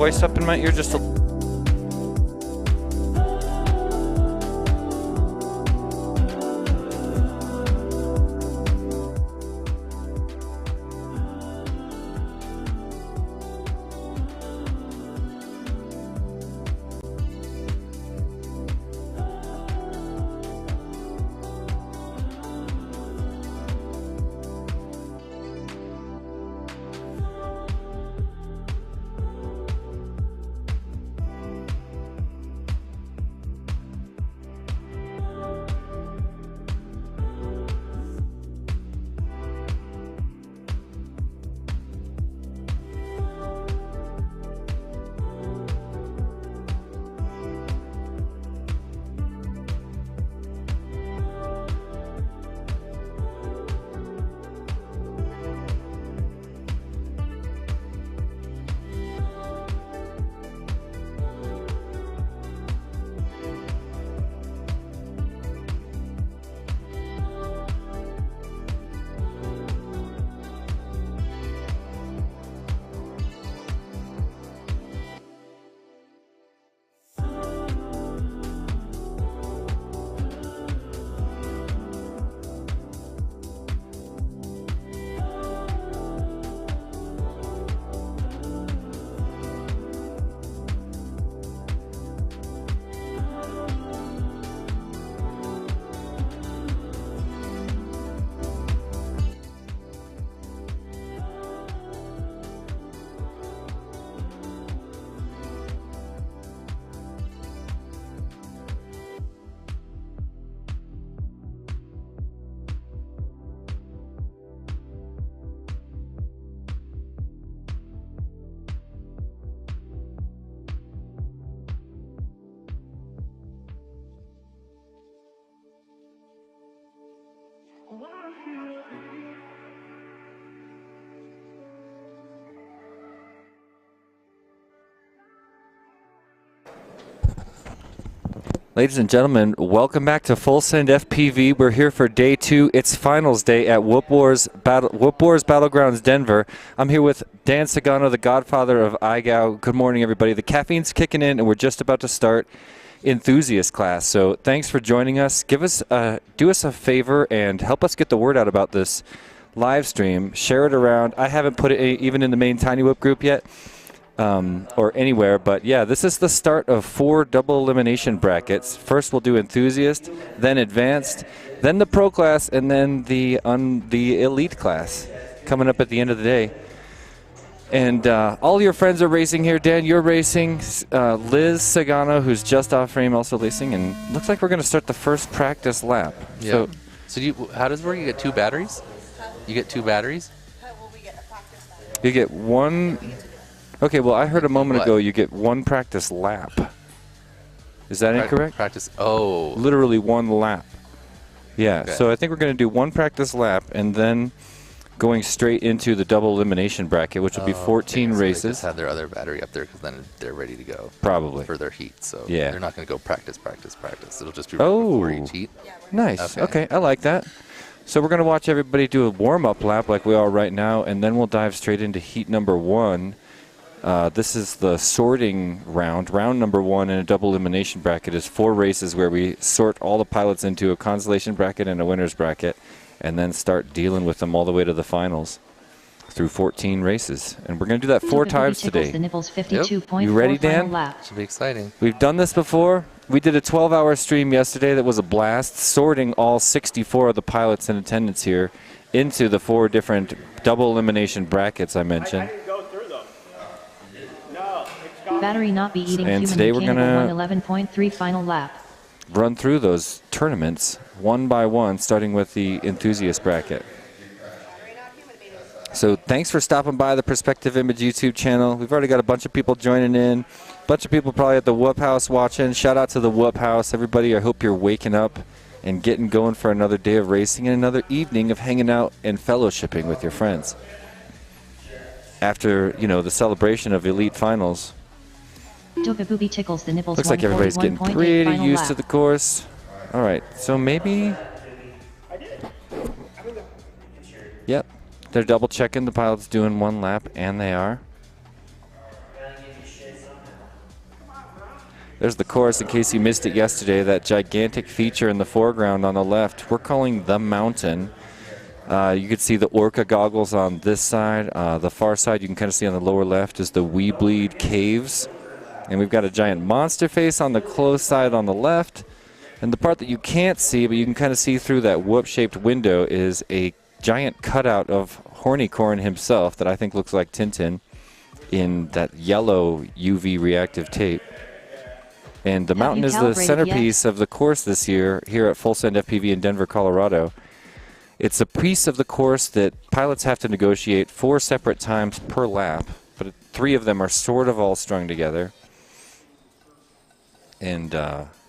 voice up in my ear just a Ladies and gentlemen, welcome back to Full Send FPV. We're here for day 2. It's finals day at Whoop Wars Battlegrounds Denver. I'm here with Dan Sagano, the godfather of iGao. Good morning, everybody. The caffeine's kicking in, and we're just about to start Enthusiast class. So thanks for joining us. Do us a favor and help us get the word out about this live stream. Share it around. I haven't put it even in the main TinyWhoop group yet. Or anywhere, but yeah, this is the start of 4 double elimination brackets. First we'll do Enthusiast, then Advanced, then the Pro class, and then the Elite class coming up at the end of the day. And all your friends are racing here. Dan, you're racing. Liz Sagano, who's just off frame, also racing, and looks like we're going to start the first practice lap. Yeah. So how does it work? You get 2 batteries? You get 2 batteries? You get 1... Okay, well, I heard a moment ago you get 1 practice lap. Is that incorrect? Practice, oh. Literally 1 lap. Yeah, Okay. So I think we're going to do 1 practice lap and then going straight into the double elimination bracket, which will be 14 okay, so races. they just have their other battery up there because then they're ready to go. Probably. For their heat, so yeah. They're not going to go practice. It'll just be for each heat. Nice. Okay, I like that. So we're going to watch everybody do a warm-up lap like we are right now, and then we'll dive straight into heat number 1. This is the sorting round. Round number 1 in a double elimination bracket is 4 races where we sort all the pilots into a consolation bracket and a winner's bracket and then start dealing with them all the way to the finals through 14 races. And we're going to do that 4 times today. Yep. You ready, Dan? Should be exciting. We've done this before. We did a 12-hour stream yesterday that was a blast, sorting all 64 of the pilots in attendance here into the 4 different double elimination brackets I mentioned. Battery not be eating and human today we're going to 11.3 final lap. Run through those tournaments one by one, starting with the Enthusiast bracket. So thanks for stopping by the Perspective Image YouTube channel. We've already got a bunch of people joining in, a bunch of people probably at the Whoop House watching. Shout out to the Whoop House. Everybody, I hope you're waking up and getting going for another day of racing and another evening of hanging out and fellowshipping with your friends. After, you know, the celebration of Elite Finals. Booby tickles the nipples. Looks like everybody's getting pretty used to the course. All right, so maybe... Yep, they're double checking the pilot's doing 1 lap, and they are. There's the course in case you missed it yesterday, that gigantic feature in the foreground on the left. We're calling the mountain. You can see the Orca goggles on this side. The far side you can kind of see on the lower left is the WeBleed caves. And we've got a giant monster face on the close side on the left. And the part that you can't see, but you can kind of see through that whoop-shaped window, is a giant cutout of Hornycorn himself that I think looks like Tintin in that yellow UV reactive tape. And the mountain is the centerpiece of the course this year here at Full Send FPV in Denver, Colorado. It's a piece of the course that pilots have to negotiate 4 separate times per lap, but 3 of them are sort of all strung together. And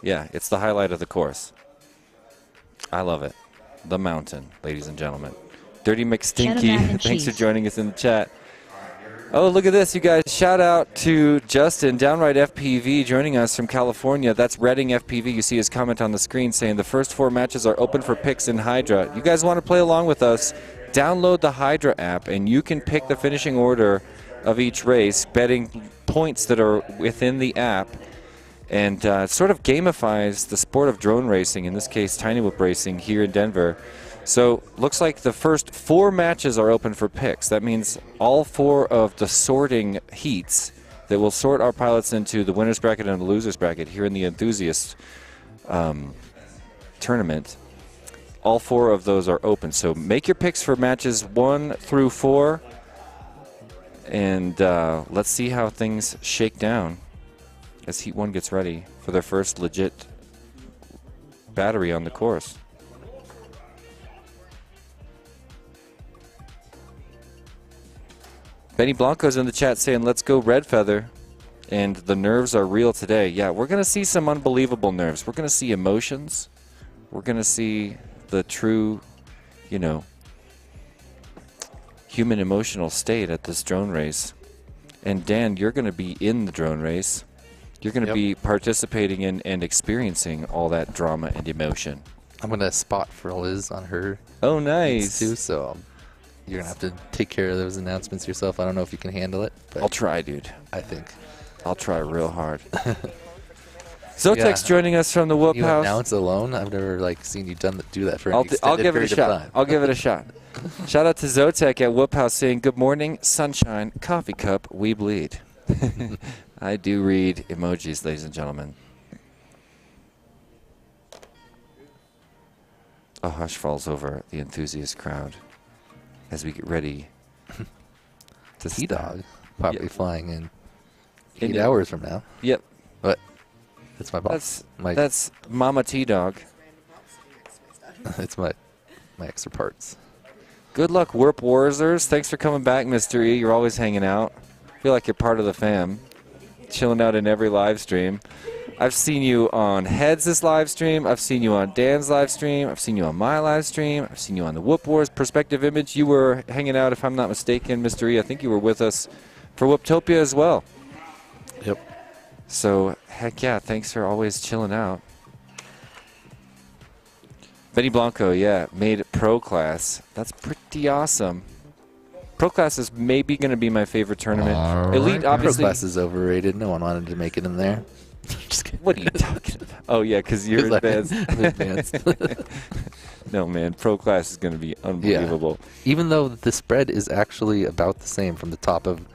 yeah, it's the highlight of the course. I love it. The mountain, ladies and gentlemen. Dirty McStinky, thanks for joining us in the chat. Oh, look at this, you guys. Shout out to Justin, Downright FPV, joining us from California. That's Redding FPV. You see his comment on the screen saying the first 4 matches are open for picks in Hydra. You guys want to play along with us? Download the Hydra app, and you can pick the finishing order of each race, betting points that are within the app. And it sort of gamifies the sport of drone racing, in this case TinyWhoop racing here in Denver. So looks like the first 4 matches are open for picks. That means all 4 of the sorting heats that will sort our pilots into the winner's bracket and the loser's bracket here in the Enthusiast tournament. All 4 of those are open. So make your picks for matches 1 through 4. And let's see how things shake down as Heat 1 gets ready for their first legit battery on the course. Benny Blanco's in the chat saying, let's go Red Feather. And the nerves are real today. Yeah, we're going to see some unbelievable nerves. We're going to see emotions. We're going to see the true, you know, human emotional state at this drone race. And Dan, you're going to be in the drone race. You're going to be participating in and experiencing all that drama and emotion. I'm going to spot for Liz on her. Oh, nice. Too, so you're going to have to take care of those announcements yourself. I don't know if you can handle it. But I'll try, dude. I think. I'll try real hard. Zotek's joining us from the Whoop you House. Announce alone? I've never seen you do that for an I'll extended give it a period of shot. time. I'll give it a shot. Shout out to Zotek at Whoop House saying, good morning, sunshine, coffee cup, we bleed. I do read emojis, ladies and gentlemen. A hush falls over the Enthusiast crowd as we get ready to T-Dog probably flying in 8 India. hours from now. Yep. What? That's my boss. That's Mama T-Dog. It's my extra parts. Good luck, Warp Warzers. Thanks for coming back, Mr. E. You're always hanging out. Feel like you're part of the fam. Chilling out in every live stream. I've seen you on Heads' live stream. I've seen you on Dan's live stream. I've seen you on my live stream. I've seen you on the Whoop Wars Perspective Image. You were hanging out, if I'm not mistaken, Mr. E. I think you were with us for Whooptopia as well. Yep. So, heck yeah, thanks for always chilling out. Benny Blanco, yeah, made Pro Class. That's pretty awesome. Pro Class is maybe going to be my favorite tournament. Elite, obviously. Pro Class is overrated. No one wanted to make it in there. Just kidding. What are you talking about? Oh, yeah, because you're advanced. Advanced. No, man, Pro Class is going to be unbelievable. Yeah. Even though the spread is actually about the same from the top of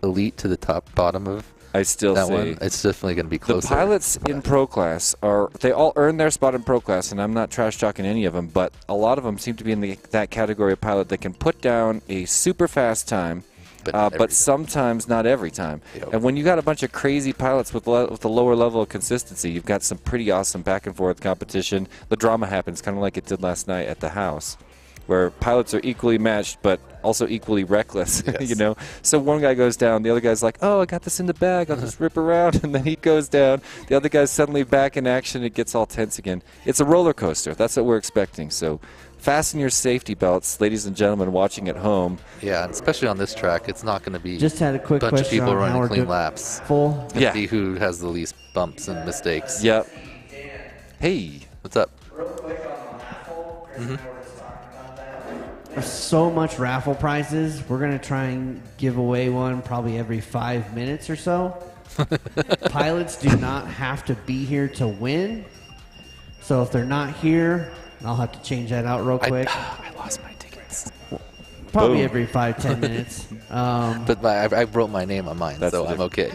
Elite to the bottom of I still that say one, it's definitely going to be closer. The pilots in Pro Class they all earn their spot in Pro Class, and I'm not trash talking any of them, but a lot of them seem to be in that category of pilot that can put down a super fast time, but sometimes not every time. Yep. And when you got a bunch of crazy pilots with a lower level of consistency, you've got some pretty awesome back and forth competition. The drama happens kind of like it did last night at the house, where pilots are equally matched but also equally reckless. Yes. You know, so one guy goes down, the other guy's like, oh, I got this in the bag, I'll just rip around, and then he goes down, the other guy's suddenly back in action, it gets all tense again. It's a roller coaster. That's what we're expecting. So fasten your safety belts, ladies and gentlemen watching at home. Yeah, and especially on this track, it's not going to be just had a quick bunch of question people on how running we're clean doing laps. full. Yeah. See who has the least bumps and mistakes. Yep. Hey. What's up? There's so much raffle prizes. We're gonna try and give away one probably every 5 minutes or so. Pilots do not have to be here to win. So if they're not here, I'll have to change that out real quick. I lost my tickets. Probably Boom. every 5-10 minutes. But I wrote my name on mine, That's so the I'm okay.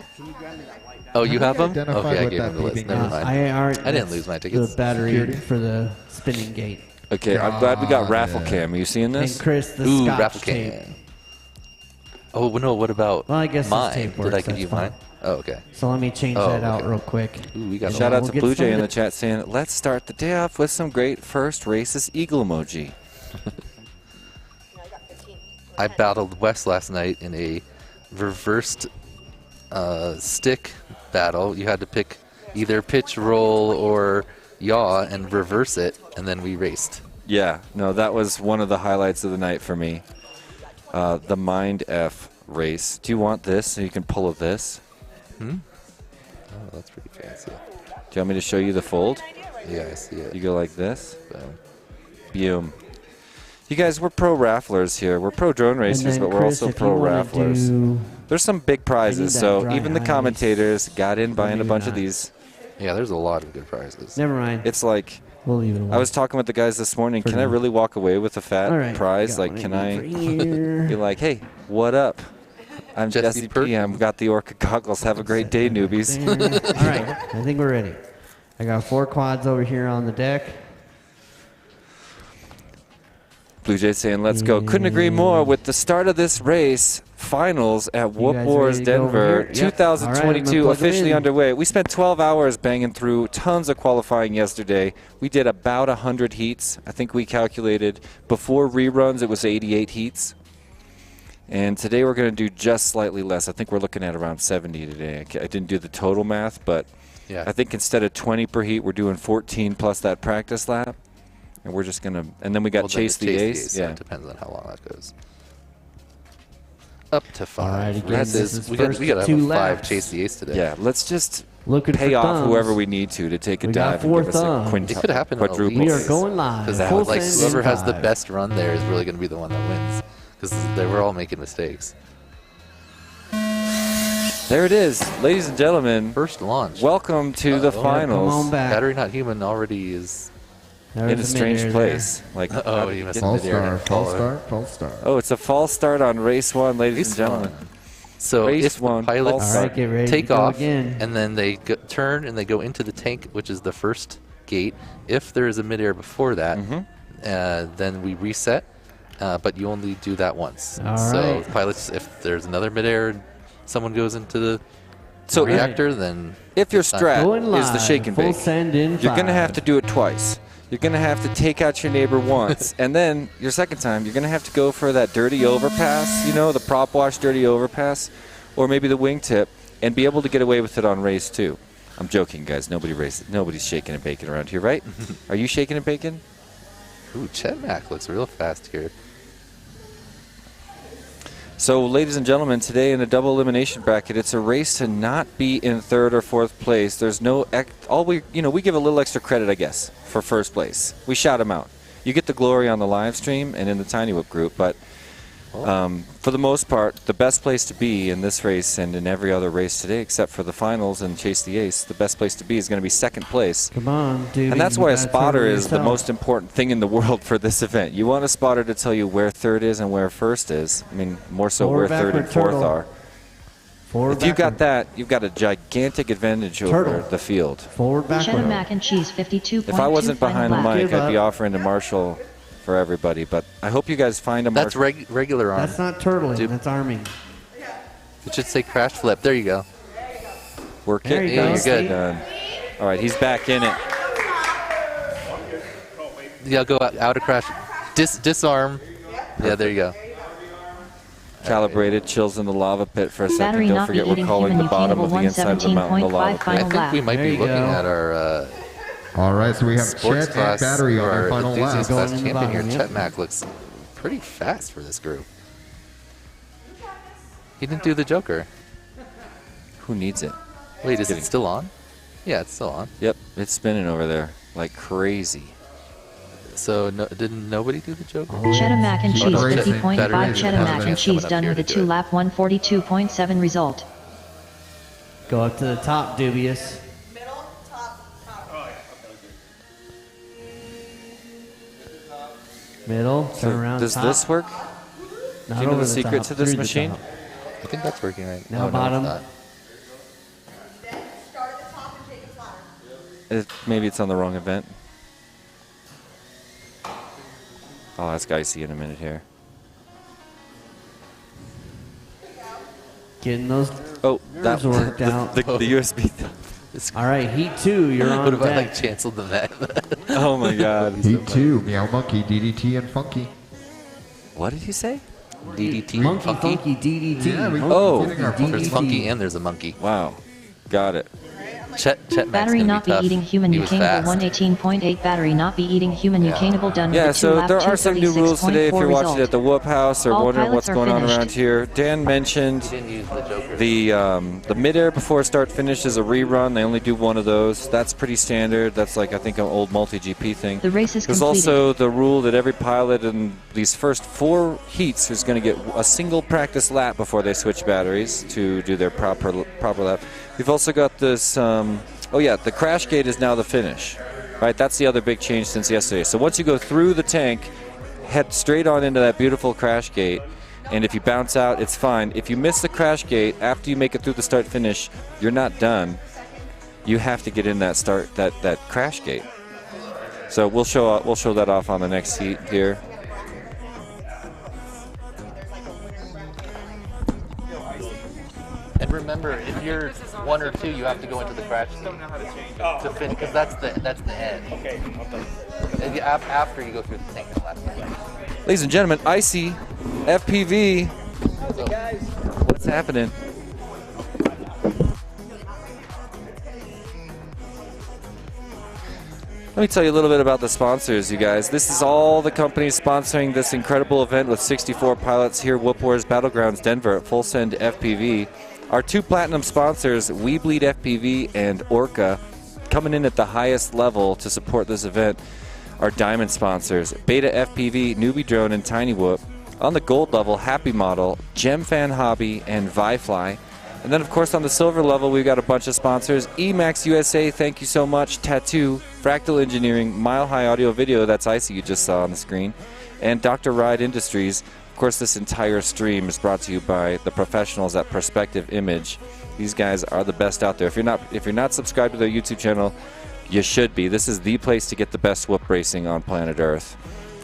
Oh, you have them? identify Okay, I what gave that them the list. beeping Never is? mind. I didn't lose my tickets. The battery Security? for the spinning gate. Okay, I'm glad we got Got Raffle it. Cam. Are you seeing And this? Chris, the Ooh, Scotch Raffle tape. can. Oh, no, what about Well, I guess this mine? tape Did I works, give you that's fine. mine? Oh, okay. So let me change Oh, that out okay. real quick. Ooh, we got Shout We'll out to get Blue Jay in the started. chat saying, let's start the day off with some great first races eagle emoji. I battled Wes last night in a reversed stick battle. You had to pick either pitch, roll, or yaw and reverse it, and then we raced. Yeah, no, that was one of the highlights of the night for me. The Mind F race. Do you want this so you can pull this? Oh, that's pretty fancy. Do you want me to show you the fold? Yeah, I see it. You go like this. Boom. Boom. You guys, we're pro rafflers here. We're pro drone And racers, then but we're Chris, also if pro you wanna rafflers. do- There's some big prizes, that so dry even the ice. commentators got in buying a Maybe bunch of not. these. Yeah, there's a lot of good prizes. Never mind. It's like, We'll leave it alone. I was talking with the guys this morning. For Can I now. really walk away with a fat All right, prize? got Like, one can over I here. be like, hey, what up? I'm Jesse Jesse P. Perkins. I've got the Orca goggles. Have a great day, newbies. There. All right, I think we're ready. I got 4 quads over here on the deck. Blue Jay saying, let's go. Couldn't agree more with the start of this race. Finals at Whoop guys Wars ready to go over Denver, here? Yep. All right, I'm 2022, gonna plug 'em officially in. underway. We spent 12 hours banging through tons of qualifying yesterday. We did about 100 heats. I think we calculated before reruns it was 88 heats. And today we're going to do just slightly less. I think we're looking at around 70 today. I didn't do the total math, but Yeah. I think instead of 20 per heat, we're doing 14 plus that practice lap. And we're just going to, and then we got Well, then Chase it's the Ace. so Yeah. it depends on how long that goes. Up to 5. All right, again, This this is- is we got first to have 2 a 5 laps. Chase the Ace today. Yeah, let's just Looking pay for off thumbs. whoever we need to take a We got dive 4 and give us a thumbs. It could happen in a quadruple. lead. We are going live. Because Full like send whoever in has the 5. best run there is really going to be the one that wins. Because they were all making mistakes. There it is, ladies and gentlemen. First launch. Welcome to the Uh-oh. Come on finals back. Battery Not Human already is. There's in a strange midair place. Like, Oh, how did you you missed get- False midair start, and false follow. start, false start. Oh, it's a false start on race 1, ladies Race and gentlemen. So Race if the 1, pilots false All right, get ready take to go off again. and then they turn and they go into the tank, which is the first gate. If there is a midair before that, then we reset, but you only do that once. All so right. pilots, if there's another midair and someone goes into the So reactor, then if your it's not- strat Going live. is the shake and Full bake, send in you're going to 5. have to do it twice. You're going to have to take out your neighbor once, and then your second time, you're going to have to go for that dirty overpass, you know, the prop wash dirty overpass, or maybe the wingtip, and be able to get away with it on race 2. I'm joking, guys. Nobody's shaking and baking around here, right? Are you shaking and baking? Ooh, Chet Mac looks real fast here. So, ladies and gentlemen, today in a double elimination bracket, it's a race to not be in 3rd or 4th place. There's no we give a little extra credit, I guess, for first place. We shout them out. You get the glory on the live stream and in the TinyWhoop group, but for the most part, the best place to be in this race and in every other race today, except for the finals and Chase the Ace, the best place to be is going to be 2nd place. Come on, dude. And that's you why a gotta spotter turn is the yourself. most important thing in the world for this event. You want a spotter to tell you where 3rd is and where 1st is. I mean, more so Forward, where 3rd and backward, 4th turtle. are. Forward, If you got backward. that, you've got a gigantic advantage over Turtle. the field. Forward, Cheddar backward. mac and cheese 52.2 If I wasn't behind the final lap. mic, Give I'd be up. offering to Marshall for everybody. But I hope you guys find a That's Marshall. regular arm. That's not turtling. Dude. That's arming. It should say crash flip. There you go. Work There it. you go. You're good. Done. All right, he's back in it. Yeah, go out of crash. Disarm. Yeah, there you go. Calibrated, chills in the lava pit for a second. Battery Don't not forget be we're eating calling human the bottom of the ucatable inside of the mountain the lava 117.5 pit. final I think lap. we might There be you looking go. at our All right, so we have sports Chet and class Battery on or your final enthusiast lap. class Going in the champion here. bottom, Chet yep. Mac looks pretty fast for this group. He didn't do the Joker. Who needs it? Wait, is Kidding. it still on? Yeah, it's still on. Yep, it's spinning over there like crazy. So didn't nobody do the Joker? Cheddar mac and Keep cheese racing. 50.5 Battery cheddar has a mac and chance cheese coming up done here with a to do it. 2-lap 142.7 result. Go up to the top, Dubious. Middle, top. Middle, turn So around, does top. this work? Not do you know over the secret top, to this through the machine? top. I think that's working right. Now Oh, bottom. No, it's Then start at the top and take it flatter. Maybe it's on the wrong event. I'll ask Icy in a minute here. Getting those. Oh, Nerves worked out. the USB. All right, Heat 2, you're not. on What if I deck. like canceled the mat? Oh my God. Heat 2, Meow Monkey, DDT, and Funky. What did he say? DDT. Monkey, funky. funky, DDT. Yeah, we- Oh. Getting our There's DDT. funky and there's a monkey. Wow. Got it. Chet Max Battery gonna not be be tough. eating human He was ucanable fast. 118.8 battery not be eating human ucanable done Yeah, with a so 2-lap there are some new rules today if 236.4 you're watching result. at the Whoop House or All wondering pilots what's are going on finished. around here. Dan mentioned Didn't use the Joker. the midair before start finish is a rerun. They only do one of those. That's pretty standard. That's like I think an old multi-GP thing. The race is There's completed. also the rule that every pilot in these first 4 heats is going to get a single practice lap before they switch batteries to do their proper lap. We've also got this. Oh yeah, the crash gate is now the finish. Right, that's the other big change since yesterday. So once you go through the tank, head straight on into that beautiful crash gate. And if you bounce out, it's fine. If you miss the crash gate after you make it through the start finish, you're not done. You have to get in that that crash gate. So we'll show that off on the next heat here. And remember, if you're 1 or 2, you have to go into the crash to finish, because that's the end. Okay. And after you go through the tank, the last time. Ladies and gentlemen, Icy FPV. What's happening? Let me tell you a little bit about the sponsors, you guys. This is all the companies sponsoring this incredible event with 64 pilots here, Whoop Wars Battlegrounds Denver at Full Send FPV. Our 2 platinum sponsors, WeBleedFPV and Orca, coming in at the highest level to support this event. Our diamond sponsors, BetaFPV, NewBeeDrone, and TinyWhoop. On the gold level, HappyModel, GemFan Hobby, and ViFly. And then, of course, on the silver level, we've got a bunch of sponsors. Emax USA, thank you so much. Tattu, Fractal Engineering, Mile High Audio Video, that's Icy you just saw on the screen. And Dr. Ride Industries. Of course, this entire stream is brought to you by the professionals at Perspective Image. These guys are the best out there. If you're not subscribed to their YouTube channel, you should be. This is the place to get the best whoop racing on planet Earth.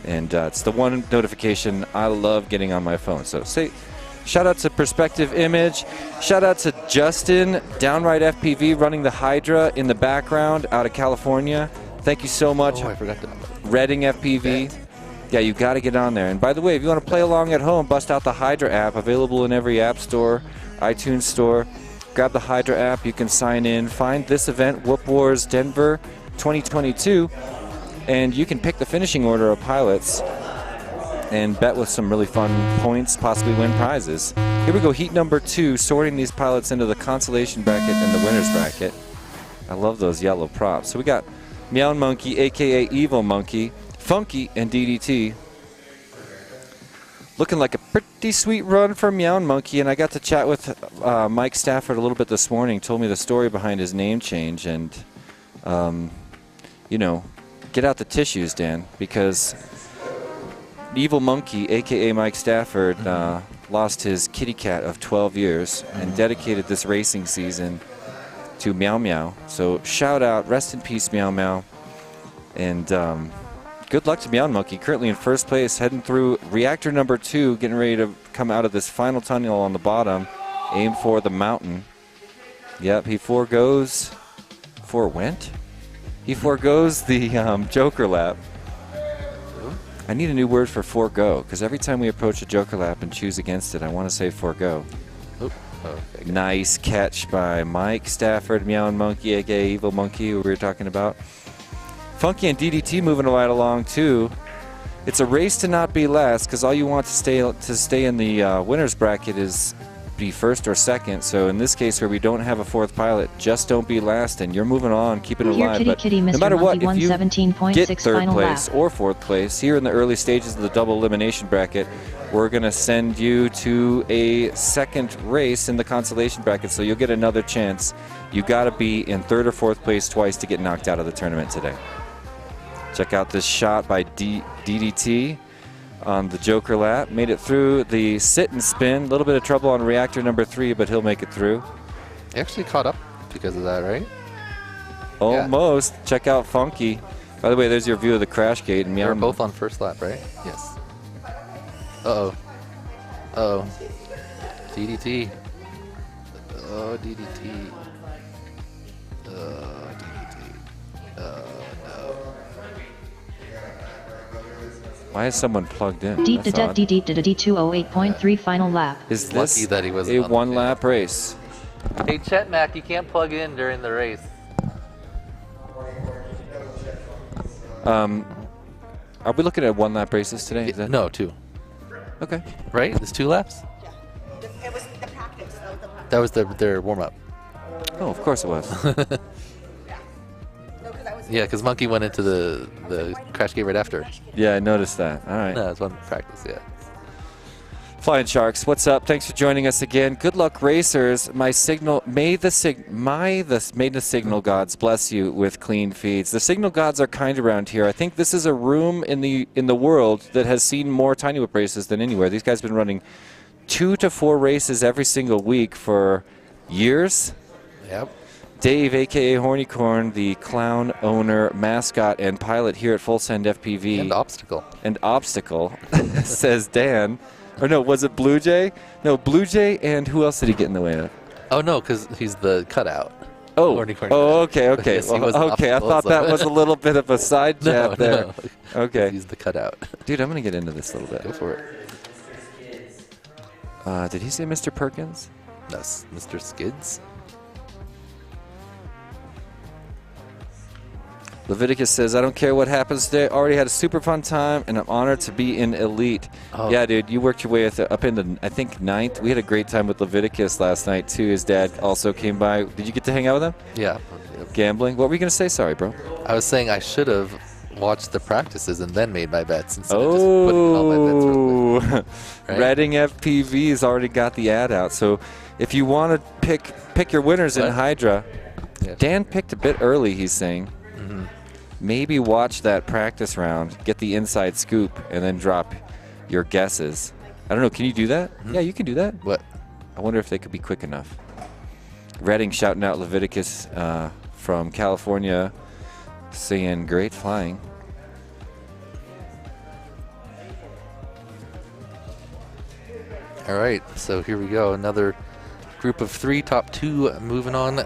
And it's the one notification I love getting on my phone. So say shout out to Perspective Image. Shout out to Justin, Downright FPV, running the Hydra in the background out of California. Thank you so much. Oh, I forgot to. Redding FPV. Yeah, you got to get on there. And by the way, if you want to play along at home, bust out the Hydra app, available in every app store, iTunes store. Grab the Hydra app. You can sign in. Find this event, Whoop Wars Denver 2022, and you can pick the finishing order of pilots and bet with some really fun points, possibly win prizes. Here we go, heat number 2, sorting these pilots into the consolation bracket and the winner's bracket. I love those yellow props. So we got Meow Monkey, aka Evil Monkey, Funky, and DDT. Looking like a pretty sweet run for Meow Monkey, and I got to chat with Mike Stafford a little bit this morning. Told me the story behind his name change, and you know, get out the tissues, Dan, because Evil Monkey, aka Mike Stafford, lost his kitty cat of 12 years and dedicated this racing season to Meow Meow. So shout out, rest in peace, Meow Meow, and good luck to Meow Monkey, currently in first place, heading through reactor number 2, getting ready to come out of this final tunnel on the bottom. Aim for the mountain. Yep, he forgoes the Joker lap. I need a new word for forego, because every time we approach a Joker lap and choose against it, I want to say forego. Oop. Oh, okay. Nice catch by Mike Stafford, Meow Monkey, aka Evil Monkey, who we were talking about. Funky and DDT moving right along too. It's a race to not be last, because all you want to stay in the winners bracket is be first or second. So in this case, where we don't have a fourth pilot, just don't be last, and you're moving on, keep it Here, alive. kitty, But kitty, no Mr. matter what, Monkey if you 117.6 get third final place lap. or fourth place here in the early stages of the double elimination bracket, we're going to send you to a second race in the consolation bracket, so you'll get another chance. You got to be in third or fourth place twice to get knocked out of the tournament today. Check out this shot by DDT on the Joker lap. Made it through the sit and spin. A little bit of trouble on reactor number 3, but he'll make it through. He actually caught up because of that, right? Almost. Yeah. Check out Funky. By the way, there's your view of the crash gate. And they're both on first lap, right? Yes. Uh-oh. Uh-oh. DDT. Oh, DDT. DDT. No. Why is someone plugged in? D208.3 final lap. Is this Lucky that he wasn't a on the one-lap race? Hey, Chet Mac, you can't plug in during the race. Are we looking at one-lap races today? Is that? No, 2. Okay. Right? It's 2 laps? It was the practice. That was their warm-up. Oh, of course it was. Yeah, because Monkey went into the crash gate right after. Yeah, I noticed that. All right. No, it's one practice, yeah. Flying Sharks, what's up? Thanks for joining us again. Good luck, racers. May the signal gods bless you with clean feeds. The signal gods are kind around here. I think this is a room in the world that has seen more TinyWhoop races than anywhere. These guys have been running 2 to 4 races every single week for years. Yep. Dave, a.k.a. Hornycorn, the clown owner, mascot, and pilot here at Full Send FPV. And Obstacle, says Dan. Or no, was it Blue Jay? No, Blue Jay, and who else did he get in the way of? Oh, no, because he's the cutout. Oh, Hornycorn. okay. Yes, Well, okay, I thought that was a little bit of a side jab there. No. Okay. He's the cutout. Dude, I'm going to get into this a little bit. Go for it. Did he say Mr. Perkins? That's Mr. Skids. Leviticus says, I don't care what happens today. Already had a super fun time, and I'm honored to be in Elite. Oh. Yeah, dude, you worked your way up into, I think, 9th. We had a great time with Leviticus last night, too. His dad also came by. Did you get to hang out with him? Yeah. Gambling? What were you going to say? Sorry, bro. I was saying I should have watched the practices and then made my bets instead of just putting all my bets real quick. Right? Reading FPV's already got the ad out. So if you want to pick your winners in Hydra, Yeah. Dan picked a bit early, he's saying. Mm-hmm. Maybe watch that practice round, get the inside scoop, and then drop your guesses. I don't know. Can you do that? Mm-hmm. Yeah, you can do that. What? I wonder if they could be quick enough. Redding shouting out Leviticus from California, saying great flying. All right, so here we go. Another group of 3, top 2 moving on.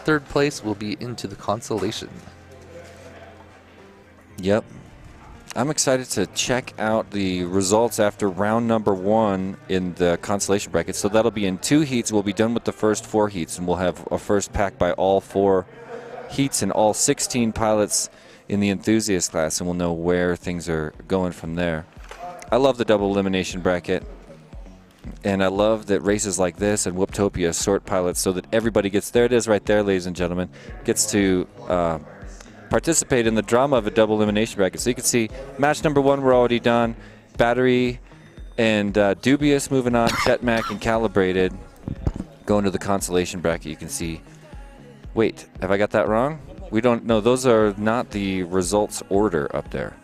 Third place will be into the consolation. Yep. I'm excited to check out the results after round number 1 in the consolation bracket. So that'll be in 2 heats. We'll be done with the first 4 heats, and we'll have a first pack by all 4 heats and all 16 pilots in the Enthusiast class, and we'll know where things are going from there. I love the double elimination bracket. And I love that races like this and Whooptopia sort pilots so that everybody gets, there it is right there, ladies and gentlemen, gets to participate in the drama of a double elimination bracket. So you can see match number 1, we're already done. Battery and Dubious moving on. Chetmac and Calibrated going to the consolation bracket. You can see, wait, have I got that wrong? We don't know. Those are not the results order up there.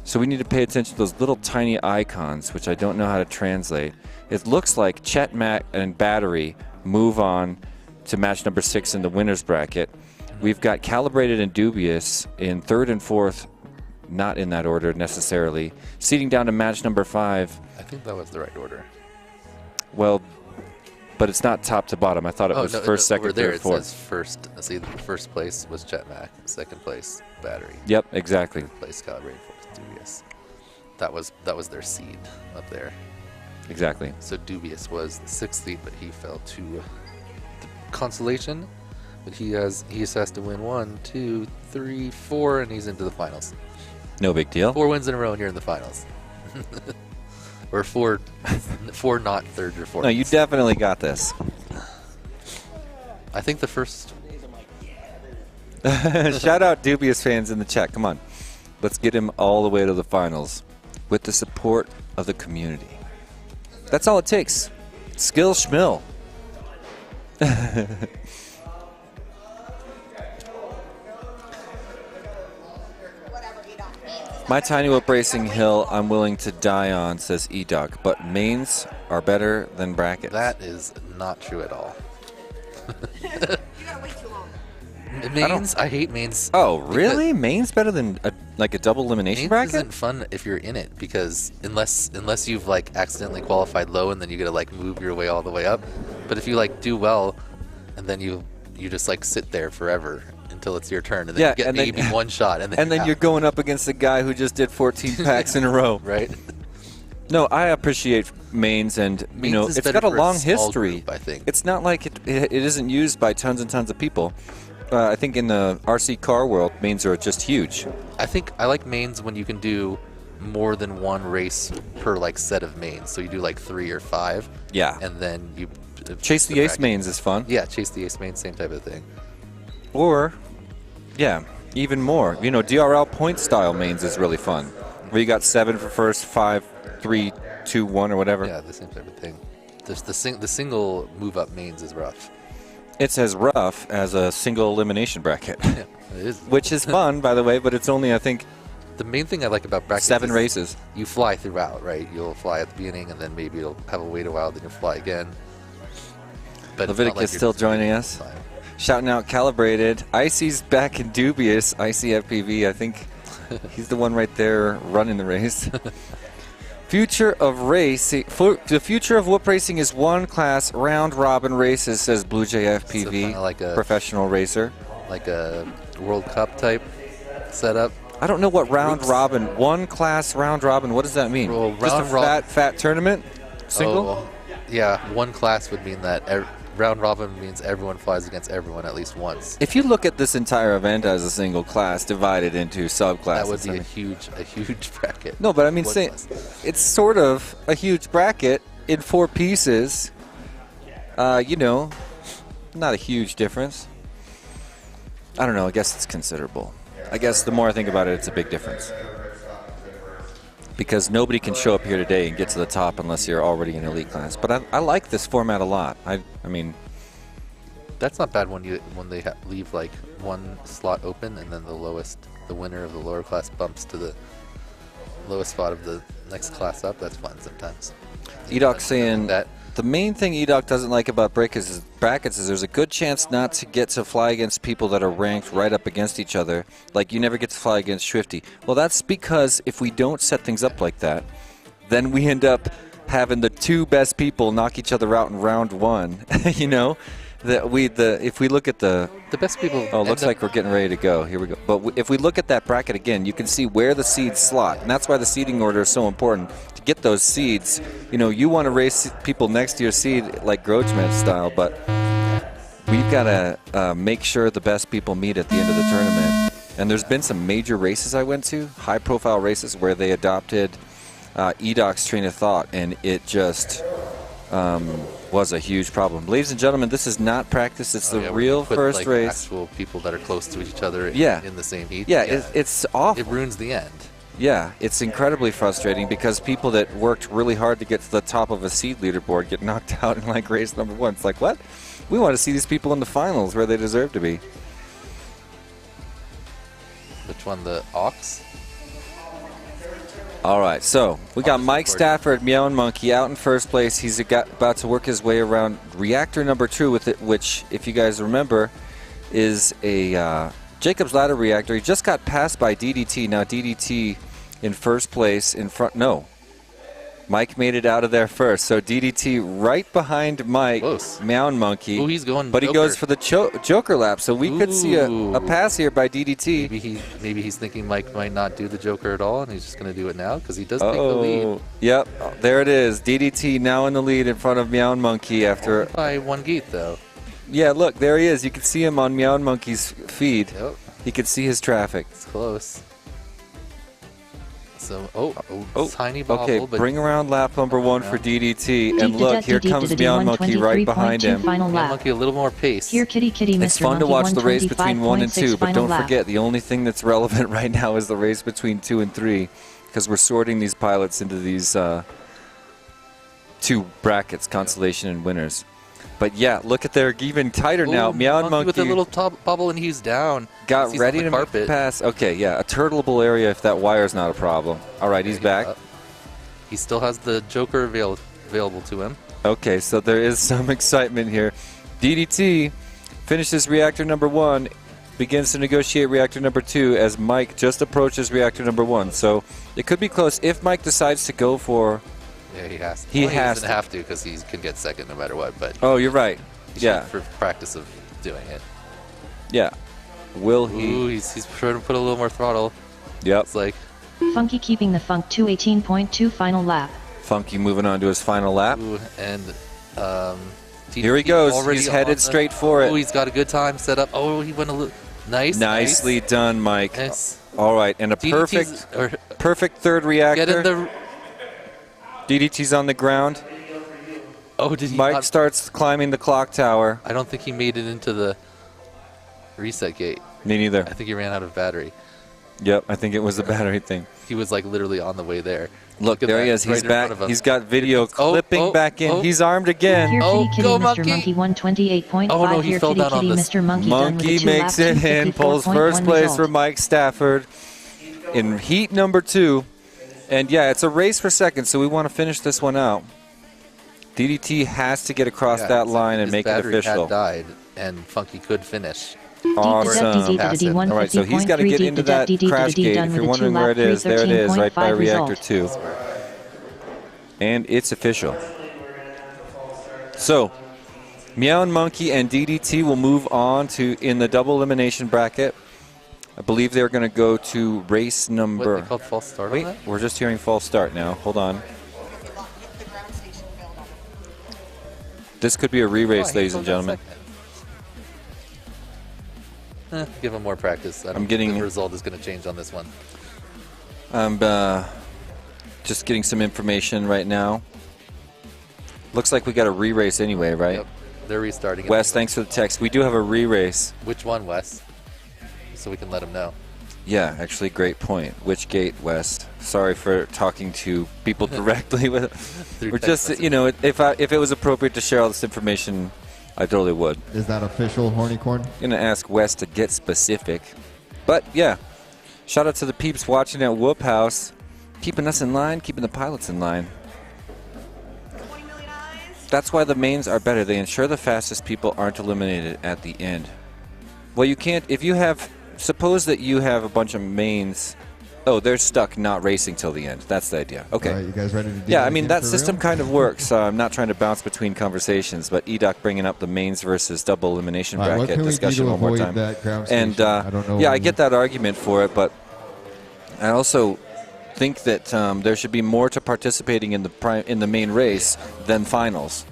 So we need to pay attention to those little tiny icons, which I don't know how to translate. It looks like Chet, Mac, and Battery move on to match number 6 in the winner's bracket. We've got Calibrated and Dubious in 3rd and 4th, not in that order necessarily. Seeding down to match number 5. I think that was the right order. Well, but it's not top to bottom. I thought it was first, second, over there third, fourth. It says first. See, the first place was Jetmac. Second place, Battery. Yep, exactly. Third place, Calibrated. Fourth, Dubious. That was their seed up there. Exactly. So Dubious was the 6th seed, but he fell to the consolation. But he just has to win 1, 2, 3, 4, and he's into the finals. No big deal. 4 wins in a row, and you're in the finals. Or four not thirds or fourths. No, you definitely got this. I think the first. Shout out Dubious fans in the chat. Come on. Let's get him all the way to the finals with the support of the community. That's all it takes. Skill schmill. My TinyWhoop racing hill I'm willing to die on, says E-Dog, but mains are better than brackets. That is not true at all. You gotta wait too long. Mains, I hate mains. Oh, really? Mains better than like a double elimination Mains bracket? isn't fun if you're in it, because unless you've like accidentally qualified low and then you gotta like move your way all the way up. But if you like do well, and then you just like sit there forever until it's your turn, and then you get maybe one shot, and then you're going up against the guy who just did 14 packs in a row. Right? No, I appreciate mains, and you know is it's better got a for long small history. group, I think. It's not like it isn't used by tons and tons of people. I think in the RC car world, mains are just huge. I think I like mains when you can do more than one race per like set of mains. So you do like 3 or 5. Yeah. And then you Chase the ace mains is fun. Yeah, chase the ace mains, same type of thing. Or, yeah, even more. You know, DRL point style mains is really fun. Where you got 7 for first, 5, 3, 2, 1, or whatever. Yeah, the same type of thing. Just the single move up mains is rough. It's as rough as a single elimination bracket. Yeah, it is. Which is fun, by the way, but it's only, I think, the main thing I like about brackets 7 is races. You fly throughout, right? You'll fly at the beginning, and then maybe you'll have a wait a while, then you'll fly again. But Leviticus still joining us. Shouting out Calibrated. Icy's back in Dubious. Icy FPV, I think he's the one right there running the race. Future of racing. The future of whoop racing is one class round robin races, says Blue Jay FPV, So kinda like a professional racer. Like a World Cup type setup. I don't know what round robin, one class round robin, what does that mean? Well, Just a fat tournament? Single? Oh, yeah, one class would mean that round robin means everyone flies against everyone at least once. If you look at this entire event as a single class divided into subclasses, That would be a huge bracket. No, but I mean, say, it's sort of a huge bracket in 4 pieces. You know, not a huge difference. I don't know. I guess it's considerable. I guess the more I think about it, it's a big difference. Because nobody can show up here today and get to the top unless you're already in elite class. But I like this format a lot. I mean, that's not bad when they leave like one slot open and then the winner of the lower class bumps to the lowest spot of the next class up. That's fun sometimes. Edoc saying that the main thing Edoc doesn't like about brackets is there's a good chance not to get to fly against people that are ranked right up against each other. Like you never get to fly against Swifty. Well, that's because if we don't set things up like that, then we end up having the 2 best people knock each other out in round 1. You know, if we look at the best people. Oh, looks like we're getting ready to go. Here we go. But if we look at that bracket again, you can see where the seeds slot, and that's why the seeding order is so important. To get those seeds, you know, you want to race people next to your seed like Grosjean style, but we've got to make sure the best people meet at the end of the tournament. And there's been some major races I went to, high-profile races, where they adopted Edoc's train of thought, and it just was a huge problem. Ladies and gentlemen, this is not practice. It's the real first like race. Actual people that are close to each other in the same heat. Yeah, it's awful. It ruins the end. Yeah, it's incredibly frustrating because people that worked really hard to get to the top of a seed leaderboard get knocked out in like race number 1. It's like, what? We want to see these people in the finals where they deserve to be. Which one, the Ox? All right, so we got Mike Stafford, Meowing Monkey, out in first place. He's about to work his way around reactor number 2 with it, which, if you guys remember, is a Jacob's Ladder reactor. He just got passed by DDT. Now DDT in first place in front. No, Mike made it out of there first. So DDT right behind Mike, Close. Meowing Monkey. Ooh, he's going but Joker. he goes for the Joker lap. So we could see a pass here by DDT. Maybe he's thinking Mike might not do the Joker at all, and he's just going to do it now because he does take the lead. Yep, there it is. DDT now in the lead in front of Meowing Monkey after by 1 gate though. Yeah, look, there he is. You can see him on Meowing Monkey's feed. Yep. You can see his traffic. It's close. So, tiny bobble. Okay, but bring around lap number 1 for DDT. And Deep look, here comes Meow Monkey right behind him. Final Meow lap. Monkey a little more pace. Here, kitty, kitty, Mr. It's fun to Monkey, watch the race between 1 and 2, but final don't lap. forget, the only thing that's relevant right now is the race between 2 and 3, because we're sorting these pilots into these 2 brackets, consolation and winners. But yeah, look at they're even tighter now. Meow Monkey with a little top bubble, and he's down. got ready to make carpet. the pass. Okay, yeah, a turtleable area if that wire's not a problem. All right, he's back. He still has the Joker available to him. Okay, so there is some excitement here. DDT finishes reactor number 1, begins to negotiate reactor number 2 as Mike just approaches reactor number 1. So it could be close if Mike decides to go for. Yeah, he has to. He has doesn't have to because he can get second no matter what. But oh, you're right. Yeah. For practice of doing it. Yeah. Will he? Ooh, he's trying to put a little more throttle. Yep. It's like Funky keeping the funk 218.2 final lap. Funky moving on to his final lap. ooh, and Here he goes. already He's on headed the- straight for it. Oh, he's got a good time set up. Oh, he went a little Nicely done, Mike. Nice. All right, and a DDT's perfect third reactor. Get in the. DDT's on the ground. Oh, did he? Mike not- starts climbing the clock tower. I don't think he made it into the reset gate. Me neither. I think he ran out of battery. Yep, I think it was the battery thing. He was like literally on the way there. Look, at there he that, is. right He's in front back. of him. He's got video clipping back in. He's armed again. Here, Oh, kitty, kitty, go Mr. Monkey. Monkey 128.5. Oh, no, he Here, fell kitty, down on kitty, this. Mr. Monkey done with a Monkey 2 makes lap, it in, pulls first 254.1 place result. for Mike Stafford in heat number 2. And yeah, it's a race for second, so we want to finish this one out. DDT has to get across Yeah, that line and his make it battery official. had died, and Funky could finish. Awesome. All right, so he's got to get into that crash gate. If you're wondering where it is, there it is, right by reactor 2. And it's official. So, Meow Monkey and DDT will move on to in the double elimination bracket. I believe they're going to go to race number. What, they called false start on Wait, that? we're just hearing false start now. Hold on. The ground station failed on it. This could be a re-race, Oh, he ladies and pulled that gentlemen. second. Give him more practice. I don't I'm think getting- the result is going to change on this one. I'm just getting some information right now. Looks like we got a re-race anyway, right? Yep, they're restarting. it. Wes, thanks for the text. We do have a re-race. Which one, Wes? So we can let him know. Yeah, actually, great point. Which gate, West? Sorry for talking to people directly. We're text just, message. you know, if it was appropriate to share all this information, I totally would. Is that official, Horny Corn? Gonna ask Wes to get specific, but yeah, shout out to the peeps watching at Whoop House, keeping us in line, keeping the pilots in line. 20 million eyes. That's why the mains are better. They ensure the fastest people aren't eliminated at the end. Well, you can't if you have. Suppose that you have a bunch of mains. Oh, they're stuck not racing till the end. That's the idea. Okay. All right, you guys ready to do Yeah, that I mean, again that for system real? kind of works. I'm not trying to bounce between conversations, but EDOC bringing up the mains versus double elimination All right, what bracket can we do discussion to one more avoid time. that ground And station? I don't know yeah, what I we- get that argument for it, but I also think that there should be more to participating in the main race than finals.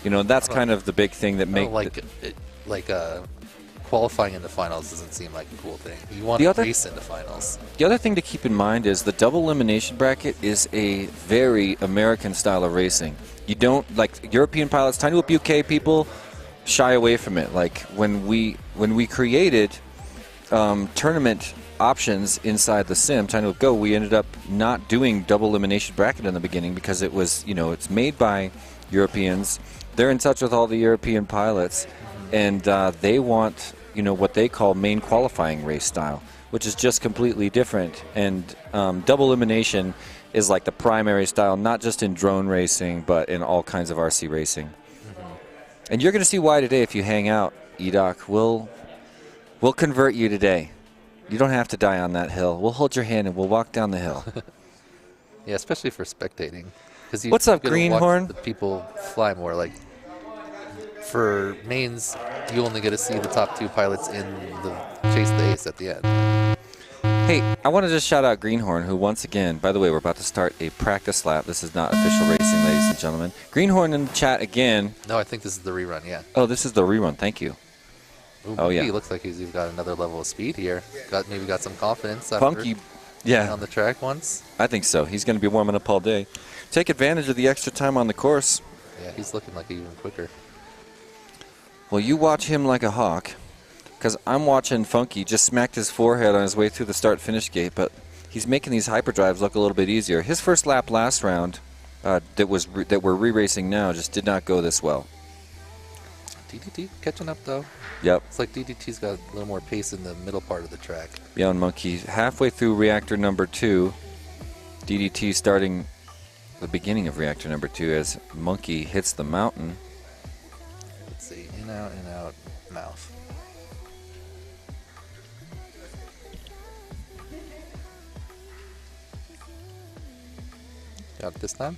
You know, that's kind of the big thing that makes Qualifying in the finals doesn't seem like a cool thing. You want The to other- race in the finals. The other thing to keep in mind is the double elimination bracket is a very American style of racing. You don't, like European pilots, TinyWhoop UK people shy away from it. Like when we created tournament options inside the sim, TinyWhoop Go, we ended up not doing double elimination bracket in the beginning because it was, you know, it's made by Europeans. They're in touch with all the European pilots, and they want, you know, what they call main qualifying race style, which is just completely different. And double elimination is like the primary style, not just in drone racing, but in all kinds of RC racing. And you're going to see why today if you hang out, EDOC. We'll convert you today. You don't have to die on that hill. We'll hold your hand and we'll walk down the hill. Yeah, especially for spectating. Because What's up, Greenhorn? The people fly more. Like for mains, you only get to see the top 2 pilots in the chase the ace at the end. Hey, I want to just shout out Greenhorn, who once again, by the way, we're about to start a practice lap. This is not official racing, ladies and gentlemen. Greenhorn in the chat again. No, I think this is the rerun. Yeah. Oh, this is the rerun. Thank you. Ooh, Oh, yeah. He looks like he's got another level of speed here. Maybe got some confidence. After. Funky Yeah. on the track once. I think so. He's going to be warming up all day. Take advantage of the extra time on the course. Yeah, he's looking like even quicker. Well, you watch him like a hawk, because I'm watching Funky just smacked his forehead on his way through the start-finish gate, but he's making these hyperdrives look a little bit easier. His first lap last round that we're re-racing now just did not go this well. DDT catching up, though. Yep. It's like DDT's got a little more pace in the middle part of the track. Beyond Monkey, halfway through reactor number 2. DDT starting the beginning of reactor number 2 as Monkey hits the mountain. Let's see, in, out, mouth. Got it this time.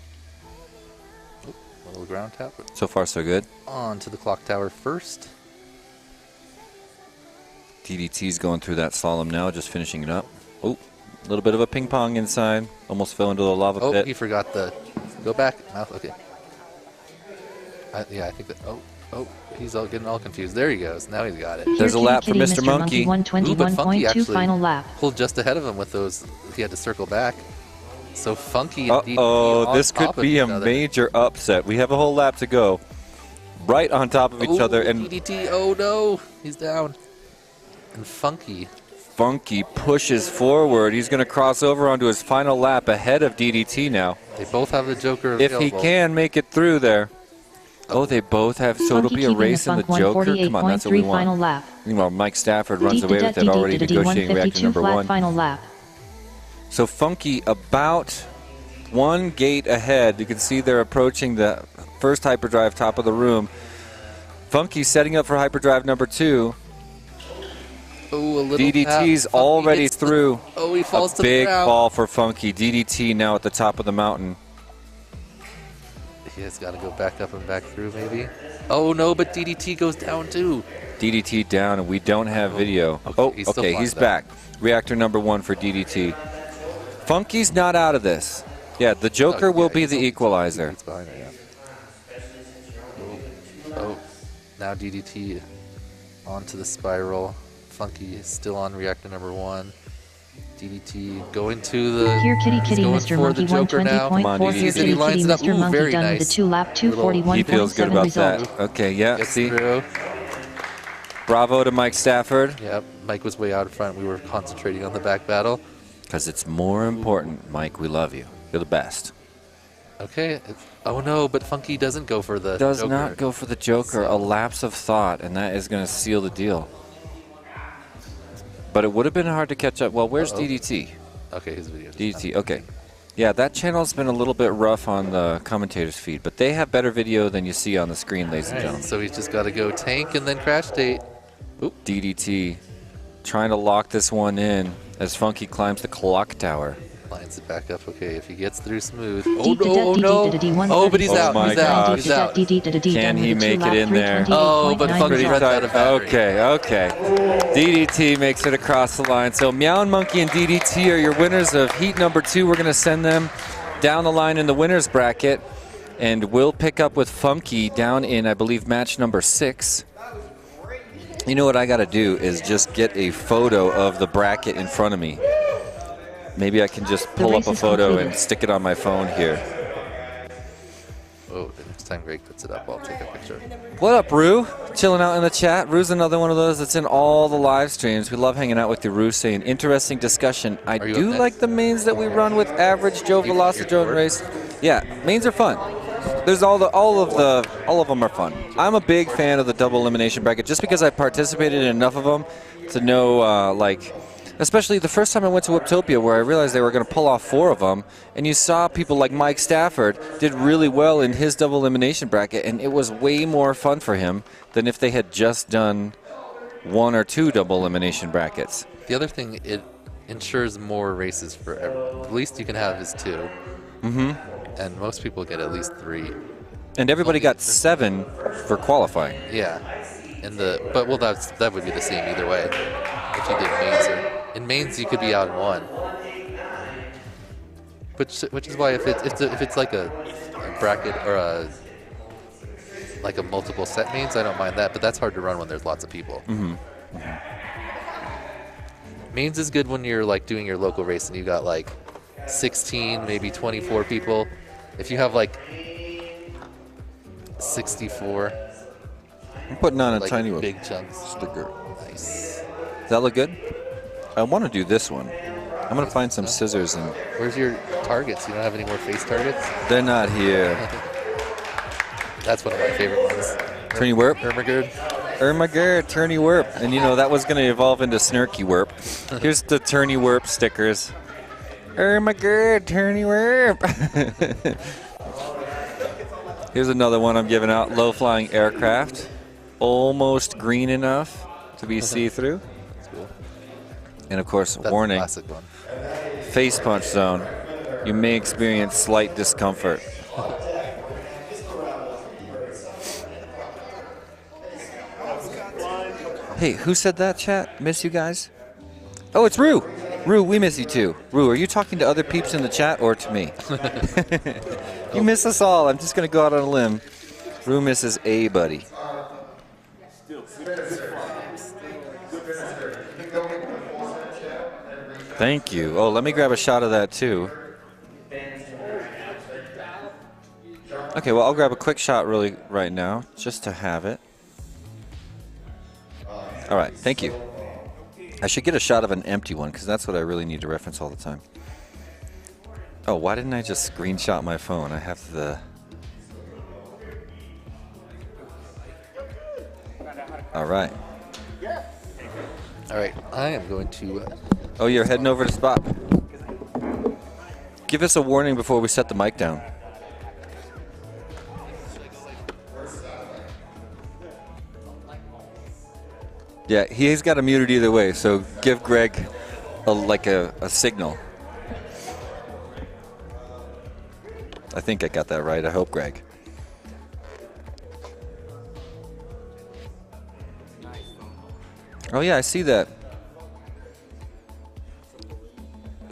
Oop, a little ground tap. So far, so good. On to the clock tower first. DDT's going through that slalom now, just finishing it up. Oh, a little bit of a ping pong inside. Almost fell into the lava Oh, pit. he forgot the... Go back. Mouth, okay. Yeah, I think that... Oh, he's getting all confused. There he goes. Now he's got it. There's a Kitty lap for Kitty, Mr. Monkey. Ooh, but Funky 121.2 actually final lap. pulled just ahead of him with those. He had to circle back. So Funky and DDT Uh-oh, on this could top of be each a other. major upset. We have a whole lap to go. Right on top of each Ooh, other, and DDT, oh no, he's down. And Funky. Funky pushes forward. He's going to cross over onto his final lap ahead of DDT now. They both have the Joker If available. he can make it through there. Oh, they both have, so it'll Funky be a keeping race in the funk Joker. Come on, that's what we 148.3 final want. lap. Meanwhile, Mike Stafford runs away with it, already negotiating reactor number 1. Final lap. So Funky about 1 gate ahead. You can see they're approaching the first hyperdrive top of the room. Funky setting up for hyperdrive number 2. Oh, a little DDT's tap. Funky already hits the- through. Oh, he falls A to big the ground. ball for Funky. DDT now at the top of the mountain. He has got to go back up and back through, maybe. Oh no, but DDT goes down too. DDT down, and we don't have video. Okay, Oh, he's still okay, flying he's down. back. Reactor number 1 for DDT. Funky's not out of this. Yeah, the Joker will be the equalizer. He's behind right now. Oh, now DDT onto the spiral. Funky is still on reactor number 1. DDT going to the... Here Kitty he's Kitty going Mr. for the Monkey Joker now. Come on, 120.4. DDT. Here He Kitty lines Kitty it up. Mr. Ooh, Monkey very done nice. with the 2 lap Little- 241.7 He feels good about result. that. Okay, yeah, Gets see? through. Bravo to Mike Stafford. Yep, Mike was way out front. We were concentrating on the back battle. Because it's more important, Mike. We love you. You're the best. Okay. Oh no, but Funky doesn't go for the Does Joker. not go for the Joker. So- A lapse of thought, and that is going to seal the deal. But it would have been hard to catch up. Well, where's Uh-oh. DDT? Okay, his video. DDT, okay. Yeah, that channel's been a little bit rough on the commentator's feed, but they have better video than you see on the screen, ladies and gentlemen. So he's just got to go tank and then crash date. DDT trying to lock this one in as Funky climbs the clock tower. Lines it back up. Okay, if he gets through smooth. Deep Oh no! Oh no! Oh, but he's Oh out. my He's out. gosh. He's out. Can he make it in there? Oh, but Funky runs out of battery. Okay. DDT makes it across the line. So Meow and Monkey and DDT are your winners of heat number 2. We're going to send them down the line in the winners bracket, and we'll pick up with Funky down in, I believe, match number 6. You know what I got to do is just get a photo of the bracket in front of me. Maybe I can just pull up a photo and stick it on my phone here. Oh, the next time Greg puts it up, I'll take a picture. What up, Rue? Chilling out in the chat. Rue's another one of those that's in all the live streams. We love hanging out with you, Rue, saying interesting discussion. I Are you do up next? like the mains that we run with average Joe You- Velocidrone you're bored? race. Yeah, mains are fun. There's all of them are fun. I'm a big fan of the double elimination bracket just because I participated in enough of them to know, especially the first time I went to Whooptopia where I realized they were going to pull off 4 of them, and you saw people like Mike Stafford did really well in his double elimination bracket, and it was way more fun for him than if they had just done 1 or 2 double elimination brackets. The other thing, it ensures more races for the least you can have is 2. Mm-hmm. And most people get at least 3. And everybody got 7 for qualifying. Yeah. But that would be the same either way. If you did mains in mains you could be out in 1. Which is why if it's like a bracket or like a multiple set mains, I don't mind that, but that's hard to run when there's lots of people. Mm-hmm. Mains is good when you're like doing your local race and you got like 16, maybe 24 people. If you have like 64, I'm putting on a like TinyWhoop big chunks. sticker. Nice. Does that look good? I want to do this one. I'm going to find some scissors and Where's your targets? You don't have any more face targets? they're not here. That's one of my favorite ones. TinyWhoop. Ermagerd. Ermagerd, TinyWhoop. And you know, that was going to evolve into SnurkyWhoop. Here's the TinyWhoop stickers. Ermagerd, TinyWhoop. Here's another one I'm giving out. Low-flying aircraft. Almost green enough to be see-through. That's cool. And of course, That's warning, the classic one. face punch zone. You may experience slight discomfort. Hey, who said that, chat? Miss you guys? Oh, it's Rue. Rue, we miss you too. Rue, are you talking to other peeps in the chat or to me? You miss us all. I'm just going to go out on a limb. Rue misses a buddy. Thank you. Oh, let me grab a shot of that too. Okay, well, I'll grab a quick shot really right now, just to have it. All right, thank you. I should get a shot of an empty one, because that's what I really need to reference all the time. Oh, why didn't I just screenshot my phone? I have the... All right. All right, I am going to... Oh, you're heading over to spot. Give us a warning before we set the mic down. Yeah, he's got it muted either way, so give Greg a signal. I think I got that right. I hope, Greg. Oh yeah, I see that.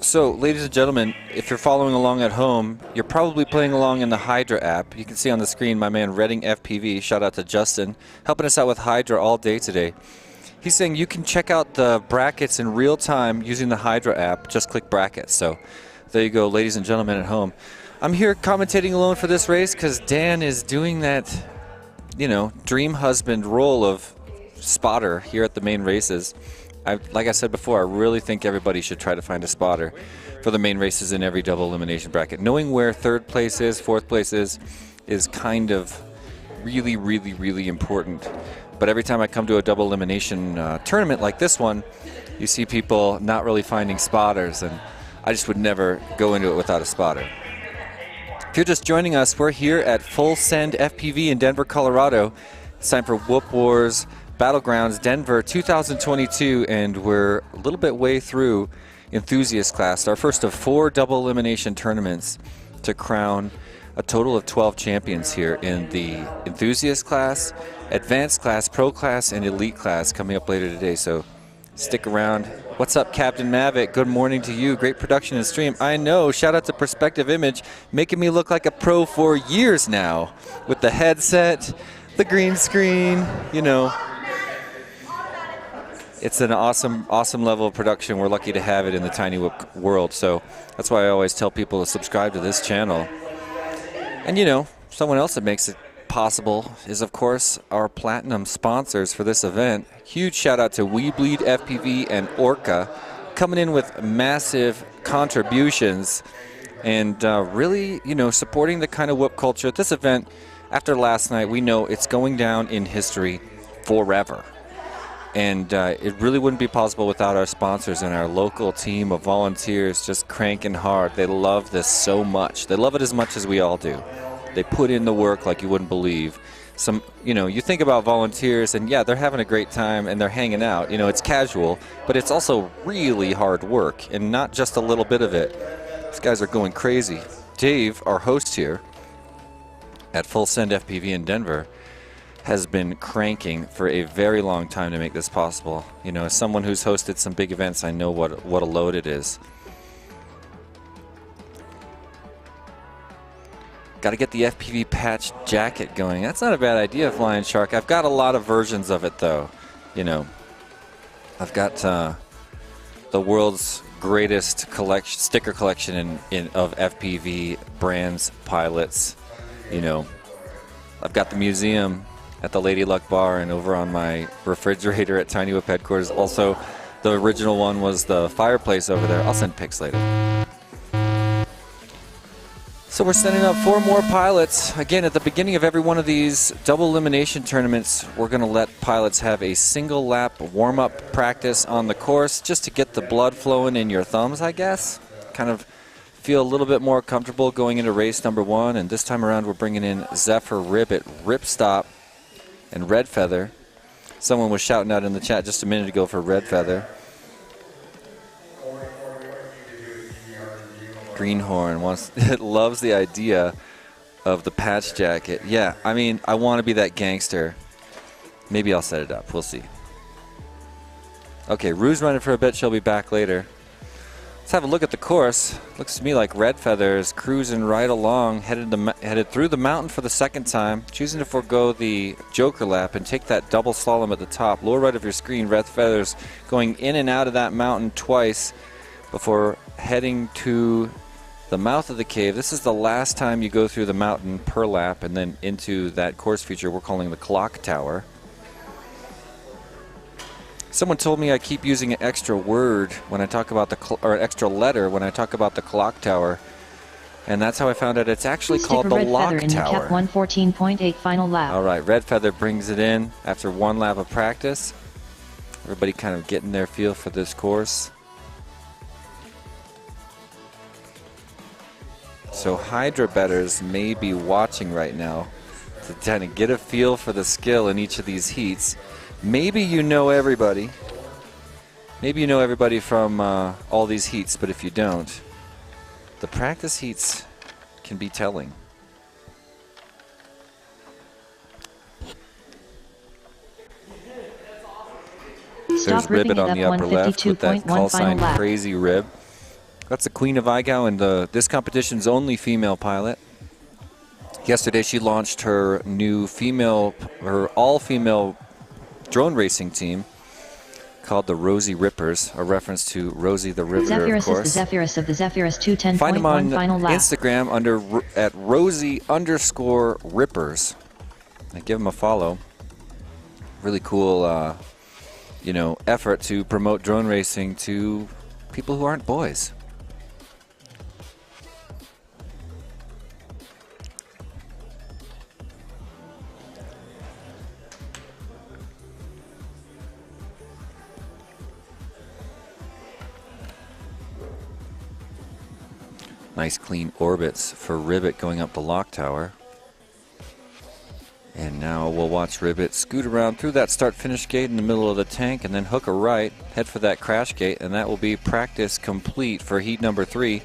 So, ladies and gentlemen, if you're following along at home, you're probably playing along in the Hydra app. You can see on the screen my man Redding FPV, shout out to Justin, helping us out with Hydra all day today. He's saying you can check out the brackets in real time using the Hydra app. Just click brackets. So there you go, ladies and gentlemen at home. I'm here commentating alone for this race because Dan is doing that, you know, dream husband role of spotter here at the main races. Like I said before, I really think everybody should try to find a spotter for the main races in every double elimination bracket. Knowing where third place is, fourth place is kind of really, really, really important. But every time I come to a double elimination tournament like this one, you see people not really finding spotters, and I just would never go into it without a spotter. If you're just joining us, we're here at Full Send FPV in Denver, Colorado. It's time for Whoop Wars Battlegrounds Denver 2022, and we're a little bit way through Enthusiast class, our first of 4 double elimination tournaments to crown a total of 12 champions here in the Enthusiast class, Advanced class, Pro class, and Elite class coming up later today, so stick around. What's up, Captain Mavic? Good morning to you. Great production and stream. I know, shout out to Perspective Image, making me look like a pro for years now with the headset, the green screen, you know. It's an awesome, awesome level of production. We're lucky to have it in the TinyWhoop world, so that's why I always tell people to subscribe to this channel. And you know, someone else that makes it possible is, of course, our platinum sponsors for this event. Huge shout out to WeBleedFPV and Orca, coming in with massive contributions and really, you know, supporting the kind of whoop culture at this event. After last night, we know it's going down in history forever. And it really wouldn't be possible without our sponsors and our local team of volunteers just cranking hard. They love this so much. They love it as much as we all do. They put in the work like you wouldn't believe. You know, you think about volunteers and yeah, they're having a great time and they're hanging out. You know, it's casual, but it's also really hard work and not just a little bit of it. These guys are going crazy. Dave, our host here at Full Send FPV in Denver, has been cranking for a very long time to make this possible. You know, as someone who's hosted some big events, I know what a load it is. Got to get the FPV patch jacket going. That's not a bad idea, Flying Shark. I've got a lot of versions of it, though. You know, I've got the world's greatest sticker collection of FPV brands, pilots. You know, I've got the museum at the Lady Luck Bar and over on my refrigerator at TinyWhoop headquarters. Also, the original one was the fireplace over there. I'll send pics later. So we're sending up 4 more pilots. Again, at the beginning of every one of these double elimination tournaments, we're going to let pilots have a single lap warm-up practice on the course just to get the blood flowing in your thumbs, I guess. Kind of feel a little bit more comfortable going into race number 1. And this time around, we're bringing in Zephyr Ribbit, Ripstop, and Red Feather. Someone was shouting out in the chat just a minute ago for Red Feather. Greenhorn loves the idea of the patch jacket. Yeah, I mean, I want to be that gangster. Maybe I'll set it up. We'll see. Okay, Rue's running for a bit. She'll be back later. Let's have a look at the course. Looks to me like Red Feather is cruising right along, headed through the mountain for the second time, choosing to forego the Joker lap and take that double slalom at the top. Lower right of your screen, Red Feather's going in and out of that mountain twice before heading to the mouth of the cave. This is the last time you go through the mountain per lap and then into that course feature we're calling the Clock Tower. Someone told me I keep using an extra word when I talk about or extra letter when I talk about the Clock Tower, and that's how I found out it's actually called the Lock Tower. 114.8 final lap. All right, Red Feather brings it in after 1 lap of practice. Everybody kind of getting their feel for this course. So Hydra bettors may be watching right now to kind of get a feel for the skill in each of these heats. Maybe you know everybody. Maybe you know everybody from all these heats, but if you don't, the practice heats can be telling. There's Ribbit on the upper left with that call sign Crazy Rib. That's the Queen of Igao and this competition's only female pilot. Yesterday she launched her new all-female drone racing team called the Rosie Rippers, a reference to Rosie the Riveter, Zephyrus of course. is the Zephyrus of the Zephyrus 210.1 Find them on final lap. Instagram at Rosie_Rippers. And give them a follow. Really cool, effort to promote drone racing to people who aren't boys. Nice clean orbits for Ribbit going up the lock tower. And now we'll watch Ribbit scoot around through that start-finish gate in the middle of the tank and then hook a right, head for that crash gate, and that will be practice complete for heat number 3.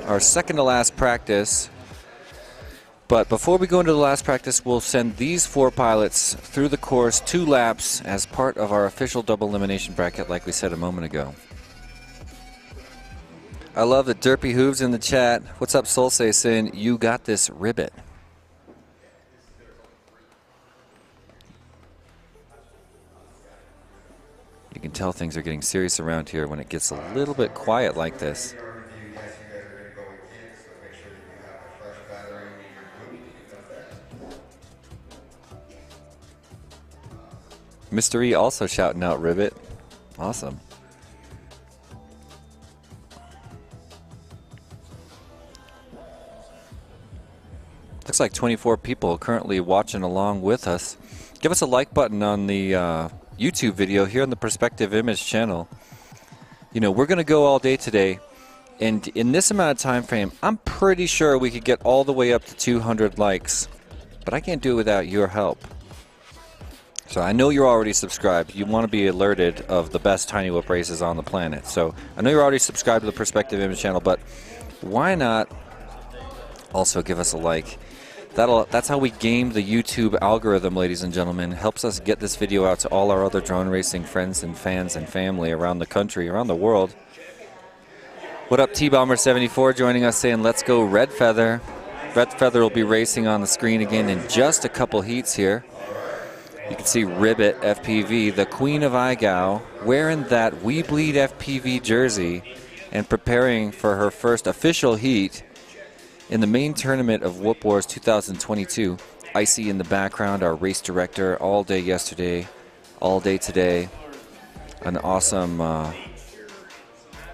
Our second to last practice. But before we go into the last practice, we'll send these 4 pilots through the course 2 laps as part of our official double elimination bracket like we said a moment ago. I love the Derpy Hooves in the chat. What's up, Solsay, saying, you got this, Ribbit. You can tell things are getting serious around here when it gets a little bit quiet like this. Mr. E also shouting out Ribbit. Awesome. Looks like 24 people currently watching along with us. Give us a like button on the YouTube video here on the Perspective Image channel. You know, we're going to go all day today, and in this amount of time frame, I'm pretty sure we could get all the way up to 200 likes, but I can't do it without your help. So I know you're already subscribed. You want to be alerted of the best TinyWhoop races on the planet. So I know you're already subscribed to the Perspective Image channel, but why not also give us a like? That's how we game the YouTube algorithm, ladies and gentlemen. Helps us get this video out to all our other drone racing friends and fans and family around the country, around the world. What up, T-Bomber74 joining us saying, let's go Red Feather. Red Feather will be racing on the screen again in just a couple heats here. You can see Ribbit FPV, the queen of IGAO, wearing that WeBleedFPV jersey and preparing for her first official heat in the main tournament of Whoop Wars 2022. Icy in the background, our race director, all day yesterday, all day today. An awesome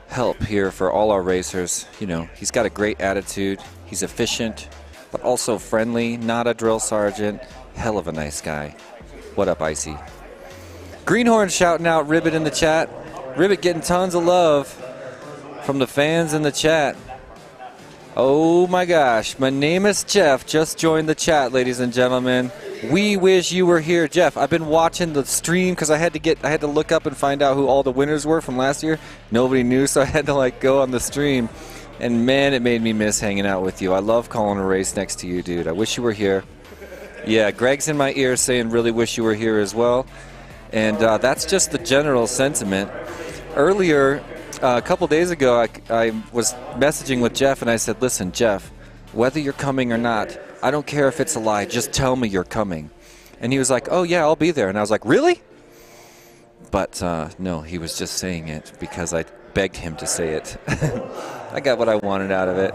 help here for all our racers. You know, he's got a great attitude. He's efficient, but also friendly, not a drill sergeant. Hell of a nice guy. What up, Icy? Greenhorn shouting out Ribbit in the chat. Ribbit getting tons of love from the fans in the chat. Oh my gosh, my name is Jeff. Just joined the chat, ladies and gentlemen. We wish you were here, Jeff. I've been watching the stream because I had to look up and find out who all the winners were from last year. Nobody knew, so I had to like go on the stream. And man, it made me miss hanging out with you. I love calling a race next to you, dude. I wish you were here. Yeah, Greg's in my ear saying really wish you were here as well. And that's just the general sentiment. Earlier, a couple days ago, I was messaging with Jeff and I said, listen, Jeff, whether you're coming or not, I don't care if it's a lie, just tell me you're coming. And he was like, oh yeah, I'll be there. And I was like, really? But no, he was just saying it because I begged him to say it. I got what I wanted out of it.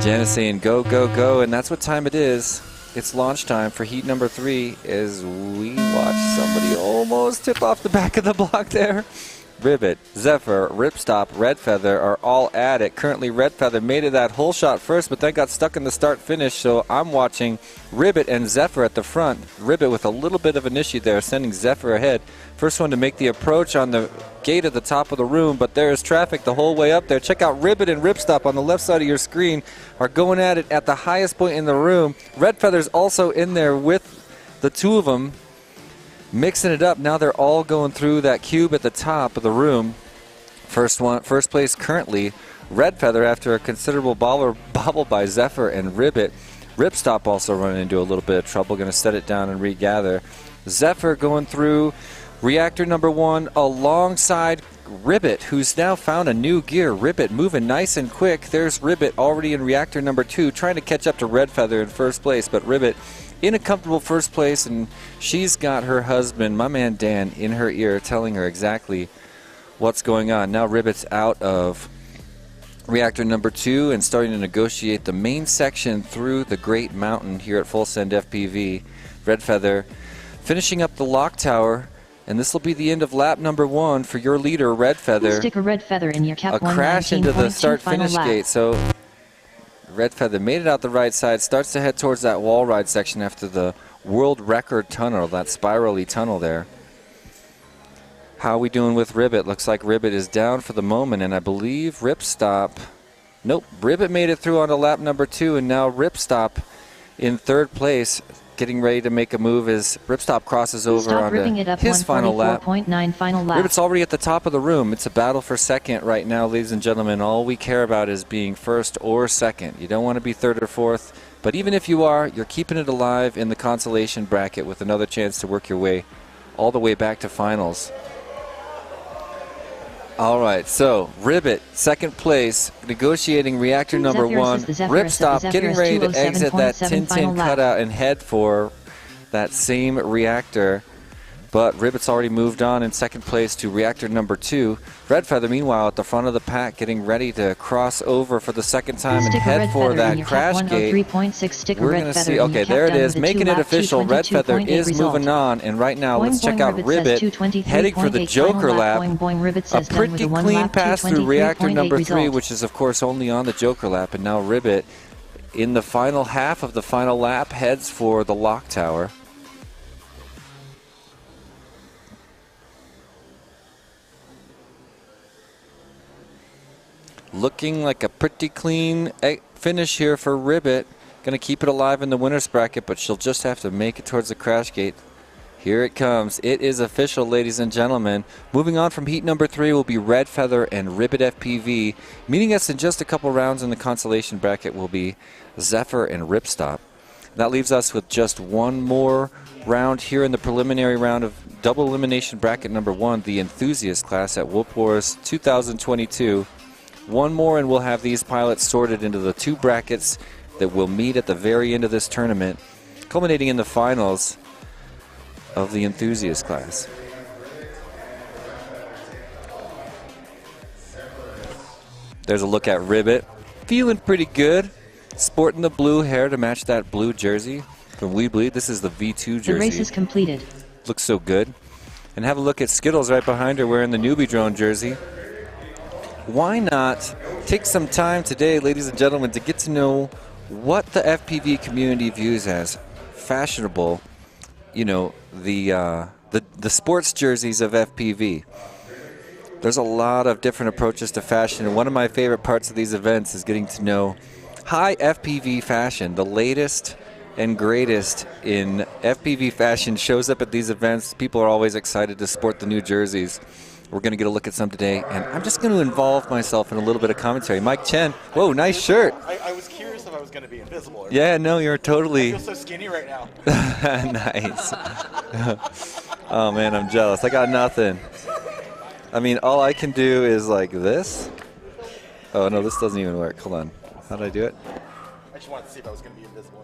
Janice saying go, go, go, and that's what time it is. It's launch time for heat number 3 as we watch somebody almost tip off the back of the block there. Ribbit, Zephyr, Ripstop, Red Feather are all at it. Currently, Red Feather made it that whole shot first, but then got stuck in the start-finish, so I'm watching Ribbit and Zephyr at the front. Ribbit with a little bit of an issue there, sending Zephyr ahead. First one to make the approach on the gate at the top of the room, but there is traffic the whole way up there. Check out Ribbit and Ripstop on the left side of your screen are going at it at the highest point in the room. Red Feather's also in there with the two of them, mixing it up. Now they're all going through that cube at the top of the room. First place currently, Red Feather after a considerable bobble by Zephyr and Ribbit. Ripstop also running into a little bit of trouble, going to set it down and regather. Zephyr going through reactor number 1 alongside Ribbit, who's now found a new gear. Ribbit moving nice and quick. There's Ribbit already in reactor number 2, trying to catch up to Red Feather in first place, but Ribbit in a comfortable first place, and she's got her husband, my man Dan, in her ear telling her exactly what's going on. Now Ribbit's out of reactor number 2 and starting to negotiate the main section through the Great Mountain here at Full Send FPV. Red Feather finishing up the lock tower, and this will be the end of lap number 1 for your leader, Red Feather. Stick a red feather in your cap. A crash into the start-finish gate, so Red Feather made it out the right side, starts to head towards that wall ride section after the world record tunnel, that spirally tunnel there. How are we doing with Ribbit? Looks like Ribbit is down for the moment, and I believe Ripstop. Nope, Ribbit made it through onto lap number 2, and now Ripstop in third place, getting ready to make a move as Ripstop crosses over onto his final lap. Ribbit's already at the top of the room. It's a battle for second right now, ladies and gentlemen. All we care about is being first or second. You don't want to be third or fourth, but even if you are, you're keeping it alive in the consolation bracket with another chance to work your way all the way back to finals. All right, so Ribbit, second place, negotiating reactor number 1. Ripstop getting ready to exit that Tintin cutout and head for that same reactor. But Ribbit's already moved on in second place to reactor number 2. Red Feather, meanwhile, at the front of the pack, getting ready to cross over for the second time and head for that crash gate. We're going to see, okay, there it is, making it official. Red Feather is moving on, and right now, let's check out Ribbit heading for the Joker lap. A pretty clean pass through reactor number 3, which is, of course, only on the Joker lap, and now Ribbit, in the final half of the final lap, heads for the lock tower. Looking like a pretty clean finish here for Ribbit. Going to keep it alive in the winner's bracket, but she'll just have to make it towards the crash gate. Here it comes. It is official, ladies and gentlemen. Moving on from heat number 3 will be Red Feather and Ribbit FPV. Meeting us in just a couple rounds in the consolation bracket will be Zephyr and Ripstop. That leaves us with just one more round here in the preliminary round of double elimination bracket number 1, the Enthusiast class at Whoop Wars 2022. One more and we'll have these pilots sorted into the 2 brackets that will meet at the very end of this tournament, culminating in the finals. of the Enthusiast class. There's a look at Ribbit. Feeling pretty good. Sporting the blue hair to match that blue jersey from WeBleed. This is the V2 jersey. The race is completed. Looks so good. And have a look at Skittles right behind her wearing the NewBeeDrone jersey. Why not take some time today, ladies and gentlemen, to get to know what the FPV community views as fashionable, you know, the sports jerseys of FPV. There's a lot of different approaches to fashion, and one of my favorite parts of these events is getting to know high FPV fashion. The latest and greatest in FPV fashion shows up at these events. People are always excited to sport the new jerseys. We're going to get a look at some today, and I'm just going to involve myself in a little bit of commentary. Mike Chen, whoa, nice shirt. I was curious if I was going to be invisible. Or Yeah, no, you're totally. I feel so skinny right now. Nice. Oh, man, I'm jealous. I got nothing. I mean, all I can do is like this. Oh, no, this doesn't even work. Hold on. How did I do it? I just wanted to see if I was going to be invisible.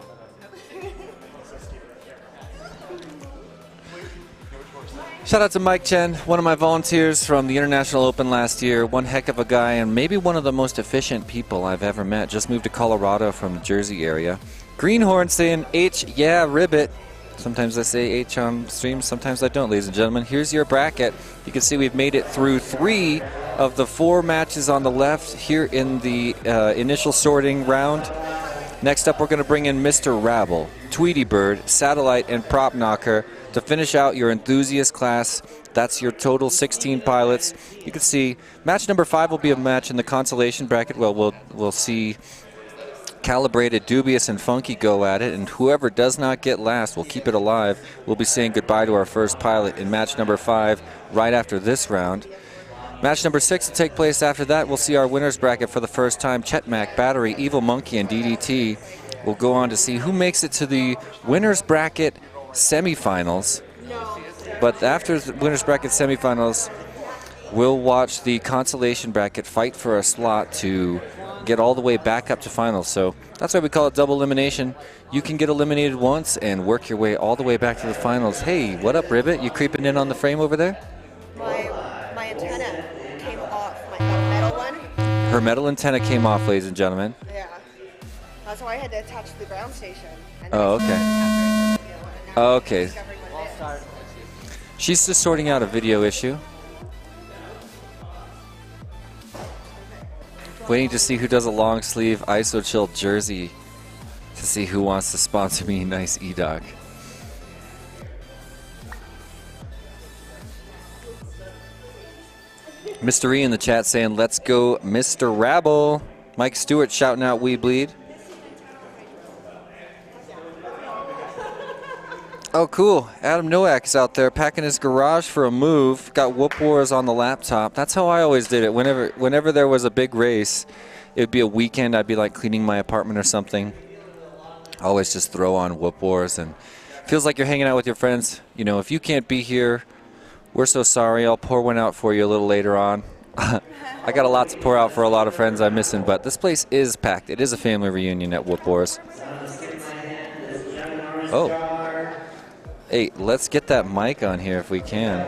Shout out to Mike Chen, one of my volunteers from the International Open last year. One heck of a guy and maybe one of the most efficient people I've ever met. Just moved to Colorado from the Jersey area. Greenhorn saying H, yeah, ribbit. Sometimes I say H on stream, sometimes I don't, ladies and gentlemen. Here's your bracket. You can see we've made it through 3 of the 4 matches on the left here in the initial sorting round. Next up, we're going to bring in Mr. Raffle, Tweety Bird, Satellite, and Prop Knocker to finish out your Enthusiast class. That's your total 16 pilots. You can see match number 5 will be a match in the consolation bracket. Well, we'll see Calibrated, Dubious, and Funky go at it, and whoever does not get last will keep it alive. We'll be saying goodbye to our first pilot in match number 5 right after this round. Match number 6 will take place after that. We'll see our winners bracket for the first time. Chetmac, Battery, Evil Monkey, and DDT will go on to see who makes it to the winners bracket semifinals. But after the winners bracket semifinals, we'll watch the consolation bracket fight for a slot to get all the way back up to finals. So that's why we call it double elimination. You can get eliminated once and work your way all the way back to the finals. Hey, what up, Ribbit? You creeping in on the frame over there? My antenna came off, the metal one. Her metal antenna came off, ladies and gentlemen. Yeah. That's why I had to attach to the ground station. And Oh, okay. and now Oh, I'm okay. discovering what it is. She's just sorting out a video issue. Waiting to see who does a long sleeve ISO Chill jersey to see who wants to sponsor me. Nice E-Doc. Mr. E in the chat saying, let's go, Mr. Rabble. Mike Stewart shouting out, we bleed. Oh, cool. Adam Nowak is out there packing his garage for a move. Got Whoop Wars on the laptop. That's how I always did it. Whenever there was a big race, it would be a weekend. I'd be like cleaning my apartment or something. I always just throw on Whoop Wars, and feels like you're hanging out with your friends. You know, if you can't be here, we're so sorry. I'll pour one out for you a little later on. I got a lot to pour out for a lot of friends I'm missing, but this place is packed. It is a family reunion at Whoop Wars. Oh. Hey, let's get that mic on here if we can.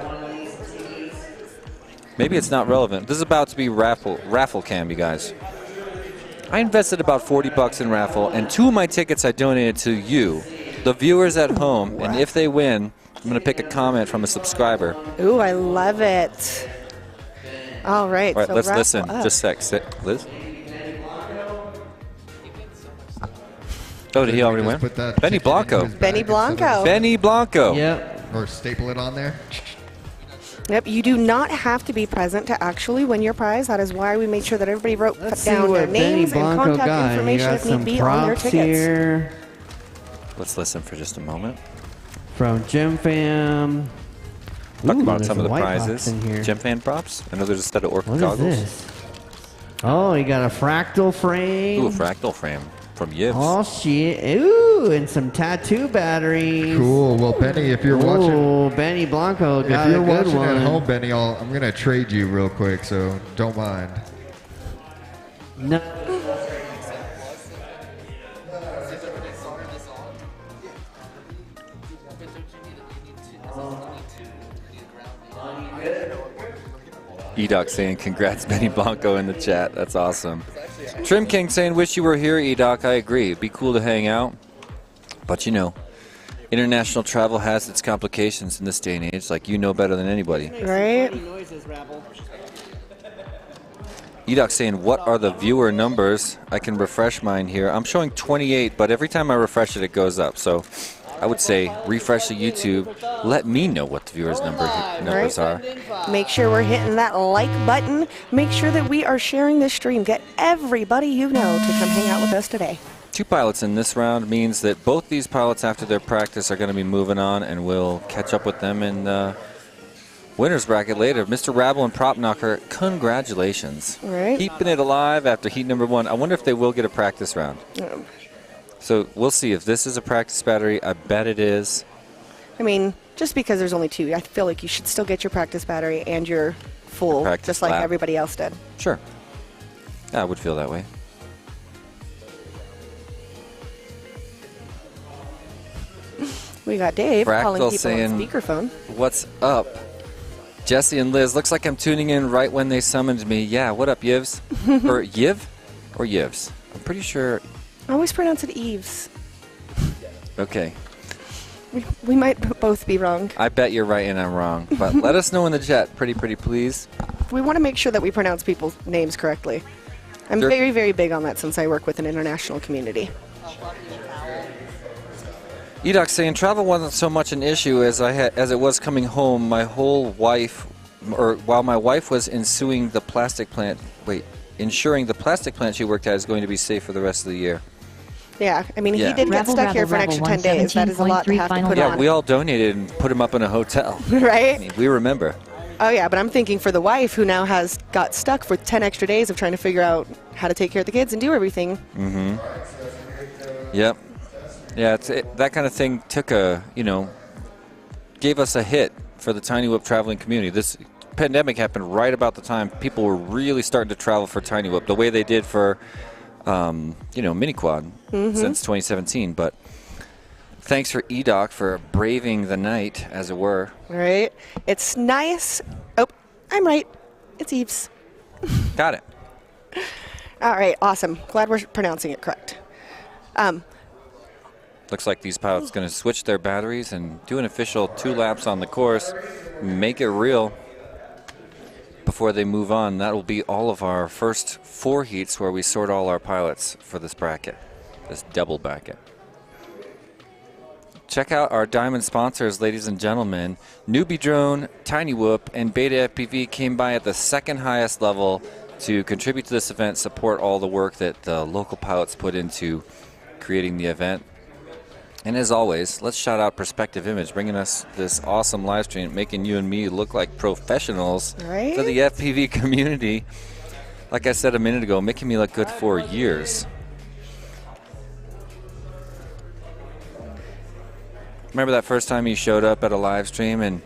Maybe it's not relevant. This is about to be Raffle cam, you guys. I invested about 40 bucks in Raffle, and 2 of my tickets I donated to you, the viewers at home, and if they win, I'm going to pick a comment from a subscriber. Ooh, I love it. All right. All right, so let's Raffle listen. up. Just a sec. Sit. Liz? Oh, did he already win? Put that Benny ticket into Blanco. his Benny bag instead Blanco. Benny Blanco. Yep. Or staple it on there. Yep, you do not have to be present to actually win your prize. That is why we made sure that everybody wrote Let's see down their what Benny names and Blanco contact got. He information got if need some be on their props tickets. here Let's listen for just a moment. from Gem Fam. Talk Ooh, about there's some of a the white box prizes. in here. Gem fan props. I know there's a set of Orca What is goggles. this? Oh, you got a fractal frame. Ooh, a fractal frame from Yibs. Oh shit! Ooh, and some tattoo batteries. Cool. Well, Benny, if you're watching, Oh, Benny Blanco if got a you're good watching one. at home, Benny, I'm gonna trade you real quick, so don't mind. No. Edoc saying congrats Benny Blanco in the chat. That's awesome. Trim King saying wish you were here, Edoc. I agree. It'd be cool to hang out. But you know, international travel has its complications in this day and age, like you know better than anybody. Right? Edoc saying, what are the viewer numbers? I can refresh mine here. I'm showing 28, but every time I refresh it, it goes up. So I would say refresh the YouTube. Let me know what the viewers' numbers are. Make sure we're hitting that like button. Make sure that we are sharing this stream. Get everybody you know to come hang out with us today. 2 pilots in this round means that both these pilots after their practice are going to be moving on, and we'll catch up with them in the winner's bracket later. Mr. Raffle and Prop Knocker, congratulations. Right. Keeping it alive after heat number 1. I wonder if they will get a practice round. So we'll see if this is a practice battery. I bet it is. I mean, just because there's only 2, I feel like you should still get your practice battery and your full, Practice just like lap. everybody else did. Sure. I would feel that way. We got Dave Fractal calling people saying, on speakerphone. What's up? Jesse and Liz, looks like I'm tuning in right when they summoned me. Yeah, what up, Yivs? Or Yiv? Or Yivs? I'm pretty sure. I always pronounce it Eves. Okay. We might both be wrong. I bet you're right and I'm wrong. But let us know in the chat, pretty please. We want to make sure that we pronounce people's names correctly. I'm Sure. very, very big on that since I work with an international community. Edoc saying travel wasn't so much an issue as it was coming home. While my wife was ensuring the plastic plant she worked at is going to be safe for the rest of the year. Yeah, I mean, Yeah. he did get Rabble, stuck here for an rabble, extra 10 days. That is a lot to 117.3 have to final put Yeah, on. we all donated and put him up in a hotel. I Right? mean, we remember. Oh, yeah, but I'm thinking for the wife who now has got stuck for 10 extra days of trying to figure out how to take care of the kids and do everything. Yep. Yeah, that kind of thing gave us a hit for the TinyWhoop traveling community. This pandemic happened right about the time people were really starting to travel for TinyWhoop, the way they did for, mini quad since 2017. But thanks for Edoc for braving the night, as it were. Right? It's nice. Oh, I'm right. It's Eves. Got it. All right, awesome. Glad we're pronouncing it correct. Looks like these pilots going to switch their batteries and do an official 2 laps on the course, make it real before they move on. That will be all of our first 4 heats where we sort all our pilots for this bracket, this double bracket. Check out our diamond sponsors, ladies and gentlemen. NewBeeDrone, TinyWhoop, and BetaFPV came by at the 2nd highest level to contribute to this event, support all the work that the local pilots put into creating the event. And as always, let's shout out Perspective Image, bringing us this awesome live stream, making you and me look like professionals Right? for the FPV community. Like I said a minute ago, making me look good for years. Remember that first time you showed up at a live stream and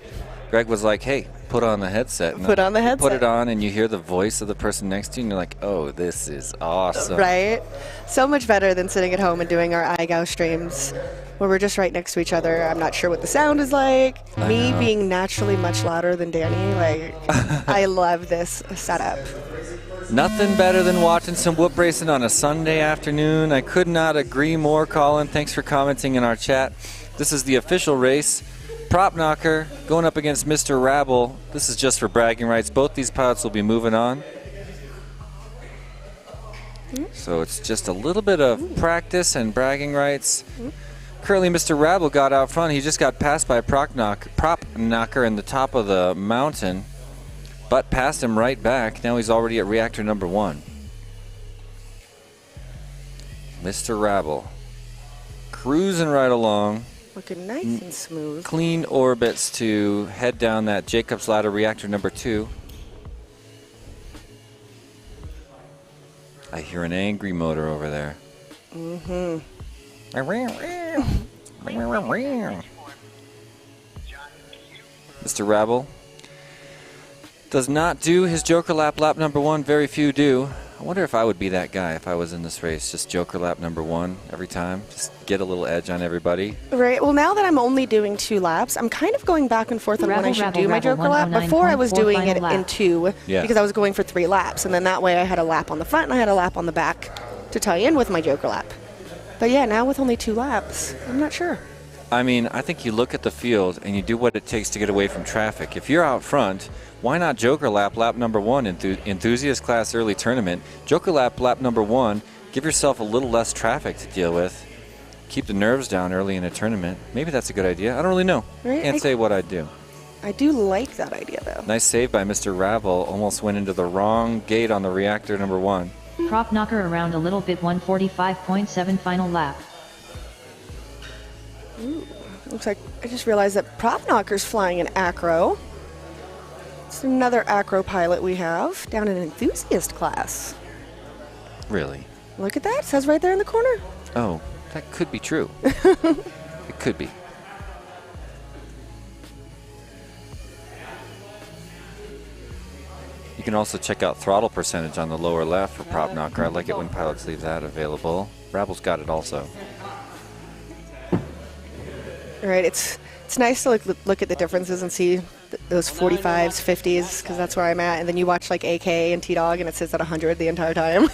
Greg was like, hey, put on the headset. And Put on the you Put headset. it on and you hear the voice of the person next to you and you're like, oh, this is awesome. Right? So much better than sitting at home and doing our iGo streams where we're just right next to each other. I'm not sure what the sound is like. Me being naturally much louder than Danny, I love this setup. Nothing better than watching some whoop racing on a Sunday afternoon. I could not agree more, Colin. Thanks for commenting in our chat. This is the official race. Prop Knocker going up against Mr. Raffle. This is just for bragging rights. Both these pilots will be moving on. So it's just a little bit of practice and bragging rights. Currently, Mr. Raffle got out front. He just got passed by Prop Knocker in the top of the mountain, but passed him right back. Now he's already at reactor number 1. Mr. Raffle cruising right along. Looking nice and smooth. Clean orbits to head down that Jacob's Ladder reactor number 2. I hear an angry motor over there. Mr. Raffle does not do his Joker lap number 1. Very few do. I wonder if I would be that guy if I was in this race. Just Joker lap number 1 every time. Just get a little edge on everybody. Right. Well, now that I'm only doing 2 laps, I'm kind of going back and forth on when I should do my Joker lap. Before I was doing it in 2 because I was going for 3 laps. And then that way I had a lap on the front and I had a lap on the back to tie in with my Joker lap. But yeah, now with only 2 laps, I'm not sure. I mean, I think you look at the field and you do what it takes to get away from traffic. If you're out front, why not Joker lap number 1 in Enthusiast class early tournament? Joker lap number 1, give yourself a little less traffic to deal with. Keep the nerves down early in a tournament. Maybe that's a good idea. I don't really know. Right? Can't say what I'd do. I do like that idea, though. Nice save by Mr. Raffle. Almost went into the wrong gate on the reactor number 1. Prop knocker around a little bit, 145.7 final lap. Ooh, looks like I just realized that prop knocker's flying an acro. It's another acro pilot we have down in Enthusiast class. Really? Look at that. It says right there in the corner. Oh, that could be true. It could be. You can also check out throttle percentage on the lower left for prop knocker. I like it when pilots leave that available. Raffle's got it also. All right, it's nice to look at the differences and see those 45s, 50s, because that's where I'm at. And then you watch like AK and T-Dog, and it says at 100 the entire time.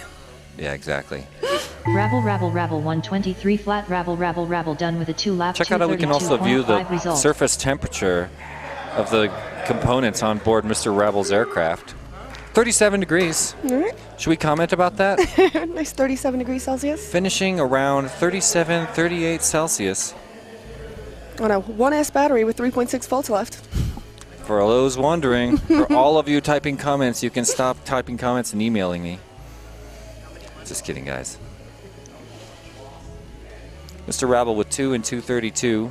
Yeah, exactly. Rabble, 123 flat, rabble, done with a 2-lap. Check out how we can also view the result. surface temperature of the components on board Mr. Raffle's aircraft. 37 degrees. All right. Should we comment about that? Nice 37 degrees Celsius. Finishing around 37, 38 Celsius. On a 1S battery with 3.6 volts left. For those wondering, for all of you typing comments, you can stop typing comments and emailing me. Just kidding, guys. Mr. Raffle with 2 and 232.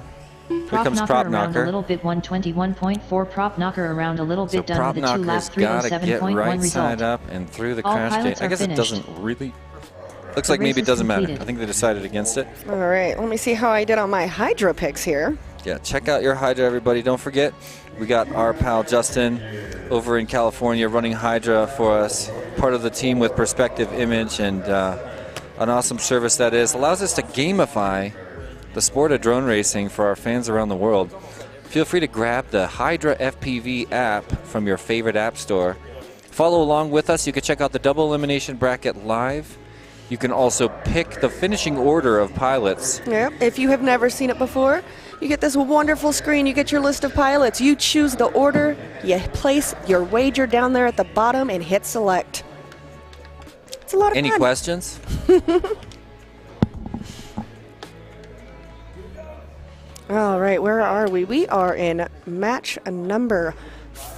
Here comes prop around knocker. a little bit, 121.4. Prop knocker around a little bit, So done prop with a 2-lap, knocker's got to get 307.1 right result. side up and through the All crash pilots gate. I are guess it finished. doesn't really. Looks The like maybe race it is doesn't matter. completed. I think they decided against it. All right, let me see how I did on my Hydra picks here. Yeah, check out your Hydra, everybody. Don't forget, we got our pal Justin over in California running Hydra for us. Part of the team with Perspective Image, and an awesome service that is. Allows us to gamify the sport of drone racing for our fans around the world. Feel free to grab the Hydra FPV app from your favorite app store. Follow along with us. You can check out the double elimination bracket live. You can also pick the finishing order of pilots. Yeah, if you have never seen it before, you get this wonderful screen. You get your list of pilots. You choose the order. You place your wager down there at the bottom and hit select. It's a lot of Any fun. questions? All right, where are we? We are in match number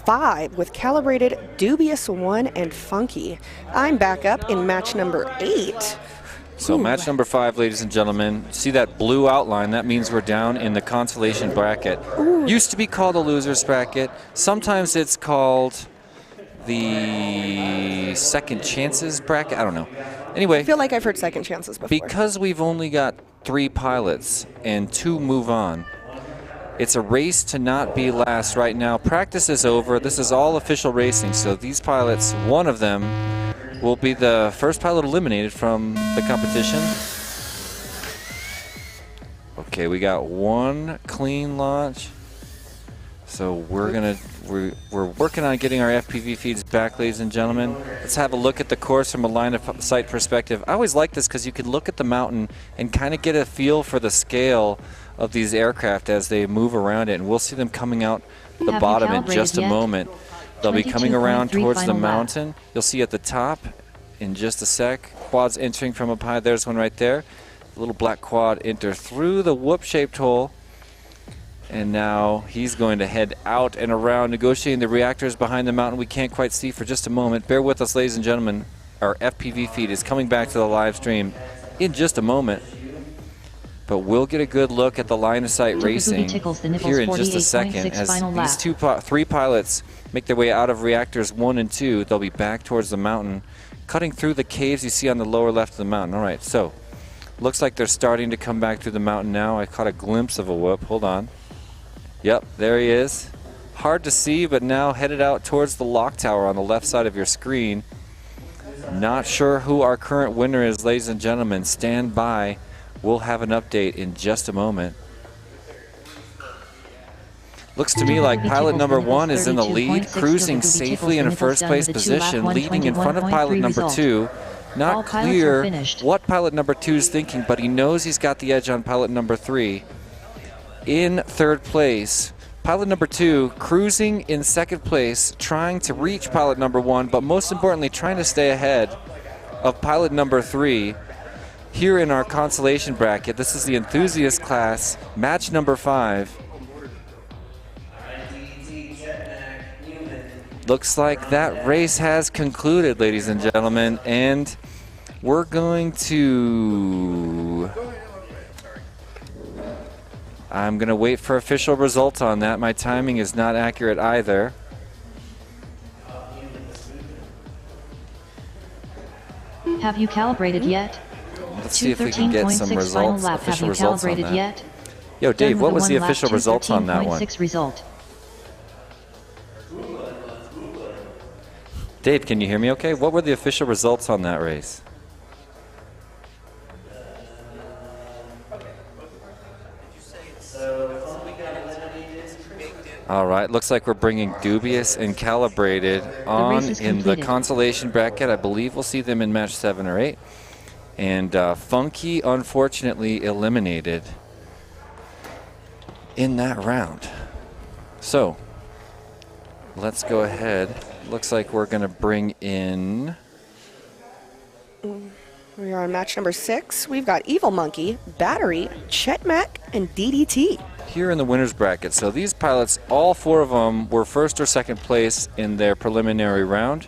5 with Calibrated, Dubious One, and Funky. I'm back up in match number 8. So match number 5, ladies and gentlemen. See that blue outline? That means we're down in the consolation bracket. Used to be called a loser's bracket. Sometimes it's called the second chances bracket. I don't know. Anyway, I feel like I've heard second chances before. because we've only got 3 pilots and 2 move on, it's a race to not be last right now. Practice is over. This is all official racing. So these pilots, one of them will be the first pilot eliminated from the competition. Okay, we got 1 clean launch. So we're working on getting our FPV feeds back, ladies and gentlemen. Let's have a look at the course from a line of sight perspective. I always like this because you can look at the mountain and kind of get a feel for the scale of these aircraft as they move around it, and we'll see them coming out the Have you bottom in calibrated just a yet? moment. They'll be coming around 22.3 towards the final lap. mountain. You'll see at the top in just a sec. Quads entering from up high. There's one right there. The little black quad enter through the whoop-shaped hole. And now he's going to head out and around, negotiating the reactors behind the mountain we can't quite see for just a moment. Bear with us, ladies and gentlemen. Our FPV feed is coming back to the live stream in just a moment. But we'll get a good look at the line of sight racing here in just a second as these 3 pilots make their way out of reactors 1 and 2. They'll be back towards the mountain, cutting through the caves you see on the lower left of the mountain. All right, so looks like they're starting to come back through the mountain now. I caught a glimpse of a whoop. Hold on. Yep, there he is. Hard to see, but now headed out towards the lock tower on the left side of your screen. Not sure who our current winner is, ladies and gentlemen. Stand by. We'll have an update in just a moment. Looks to me like pilot number 1 is in the lead, cruising safely in a first place position, leading in front of pilot number 2. Not clear what pilot number 2 is thinking, but he knows he's got the edge on pilot number 3. In third place, pilot number 2 cruising in second place, trying to reach pilot number 1, but most importantly trying to stay ahead of pilot number 3. Here in our consolation bracket, this is the Enthusiast class, match number 5. Looks like that race has concluded, ladies and gentlemen, and we're going to... I'm going to wait for official results on that. My timing is not accurate either. Have you calibrated yet? Let's see if we can get some results, official results on that. Yet? Yo, Dave, what was the official results on that one? Result. Dave, can you hear me okay? What were the official results on that race? All right, looks like we're bringing Dubious and Calibrated on in the consolation bracket. I believe we'll see them in match 7 or 8. And Funky, unfortunately, eliminated in that round. So, let's go ahead. Looks like we're going to bring in... We are on match number 6. We've got Evil Monkey, Battery, Chetmac, and DDT. Here in the winner's bracket. So these pilots, all 4 of them were first or second place in their preliminary round.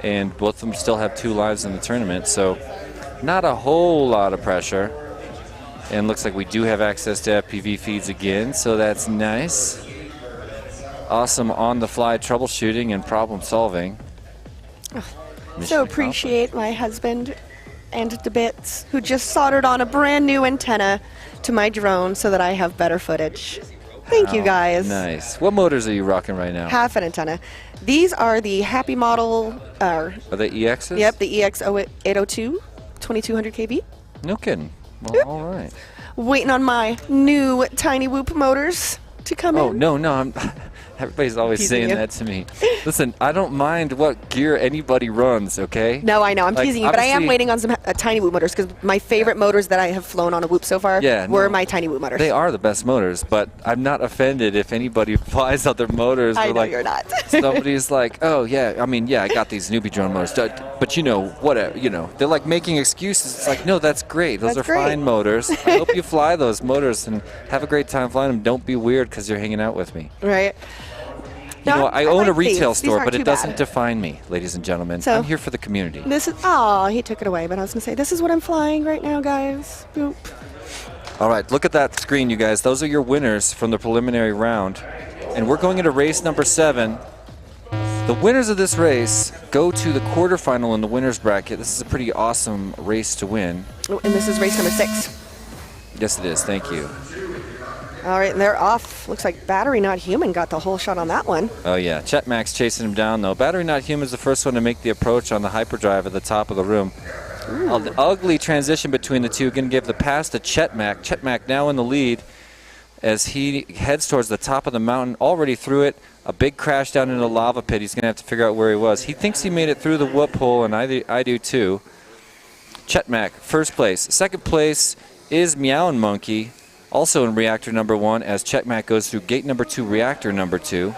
And both of them still have 2 lives in the tournament. So not a whole lot of pressure. And looks like we do have access to FPV feeds again. So that's nice. Awesome on-the-fly troubleshooting and problem-solving. So appreciate my husband and the bits who just soldered on a brand new antenna to my drone so that I have better footage. Thank you guys. Nice. What motors are you rocking right now? Half an antenna. These are the HappyModel. Are they EXs? Yep, the EX802 2200 kV. No kidding. Well, all right. Waiting on my new TinyWhoop motors to come in. Oh, no. Everybody's always saying that to me. Listen, I don't mind what gear anybody runs, okay? No, I know. I'm teasing you, but I am waiting on some TinyWhoop motors because my favorite motors that I have flown on a Whoop so far were my TinyWhoop motors. They are the best motors, but I'm not offended if anybody flies other motors. I know you're not. Somebody's like, oh, yeah, I got these NewBeeDrone motors. But, whatever, they're like making excuses. It's like, no, that's great. Those are fine motors. I hope you fly those motors and have a great time flying them. Don't be weird because you're hanging out with me. Right. I own a retail store, but it doesn't define me, ladies and gentlemen. So I'm here for the community. This is, he took it away, but I was going to say, this is what I'm flying right now, guys. Boop. All right, look at that screen, you guys. Those are your winners from the preliminary round. And we're going into race number 7. The winners of this race go to the quarterfinal in the winner's bracket. This is a pretty awesome race to win. Oh, and this is race number 6. Yes, it is. Thank you. All right, and they're off. Looks like Battery Not Human got the whole shot on that one. Oh, yeah. Chetmac's chasing him down, though. Battery Not Human is the first one to make the approach on the hyperdrive at the top of the room. An ugly transition between the two. Going to give the pass to Chetmac. Chetmac now in the lead as he heads towards the top of the mountain. Already through it. A big crash down in a lava pit. He's going to have to figure out where he was. He thinks he made it through the whoop hole, and I do too. Chetmac, first place. Second place is Meowin' Monkey. Also in reactor number 1 as Chetmac goes through gate number 2, reactor number 2.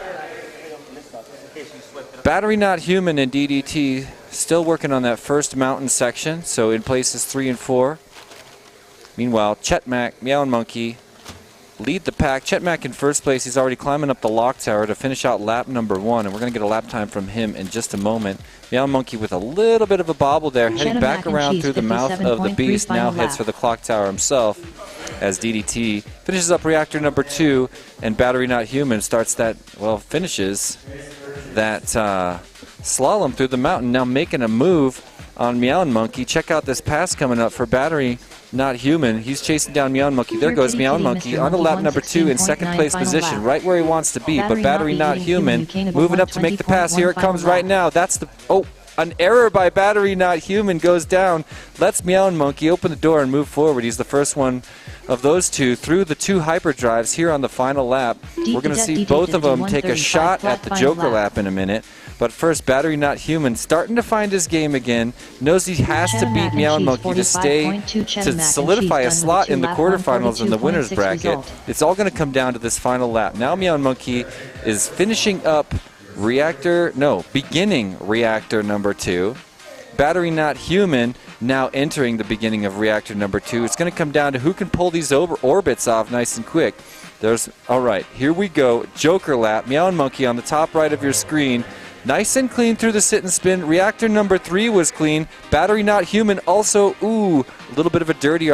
Battery Not Human and DDT still working on that first mountain section, so in places 3 and 4. Meanwhile, Chetmac, Meowin' Monkey lead the pack. Chetmac in first place. He's already climbing up the lock tower to finish out lap number 1, and we're going to get a lap time from him in just a moment. Meowin' Monkey with a little bit of a bobble there, heading back around through the mouth of the beast, now heads for the clock tower himself as DDT finishes up reactor number 2, and Battery Not Human finishes that slalom through the mountain, now making a move on Meowin' Monkey. Check out this pass coming up for Battery Not Human. He's chasing down Meowin' Monkey. There goes Meowin' Monkey on to lap number 2 in second place position, right where he wants to be. But Battery Not Human moving up to make the pass. Here it comes right now. That's the... Oh, An error by Battery Not Human goes down. Lets Meow Monkey open the door and move forward. He's the first one of those two through the 2 hyperdrives here on the final lap. We're going to see both of them take a shot at the Joker lap in a minute. But first, Battery Not Human starting to find his game again. Knows he has to beat Meow Monkey to stay, to solidify a slot in the quarterfinals in the winner's bracket. It's all going to come down to this final lap. Now Meow Monkey is finishing up beginning reactor number 2. Battery Not Human now entering the beginning of reactor number 2. It's going to come down to who can pull these orbits off nice and quick. All right, here we go. Joker lap, Meow Monkey on the top right of your screen. Nice and clean through the sit and spin. Reactor number 3 was clean. Battery Not Human also, a little bit of a dirty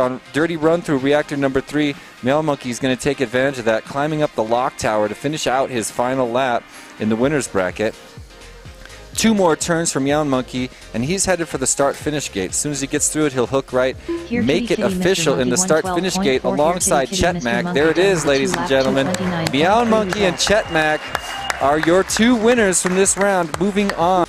run through reactor number 3. Meow Monkey is going to take advantage of that, climbing up the lock tower to finish out his final lap in the winner's bracket. 2 more turns from Meow Monkey, and he's headed for the start-finish gate. As soon as he gets through it, he'll hook right, make it official in the start-finish gate alongside Chet Mack. There it is, ladies and gentlemen. Meow Monkey and Chet Mack are your 2 winners from this round. Moving on.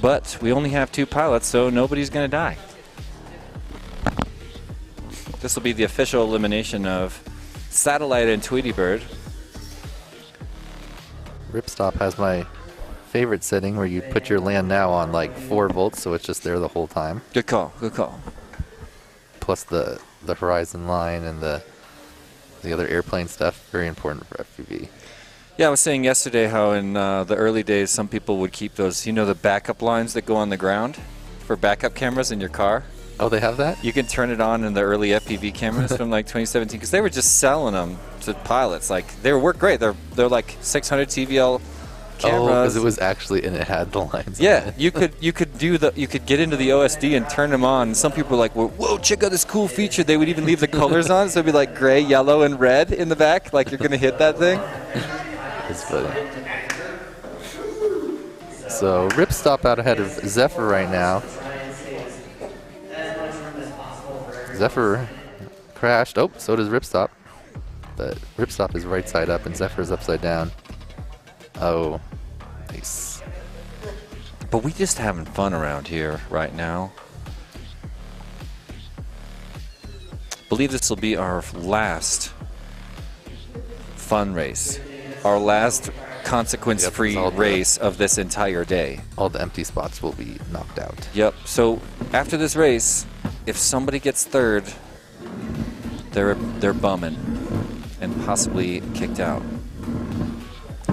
But we only have 2 pilots, so nobody's going to die. This will be the official elimination of Satellite and Tweety Bird. Ripstop has my favorite setting where you put your land now on like 4 volts, so it's just there the whole time. Good call, good call. Plus the horizon line and the other airplane stuff, very important for FPV. Yeah, I was saying yesterday how in the early days some people would keep those, the backup lines that go on the ground for backup cameras in your car. Oh, they have that? You can turn it on in the early FPV cameras from like 2017 because they were just selling them to pilots. Like they work great. They're like 600 TVL cameras. Oh, because it was actually, and it had the lines. Yeah, you could get into the OSD and turn them on. Some people were like, whoa, check out this cool feature. They would even leave the colors on, so it'd be like gray, yellow, and red in the back, like you're gonna hit that thing. It's funny. So Ripstop out ahead of Zephyr right now. Zephyr crashed. Oh, so does Ripstop. But Ripstop is right side up and Zephyr is upside down. Oh, nice. But we just having fun around here right now. Believe this will be our last fun race. Our last consequence-free race of this entire day. All the empty spots will be knocked out. Yep. So after this race, if somebody gets third, they're bumming and possibly kicked out.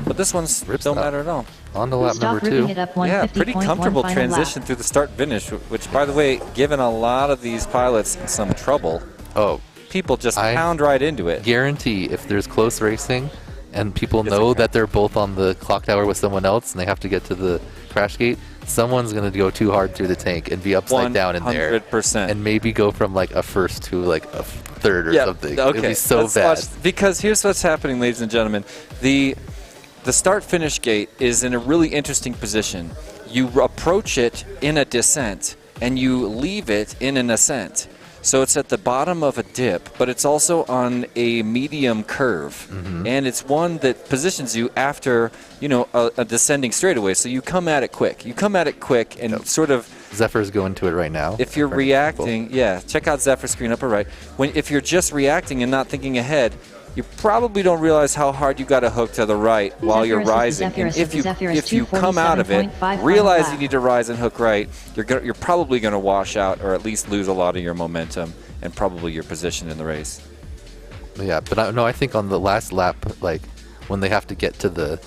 But this one's Rip don't stop. matter at all. On to lap Stop number ripping 2. it up. Yeah, 150.1 pretty comfortable final transition lap. through the start-finish, which, by the way, given a lot of these pilots some trouble, Oh, people just I pound right into it. guarantee if there's close racing and people know that they're both on the clock tower with someone else and they have to get to the crash gate, someone's going to go too hard through the tank and be upside down in there. 100%. And maybe go from like a first to like a third or something. Okay. It'd be so let's bad. watch- because here's what's happening, ladies and gentlemen. The start-finish gate is in a really interesting position. You approach it in a descent, and you leave it in an ascent. So it's at the bottom of a dip, but it's also on a medium curve, and it's one that positions you after, you know, a descending straightaway. So you come at it quick. You come at it quick, and sort of. Zephyr's going to it right now. If you're reacting, yeah, check out Zephyr's screen upper right. If you're just reacting and not thinking ahead, you probably don't realize how hard you got a hook to the right while you're rising. And if you come out of it, realize you need to rise and hook right, you're probably going to wash out or at least lose a lot of your momentum and probably your position in the race. Yeah, but I think on the last lap, like when they have to get to the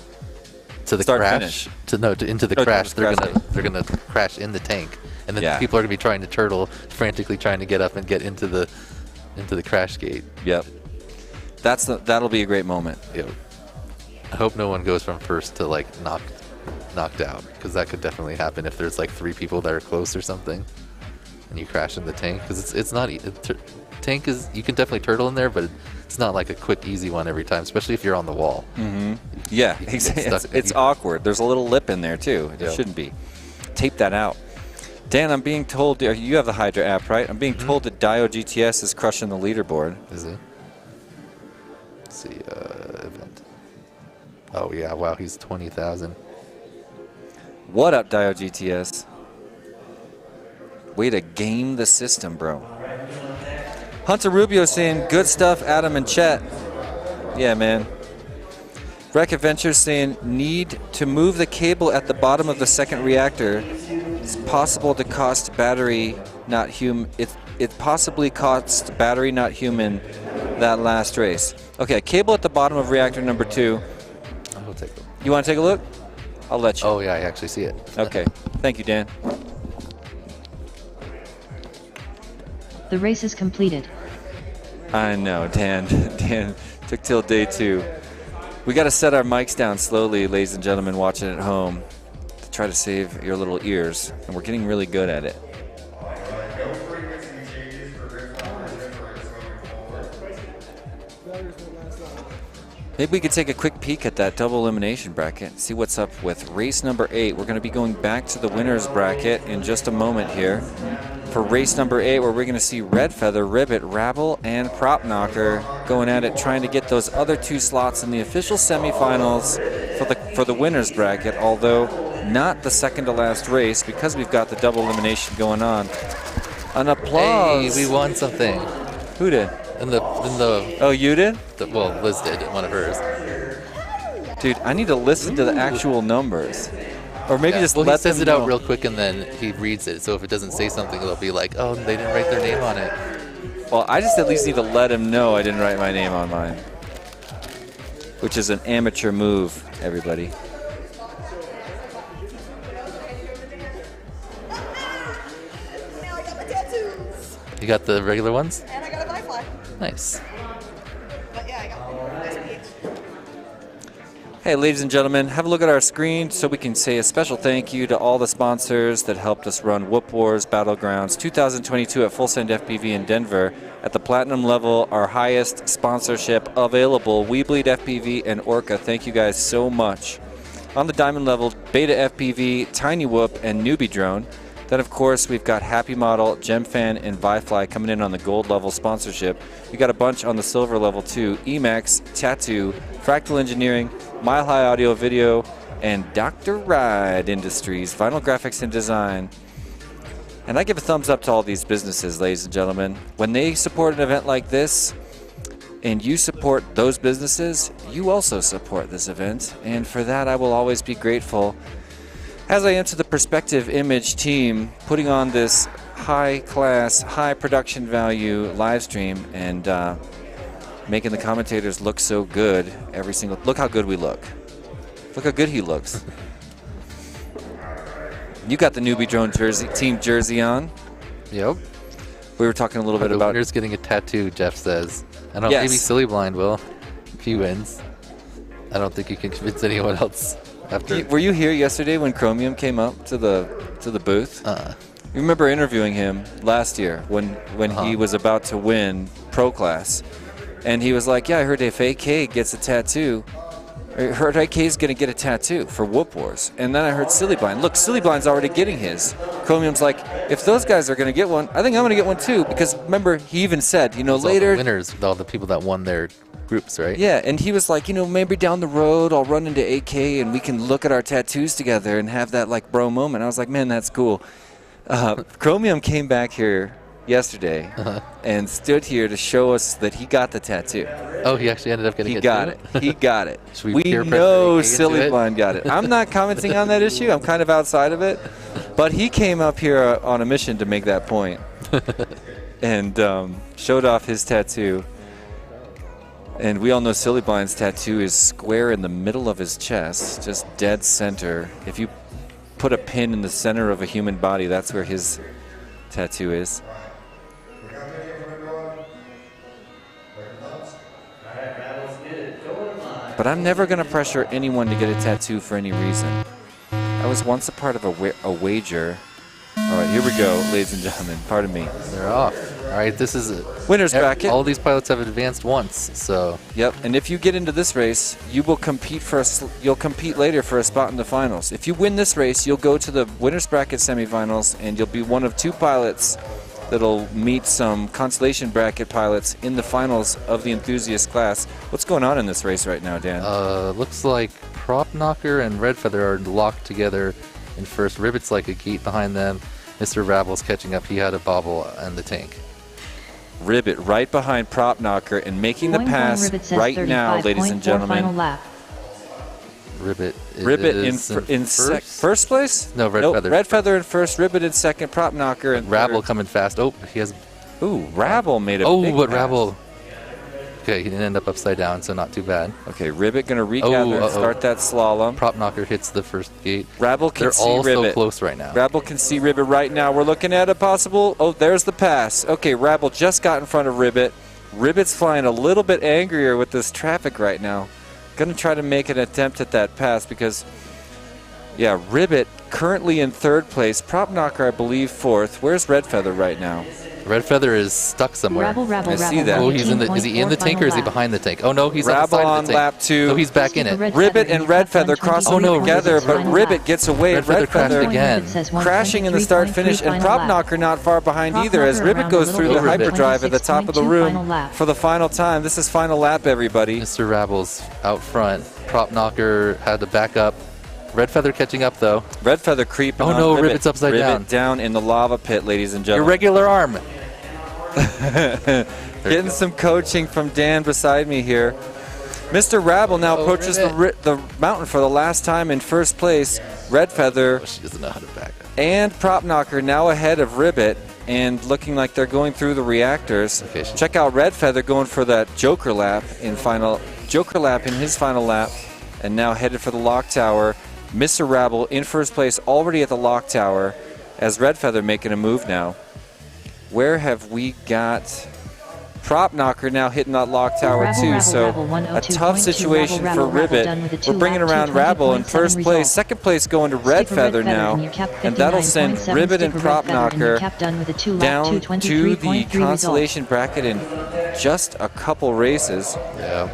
Start crash, finish. into the Oh, crash, to the crash they're gonna crash in the tank, and then Yeah. people are gonna be trying to turtle, frantically trying to get up and get into the crash gate. Yep. That'll be a great moment. Yep. I hope no one goes from first to like knocked out, because that could definitely happen if there's like 3 people that are close or something, and you crash in the tank, because it's not tank is, you can definitely turtle in there, but it's not like a quick easy one every time, especially if you're on the wall. Yeah, You can get stuck. it's awkward. There's a little lip in there too. It shouldn't be. Tape that out. Dan, I'm being told you have the Hydra app, right? I'm being told that Dio GTS is crushing the leaderboard. Is he? Let's see, event. Oh yeah, wow, he's 20,000. What up, Dio GTS? Way to game the system, bro. Hunter Rubio saying, good stuff, Adam and Chet. Yeah, man. Wreck Adventure saying, need to move the cable at the bottom of the second reactor. It's possible to cost battery, not human. It possibly cost battery, not human, that last race. Okay, cable at the bottom of reactor number 2. I'll take a look. You want to take a look? I'll let you. Oh yeah, I actually see it. Okay. Thank you, Dan. The race is completed. I know, Dan. Dan took till day 2. We got to set our mics down slowly, ladies and gentlemen, watching at home, to try to save your little ears, and we're getting really good at it. Maybe we could take a quick peek at that double elimination bracket, see what's up with race number 8. We're going to be going back to the winners bracket in just a moment here. For race number 8, where we're going to see Red Feather, Ribbit, Raffle, and Prop Knocker going at it, trying to get those other 2 slots in the official semifinals for the winners bracket, although not the second to last race because we've got the double elimination going on. An applause. Hey, we won something. Who did? In the Oh, you did? well, Liz did, one of hers. Dude, I need to listen to the actual numbers. Or maybe just well, let he says them it out know. real quick and then he reads it. So if it doesn't say something, it'll be like, oh, they didn't write their name on it. Well, I just at least need to let him know I didn't write my name on mine. Which is an amateur move, everybody. Now I got my tattoos. You got the regular ones? And I got a butterfly. Nice. But yeah, I got this peach. Hey, ladies and gentlemen, have a look at our screen so we can say a special thank you to all the sponsors that helped us run Whoop Wars Battlegrounds 2022 at Full Send FPV in Denver. At the platinum level, our highest sponsorship available, WeBleedFPV and Orca. Thank you guys so much. On the diamond level, BetaFPV, TinyWhoop, and NewBeeDrone. Then, of course, we've got HappyModel, GemFan, and ViFly coming in on the gold level sponsorship. We got a bunch on the silver level too. Emax, Tattu, Fractal Engineering, Mile High Audio Video, and Dr. Ride Industries, Vinyl Graphics and Design. And I give a thumbs up to all these businesses, ladies and gentlemen. When they support an event like this, and you support those businesses, you also support this event. And for that, I will always be grateful. As I enter the Perspective Image team, putting on this high-class, high production value live stream and making the commentators look so good every single. Look how good we look. Look how good he looks. You got the NewBeeDrone jersey, team jersey on. Yep. We were talking a little bit The about. winner's getting a tattoo, Jeff says. I don't know, Yes. maybe Silly Blind will if he wins. I don't think you can convince anyone else after. Were you here yesterday when Chromium came up to the booth? You remember interviewing him last year when he was about to win Pro Class, and he was like, "Yeah, I heard if AK gets a tattoo, I heard AK's gonna get a tattoo for Whoop Wars." And then I heard Silly Blind. Look, Silly Blind's already getting his. Chromium's like, if those guys are gonna get one, I think I'm gonna get one too. Because remember, he even said, It's later. all the winners with all the people that won their groups, right? Yeah, and he was like, maybe down the road I'll run into AK and we can look at our tattoos together and have that like bro moment. I was like, man, that's cool. Chromium came back here yesterday and stood here to show us that he got the tattoo. Oh, he actually ended up getting He it. got too? it. He got it. Should we We peer pressure know AK into Silly it? Blind got it. I'm not commenting on that issue. I'm kind of outside of it. But he came up here on a mission to make that point and showed off his tattoo. And we all know Silly Blind's tattoo is square in the middle of his chest, just dead center. If you put a pin in the center of a human body, that's where his tattoo is. But I'm never going to pressure anyone to get a tattoo for any reason. I was once a part of a wager. All right, here we go, ladies and gentlemen. Pardon me. They're off. All right, this is Winner's bracket. All these pilots have advanced once, so Yep, and if you get into this race, you will compete you'll compete later for a spot in the finals. If you win this race, you'll go to the winner's bracket semifinals, and you'll be one of 2 pilots that'll meet some consolation bracket pilots in the finals of the Enthusiast class. What's going on in this race right now, Dan? looks like Prop Knocker and Red Feather are locked together in first. Ribbit's like a gate behind them. Mr. Rabble's catching up. He had a bobble in the tank. Ribbit right behind Prop Knocker and making the pass right now, ladies and gentlemen. Ribbit Ribbit in first place? No, Red Feather. Red Feather in first, Ribbit in second, Prop Knocker in Rabble third. coming fast. Oh, he has. Ooh, Rabble made a big but pass. Rabble. Okay, he didn't end up upside down, so not too bad. Okay, Ribbit going to regather and start that slalom. Prop Knocker hits the first gate. Rabble can They're see all Ribbit. so close right now. Rabble can see Ribbit right now. We're looking at a possible. Oh, there's the pass. Okay, Rabble just got in front of Ribbit. Ribbit's flying a little bit angrier with this traffic right now. Going to try to make an attempt at that pass because, yeah, Ribbit currently in third place. Prop Knocker, I believe, fourth. Where's Red Feather right now? Red Feather is stuck somewhere. I see that. Oh, he's in the. Is he in the tank or is he behind the tank? Oh no, he's on the Rabble side on of the tank. lap 2. No, he's back in it. Ribbit and Red Feather crossing together, but Ribbit gets away. Red Feather crashed again. Crashing in the start finish, and Prop Knocker not far behind either as Ribbit goes through the hyperdrive at the top of the room for the final time. This is final lap, everybody. Mr. Rabble's out front. Prop Knocker had to back up. Red Feather catching up though. Red Feather creeping Oh on no, Ribbit. Ribbit's upside down. Ribbit down in the lava pit, ladies and gentlemen. Irregular arm. Getting some coaching from Dan beside me here. Mr. Rabble now approaches the mountain for the last time in first place. Red Feather She doesn't know how to back up. and Prop Knocker now ahead of Ribbit and looking like they're going through the reactors. Okay, Check out Red Feather going for that Joker lap in his final lap and now headed for the lock tower. Mr. Rabble in first place already at the lock tower as Red Feather making a move now. Where have we got Prop Knocker now hitting that lock tower too, so a tough situation for Ribbit. We're bringing around Rabble in first place. Second place going to Red Feather now, and that'll send Ribbit and Prop Knocker down to the consolation bracket in just a couple races. Yeah.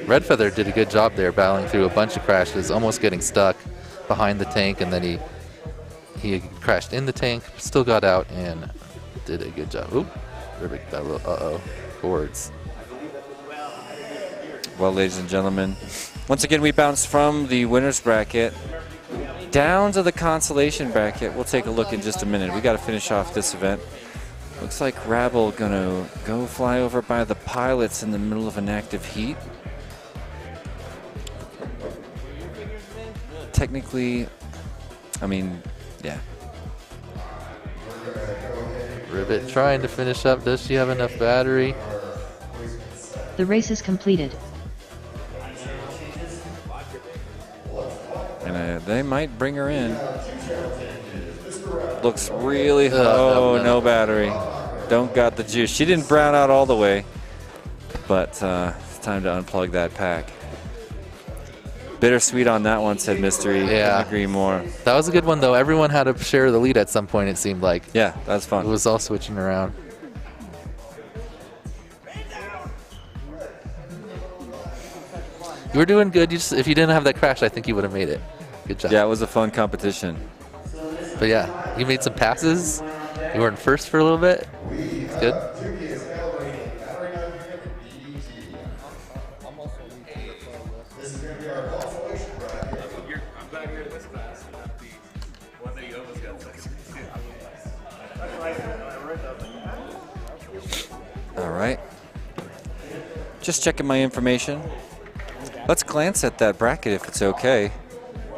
Red Feather did a good job there battling through a bunch of crashes, almost getting stuck behind the tank, and then he crashed in the tank, still got out, and did a good job. Oop. Ribbit got a little, boards. Well, ladies and gentlemen, once again we bounce from the winner's bracket down to the consolation bracket. We'll take a look in just a minute. We got to finish off this event. Looks like Rabble gonna go fly over by the pilots in the middle of an active heat. Technically, I mean, yeah. Ribbit trying to finish up. Does she have enough battery? The race is completed. They might bring her in. Looks really, no battery. Don't got the juice. She didn't brown out all the way, but it's time to unplug that pack. Bittersweet on that one, said Mystery. Yeah. Couldn't agree more. That was a good one, though. Everyone had to share the lead at some point, it seemed like. Yeah, that's fun. It was all switching around. You were doing good. If you didn't have that crash, I think you would have made it. Good job. Yeah, it was a fun competition. But yeah, you made some passes. You were in first for a little bit. It's good. All right. Just checking my information. Let's glance at that bracket if it's okay.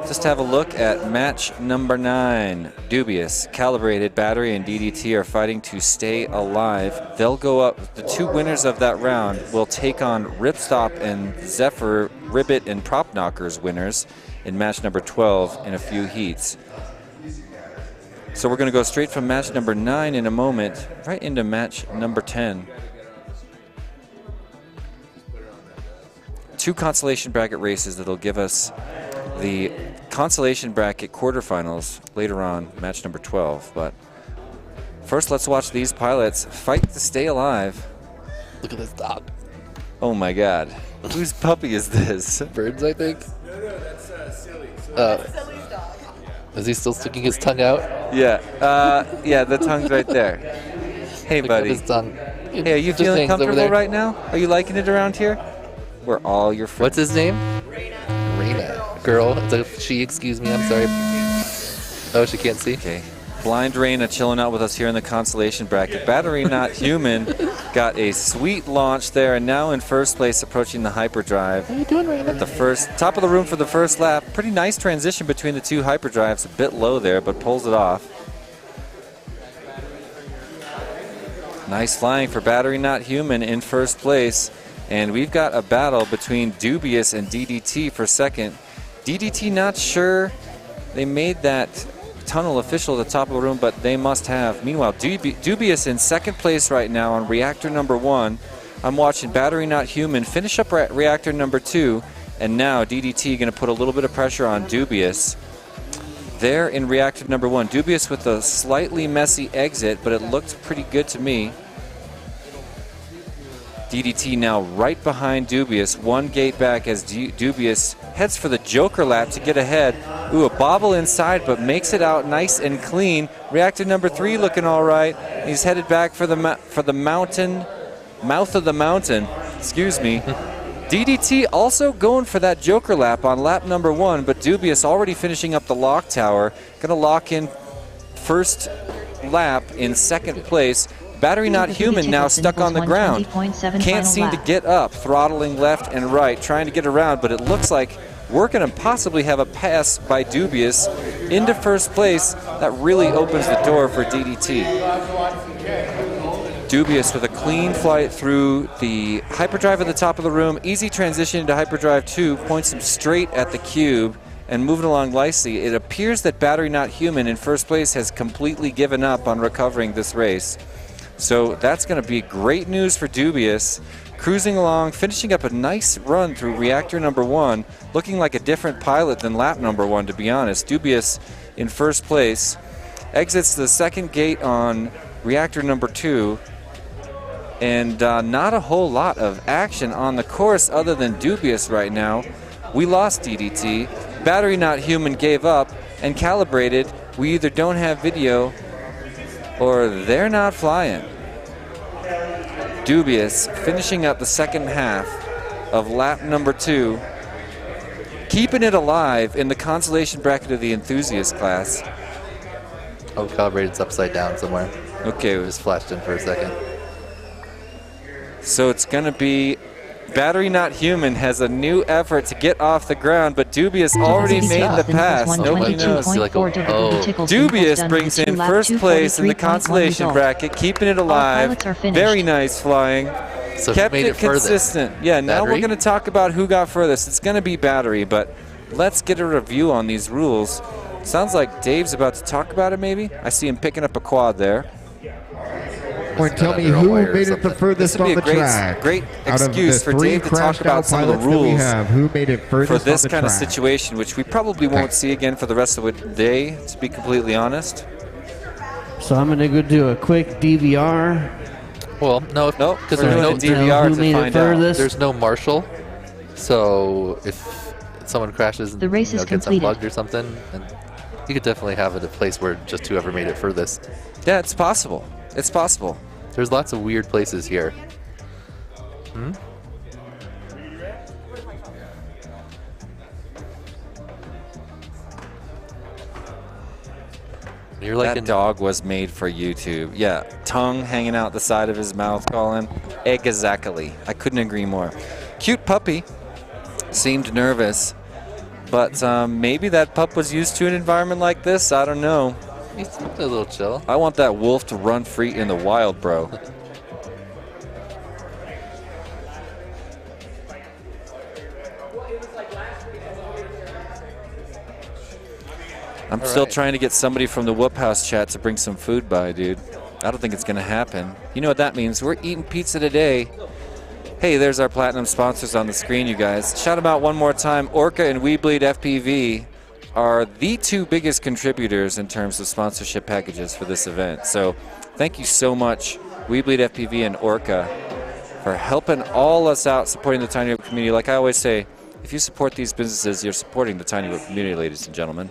Just have a look at match number 9. Dubious, Calibrated, Battery, and DDT are fighting to stay alive. They'll go up. The 2 winners of that round will take on Ripstop and Zephyr, Ribbit, and Prop Knockers winners in match number 12 in a few heats. So we're going to go straight from match number 9 in a moment right into match number 10. 2 consolation bracket races that'll give us the consolation bracket quarterfinals later on, match number 12. But first, let's watch these pilots fight to stay alive. Look at this dog. Oh my God. Whose puppy is this? Birds, I think. No, that's Silly. Silly's dog. Is he still sticking his tongue out? Yeah. Yeah, the tongue's right there. Hey, Look at buddy. his tongue. Hey, are you Just feeling hangs over comfortable there. right now? Are you liking it around here? We're all your friends. What's his name? Raina. Girl. It's a she, excuse me, I'm sorry. Oh, she can't see? Okay. Blind Raina chilling out with us here in the consolation bracket. Battery Not Human got a sweet launch there and now in first place approaching the hyperdrive. How you doing, Raina? At the first, top of the room for the first lap. Pretty nice transition between the 2 hyperdrives. A bit low there, but pulls it off. Nice flying for Battery Not Human in first place. And we've got a battle between Dubious and DDT for second. DDT not sure they made that tunnel official at the top of the room, but they must have. Meanwhile, Dubious in second place right now on reactor number 1. I'm watching Battery Not Human finish up reactor number 2, and now DDT going to put a little bit of pressure on Dubious. There in reactor number 1, Dubious with a slightly messy exit, but it looked pretty good to me. DDT now right behind Dubious, 1 gate back as Dubious heads for the Joker lap to get ahead. Ooh, a bobble inside, but makes it out nice and clean. Reactor number 3 looking all right. He's headed back for the mountain, mouth of the mountain, excuse me. DDT also going for that Joker lap on lap number 1, but Dubious already finishing up the lock tower. Gonna lock in first lap in second place. Battery Not Human now stuck on the ground. Can't seem to get up, throttling left and right, trying to get around, but it looks like we're going to possibly have a pass by Dubious into first place. That really opens the door for DDT. Dubious with a clean flight through the hyperdrive at the top of the room. Easy transition into hyperdrive 2, points him straight at the cube and moving along nicely. It appears that Battery Not Human in first place has completely given up on recovering this race. So that's going to be great news for Dubious. Cruising along, finishing up a nice run through reactor number 1, looking like a different pilot than lap number 1, to be honest. Dubious in first place. Exits the second gate on reactor number 2. And not a whole lot of action on the course other than Dubious right now. We lost DDT. Battery Not Human gave up. And Calibrated, we either don't have video or they're not flying. Dubious finishing up the second half of lap number 2, keeping it alive in the consolation bracket of the Enthusiast class. Oh, Calibrated's upside down somewhere. Okay, It just flashed in for a second. so it's going to be Battery Not Human has a new effort to get off the ground, but Dubious already made the pass. Nobody knows. Dubious brings in first place in the consolation bracket, keeping it alive. Very nice flying. So Kept made it it furthest. consistent. Yeah, now we're Battery? going to talk about who got furthest. It's going to be Battery, but let's get a review on these rules. Sounds like Dave's about to talk about it, maybe? I see him picking up a quad there. Or tell me who made it the furthest on the track. Great Out of excuse the for Dave to talk about some of the pilots that we rules have, who made it furthest for this on the kind of track? situation, which we probably won't see again for the rest of the day, to be completely honest. So I'm going to go do a quick DVR. Well, no, Nope, because we're there's no doing a DVR who to made it find out. furthest. there's no marshal. So if someone crashes and The race is gets completed. unplugged or something, and you could definitely have it a place where just whoever made it furthest. Yeah, it's possible. It's possible. There's lots of weird places here. You're like That dog was made for YouTube. Yeah, tongue hanging out the side of his mouth, Colin. Exactly. I couldn't agree more. Cute puppy. Seemed nervous. But maybe that pup was used to an environment like this. I don't know. he's a little chill. I want that wolf to run free in the wild, bro. I'm still trying to get somebody from the Whoop House chat to bring some food by, dude. I don't think it's going to happen. You know what that means? We're eating pizza today. Hey, there's our platinum sponsors on the screen, you guys. Shout them out one more time. Orca and WeBleedFPV are the two biggest contributors in terms of sponsorship packages for this event. So thank you so much, WeBleedFPV and Orca, for helping all us out, supporting the TinyWhoop community. Like I always say, if you support these businesses, you're supporting the TinyWhoop community, ladies and gentlemen.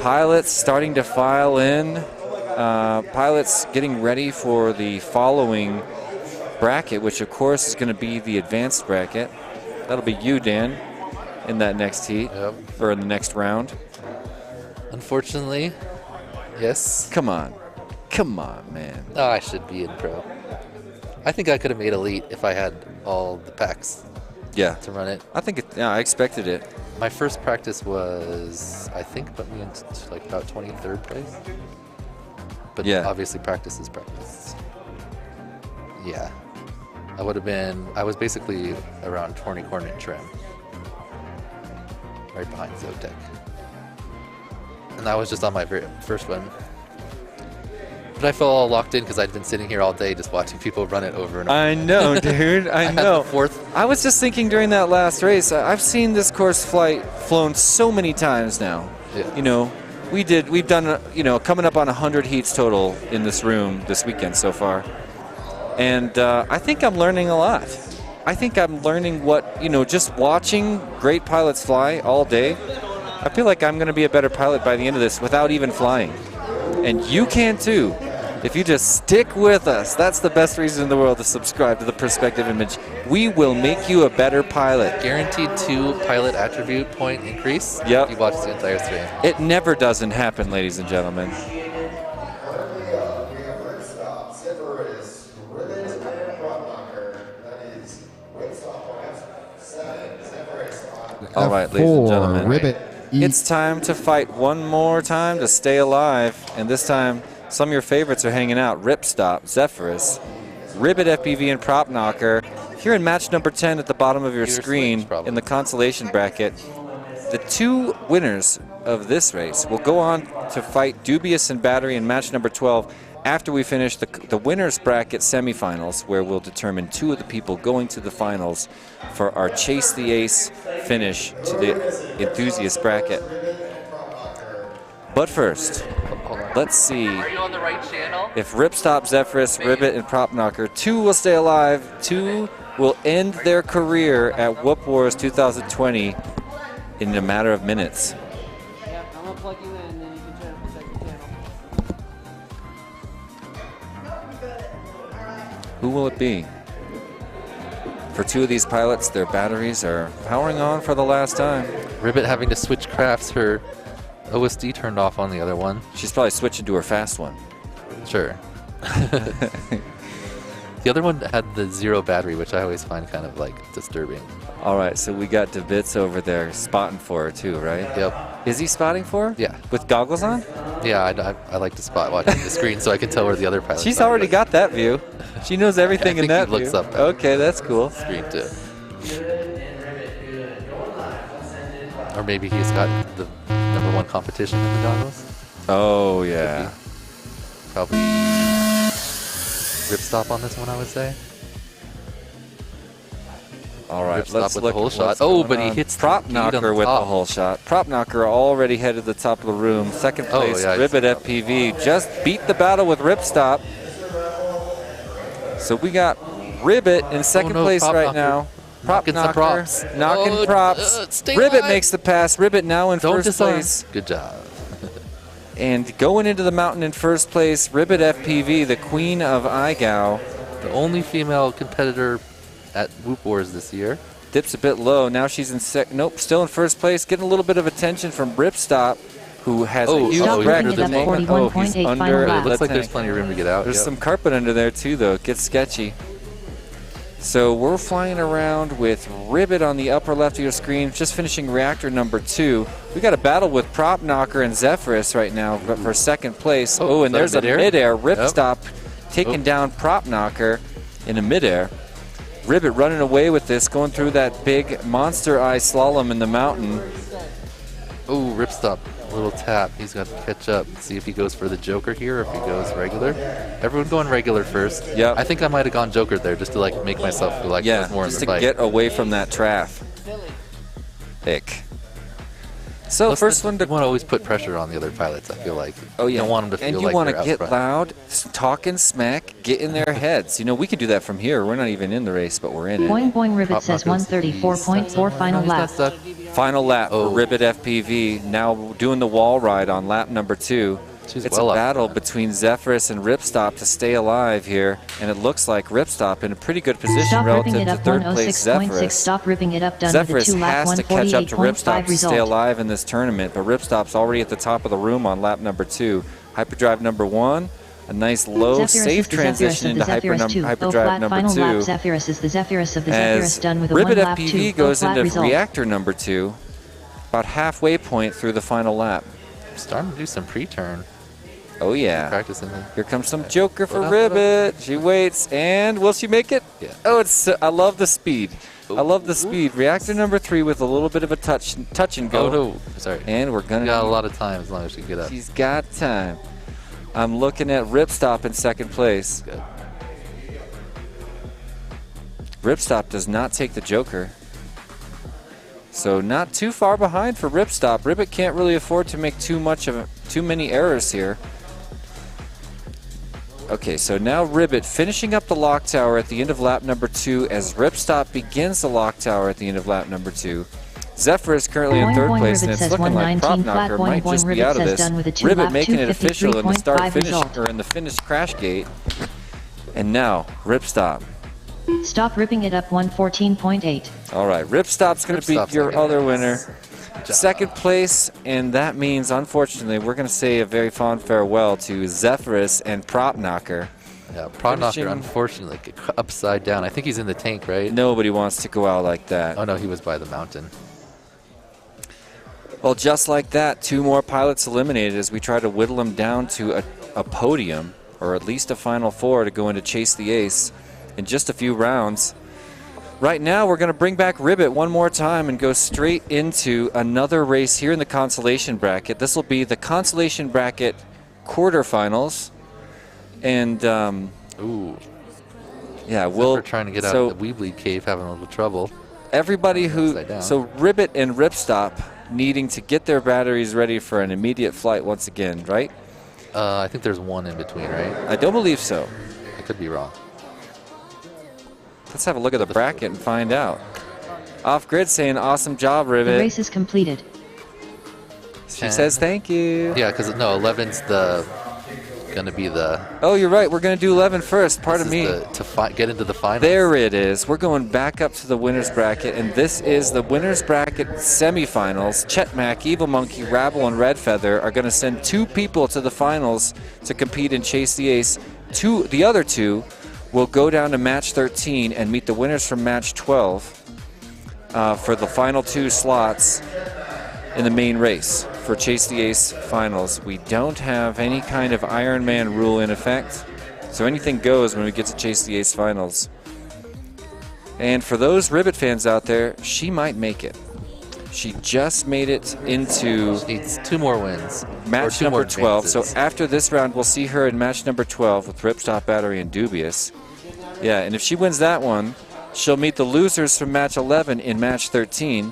Pilots starting to file in. Pilots getting ready for the following bracket, which of course is going to be the advanced bracket. That'll be you, Dan, in that next heat, or in the next round. Unfortunately, yes. Come on. Come on, man. Oh, I should be in pro. I think I could have made elite if I had all the packs Yeah. to run it. I think yeah, I expected it. My first practice was, I think, put me into like about 23rd place. But Yeah. obviously practice is practice. Yeah. I would have been, I was basically around 20 coordinate trim. Right behind Zotek. And that was just on my very first one. But I felt all locked in because I'd been sitting here all day just watching people run it over and over. I know, dude. I had know. the fourth. I was just thinking during that last race, I've seen this course flown so many times now. Yeah. You know, we've done, coming up on 100 heats total in this room this weekend so far. And I think I'm learning a lot. I think I'm learning what, just watching great pilots fly all day. I feel like I'm going to be a better pilot by the end of this without even flying. And you can too, if you just stick with us. That's the best reason in the world to subscribe to the Perspective Image. We will make you a better pilot. Guaranteed 2 pilot attribute point increase. Yep. You watch the entire stream. It never doesn't happen, ladies and gentlemen. All right, ladies and gentlemen. Ribbit. It's time to fight one more time to stay alive, and this time some of your favorites are hanging out. Ripstop, Zephyrus, Ribbit FPV, and Prop Knocker. Here in match number 10 at the bottom of your screen in the consolation bracket, the 2 winners of this race will go on to fight Dubious and Battery in match number 12 after we finish the winners bracket semifinals, where we'll determine 2 of the people going to the finals for our Chase the Ace finish to the Enthusiast bracket. But first, let's see if Ripstop, Zephyrus, Ribbit, and Prop Knocker, 2 will stay alive, 2 will end their career at Whoop Wars 2020 in a matter of minutes. Yeah, I'm going to plug you in, and then you can turn up the second channel. Who will it be? For 2 of these pilots, their batteries are powering on for the last time. Ribbit having to switch crafts. Her OSD turned off on the other one. She's probably switching to her fast one. Sure. The other one had the 0 battery, which I always find kind of like disturbing. All right, so we got DeBits over there spotting for her too, right? Yep. Is he spotting for her? Yeah. With goggles on? Yeah, I like to spot watching the screen so I can tell where the other pilot's She's already got that view. She knows everything in I think that he looks view. up at Okay, that's cool. screen too. Or maybe he's got the #1 competition in the goggles. Oh, yeah. Probably ripstop on this one, I would say. All right, Ripstop let's with look the hole at shot. what's Oh, going but he on. hits Prop the lead on knocker the with the top. hole shot. Prop knocker already headed to the top of the room. Second place, yeah, Ribbit FPV just beat the battle with Ripstop. So we got Ribbit in second place Prop right knocker. now. Prop Knocking some knocker, props. knocking props. Stay Ribbit alive. makes the pass. Ribbit now in Don't first disarm. place. Good job. And going into the mountain in first place, Ribbit FPV, the queen of IGOW. The only female competitor at Whoop Wars this year. Dips a bit low. Now she's in nope, still in first place. Getting a little bit of attention from Ripstop, who has a huge he's wreck under at the the moment. Oh, he's 41.8 under final It lap. looks the like there's tank. plenty of room to get out. There's Yep. some carpet under there too, though. It gets sketchy. So we're flying around with Ribbit on the upper left of your screen, just finishing reactor #2. We got a battle with Prop Knocker and Zephyrus right now for second place. Oh, Oh, is and that there's a midair? midair Ripstop Yep. taking down Prop Knocker in a midair. Ribbit running away with this, going through that big monster eye slalom in the mountain. Oh, Ripstop. A little tap. He's got to catch up. See if he goes for the Joker here or if he goes regular. Everyone going regular first. Yep. I think I might have gone Joker there just to like make myself feel like I Yeah, was more in just the to fight. get away from that traffic. So Plus, first you one to want to always put pressure on the other pilots, I feel like. Oh, yeah. You don't want them to feel and you like want they're to out get front. loud, talking smack, get in their heads. You know, we can do that from here. We're not even in the race, but we're in it. Boing Boing Ribbit Prop says knockers. 134.4 final He's not lap. stuck. Final lap Oh. for Ribbit FPV. Now doing the wall ride on lap #2. She's It's well a up battle front. between Zephyrus and Ripstop to stay alive here. And it looks like Ripstop in a pretty good position Stop ripping relative it to up third place 106.6. Zephyrus. Stop ripping it up done Zephyrus with a 2-lap has to catch up to Ripstop 148.5 to stay result. alive in this tournament, but Ripstop's already at the top of the room on lap #2. Hyperdrive #1, a nice low, Zephyrus safe is the transition into Zephyrus of the Zephyrus 2. hyperdrive flat final lap. #2. Zephyrus is the Zephyrus of the As Zephyrus done with a Ribbit 1-lap 2. FPV goes flat into result. reactor #2, about halfway point through the final lap. Starting to do some pre-turn. Oh yeah. Practicing. Here comes some Joker for What up, Ribbit. She waits, and will she make it? Yeah. Oh, it's. I love the speed. I love the speed. Reactor #3 with a little bit of a touch and go. Oh no, sorry. And we're gonna. Got a lot of time as long as she can get up. She's got time. I'm looking at Ripstop in second place. Good. Ripstop does not take the Joker. So not too far behind for Ripstop. Ribbit can't really afford to make too many errors here. Okay, so now Ribbit finishing up the lock tower at the end of lap #2 as Ripstop begins the lock tower at the end of lap #2. Zephyr is currently in Boing third Boing place, and Ribbit it's says looking like Prop 119 flat. Knocker Boing might Boing just be Ribbit out of says this. done with a 2 Ribbit lap making it official in the start 253.5 finish result. or in the finish crash gate. And now Ripstop. Stop ripping it up 114.8. All right, Ripstop's going to be Ripstop's your like other it. winner. Second place, and that means, unfortunately, we're going to say a very fond farewell to Zephyrus and Prop Knocker. Yeah, Prop Knocker, Finishing- unfortunately, upside down. I think he's in the tank, right? Nobody wants to go out like that. Oh no, he was by the mountain. Well, just like that, 2 more pilots eliminated as we try to whittle them down to a podium, or at least a Final 4 to go into Chase the Ace in just a few rounds. Right now, we're going to bring back Ribbit one more time and go straight into another race here in the consolation bracket. This will be the consolation bracket quarterfinals. And, Ooh. yeah, We're trying to get out so of the WeBleed cave, having a little trouble. everybody who, Upside down. so Ribbit and Ripstop needing to get their batteries ready for an immediate flight once again, right? I think there's one in between, right? I don't believe so. I could be wrong. Let's have a look at the bracket and find out. Off grid saying awesome job, The Ribbit. race is completed. She says thank you. Yeah, because no, 11's gonna be the. Oh, you're right. We're going to do 11 first. Pardon this me. is to get into the finals. There it is. We're going back up to the winner's bracket, and this is the winner's bracket semifinals. Chet Mack, Evil Monkey, Raffle, and Red Feather are going to send 2 people to the finals to compete and chase the ace. The other 2 will go down to match 13 and meet the winners from match 12 for the final 2 slots in the main race for Chase the Ace finals. We don't have any kind of Iron Man rule in effect, so anything goes when we get to Chase the Ace finals. And for those Ribbit fans out there, she might make it. She just made it into Needs 2 more wins. match Or 2 more number 12. So advances. after this round, we'll see her in match number 12 with Ripstop Battery and Dubious. Yeah, and if she wins that one, she'll meet the losers from match 11 in match 13,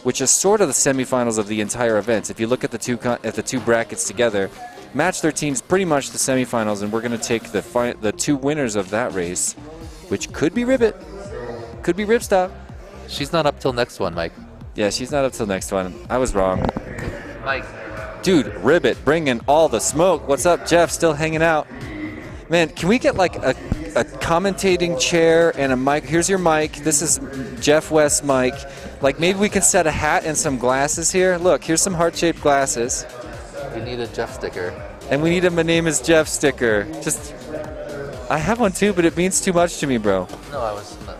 which is sort of the semifinals of the entire event. If you look at the two brackets together, match 13 is pretty much the semifinals, and we're going to take the 2 winners of that race, which could be Ribbit, could be Ripstop. She's not up till next one, Mike. Yeah, she's not up till next one. I was wrong. Mike. Dude, Ribbit bringing all the smoke. What's up, Jeff? Still hanging out. Man, can we get like a commentating chair and a mic? Here's your mic. This is Jeff West's mic. Like maybe we can set a hat and some glasses here. Look, here's some heart-shaped glasses. You need a Jeff sticker. And we need a "My name is Jeff" sticker. Just, I have one too, but it means too much to me, bro. No, I was not.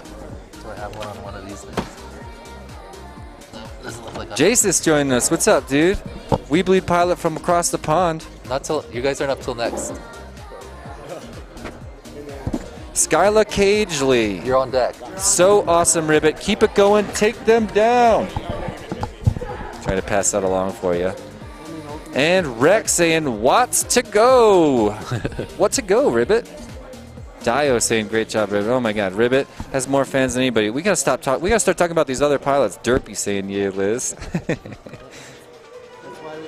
Do I have one on one of these things? No, doesn't look like Jace is joining us. What's up, dude? We Bleed pilot from across the pond. Not till you guys aren't up till next. Skyla Cagely. You're on deck. So awesome, Ribbit. Keep it going. Take them down. Trying to pass that along for you. And Rex saying, "What's to go?" What to go, Ribbit? Dio saying, "Great job, Ribbit." Oh my God, Ribbit has more fans than anybody. We gotta stop talking. We gotta start talking about these other pilots. Derpy saying, "Yeah, Liz."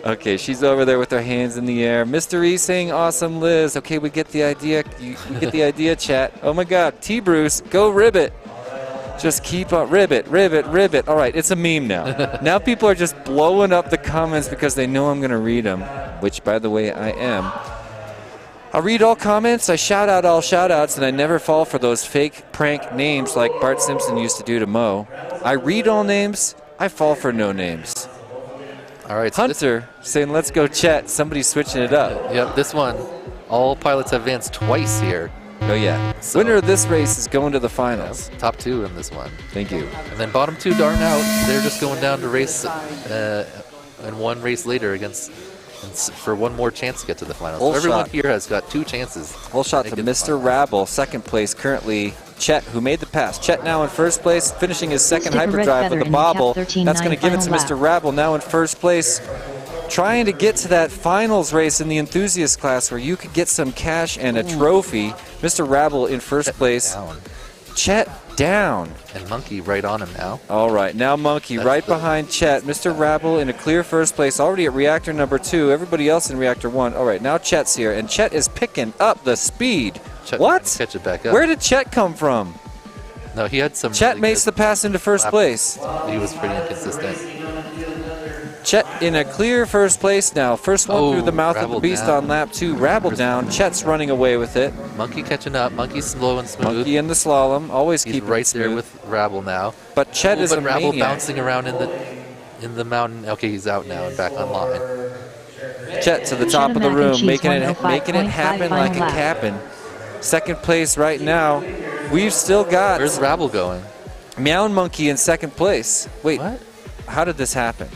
Okay, she's over there with her hands in the air. Mr. E saying, "Awesome, Liz." Okay, we get the idea. You get the idea, chat. Oh my God, T. Bruce, go Ribbit. Just keep on Ribbit, Ribbit, Ribbit. All right, it's a meme now. Now people are just blowing up the comments because they know I'm going to read them, which, by the way, I am. I read all comments, I shout out all shout-outs, and I never fall for those fake prank names like Bart Simpson used to do to Mo. I read all names, I fall for no names. All right, so Hunter saying, "Let's go Chet." Somebody's switching it up. Yep, this one, all pilots have advanced twice here. Oh yeah. So- Winner of this race is going to the finals. Top 2 in this one. Thank you. And then bottom 2 darn out. They're just going down to race, and one race later for one more chance to get to the finals. Whole So everyone shot. here has got 2 chances. Whole shot to Make it the Mr. finals. Rabble, second place. Currently, Chet, who made the pass. Chet now in first place, finishing his second Stick a red hyperdrive feather with a in the cap bobble. 13.9 That's going to give it to final Mr. lap. Rabble, now in first place. Trying to get to that finals race in the Enthusiast class where you could get some cash and a trophy. Mr. Rabble in first place. Down. Chet down. And Monkey right on him now. All right, now Monkey right behind Chet. Mr. Rabble in a clear first place, already at reactor number 2. Everybody else in reactor 1. All right, now Chet's here, and Chet is picking up the speed. Chet What? can catch it back up. Where did Chet come from? No, he had some. Chet really makes the good pass into first lap. place. He was pretty inconsistent. Chet in a clear first place now. First one through the mouth of the Rabble beast down. on lap 2. Rabble down. Chet's running away with it. Monkey catching up. Monkey's slow and smooth. Monkey in the slalom. Always He's keep right it there smooth. with Rabble now. But Chet is a but Rabble maniac. bouncing around in the mountain. Okay, he's out now and back online. Chet to the top of the Mac and room, Cheese making it 105.5 happen like a final lap. cap'n. Second place right now. We've still got Where's Rabble going? Meow and Monkey in second place. Wait, What? how did this happen?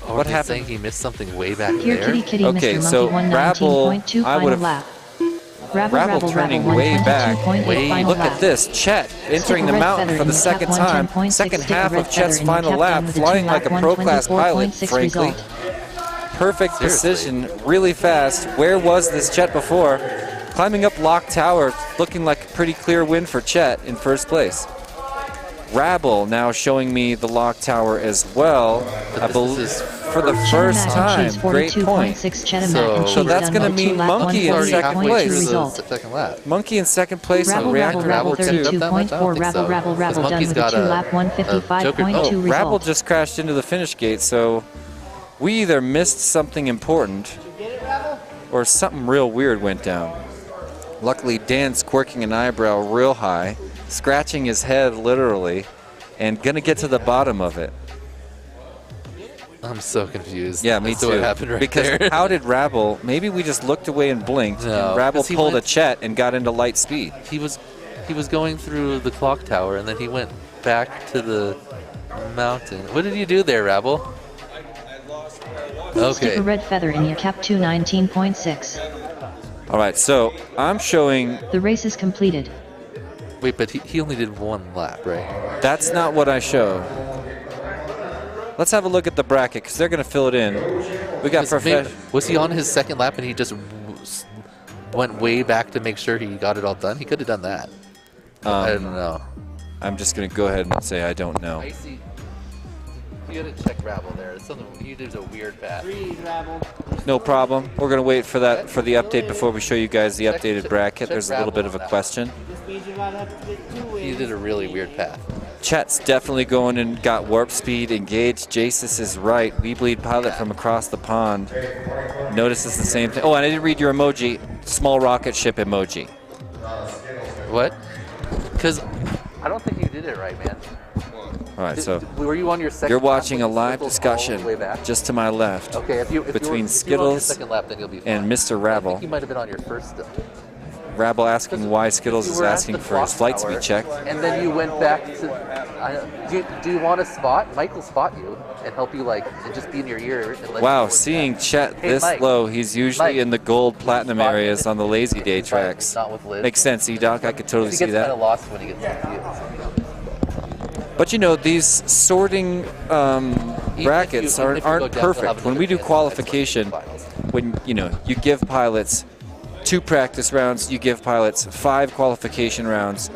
Oh, What are they happened? saying he missed something way back Here, there? kitty, kitty, Okay, Mr. so Monkey Rabble, 119.2 I final would've- lap. Rabble, Rabble turning way back. 122.8 final Look lap. at this. Chet entering the Stick a red mountain feather for in the your second cap time. 110.6, Second stick a half red of Chet's feather in your final cap lap, down with a flying 2 like a lap pro-class pilot, 124.6 frankly. result. Perfect Seriously. decision, really fast. Where was this Chet before? Climbing up Lock Tower, looking like a pretty clear win for Chet in first place. Rabble now showing me the Lock Tower as well. I this believe is for the Cheddar first mac and time. cheese, Great point. 42.6 cheddar So- mac and So cheese that's done gonna with 2 mean lap Monkey in 148.2 second place. result. The second lap. Monkey in second place on Rabble, reactor rabble, rabble, number 2. 32.4, rabble, rabble, rabble, done Monkey's with a got 2 lap Joker. 155.2 result. Rabble just crashed into the finish gate, so we either missed something important or something real weird went down. Luckily, Dan's quirking an eyebrow real high, scratching his head literally, and gonna get to the bottom of it. I'm so confused. Yeah, me as to too. What happened right because there? how did Rabble? Maybe we just looked away and blinked, No, and Rabble 'cause he pulled a went- Chet and got into light speed. he was going through the clock tower and then he went back to the mountain. What did you do there, Rabble? Stick Okay. a red feather in your cap 219.6. All right, so I'm showing. The race is completed. Wait, but he only did 1 lap, right? That's not what I show. Let's have a look at the bracket because they're going to fill it in. We got Was he on his second lap and he just went way back to make sure he got it all done? He could have done that. I don't know. I'm just going to go ahead and say I don't know. I see. You gotta check Raffle there. He did a weird path. No problem. We're going to wait for that for the update before we show you guys the updated bracket. There's a little bit of a question. He did a really weird path. Chet's definitely going and got warp speed engaged. Jasus is right. WeBleed pilot from across the pond. Notice it's the same thing. Oh, and I didn't read your emoji. Small rocket ship emoji. What? Because I don't think you did it right, man. All right, so were you on your second you're watching a lap live discussion just to my left between Skittles and Mr. Rabble. You might have been on your first still. Rabble asking why Skittles is asking for his flight to be checked. And then you went back to. Do you want to spot? Mike will spot you and help you and just be in your ear. And let wow, seeing Chet this low, he's usually in the gold platinum areas on the lazy day tracks. Makes sense, E-Doc. I could totally see that. He gets kind of lost when he gets confused. But you know, these sorting brackets aren't perfect. When we do qualification, when you give pilots 2 practice rounds, you give pilots 5 qualification rounds,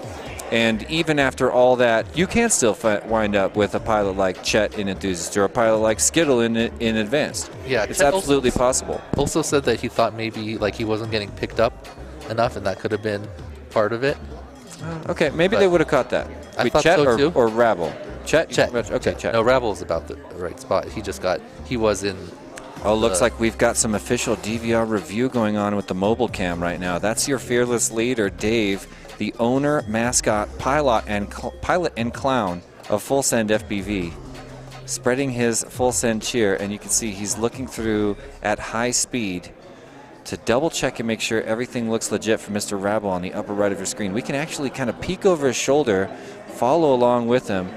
and even after all that, you can still wind up with a pilot like Chet in Enthusiast or a pilot like Skittle in Advanced. Yeah, it's absolutely possible. Also said that he thought maybe he wasn't getting picked up enough, and that could have been part of it. Okay, maybe they would have caught that. I thought Chet so too. Or Rabble? Chet. Okay, Chet. No, Rabble's about the right spot. He was in. Oh, looks like we've got some official DVR review going on with the mobile cam right now. That's your fearless leader, Dave, the owner, mascot, pilot, and clown of Full Send FPV, spreading his Full Send cheer, and you can see he's looking through at high speed to double check and make sure everything looks legit for Mr. Rabble on the upper right of your screen. We can actually kind of peek over his shoulder, follow along with him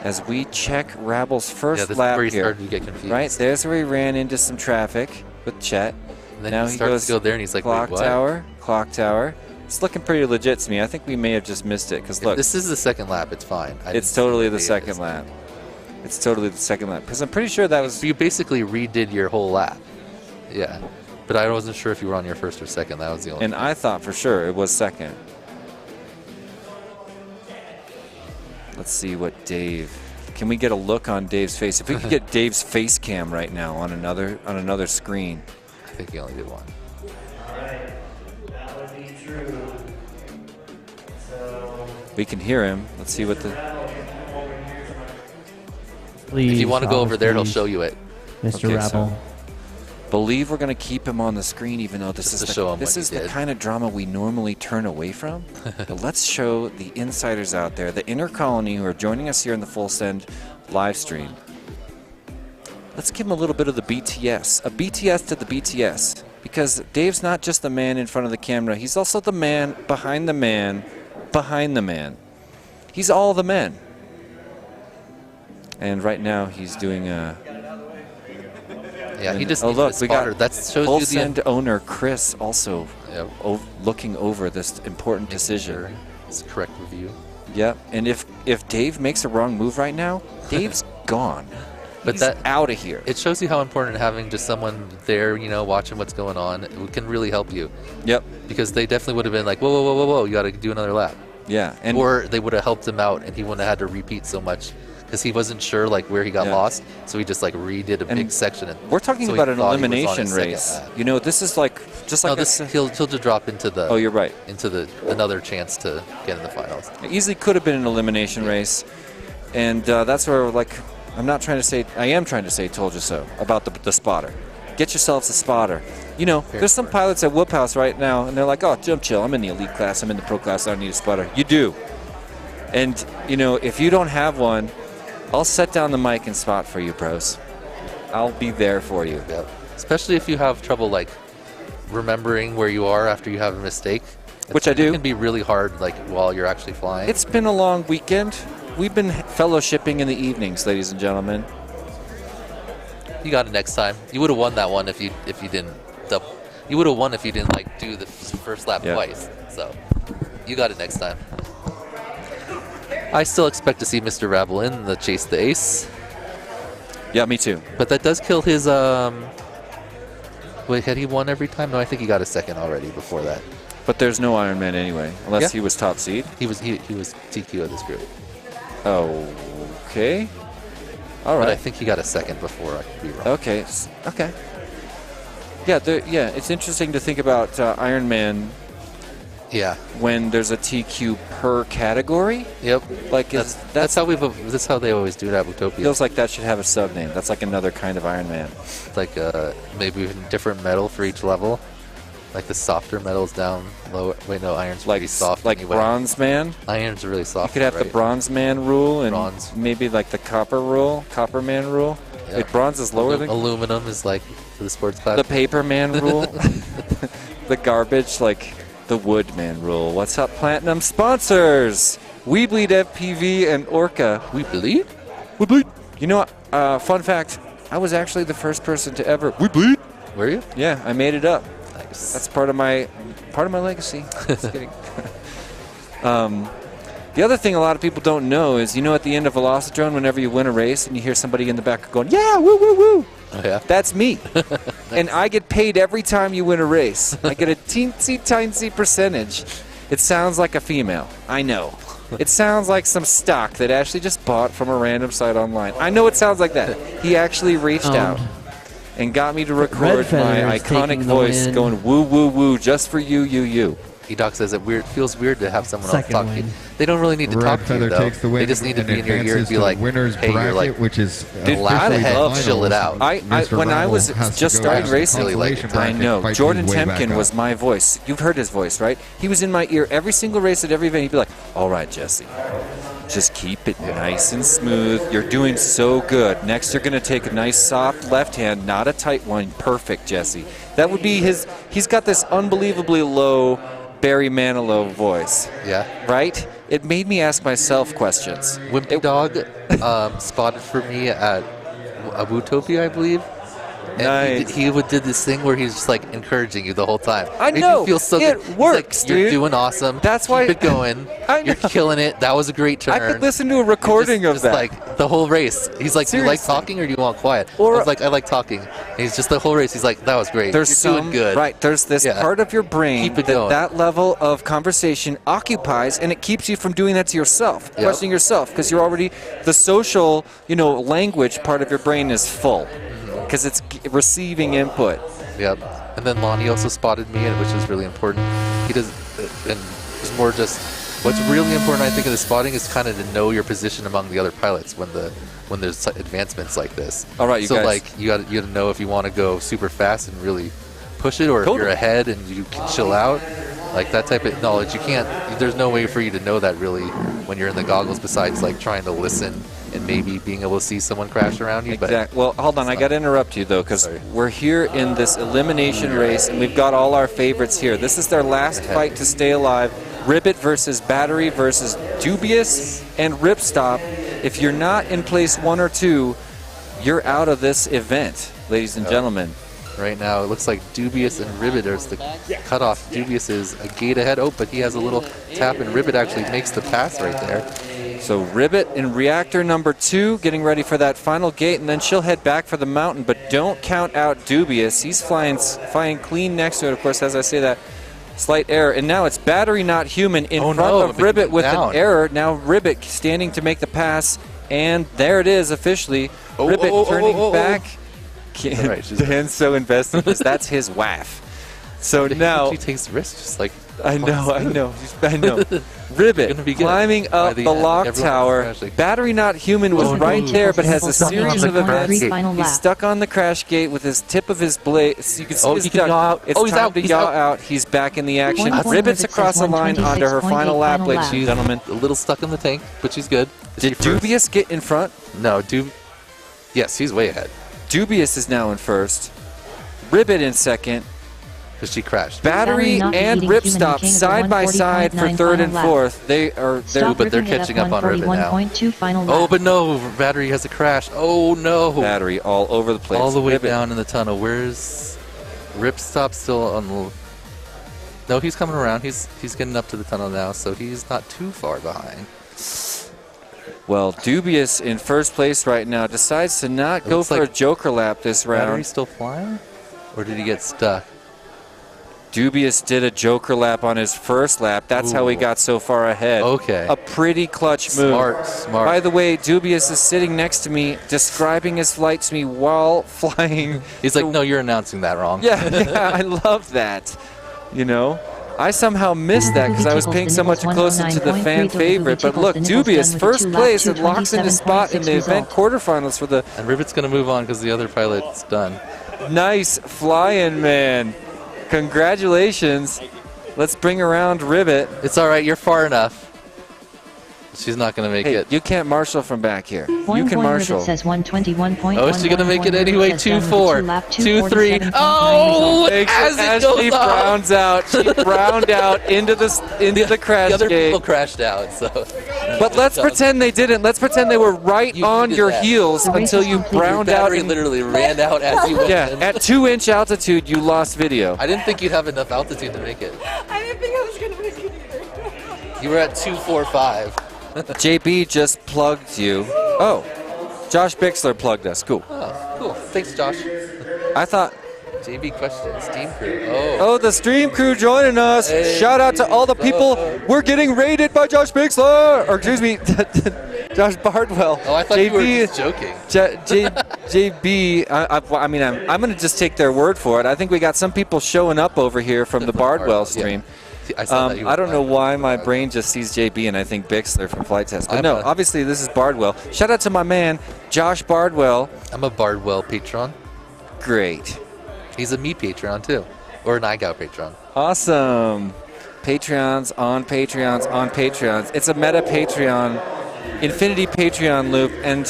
as we check Rabble's first lap where he here. Started to get confused. Right, there's where he ran into some traffic with Chet. And then now he starts to go there and he's like, clock wait, tower, clock tower. It's looking pretty legit to me. I think we may have just missed it because look. This is the second lap. It's fine. It's totally the second lap. It's totally the second lap because I'm pretty sure that was. You basically redid your whole lap. Yeah. But I wasn't sure if you were on your first or second. That was the only And thing. I thought for sure it was second. Let's see what Dave. Can we get a look on Dave's face? If we could get Dave's face cam right now on another screen. I think he only did one. Alright. That would be true. So We can hear him. Let's see what the. please, if you want to go over there, he'll show you it. Mr. Okay, Rabble. Believe we're going to keep him on the screen, even though this is the kind of drama we normally turn away from. But let's show the insiders out there, the inner colony who are joining us here in the Full Send live stream. Let's give him a little bit of the BTS, a BTS to the BTS, because Dave's not just the man in front of the camera. He's also the man behind the man behind the man. He's all the men. And right now he's doing a. Yeah, he just. Oh look, we got that shows Full you Send owner Chris also looking over this important decision. It's a correct review. Yep, and if Dave makes a wrong move right now, Dave's gone. But He's out of here. It shows you how important having just someone there, watching what's going on, it can really help you. Yep. Because they definitely would have been like, whoa, whoa, whoa, whoa, whoa, you got to do another lap. Yeah, or they would have helped him out, and he wouldn't have had to repeat so much. Because he wasn't sure where he got lost, so he just redid a big section. We're talking about an elimination race. This is just like he'll just drop into the. Oh, you're right. Into another chance to get in the finals. It easily could have been an elimination race, and that's where I am trying to say told you so about the spotter. Get yourselves a spotter. There's some pilots at Whoop House right now, and they're like, oh, I'm chill. I'm in the elite class. I'm in the pro class. I don't need a spotter. You do. And if you don't have one, I'll set down the mic and spot for you, bros. I'll be there for you. Yep. Especially if you have trouble remembering where you are after you have a mistake. Which I do. It can be really hard while you're actually flying. It's been a long weekend. We've been fellowshipping in the evenings, ladies and gentlemen. You got it next time. You would have won that one if you didn't double. You would have won if you didn't do the first lap twice. So you got it next time. I still expect to see Mr. Raffle in the Chase the Ace. Yeah, me too. But that does kill his. Wait, had he won every time? No, I think he got a second already before that. But there's no Iron Man anyway, unless he was top seed. He was TQ of this group. Okay. All right. But I think he got a second before. I could be wrong. Okay. Okay. Yeah. It's interesting to think about Iron Man. Yeah. When there's a TQ per category. Yep. Like that's how that's how they always do it at Utopia. Feels like that should have a sub name. That's like another kind of Iron Man. Like maybe a different metal for each level. Like the softer metals down low. Wait, no, iron's like pretty soft. Like anyway. Bronze Man. Iron's really soft. You could have the Bronze Man rule and maybe like the Copper Man rule. Yep. Wait, Bronze is lower than aluminum is like for the sports class. The Paper Man rule. The garbage like. The Woodman rule. What's up, Platinum sponsors? WeBleedFPV and Orca. We bleed? We bleed. You know, fun fact. I was actually the first person to ever. We bleed. Were you? Yeah, I made it up. Nice. That's part of my legacy. Just kidding. The other thing a lot of people don't know is, at the end of Velocidrone, whenever you win a race and you hear somebody in the back going, "Yeah, woo, woo, woo." Oh, yeah? That's me. And I get paid every time you win a race. I get a teensy percentage. It sounds like a female. I know. It sounds like some stock that Ashley just bought from a random site online. I know it sounds like that. He actually reached out and got me to record my iconic voice going woo, woo, woo, just for you, you. E-Doc says it feels weird to have someone else talk to you. They don't really need to talk to you, though. Takes the win they just need to be in your ear and be to like, winner's hey, bracket, you're like, which is laugh ahead, chill it out. When I was just starting racing, I know. Jordan Temkin was my voice. You've heard his voice, right? He was in my ear every single race at every event. He'd be like, all right, Jesse, just keep it nice and smooth. You're doing so good. Next, you're going to take a nice soft left hand, not a tight one. Perfect, Jesse. That would be his. He's got this unbelievably low Barry Manilow voice. Yeah. Right? It made me ask myself questions. Wimpy Dog spotted for me at Utopia, I believe. And nice. he did this thing where he's just like encouraging you the whole time. I know. You feel so it good. works, like, you're doing awesome. That's why. Keep it going. You're killing it. That was a great turn. I could listen to a recording of that. Like the whole race. He's like, seriously. "You like talking or do you want quiet?" I was like, "I like talking." And he's just the whole race. He's like, "That was great. There's you're doing good." Right. There's this part of your brain that level of conversation occupies, and it keeps you from doing that to yourself, questioning yourself, because you're already the social, language part of your brain is full. Because it's receiving input. Yep. And then Lonnie also spotted me, which is really important. He does, and it's more just what's really important. I think in the spotting is kind of to know your position among the other pilots when there's advancements like this. All right, you guys. So like you got to know if you want to go super fast and really push it, or if you're ahead and you can chill out. Like that type of knowledge, you can't. There's no way for you to know that really when you're in the goggles, besides like trying to listen and maybe being able to see someone crash around you. Exactly. Well, hold on. I got to interrupt you, though, because we're here in this elimination race, and we've got all our favorites here. This is their last fight to stay alive. Ribbit versus Battery versus Dubious and Ripstop. If you're not in place 1 or 2, you're out of this event, ladies and gentlemen. Right now, it looks like Dubious and Ribbit are the cutoff. Dubious is a gate ahead. Oh, but he has a little tap, and Ribbit actually makes the pass right there. So Ribbit in reactor number 2, getting ready for that final gate, and then she'll head back for the mountain. But don't count out Dubious. He's flying clean next to it. Of course, as I say that, slight error. And now it's Battery Not Human in front of Ribbit with an error. Now Ribbit standing to make the pass, and there it is officially. Ribbit turning back. Dan's so invested because that's his WAF. So now he takes the risk, just like I know. Ribbit climbing up the lock tower. Battery Not Human was right there, but has a series of events. He's stuck on the crash gate with his tip of his blade. So you can see he's stuck. It's time to yaw out. He's back in the action. Ribbit's across the line onto her final lap, ladies and gentlemen. A little stuck in the tank, but she's good. Did Dubious get in front? No, yes, he's way ahead. Dubious is now in first. Ribbit in second. Because she crashed. Battery and Ripstop side by side for third and fourth. But they're catching up on Ribbit now. Oh, but no, Battery has a crash. Oh no. Battery all over the place. All the way down in the tunnel. Where's Ripstop still on the? No, he's coming around. He's getting up to the tunnel now, so he's not too far behind. Well, Dubious in first place right now decides to not go for a joker lap this round. Battery still flying? Or did he get stuck? Dubious did a joker lap on his first lap. That's how he got so far ahead. Okay. A pretty clutch move. Smart. By the way, Dubious is sitting next to me, describing his flight to me while flying. He's like, no, you're announcing that wrong. Yeah, I love that. You know? I somehow missed that because I was paying so much closer to the fan favorite. But look, Dubious, first place, and locks in his spot in the event quarterfinals for the... And Ribbit's going to move on because the other pilot's done. Nice flying, man. Congratulations. Let's bring around Ribbit. It's all right. You're far enough. She's not going to make it. You can't marshal from back here. You can marshal. Says 121.1. Oh, she's going to make it anyway. 2-4. 2-3. Oh, as she browns out. She browned out into the crash gate. The other gate. people crashed out. So. But let's pretend they didn't. Let's pretend they were right on your heels until you browned out. Your battery literally ran out as you went in. At 2-inch altitude, you lost video. I didn't think you'd have enough altitude to make it. I didn't think I was going to make it either. You were at 245. JB just plugged you. Oh, Josh Bixler plugged us. Cool. Oh, cool. Thanks, Josh. I thought... JB question, Steam Crew. Oh, the stream crew joining us. Hey. Shout out to all the people. We're getting raided by Josh Bixler. Or, excuse me, Josh Bardwell. Oh, I thought you were just joking. JB, I mean, I'm going to just take their word for it. I think we got some people showing up over here from the Bardwell stream. Yeah. I don't know why my brain just sees JB and I think Bixler from Flight Test. But no, obviously this is Bardwell. Shout out to my man, Josh Bardwell. I'm a Bardwell patron. Great. He's a me patron too. Or an iGow patron. Awesome. Patreons on Patreons on Patreons. It's a meta Patreon, infinity Patreon loop, and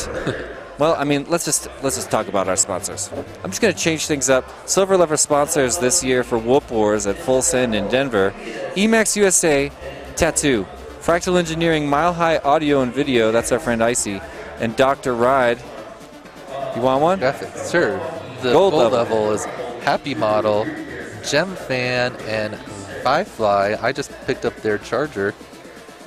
well, I mean, let's just talk about our sponsors. I'm just going to change things up. Silver Lever sponsors this year for Whoop Wars at Full Send in Denver. Emax USA, Tattu, Fractal Engineering, Mile High Audio and Video, that's our friend Icy, and Dr. Ride. You want one? Graphics, sure. The gold level is HappyModel, Gem Fan, and Firefly. I just picked up their charger.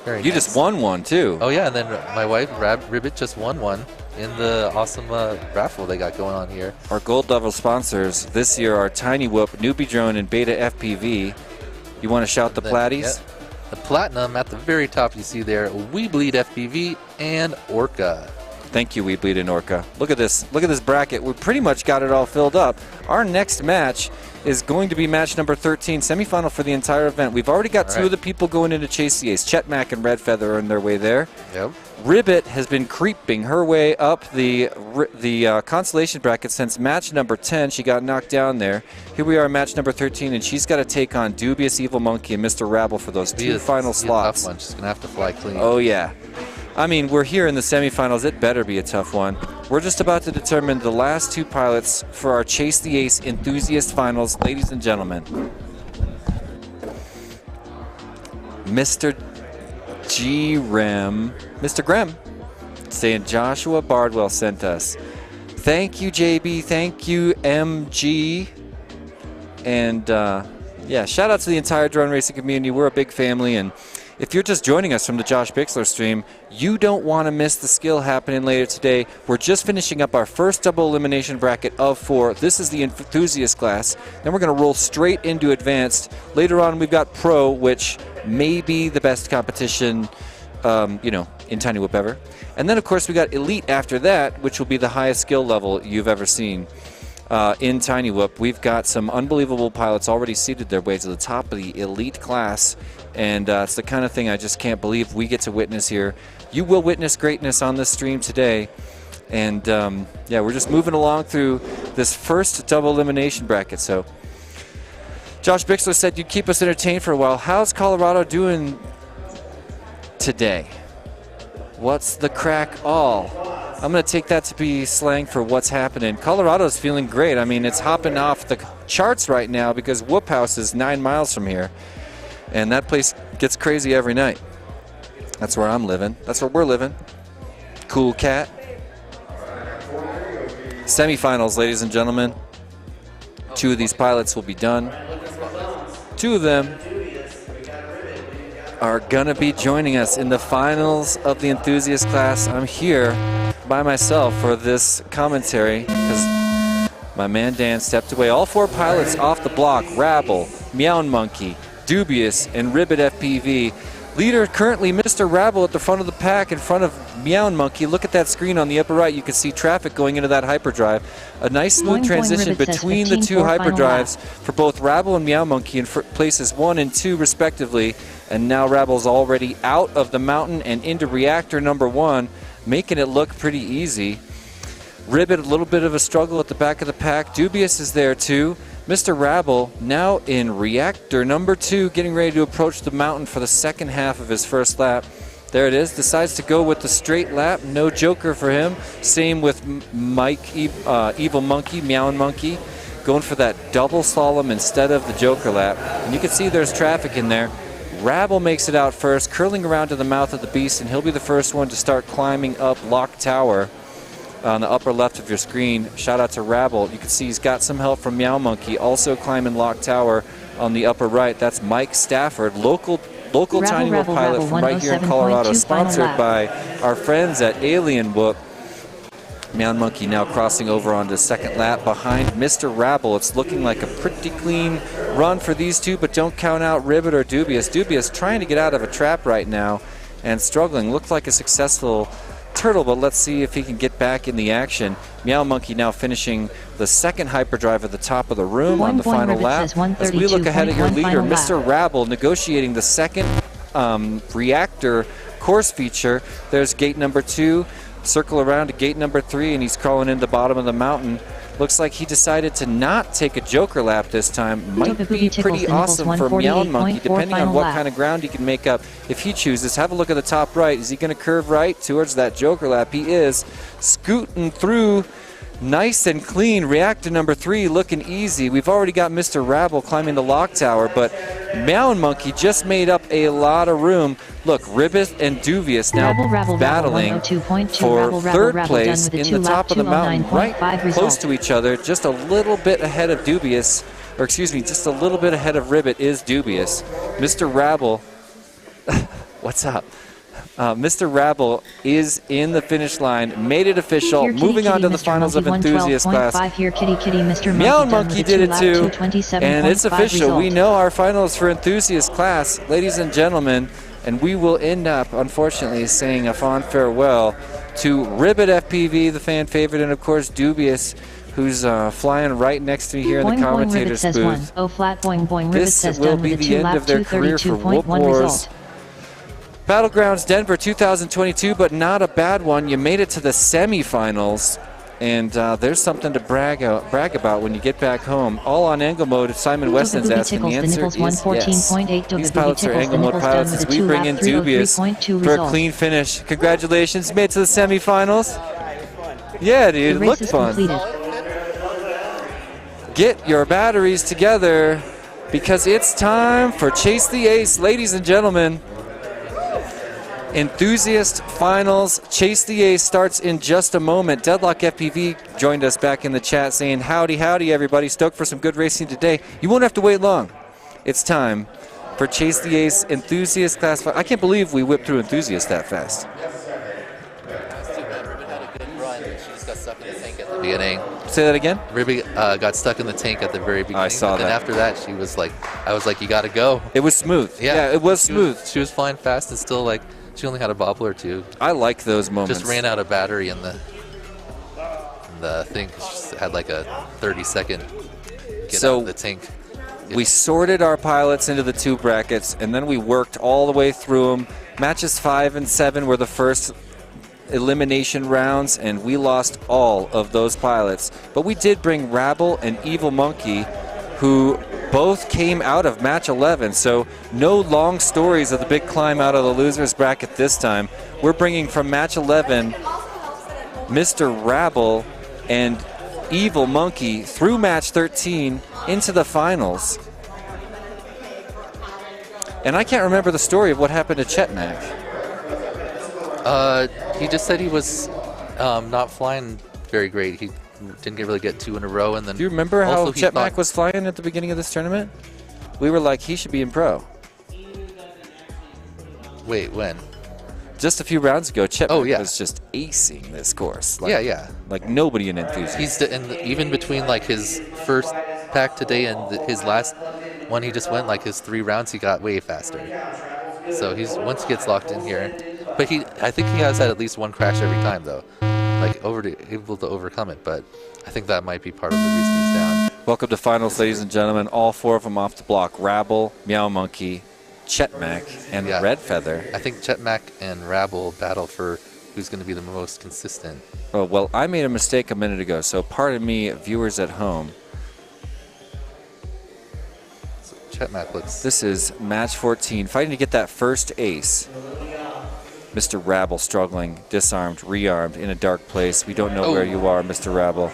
Very nice. Just won one too. Oh yeah, and then my wife Ribbit just won one in the awesome raffle they got going on here. Our gold level sponsors this year are TinyWhoop, NewBeeDrone, and BetaFPV. You want to shout the platties? Yeah, the platinum at the very top you see there, WeBleedFPV and Orca. Thank you, WeBleed and Orca. Look at this. Look at this bracket. We pretty much got it all filled up. Our next match is going to be match number 13, semifinal for the entire event. We've already got two of the people going into Chase the Ace. Chet Mack and Red Feather are on their way there. Yep. Ribbit has been creeping her way up the consolation bracket since match number 10. She got knocked down there. Here we are, match number 13, and she's got to take on Dubious Evil Monkey and Mr. Rabble for those two final slots. Tough one. She's gonna have to fly clean. Oh yeah. I mean, we're here in the semifinals. It better be a tough one. We're just about to determine the last two pilots for our Chase the Ace Enthusiast finals, ladies and gentlemen. Mr. Mr. Grem, saying Joshua Bardwell sent us. Thank you, JB. Thank you, MG. And yeah, shout out to the entire drone racing community. We're a big family, and if you're just joining us from the Josh Bixler stream, you don't want to miss the skill happening later today. We're just finishing up our first double elimination bracket of 4. This is the Enthusiast class. Then we're going to roll straight into Advanced. Later on, we've got Pro, which may be the best competition, you know, in TinyWhoop ever. And then, of course, we got Elite after that, which will be the highest skill level you've ever seen. In TinyWhoop, we've got some unbelievable pilots already seated their way to the top of the Elite class. And it's the kind of thing I just can't believe we get to witness here. You will witness greatness on this stream today. And yeah, we're just moving along through this first double elimination bracket. So Josh Bixler said you'd keep us entertained for a while. How's Colorado doing today? What's the crack all? I'm going to take that to be slang for what's happening. Colorado's feeling great. I mean, it's hopping off the charts right now because Whoop House is 9 miles from here. And that place gets crazy every night. That's where I'm living. That's where we're living. Cool cat. Semifinals, ladies and gentlemen. 2 of these pilots will be done. 2 of them are going to be joining us in the finals of the Enthusiast class. I'm here by myself for this commentary because my man Dan stepped away. All 4 pilots off the block: Raffle, Meow Monkey, Dubious, and Ribbit FPV. Leader currently Mr. Raffle at the front of the pack in front of Meow Monkey. Look at that screen on the upper right. You can see traffic going into that hyperdrive. A nice smooth transition between the 2 hyperdrives for both Raffle and Meow Monkey in places 1 and 2 respectively. And now Raffle's already out of the mountain and into reactor number 1, making it look pretty easy. Ribbit, a little bit of a struggle at the back of the pack. Dubious is there too. Mr. Raffle now in reactor number 2, getting ready to approach the mountain for the second half of his first lap. There it is. Decides to go with the straight lap. No joker for him. Same with Evil Monkey, Meowing Monkey, going for that double slalom instead of the joker lap. And you can see there's traffic in there. Raffle makes it out first, curling around to the mouth of the beast, and he'll be the first one to start climbing up Lock Tower on the upper left of your screen. Shout out to Raffle. You can see he's got some help from Meow Monkey, also climbing Lock Tower on the upper right. That's Mike Stafford, local TinyWhoop pilot from right here in Colorado, sponsored by our friends at AlienWhoop. Meow Monkey now crossing over onto second lap behind Mr. Raffle. It's looking like a pretty clean run for these two, but don't count out Ribbit or Dubious. Dubious trying to get out of a trap right now and struggling. Looked like a successful turtle, but let's see if he can get back in the action. Meow Monkey now finishing the second hyperdrive at the top of the room on the final lap. As we look ahead at your leader, Mr. Raffle, negotiating the second reactor course feature. There's gate number 2. Circle around to gate number 3, and he's crawling in the bottom of the mountain. Looks like he decided to not take a joker lap this time. Might be pretty awesome for Meow Monkey, depending on what kind of ground he can make up if he chooses. Have a look at the top right. Is he going to curve right towards that joker lap? He is. Scooting through nice and clean. Reactor number 3 looking easy. We've already got Mr. Raffle climbing the Lock Tower, but Meow Monkey just made up a lot of room. Look, Ribbit and Dubious now battling for third place in the top of the mountain, right close to each other. Just a little bit ahead of Dubious, or excuse me, just a little bit ahead of Ribbit is Dubious. Mr. Raffle, what's up? Mr. Raffle is in the finish line, made it official, moving on to the finals of Enthusiast class. Meow Monkey did it too, and it's official. We know our finals for Enthusiast class, ladies and gentlemen, and we will end up, unfortunately, saying a fond farewell to Ribbit FPV, the fan favorite, and of course Dubious, who's flying right next to me here in the commentator's booth. This will be the end of their career for Whoop Wars Battlegrounds Denver 2022, but not a bad one. You made it to the semifinals, and there's something to brag about when you get back home. All on angle mode, Simon Weston's asking. The answer is yes. These pilots are angle mode pilots as we bring in Dubious for a clean finish. Congratulations, made it to the semifinals. Yeah, dude, it looked fun. Get your batteries together because it's time for Chase the Ace, ladies and gentlemen. Enthusiast finals, Chase the Ace starts in just a moment. Deadlock FPV joined us back in the chat saying, howdy, howdy, everybody. Stoked for some good racing today. You won't have to wait long. It's time for Chase the Ace Enthusiast class. I can't believe we whipped through Enthusiast that fast. That's too bad. Ribbit had a good run, and she just got stuck in the tank at the beginning. Say that again? Ribbit got stuck in the tank at the very beginning. I saw that. And after that, she was like, I was like, you got to go. It was smooth. Yeah, it was smooth. She was flying fast and still like, she only had a bobble or two. I like those moments. Just ran out of battery in the thing. She had like a 30-second get out of the tank. We sorted our pilots into the 2 brackets, and then we worked all the way through them. Matches 5 and 7 were the first elimination rounds, and we lost all of those pilots. But we did bring Raffle and Evil Monkey, who both came out of match 11, so no long stories of the big climb out of the losers bracket this time. We're bringing from match 11 Mr. Raffle and Evil Monkey through match 13 into the finals. And I can't remember the story of what happened to Chetnak. He just said he was not flying very great. He didn't really get 2 in a row, and then. Do you remember how Chetnak was flying at the beginning of this tournament? We were like, he should be in pro. Wait, when? Just a few rounds ago, Chet yeah. was just acing this course. Yeah. Like nobody in Enthusiast. Even between like his first pack today and his last one, he just went like his 3 rounds. He got way faster. So once he gets locked in here, but I think he has had at least one crash every time though, like able to overcome it. But I think that might be part of the reason he's down. Welcome to finals, ladies and gentlemen. All 4 of them off the block: Rabble, Meow Monkey, Chetmac, and Red Feather. I think Chetmac and Rabble battle for who's going to be the most consistent. Oh, well, I made a mistake a minute ago, so pardon me, viewers at home. So Chetmac looks... This is match 14, fighting to get that first ace. Mr. Rabble struggling, disarmed, rearmed, in a dark place. We don't know where you are, Mr. Rabble.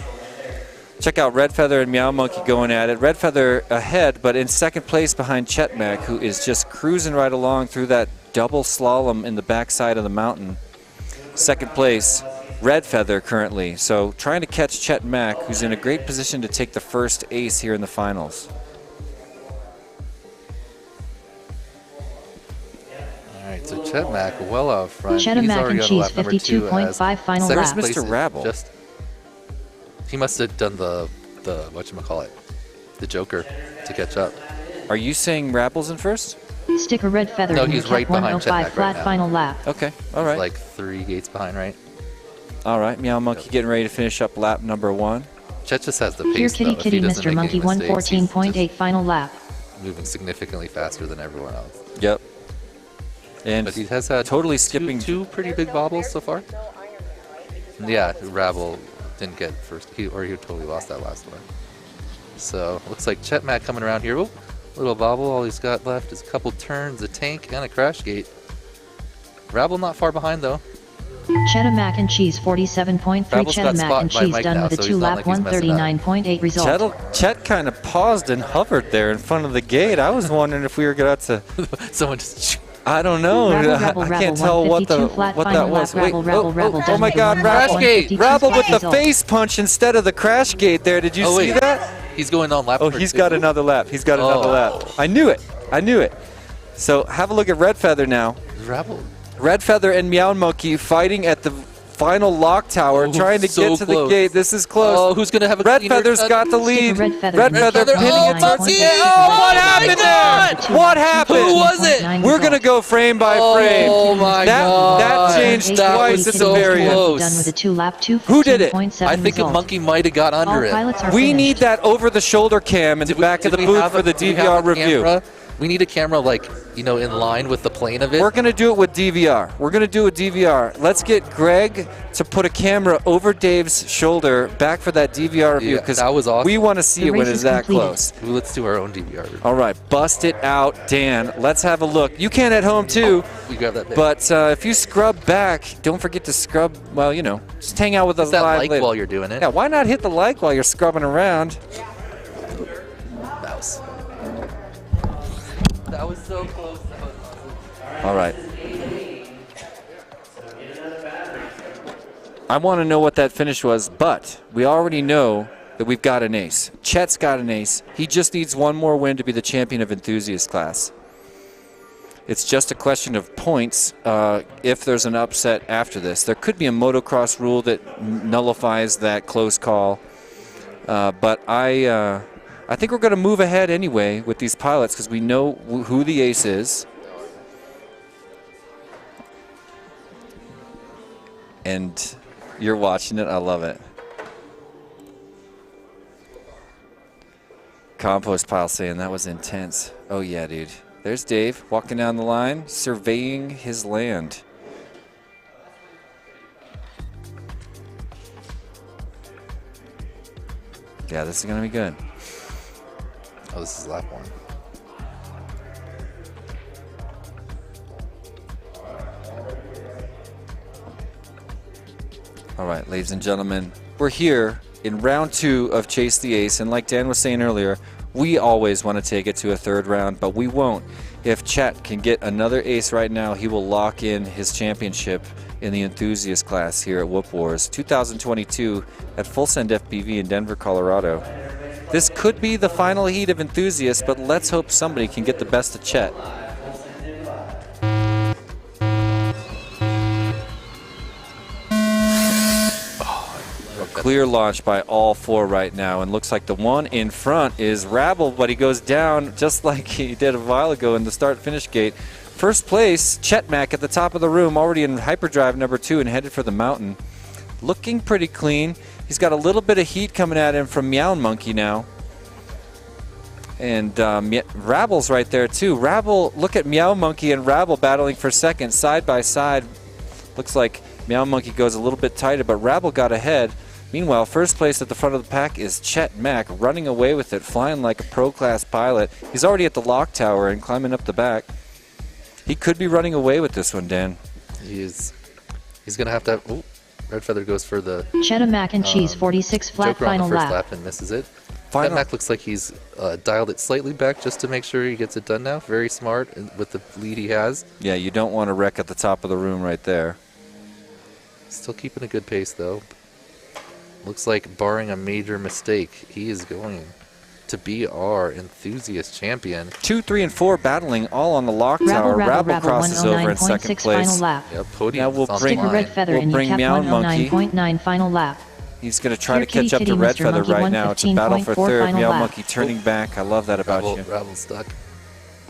Check out Red Feather and Meow Monkey going at it. Red Feather ahead, but in second place behind Chetmac, who is just cruising right along through that double slalom in the backside of the mountain. Second place, Red Feather currently. So trying to catch Chetmac, who's in a great position to take the first ace here in the finals. All right, so Chetmac well out front. Chetmac and Cheese 52.5 final lap. Mr. Rabble. He must have done the whatchamacallit, the Joker to catch up. Are you saying Rabble's in first? Sticker Red Feather. No, he's right behind Chetmac flat right final lap. Okay, all right. He's like 3 gates behind, right? All right, Meow Monkey getting ready to finish up lap number 1. Chet just has the pace. Here, Kitty though. Kitty, If he doesn't Mr. make Monkey, any mistakes, he's 114.8 final lap. moving significantly faster than everyone else. Yep. And But he has had totally skipping two pretty big bobbles so far. Yeah, Rabble didn't get first, he totally lost that last one. So looks like Chetmac coming around here. Oh, little bobble. All he's got left is a couple turns, a tank, and a crash gate. Rabble not far behind though. Chetmac and Cheese 47.3. Rabble's got Chetmac spot and by Cheese Mike done now, with a so he's not 2-lap like he's messing up. 139.8 result. Chet kind of paused and hovered there in front of the gate. I was wondering if we were going to... Someone just... I don't know. Rabble, I can't tell what that was. Wait, Rabble, oh my God, Crash gate! Rabble with the face punch instead of the crash gate there. Did you see that? He's going on lap. Oh, he's got another lap. He's got another lap. I knew it. I knew it. So have a look at Red Feather now. Rabble. Red Feather and Meow Monkey fighting at the final lock tower, trying to get to the gate. This is close. Oh, who's going to have a Red cleaner Feather's cut? got the lead. Red Feather pinning it towards the gate. Oh, what happened there? What happened? Who was it? We're going to go frame by frame. Oh my God. That changed twice at the very end. Done with a 2-lap, Who did it? I think a monkey might have got under it. We need that over-the-shoulder cam in the back of the booth for the DVR review. We need a camera, like, you know, in line with the plane of it. We're going to do it with DVR. We're going to do a DVR. Let's get Greg to put a camera over Dave's shoulder back for that DVR review, because that was awesome. We want to see it when it's that close. Ooh, let's do our own DVR review. All right, bust it out, Dan. Let's have a look. You can at home, too. We grab that bit. But if you scrub back, don't forget to scrub, well, you know, just hang out with us that live like later. while you're doing it. Yeah, why not hit the like while you're scrubbing around? Mouse. That was so close. That was awesome. All right. I want to know what that finish was, but we already know that we've got an ace. Chet's got an ace. He just needs one more win to be the champion of Enthusiast class. It's just a question of points if there's an upset after this. There could be a motocross rule that nullifies that close call, but I think we're going to move ahead anyway with these pilots because we know who the ace is. And you're watching it. I love it. Compost pile saying that was intense. Oh, yeah, dude. There's Dave walking down the line, surveying his land. Yeah, this is going to be good. Oh, this is lap 1. All right, ladies and gentlemen, we're here in round 2 of Chase the Ace, and like Dan was saying earlier, we always want to take it to a 3rd round, but we won't. If Chet can get another ace right now, he will lock in his championship in the Enthusiast class here at Whoop Wars 2022 at Full Send FPV in Denver, Colorado. This could be the final heat of Enthusiasts, but let's hope somebody can get the best of Chet. Clear launch by all 4 right now, and looks like the one in front is Raffle, but he goes down just like he did a while ago in the start-finish gate. First place, Chetmac at the top of the room, already in hyperdrive number 2 and headed for the mountain. Looking pretty clean. He's got a little bit of heat coming at him from Meow Monkey now. And Raffle's right there too. Raffle, look at Meow Monkey and Raffle battling for second, side by side. Looks like Meow Monkey goes a little bit tighter, but Raffle got ahead. Meanwhile, first place at the front of the pack is Chet Mack, running away with it, flying like a pro-class pilot. He's already at the lock tower and climbing up the back. He could be running away with this one, Dan. He is. He's going to have to... Oh, Red Feather goes for the... Cheddar mac and cheese, 46 flat Joker final on the first lap. lap and misses it. Chet Mac looks like he's dialed it slightly back just to make sure he gets it done now. Very smart with the lead he has. Yeah, you don't want to wreck at the top of the room right there. Still keeping a good pace, though. Looks like, barring a major mistake, he is going to be our Enthusiast champion. 2, 3, and 4 battling all on the lock tower. Raffle crosses over in second place. Final lap. Yep, podium Now we'll bring, Sticker Red Feather we'll in bring your cap Meow Monkey. 109.9 final lap. He's going to try Here, to catch up kitty, to Red Mr. Feather Monkey, right now. It's a battle for 115.4 third. final Meow lap. Monkey turning back. I love that about you. Raffle's stuck.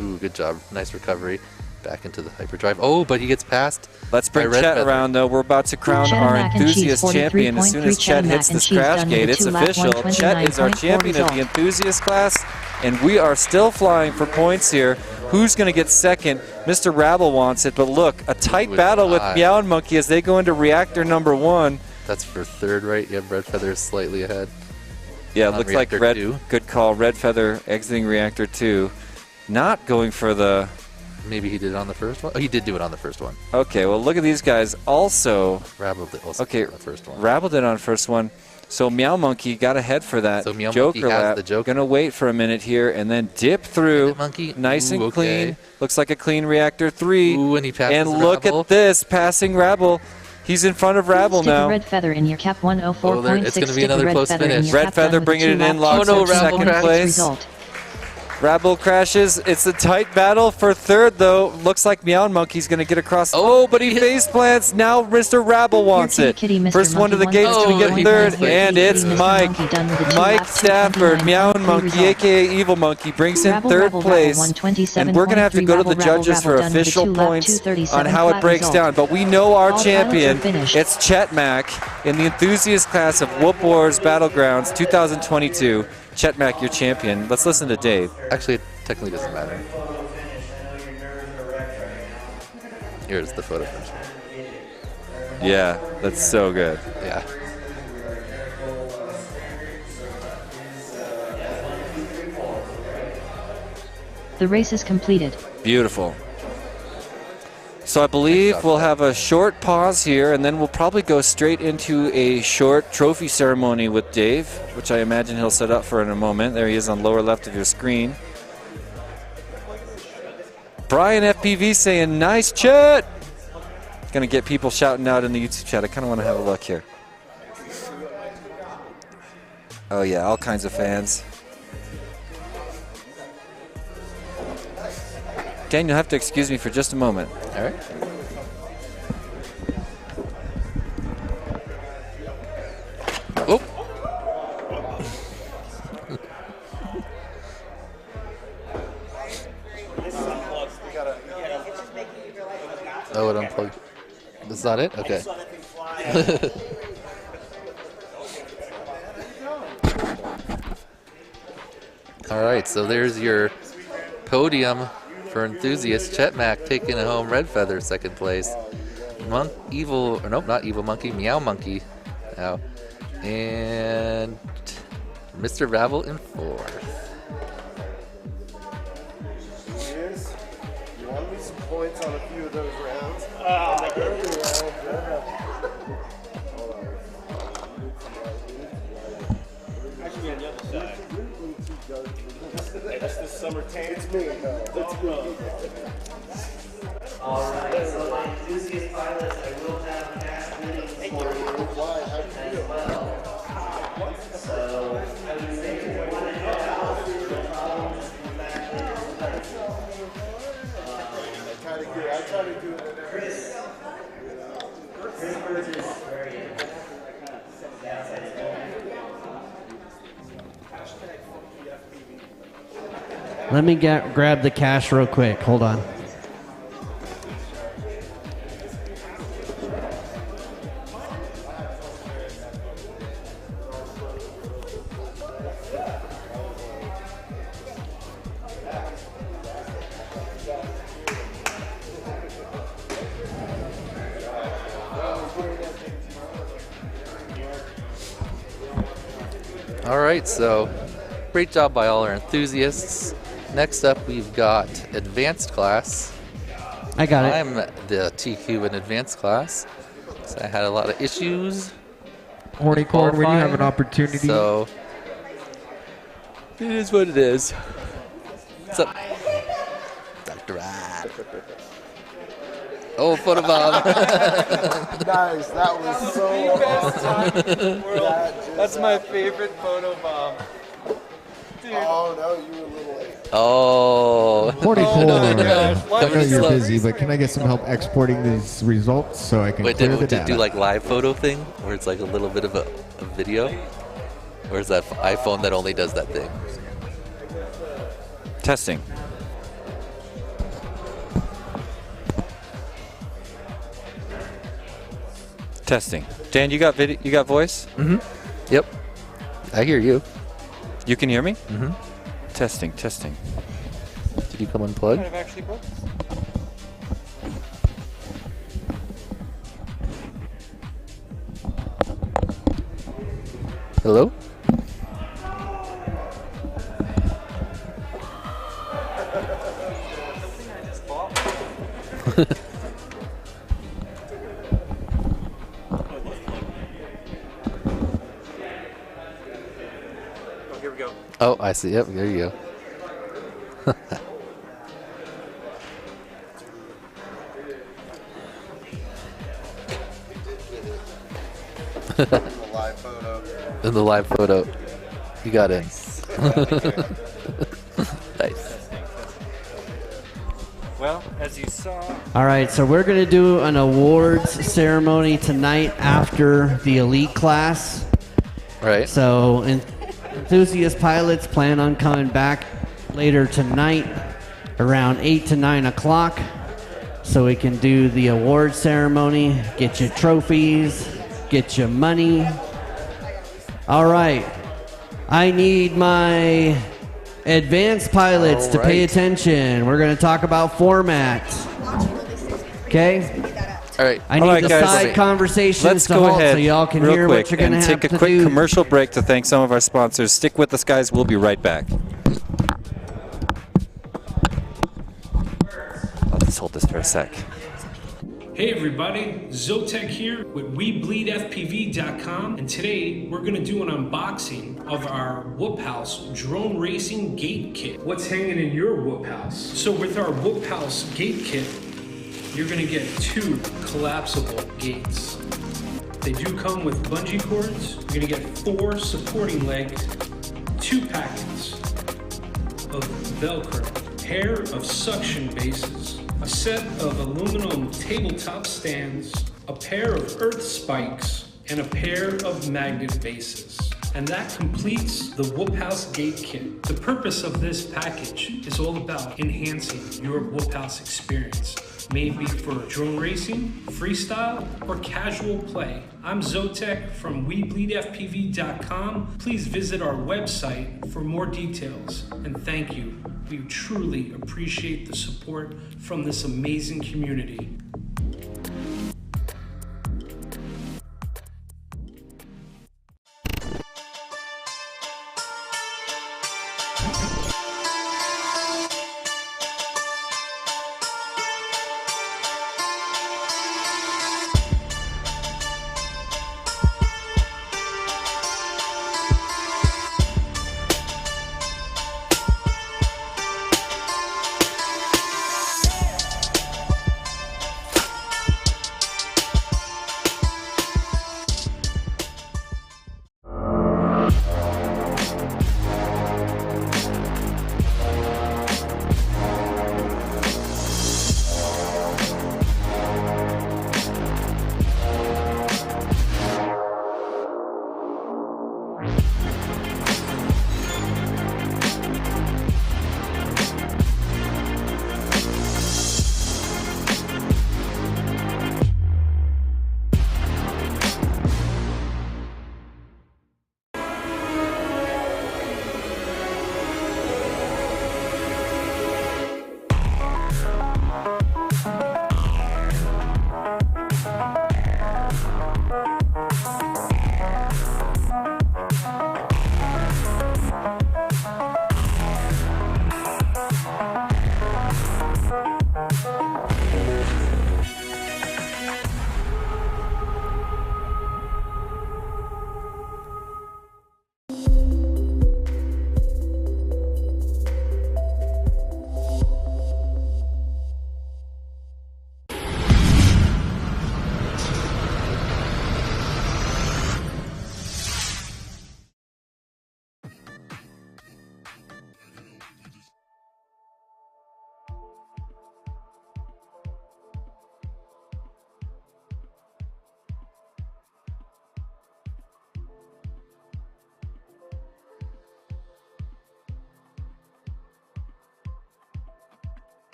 Ooh, good job. Nice recovery. Back into the hyperdrive. Oh, but he gets past. Let's bring Red Chet Feather. around, though. We're about to crown Cheddar our mac and cheese, Enthusiast champion. As soon as 43.3 Chet cheddar hits mac and this cheese crash done gate, with a it's 2-lap official. Chet is our 129.4 champion of the result. Enthusiast class, and we are still flying for points here. Who's going to get second? Mr. Raffle wants it, but look, a tight battle with Meow Monkey as they go into reactor number 1. That's for third, right? Yeah, Red Feather is slightly ahead. Yeah, it looks like reactor Red. 2. Good call. Red Feather exiting reactor 2. Not going for the... Maybe he did it on the first one? Oh, he did do it on the first one. Okay, well, look at these guys. Also... Raffle did also Okay, did it on the first one. Raffle did on the first one. So Meow Monkey got ahead for that So Meow Joker Monkey has lap. the Joker. Gonna wait for a minute here and then dip through. Monkey. Nice and Ooh, clean. okay. Looks like a clean reactor 3. Ooh, and he passes And look Raffle. at this, passing Raffle. He's in front of Raffle Sticker now. Red Feather in your cap 104.6. it's gonna be Sticker another Red close Feather in finish. your Red cap Feather done with bringing it 2 in, laps. locks no, into Raffle second crashes. place. Result. Raffle crashes. It's a tight battle for third, though. Looks like Meow Monkey's going to get across. Oh, but he face plants. Now Mr. Raffle wants it. Kitty, Mr. First one to the Monkey, gate's going to Oh, get he third, wants it. and it's Mr. Mike. Monkey done with a 2 Mike laps, Stafford, Meow 229.3 Monkey, result. a.k.a. Evil Monkey, brings in Rabble, third rabble, place. rabble, 127.3 And we're going to have to go to the rabble, judges rabble, for done with a official 2-lap, points 237 on how it flat breaks result. down. But we know our All champion. pilots are finished. It's Chet Mack in the Enthusiast class of Whoop Wars Battlegrounds 2022. Chet Mack, your champion. Let's listen to Dave. Actually, it technically doesn't matter. Here's the photo first. Yeah, that's so good. Yeah. The race is completed. Beautiful. So I believe we'll have a short pause here, and then we'll probably go straight into a short trophy ceremony with Dave, which I imagine he'll set up for in a moment. There he is on lower left of your screen. Brian FPV saying, nice chat. Going to get people shouting out in the YouTube chat. I kind of want to have a look here. Oh yeah, all kinds of fans. Dan, you'll have to excuse me for just a moment. All right. Oh. Oh, it unplugged. That's not it? Okay. All right, so there's your podium for Enthusiast. Chet Mack taking it home. Red Feather second place. Not Evil Monkey. Meow Monkey now. And Mr. Raffle in fourth. You want me some points on a few of those rounds? Actually, on the other side. Hey, that's the summer tan. It's me. That's me. All right, so my Enthusiast pilots, I will have cash winnings for you as well. So I would say if you want to head out, no problem, just come back I try to do it. Chris Burgess, very good. Let me grab the cash real quick. Hold on. All right, so great job by all our enthusiasts. Next up, we've got advanced class. I got it. I'm the TQ in advanced class, so I had a lot of issues. Horny Corn, when you have an opportunity. So it is what it is. What's up, Dr. Rad? Oh, photobomb. Nice, that was so awesome. That's my favorite photobomb. Dude. Oh, no, you were a little late. Oh. Horny Corn. I know you're slow. busy, but can I get some help exporting these results so I can clear the Did data? do like live photo thing where it's like a little bit of a video? Or is that iPhone that only does that thing? Testing. Testing. Dan, you got video? You got voice? Mm-hmm. Yep. I hear you. You can hear me? Mm-hmm. Testing. Testing. Did you come unplugged? Hello? Here we go. Oh, I see. Yep, there you go. The live photo. In the live photo. You got in. Nice. Well, as you saw. All right, so we're going to do an awards ceremony tonight after the elite class. Right. So enthusiast pilots plan on coming back later tonight around 8 to 9 o'clock so we can do the award ceremony, get you trophies, get you money. All right, I need my advanced pilots to pay attention. We're going to talk about format. Okay? All right. I need the side conversations Let's to go halt ahead so y'all can real hear quick what you're going to and have take to a quick do. commercial break to thank some of our sponsors. Stick with us, guys. We'll be right back. I'll just hold this for a sec. Hey everybody, Zotek here with WeBleedFPV.com, and today we're gonna do an unboxing of our Whoop House drone racing gate kit. What's hanging in your Whoop House? So with our Whoop House gate kit, you're gonna get 2 collapsible gates. They do come with bungee cords. You're gonna get 4 supporting legs, 2 packets of Velcro, pair of suction bases, a set of aluminum tabletop stands, a pair of earth spikes, and a pair of magnet bases. And that completes the Whoop House gate kit. The purpose of this package is all about enhancing your Whoop House experience. May it be for drone racing, freestyle, or casual play. I'm Zotek from WeBleedFPV.com. Please visit our website for more details, and thank you. We truly appreciate the support from this amazing community.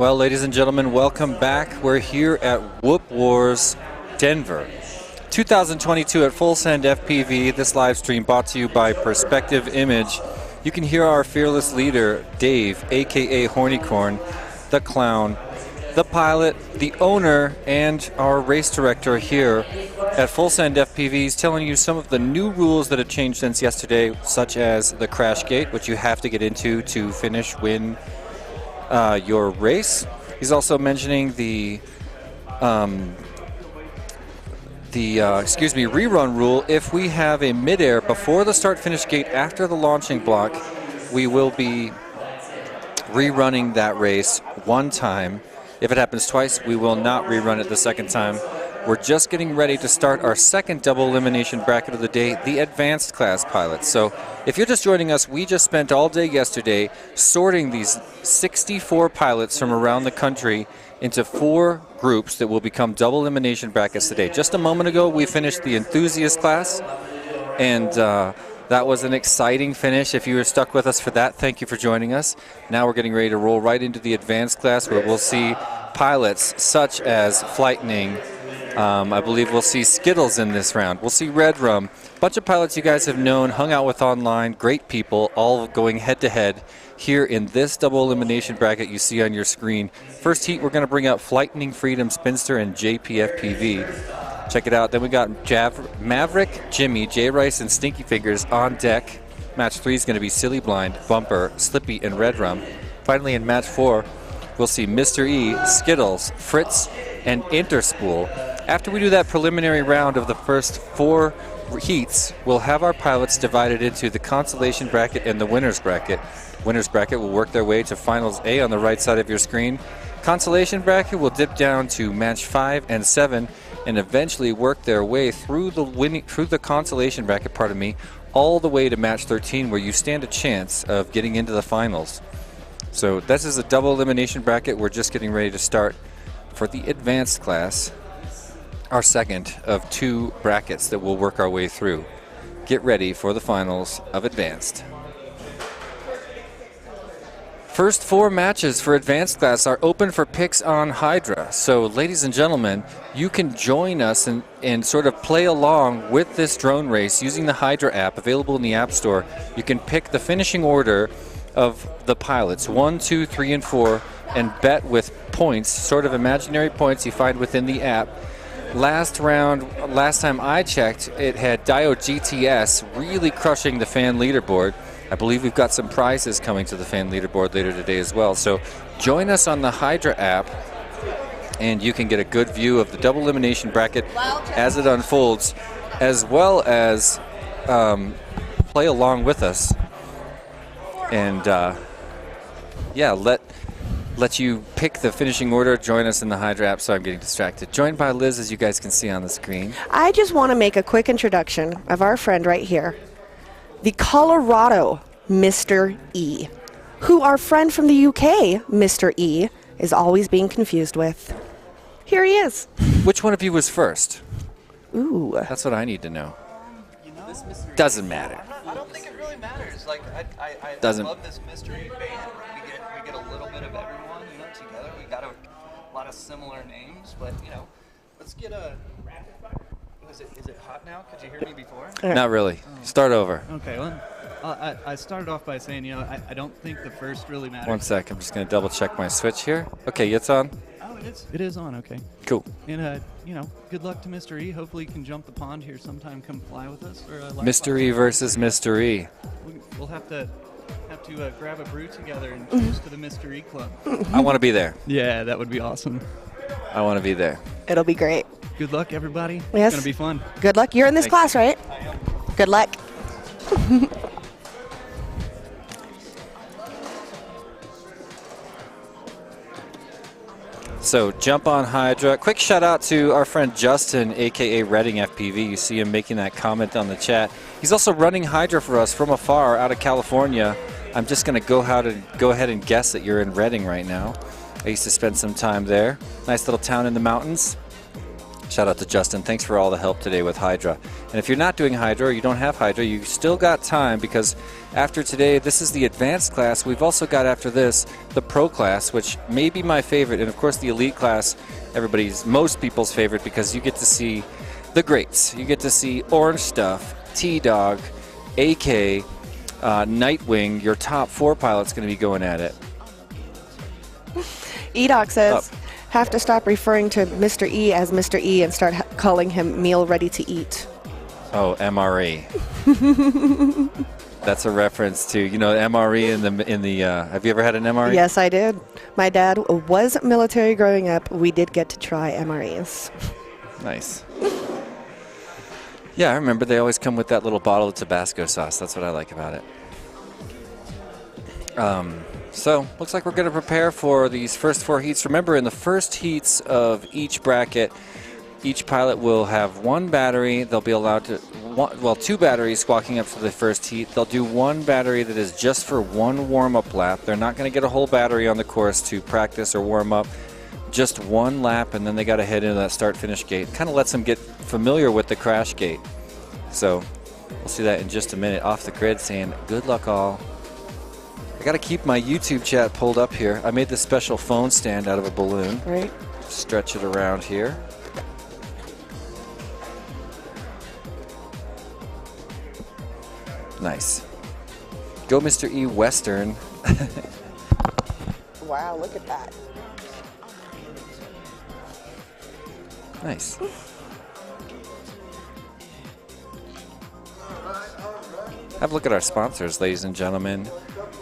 Well, ladies and gentlemen, welcome back. We're here at Whoop Wars Denver 2022 at Full Send FPV. This live stream brought to you by Perspective Image. You can hear our fearless leader, Dave, aka Hornycorn, the clown, the pilot, the owner, and our race director here at Full Send FPVs, telling you some of the new rules that have changed since yesterday, such as the crash gate, which you have to get into to win your race. He's also mentioning the rerun rule. If we have a midair before the start-finish gate after the launching block, we will be rerunning that race one time. If it happens twice, we will not rerun it the second time. We're just getting ready to start our second double elimination bracket of the day, the advanced class pilots. So if you're just joining us, we just spent all day yesterday sorting these 64 pilots from around the country into 4 groups that will become double elimination brackets today. Just a moment ago, we finished the Enthusiast class, and that was an exciting finish. If you were stuck with us for that, thank you for joining us. Now we're getting ready to roll right into the advanced class, where we'll see pilots such as Flightning. I believe we'll see Skittles in this round. We'll see Red Rum. A bunch of pilots you guys have known, hung out with online, great people, all going head-to-head here in this double elimination bracket you see on your screen. First heat, we're going to bring out Flightning, Freedom, Spinster, and JPFPV. Check it out. Then we got Maverick, Jimmy, J Rice, and Stinky Fingers on deck. Match 3 is going to be Silly Blind, Bumper, Slippy, and Red Rum. Finally, in match 4, we'll see Mr. E, Skittles, Fritz, and Interspool. After we do that preliminary round of the first 4 heats, we'll have our pilots divided into the consolation bracket and the winner's bracket. Winner's bracket will work their way to Finals A on the right side of your screen. Consolation bracket will dip down to match 5 and 7 and eventually work their way through the consolation bracket, all the way to match 13, where you stand a chance of getting into the finals. So this is a double elimination bracket. We're just getting ready to start for the advanced class, our second of 2 brackets that we'll work our way through. Get ready for the finals of advanced. First 4 matches for advanced class are open for picks on Hydra. So ladies and gentlemen, you can join us and sort of play along with this drone race using the Hydra app available in the App Store. You can pick the finishing order of the pilots, 1, 2, 3, and 4, and bet with points, sort of imaginary points you find within the app. Last time I checked, it had Dio GTS really crushing the fan leaderboard. I believe we've got some prizes coming to the fan leaderboard later today as well. So join us on the Hydra app, and you can get a good view of the double elimination bracket as it unfolds, as well as play along with us. And let you pick the finishing order. Join us in the Hydra app. So I'm getting distracted. Joined by Liz, as you guys can see on the screen. I just want to make a quick introduction of our friend right here, the Colorado Mr. E, who our friend from the UK, Mr. E, is always being confused with. Here he is. Which one of you was first? Ooh. That's what I need to know. Doesn't matter. I don't think it really matters. Like, I love this mystery band. We get a little bit of everyone, together. We got a lot of similar names, but let's get a. Is it hot now? Could you hear me before? Not really. Start over. Okay. Well, I started off by saying, I don't think the first really matters. One sec. I'm just going to double check my switch here. Okay, it's on. Oh, it is on. Okay. Cool. And good luck to Mr. E. Hopefully, you can jump the pond here sometime. Come fly with us. Mr. E versus Mr. E. We'll have to grab a brew together and cheers to the Mr. E Club. I want to be there. Yeah, that would be awesome. I want to be there. It'll be great. Good luck, everybody. Yes. It's going to be fun. Good luck. You're in this class, right? I am. Good luck. So jump on Hydra. Quick shout out to our friend Justin, aka Redding FPV. You see him making that comment on the chat. He's also running Hydra for us from afar out of California. I'm just going to go ahead and guess that you're in Redding right now. I used to spend some time there. Nice little town in the mountains. Shout out to Justin. Thanks for all the help today with Hydra. And if you're not doing Hydra or you don't have Hydra, you still got time, because after today, this is the advanced class. We've also got after this the pro class, which may be my favorite. And of course the elite class, most people's favorite, because you get to see the greats. You get to see Orange Stuff, T-Dog, AK, Nightwing. Your top 4 pilots going to be going at it. E-Doc says, have to stop referring to Mr. E as Mr. E and start calling him meal ready to eat. Oh, MRE. That's a reference to, MRE in the have you ever had an MRE? Yes, I did. My dad was military growing up. We did get to try MREs. Nice. Yeah, I remember they always come with that little bottle of Tabasco sauce. That's what I like about it. So, looks like we're going to prepare for these first 4 heats. Remember, in the first heats of each bracket, each pilot will have 1 battery. They'll be allowed to, 2 batteries walking up to the first heat. They'll do 1 battery that is just for 1 warm-up lap. They're not going to get a whole battery on the course to practice or warm up. Just 1 lap, and then they got to head into that start-finish gate. Kind of lets them get familiar with the crash gate. So, we'll see that in just a minute. Off the grid saying, good luck all. I got to keep my YouTube chat pulled up here. I made this special phone stand out of a balloon. Right. Stretch it around here. Nice. Go Mr. E Western. Wow, look at that. Nice. Have a look at our sponsors, ladies and gentlemen.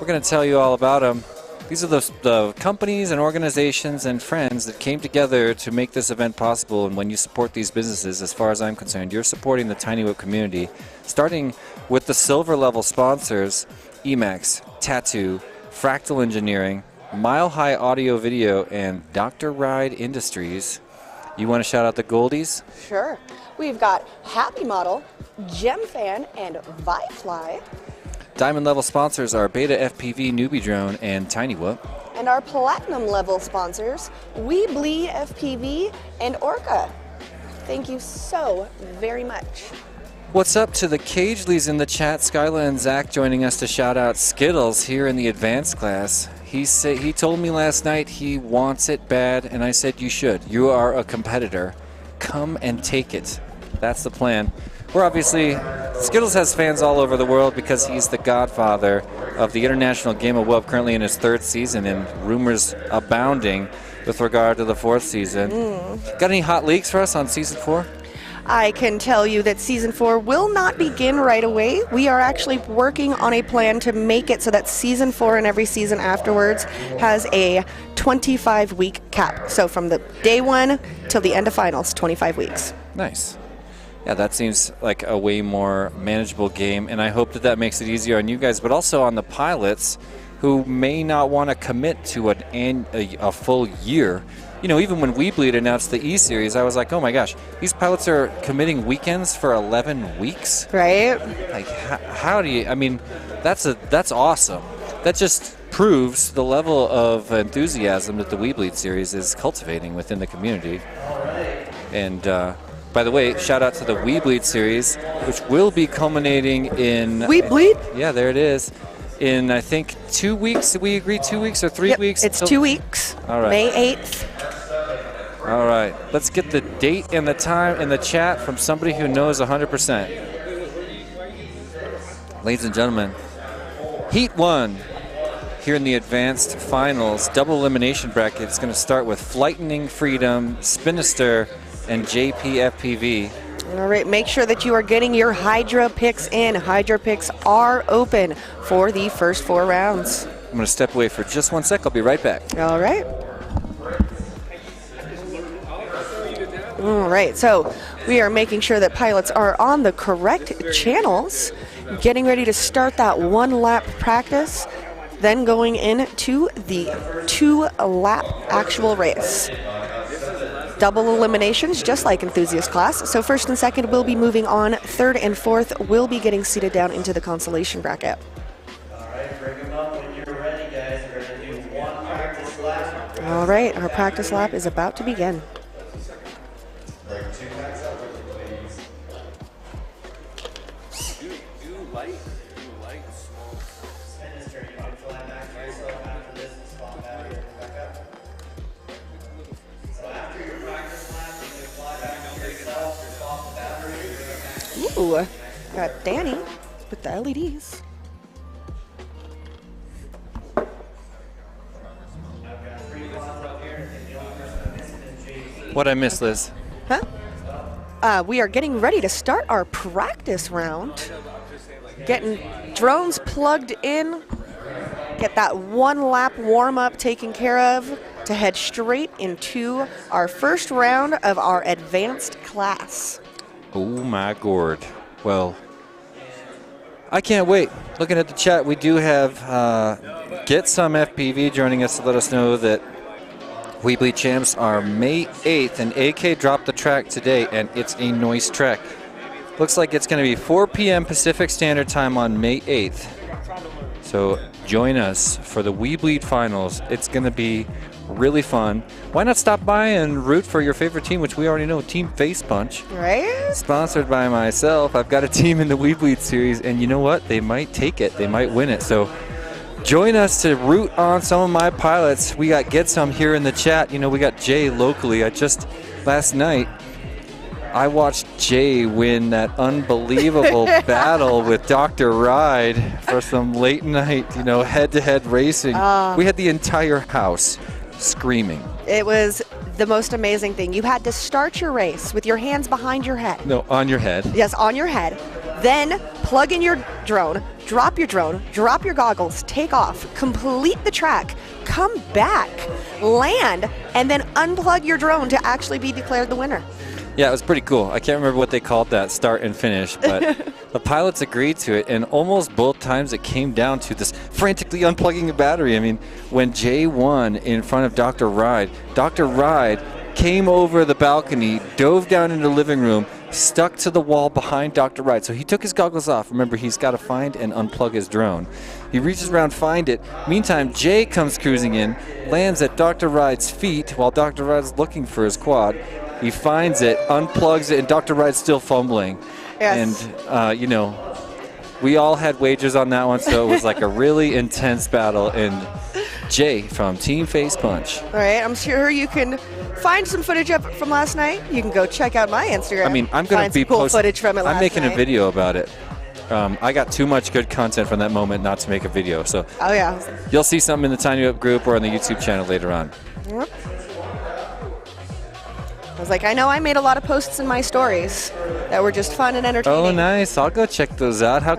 We're going to tell you all about them. These are the companies and organizations and friends that came together to make this event possible. And when you support these businesses, as far as I'm concerned, you're supporting the TinyWhoop community. Starting with the silver level sponsors, Emax, Tattu, Fractal Engineering, Mile High Audio Video, and Dr. Ride Industries. You want to shout out the Goldies? Sure. We've got HappyModel, GemFan, and ViFly. Diamond level sponsors are BetaFPV, NewBeeDrone, and TinyWhoop. And our platinum level sponsors, WeBleedFPV and Orca. Thank you so very much. What's up to the Cageleys in the chat? Skyla and Zach joining us to shout out Skittles here in the advanced class. He told me last night he wants it bad, and I said you should. You are a competitor. Come and take it. That's the plan. We're obviously, Skittles has fans all over the world because he's the godfather of the International Game of Whoop, currently in his 3rd season, and rumors abounding with regard to the 4th season. Got any hot leaks for us on season 4? I can tell you that season 4 will not begin right away. We are actually working on a plan to make it so that season 4 and every season afterwards has a 25-week cap. So from the day 1 till the end of finals, 25 weeks. Nice. Yeah, that seems like a way more manageable game, and I hope that that makes it easier on you guys, but also on the pilots who may not want to commit to a full year. You know, even when WeBleed announced the E-Series, I was like, oh my gosh, these pilots are committing weekends for 11 weeks? Right. Like, how do you, I mean, that's awesome. That just proves the level of enthusiasm that the WeBleed series is cultivating within the community. And, by the way, shout out to the WeBleed series, which will be culminating in... WeBleed? Yeah, there it is. In, I think, 2 weeks. Did we agree 2 weeks or 3 weeks? It's 2 weeks. All right. May 8th. All right. Let's get the date and the time in the chat from somebody who knows 100%. Ladies and gentlemen, Heat 1 here in the advanced finals. Double elimination bracket. It's going to start with Flightening Freedom, Spinister, and JPFPV. All right, make sure that you are getting your Hydra picks in. Hydra picks are open for the first 4 rounds. I'm going to step away for just 1 sec. I'll be right back. All right. All right, so we are making sure that pilots are on the correct channels, getting ready to start that 1-lap practice, then going into the 2-lap actual race. Double eliminations, just like Enthusiast class. So first and second will be moving on. 3rd and 4th will be getting seated down into the consolation bracket. All right, bring them up when you're ready, guys. We're going to do 1 practice lap. All right, our practice lap is about to begin. Leg 2. Ooh, got Danny with the LEDs. What I missed, Liz? Huh? We are getting ready to start our practice round. Getting drones plugged in. Get that 1 lap warm up taken care of to head straight into our first round of our advanced class. Oh my gourd. Well, I can't wait. Looking at the chat, we do have Get Some FPV joining us to let us know that WeBleed Champs are May 8th, and AK dropped the track today, and it's a nice track. Looks like it's going to be 4 p.m. Pacific Standard Time on May 8th. So join us for the WeBleed Finals. It's going to be really fun. Why not stop by and root for your favorite team, which we already know, Team Face Punch. Right? Sponsored by myself. I've got a team in the WeBleed series, and you know what? They might take it. They might win it. So join us to root on some of my pilots. We got Get Some here in the chat. You know, we got Jay locally. Last night, I watched Jay win that unbelievable battle with Dr. Ride for some late night, head-to-head racing. We had the entire house screaming. It was the most amazing thing. You had to start your race with your hands behind your head. No, on your head. Yes, on your head. Then plug in your drone, drop your goggles, take off, complete the track, come back, land, and then unplug your drone to actually be declared the winner. Yeah, it was pretty cool. I can't remember what they called that, start and finish, but the pilots agreed to it, and almost both times it came down to this frantically unplugging a battery. I mean, when Jay won in front of Dr. Ride came over the balcony, dove down into the living room, stuck to the wall behind Dr. Ride. So he took his goggles off. Remember, he's got to find and unplug his drone. He reaches around, find it. Meantime, Jay comes cruising in, lands at Dr. Ride's feet while Dr. Ride's looking for his quad. He finds it, unplugs it, and Dr. Ride's still fumbling. Yes. And, we all had wagers on that one, so it was like a really intense battle. And Jay from Team Face Punch. All right, I'm sure you can find some footage of it from last night. You can go check out my Instagram. I mean, I'm going to be cool footage from it last I'm making night. a video about it. I got too much good content from that moment not to make a video. So oh, yeah. You'll see something in the TinyWhoop group or on the YouTube channel later on. Yep. I was like, I know I made a lot of posts in my stories that were just fun and entertaining. Oh, nice. I'll go check those out. How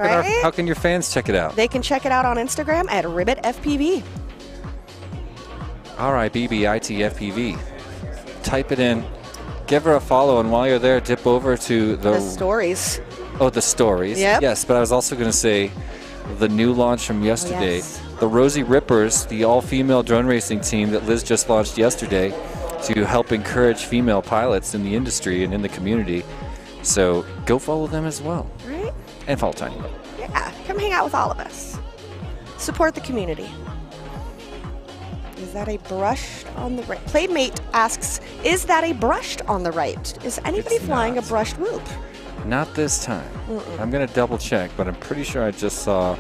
can your fans check it out? They can check it out on Instagram at BetaFPV. RIBBITFPV. Type it in. Give her a follow, and while you're there, dip over to The stories. Oh, the stories. Yep. Yes, but I was also going to say the new launch from yesterday. Yes. The Rosie Rippers, the all-female drone racing team that Liz just launched yesterday to help encourage female pilots in the industry and in the community. So go follow them as well. Right? And follow TinyWhoop. Yeah, come hang out with all of us. Support the community. Is that a brushed on the right? Playmate asks, is that a brushed on the right? Is anybody It's flying not. a brushed whoop? Not this time. I'm going to double check, but I'm pretty sure I just saw,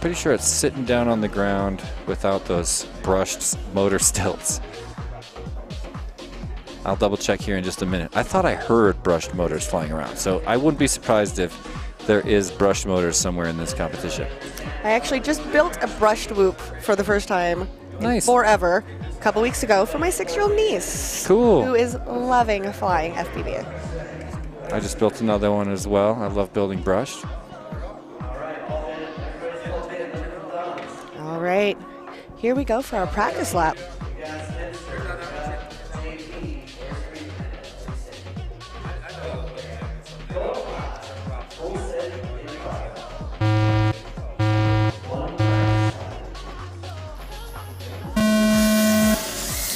pretty sure it's sitting down on the ground without those brushed motor stilts. I'll double check here in just a minute. I thought I heard brushed motors flying around, so I wouldn't be surprised if there is brushed motors somewhere in this competition. I actually just built a brushed whoop for the first time in forever a couple weeks ago for my 6-year-old niece. Cool. Who is loving flying FPV. I just built another one as well. I love building brushed. All right, here we go for our practice lap.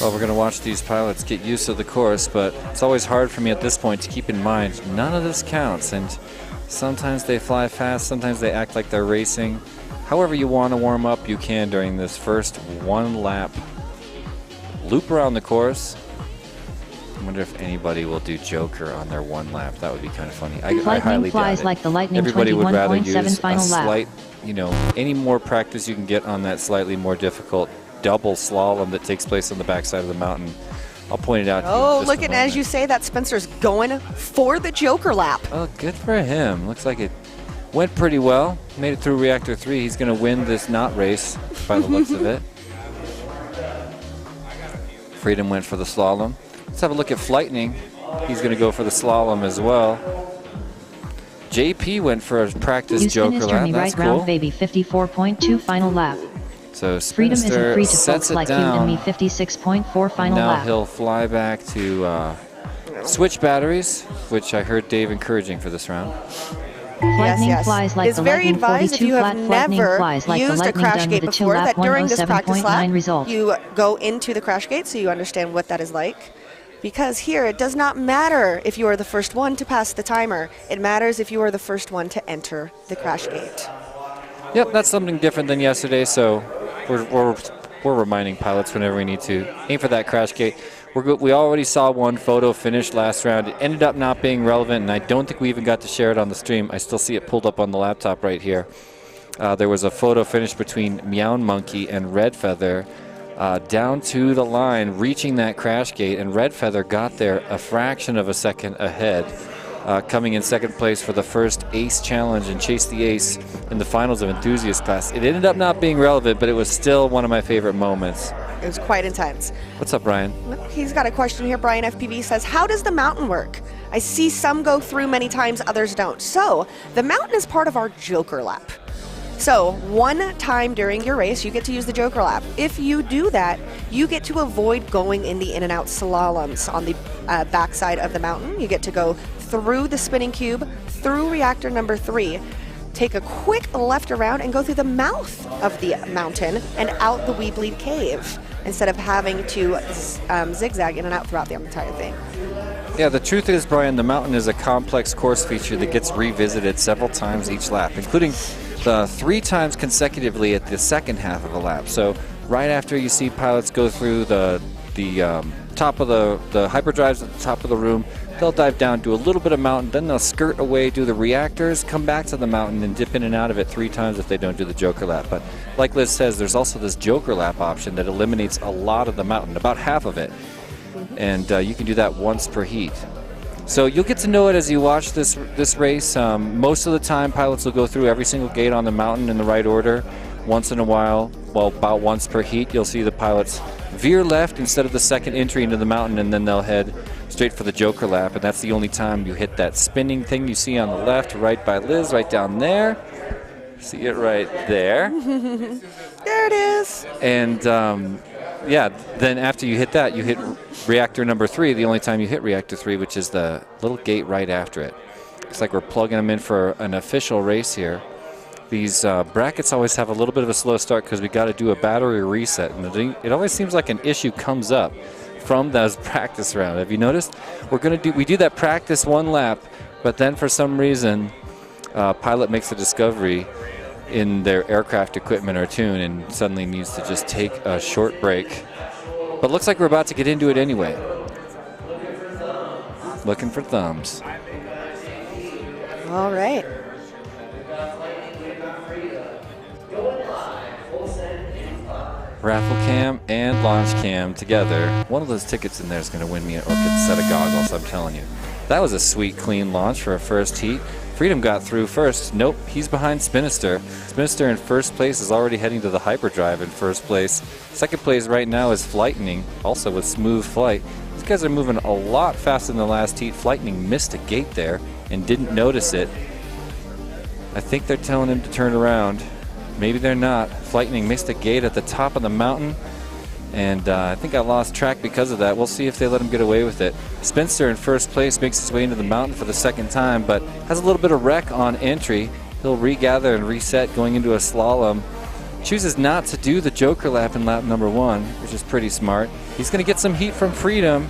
Well, we're going to watch these pilots get used to the course, but it's always hard for me at this point to keep in mind none of this counts, and sometimes they fly fast, sometimes they act like they're racing. However you want to warm up, you can during this first 1 lap loop around the course. I wonder if anybody will do Joker on their 1 lap. That would be kind of funny. I highly doubt flies it. like the Lightning. Everybody would rather use 21.7 a final lap. slight, any more practice you can get on that slightly more difficult double slalom that takes place on the backside of the mountain I'll point it out to you. Oh, in just look a at, moment. as you say that, Spencer's going for the Joker lap. Oh, good for him. Looks like it went pretty well. Made it through Reactor 3. He's going to win this knot race by the looks of it. Freedom went for the slalom. Let's have a look at Flightning. He's going to go for the slalom as well. JP went for a practice You Joker finished lap. me That's right round cool. baby 54.2 final lap. So Freedom isn't Spinster free to sets folks it like you and down. me 56.4 final Now lap. he'll fly back to switch batteries, which I heard Dave encouraging for this round. Lightning flies like It's the very lightning advised if 42 you have flat lightning never flies like the used a lightning crash done gate with a 2 before lap that during this practice lap 107.9 result. you go into the crash gate so you understand what that is like. Because here it does not matter if you are the first one to pass the timer. It matters if you are the first one to enter the crash gate. Yep, that's something different than yesterday, so we're reminding pilots whenever we need to. Aim for that crash gate. We're good. We already saw one photo finish last round. It ended up not being relevant, and I don't think we even got to share it on the stream. I still see it pulled up on the laptop right here. There was a photo finish between Meow Monkey and Red Feather down to the line, reaching that crash gate, and Red Feather got there a fraction of a second ahead, coming in second place for the first Ace Challenge and Chase the Ace in the finals of Enthusiast class. It ended up not being relevant, but it was still one of my favorite moments. It was quite intense. What's up, Brian? He's got a question here. Brian FPV says, how does the mountain work? I see some go through many times, others don't. So the mountain is part of our Joker lap. So one time during your race, you get to use the Joker lap. If you do that, you get to avoid going in the in and out slaloms on the backside of the mountain. You get to go through the spinning cube, through reactor number 3, take a quick left around and go through the mouth of the mountain and out the WeBleed cave instead of having to zigzag in and out throughout the entire thing. Yeah, the truth is, Brian, the mountain is a complex course feature that gets revisited several times each lap, including 3 times consecutively at the second half of a lap. So right after you see pilots go through the top of the hyperdrives at the top of the room, they'll dive down, do a little bit of mountain, then they'll skirt away, do the reactors, come back to the mountain, and dip in and out of it 3 times if they don't do the Joker lap. But like Liz says, there's also this Joker lap option that eliminates a lot of the mountain, about half of it. And you can do that once per heat. So you'll get to know it as you watch this race. Most of the time, pilots will go through every single gate on the mountain in the right order. Once in a while, well, about once per heat, you'll see the pilots veer left instead of the second entry into the mountain, and then they'll head straight for the Joker lap. And that's the only time you hit that spinning thing you see on the left, right by Liz, right down there. See it right there. There it is. And yeah, then after you hit that, you hit reactor number 3, the only time you hit reactor 3, which is the little gate right after it. Looks like we're plugging them in for an official race here. These brackets always have a little bit of a slow start because we got to do a battery reset, and it always seems like an issue comes up from those practice round. Have you noticed? We do that practice 1 lap, but then for some reason, pilot makes a discovery in their aircraft equipment or tune and suddenly needs to just take a short break. But looks like we're about to get into it anyway. Looking for thumbs. All right. Raffle cam and launch cam together. One of those tickets in there is going to win me an Orca set of goggles, I'm telling you. That was a sweet, clean launch for a first heat. Freedom got through first. Nope, he's behind Spinister. Spinister in first place is already heading to the hyperdrive in first place. Second place right now is Flightning, also with smooth flight. These guys are moving a lot faster than the last heat. Flightning missed a gate there and didn't notice it. I think they're telling him to turn around. Maybe they're not. Flightning missed a gate at the top of the mountain, and I think I lost track because of that. We'll see if they let him get away with it. Spencer in first place makes his way into the mountain for the second time, but has a little bit of wreck on entry. He'll regather and reset going into a slalom. Chooses not to do the Joker lap in lap number 1, which is pretty smart. He's going to get some heat from Freedom.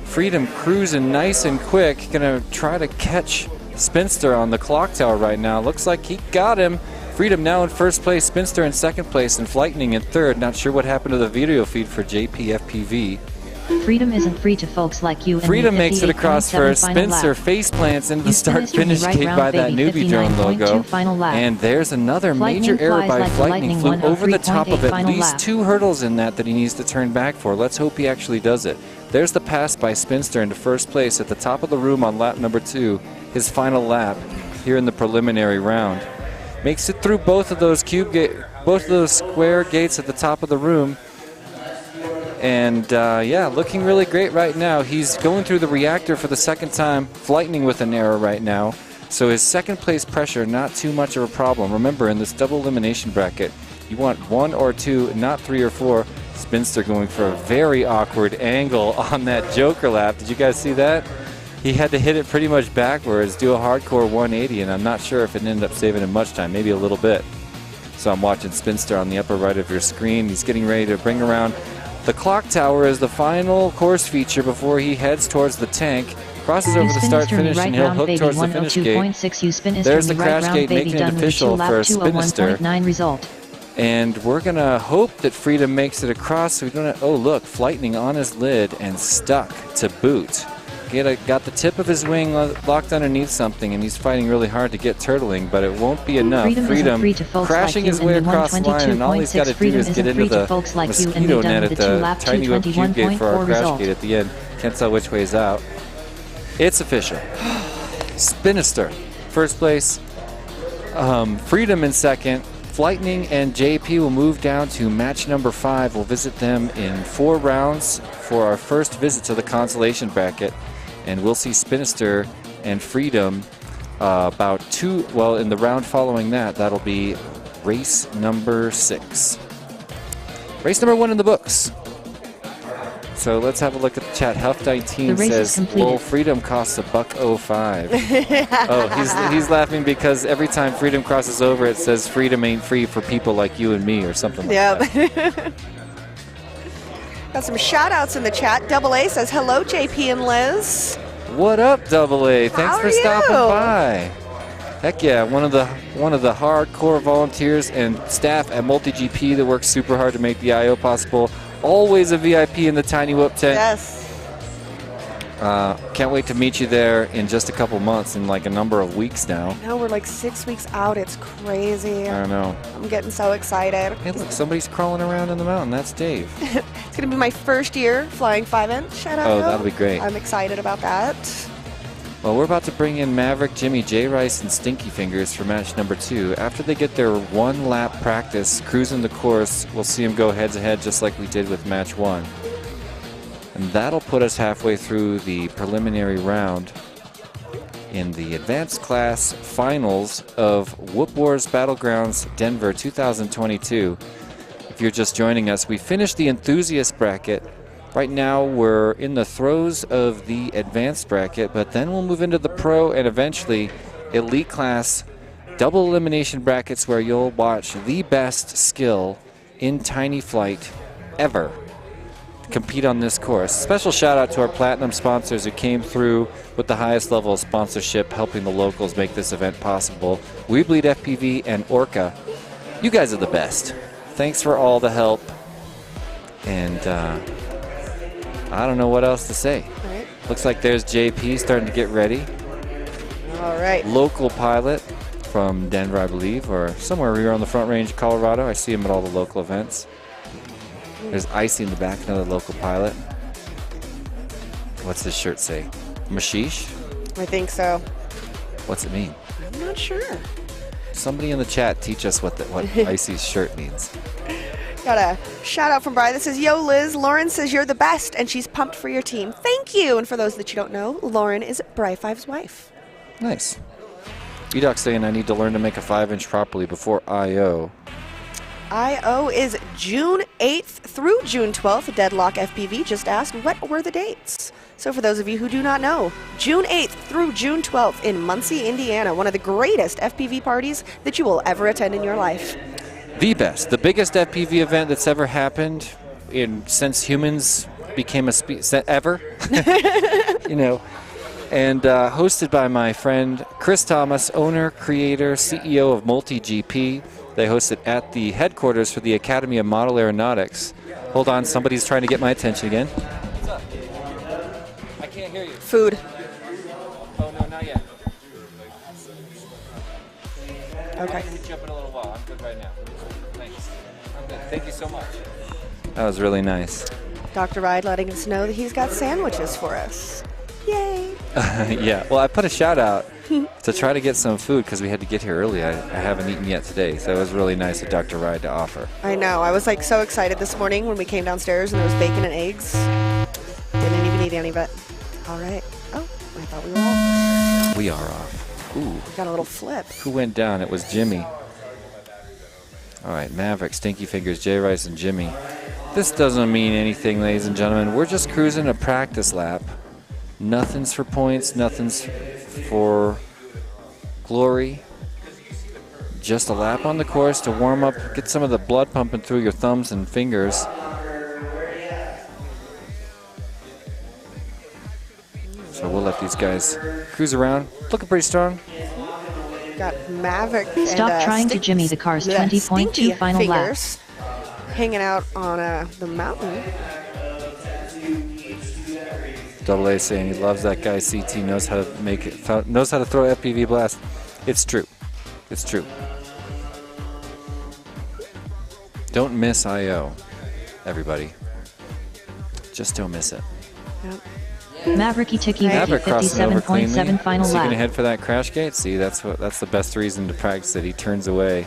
Freedom cruising nice and quick. Going to try to catch Spinster on the clock tower right now. Looks like he got him. Freedom now in first place, Spinster in second place, and Flightning in third. Not sure what happened to the video feed for JP FPV. Freedom isn't free to folks like you. Freedom makes it across first. Spencer face plants into the start-finish gate by that NewBeeDrone logo. And there's another major error by Lightning. Flew over the top of at least 2 hurdles in that he needs to turn back for. Let's hope he actually does it. There's the pass by Spinster into first place at the top of the room on lap number 2. His final lap here in the preliminary round. Makes it through both of those square gates at the top of the room. And yeah, looking really great right now. He's going through the reactor for the second time, Lightning with an error right now. So his second place pressure, not too much of a problem. Remember, in this double elimination bracket, you want 1 or 2, not 3 or 4. Spinster going for a very awkward angle on that Joker lap. Did you guys see that? He had to hit it pretty much backwards, do a hardcore 180, and I'm not sure if it ended up saving him much time, maybe a little bit. So I'm watching Spinster on the upper right of your screen. He's getting ready to bring around the clock tower as the final course feature before he heads towards the tank. Crosses over the start finish and he'll hook towards the finish gate. There's the crash gate making it official for Spinster. And we're going to hope that Freedom makes it across. So we don't. Oh, look, Lightning on his lid and stuck to boot. Got the tip of his wing locked underneath something, and he's fighting really hard to get turtling, but it won't be enough. Freedom crashing his way across the line, and all he's got to do is get into the mosquito net at the TinyWhoop cube gate for our crash gate at the end. Can't tell which way is out. It's official. Spinister, first place. Freedom in second. Lightning and JP will move down to match number 5. We'll visit them in 4 rounds for our first visit to the consolation bracket. And we'll see Spinister and Freedom about 2, well, in the round following that, that'll be race number 6. Race number 1 in the books. So let's have a look at the chat. Huff19 says, well, Freedom costs $1.05. Oh, he's laughing because every time Freedom crosses over, it says Freedom ain't free for people like you and me or something like that. Got some shout outs in the chat. Double A says, hello, JP and Liz. What up, Double A? Thanks for stopping by. Heck yeah, one of the hardcore volunteers and staff at MultiGP that works super hard to make the I.O. possible. Always a VIP in the TinyWhoop tent. Yes. Can't wait to meet you there in just a couple months, in like a number of weeks now. No, we're like 6 weeks out. It's crazy. I know. I'm getting so excited. Hey, look, somebody's crawling around in the mountain. That's Dave. It's going to be my first year flying 5-inch. Shout out. Oh, that'll be great. I'm excited about that. Well, we're about to bring in Maverick, Jimmy, J. Rice, and Stinky Fingers for match number 2. After they get their 1-lap practice, cruising the course, we'll see them go head-to-head just like we did with match 1. And that'll put us halfway through the preliminary round in the advanced class finals of Whoop Wars Battlegrounds Denver 2022. If you're just joining us, we finished the Enthusiast bracket. Right now we're in the throes of the advanced bracket, but then we'll move into the pro and eventually elite class double elimination brackets where you'll watch the best skill in tiny flight ever compete on this course. Special shout out to our platinum sponsors who came through with the highest level of sponsorship, helping the locals make this event possible. WeBleedFPV and Orca. You guys are the best. Thanks for all the help. And I don't know what else to say. Right. Looks like there's JP starting to get ready. All right. Local pilot from Denver, I believe, or somewhere here on the Front Range, Colorado. I see him at all the local events. There's Icy in the back, another local pilot. What's his shirt say? Mashish? I think so. What's it mean? I'm not sure. Somebody in the chat teach us what Icy's shirt means. Got a shout out from Brian that says, yo, Liz, Lauren says you're the best and she's pumped for your team. Thank you. And for those that you don't know, Lauren is Bri5's wife. Nice. E-Doc's saying I need to learn to make a 5-inch properly before I.O. I.O. is June 8th through June 12th. Deadlock FPV just asked, what were the dates? So for those of you who do not know, June 8th through June 12th in Muncie, Indiana, one of the greatest FPV parties that you will ever attend in your life. The best, the biggest FPV event that's ever happened since humans became ever, you know, and hosted by my friend Chris Thomas, owner, creator, CEO of MultiGP. They host it at the headquarters for the Academy of Model Aeronautics. Hold on, somebody's trying to get my attention again. hear you. Food. Oh, no, not yet. Okay. I can hit you up in a little while. I'm good right now. Thanks. I'm good. Thank you so much. That was really nice. Dr. Ride letting us know that he's got sandwiches for us. Yay! Yeah, well, I put a shout out to try to get some food because we had to get here early. I haven't eaten yet today, so it was really nice of Dr. Ride to offer. I know. I was like so excited this morning when we came downstairs and there was bacon and eggs. Didn't even eat any of it. All right. Oh, I thought we were off. We are off. Ooh. We got a little flip. Who went down? It was Jimmy. All right, Maverick, Stinky Fingers, J Rice, and Jimmy. This doesn't mean anything, ladies and gentlemen. We're just cruising a practice lap. Nothing's for points, nothing's for glory. Just a lap on the course to warm up, get some of the blood pumping through your thumbs and fingers. So we'll let these guys cruise around. Looking pretty strong. Got Maverick. Stop and, trying to Jimmy the car's 20.2 final lap. Fingers hanging out on the mountain. Double A saying he loves that guy. CT knows how to make it, knows how to throw FPV blast. It's true. It's true. Don't miss IO, everybody. Just don't miss it. Yep. Mavericky Ticky Maverick crossing over cleanly. 57.7 final Is he lap. gonna head for that crash gate? See, that's the best reason to practice it. He turns away.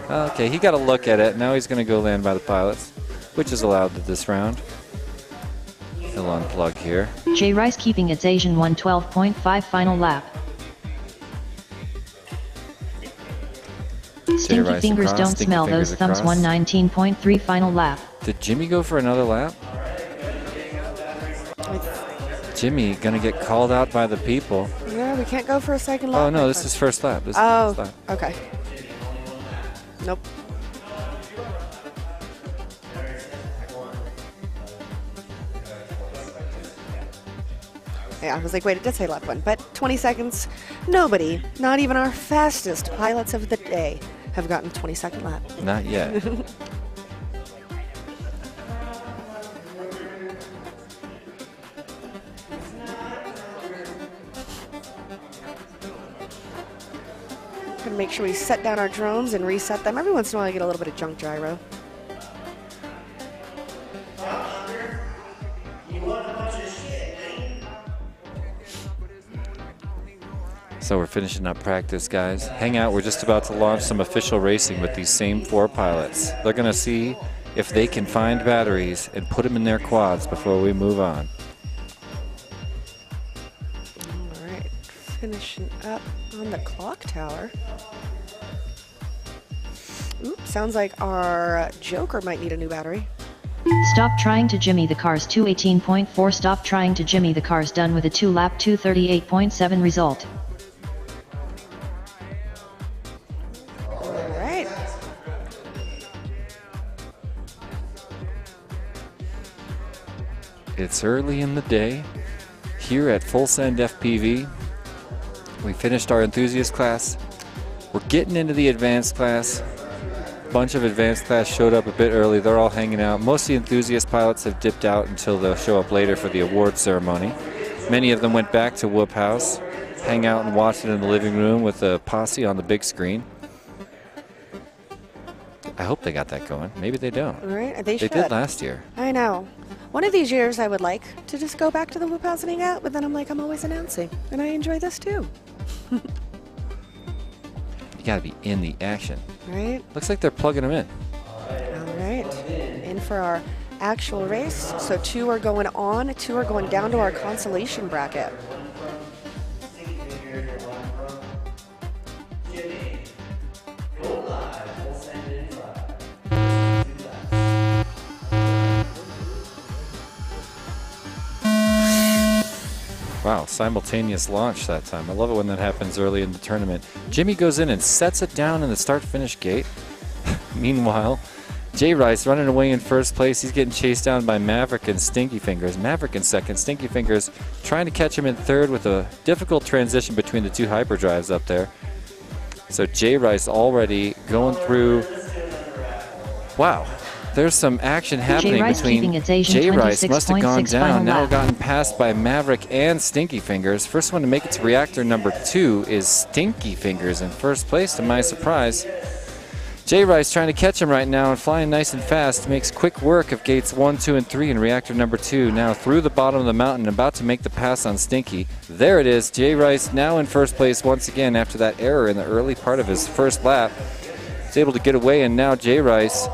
Okay, he got a look at it. Now he's gonna go land by the pilots, which is allowed this round. He'll unplug here. J Rice keeping its Asian 112.5 final lap. Stinky Rice Fingers across, don't Stinky smell Fingers those thumbs across. 119.3 final lap. Did Jimmy go for another lap? Jimmy gonna get called out by the people. Yeah, we can't go for a second lap. Oh no, this is first lap. This is Oh, first lap. okay. Nope. Yeah, I was like, wait, it did say lap one, but 20 seconds. Nobody, not even our fastest pilots of the day, have gotten 20-second lap. Not yet. Gonna make sure we set down our drones and reset them. Every once in a while, I get a little bit of junk gyro. So we're finishing up practice, guys. Hang out. We're just about to launch some official racing with these same 4 pilots. They're going to see if they can find batteries and put them in their quads before we move on. All right, finishing up on the clock tower. Oops, sounds like our Joker might need a new battery. Stop trying to Jimmy the car's 218.4. Stop trying to Jimmy the car's done with a 2-lap 238.7 result. It's early in the day here at Full Send FPV. We finished our enthusiast class. We're getting into the advanced class. A bunch of advanced class showed up a bit early. They're all hanging out. Most of the enthusiast pilots have dipped out until they'll show up later for the award ceremony. Many of them went back to Whoop House, hang out and watch it in the living room with the posse on the big screen. I hope they got that going. Maybe they don't. All right, they should. They did last year. I know. One of these years I would like to just go back to the Whoop House and hang out, but then I'm like, I'm always announcing, and I enjoy this too. You gotta be in the action. Right? Looks like they're plugging them in. All right, in for our actual race. So 2 are going on, 2 are going down to our consolation bracket. Wow, simultaneous launch that time. I love it when that happens early in the tournament. Jimmy goes in and sets it down in the start-finish gate. Meanwhile, J Rice running away in first place. He's getting chased down by Maverick and Stinky Fingers. Maverick in second, Stinky Fingers trying to catch him in third with a difficult transition between the 2 hyperdrives up there. So J Rice already going through. Wow, there's some action happening Rice between keeping its Asian J Rice. Must have gone 26.6 down. final Now lap. gotten passed by Maverick and Stinky Fingers. First one to make it to reactor number 2 is Stinky Fingers in first place, to my surprise. J Rice trying to catch him right now and flying nice and fast. Makes quick work of gates 1, 2, and 3 in reactor number 2. Now through the bottom of the mountain, about to make the pass on Stinky. There it is. J Rice now in first place once again after that error in the early part of his first lap. He's able to get away, and now J Rice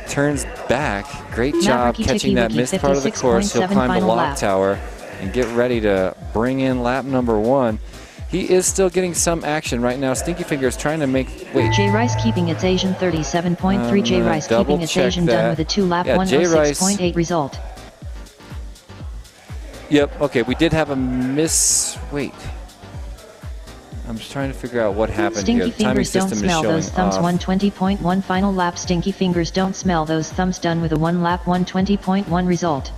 turns back. Great job catching that missed part of the course. He'll climb the lock tower and get ready to bring in lap number 1. He is still getting some action right now. Stinky Fingers trying to make, wait. J Rice keeping its Asian 37.3. J Rice keeping its Asian done with a 2-lap 106.8 result. Yep, okay, we did have a miss, wait. I'm just trying to figure out what happened here. Stinky The timing Fingers don't system is smell showing those thumbs. off. 120.1 final lap. Stinky Fingers don't smell those thumbs done with a 1-lap 120.1 result.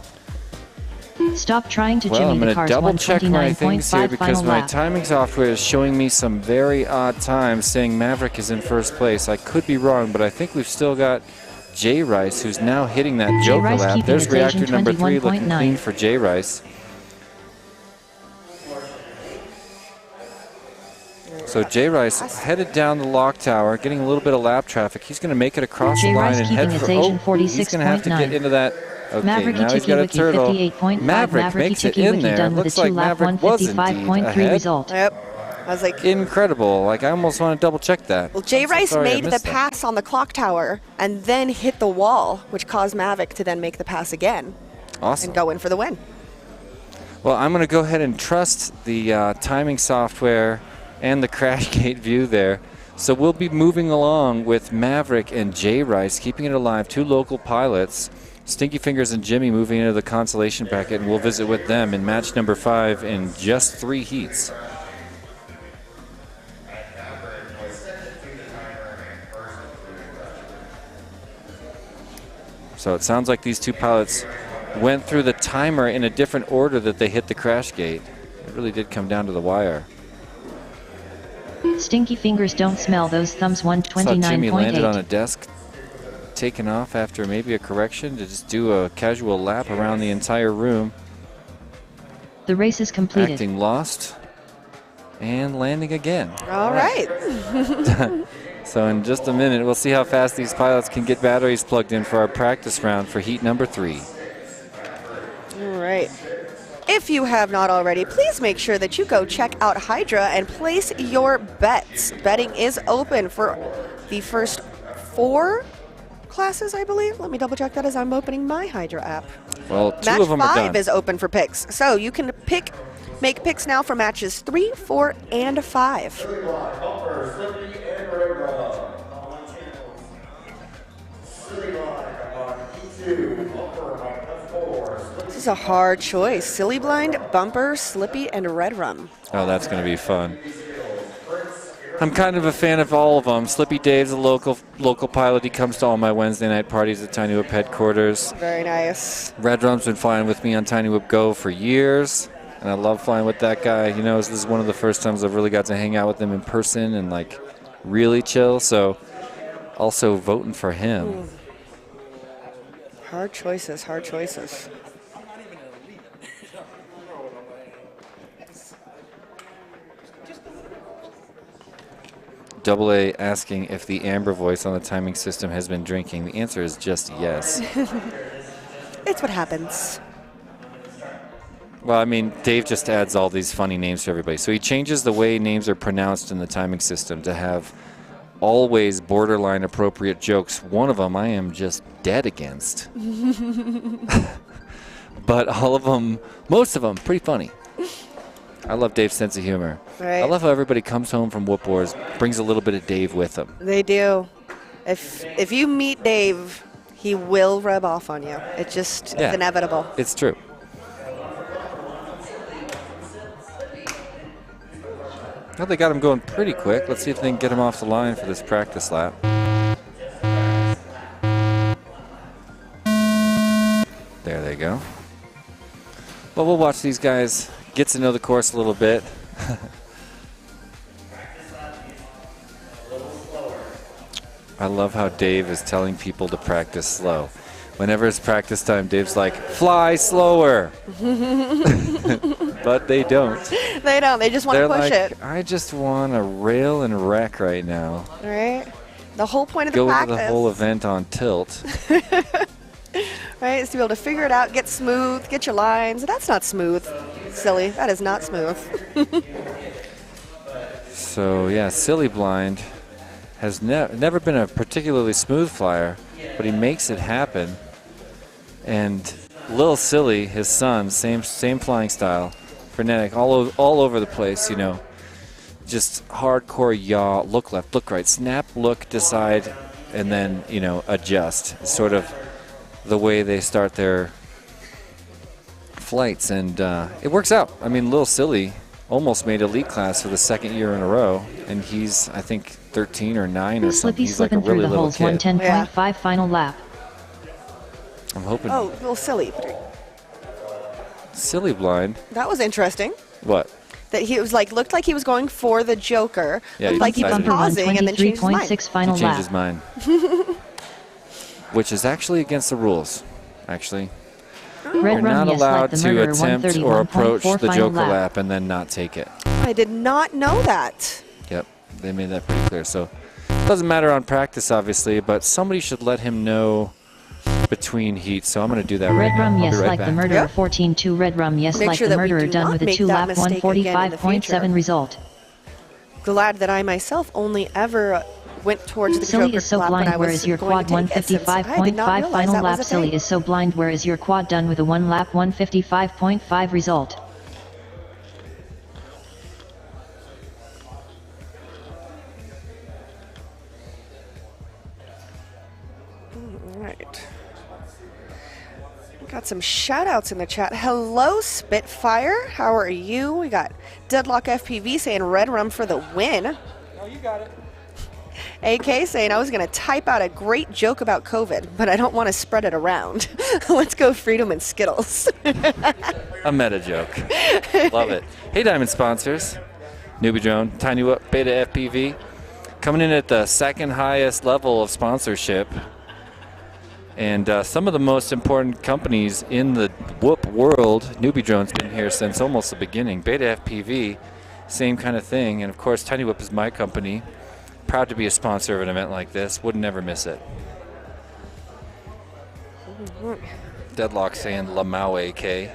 Stop trying to Well, jimmy I'm the going to cars. double check my things here 129.5 because final my lap. timing software is showing me some very odd times saying Maverick is in first place. I could be wrong, but I think we've still got J Rice, who's now hitting that J Joker Rice lap. keeping There's its reactor Asian number 3 looking 21.9. clean for J Rice. So J Rice headed down the lock tower, getting a little bit of lap traffic. He's going to make it across the J line Rice and keeping head its for. Asian Oh, he's going to have to 46.9. get into that. Okay, Maverick now he's got a Wiki turtle. 58.5. Maverick makes it in there. Done with Looks a like 2-lap Maverick was indeed 155.3 ahead. result. Yep. I was like, Incredible. Like, I almost want to double check that. well, J I'm so Rice sorry I made the missed that. pass on the clock tower and then hit the wall, which caused Mavic to then make the pass again Awesome. and go in for the win. Well, I'm going to go ahead and trust the timing software and the crash gate view there. So we'll be moving along with Maverick and J Rice, keeping it alive. 2 local pilots, Stinky Fingers and Jimmy, moving into the consolation bracket, and we'll visit with them in match number 5 in just 3 heats. So it sounds like these 2 pilots went through the timer in a different order that they hit the crash gate. It really did come down to the wire. Stinky Fingers don't smell those thumbs. Saw Jimmy landed on a 129.8. desk, taken off after maybe a correction to just do a casual lap around the entire room. The race is completed. Acting lost and landing again. All right. So in just a minute, we'll see how fast these pilots can get batteries plugged in for our practice round for heat number 3. All right. If you have not already, please make sure that you go check out Hydra and place your bets. Betting is open for the first 4 classes, I believe. Let me double check that as I'm opening my Hydra app. Well, 2 Match of them are 5 done. is open for picks. So you can make picks now for matches 3, 4, and 5. This is a hard choice. Silly Blind, Bumper, Slippy, and Red Rum. Oh, that's going to be fun. I'm kind of a fan of all of them. Slippy Dave's a local pilot. He comes to all my Wednesday night parties at TinyWhoop headquarters. Very nice. Red Rum's been flying with me on TinyWhoop Go for years, and I love flying with that guy. He knows this is one of the first times I've really got to hang out with him in person and like really chill. So also voting for him. Hard choices, hard choices. Double A asking if the amber voice on the timing system has been drinking. The answer is just yes. It's what happens. Well, I mean, Dave just adds all these funny names for everybody. So he changes the way names are pronounced in the timing system to have always borderline appropriate jokes. One of them I am just dead against. But all of them, most of them, pretty funny. I love Dave's sense of humor. Right. I love how everybody comes home from Whoop Wars, brings a little bit of Dave with them. They do. If you meet Dave, he will rub off on you. It's inevitable. It's true. Well, they got him going pretty quick. Let's see if they can get him off the line for this practice lap. There they go. Well, we'll watch these guys get to know the course a little bit. I love how Dave is telling people to practice slow. Whenever it's practice time, Dave's like, fly slower. But they don't. They don't. They just want to push like, it. I just want to rail and wreck right now. Right? The whole point of the Go practice. to the whole event on tilt. Right? Is to be able to figure it out, get smooth, get your lines. That's not smooth. Silly. That is not smooth. So, yeah, Silly Blind has never been a particularly smooth flyer, but he makes it happen. And Lil Silly, his son, same flying style, frenetic, all over the place, you know. Just hardcore yaw, look left, look right, snap, look, decide, and then, you know, adjust. It's sort of the way they start their flights, and it works out. I mean, Lil Silly almost made elite class for the second year in a row, and he's, I think, 13 or 9 or something. Slippy He's like a slipping really through the little holes, kid. 110.5 final lap. I'm hoping. Oh, little silly. Silly Blind. That was interesting. What? That he was like, looked like he was going for the Joker. Yeah, looked like he was decided to- pausing and then changed his mind. 123.6 final He changed his lap. mind. Which is actually against the rules, actually. Red You're not rum, yes, allowed like the to murderer, attempt or approach 131.4 the final Joker lap and then not take it. I did not know that. Yep, they made that pretty clear. So it doesn't matter on practice, obviously, but somebody should let him know between heats. So I'm going to do that right Red now. rum, I'll yes, be right like back. the murderer, 14-2. Red rum, yes, Make like sure the that we murderer, do done not with a make 2-lap, that mistake again in the 145.7 future. result. Glad that I myself only ever went towards the Silly Joker is so lap when blind, I was whereas your going quad to take it, since I did not 155.5 realize final that was lap. a Silly thing. is so blind, whereas your quad done with a 1-lap 155.5 result. All right. We got some shout outs in the chat. Hello, Spitfire. How are you? We got Deadlock FPV saying red rum for the win. Oh, you got it. AK saying I was going to type out a great joke about COVID, but I don't want to spread it around. Let's go Freedom and Skittles. A meta joke. Love it. Hey, Diamond sponsors. NewBeeDrone, TinyWhoop, BetaFPV. Coming in at the second highest level of sponsorship. And some of the most important companies in the Whoop world. NewBeeDrone's been here since almost the beginning. BetaFPV, same kind of thing. And of course, TinyWhoop is my company. Proud to be a sponsor of an event like this. Would never miss it. Deadlock saying Lamau AK.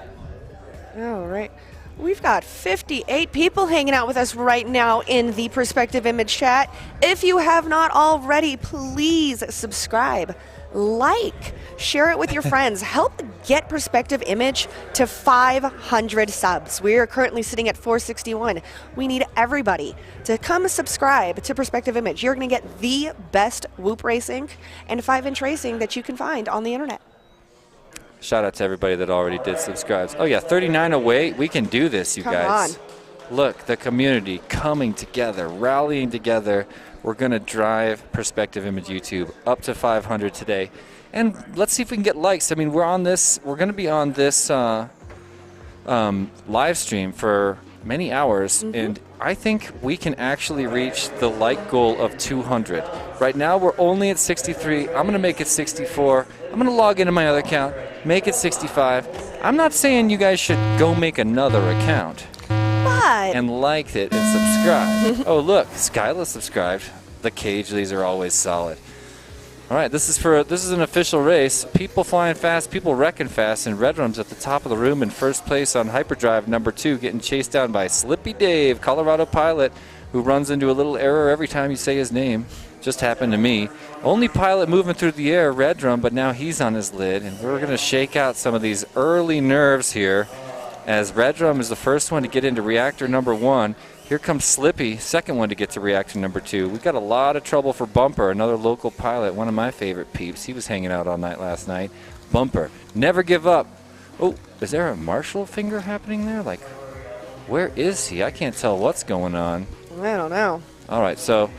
All right. We've got 58 people hanging out with us right now in the Perspective Image chat. If you have not already, please subscribe, like, share it with your friends. Help get Perspective Image to 500 subs. We are currently sitting at 461. We need everybody to come subscribe to Perspective Image. You're going to get the best whoop racing and 5-inch racing that you can find on the internet. Shout out to everybody that already did subscribe. Oh yeah, 39 away. We can do this, you Come guys. on. Look, the community coming together, rallying together. We're going to drive Perspective Image YouTube up to 500 today. And let's see if we can get likes. I mean, we're going to be on this live stream for many hours, and I think we can actually reach the like goal of 200. Right now, we're only at 63. I'm going to make it 64. I'm going to log into my other account, make it 65. I'm not saying you guys should go make another account and like it and subscribe. Oh, look, Skyla subscribed. The cage, these are always solid. All right, this is an official race. People flying fast, people wrecking fast, and Red Rum's at the top of the room in first place on Hyperdrive number 2, getting chased down by Slippy Dave, Colorado pilot, who runs into a little error every time you say his name. Just happened to me. Only pilot moving through the air, Red Rum, but now he's on his lid, and we're going to shake out some of these early nerves here, as Red Rum is the first one to get into reactor number 1. Here comes Slippy, second one to get to reactor number 2. We got a lot of trouble for Bumper, another local pilot, one of my favorite peeps. He was hanging out all night last night. Bumper, never give up. Oh, is there a Marshall finger happening there? Like, where is he? I can't tell what's going on. I don't know. All right, so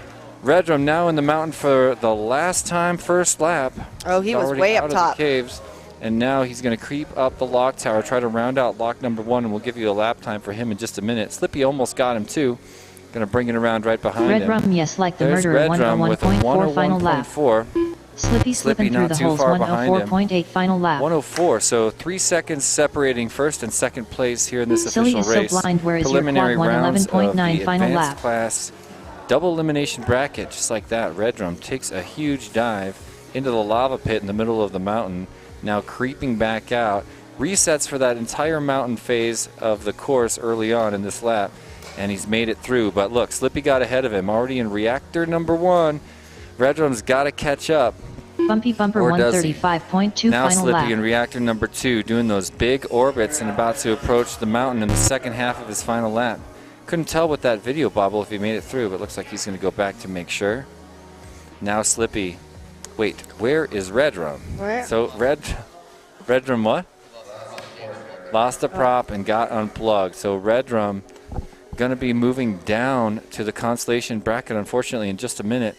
Red Rum now in the mountain for the last time, first lap. Oh, he was Already way out up of top. the caves. And now he's going to creep up the lock tower, try to round out lock number 1, and we'll give you a lap time for him in just a minute. Slippy almost got him too. Going to bring it around right behind Red him. Rum, yes, like the There's murderer. Red Rum with a 101.4 final lap. 101.4. Slippy slipping through not the too holes. far behind him. 104.8 final lap. 104, so 3 seconds separating first and second place here in this Silly official is so race. blind, where is your Preliminary quad? rounds of 111.9 the final advanced lap. class double elimination bracket, just like that. Red Drum takes a huge dive into the lava pit in the middle of the mountain, now creeping back out. Resets for that entire mountain phase of the course early on in this lap, and he's made it through. But look, Slippy got ahead of him, already in reactor number 1. Red Drum's got to catch up. Bumpy bumper 135.2 now final Slippy lap. in reactor number 2, doing those big orbits and about to approach the mountain in the second half of his final lap. Couldn't tell with that video bobble if he made it through, but looks like he's going to go back to make sure. Now Slippy. Wait, where is Red Drum? Where? So Red Drum what? Lost the prop and got unplugged. So Red Drum going to be moving down to the constellation bracket, unfortunately, in just a minute.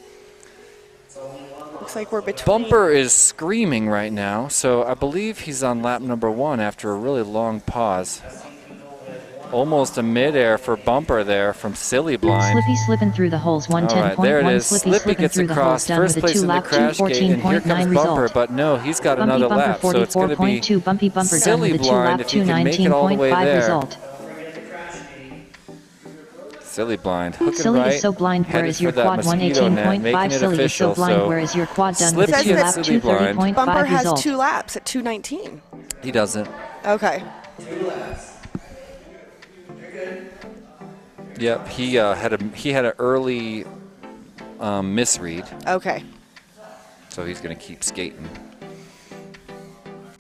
Looks like we're between. Bumper is screaming right now, so I believe he's on lap number 1 after a really long pause. Almost a midair for Bumper there from Silly Blind. Slippy slipping through the holes. 110.1. All right, there it is. Slippy Slippy gets through the across, holes, done first with a place in the 2-lap crash gate, and here comes 214.9 Bumper, result. but no, he's got Bumpy another bumper lap, so it's going to be 44.2. Bumpy bumper done Silly with a Blind 2-lap if he can make it all the way 219.5 there. result. Silly Blind, hooking Silly right, is so blind, where headed is your for that quad? mosquito net, 118.5. making it Silly is so official, blind, where is your quad? Done with a Slippy 2-lap and Silly Blind. 230.5 Bumper has result. 2 laps at 2:19. He doesn't. Okay. Yep, he had an early misread. Okay. So he's going to keep skating.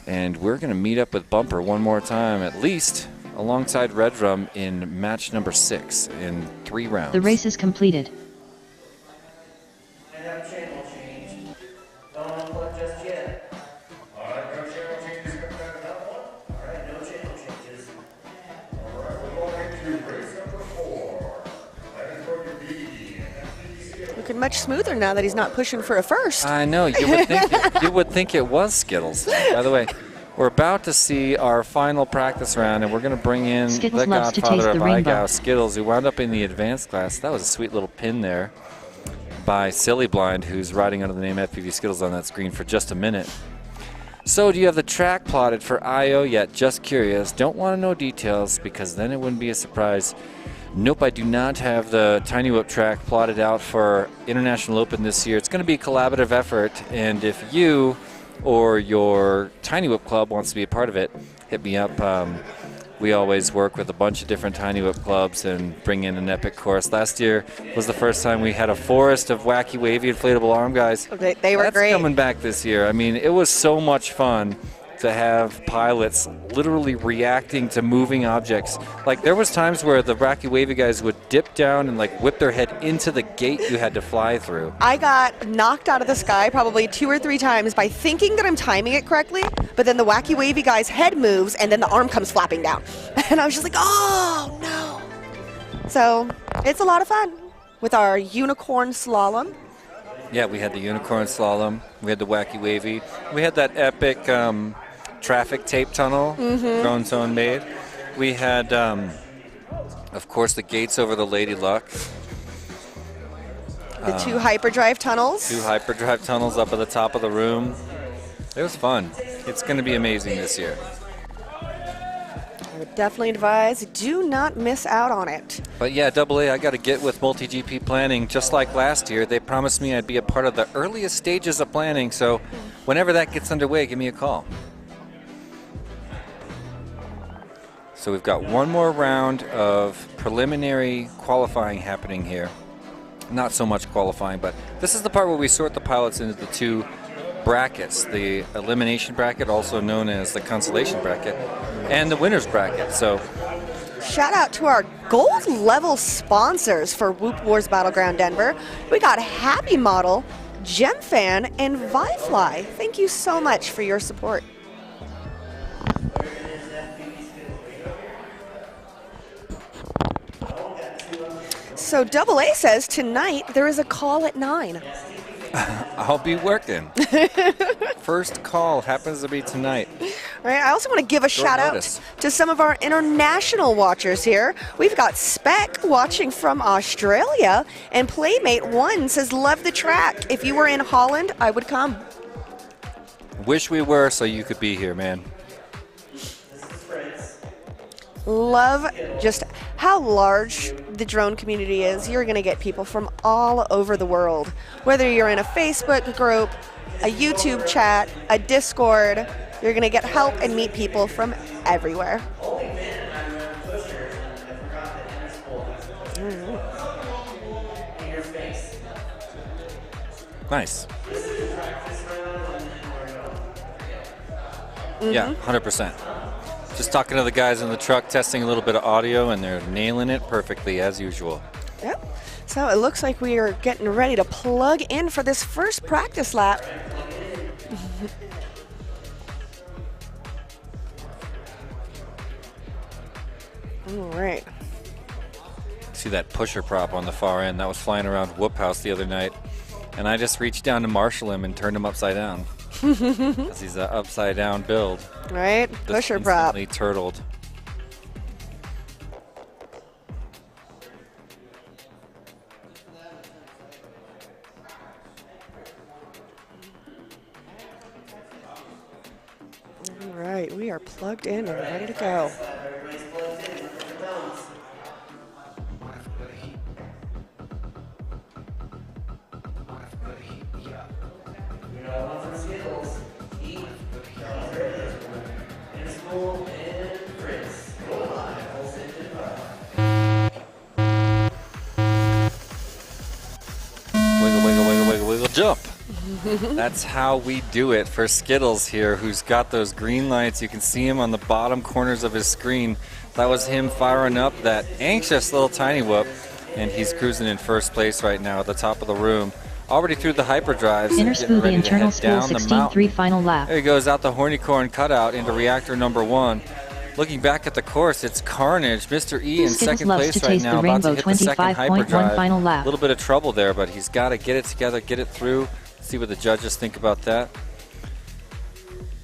And we're going to meet up with Bumper one more time, at least alongside Red Drum in match number 6 in 3 rounds. The race is completed. I have channel change. Don't unplug just yet. Alright, no channel changes coming out of that one. Alright, no channel changes. Alright, we're going into race number 4. That is going to be Looking much smoother now that he's not pushing for a first. I know, you would think it was Skittles. By the way, we're about to see our final practice round, and we're going to bring in Skittles the loves to godfather taste of the rainbow. iGao, Skittles, who wound up in the advanced class. That was a sweet little pin there by Silly Blind, who's riding under the name FPV Skittles on that screen for just a minute. So do you have the track plotted for I.O. yet? Just curious. Don't want to know details because then it wouldn't be a surprise. Nope, I do not have the TinyWhoop track plotted out for International Open this year. It's going to be a collaborative effort, and if you or your TinyWhoop club wants to be a part of it, hit me up. We always work with a bunch of different TinyWhoop clubs and bring in an epic course. Last year was the first time we had a forest of wacky, wavy, inflatable arm guys. They were That's great. coming back this year. I mean, it was so much fun to have pilots literally reacting to moving objects. Like, there was times where the wacky, wavy guys would dip down and like whip their head into the gate you had to fly through. I got knocked out of the sky probably 2 or 3 times by thinking that I'm timing it correctly, but then the wacky wavy guy's head moves and then the arm comes flapping down. And I was just like, oh no. So it's a lot of fun with our unicorn slalom. Yeah, we had the unicorn slalom. We had the wacky wavy. We had that epic traffic tape tunnel Drone Zone made. We had, of course, the gates over the Lady Luck. The 2 hyperdrive tunnels. 2 hyperdrive tunnels up at the top of the room. It was fun. It's going to be amazing this year. I would definitely advise, do not miss out on it. But yeah, AA, I got to get with multi-GP planning. Just like last year, they promised me I'd be a part of the earliest stages of planning. So whenever that gets underway, give me a call. So we've got one more round of preliminary qualifying happening here. Not so much qualifying, but this is the part where we sort the pilots into the 2 brackets, the elimination bracket, also known as the consolation bracket, and the winner's bracket. So Shout out to our gold level sponsors for Whoop Wars Battleground Denver. We got HappyModel, GemFan, and ViFly. Thank you so much for your support. So AA says tonight there is a call at 9. I'll be working. First call happens to be tonight. Right. I also want to give a shout out to some of our international watchers here. We've got Spec watching from Australia, and Playmate1 says, love the track. If you were in Holland, I would come. Wish we were so you could be here, man. Love just how large the drone community is. You're going to get people from all over the world. Whether you're in a Facebook group, a YouTube chat, a Discord, you're going to get help and meet people from everywhere. Nice. Yeah, 100%. Just talking to the guys in the truck, testing a little bit of audio, and they're nailing it perfectly as usual. Yep. So it looks like we are getting ready to plug in for this first practice lap. All right. See that pusher prop on the far end that was flying around Whoop House the other night, and I just reached down to marshal him and turned him upside down. Because he's an upside down build. Right, Just pusher prop. instantly turtled. All right, we are plugged in and ready to go. Jump. That's how we do it for Skittles here, who's got those green lights. You can see him on the bottom corners of his screen. That was him firing up that anxious little TinyWhoop, and he's cruising in first place right now at the top of the room. Already through the hyperdrives. Inner spool, the internal spool, 16-3 final lap. There he goes, out the hornicorn cutout into reactor number 1. Looking back at the course, it's carnage. Mr. E in second place right now, about to hit the second hyperdrive. Final lap. A little bit of trouble there, but he's got to get it together, get it through. See what the judges think about that.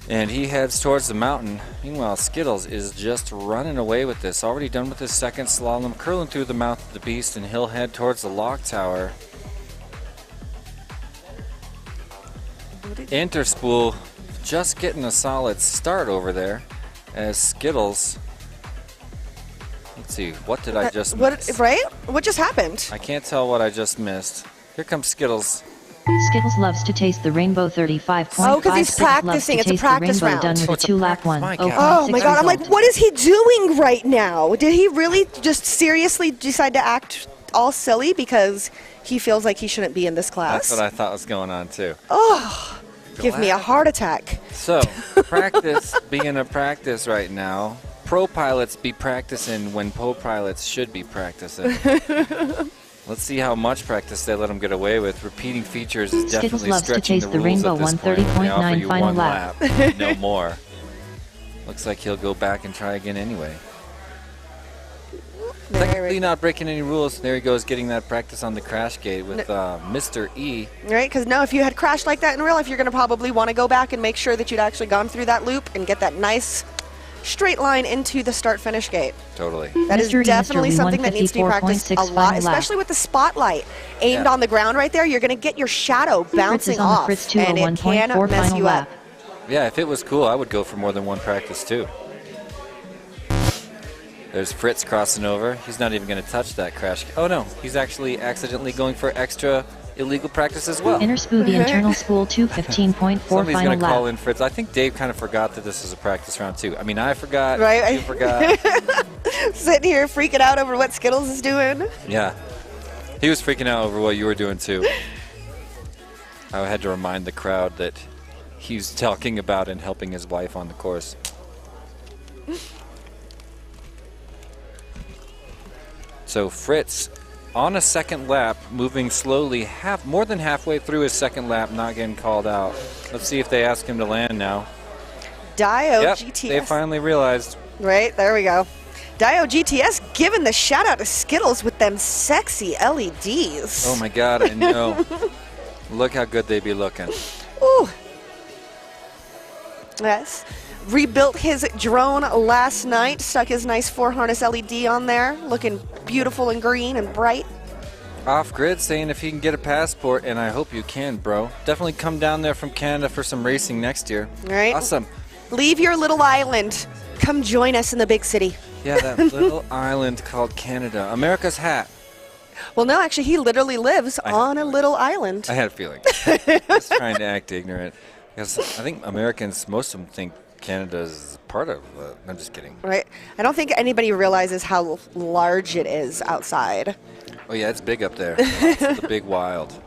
And he heads towards the mountain. Meanwhile, Skittles is just running away with this. Already done with his second slalom, curling through the mouth of the beast, and he'll head towards the lock tower. Interspool just getting a solid start over there. As Skittles, let's see, what did I just miss? Right? What just happened? I can't tell what I just missed. Here comes Skittles. Skittles loves to taste the rainbow 35.5. Oh, because he's practicing. It's a practice round. Done with a 2-lap 1. Oh my God! I'm like, what is he doing right now? Did he really just seriously decide to act all silly because he feels like he shouldn't be in this class? That's what I thought was going on too. Oh, give me a heart attack. So, practice being a practice right now. Pro pilots be practicing when pro pilots should be practicing. Let's see how much practice they let them get away with. Repeating features is definitely stretching the rules at this point. They offer you one lap, no more. Looks like he'll go back and try again anyway. Technically not breaking any rules. There he goes, getting that practice on the crash gate with Mr. E. Right, because no, if you had crashed like that in real life, you're going to probably want to go back and make sure that you'd actually gone through that loop and get that nice straight line into the start-finish gate. Totally. That is definitely something that needs to be practiced a lot, especially with the spotlight aimed on the ground right there. You're going to get your shadow bouncing off, and it can mess you up. Yeah, if it was cool, I would go for more than one practice too. There's Fritz crossing over. He's not even going to touch that crash. Oh no, he's actually accidentally going for extra illegal practice as well. Inner spool, the internal spool, 215.4 final Somebody's going to lap. call in Fritz. I think Dave kind of forgot that this was a practice round too. I mean, I forgot. Right. You forgot. Sitting here freaking out over what Skittles is doing. Yeah. He was freaking out over what you were doing too. I had to remind the crowd that he's talking about and helping his wife on the course. So Fritz on a second lap, moving slowly, more than halfway through his second lap, not getting called out. Let's see if they ask him to land now. Dio Yep, GTS. they finally realized. Right, there we go. Dio GTS giving the shout out to Skittles with them sexy LEDs. Oh my God, I know. Look how good they be looking. Ooh. Yes. rebuilt his drone last night, stuck his nice 4-harness LED on there, looking beautiful and green and bright. Off grid saying if he can get a passport, and I hope you can, bro. Definitely come down there from Canada for some racing next year. Right. Awesome. Leave your little island. Come join us in the big city. Yeah, that little island called Canada. America's hat. Well, no, actually, he literally lives on a little island. I had a feeling. Just trying to act ignorant. Because I think Americans, most of them think Canada is part of. I'm just kidding. Right. I don't think anybody realizes how large it is outside. Oh, yeah, it's big up there. It's the big wild.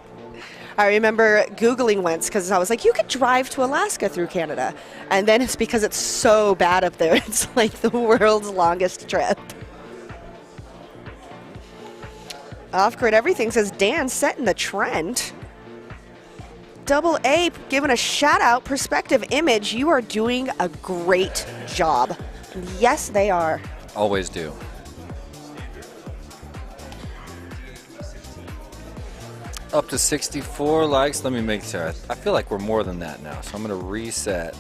I remember Googling once because I was like, you could drive to Alaska through Canada. And then it's because it's so bad up there. It's like the world's longest trip. Off-grid everything says Dan setting the trend. Double A giving a shout out. Perspective Image, you are doing a great job. And yes, they are. Always do. Up to 64 likes. Let me make sure. I feel like we're more than that now, so I'm going to reset.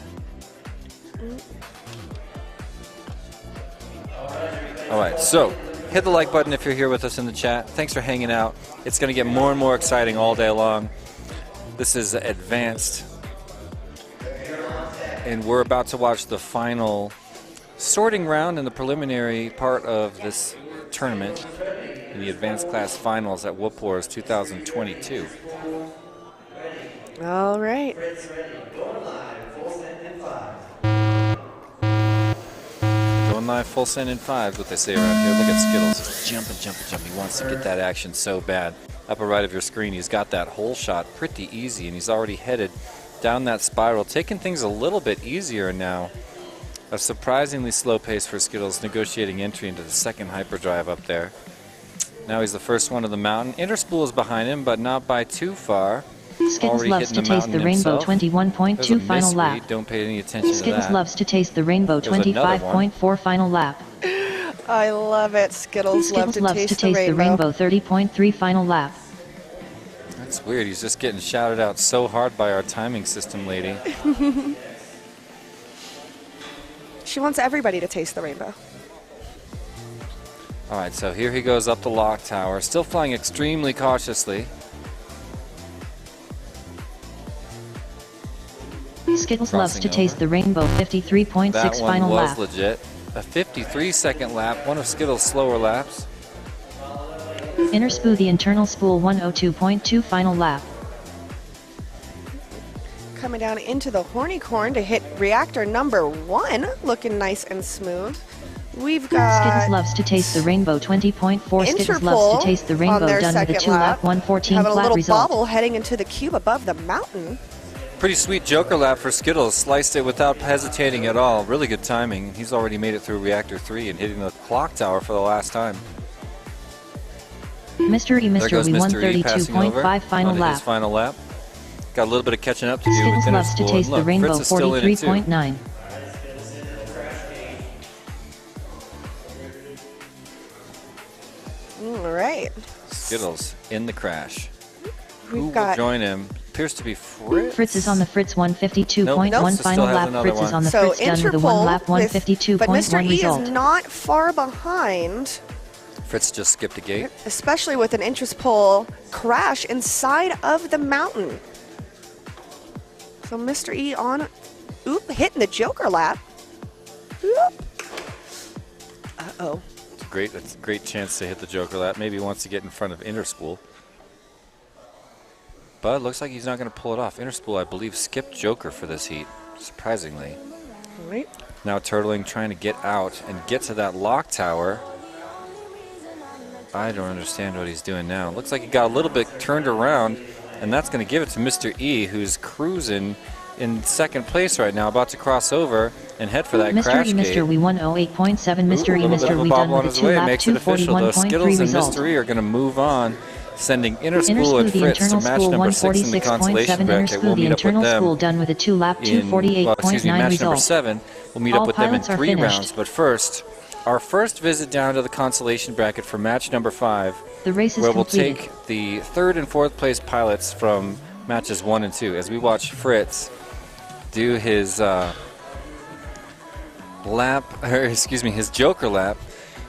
All right, so hit the like button if you're here with us in the chat. Thanks for hanging out. It's going to get more and more exciting all day long. This is advanced, and we're about to watch the final sorting round in the preliminary part of this tournament in the advanced class finals at Whoop Wars 2022. All right. Going live, full send in 5, what they say around here. Look at Skittles, just jumping. He wants to get that action so bad. Upper right of your screen, he's got that hole shot pretty easy, and he's already headed down that spiral, taking things a little bit easier now. A surprisingly slow pace for Skittles, negotiating entry into the second hyperdrive up there. Now he's the first one of the mountain. Interspool is behind him, but not by too far. Skittles loves to taste the rainbow. 21.2 final lap. Don't pay any attention to that. Skittles loves to taste the rainbow. 25.4 final lap. I love it. Skittles loves to taste the rainbow. 30.3 final lap. That's weird. He's just getting shouted out so hard by our timing system lady. She wants everybody to taste the rainbow. All right, so here he goes up the lock tower, still flying extremely cautiously. Skittles loves to taste the rainbow. 53.6 final lap. That one was legit. A 53-second lap, one of Skittles' slower laps. Inner spool, the internal spool. 102.2 final lap. Coming down into the horny corn to hit reactor number 1, looking nice and smooth. We've got Skittles loves to taste the rainbow. 20.4. Skittles loves to taste the rainbow. Done with a 2-lap. 114 having a flat little result. bobble heading into the cube above the mountain. Pretty sweet Joker lap for Skittles. Sliced it without hesitating at all. Really good timing. He's already made it through reactor 3 and hitting the clock tower for the last time. Mr. E. 132.5 final lap. His final lap. Got a little bit of catching up to do Skittles with loves to taste the rainbow. 43.9. All right. Skittles in the crash. We've Who got will join him? Appears to be Fritz. Fritz is on the Fritz. 152.1 Nope. final lap. Fritz is on the Fritz. Done with a 1 lap. 152.1 but Mr. E result. is not far behind, Fritz just skipped a gate. especially with an interest pole crash inside of the mountain. So Mr. E on, hitting the Joker lap. Uh-oh. It's a great chance to hit the Joker lap. Maybe he wants to get in front of Interspool. But it looks like he's not going to pull it off. Interspool, I believe, skipped Joker for this heat, surprisingly. All right. Now Turtling trying to get out and get to that lock tower. I don't understand what he's doing now. Looks like he got a little bit turned around, and that's going to give it to Mr. E, who's cruising in second place right now, about to cross over and head for that crash Mr. E, gate. Mr. We 108.7. Mr. E, Mr. We Bob done on with his a way, 2 lap. makes it official. Though 241.3 Skittles and result. Mr. E are going to move on, sending Inner Interspool spool, and the Fritz to internal match spool. number 6 in the 146.7. consolation Inner bracket. spool, We'll the meet up with internal them spool. Done with a 2 lap. in, match 248.9 number result. 7. We'll meet up All with them in pilots are 3 finished. rounds. But first, our first visit down to the consolation bracket for match number 5, The race is where we'll completed. take the 3rd and 4th place pilots from matches 1 and 2 as we watch Fritz do his lap, or excuse me, his joker lap.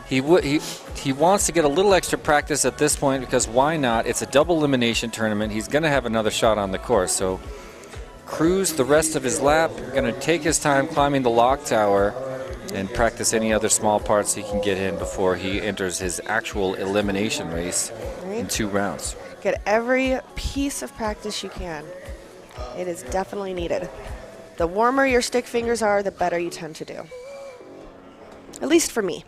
He wants to get a little extra practice at this point because why not? It's a double elimination tournament. He's going to have another shot on the course. So cruise the rest of his lap. Going to take his time climbing the lock tower and practice any other small parts he can get in before he enters his actual elimination race in 2 rounds. Get every piece of practice you can. It is definitely needed. The warmer your stick fingers are, the better you tend to do. At least for me.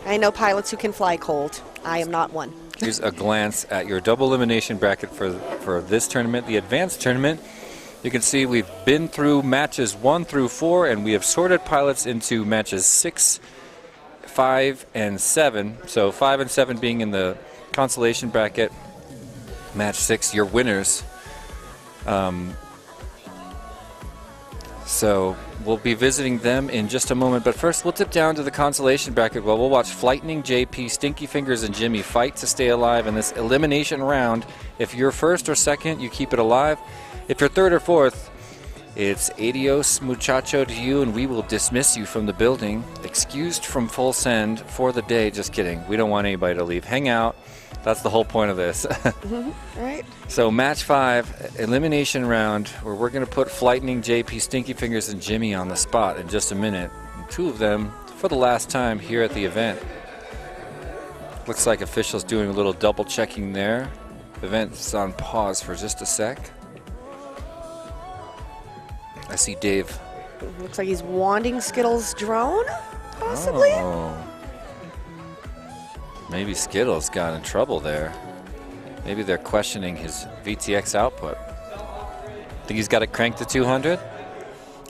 I know pilots who can fly cold. I am not one. Here's a glance at your double elimination bracket for this tournament, the advanced tournament. You can see we've been through matches 1 through 4, and we have sorted pilots into matches 6, 5, and 7. So 5 and 7 being in the consolation bracket. Match 6, your winners. So we'll be visiting them in just a moment. But first, we'll dip down to the consolation bracket. Well, we'll watch Flightning, JP, Stinky Fingers, and Jimmy fight to stay alive in this elimination round. If you're first or second, you keep it alive. If you're third or fourth, it's adios muchacho to you, and we will dismiss you from the building. Excused from Full Send for the day. Just kidding. We don't want anybody to leave. Hang out. That's the whole point of this. Right. So match 5, elimination round, where we're going to put Flightning, JP, Stinky Fingers, and Jimmy on the spot in just a minute. 2 of them for the last time here at the event. Looks like officials doing a little double checking there. Event's on pause for just a sec. I see Dave. Looks like he's wanting Skittles' drone, possibly. Oh. Maybe Skittles got in trouble there. Maybe they're questioning his VTX output. Think he's got it cranked to 200?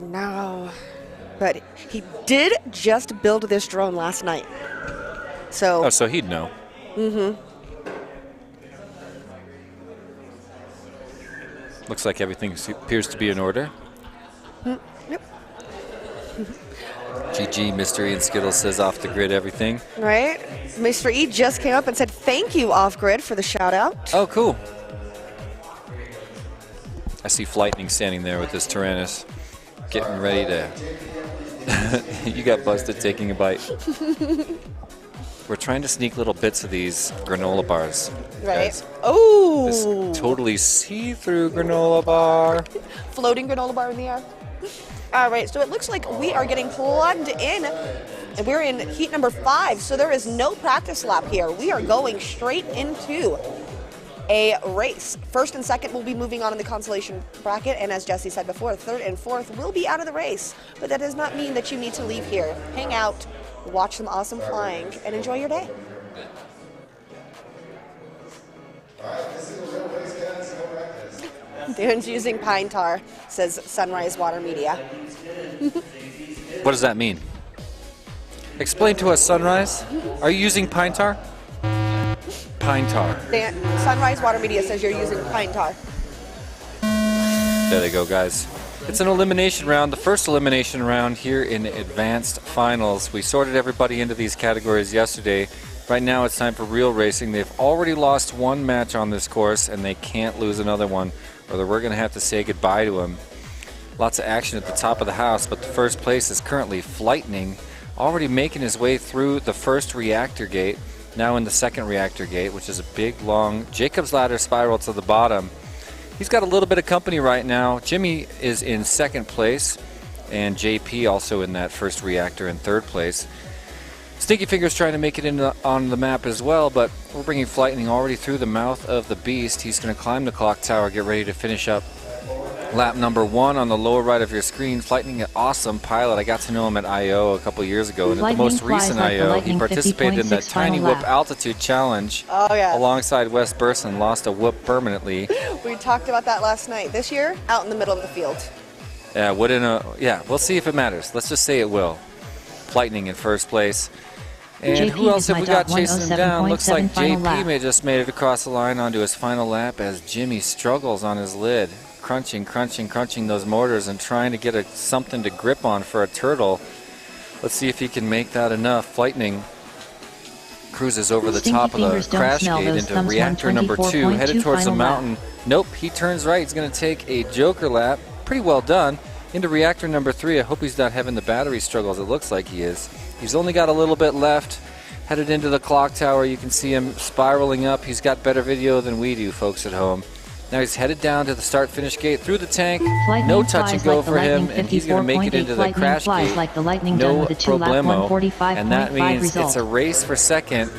No. But he did just build this drone last night. So. Oh, so he'd know. Looks like everything appears to be in order. Yep. GG, Mystery and Skittles says off the grid everything. Right. Mr. E just came up and said thank you off grid for the shout out. Oh, cool. I see Flightning standing there with his Tyrannus, getting ready to. You got busted taking a bite. We're trying to sneak little bits of these granola bars. Right. Guys. Oh. This totally see-through granola bar. Floating granola bar in the air. All right, so it looks like we are getting plugged in. And we're in heat number 5, so there is no practice lap here. We are going straight into a race. First and second will be moving on in the consolation bracket, and as Jesse said before, third and fourth will be out of the race. But that does not mean that you need to leave here. Hang out, watch some awesome flying, and enjoy your day. Darren's using pine tar, says Sunrise Water Media. What does that mean? Explain to us, Sunrise. Are you using pine tar? Pine tar. Sunrise Water Media says you're using pine tar. There they go, guys. It's an elimination round, the first elimination round here in advanced finals. We sorted everybody into these categories yesterday. Right now it's time for real racing. They've already lost 1 match on this course, and they can't lose another one, or we're going to have to say goodbye to them. Lots of action at the top of the house, but the first place is currently Flightning, already making his way through the first reactor gate, now in the second reactor gate, which is a big, long Jacob's ladder spiral to the bottom. He's got a little bit of company right now. Jimmy is in second place, and JP also in that first reactor in third place. Stinky Fingers trying to make it on the map as well, but we're bringing Flightning already through the mouth of the beast. He's going to climb the clock tower, get ready to finish up lap number 1 on the lower right of your screen. Flightning, an awesome pilot. I got to know him at I.O. a couple years ago, and at the most recent I.O. he participated in the TinyWhoop altitude challenge alongside Wes Burson, lost a whoop permanently. We talked about that last night. This year, out in the middle of the field. Yeah, we'll see if it matters. Let's just say it will. Flightning in first place. And JP who else have we got chasing him down? Looks like JP just made it across the line onto his final lap as Jimmy struggles on his lid. Crunching those mortars and trying to get something to grip on for a turtle. Let's see if he can make that enough. Flightning cruises over the top of the crash gate into reactor number 2, headed towards the mountain. Nope, he turns right. He's going to take a joker lap. Pretty well done. into reactor number 3. I hope he's not having the battery struggles. It looks like he is. He's only got a little bit left. Headed into the clock tower. You can see him spiraling up. He's got better video than we do, folks at home. Now he's headed down to the start-finish gate through the tank. No touch and go for him, and he's going to make it into the crash gate. No problemo. And that means it's a race for second.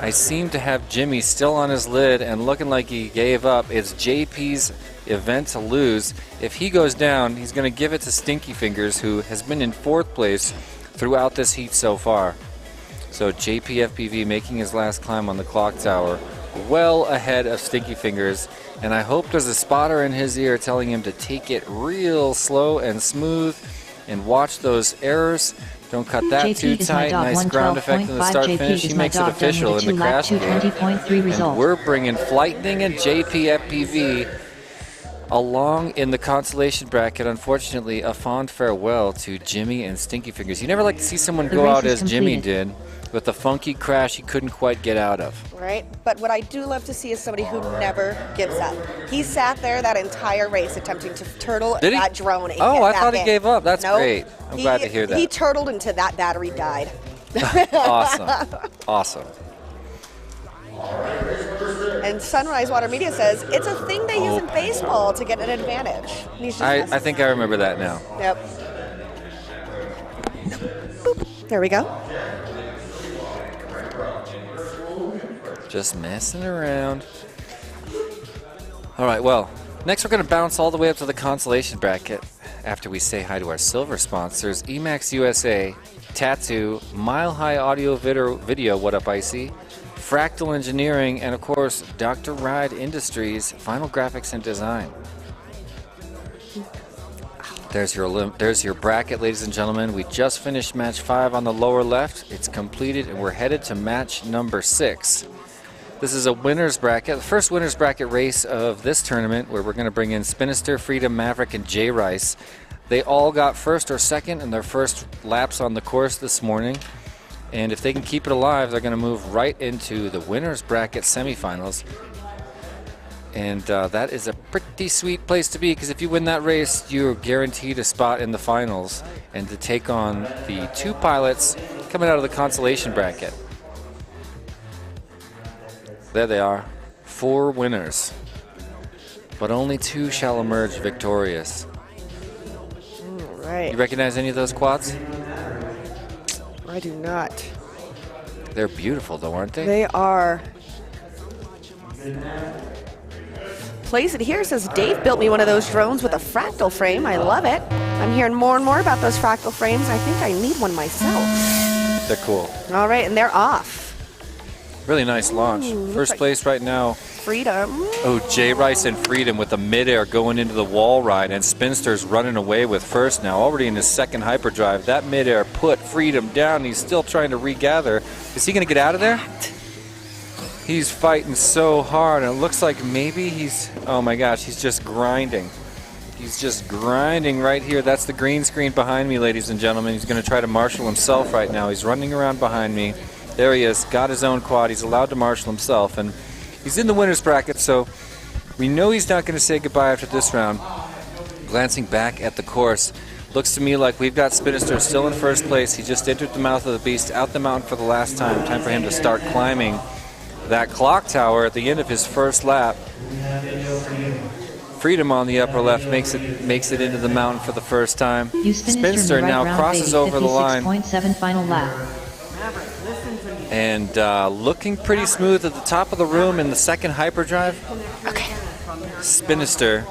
I seem to have Jimmy still on his lid and looking like he gave up. It's JP's event to lose. If he goes down, he's going to give it to Stinky Fingers, who has been in 4th place throughout this heat so far. So JP-FPV making his last climb on the clock tower, well ahead of Stinky Fingers. And I hope there's a spotter in his ear telling him to take it real slow and smooth and watch those errors. Don't cut that JP too tight. Nice ground effect in the start finish. He makes it official in the crash gate. And we're bringing Flightning and JP-FPV along in the consolation bracket. Unfortunately, a fond farewell to Jimmy and Stinky Fingers. You never like to see someone go out as Jimmy did, with a funky crash he couldn't quite get out of. Right, but what I do love to see is somebody who never gives up. He sat there that entire race attempting to turtle that drone. And oh, get I back thought he in. gave up. That's Nope. great. I'm glad to hear that. He turtled until that battery died. Awesome. Awesome. And Sunrise Water Media says it's a thing they use in baseball to get an advantage. I think I remember that now. Yep. There we go. Just messing around. All right, well, next we're going to bounce all the way up to the consolation bracket after we say hi to our silver sponsors, Emax USA, Tattu, Mile High Audio Video, what up, Icy, Fractal Engineering, and of course, Dr. Ride Industries, Final Graphics and Design. There's your bracket, ladies and gentlemen. We just finished match 5 on the lower left. It's completed, and we're headed to match number 6. This is a winner's bracket, the first winner's bracket race of this tournament, where we're going to bring in Spinister, Freedom, Maverick, and J Rice. They all got first or second in their first laps on the course this morning. And if they can keep it alive, they're going to move right into the winner's bracket semifinals. And that is a pretty sweet place to be, because if you win that race, you're guaranteed a spot in the finals and to take on the 2 pilots coming out of the consolation bracket. There they are, 4 winners, but only 2 shall emerge victorious. All right. You recognize any of those quads? I do not. They're beautiful though, aren't they? They are. Place it here says Dave built me one of those drones with a fractal frame. I love it. I'm hearing more and more about those fractal frames. I think I need one myself. They're cool. All right, and they're off. Really nice launch. First place right now. Freedom. Oh, J Rice and Freedom with the midair going into the wall ride, and Spinster's running away with first now, already in his second hyperdrive. That midair put Freedom down. He's still trying to regather. Is he going to get out of there? He's fighting so hard, and it looks like maybe he's, oh my gosh, he's just grinding. He's just grinding right here. That's the green screen behind me, ladies and gentlemen. He's going to try to marshal himself right now. He's running around behind me. There he is, got his own quad. He's allowed to marshal himself, and he's in the winner's bracket, so we know he's not going to say goodbye after this round. Glancing back at the course, looks to me like we've got Spinister still in first place. He just entered the mouth of the beast, out the mountain for the last time. Time for him to start climbing that clock tower at the end of his first lap. Freedom on the upper left makes it into the mountain for the first time. Spinster now crosses over the line. 56.7 final lap. And looking pretty smooth at the top of the room in the second hyperdrive. Okay. Spinister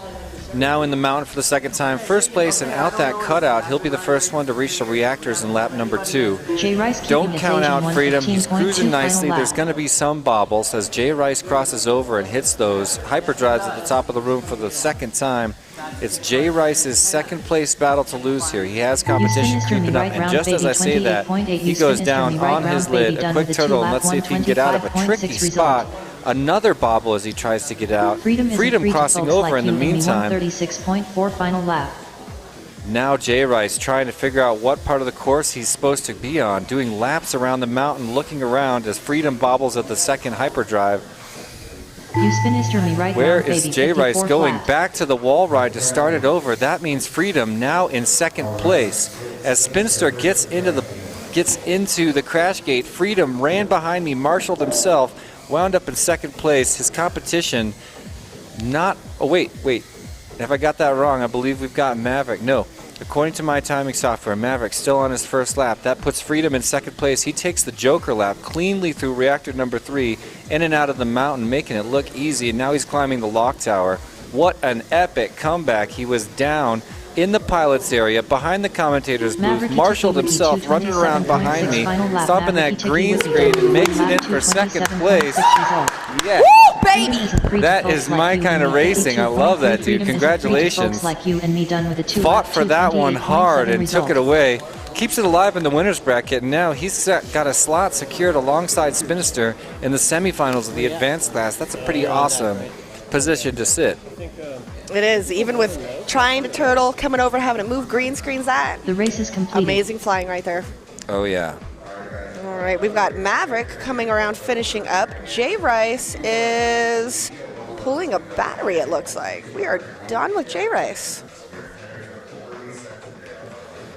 now in the mountain for the second time. First place and out that cutout. He'll be the first one to reach the reactors in lap number 2. J Rice Don't count out Freedom. He's cruising nicely. There's going to be some bobbles as J Rice crosses over and hits those hyperdrives at the top of the room for the second time. It's J Rice's second place battle to lose here. He has competition creeping up, and just as I say that, he goes down on his lid, a quick turtle, and let's see if he can get out of a tricky spot. Another bobble as he tries to get out. Freedom crossing over in the meantime. 36.4 final lap. Now J Rice trying to figure out what part of the course he's supposed to be on, doing laps around the mountain, looking around as Freedom bobbles at the second hyperdrive. You spinister me right Where round, is baby, J. Rice 54 going? flat. Back to the wall ride to start it over. That means Freedom now in second place. As Spinster gets into the crash gate, Freedom ran behind me, marshaled himself, wound up in second place. His competition not... Oh, wait. Have I got that wrong? I believe we've got Maverick. No. According to my timing software, Maverick still on his first lap. That puts Freedom in second place. He takes the Joker lap cleanly through reactor number 3, in and out of the mountain, making it look easy. And now he's climbing the lock tower. What an epic comeback. He was down in the pilot's area, behind the commentator's booth, marshaled himself, running around behind me, stopping that green screen, and makes it in for second place. Yeah. Woo, baby! That is my kind of racing. I love that, dude. Congratulations. Fought for that one hard and took it away. Keeps it alive in the winner's bracket, and now he's got a slot secured alongside Spinister in the semifinals of the advanced class. That's a pretty awesome position to sit. It is, even with trying to turtle, coming over, having to move green screens. The race is complete. Amazing flying right there. Oh, yeah. All right, we've got Maverick coming around, finishing up. J. Rice is pulling a battery, it looks like. We are done with J. Rice.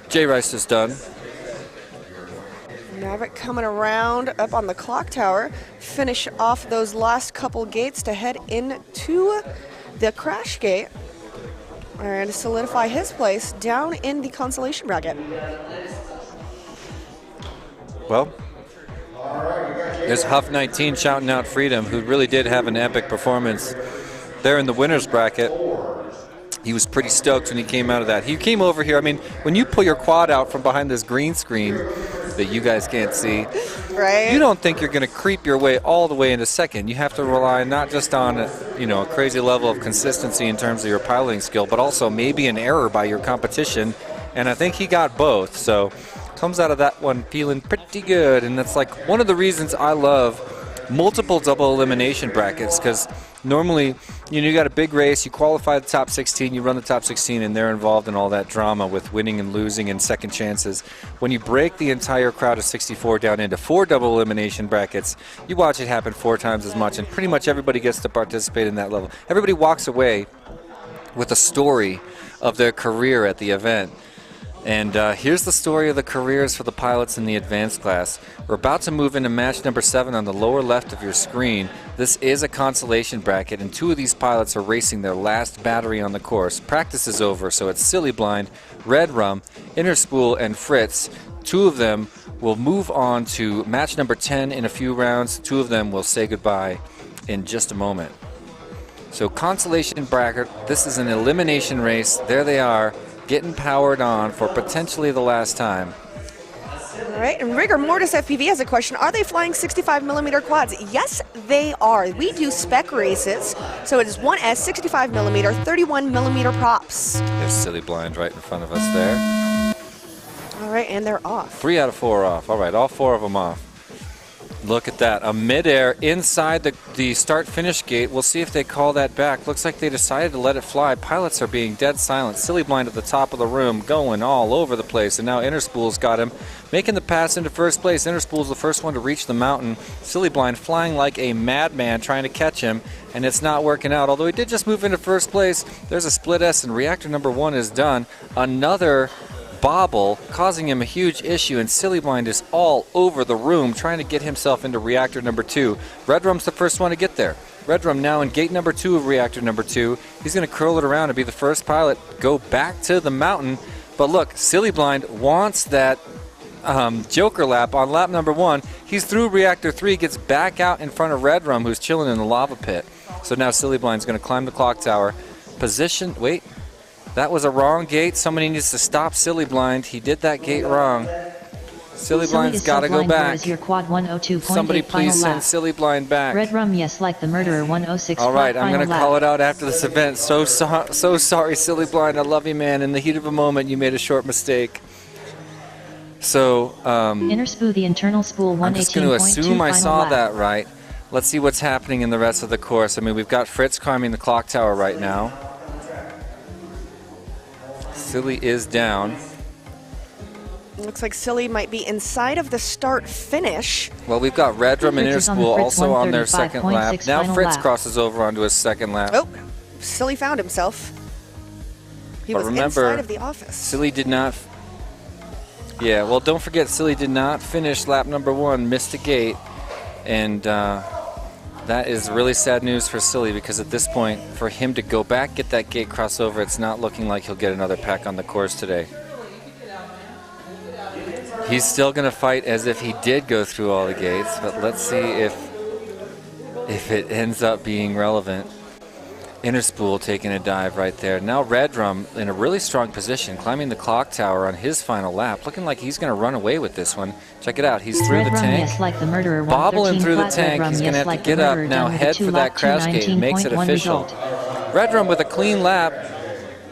J. Rice is done. Maverick coming around up on the clock tower, finish off those last couple gates to head into the crash gate and solidify his place down in the consolation bracket. Well, there's Huff 19 shouting out Freedom, who really did have an epic performance there in the winner's bracket. He was pretty stoked when he came out of that. He came over here. I mean, when you pull your quad out from behind this green screen that you guys can't see, right? You don't think you're going to creep your way all the way into second. You have to rely not just on a crazy level of consistency in terms of your piloting skill, but also maybe an error by your competition. And I think he got both. So comes out of that one feeling pretty good. And that's like one of the reasons I love multiple double elimination brackets, because normally, you got a big race, you qualify the top 16, you run the top 16, and they're involved in all that drama with winning and losing and second chances. When you break the entire crowd of 64 down into 4 double elimination brackets, you watch it happen 4 times as much, and pretty much everybody gets to participate in that level. Everybody walks away with a story of their career at the event. And here's the story of the careers for the pilots in the advanced class. We're about to move into match number 7 on the lower left of your screen. This is a consolation bracket, and 2 of these pilots are racing their last battery on the course. Practice is over, so it's Silly Blind, Red Rum, Innerspool, and Fritz. 2 of them will move on to match number 10 in a few rounds. 2 of them will say goodbye in just a moment. So consolation bracket, this is an elimination race. There they are, getting powered on for potentially the last time. All right, and Rigor Mortis FPV has a question. Are they flying 65mm quads? Yes, they are. We do spec races, so it is 1S 65mm, 31mm props. There's Silly Blind right in front of us there. All right, and they're off. 3 out of 4 are off. All right, all 4 of them off. Look at that, a midair inside the start-finish gate. We'll see if they call that back. Looks like they decided to let it fly. Pilots are being dead silent. Silly Blind at the top of the room, going all over the place, and now Innerspool's got him, making the pass into first place. Innerspool's the first one to reach the mountain. Silly Blind flying like a madman, trying to catch him, and it's not working out. Although he did just move into first place, there's a split S, and reactor number 1 is done. Another bobble causing him a huge issue, and Silly Blind is all over the room trying to get himself into reactor number 2. Red Rum's the first one to get there. Red Rum now in gate number 2 of reactor number 2. He's going to curl it around and be the first pilot go back to the mountain. But look, Silly Blind wants that Joker lap on lap number 1. He's through reactor 3, gets back out in front of Red Rum, who's chilling in the lava pit. So now Silly Blind's going to climb the clock tower. Position, wait. That was a wrong gate. Somebody needs to stop Silly Blind. He did that gate wrong. Silly Blind's got to go back. Somebody please send Silly Blind back. Red Rum, yes, like the murderer, 106. All right, I'm going to call it out after this event. So sorry, Silly Blind. I love you, man. In the heat of a moment, you made a short mistake. So, inner spool, the internal spool, 118.2. I'm just going to assume I saw that right. Let's see what's happening in the rest of the course. I mean, we've got Fritz climbing the clock tower right now. Silly is down. Looks like Silly might be inside of the start-finish. Well, we've got Redrum and Fritz is on the Interspool Fritz also on their second lap. 135.6 Now final Fritz lap. crosses over onto his second lap. Oh, Silly found himself. He But was remember, inside of the office. Silly did not. Yeah, well, don't forget, Silly did not finish lap number 1, missed a gate. And that is really sad news for Silly, because at this point, for him to go back, get that gate crossover, it's not looking like he'll get another pack on the course today. He's still going to fight as if he did go through all the gates, but let's see if it ends up being relevant. Interspool taking a dive right there. Now Redrum in a really strong position, climbing the clock tower on his final lap, looking like he's going to run away with this one. Check it out. He's through the tank, yes, like the murderer, bobbling through the 113 tank. flat. He's going to have Yes, to get up now, head for that crash gate, makes it 219.1 official. result. Redrum with a clean lap,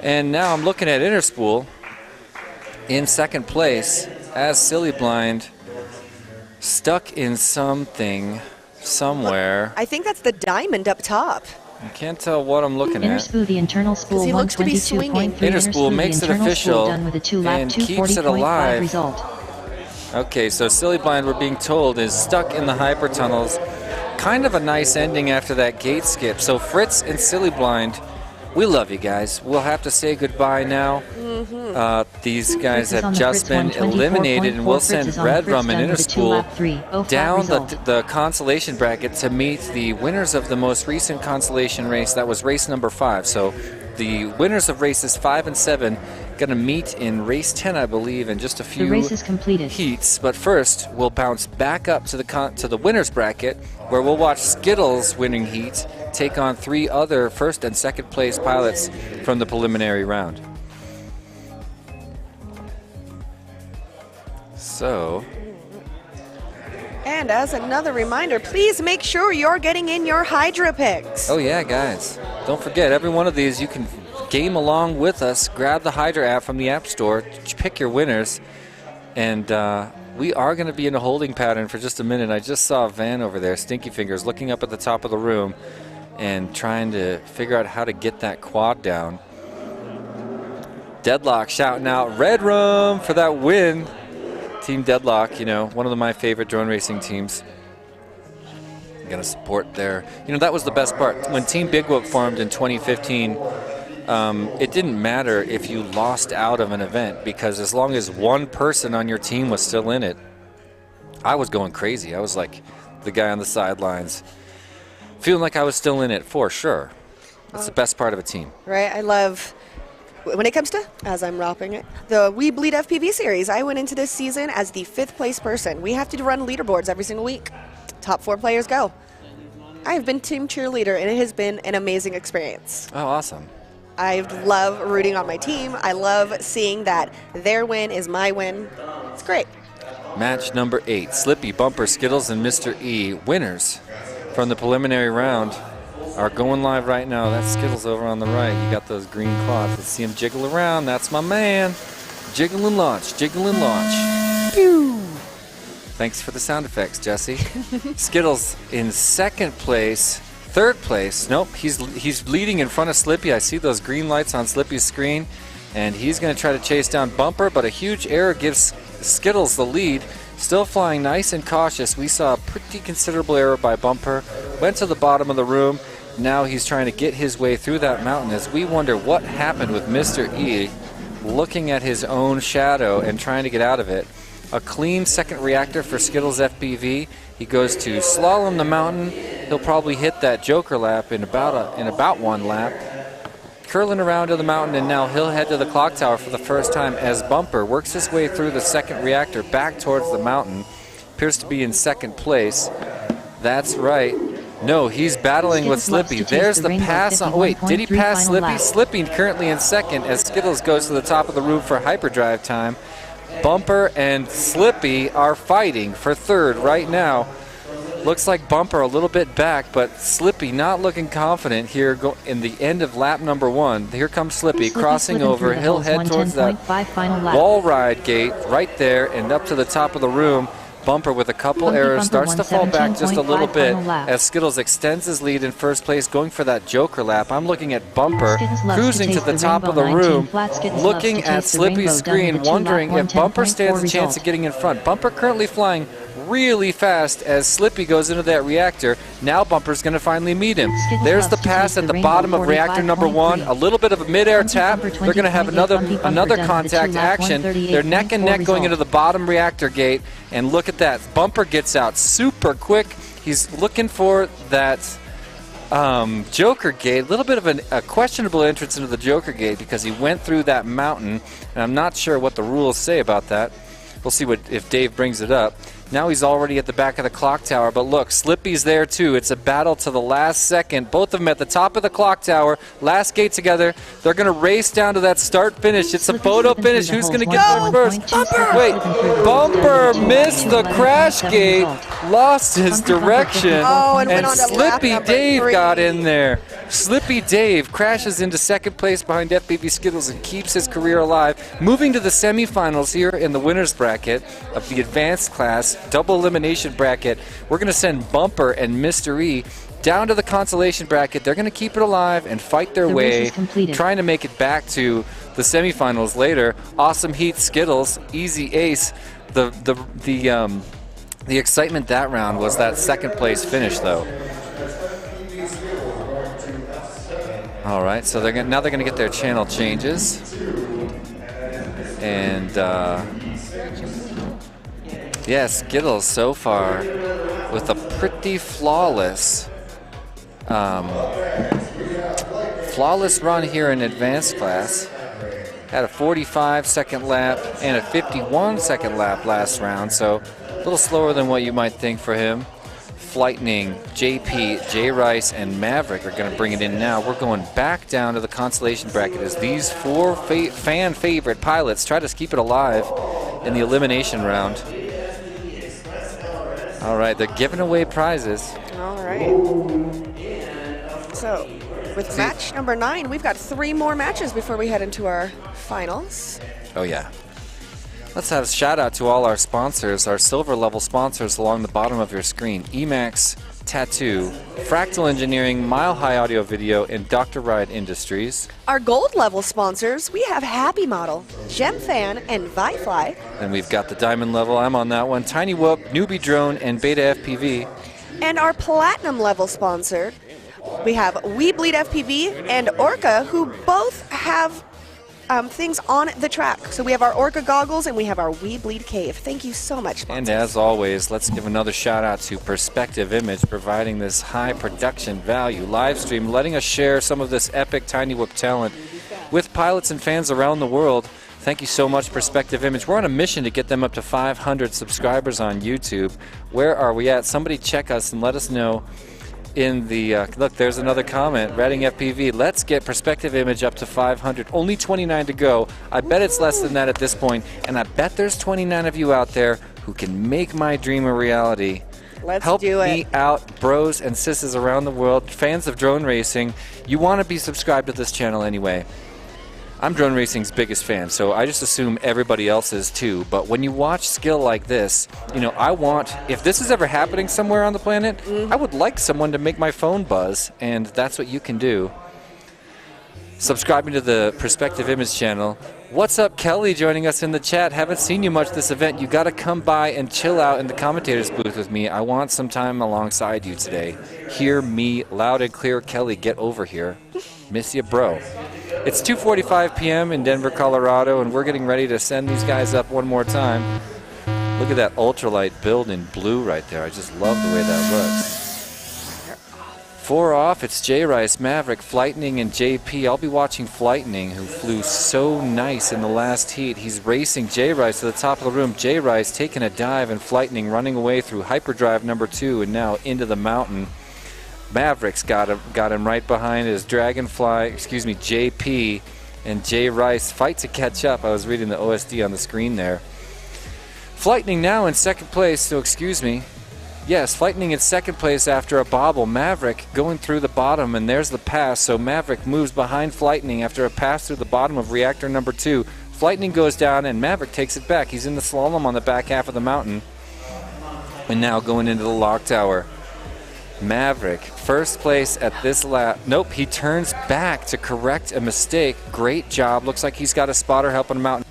and now I'm looking at Interspool in second place as Silly Blind, stuck in something somewhere. I think that's the diamond up top. I can't tell what I'm looking at. Interspool, the internal spool, He looks to be swinging. 122.3. Interspool makes it official done with a 2-lap, and keeps it alive. result. Okay, so Silly Blind, we're being told, is stuck in the hyper tunnels. Kind of a nice ending after that gate skip. So Fritz and Silly Blind, we love you guys. We'll have to say goodbye now. These guys have just been eliminated, and we'll send Redrum and Interspool down the consolation bracket to meet the winners of the most recent consolation race. That was race number 5. So the winners of races 5 and 7 going to meet in race 10, I believe, in just a few race is completed. heats. But first, we'll bounce back up to the winners bracket, where we'll watch Skittles' winning heat take on 3 other first and second place pilots from the preliminary round. So, And as another reminder, please make sure you're getting in your Hydra picks. oh yeah, guys, don't forget, every one of these you can game along with us. Grab the Hydra app from the App Store, pick your winners, and we are going to be in a holding pattern for just a minute. I just saw Van over there, Stinky Fingers, looking up at the top of the room and trying to figure out how to get that quad down. Deadlock shouting out Redrum for that win. Team Deadlock, you know, one of my favorite drone racing teams. I'm going to support their, you know, that was the best part. When Team Big Whoop formed in 2015, it didn't matter if you lost out of an event, because as long as one person on your team was still in it, I was going crazy. I was like the guy on the sidelines, feeling like I was still in it for sure. That's the best part of a team. Right, I love, when it comes to, as I'm wrapping it, the WeBleedFPV series, I went into this season as the 5th place person. We have to run leaderboards every single week. Top 4 players go. I have been team cheerleader, and it has been an amazing experience. Oh, awesome. I love rooting on my team. I love seeing that their win is my win. It's great. Match number 8, Slippy, Bumper, Skittles, and Mr. E. Winners from the preliminary round are going live right now. That's Skittles over on the right. You got those green cloths. Let's see him jiggle around. That's my man. Jiggle and launch, jiggle and launch. Pew! Thanks for the sound effects, Jesse. Skittles in second place. Third place, nope, he's leading in front of Slippy. I see those green lights on Slippy's screen, and he's going to try to chase down Bumper, but a huge error gives Skittles the lead. Still flying nice and cautious. We saw a pretty considerable error by Bumper. Went to the bottom of the room. Now he's trying to get his way through that mountain as we wonder what happened with Mr. E, looking at his own shadow and trying to get out of it. A clean second reactor for Skittles FPV. He goes to slalom the mountain. He'll probably hit that Joker lap in about 1 lap. Curling around to the mountain, and now he'll head to the clock tower for the first time as Bumper works his way through the second reactor back towards the mountain. Appears to be in second place. That's right. No, he's battling with Slippy. There's the pass on. Wait, did he pass Slippy? Slippy currently in second as Skittles goes to the top of the room for hyperdrive time. Bumper and Slippy are fighting for third right now. Looks like Bumper a little bit back, but Slippy not looking confident here in the end of lap number 1. Here comes Slippy crossing over. He'll head towards that wall ride gate right there and up to the top of the room. Bumper with a couple errors starts to fall back just a little bit as Skittles extends his lead in first place, going for that Joker lap. I'm looking at Bumper cruising to the top of the room, looking at Slippy's screen, wondering if Bumper stands a chance of getting in front. Bumper currently flying really fast as Slippy goes into that reactor. Now Bumper's going to finally meet him. There's the pass at the bottom of reactor number 1. A little bit of a mid-air tap. They're going to have another contact action. They're neck and neck going into the bottom reactor gate. And look at that. Bumper gets out super quick. He's looking for that Joker gate. A little bit of a questionable entrance into the Joker gate because he went through that mountain. And I'm not sure what the rules say about that. We'll see if Dave brings it up. Now he's already at the back of the clock tower, but look, Slippy's there too. It's a battle to the last second. Both of them at the top of the clock tower, last gate together. They're going to race down to that start-finish. It's a photo finish. Who's going to get there first? Wait, Bumper missed the crash gate, lost his direction, and Slippy Dave got in there. Slippy Dave crashes into second place behind FPV Skittles and keeps his career alive, moving to the semifinals here in the winner's bracket of the advanced class double elimination bracket. We're going to send Bumper and Mr. E down to the consolation bracket. They're going to keep it alive and fight their way, trying to make it back to the semifinals later. Awesome Heat Skittles, easy ace. The excitement that round was that second place finish though. All right, so now they're going to get their channel changes. And yeah, Skittles so far with a pretty flawless run here in advanced class. Had a 45-second lap and a 51-second lap last round, so a little slower than what you might think for him. Flightning, JP, J Rice, and Maverick are going to bring it in now. We're going back down to the consolation bracket as these four fan favorite pilots try to keep it alive in the elimination round. All right, they're giving away prizes. All right. So, with match number 9, we've got 3 more matches before we head into our finals. Oh, yeah. Let's have a shout out to all our sponsors, our silver level sponsors along the bottom of your screen. Emax, Tattu, Fractal Engineering, Mile High Audio Video, and Dr. Ride Industries. Our gold level sponsors, we have HappyModel, GemFan, and ViFly. And we've got the diamond level, I'm on that one, TinyWhoop, NewBeeDrone, and BetaFPV. And our platinum level sponsor, we have WeBleedFPV and Orca, who both have things on the track. So we have our Orca goggles and we have our WeBleed Cave. Thank you so much, sponsors. And as always, let's give another shout out to Perspective Image, providing this high production value live stream, letting us share some of this epic TinyWhoop talent with pilots and fans around the world. Thank you so much, Perspective Image. We're on a mission to get them up to 500 subscribers on YouTube. Where are we at? Somebody check us and let us know. In the look, there's another comment. Redding FPV, let's get Perspective Image up to 500. Only 29 to go. I bet it's less than that at this point, and I bet there's 29 of you out there who can make my dream a reality. Help me out, bros and sisters around the world, fans of drone racing. You want to be subscribed to this channel anyway. I'm drone racing's biggest fan, so I just assume everybody else is too. But when you watch skill like this, you know, if this is ever happening somewhere on the planet, I would like someone to make my phone buzz, and that's what you can do. Subscribing to the Perspective Image channel. What's up, Kelly, joining us in the chat. Haven't seen you much this event. You got to come by and chill out in the commentator's booth with me. I want some time alongside you today. Hear me loud and clear. Kelly, get over here. Miss you, bro. It's 2:45 p.m. in Denver, Colorado, and we're getting ready to send these guys up one more time. Look at that ultralight build in blue right there. I just love the way that looks. 4 off, it's J Rice, Maverick, Flightning, and JP. I'll be watching Flightning, who flew so nice in the last heat. He's racing J Rice to the top of the room. J Rice taking a dive, and Flightning running away through hyperdrive number 2 and now into the mountain. Maverick's got him right behind his Dragonfly, JP, and J Rice fight to catch up. I was reading the OSD on the screen there. Flightning now in second place, so excuse me. Yes, Flightning in second place after a bobble. Maverick going through the bottom, and there's the pass. So Maverick moves behind Flightning after a pass through the bottom of reactor number 2. Flightning goes down, and Maverick takes it back. He's in the slalom on the back half of the mountain. And now going into the lock tower. Maverick, first place at this lap. Nope, he turns back to correct a mistake. Great job. Looks like he's got a spotter helping him out.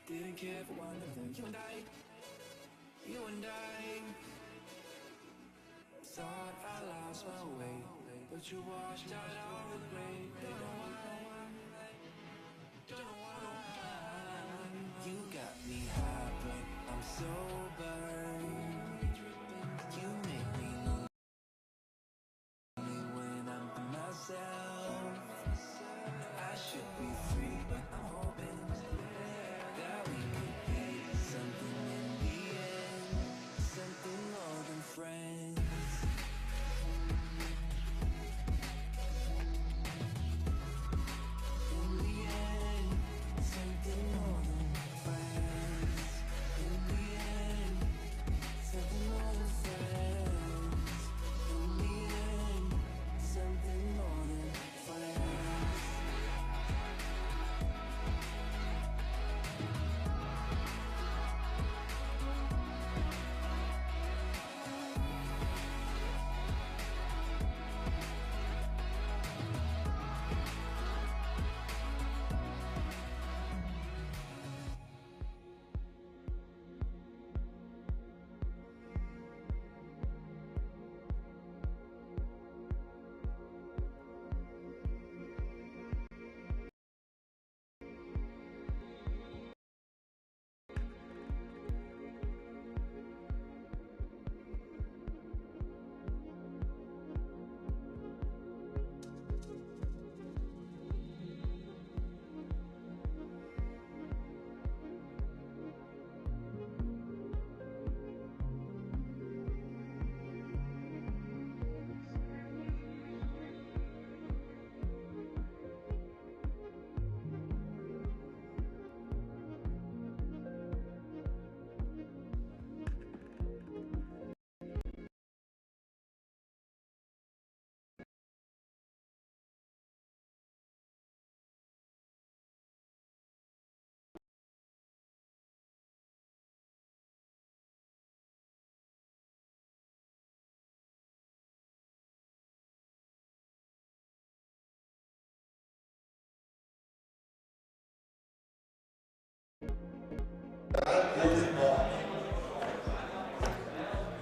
Didn't care for one of them. You and I thought I lost my way, but you washed out all the gray. Don't know why. You got me high, but I'm sober. You make me lonely when I'm by myself. I should be free, but I'm hoping that we could be something in the end, something more than friends. In the end, something more than friends. In the end, something more than friends. In the end, something more than friends.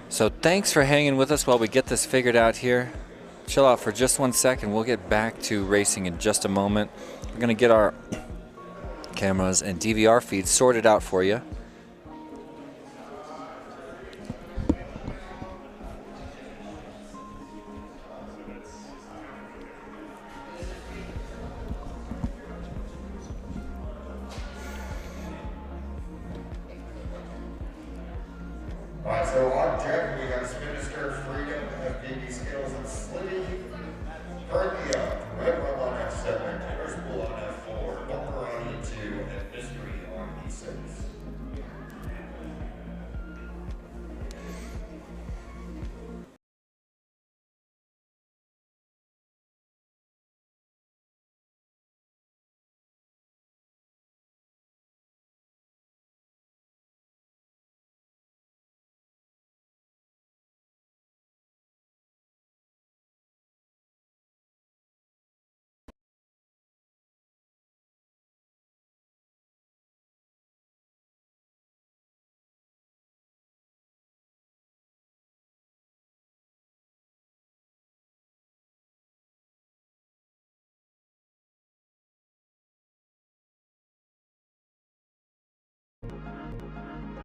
So thanks for hanging with us while we get this figured out here. Chill out for just 1 second. We'll get back to racing in just a moment. We're going to get our cameras and DVR feeds sorted out for you. Alright, so on deck we got Spinister, Freedom, FPV Skills, and Slitty. Perkia, Red Rum on F7, Tenor Spool on F4, Bumper on E2, and Mystery on E6.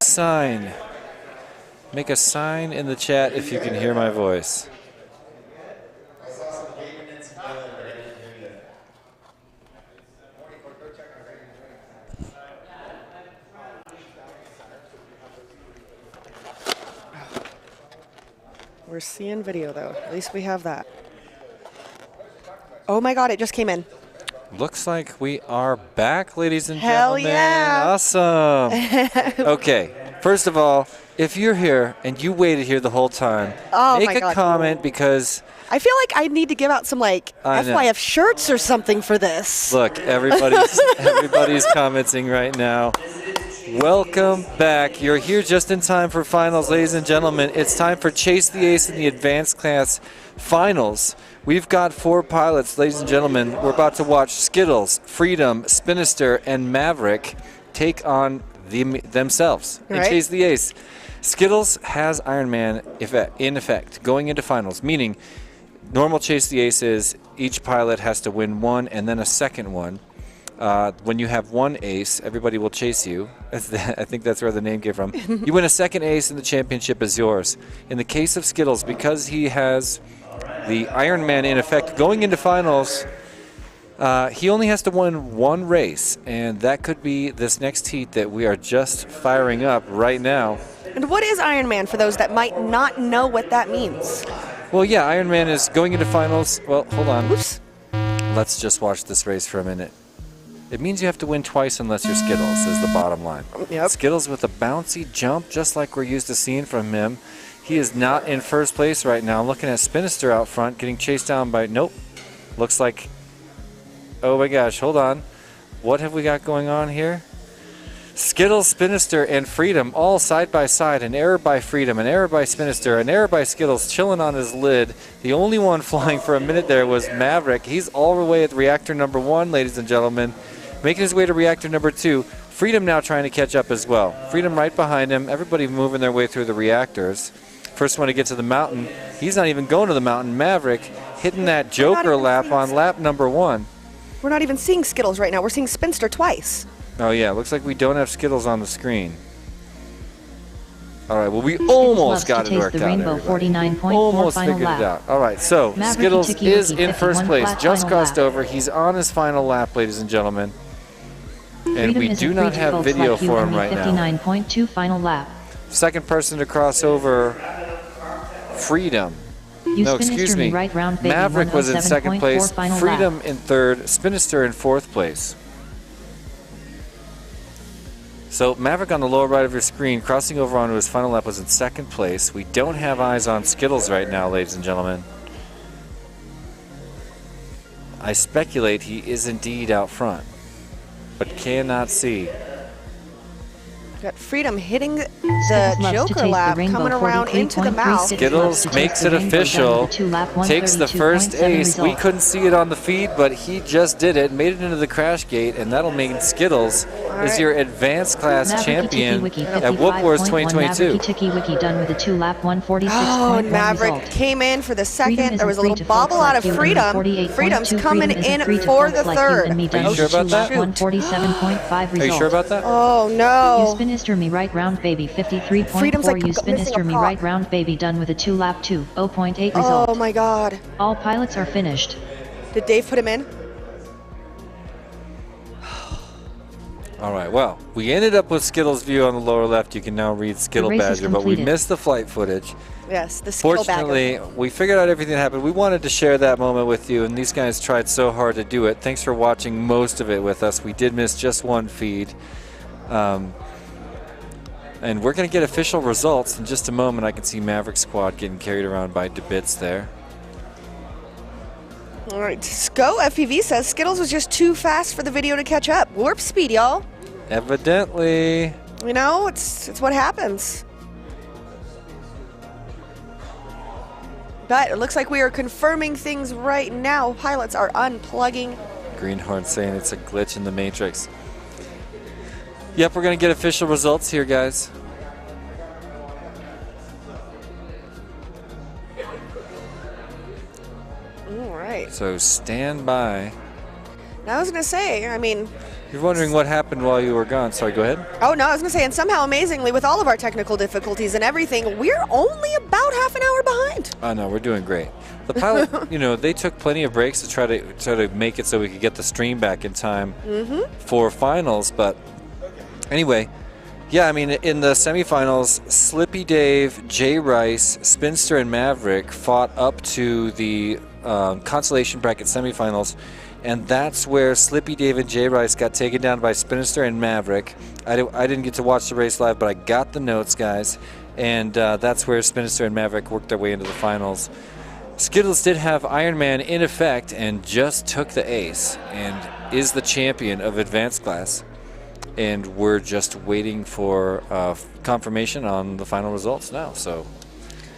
Sign. Make a sign in the chat if you can hear my voice. We're seeing video though. At least we have that. Oh my God, it just came in. Looks like we are back, ladies and Hell gentlemen. yeah. Awesome. Okay, first of all, if you're here and you waited here the whole time, Oh make my a God. comment because I feel like I need to give out some like I know. FYF shirts or something for this. look, everybody's commenting right now. Welcome back. You're here just in time for finals, ladies and gentlemen. It's time for Chase the Ace in the advanced class finals. We've got 4 pilots, ladies and gentlemen. We're about to watch Skittles, Freedom, Spinister, and Maverick take on themselves and Right. Chase the Ace. Skittles has Iron Man in effect going into finals, meaning normal Chase the Ace is each pilot has to win one and then a second one. When you have one ace, everybody will chase you. I think that's where the name came from. You win a second ace and the championship is yours. In the case of Skittles, because he has the Iron Man in effect going into finals, he only has to win one race, and that could be this next heat that we are just firing up right now. And what is Iron Man for those that might not know what that means? Well, yeah, Iron Man is going into finals. Well, hold on. Oops. Let's just watch this race for a minute. It means you have to win twice unless you're Skittles, is the bottom line. Yep. Skittles with a bouncy jump, just like we're used to seeing from him. He is not in first place right now. I'm looking at Spinister out front, getting chased down by, nope. Looks like, oh my gosh, hold on. What have we got going on here? Skittles, Spinister, and Freedom all side by side. An error by Freedom, an error by Spinister, an error by Skittles, chilling on his lid. The only one flying for a minute there was Maverick. He's all the way at reactor number 1, ladies and gentlemen. Making his way to reactor number 2. Freedom now trying to catch up as well. Freedom right behind him. Everybody moving their way through the reactors. First one to get to the mountain. He's not even going to the mountain. Maverick hitting that Joker lap on lap number 1. We're not even seeing Skittles right now. We're seeing Spinster twice. Oh yeah, looks like we don't have Skittles on the screen. All right, well, we almost got it worked out, everybody. Almost figured it out. All right, so Skittles is in first place, just crossed over. He's on his final lap, ladies and gentlemen. And we do not have video for him right now. 59.2 final lap. Second person to cross over, Freedom. No, excuse me. Maverick was in second place, Freedom in third, Spinister in fourth place. So Maverick on the lower right of your screen, crossing over onto his final lap, was in second place. We don't have eyes on Skittles right now, ladies and gentlemen. I speculate he is indeed out front, but cannot see. Got Freedom hitting the Joker lap, coming around into the mouth. Skittles makes it official, takes the first ace. We couldn't see it on the feed, but he just did it, made it into the crash gate, and that'll mean Skittles is your advanced class champion at Whoop Wars 2022. Oh, and Maverick came in for the second. There was a little bobble out of Freedom. Freedom's coming in for the third. Are you sure about that? Are you sure about that? Oh, no. Spinister me right round baby 53.4. Freedom's like You Spinister me missing a right round baby done with a 2-lap 2, 0.8 result. Oh my God. All pilots are finished. Did Dave put him in? All right, well, we ended up with Skittles' view on the lower left. You can now read Skittle The race is Badger, but we completed. missed the flight footage. Yes, the Skittle Fortunately, we figured out everything that happened. We wanted to share that moment with you, and these guys tried so hard to do it. Thanks for watching most of it with us. We did miss just one feed. And we're going to get official results in just a moment. I can see Maverick Squad getting carried around by DeBits there. All right, Go FPV says Skittles was just too fast for the video to catch up. Warp speed, y'all. Evidently. You know, it's what happens. But it looks like we are confirming things right now. Pilots are unplugging. Greenhorn saying it's a glitch in the Matrix. Yep, we're going to get official results here, guys. All right. So stand by. I was going to say, I mean... You're wondering what happened while you were gone. Sorry, go ahead. Oh, no, I was going to say, and somehow, amazingly, with all of our technical difficulties and everything, we're only about half an hour behind. Oh, no, we're doing great. The pilot, you know, they took plenty of breaks to try to make it so we could get the stream back in time for finals. But anyway, yeah, I mean, in the semifinals, Slippy Dave, Jay Rice, Spinster, and Maverick fought up to the consolation bracket semifinals. And that's where Slippy Dave and Jay Rice got taken down by Spinster and Maverick. I didn't get to watch the race live, but I got the notes, guys. And that's where Spinster and Maverick worked their way into the finals. Skittles did have Iron Man in effect and just took the ace and is the champion of advanced class. And we're just waiting for confirmation on the final results now. So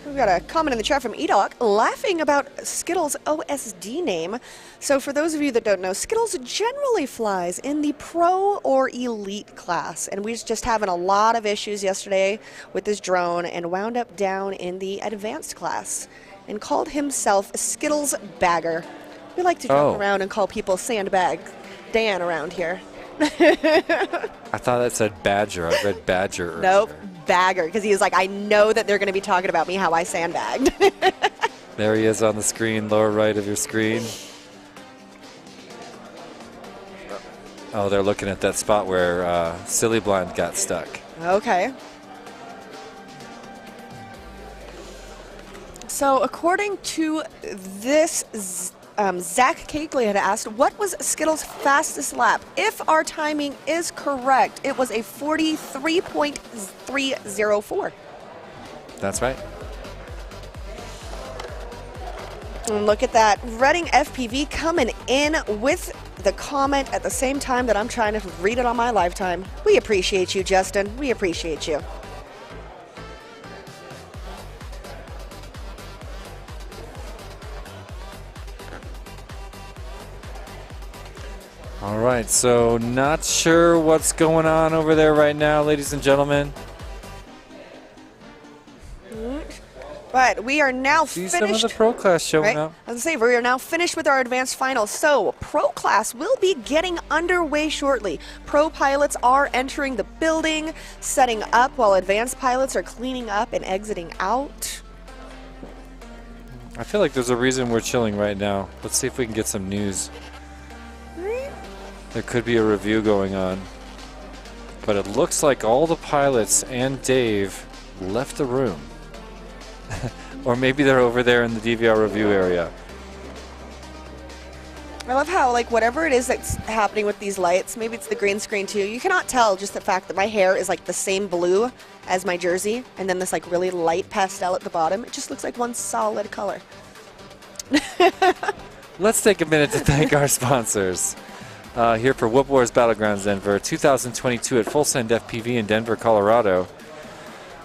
we've got a comment in the chat from Edoc laughing about Skittles' OSD name. So for those of you that don't know, Skittles generally flies in the pro or elite class. And we was just having a lot of issues yesterday with this drone and wound up down in the advanced class and called himself Skittles Bagger. We like to joke around and call people Sandbag Dan around here. I thought that said Badger. I read Badger earlier. Nope, Bagger, because he was like, I know that they're going to be talking about me, how I sandbagged. There he is on the screen, lower right of your screen. Oh, they're looking at that spot where Silly Blind got stuck. Okay. So according to this, Zach Cakeley had asked, what was Skittles' fastest lap? If our timing is correct, it was a 43.304. That's right. And look at that. Reading FPV coming in with the comment at the same time that I'm trying to read it on my lifetime. We appreciate you, Justin. We appreciate you. All right, so not sure what's going on over there right now, ladies and gentlemen. But we are now See finished. some of the pro class showing up. I was going to say, we are now finished with our advanced finals. So pro class will be getting underway shortly. Pro pilots are entering the building, setting up, while advanced pilots are cleaning up and exiting out. I feel like there's a reason we're chilling right now. Let's see if we can get some news. There could be a review going on. But it looks like all the pilots and Dave left the room. Or maybe they're over there in the DVR review area. I love how, like, whatever it is that's happening with these lights, maybe it's the green screen too, you cannot tell just the fact that my hair is like the same blue as my jersey, and then this like really light pastel at the bottom. It just looks like one solid color. Let's take a minute to thank our sponsors. Here for Whoop Wars Battlegrounds Denver 2022 at Full Send FPV in Denver, Colorado.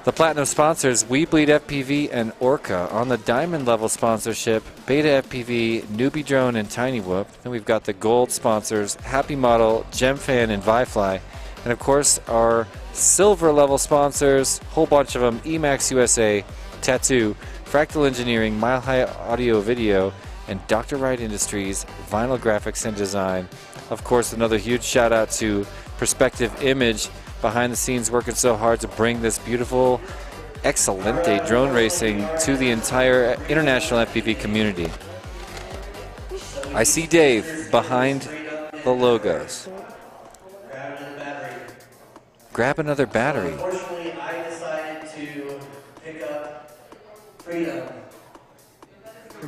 The platinum sponsors, WeBleedFPV and Orca. On the diamond level sponsorship, BetaFPV, NewBeeDrone, and TinyWhoop. Then we've got the gold sponsors, HappyModel, GemFan, and ViFly. And of course, our silver level sponsors, whole bunch of them, Emax USA, Tattu, Fractal Engineering, Mile High Audio Video, and Dr. Wright Industries, Vinyl Graphics and Design. Of course, another huge shout out to Perspective Image, behind the scenes working so hard to bring this beautiful Excelente drone racing to the entire international FPV community. I see Dave behind the logos. Grab another battery. Unfortunately, I decided to pick up Freedom.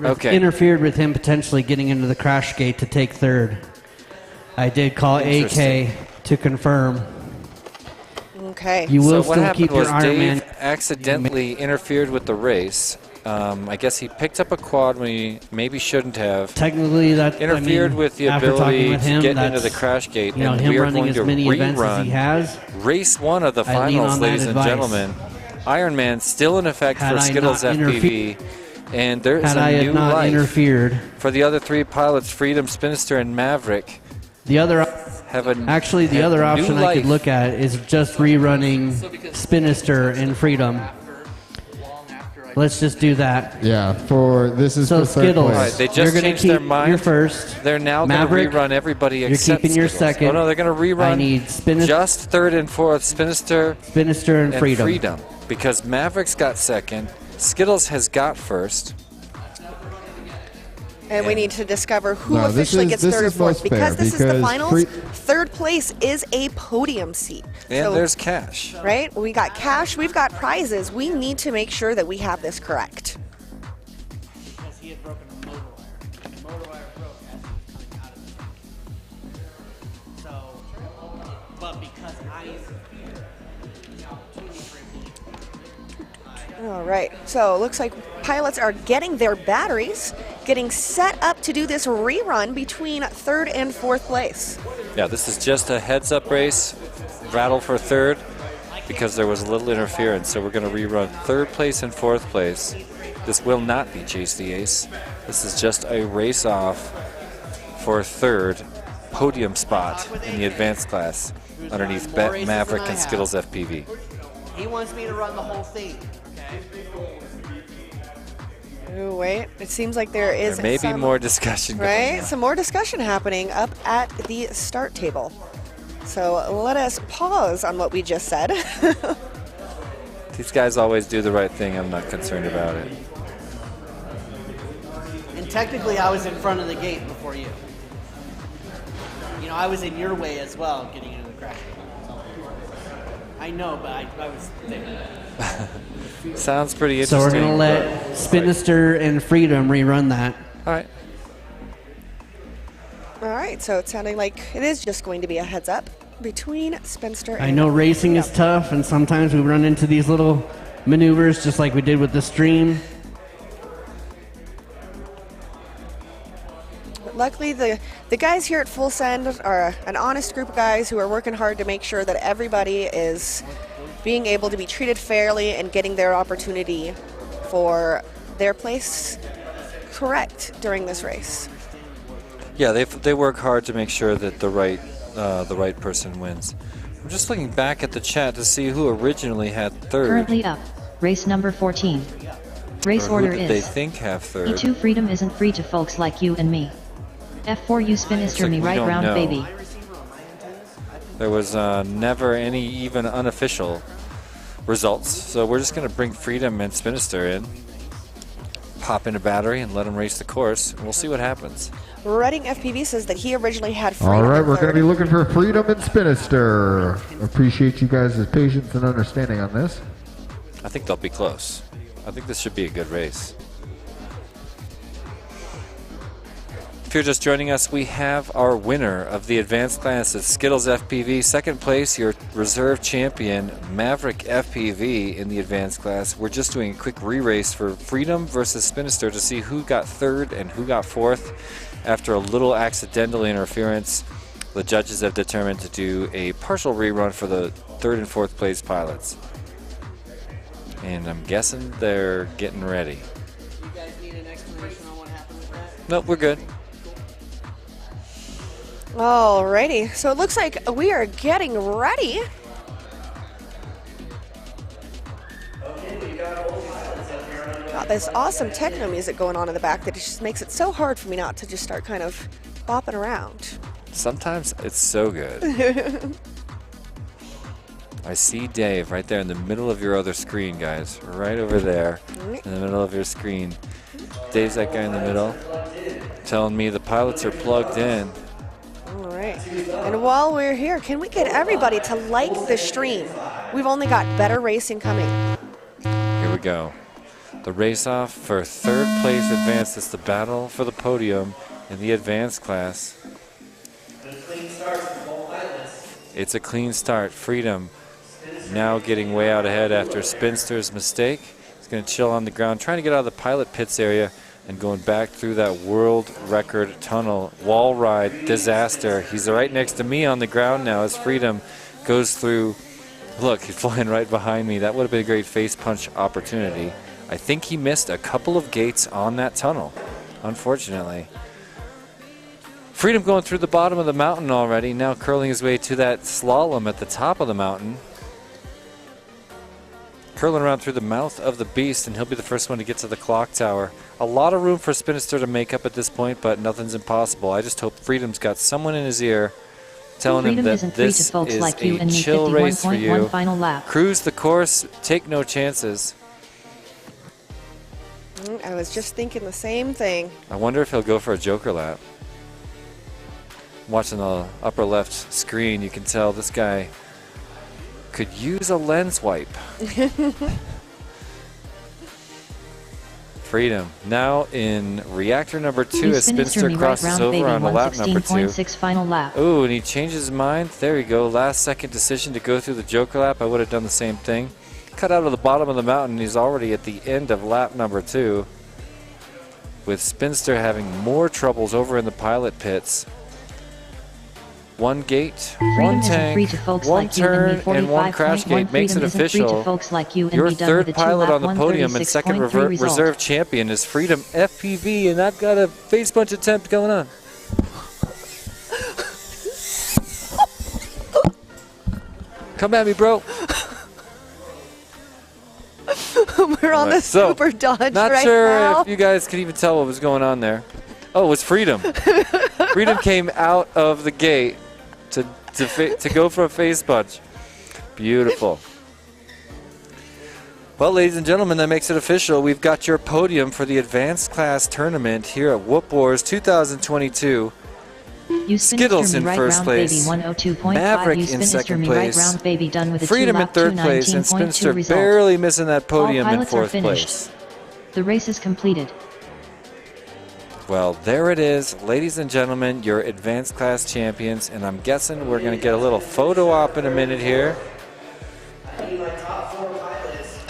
Okay. Interfered with him potentially getting into the crash gate to take third. I did call AK to confirm. Okay. You will so what still happened keep your was Iron Dave Man. accidentally interfered with the race. I guess he picked up a quad when he maybe shouldn't have. Technically, that interfered with the after ability talking with to him, get into that's, the crash gate, you know, and him we are running going as to many events as he rerun has. race one of the I lean finals, on that ladies and advice. gentlemen. Iron Man still in effect Had for I Skittles not FPV, and there is Had a I new not life interfered. for the other three pilots: Freedom, Spinister, and Maverick. The other, have a actually, the have other new option I life. could look at is just rerunning Spinister and Freedom. Let's just do that. Yeah, this is So for third Skittles, place. All right, they you're just gonna changed their keep mind. your first. They're now going to Maverick, rerun everybody you're except keeping your Skittles. second. Oh, no, they're going to rerun I need just third and fourth, Spinister and Freedom. Because Maverick's got second, Skittles has got first. And we need to discover who No, officially gets this third or is most fourth. Because fair, this is the because finals, third place is a podium seat. And So, there's cash. right? We got cash, we've got prizes. We need to make sure that we have this correct. Because he had broken a motor wire. The motor wire broke as he was coming out of the truck. So, but because All right, so it looks like pilots are getting their batteries, getting set up to do this rerun between third and fourth place. Yeah, this is just a heads-up race, battle for third, because there was a little interference. So we're going to rerun third place and fourth place. This will not be Chase the Ace. This is just a race-off for third podium spot in the advanced class underneath Maverick and Skittles FPV. he wants me to run the whole thing. Oh, wait, it seems like there is There may be some, more discussion going right? on. Some more discussion happening up at the start table. So let us pause on what we just said. These guys always do the right thing. I'm not concerned about it. And technically, I was in front of the gate before you. You know, I was in your way as well, getting into the crash. I know, but I was there. Sounds pretty So interesting. we're gonna let Spinister and Freedom rerun that. All right. All right, so it's sounding like it is just going to be a heads up between Spinster and I know racing is tough, and sometimes we run into these little maneuvers, just like we did with the stream. But luckily, the guys here at Full Send are an honest group of guys who are working hard to make sure that everybody is being able to be treated fairly and getting their opportunity for their place correct during this race. Yeah, they work hard to make sure that the right person wins. I'm just looking back at the chat to see who originally had third. Currently up. Race number 14. Race Or order who did is they think have third? E2 freedom isn't free to folks like you and me. F4 you Spinister like me we right don't round know. baby. There was never any even unofficial results. So we're just going to bring Freedom and Spinister in, pop in a battery, and let them race the course, and we'll see what happens. Redding FPV says that he originally had Freedom. All right, in we're going to third. be looking for Freedom and Spinister. Appreciate you guys' patience and understanding on this. I think they'll be close. I think this should be a good race. If you're just joining us, we have our winner of the advanced class at Skittles FPV. Second place, your reserve champion, Maverick FPV in the advanced class. We're just doing a quick re-race for Freedom versus Spinister to see who got third and who got fourth. After a little accidental interference, the judges have determined to do a partial rerun for the third and fourth place pilots. And I'm guessing they're getting ready. You guys need an explanation on what happened with that? Nope, we're good. Alrighty, so it looks like we are getting ready. Got this awesome techno music going on in the back that just makes it so hard for me not to just start kind of bopping around. Sometimes it's so good. I see Dave right there in the middle of your other screen, guys. Right over there in the middle of your screen. Dave's that guy in the middle telling me the pilots are plugged in. All right, and while we're here, can we get everybody to like the stream? We've only got better racing coming. Here we go. The race-off for third place advanced is the battle for the podium in the advanced class. It's a clean start. Freedom now getting way out ahead after Spinster's mistake. He's going to chill on the ground, trying to get out of the pilot pits area and going back through that world record tunnel. Wall ride disaster. He's right next to me on the ground now as Freedom goes through. Look, he's flying right behind me. That would have been a great face punch opportunity. I think he missed a couple of gates on that tunnel, unfortunately. Freedom going through the bottom of the mountain already, now curling his way to that slalom at the top of the mountain. curling around through the mouth of the beast, and he'll be the first one to get to the clock tower. A lot of room for Spinister to make up at this point, but nothing's impossible. I just hope Freedom's got someone in his ear telling Freedom him that isn't free to this folks is like you a and me. chill race for 51.1 you. final lap. Cruise the course, take no chances. I was just thinking the same thing. I wonder if he'll go for a joker lap. Watching the upper left screen, you can tell this guy could use a lens wipe. Freedom now in reactor number 2 as Spinster crosses over on the lap number 2. Final lap. Oh, and he changed his mind. There you go. Last second decision to go through the joker lap. I would have done the same thing. Cut out of the bottom of the mountain. He's already at the end of lap number 2. With Spinster having more troubles over in the pilot pits. One gate, one tank, one turn, and one crash gate makes it official. Your third pilot on the podium and second reserve champion is Freedom FPV, and I've got a face punch attempt going on. Come at me, bro. We're on the super dodge not right sure now. if you guys could even tell what was going on there. Oh, it was Freedom. Freedom came out of the gate to go for a face punch. Beautiful. Well, ladies and gentlemen, that makes it official. We've got your podium for the advanced class tournament here at Whoop Wars 2022. Skittles in first place, Maverick in second place, Freedom in third place, and Spinster barely missing that podium in fourth place. The race is completed. Well, there it is, ladies and gentlemen, your advanced class champions, and I'm guessing we're going to get a little photo op in a minute here.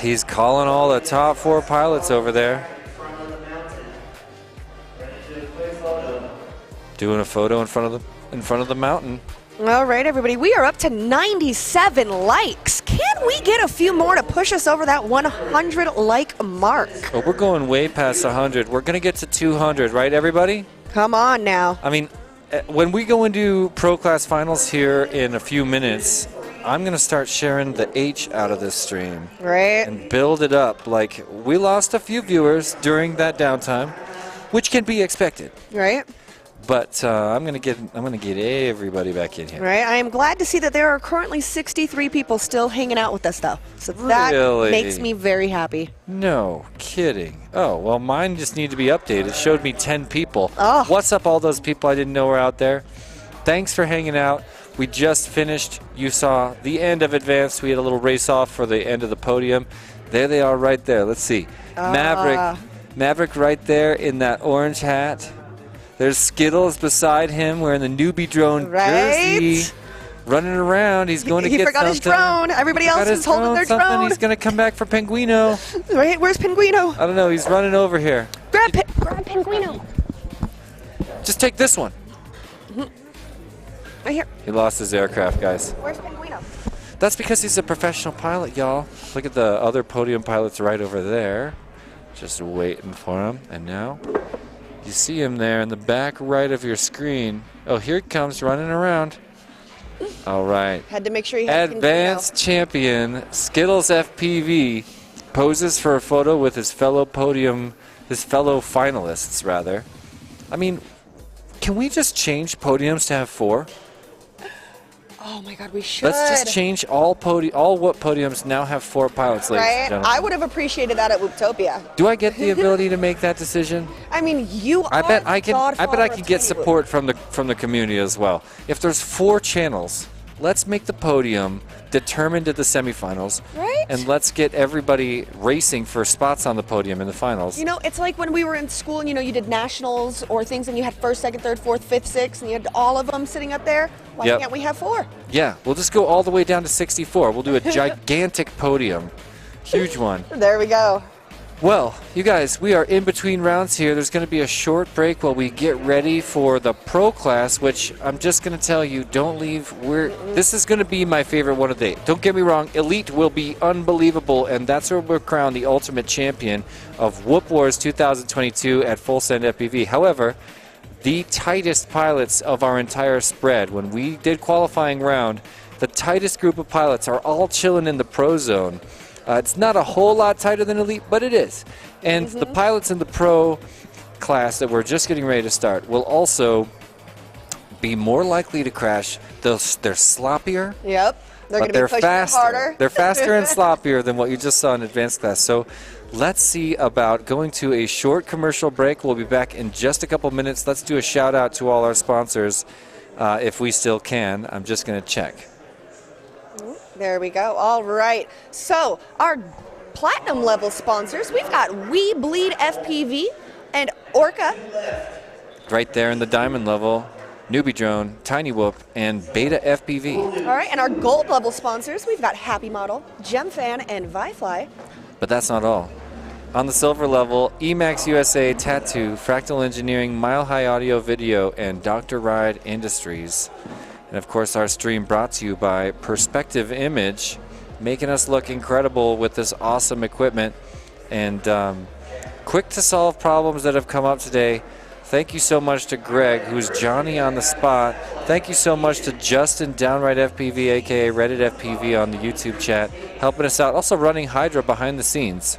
He's calling all the top 4 pilots over there. Doing a photo in front of the mountain. All right, everybody, we are up to 97 likes. Can we get a few more to push us over that 100 like mark? Oh, we're going way past 100. We're going to get to 200, right, everybody? Come on now. I mean, when we go into Pro Class Finals here in a few minutes, I'm going to start sharing the H out of this stream. Right. And build it up. Like, we lost a few viewers during that downtime, which can be expected. Right. But I'm gonna get everybody back in here. Right. I am glad to see that there are currently 63 people still hanging out with us, though. So that Really? makes me very happy. No kidding. Oh, well, mine just need to be updated. It showed me 10 people. Oh. What's up, all those people I didn't know were out there? Thanks for hanging out. We just finished. You saw the end of Advanced. We had a little race off for the end of the podium. There they are right there. Let's see. Maverick right there in that orange hat. There's Skittles beside him wearing the NewBeeDrone jersey. Running around. He's going to get something. He forgot his drone. Everybody else is holding their drone. He's going to come back for Pinguino. Right, where's Pinguino? I don't know. He's running over here. Grab Pinguino. Just take this one. Right here. He lost his aircraft, guys. Where's Pinguino? That's because he's a professional pilot, y'all. Look at the other podium pilots right over there. Just waiting for him. And now you see him there in the back right of your screen. Oh, here he comes running around. All right. Had to make sure he had Advanced champion Skittles FPV poses for a photo with his fellow finalists, rather. I mean, can we just change podiums to have 4? Oh my God, we should. Let's just change all what podiums now have 4 pilots, ladies and Right? gentlemen. I would have appreciated that at Whooptopia. Do I get the ability to make that decision? I mean, I bet I can get support from the community as well. If there's 4 channels, let's make the podium determined to the semifinals. Right? And let's get everybody racing for spots on the podium in the finals. You know, it's like when we were in school and, you did nationals or things and you had 1st, 2nd, 3rd, 4th, 5th, 6th, and you had all of them sitting up there. Why can't we have 4? Yeah, we'll just go all the way down to 64. We'll do a gigantic podium. Huge one. There we go. Well, you guys, we are in between rounds here. There's going to be a short break while we get ready for the pro class, which I'm just going to tell you, don't leave. This is going to be my favorite one of the day. Don't get me wrong, Elite will be unbelievable, and that's where we'll crown the ultimate champion of Whoop Wars 2022 at Full Send FPV. However, the tightest pilots of our entire spread, when we did qualifying round, the tightest group of pilots are all chilling in the pro zone. It's not a whole lot tighter than Elite, but it is. And the pilots in the Pro class that we're just getting ready to start will also be more likely to crash. They're sloppier. Yep. They're going But to be pushing it harder. They're faster and sloppier than what you just saw in advanced class. So let's see about going to a short commercial break. We'll be back in just a couple minutes. Let's do a shout out to all our sponsors if we still can. I'm just going to check. There we go. All right. So our platinum level sponsors, we've got WeBleedFPV and Orca. Right there in the diamond level, NewBeeDrone, TinyWhoop, and BetaFPV. All right. And our gold level sponsors, we've got HappyModel, GemFan, and ViFly. But that's not all. On the silver level, Emax USA, Tattu, Fractal Engineering, Mile High Audio Video, and Dr. Ride Industries. And of course, our stream brought to you by Perspective Image, making us look incredible with this awesome equipment and quick to solve problems that have come up today. Thank you so much to Greg, who's Johnny on the spot. Thank you so much to Justin, Downright FPV, aka Reddit FPV on the YouTube chat, helping us out. Also running Hydra behind the scenes.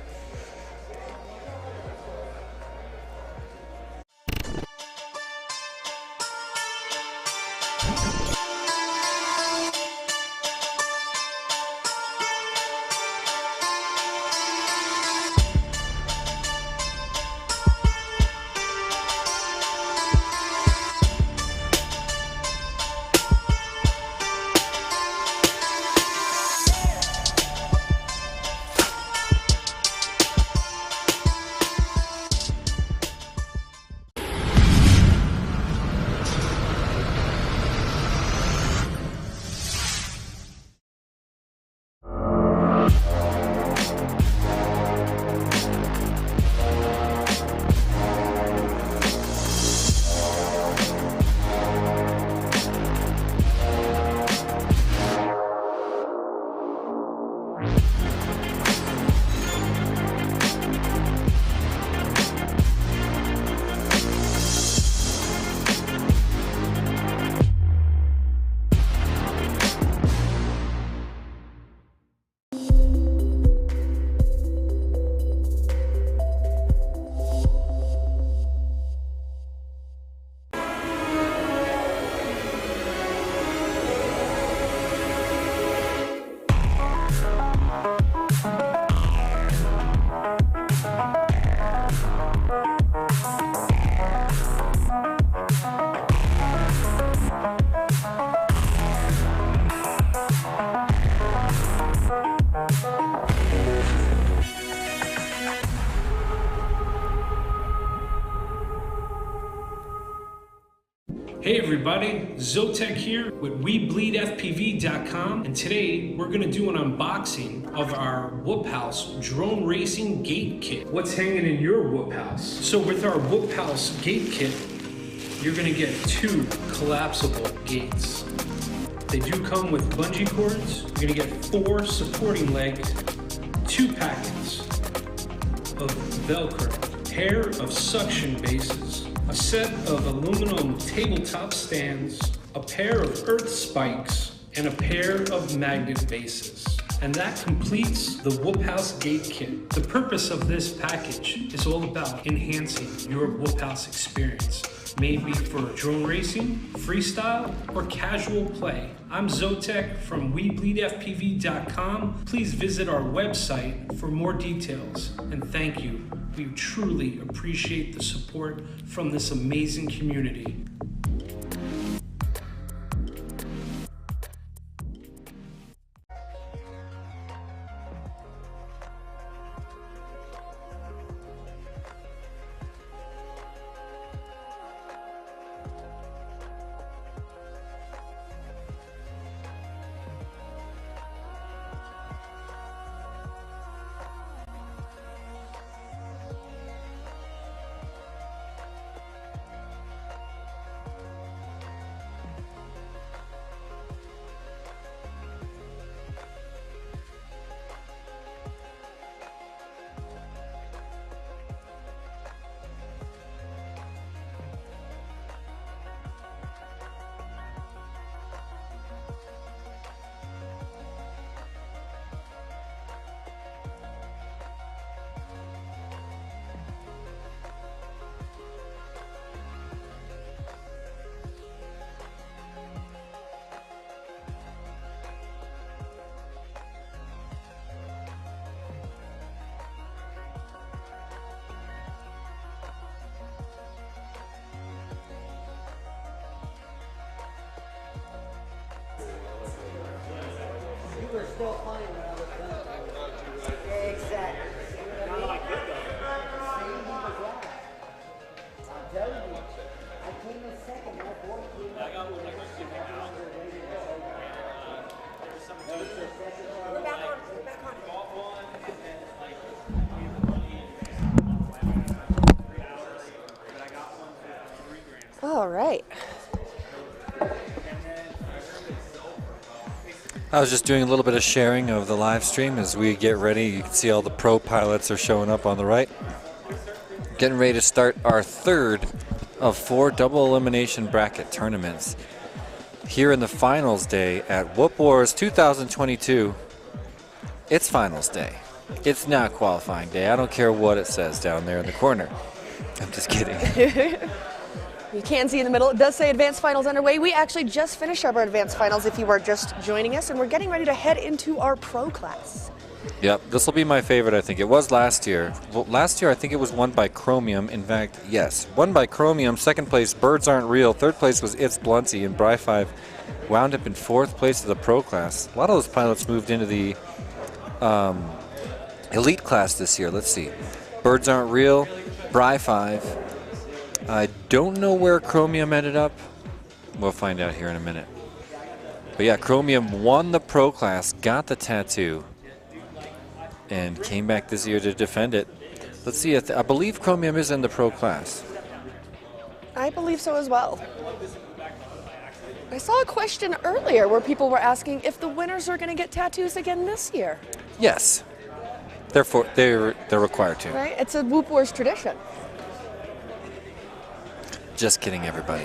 Hey everybody, Zotek here with WeBleedFPV.com, and today we're going to do an unboxing of our Whoop House drone racing gate kit. What's hanging in your Whoop House? So with our Whoop House gate kit, you're going to get 2 collapsible gates. They do come with bungee cords. You're going to get 4 supporting legs, 2 packets of Velcro, pair of suction bases, a set of aluminum tabletop stands, a pair of earth spikes, and a pair of magnet bases. And that completes the Whoop House gate kit. The purpose of this package is all about enhancing your Whoop House experience. Maybe for drone racing, freestyle, or casual play. I'm Zotek from WeBleedFPV.com. Please visit our website for more details, and thank you. We truly appreciate the support from this amazing community. All right. I was just doing a little bit of sharing of the live stream as we get ready. You can see all the pro pilots are showing up on the right. Getting ready to start our third of 4 double elimination bracket tournaments here in the finals day at Whoop Wars 2022. It's finals day. It's not qualifying day. I don't care what it says down there in the corner. I'm just kidding. You can see in the middle, it does say advanced finals underway. We actually just finished our advanced finals if you were just joining us, and we're getting ready to head into our pro class. Yep, this will be my favorite, I think. It was last year. Well, last year, I think it was won by Chromium. In fact, yes, won by Chromium. Second place, Birds Aren't Real. Third place was It's Blunty, and Bry5 wound up in 4th place of the pro class. A lot of those pilots moved into the elite class this year. Let's see. Birds Aren't Real, Bry5. I don't know where Chromium ended up. We'll find out here in a minute. But yeah, Chromium won the pro class, got the tattoo, and came back this year to defend it. Let's see, I believe Chromium is in the pro class. I believe so as well. I saw a question earlier where people were asking if the winners are going to get tattoos again this year. Yes. Therefore, they're required to. Right? It's a Whoop Wars tradition. Just kidding, everybody.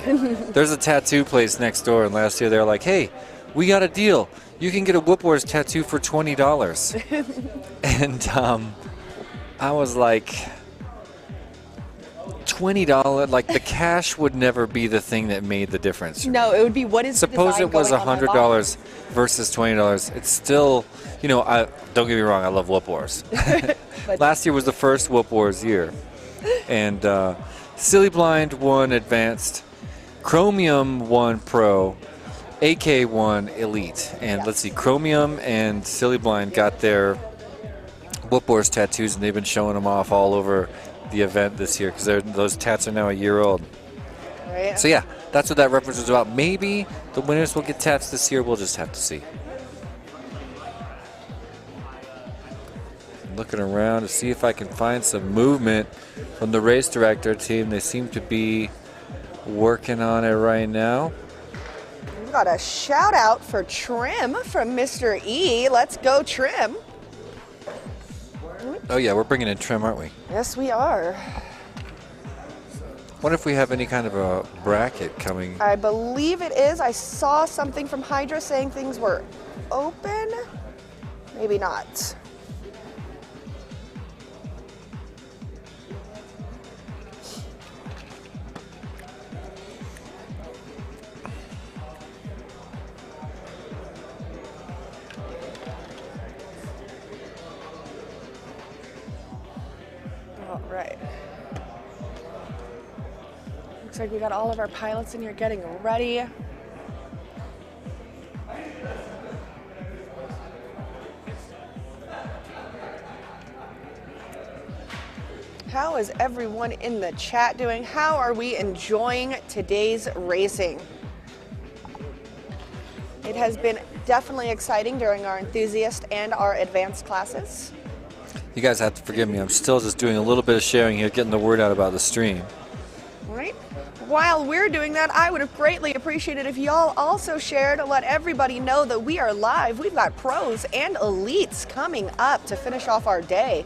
There's a tattoo place next door, and last year they were like, hey, we got a deal. You can get a Whoop Wars tattoo for $20. And I was like, $20, like the cash would never be the thing that made the difference. No, it would be what is the Suppose design it was going on my body? $100 versus $20. It's still, you know, don't get me wrong, I love Whoop Wars. Last year was the first Whoop Wars year. And Silly Blind won Advanced, Chromium won Pro, AK won Elite. And let's see, Chromium and Silly Blind got their Whoop Wars tattoos, and they've been showing them off all over the event this year because those tats are now a year old. Right. So yeah, that's what that reference was about. Maybe the winners will get tats this year. We'll just have to see. Looking around to see if I can find some movement from the race director team. They seem to be working on it right now. We've got a shout out for Trim from Mr. E. Let's go, Trim. Oh yeah, we're bringing in Trim, aren't we? Yes, we are. Wonder if we have any kind of a bracket coming. I believe it is. I saw something from Hydra saying things were open. Maybe not. All right. Looks like we got all of our pilots in here getting ready. How is everyone in the chat doing? How are we enjoying today's racing? It has been definitely exciting during our enthusiast and our advanced classes. You guys have to forgive me. I'm still just doing a little bit of sharing here, getting the word out about the stream. All right. While we're doing that, I would have greatly appreciated if y'all also shared to let everybody know that we are live. We've got pros and elites coming up to finish off our day.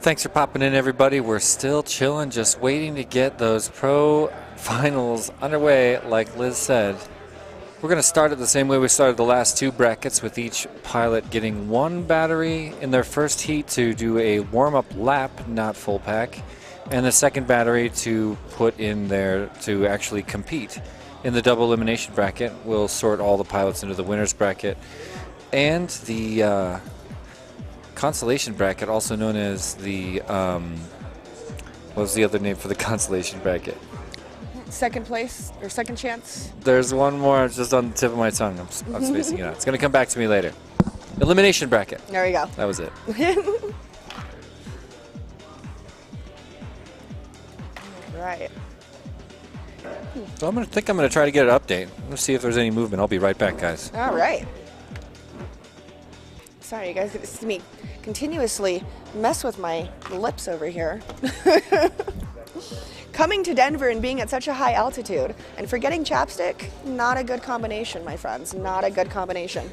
Thanks for popping in, everybody. We're still chilling, just waiting to get those pro finals underway, like Liz said. We're going to start it the same way we started the last 2 brackets, with each pilot getting 1 battery in their first heat to do a warm-up lap, not full pack. and the second battery to put in there to actually compete in the double elimination bracket. We'll sort all the pilots into the winners bracket and the consolation bracket, also known as the what was the other name for the consolation bracket? Second place or second chance. There's one more just on the tip of my tongue. I'm spacing it out. It's going to come back to me later. Elimination bracket. There we go. That was it. Right. So I'm going to try to get an update. I'm going to see if there's any movement. I'll be right back, guys. All right. Sorry, you guys get to see me continuously mess with my lips over here. Coming to Denver and being at such a high altitude and forgetting chapstick, not a good combination, my friends. Not a good combination.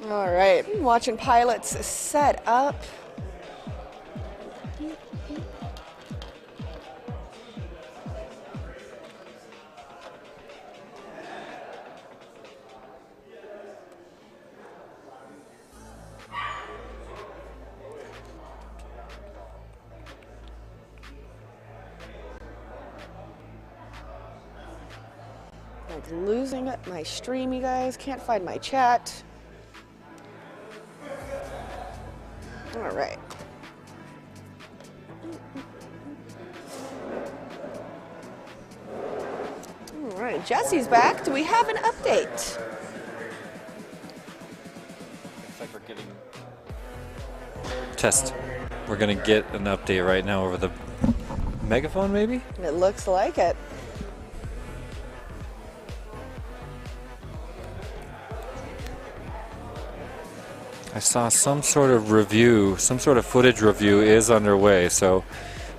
All right, watching pilots set up. Like losing my stream, you guys. Can't find my chat. All right. All right, Jesse's back. Do we have an update? Looks like we're getting test. We're gonna get an update right now over the megaphone, maybe? It looks like it. I saw some sort of review, some sort of footage review is underway, so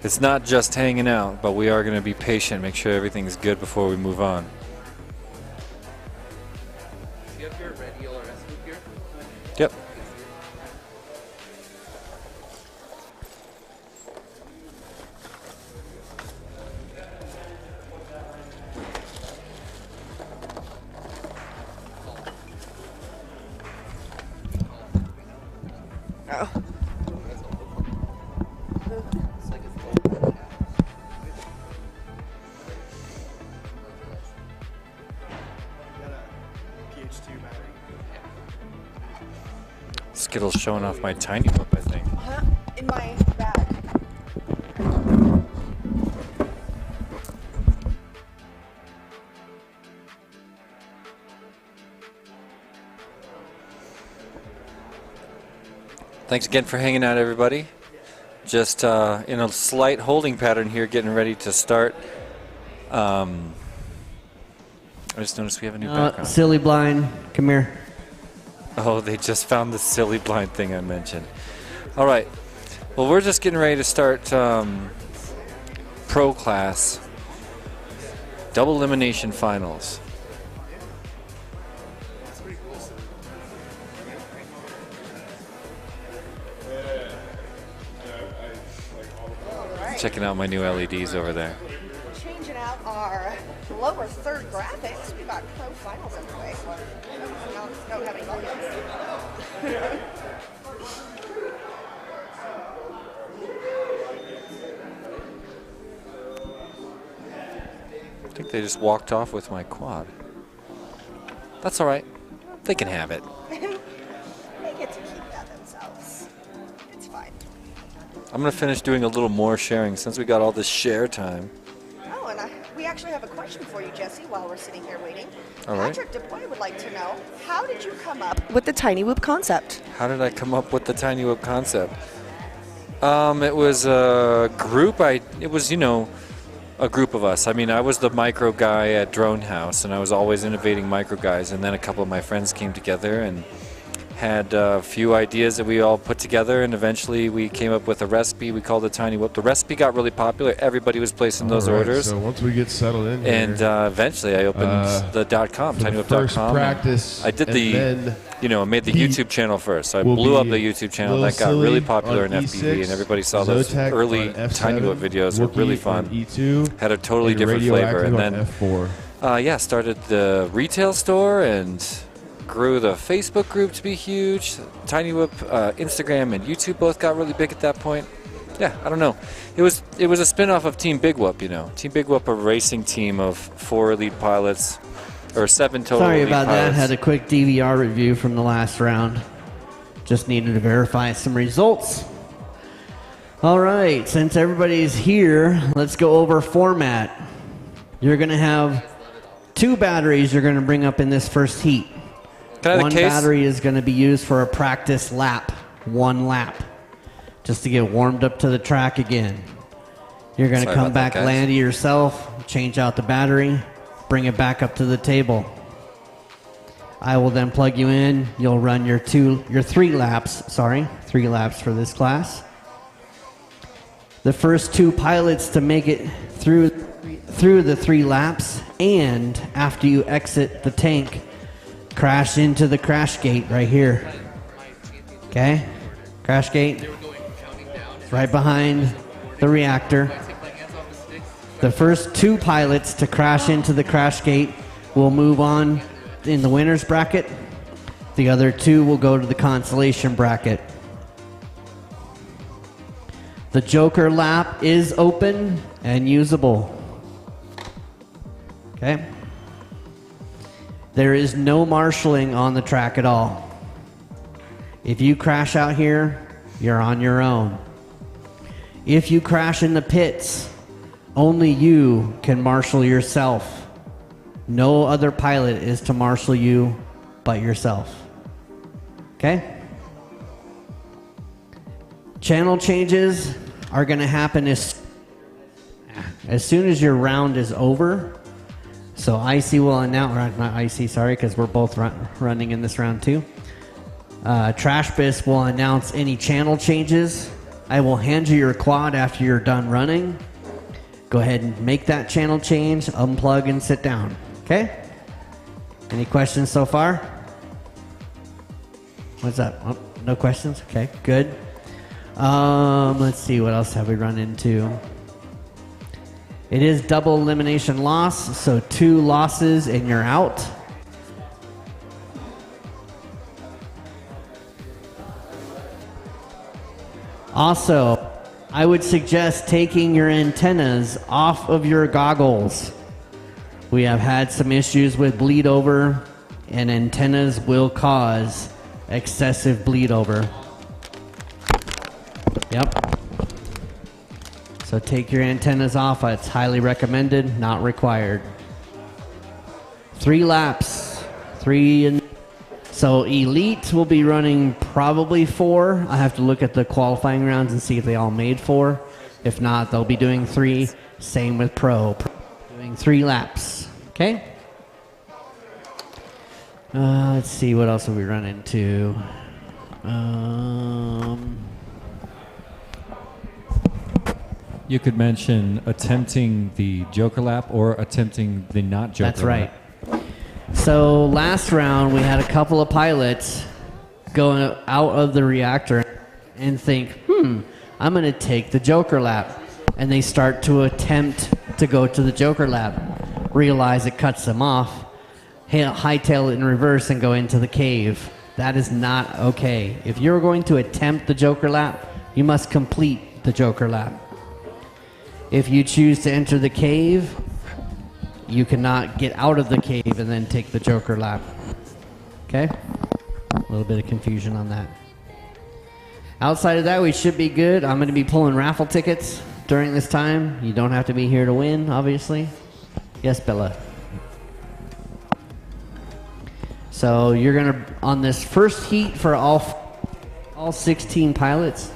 it's not just hanging out, but we are going to be patient, make sure everything's good before we move on. Do you have your red ELRS hoop here? Yep. Oh. Skittles showing off my TinyWhoop, I think. In my bag. Thanks again for hanging out, everybody. Just in a slight holding pattern here, getting ready to start. I just noticed we have a new background. Silly blind, come here. Oh, they just found the silly blind thing I mentioned. All right. Well, we're just getting ready to start pro class double elimination finals. Checking out my new LEDs over there. Changing out our lower third graphics. We got pro finals underway. No having I think they just walked off with my quad. That's all right. They can have it. They get to keep that themselves. It's fine. I'm going to finish doing a little more sharing since we got all this share time. Oh, and we actually have a question for you, Jesse, while we're sitting here waiting. All right. Patrick DeBoy would like to know, how did you come up with the TinyWhoop concept? How did I come up with the TinyWhoop concept? It was a group. It was, you know, a group of us. I mean, I was the micro guy at Drone House, and I was always innovating micro guys. And then a couple of my friends came together and had a few ideas that we all put together, and eventually we came up with a recipe. We called it TinyWhoop. The recipe got really popular. Everybody was placing those orders. So once we get settled in here, and eventually I opened the .com, TinyWhoop.com. Practice. I did the, you know, I made the YouTube channel first. So I blew up the YouTube channel. That got really popular in FPV, and everybody saw those early TinyWhoop videos. Were really fun. Had a totally different flavor, and then yeah, started the retail store and grew the Facebook group to be huge. TinyWhoop, Instagram, and YouTube both got really big at that point. Yeah, I don't know. It was a spin-off of Team Big Whoop, you know. Team Big Whoop, a racing team of 4 elite pilots, or 7 total Sorry elite about that. pilots. Had a quick DVR review from the last round. Just needed to verify some results. All right, since everybody's here, let's go over format. You're going to have 2 batteries you're going to bring up in this first heat. Can I have a One case? battery is going to be used for a practice lap, 1 lap, just to get warmed up to the track again. You're going to Sorry come about that, back, guys. land it yourself, change out the battery, bring it back up to the table. I will then plug you in. You'll run your 3 laps. 3 laps for this class. The first 2 pilots to make it through the 3 laps, and after you exit the tank, crash into the crash gate right here. Okay? Crash gate. Right behind the reactor. The first 2 pilots to crash into the crash gate will move on in the winner's bracket. The other 2 will go to the consolation bracket. The Joker lap is open and usable. Okay? There is no marshalling on the track at all. If you crash out here, you're on your own. If you crash in the pits, only you can marshal yourself. No other pilot is to marshal you but yourself. Okay? Channel changes are going to happen as soon as your round is over. So IC will announce, not IC, sorry, because we're both running in this round too. TrashBiz will announce any channel changes. I will hand you your quad after you're done running. Go ahead and make that channel change, unplug, and sit down. Okay? Any questions so far? What's up? Oh, no questions? Okay, good. Let's see, what else have we run into? It is double elimination loss, so 2 losses and you're out. Also, I would suggest taking your antennas off of your goggles. We have had some issues with bleed over, and antennas will cause excessive bleed over. Yep. So take your antennas off. It's highly recommended, not required. 3 laps. 3 and so elite will be running probably 4. I have to look at the qualifying rounds and see if they all made 4. If not, they'll be doing 3. Same with pro. Doing 3 laps. Okay? Let's see, what else have we run into? You could mention attempting the Joker lap or attempting the not Joker lap. That's right. So last round we had a couple of pilots going out of the reactor and think, I'm going to take the Joker lap. And they start to attempt to go to the Joker lap. Realize it cuts them off. Hightail it in reverse and go into the cave. That is not okay. If you're going to attempt the Joker lap, you must complete the Joker lap. If you choose to enter the cave, you cannot get out of the cave and then take the Joker lap. Okay? A little bit of confusion on that. Outside of that, we should be good. I'm going to be pulling raffle tickets during this time. You don't have to be here to win, obviously. Yes, Bella. So you're going to, on this first heat for all 16 pilots,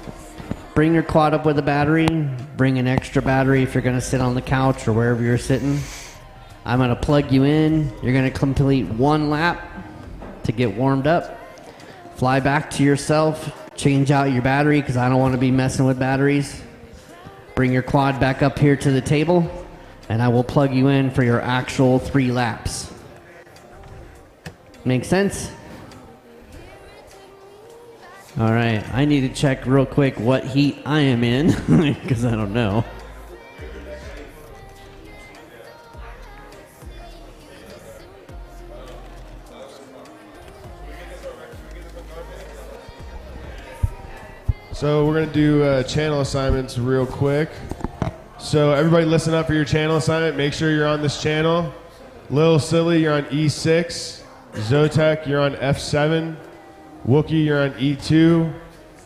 bring your quad up with a battery. Bring an extra battery if you're going to sit on the couch or wherever you're sitting. I'm going to plug you in. You're going to complete 1 lap to get warmed up. Fly back to yourself. Change out your battery because I don't want to be messing with batteries. Bring your quad back up here to the table, and I will plug you in for your actual 3 laps. Make sense? All right, I need to check real quick what heat I am in because I don't know. So we're going to do channel assignments real quick. So everybody listen up for your channel assignment. Make sure you're on this channel. Lil Silly, you're on E6. Zotek, you're on F7. Wookie, you're on E2.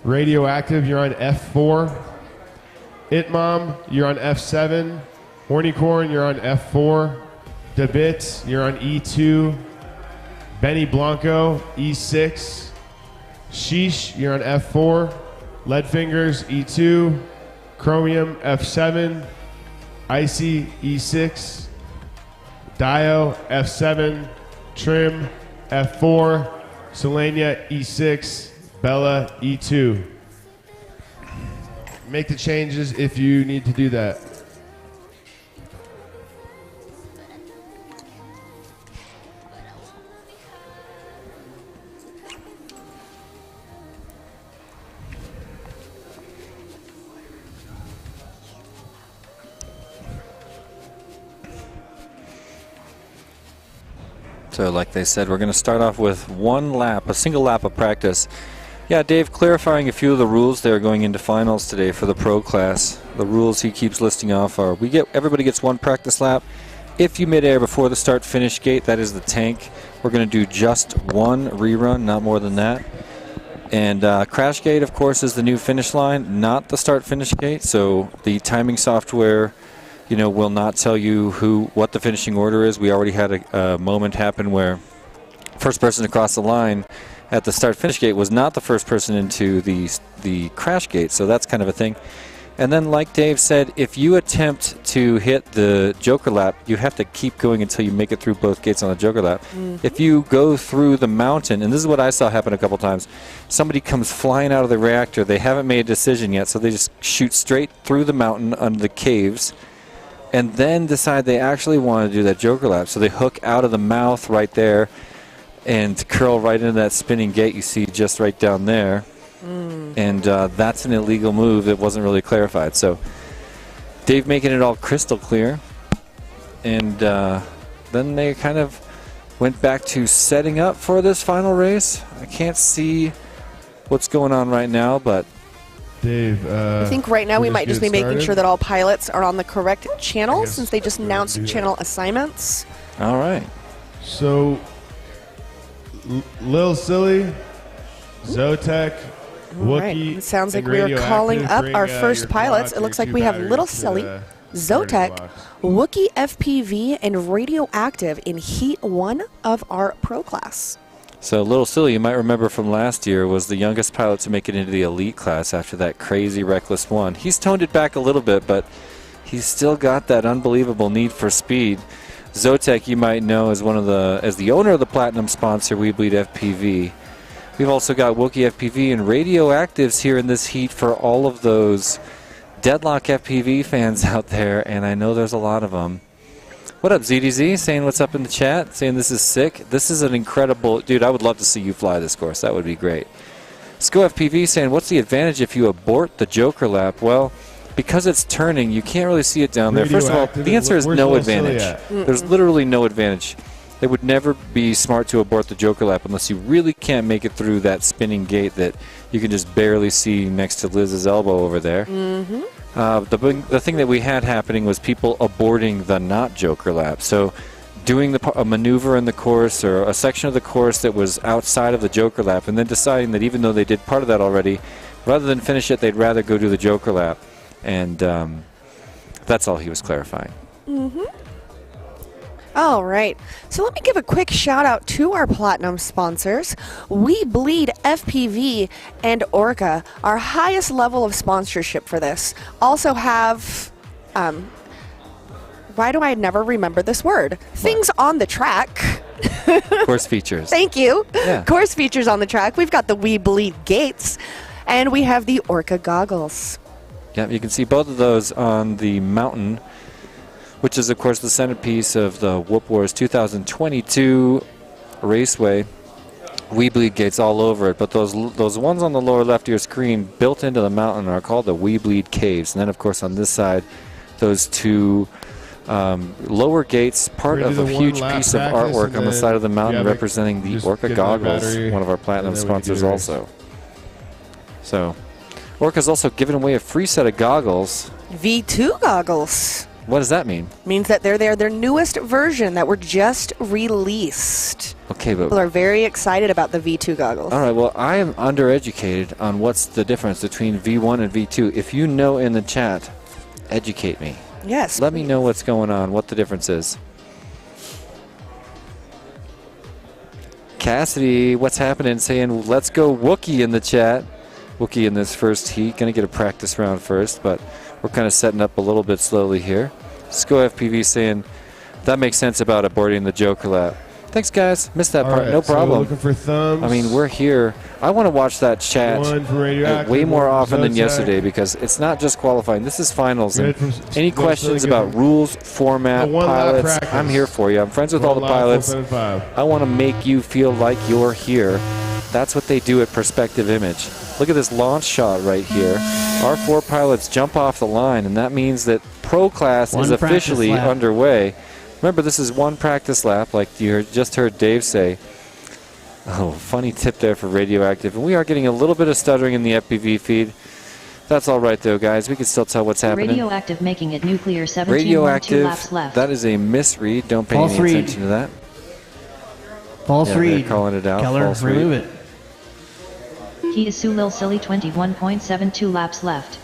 Radioactive, you're on F4. Itmom, you're on F7. Hornycorn, you're on F4. Debit, you're on E2. Benny Blanco, E6. Sheesh, you're on F4. Leadfingers, E2. Chromium, F7. Icy, E6. Dio, F7. Trim, F4. Selenia, E6. Bella, E2. Make the changes if you need to do that. So like they said, we're going to start off with one lap, a single lap of practice. Yeah, Dave, clarifying a few of the rules there going into finals today for the pro class. The rules he keeps listing off are everybody gets one practice lap. If you mid-air before the start-finish gate, that is the tank. We're going to do just one rerun, not more than that. And crash gate, of course, is the new finish line, not the start-finish gate. So the timing software, will not tell you what the finishing order is. We already had a moment happen where first person to cross the line at the start-finish gate was not the first person into the crash gate, so that's kind of a thing. And then, like Dave said, if you attempt to hit the Joker lap, you have to keep going until you make it through both gates on the Joker lap. If you go through the mountain, and this is what I saw happen a couple times, somebody comes flying out of the reactor, they haven't made a decision yet, so they just shoot straight through the mountain under the caves, and then decide they actually want to do that Joker lap. So they hook out of the mouth right there and curl right into that spinning gate you see just right down there. And that's an illegal move that wasn't really clarified. So Dave making it all crystal clear. And then they kind of went back to setting up for this final race. I can't see what's going on right now, but Dave, I think right now we might just be making sure that all pilots are on the correct channel since they just announced channel assignments. All right. So, Lil Silly, Zotek, Wookie, It sounds like we are calling up our first pilots. It looks like we have Little Silly, Zotek, Wookie FPV, and Radioactive in Heat 1 of our pro class. So Little Silly, you might remember from last year, was the youngest pilot to make it into the elite class after that crazy reckless one. He's toned it back a little bit, but he's still got that unbelievable need for speed. Zotek, you might know, as the owner of the platinum sponsor, WeBleedFPV. We've also got Wookie FPV and Radioactives here in this heat for all of those Deadlock FPV fans out there, and I know there's a lot of them. What up, ZDZ? Saying what's up in the chat, saying this is sick. This is an incredible... Dude, I would love to see you fly this course. That would be great. Sko FPV saying, what's the advantage if you abort the Joker lap? Well, because it's turning, you can't really see it down there. First of all, the answer is no advantage. There's literally no advantage. It would never be smart to abort the Joker lap unless you really can't make it through that spinning gate that you can just barely see next to Liz's elbow over there. The thing that we had happening was people aborting the not Joker lap. So doing a maneuver in the course or a section of the course that was outside of the Joker lap and then deciding that even though they did part of that already, rather than finish it, they'd rather go do the Joker lap. And that's all he was clarifying. All right, so let me give a quick shout out to our platinum sponsors. WeBleedFPV and Orca, our highest level of sponsorship for this. Also have, why do I never remember this word? Things on the track. Course features. Thank you. Yeah. Course features on the track. We've got the WeBleed gates, and we have the Orca goggles. Yeah, you can see both of those on the mountain, which is, of course, the centerpiece of the Whoop Wars 2022 Raceway. WeBleed gates all over it, but those ones on the lower left of your screen built into the mountain are called the WeBleed caves. And then, of course, on this side, those two lower gates, part of a huge piece of artwork on the side of the mountain representing the Orca goggles, one of our platinum sponsors also. So Orca's also giving away a free set of goggles. V2 goggles. What does that mean? Means that they're their newest version that were just released. Okay, but People are very excited about the V2 goggles. all right, well, I am undereducated on what's the difference between V1 and V2. If you know in the chat, educate me. Yes. Let me know what's going on, what the difference is. Cassidy, what's happening? Saying, let's go Wookie in the chat. Wookie in this first heat. Going to get a practice round first, but we're kind of setting up a little bit slowly here. Sco FPV saying, that makes sense about aborting the Joker lap. Thanks, guys. Missed that All part. right, No so problem. looking for thumbs. I mean, we're here. I want to watch that chat One for Radioactive, way more one for often than Zotec. yesterday because it's not just qualifying. This is finals. And Good from any Zotec, questions good about from- rules, format, A one-lap pilots, practice. I'm here for you. I'm friends with all the One lap, pilots. 475. I want to make you feel like you're here. That's what they do at Perspective Image. Look at this launch shot right here. Our 4 pilots jump off the line, and that means that Pro Class One is officially practice lap. underway. Remember, this is one practice lap, like you just heard Dave say. Oh, funny tip there for Radioactive. And we are getting a little bit of stuttering in the FPV feed. That's all right, though, guys. We can still tell what's happening. Radioactive making it nuclear 17.2 Radioactive, laps left. that is a misread. Don't pay False any read. attention to that. False Yeah, they're read. calling it out. Keller, False read. remove it. He is Sulil Silly 21.72 laps left.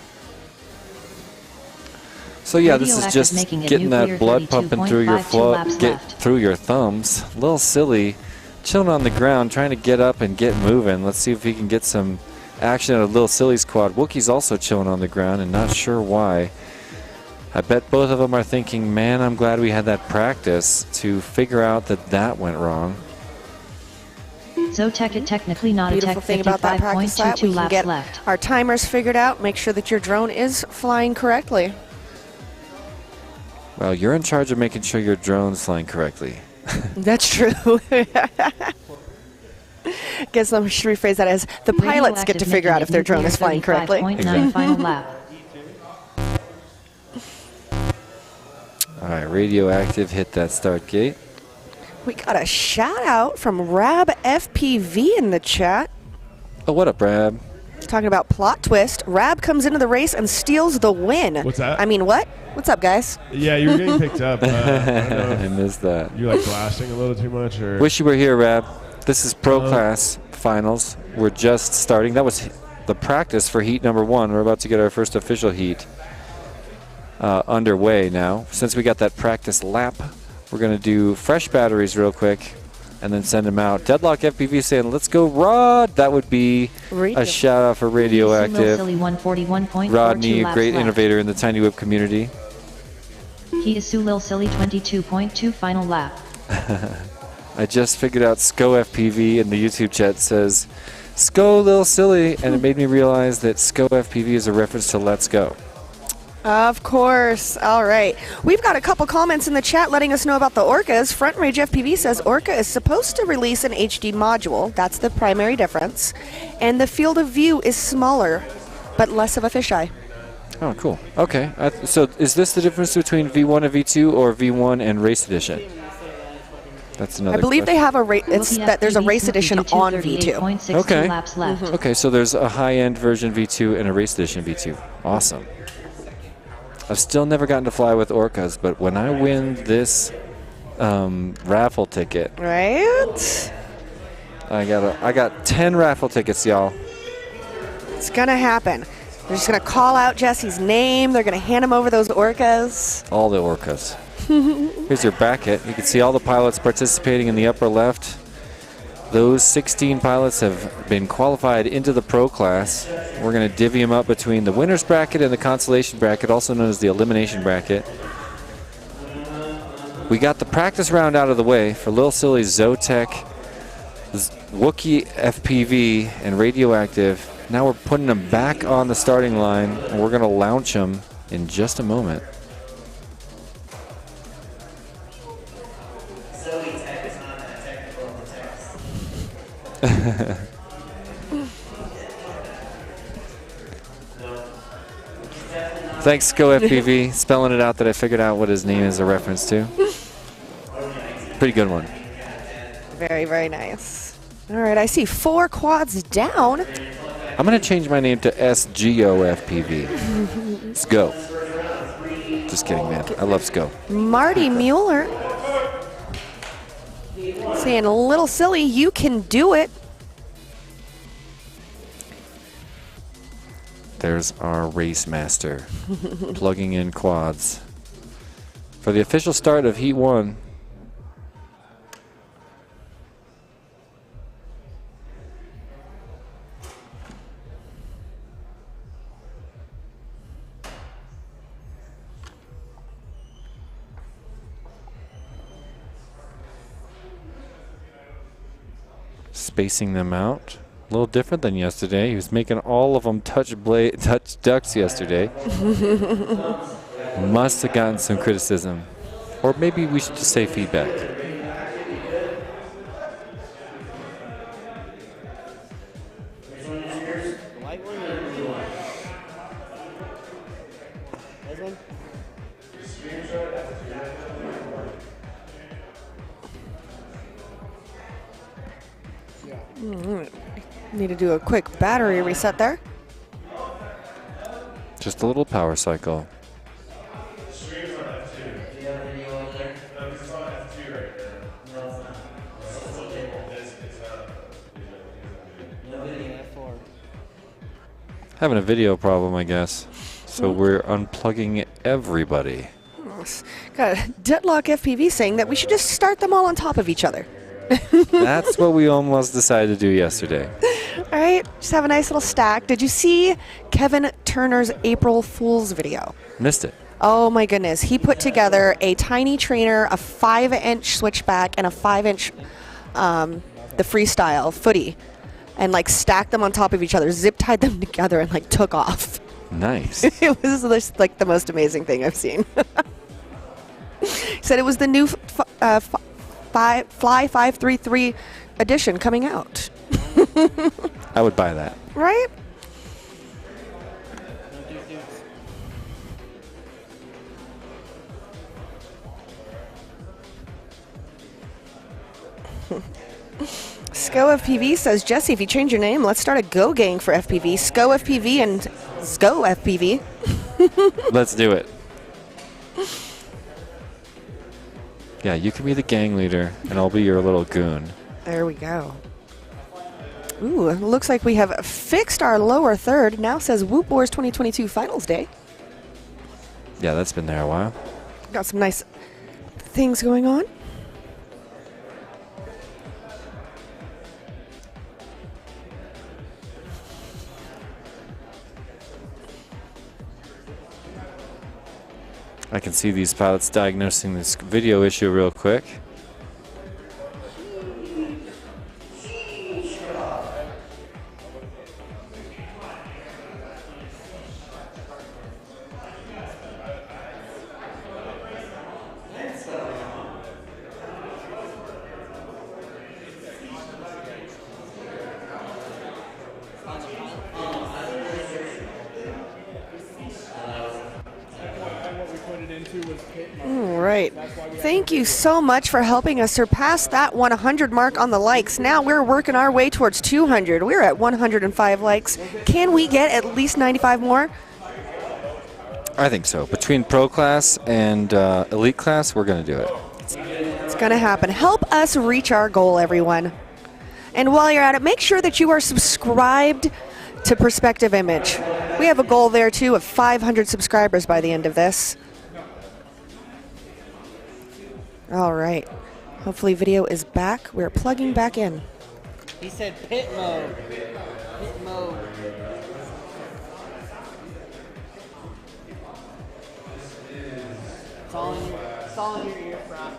So yeah, this is Radioactive just making it getting that nuclear blood pumping through your 32.52 laps get left. through your thumbs. A little silly, chilling on the ground, trying to get up and get moving. Let's see if he can get some action out of Lil Silly's quad. Wookie's also chilling on the ground and not sure why. I bet both of them are thinking, man, I'm glad we had that practice to figure out that that went wrong. Zotec it technically not a Beautiful tech thing about that practice lap, 55.22 we can laps get left. our timers figured out, make sure that your drone is flying correctly. Well, you're in charge of making sure your drone's flying correctly. That's true. Guess I should rephrase that as the pilots get to Radioactive figure out making if their it drone is flying nuclear correctly. 35.9 final lap. All right, Radioactive hit that start gate. We got a shout out from Rab FPV in the chat. Oh, what up, Brad? Talking about plot twist. Rab comes into the race and steals the win. What's that? I mean, what? What's up, guys? Yeah, you were getting picked up. I don't know I if missed that. you're like blasting a little too much, or Wish you were here, Rab. This is Pro Class Finals. We're just starting. That was the practice for heat number 1. We're about to get our first official heat underway now. Since we got that practice lap, we're going to do fresh batteries real quick and then send them out. Deadlock FPV saying, let's go, Rod. That would be a shout out for Radioactive. Silly 141.42 Rodney, a laps great left. innovator in the TinyWhoop community. He is Sulil Silly 22.2 final lap. I just figured out Sco FPV in the YouTube chat says, Sco Lil Silly, and it made me realize that Sco FPV is a reference to Let's Go. Of course. All right. We've got a couple comments in the chat letting us know about the Orcas. Front Range FPV says Orca is supposed to release an HD module. That's the primary difference. And the field of view is smaller, but less of a fisheye. Oh, cool. Okay. So is this the difference between V1 and V2 or V1 and Race Edition? That's another I believe they question. have there's a race edition on V2. Okay. Laps left. Okay, so there's a high-end version V2 and a Race Edition V2. Awesome. I've still never gotten to fly with Orcas, but when I win this raffle ticket, Right? I got 10 raffle tickets, y'all. It's going to happen. They're just going to call out Jesse's name. They're going to hand him over those Orcas. All the Orcas. Here's your bracket. You can see all the pilots participating in the upper left. Those 16 pilots have been qualified into the Pro Class. We're going to divvy them up between the winner's bracket and the consolation bracket, also known as the elimination bracket. We got the practice round out of the way for Lil Silly, Zotec, Wookie FPV, and Radioactive. Now we're putting them back on the starting line, and we're going to launch them in just a moment. Thanks, Go FPV, spelling it out that I figured out what his name is a reference to. Pretty good one. Very, very nice. All right, I see 4 quads down. I'm going to change my name to SGO FPV. Let's go. Just kidding, man. I love SGO. Marty Mueller saying, a little silly, you can do it. There's our race master plugging in quads for the official start of Heat 1. Spacing them out. A little different than yesterday. He was making all of them touch ducks yesterday. Must have gotten some criticism. Or maybe we should just say feedback. Need to do a quick battery reset there. Just a little power cycle. Having a video problem, I guess. So we're unplugging everybody. Got Deadlock FPV saying that we should just start them all on top of each other. That's what we almost decided to do yesterday. All right, just have a nice little stack. Did you see Kevin Turner's April Fool's video? Missed it. Oh my goodness. He put together a tiny trainer, a 5-inch switchback, and a 5-inch the freestyle footy, and like stacked them on top of each other, zip tied them together, and like took off. Nice. It was just, like the most amazing thing I've seen. He said it was the new Fly 533 edition coming out. I would buy that. Right? SCO FPV says, Jesse, if you change your name, let's start a Go gang for FPV. SCO FPV and SCO FPV. Let's do it. Yeah, you can be the gang leader, and I'll be your little goon. There we go. Ooh, it looks like we have fixed our lower third. Now says Whoop Wars 2022 Finals Day. Yeah, that's been there a while. Got some nice things going on. I can see these pilots diagnosing this video issue real quick. All right. Thank you so much for helping us surpass that 100 mark on the likes. Now we're working our way towards 200. We're at 105 likes. Can we get at least 95 more? I think so. Between pro class and elite class, we're going to do it. It's going to happen. Help us reach our goal, everyone. And while you're at it, make sure that you are subscribed to Perspective Image. We have a goal there, too, of 500 subscribers by the end of this. All right. Hopefully video is back. We're plugging back in. He said pit mode. Pit mode. It's all in your earphone.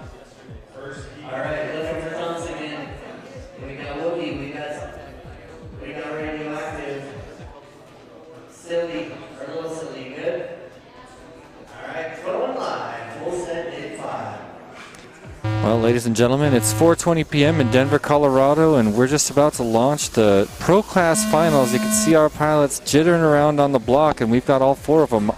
All right, let's turn on again. We got Wookie, we got Radioactive. Silly, or Little Silly, good? All right, going live. Full set in 5. Well, ladies and gentlemen, it's 4:20 p.m. in Denver, Colorado, and we're just about to launch the Pro Class Finals. You can see our pilots jittering around on the block, and we've got all 4 of them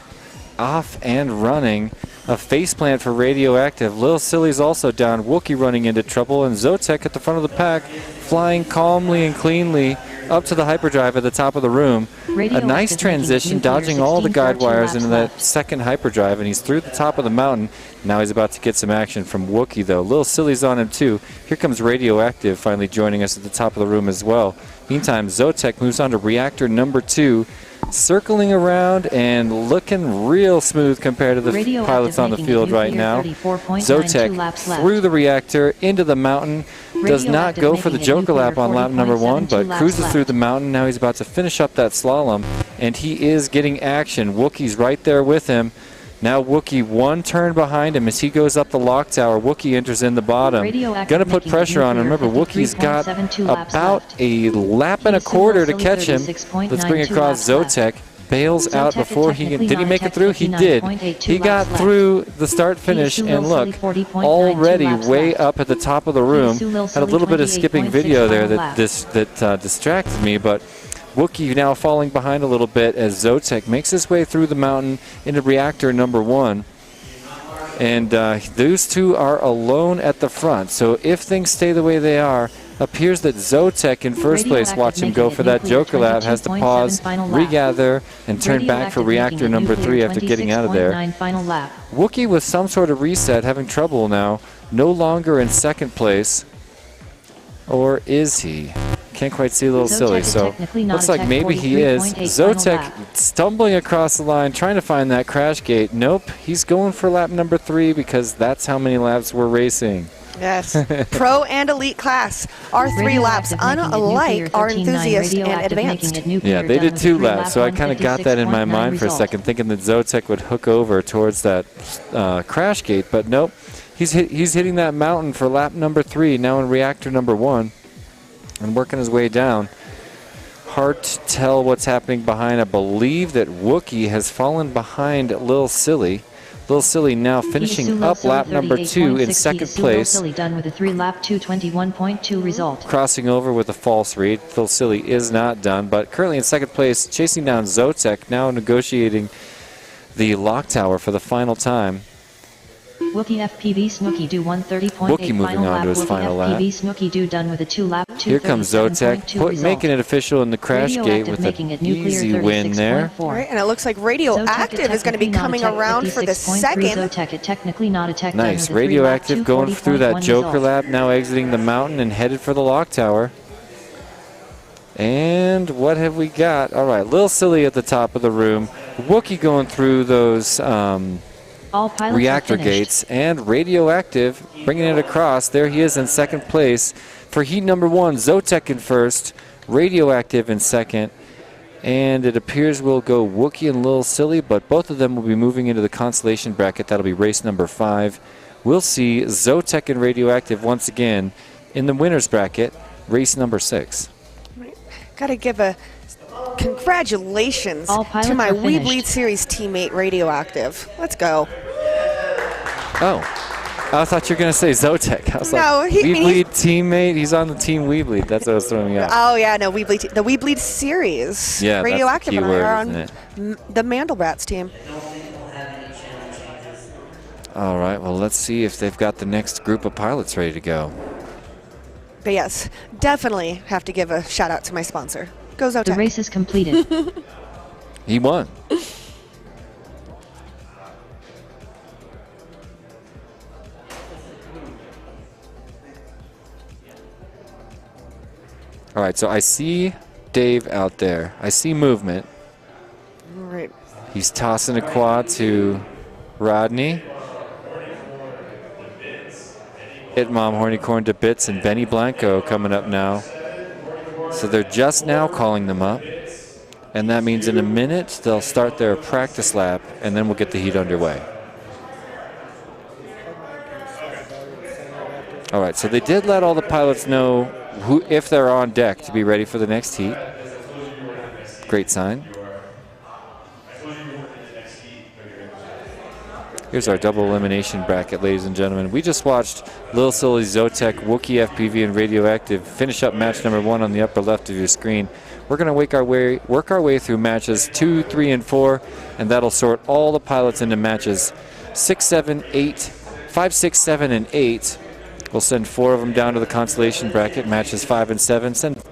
off and running. A faceplant for Radioactive. Lil Silly's also down. Wookie running into trouble, and Zotek at the front of the pack, flying calmly and cleanly up to the hyperdrive at the top of the room. A nice transition, dodging all the guide wires into that second hyperdrive, and he's through the top of the mountain. Now he's about to get some action from Wookie, though. Little Silly's on him, too. Here comes Radioactive finally joining us at the top of the room as well. Meantime, Zotek moves on to reactor number 2, circling around and looking real smooth compared to the pilots on the field right now. Zotek through the reactor into the mountain. Does not go for the Joker lap on lap number 1, but cruises through the mountain. Now he's about to finish up that slalom, and he is getting action. Wookie's right there with him. Now Wookie one turn behind him as he goes up the lock tower. Wookie enters in the bottom. Going to put pressure on him. Remember, Wookie's got about a lap and a quarter to catch him. Let's bring across Zotek. Bails out before he can. Did he make it through? He did. He got through the start finish, and look, already way up at the top of the room. Had a little bit of skipping video there that distracted me, but Wookie now falling behind a little bit as Zotek makes his way through the mountain into reactor number 1. And those two are alone at the front. So if things stay the way they are, appears that Zotek in first place, watch him go for that Joker lap, has to pause, regather, and turn back for reactor number 3 after getting out of there. Wookie with some sort of reset, having trouble now, no longer in second place. Or is he? Can't quite see Little Silly, so looks like maybe he is. Zotek stumbling across the line, trying to find that crash gate. Nope, he's going for lap number 3 because that's how many laps we're racing. Yes, pro and elite class. Our 3 laps, unlike our enthusiast and advanced. Yeah, they did 2 laps, so I kind of got that in my mind for a second, thinking that Zotek would hook over towards that crash gate, but nope. He's hitting that mountain for lap number 3, now in reactor number 1, and working his way down. Hard to tell what's happening behind. I believe that Wookie has fallen behind Lil Silly. Lil Silly now finishing up lap number 2 in second place. Silly done with a 3-lap 2:21.2 result. Crossing over with a false read. Lil Silly is not done, but currently in second place, chasing down Zotek, now negotiating the lock tower for the final time. Wookie FPV Snooky do 130.8 Wookie moving on to his final lap. FPV Snooky do done with a 2-lap 2:37.2 Here comes Zotek, making it official in the crash gate with an easy win there. Right, and it looks like Radioactive is going to be coming around for the second. Nice, Radioactive going through that Joker lap, now exiting the mountain and headed for the lock tower. And what have we got? All right, Lil Silly at the top of the room. Wookie going through those reactor gates, and Radioactive bringing it across. There he is in second place for heat number 1. Zotek in first, Radioactive in second, and it appears we'll go Wookie and Lil Silly, but both of them will be moving into the consolation bracket. That'll be race number 5. We'll see Zotek and Radioactive once again in the winners bracket, race number 6. Got to give a congratulations to my WeBleed Series teammate Radioactive. Let's go. Oh, I thought you were going to say Zotek. I was like, WeBleed teammate, he's on the team WeBleed. That's what I was throwing me off. Oh, yeah, no, WeBleed, the WeBleed Series. Yeah, Radioactive that's the and I keyword, are isn't on the Mandelbrats team. All right, well, let's see if they've got the next group of pilots ready to go. But yes, definitely have to give a shout out to my sponsor. Go Zotek. The race is completed. He won. All right, so I see Dave out there. I see movement. All right. He's tossing a quad to Rodney. Hit Mom Hornycorn to Bits and Benny Blanco coming up now. So they're just now calling them up. And that means in a minute they'll start their practice lap, and then we'll get the heat underway. All right, so they did let all the pilots know if they're on deck to be ready for the next heat. Great sign. Here's our double elimination bracket, ladies and gentlemen. We just watched Lil Silly, Zotek, Wookie FPV, and Radioactive finish up match number 1 on the upper left of your screen. We're going to work our way through matches 2, 3, and 4, and that'll sort all the pilots into matches 6, 7, 8, 5, 6, 7, and 8. We'll send 4 of them down to the consolation bracket, matches 5 and 7. Send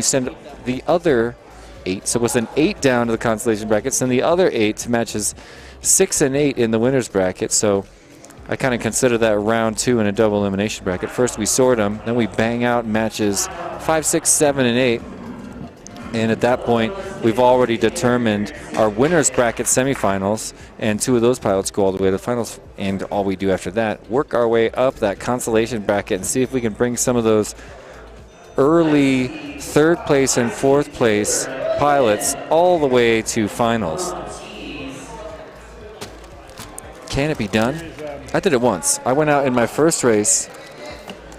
send the other 8. So it was an 8 down to the consolation bracket, send the other 8 to matches 6 and 8 in the winners bracket. So I kind of consider that round 2 in a double elimination bracket. First we sort them, then we bang out matches 5, 6, 7, and 8. And at that point, we've already determined our winners bracket semifinals, and 2 of those pilots go all the way to the finals. And all we do after that, work our way up that consolation bracket and see if we can bring some of those early 3rd place and 4th place pilots all the way to finals. Can it be done? I did it once. I went out in my first race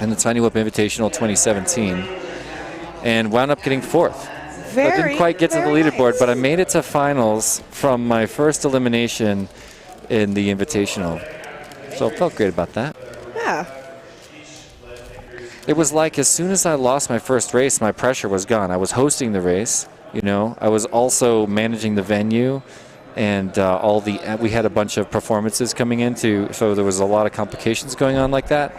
in the TinyWhoop Invitational 2017 and wound up getting 4th. I didn't quite get to the leaderboard, but I made it to finals from my first elimination in the Invitational. So I felt great about that. Yeah. It was like as soon as I lost my first race, my pressure was gone. I was hosting the race, you know. I was also managing the venue, and we had a bunch of performances coming into, so there was a lot of complications going on like that.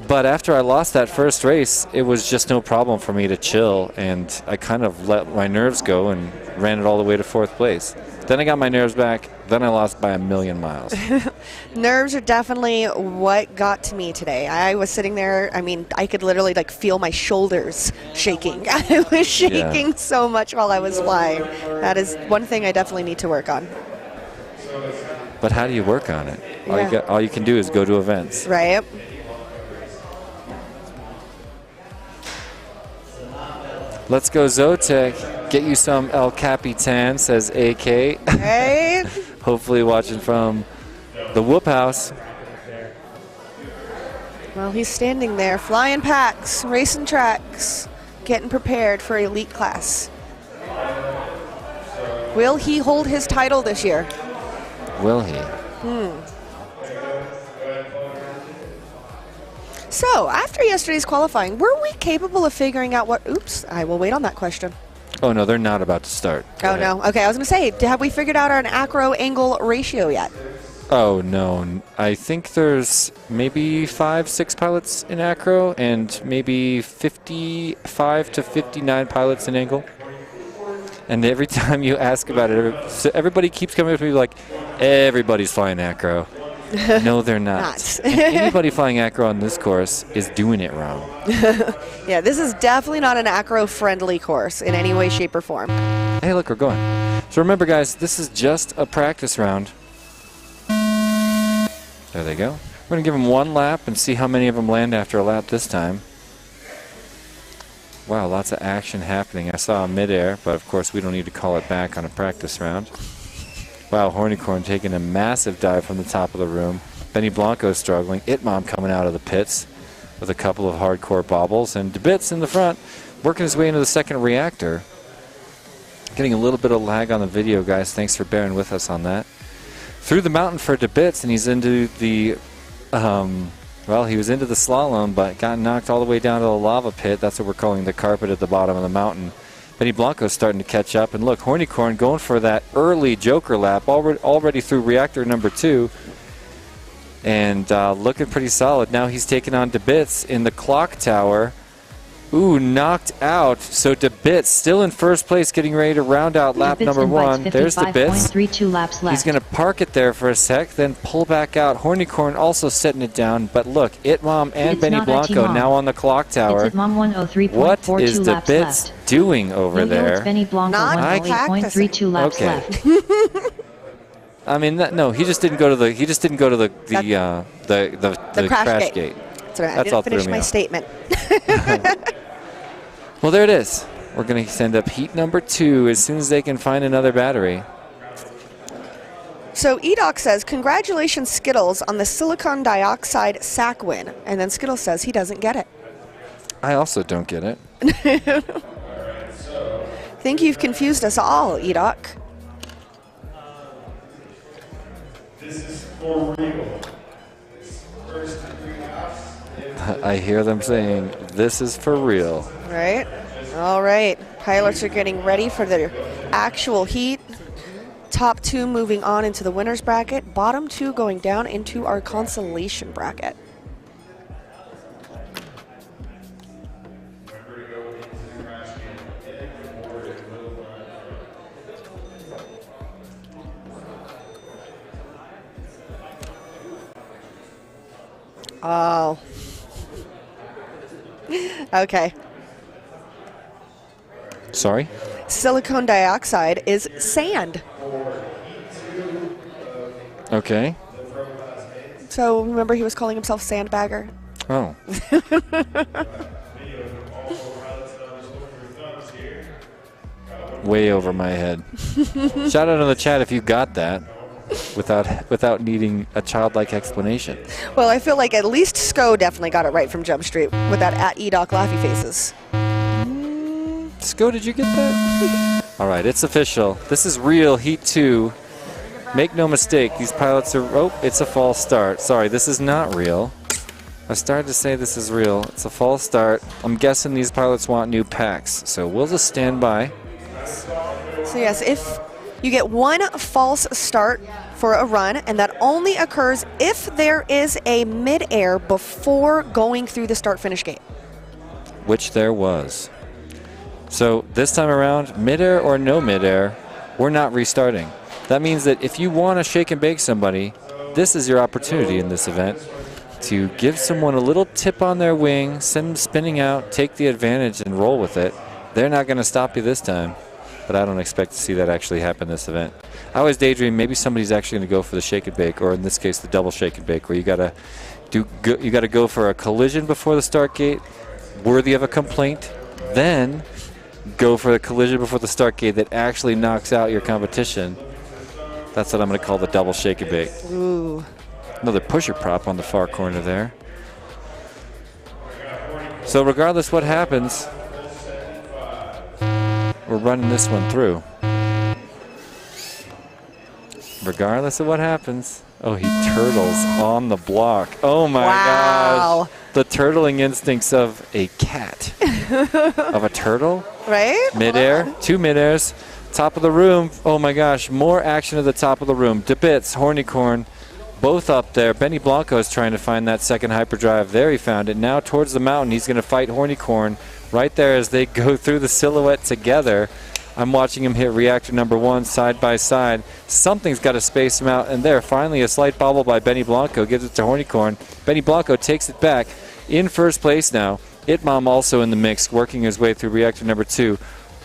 But after I lost that first race, it was just no problem for me to chill, and I kind of let my nerves go and ran it all the way to 4th place. Then I got my nerves back, then I lost by a million miles. Nerves are definitely what got to me today. I was sitting there, I mean, I could literally like feel my shoulders shaking. I was shaking so much while I was flying. That is one thing I definitely need to work on. But how do you work on it? Yeah. All you can do is go to events. Right. Let's go Zotek. Get you some El Capitan, says AK. Right. Hopefully watching from the Whoop House. Well, he's standing there, flying packs, racing tracks, getting prepared for elite class. Will he hold his title this year? Will he? So, after yesterday's qualifying, were we capable of figuring out what... Oops, I will wait on that question. Oh, no, they're not about to start. Oh, no. Okay, I was going to say, have we figured out our acro angle ratio yet? Oh, no. I think there's maybe 5, 6 pilots in acro and maybe 55 to 59 pilots in angle. And every time you ask about it, everybody keeps coming up to me like, everybody's flying acro. No, they're not. And anybody flying acro on this course is doing it wrong. Yeah, this is definitely not an acro-friendly course in any way, shape, or form. Hey, look, we're going. So remember, guys, this is just a practice round. There they go. We're going to give them 1 lap and see how many of them land after a lap this time. Wow, lots of action happening. I saw a midair, but of course we don't need to call it back on a practice round. Wow, Hornycorn taking a massive dive from the top of the room. Benny Blanco struggling. Itmom coming out of the pits with a couple of hardcore bobbles. And DeBits in the front, working his way into the second reactor. Getting a little bit of lag on the video, guys. Thanks for bearing with us on that. Through the mountain for DeBits, and he's into the, well, he was into the slalom, but got knocked all the way down to the lava pit. That's what we're calling the carpet at the bottom of the mountain. Benny Blanco's starting to catch up, and look, Hornycorn going for that early Joker lap, already through reactor number 2, and looking pretty solid. Now he's taking on DeBits in the clock tower. Ooh, knocked out. So DeBits still in first place, getting ready to round out lap number 1. There's DeBits. He's going to park it there for a sec, then pull back out. Hornycorn also setting it down, but look, Itmom and Benny Blanco now on the clock tower. What is DeBits doing over there? Benny Blanco 108.32 laps left. I mean, no, he just didn't go to the crash gate. I didn't finish my statement. Well, there it is. We're going to send up heat number 2 as soon as they can find another battery. So Edoc says, congratulations, Skittles, on the silicon dioxide sack win. And then Skittles says he doesn't get it. I also don't get it. Think you've confused us all, Edoc. This is for real. I hear them saying, this is for real. Right. All right. Pilots are getting ready for their actual heat. Top 2 moving on into the winner's bracket. Bottom 2 going down into our consolation bracket. Oh. Okay. Sorry? Silicon dioxide is sand. Okay. So remember he was calling himself Sandbagger? Oh. Way over my head. Shout out in the chat if you got that without needing a childlike explanation. Well, I feel like at least Sco definitely got it right from Jump Street with that at EDoc Laffy faces. Sco, did you get that? All right, it's official. This is real Heat 2. Make no mistake, these pilots are... Oh, it's a false start. Sorry, this is not real. I started to say this is real. It's a false start. I'm guessing these pilots want new packs, so we'll just stand by. So yes, if you get one false start for a run, and that only occurs if there is a mid-air before going through the start-finish gate. Which there was. So this time around, mid-air or no mid-air, we're not restarting. That means that if you want to shake and bake somebody, this is your opportunity in this event to give someone a little tip on their wing, send them spinning out, take the advantage and roll with it. They're not going to stop you this time, but I don't expect to see that actually happen this event. I always daydream maybe somebody's actually going to go for the shake and bake, or in this case the double shake and bake, where you got to go for a collision before the start gate, worthy of a complaint, then go for the collision before the start gate that actually knocks out your competition. That's what I'm going to call the double shake and bake. Ooh. Another pusher prop on the far corner there. So regardless what happens, we're running this one through. Regardless of what happens. Oh, he turtles on the block. Oh my gosh. The turtling instincts of a cat. Of a turtle. Right? Midair, two midairs. Top of the room. Oh my gosh, more action at the top of the room. DeBits, Hornycorn, both up there. Benny Blanco is trying to find that second hyperdrive. There he found it. Now towards the mountain, he's going to fight Hornycorn right there as they go through the silhouette together. I'm watching him hit reactor number 1 side by side. Something's got to space him out, and there, finally a slight bobble by Benny Blanco gives it to Hornycorn. Benny Blanco takes it back in first place now. Itmom also in the mix, working his way through reactor number 2.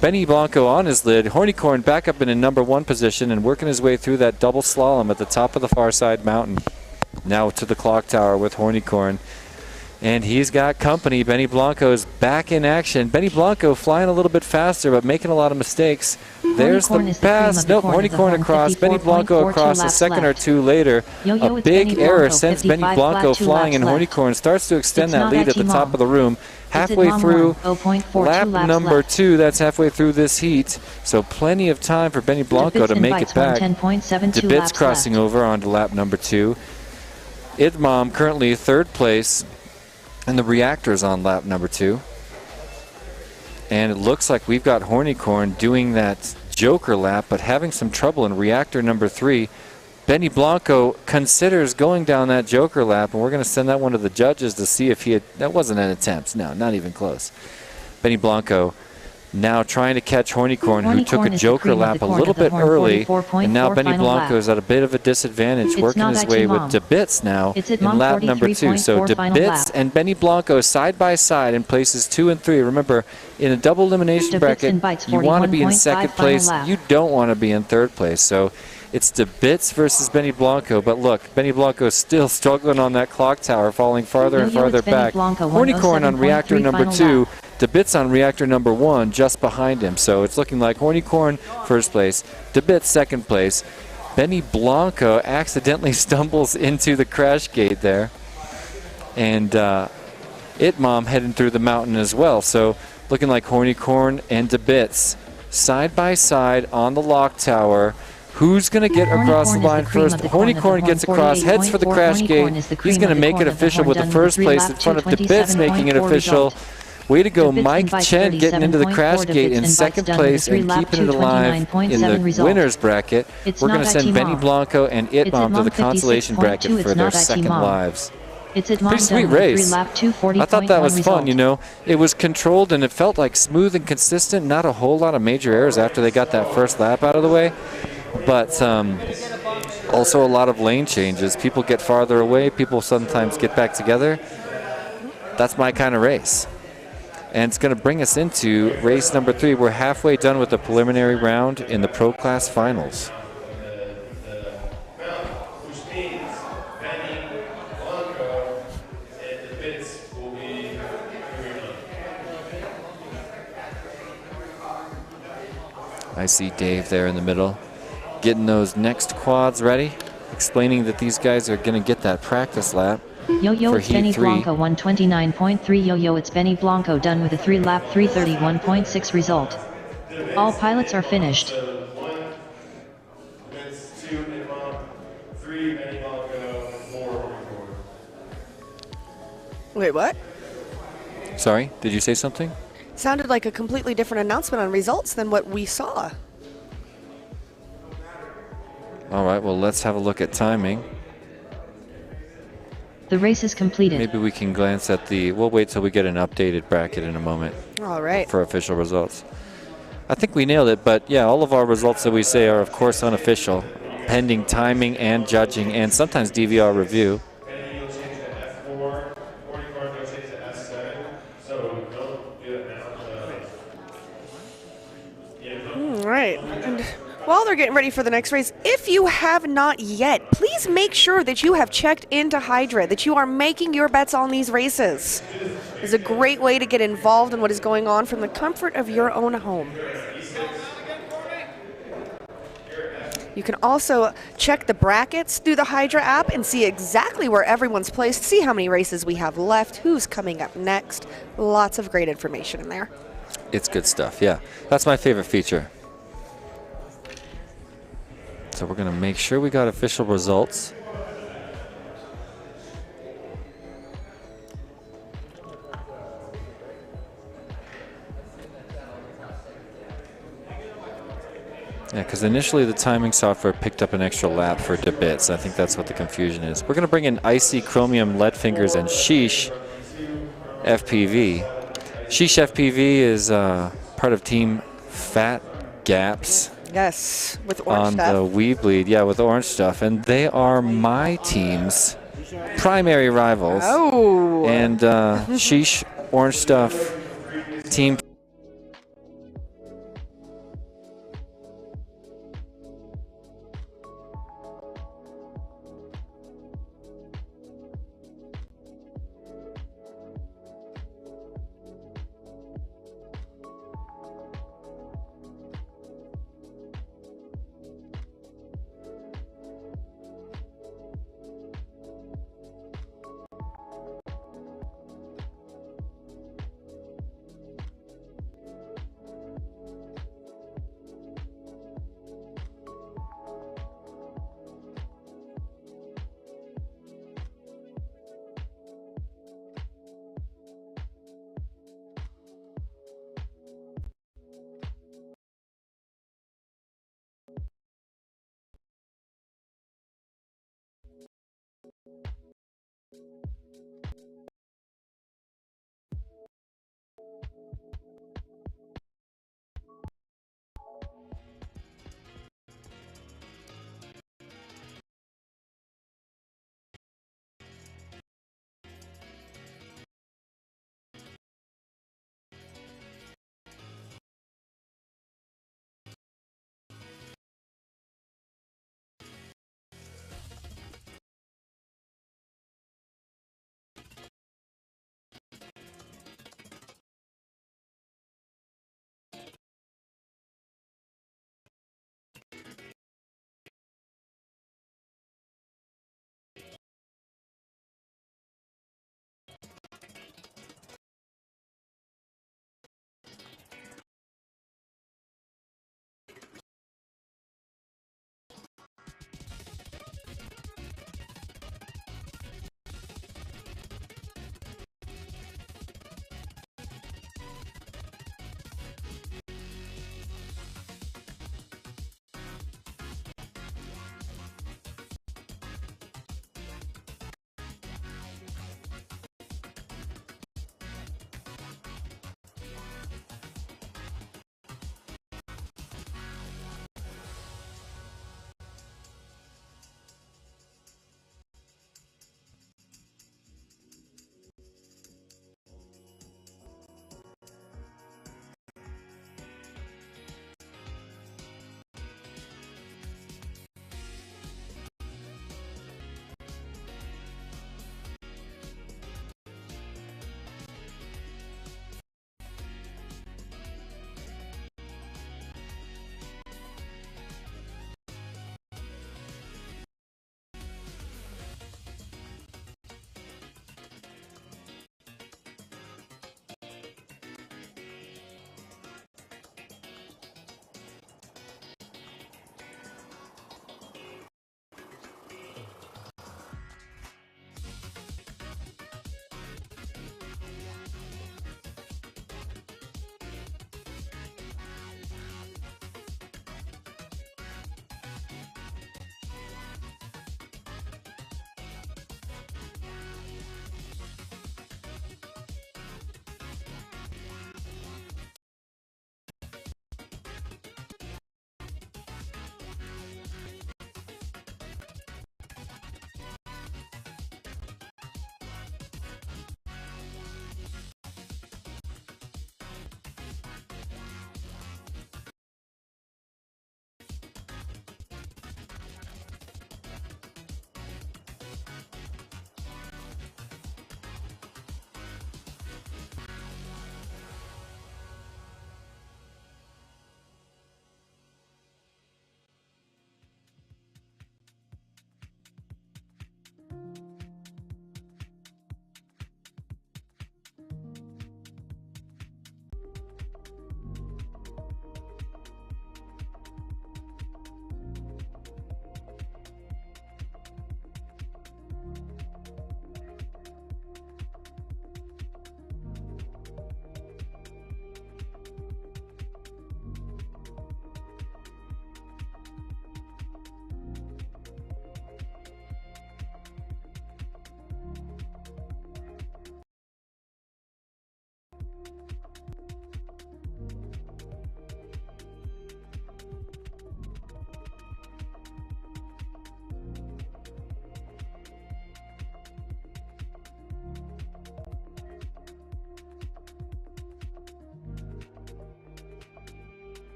Benny Blanco on his lid. Hornycorn back up in a number 1 position and working his way through that double slalom at the top of the far side mountain. Now to the clock tower with Hornycorn. And he's got company. Benny Blanco's back in action. Benny Blanco flying a little bit faster, but making a lot of mistakes. There's the pass. Nope, Hornycorn across. Benny Blanco across a second or two later. A big error sends Benny Blanco flying, and Hornycorn starts to extend that lead at the top of the room. Halfway through lap number 2, that's halfway through this heat. So plenty of time for Benny Blanco to make it back. DeBits crossing over onto lap number 2. Idmom currently 3rd place. And the reactor's on lap number 2. And it looks like we've got Hornycorn doing that Joker lap, but having some trouble in reactor number 3. Benny Blanco considers going down that Joker lap, and we're going to send that one to the judges to see if he had... That wasn't an attempt. No, not even close. Benny Blanco now trying to catch Hornycorn, who took a Joker lap a little bit early, and now Benny Blanco is at a bit of a disadvantage, working his way with DeBits now in lap number 2. So DeBits and Benny Blanco side by side in places 2 and 3. Remember, in a double elimination bracket, you want to be in 2nd place. You don't want to be in 3rd place. So it's DeBits versus Benny Blanco. But look, Benny Blanco is still struggling on that clock tower, falling farther and farther back. Hornycorn on reactor number 2. DeBits on reactor number 1 just behind him. So it's looking like Hornycorn 1st place, DeBits 2nd place. Benny Blanco accidentally stumbles into the crash gate there. And Itmom heading through the mountain as well. So looking like Hornycorn and DeBits side by side on the lock tower. Who's going to get across the line first? Hornycorn gets across, heads for the crash gate. He's going to make it official with the 1st place in front of DeBits making it official. Way to go, Mike Chen getting into the crash gate in 2nd place and keeping it alive in the winner's bracket. We're going to send Benny Blanco and Itmom to the consolation bracket for their 2nd lives. Pretty sweet race. I thought that was fun, you know. It was controlled and it felt like smooth and consistent. Not a whole lot of major errors after they got that 1st lap out of the way. but also a lot of lane changes. People get farther away. People sometimes get back together. That's my kind of race. And it's going to bring us into race number 3. We're halfway done with the preliminary round in the Pro Class Finals. I see Dave there in the middle, getting those next quads ready, explaining that these guys are going to get that practice lap. Yo-Yo, for it's Heat Benny 3. Blanco 129.3. Yo-Yo, it's Benny Blanco done with a 3-lap 331.6 result. All pilots are finished. Wait, what? Sorry, did you say something? Sounded like a completely different announcement on results than what we saw. All right, well, let's have a look at timing. The race is completed. Maybe we can glance at the, we'll wait till we get an updated bracket in a moment. All right. For official results. I think we nailed it, but yeah, all of our results that we say are of course unofficial, pending timing and judging and sometimes DVR review. All right. And while they're getting ready for the next race, if you have not yet, please make sure that you have checked into Hydra, that you are making your bets on these races. It's a great way to get involved in what is going on from the comfort of your own home. You can also check the brackets through the Hydra app and see exactly where everyone's placed, see how many races we have left, who's coming up next. Lots of great information in there. It's good stuff, yeah. That's my favorite feature. So we're going to make sure we got official results. Yeah, because initially the timing software picked up an extra lap for DeBits. I think that's what the confusion is. We're going to bring in Icy, Chromium, Lead Fingers, and Sheesh FPV. Sheesh FPV is part of Team Fat Gaps. Yes, with orange on stuff. the WeBleed, yeah, with orange stuff. And they are my team's primary rivals. Oh. And Sheesh, Orange Stuff, Team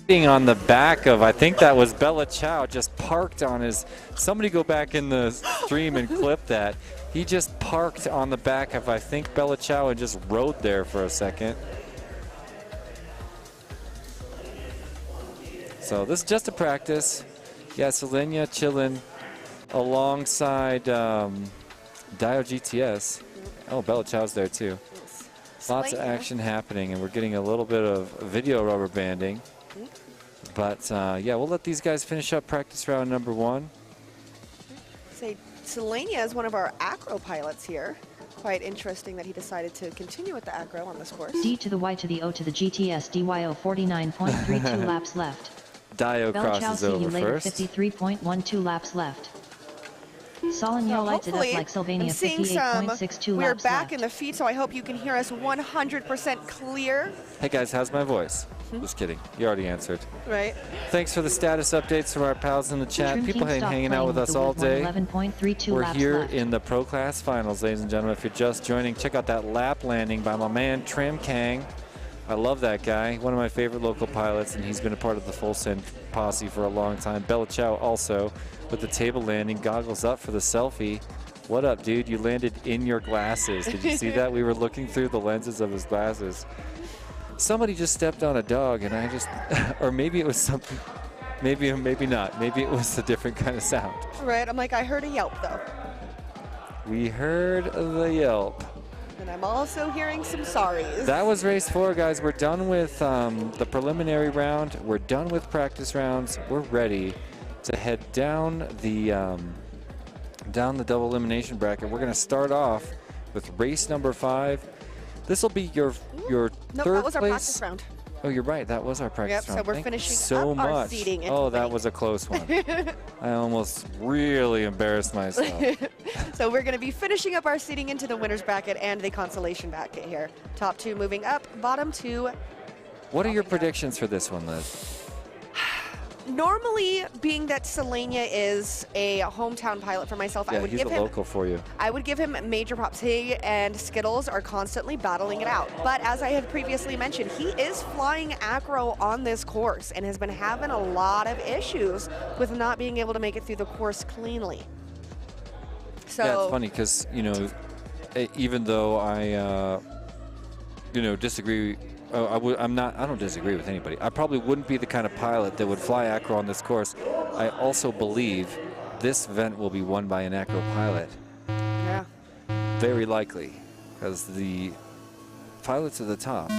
On the back of, I think that was Bella Chow, just parked on his, somebody go back in the stream and clip that. He just parked on the back of, I think, Bella Chow and just rode there for a second. So this is just a practice. Yeah, Selenia chilling alongside Dio GTS. Oh, Bella Chow's there too. Lots of action happening, and we're getting a little bit of video rubber banding. But yeah, we'll let these guys finish up practice round number 1. Say, Selenia is one of our acro pilots here. Quite interesting that he decided to continue with the acro on this course. D to the Y to the O to the GTS DYO 49.32 laps left. Dio Bella Chow, crosses see you over later, first. 53.12 laps left. Solenyo lights it up like Sylvania, 58.62 We're laps back left. in the feed, so I hope you can hear us 100% clear. Hey guys, how's my voice? Just kidding. You already answered. Right. Thanks for the status updates from our pals in the chat. Trim People King stopped hanging out playing with us the all Wood, day. 11.32 We're laps here left. in the Pro Class Finals, ladies and gentlemen. If you're just joining, check out that lap landing by my man Trim Kang. I love that guy. One of my favorite local pilots, and he's been a part of the Full Send posse for a long time. Bella Chow also with the table landing, goggles up for the selfie. What up, dude? You landed in your glasses. Did you see that? We were looking through the lenses of his glasses. Somebody just stepped on a dog, and I just, or maybe it was something, maybe not. Maybe it was a different kind of sound. Right, I'm like, I heard a yelp though. We heard the yelp. And I'm also hearing some sorries. That was race 4, guys. We're done with the preliminary round. We're done with practice rounds. We're ready to head down the double elimination bracket. We're going to start off with race number 5. This will be your No, third that was our place. practice round. Oh, you're right. That was our practice round. So we're Thank you finishing so up our much. seating into Oh, that was a close one. I almost really embarrassed myself. So we're going to be finishing up our seating into the winner's bracket and the consolation bracket here. Top 2 moving up, bottom 2. What are your predictions for this one, Liz? Normally, being that Selenia is a hometown pilot for myself, Yeah, I would he's give a him local for you. I would give him major props. He and Skittles are constantly battling it out. But as I had previously mentioned, he is flying acro on this course and has been having a lot of issues with not being able to make it through the course cleanly. So Yeah, it's funny because, you know, even though I, you know, disagree. I don't disagree with anybody. I probably wouldn't be the kind of pilot that would fly acro on this course. I also believe this event will be won by an acro pilot. Yeah. Very likely, because the pilots at the top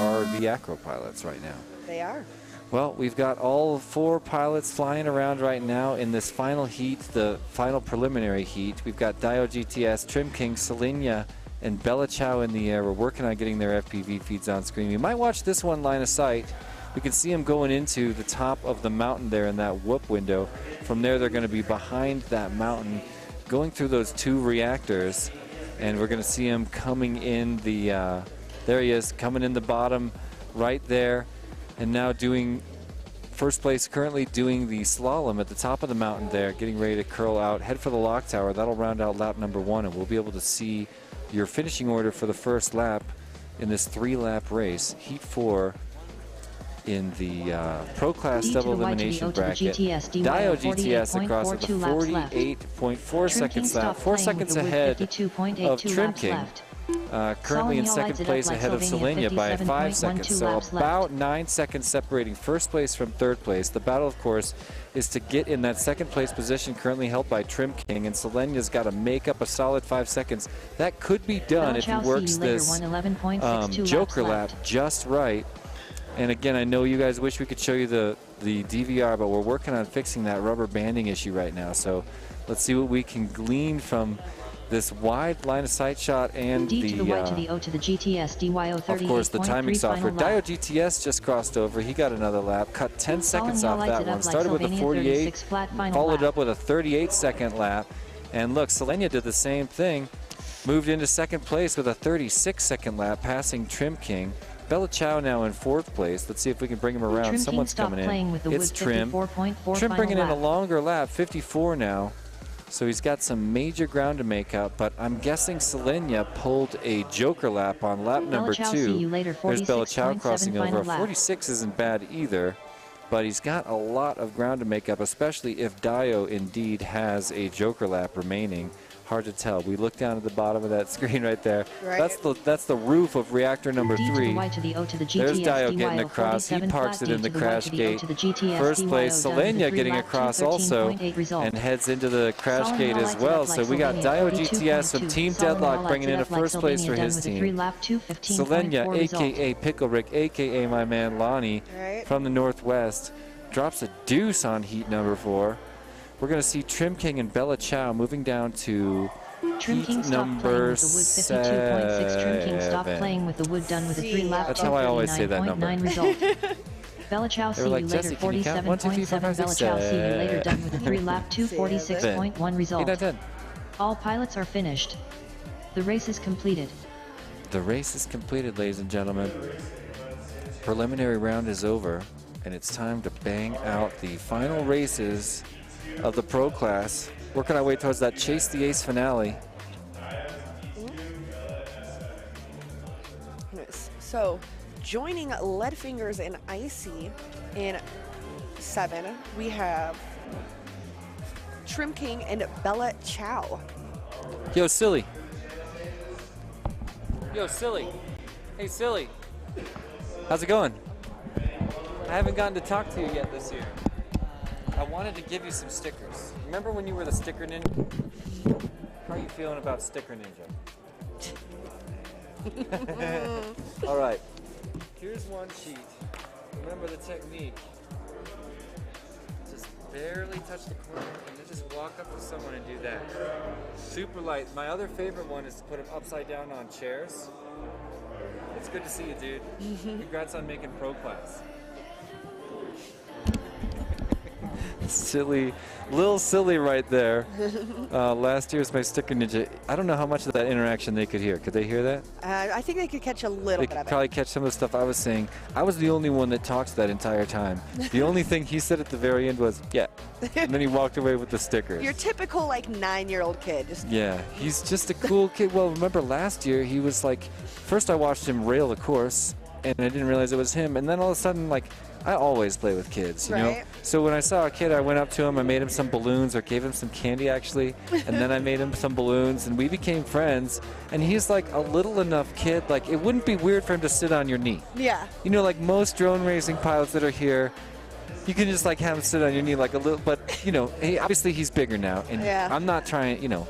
are the acro pilots right now. They are. Well, we've got all 4 pilots flying around right now in this final heat, the final preliminary heat. We've got Dio GTS, Trim King, Selenia, and Bella Chow in the air. We're working on getting their FPV feeds on screen. You might watch this one line of sight. We can see them going into the top of the mountain there in that whoop window. From there, they're going to be behind that mountain, going through those 2 reactors, and we're going to see him coming in the, there he is, coming in the bottom right there, and now doing first place, currently doing the slalom at the top of the mountain there, getting ready to curl out, head for the lock tower. That'll round out lap number 1, and we'll be able to see your finishing order for the first lap in this 3-lap race, heat 4 in the Pro Class double elimination bracket. Dio GTS across at the 48.4 seconds lap, 4 seconds ahead of Trim King. Currently in second place ahead of Selenia by 5 seconds. So about 9 seconds separating first place from third place. The battle, of course, is to get in that second place position currently held by Trim King, and Selenia's got to make up a solid 5 seconds. That could be done if he works this Joker lap just right. And again, I know you guys wish we could show you the DVR, but we're working on fixing that rubber banding issue right now. So let's see what we can glean from this wide line of sight shot and D to the Y to the O to the GTS DYO 38.3 of course, the timing software. Dio GTS just crossed over. He got another lap, cut 10 seconds off that one. Started with a 48, followed up with a 38-second lap. And look, Selenia did the same thing. Moved into second place with a 36-second lap, passing Trim King. Bella Chow now in 4th place. Let's see if we can bring him around. Trim Someone's coming in. It's Trim. Trim bringing in a longer lap, 54 now. So he's got some major ground to make up, but I'm guessing Selenia pulled a Joker lap on lap number 2. There's Bella Chow crossing over. 46 isn't bad either. but he's got a lot of ground to make up, especially if Dio indeed has a Joker lap remaining. Hard to tell. We look down at the bottom of that screen right there. Right. That's the roof of reactor number D to the 3. Y to the O to the GTS, There's Dio DY getting across. He 47 parks flat it in D the to the Y crash to the O gate. to the GTS, First place, DYO down to the Selenia 3 getting lap across also 213.8 result. and heads into the crash Solomon gate all as lights well. up like So we got Slovenia, Dio V2.2. GTS from Team Solomon all Deadlock lights bringing in a up like first place Slovenia for done his with a 3 team. lap 215.4 Selenia, result. a.k.a. Pickle Rick, a.k.a. my man Lonnie Right. from the Northwest, drops a deuce on heat number 4. We're going to see Trim King and Bella Chow moving down to Trim King heat stopped playing number with the wood 52.6. Trim King stopped 7. playing with the wood done with a 3 lap That's how I always say that number. 239.9 result. Bella Chow They see were you like, later Jesse, can you count? 1, 2, 3, 4, 47.7. 5, Bella 6, Chow see you later 7. done with a 3 lap 246.1 result. 8 out of 10. All pilots are finished. The race is completed. The race is completed, ladies and gentlemen. Preliminary round is over, and it's time to bang out the final races of the pro class. Working our way towards that Chase the Ace finale. So, joining Leadfingers and Icy in 7, we have Trim King and Bella Chow. Yo, Silly. Yo, Silly. Hey, Silly. How's it going? I haven't gotten to talk to you yet this year. I wanted to give you some stickers. Remember when you were the sticker ninja? How are you feeling about sticker ninja? All right. Here's one sheet. Remember the technique. Just barely touch the corner and then just walk up to someone and do that. Super light. My other favorite one is to put them upside down on chairs. It's good to see you, dude. Congrats on making pro class. Silly, little silly right there. Last year's my sticker ninja. I don't know how much of that interaction they could hear. Could they hear that? I think they could catch a little They bit could of probably catch some of the stuff I was saying. I was the only one that talked that entire time. The only thing he said at the very end was, yeah. And then he walked away with the stickers. Your typical, like, 9-year-old kid. Just Yeah, he's just a cool kid. Well, remember last year, he was like, first I watched him rail the course, and I didn't realize it was him. And then all of a sudden, like, I always play with kids, you know? So when I saw a kid, I went up to him, I made him some balloons, or gave him some candy, actually, and then I made him some balloons, and we became friends. And he's like a little enough kid, like, it wouldn't be weird for him to sit on your knee. Yeah. You know, like most drone racing pilots that are here, you can just like have him sit on your knee like a little, but, you know, obviously he's bigger now, and Yeah. I'm not trying, you know.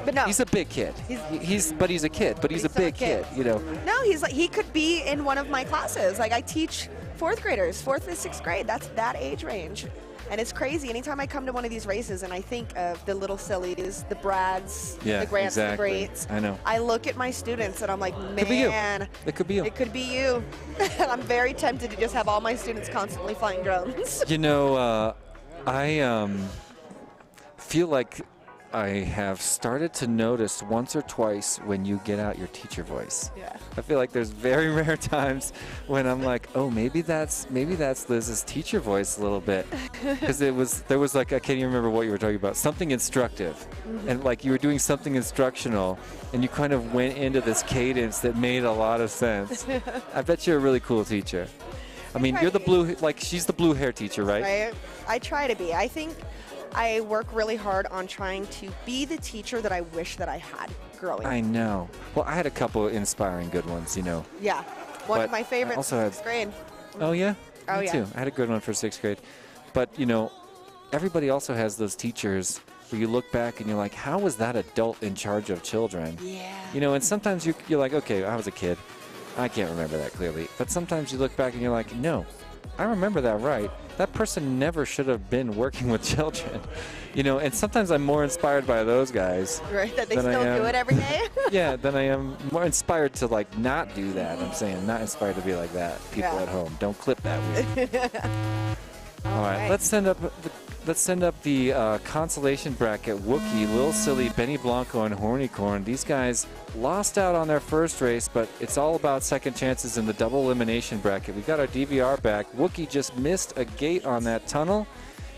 But no. He's a big kid. He's a kid, but he's a big kid, you know. No, he's like, he could be in one of my classes. Like, I teach 4th graders, 4th and 6th grade. That's that age range. And it's crazy. Anytime I come to one of these races and I think of the little sillies, the Brads, Yeah, the Grants, exactly. the Greats, I know. I look at my students and I'm like, man, Could be you. It could be you. It could be you. And I'm very tempted to just have all my students constantly flying drones. You know, I feel like I have started to notice once or twice when you get out your teacher voice. Yeah. I feel like there's very rare times when I'm like, oh, maybe that's Liz's teacher voice a little bit, because there was like, I can't even remember what you were talking about, something instructive, and like you were doing something instructional, and you kind of went into this cadence that made a lot of sense. I bet you're a really cool teacher. I mean, you're the blue, like she's the blue hair teacher, right? I try to be. I think I work really hard on trying to be the teacher that I wish that I had growing up. I know. Well, I had a couple of inspiring good ones, you know. Yeah. One But of my favorites, I also had- 6th grade. Oh, yeah? Oh, Me yeah. too. I had a good one for 6th grade. But, you know, everybody also has those teachers where you look back and you're like, how was that adult in charge of children? Yeah. You know, and sometimes you're like, okay, I was a kid. I can't remember that clearly. But sometimes you look back and you're like, no, I remember that right. That person never should have been working with children. You know, and sometimes I'm more inspired by those guys. Right, that they than I still do am- it every day. Yeah, than I am more inspired to like not do that. I'm saying not inspired to be like that. People Yeah. at home, don't clip that weird. All right, right. let's send up the consolation bracket. Wookie, Lil Silly, Benny Blanco, and Hornycorn. These guys lost out on their first race, but it's all about second chances in the double elimination bracket. We got our DVR back. Wookie just missed a gate on that tunnel,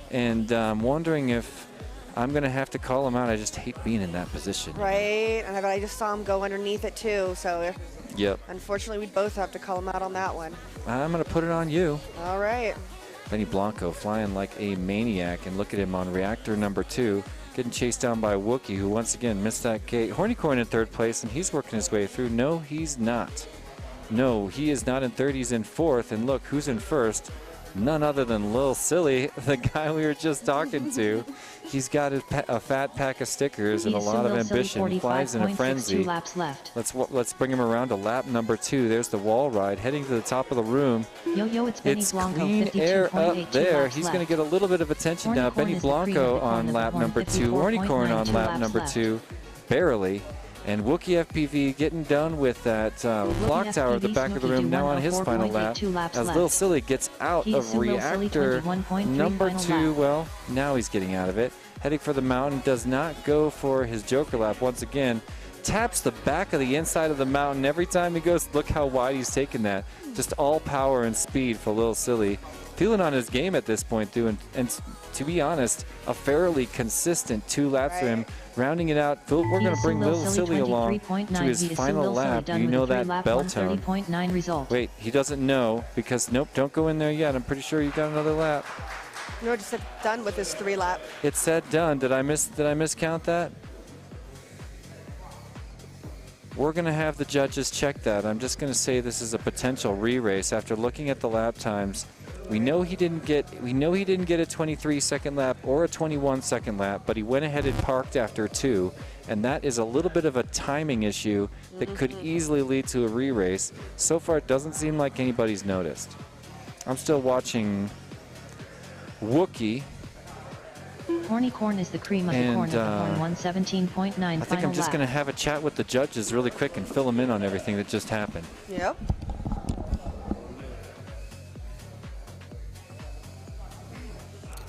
and I'm wondering if I'm gonna have to call him out. I just hate being in that position. Right, and I just saw him go underneath it too, so Yep. unfortunately we both have to call him out on that one. I'm gonna put it on you. All right. Benny Blanco flying like a maniac, and look at him on reactor number 2, getting chased down by Wookie, who once again missed that gate. Hornycorn in 3rd place, and he's working his way through. No, he's not. No, he is not in 3rd, he's in 4th, and look, who's in 1st? None other than Lil Silly, the guy we were just talking to. He's got a fat pack of stickers and a lot of ambition. He flies in a frenzy. Let's bring him around to lap number 2. There's the wall ride, heading to the top of the room. It's clean air up there. He's going to get a little bit of attention now. Benny Blanco on lap number 2. Hornycorn on lap number 2. Barely. And Wookie FPV getting done with that clock tower at the back of the room, now on his final lap. As Lil Silly gets out of reactor number 2. Well, now he's getting out of it. Heading for the mountain, does not go for his Joker lap once again. Taps the back of the inside of the mountain every time he goes. Look how wide he's taken that. Just all power and speed for Lil Silly. Feeling on his game at this point, too, and to be honest, a fairly consistent 2 laps for him. Rounding it out, we're going to bring Lil Silly along to his final lap. You know that bell tone. Wait, he doesn't know because, nope, don't go in there yet. I'm pretty sure you got another lap. No, it just said done with his 3 lap. It said done. Did I miscount that? We're going to have the judges check that. I'm just going to say this is a potential re-race after looking at the lap times. We know he didn't get a 23-second lap or a 21-second lap, but he went ahead and parked after 2, and that is a little bit of a timing issue that could easily lead to a re-race. So far, it doesn't seem like anybody's noticed. I'm still watching Wookie. Hornycorn is the cream of the corn of the horn, 117.9 I think I'm just going to have a chat with the judges really quick and fill them in on everything that just happened. Yep.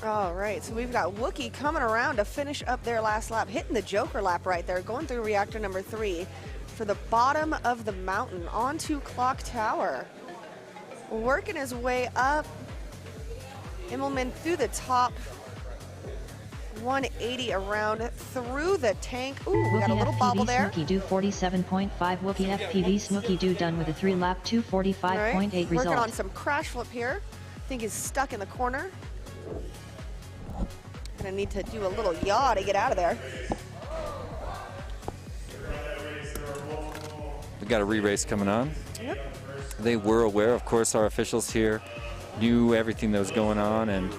All right, so we've got Wookie coming around to finish up their last lap, hitting the Joker lap right there, going through reactor number 3 for the bottom of the mountain onto Clock Tower. Working his way up, Immelman through the top, 180 around through the tank. Ooh, we got a little bobble there. Snooky Do 47.5. Wookie FPV Snooky Do done with a 3-lap 245.8 result. Working on some crash flip here. I think he's stuck in the corner. Gonna need to do a little yaw to get out of there. We got a re-race coming on. Yep. They were aware, of course, our officials here knew everything that was going on, and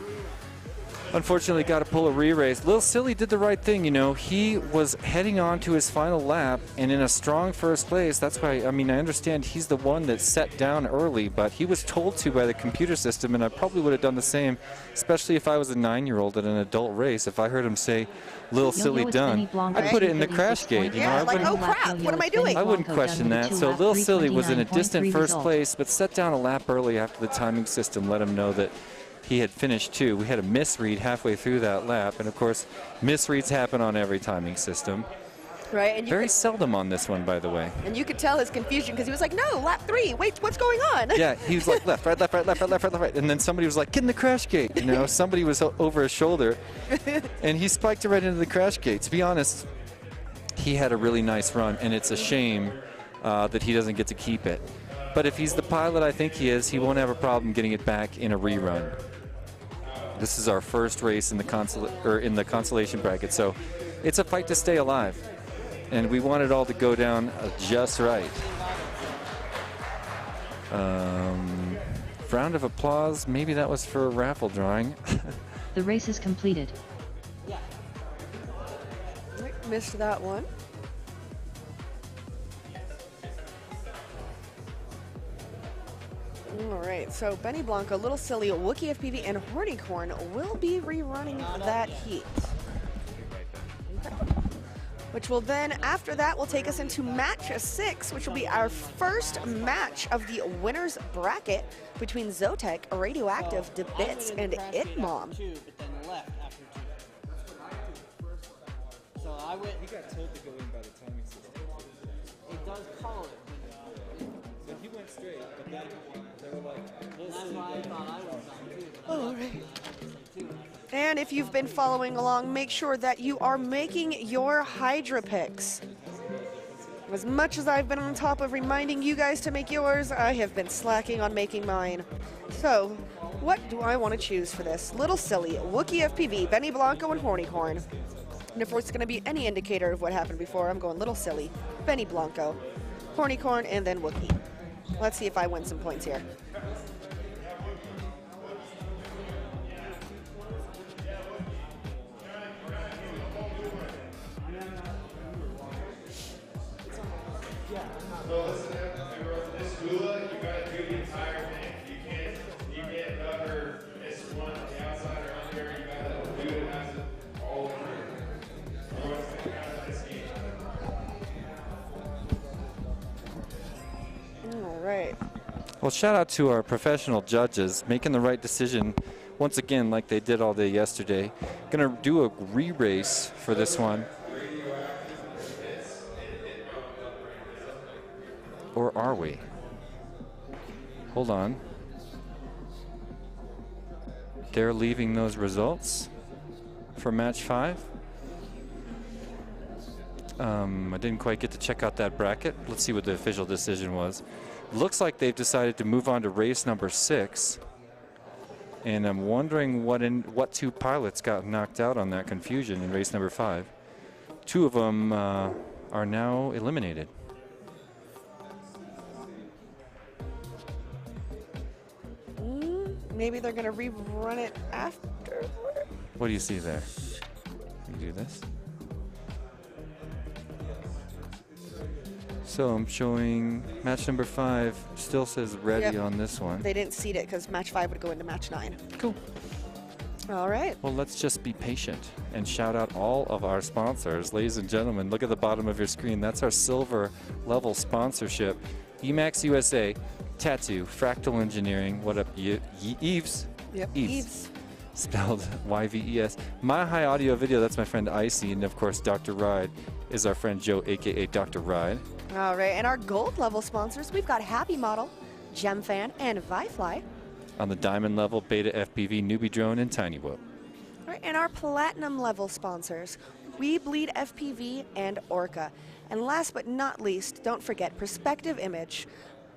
unfortunately got to pull a re-race. Lil Silly did the right thing, you know. He was heading on to his final lap and in a strong first place. That's why, I mean, I understand he's the one that set down early, but he was told to by the computer system, and I probably would have done the same, especially if I was a 9-year-old at an adult race. If I heard him say, Lil Silly done, I'd put it in the crash gate, you know. Yeah, like, oh crap, what am I doing? I wouldn't question that. So Lil Silly was in a distant first place, but set down a lap early after the timing system let him know that he had finished 2. We had a misread halfway through that lap, and of course, misreads happen on every timing system. Right, and very seldom on this one, by the way. And you could tell his confusion because he was like, "No, lap 3. Wait, what's going on?" Yeah, he was like left, right, left, right, left, right, left, right, left, right, and then somebody was like, "Get in the crash gate." You know, somebody was over his shoulder, and he spiked it right into the crash gate. To be honest, he had a really nice run, and it's a shame that he doesn't get to keep it. But if he's the pilot I think he is, he won't have a problem getting it back in a rerun. This is our first race in the consolation bracket, so it's a fight to stay alive, and we want it all to go down just right. Round of applause. Maybe that was for a raffle drawing. The race is completed. Missed that one. All right, so Benny Blanco, Little Silly, Wookie FPV, and Hornycorn will be rerunning that heat. Which will then, after that, will take us into match 6, which will be our first match of the winner's bracket between Zotek, Radioactive, DeBits, and Itmom. But then left after 2. So I went. He got told to go in by the timing system. It does call it. So he went straight, but then they were like, that's why I thought I was on 2. All right. And if you've been following along, make sure that you are making your Hydra picks. As much as I've been on top of reminding you guys to make yours, I have been slacking on making mine. So, what do I want to choose for this? Little Silly, Wookie FPV, Benny Blanco, and Hornycorn. And if it's going to be any indicator of what happened before, I'm going Little Silly, Benny Blanco, Hornycorn, and then Wookie. Let's see if I win some points here. So listen, this hula, you gotta do the entire thing. You can't cover this one on the outside or under. You gotta do it as it all through. Otherwise, it's gonna count as this game. All right. Well, shout out to our professional judges making the right decision once again, like they did all day yesterday. Gonna do a re-race for this one. Or are we? Hold on. They're leaving those results for match 5. I didn't quite get to check out that bracket. Let's see what the official decision was. Looks like they've decided to move on to race number 6. And I'm wondering what 2 pilots got knocked out on that confusion in race number 5. 2 of them are now eliminated. Maybe they're going to rerun it after. What do you see there? You do this. So I'm showing match number 5 still says ready on this one. They didn't seed it because match 5 would go into match 9. Cool. All right. Well, let's just be patient and shout out all of our sponsors. Ladies and gentlemen, look at the bottom of your screen. That's our silver level sponsorship. Emax USA, Tattu, Fractal Engineering, what up, Eves? Yep, Eves. Spelled Y-V-E-S. My High Audio Video, that's my friend Icy, and of course Dr. Ride is our friend Joe, aka Dr. Ride. All right, and our gold level sponsors, we've got HappyModel, GemFan, and ViFly. On the diamond level, BetaFPV, NewBeeDrone, and TinyWhoop. All right, and our platinum level sponsors, WeBleedFPV and Orca. And last but not least, don't forget Perspective Image,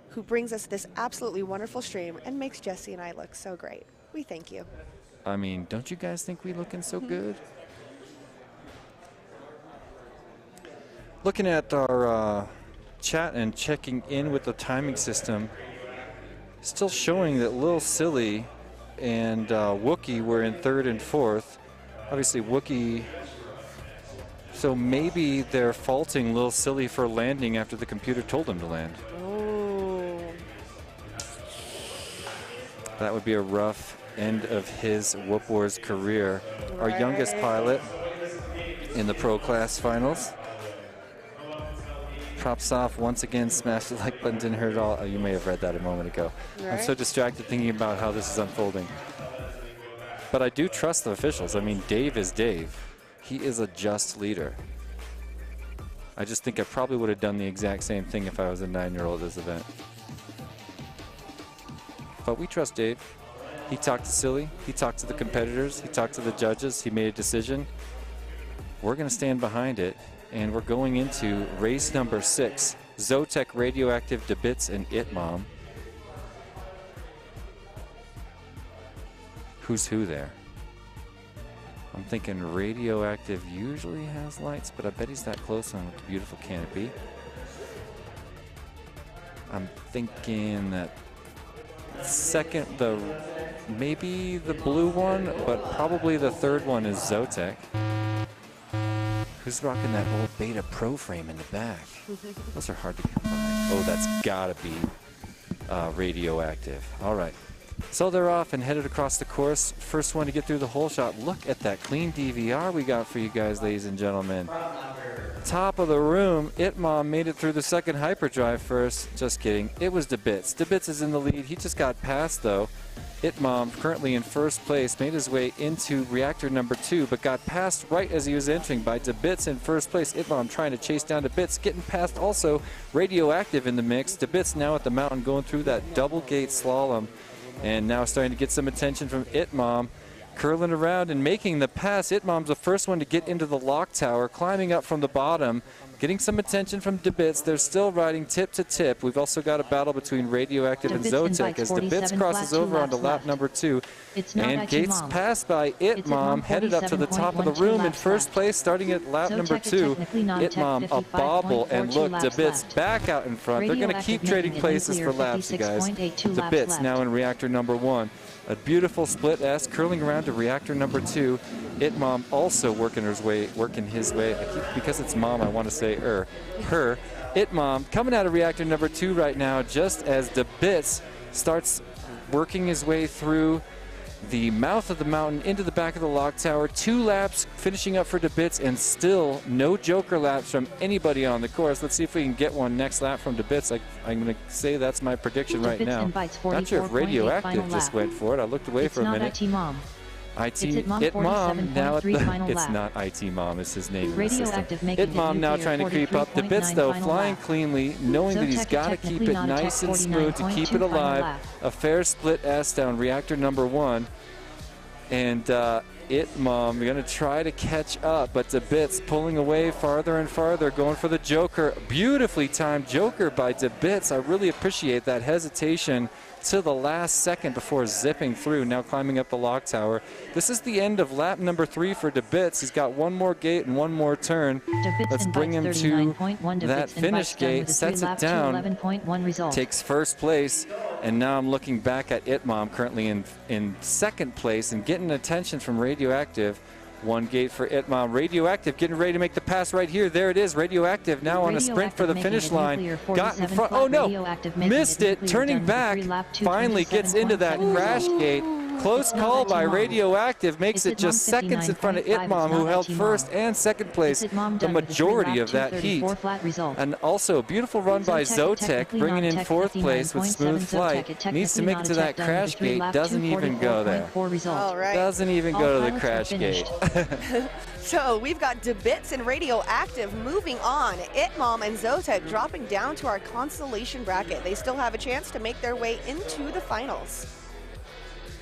who brings us this absolutely wonderful stream and makes Jesse and I look so great. We thank you. I mean, don't you guys think we looking so good? Looking at our chat and checking in with the timing system, still showing that Lil Silly and Wookie were in 3rd and 4th. Obviously, Wookie. So maybe they're faulting Lil Silly for landing after the computer told him to land. Oh. That would be a rough end of his Whoop Wars career. Our youngest pilot in the Pro Class Finals. Props off once again, smash the like button, didn't hurt at all. Oh, you may have read that a moment ago. Right. I'm so distracted thinking about how this is unfolding. But I do trust the officials. I mean, Dave is Dave. He is a just leader. I just think I probably would have done the exact same thing if I was a 9-year-old at this event. But we trust Dave. He talked to Silly. He talked to the competitors. He talked to the judges. He made a decision. We're going to stand behind it. And we're going into race number 6. Zotek, Radioactive, DeBits, and Itmom. Who's who there? I'm thinking Radioactive usually has lights, but I bet he's that close on with the beautiful canopy. I'm thinking that second, maybe the blue one, but probably the 3rd one is Zotek. Who's rocking that old Beta Pro frame in the back? Those are hard to come by. Oh, that's gotta be Radioactive. All right. So they're off and headed across the course. First one to get through the hole shot. Look at that clean DVR we got for you guys, ladies and gentlemen. Top of the room. Itmom made it through the second hyperdrive first. Just kidding. It was DeBits. DeBits is in the lead. He just got past, though. Itmom, currently in first place, made his way into reactor number 2, but got passed right as he was entering by DeBits in first place. Itmom trying to chase down DeBits, getting past also Radioactive in the mix. DeBits now at the mountain going through that double gate slalom, and now starting to get some attention from Itmom. Curling around and making the pass. Itmom's the first one to get into the lock tower, climbing up from the bottom. getting some attention from DeBits. They're still riding tip to tip. We've also got a battle between Radioactive and DeBits Zotek invites as DeBits 47 crosses flat, 2 over onto laps lap left. number 2. It's not And IT Gates Mom. passed by It Mom, headed up to the top of the 47.12 room in laps first left. place, starting at lap Zotek number is 2. technically not It tech, Mom, a bobble, and 55.42 look, laps DeBits left. back out in front. They're going to keep Radioactive trading making it places for nuclear, laps, you guys. 56.82 laps DeBits left. now in reactor number 1. A beautiful split S curling around to reactor number 2. It Mom also working his way. Because it's Mom, I want to say her. It Mom coming out of reactor number 2 right now, just as DeBits starts working his way through the mouth of the mountain into the back of the lock tower. 2 laps finishing up for DeBits, and still no joker laps from anybody on the course. Let's see if we can get one next lap from DeBits. I'm going to say that's my prediction right DeBits now. invites Not sure if 44.8 Radioactive final just lap. went for it. I looked away It's for a not minute. IT Mom. IT It's It Mom, It Mom now at 47.3 the, final it's lap. not IT Mom, it's his name in the Radioactive system. making It Mom it now nuclear, trying to creep up. 43.9 DeBits though final flying lap. cleanly, knowing that he's Zotek got to is keep technically it nice and smooth to keep it 49.2 final alive. lap. A fair split S down reactor number 1. And It Mom, you're going to try to catch up, but DeBits pulling away farther and farther, going for the Joker. Beautifully timed Joker by DeBits. I really appreciate that hesitation to the last second before zipping through, now climbing up the lock tower. This is the end of lap number 3 for DeBits. He's got one more gate and one more turn. Let's bring him to that finish gate, sets it down, 11.1 result. takes first place, and now I'm looking back at It Mom currently in second place and getting attention from Radioactive. 1 gate for It Mom. Radioactive getting ready to make the pass right here. There it is. Radioactive now on a sprint for the finish line. Got in front. Oh no! Missed it. Turning back. Finally gets into that crash gate. Close call by Radioactive. Makes it just seconds in front of It Mom, who held first and second place the majority of that heat. And also, beautiful run by Zotek, bringing in 4th place with smooth flight. Needs to make it to that crash gate. Doesn't even go there. All right. Doesn't even go to the crash gate. So we've got DeBits and Radioactive moving on. It Mom and Zotek dropping down to our consolation bracket. They still have a chance to make their way into the finals.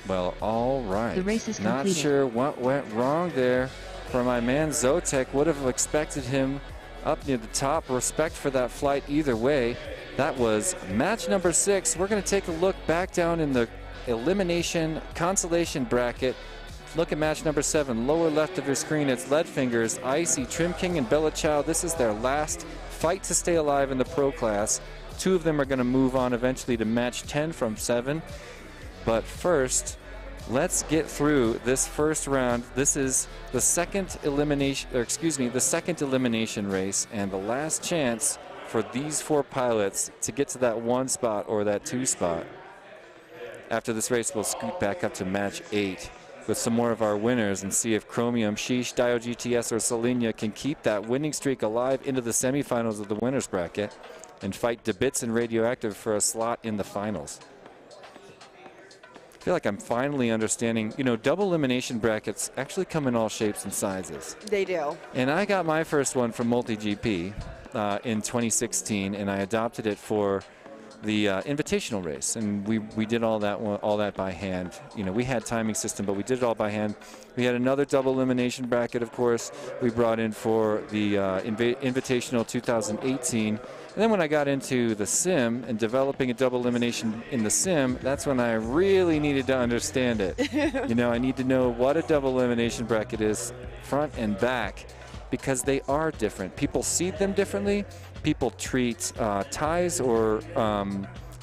Well, all right. The race is Not completed. sure what went wrong there for my man Zotek. Would have expected him up near the top. Respect for that flight either way. That was match number 6. We're going to take a look back down in the elimination consolation bracket. Look at match number 7. Lower left of your screen, it's Leadfingers, Icy, Trim King, and Bella Chow. This is their last fight to stay alive in the pro class. 2 of them are going to move on eventually to match 10 from 7. But first, let's get through this first round. This is the second elimination race, and the last chance for these 4 pilots to get to that 1 spot or that 2 spot. After this race, we'll scoot back up to match 8 with some more of our winners and see if Chromium, Sheesh, Dio GTS, or Selenia can keep that winning streak alive into the semifinals of the winners bracket and fight DeBits and Radioactive for a slot in the finals. I feel like I'm finally understanding, double elimination brackets actually come in all shapes and sizes. They do. And I got my first one from MultiGP in 2016, and I adopted it for the invitational race, and we did all that by hand. We had timing system, but we did it all by hand. We had another double elimination bracket, of course, we brought in for the invitational 2018. And then when I got into the sim and developing a double elimination in the sim, that's when I really needed to understand it. I need to know what a double elimination bracket is, front and back, because they are different. People seed them differently. People treat ties or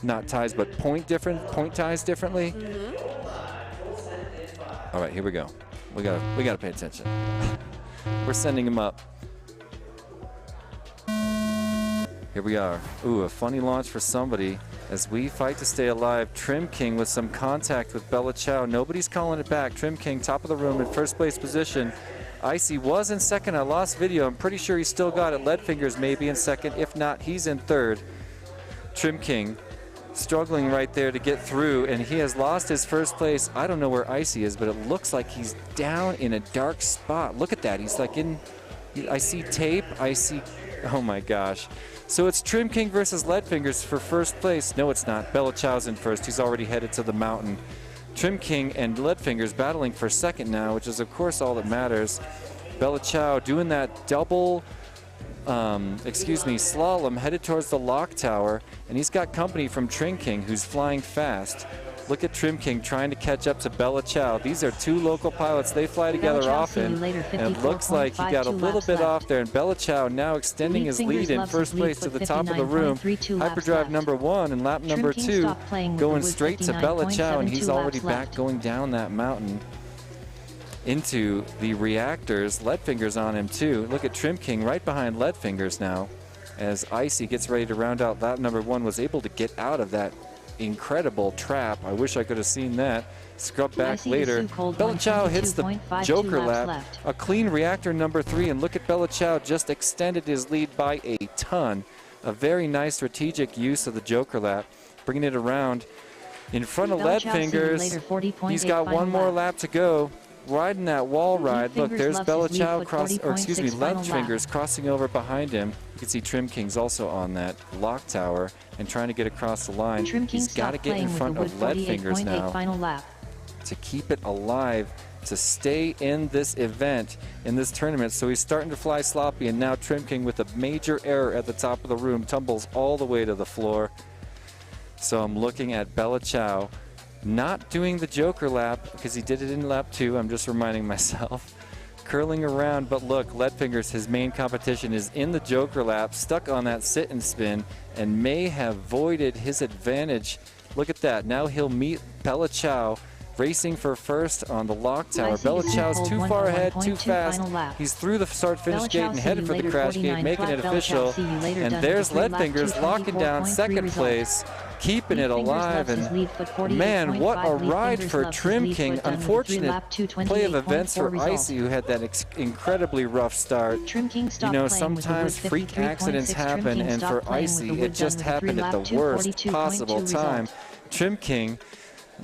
not ties, but point ties differently. All right, here we go. We gotta pay attention. We're sending them up. Here we are. Ooh, a funny launch for somebody as we fight to stay alive. Trim King with some contact with Bella Chow. Nobody's calling it back. Trim King, top of the room in first place position. Icy was in second. I lost video. I'm pretty sure he still got it. Leadfingers maybe in second. If not, he's in third. Trim King struggling right there to get through, and he has lost his first place. I don't know where Icy is, but it looks like he's down in a dark spot. Look at that. He's like I see tape. Oh my gosh. So it's Trim King versus Leadfingers for first place. No, it's not. Bella Chow's in first. He's already headed to the mountain. Trim King and Leadfingers battling for second now, which is of course all that matters. Bella Chow doing that double slalom headed towards the lock tower, and he's got company from Trim King, who's flying fast. Look at Trim King trying to catch up to Bella Chow. These are two local pilots. They fly together often, and it looks like he got a little bit off there, and Bella Chow now extending his lead in first place to the top of the room. Hyperdrive number 1 and lap number 2 going straight to Bella Chow, and he's already back going down that mountain into the reactors. Leadfinger's on him too. Look at Trim King right behind Leadfingers now, as Icy gets ready to round out lap number 1. Was able to get out of that incredible trap. I wish I could have seen that. Scrub back later. Bella Chow hits the Joker lap. A clean reactor number 3, and look at Bella Chow just extended his lead by a ton. A very nice strategic use of the Joker lap, bringing it around in front of Leadfingers. He's got one more lap to go. Riding that wall ride. Look, there's Bella Chow Leadfingers crossing over behind him. You can see Trim King's also on that lock tower and trying to get across the line. He's got to get in front of Leadfingers now to keep it alive, to stay in this event, in this tournament. So he's starting to fly sloppy, and now Trim King with a major error at the top of the room tumbles all the way to the floor. So I'm looking at Bella Chow not doing the Joker lap because he did it in lap 2. I'm just reminding myself. Curling around, but look, Leadfingers, his main competition, is in the Joker lap, stuck on that sit and spin, and may have voided his advantage. Look at that. Now he'll meet Bella Chow racing for first on the lock tower. Bella Chow's too far ahead, too fast. He's through the start-finish gate and headed for the crash gate, making it official. And there's Leadfingers locking down second place, keeping it alive. And man, what a ride for Trim King. Unfortunate play of events for Icy, who had that incredibly rough start. You know, sometimes freak accidents happen, and for Icy, it just happened at the worst possible time. Trim King,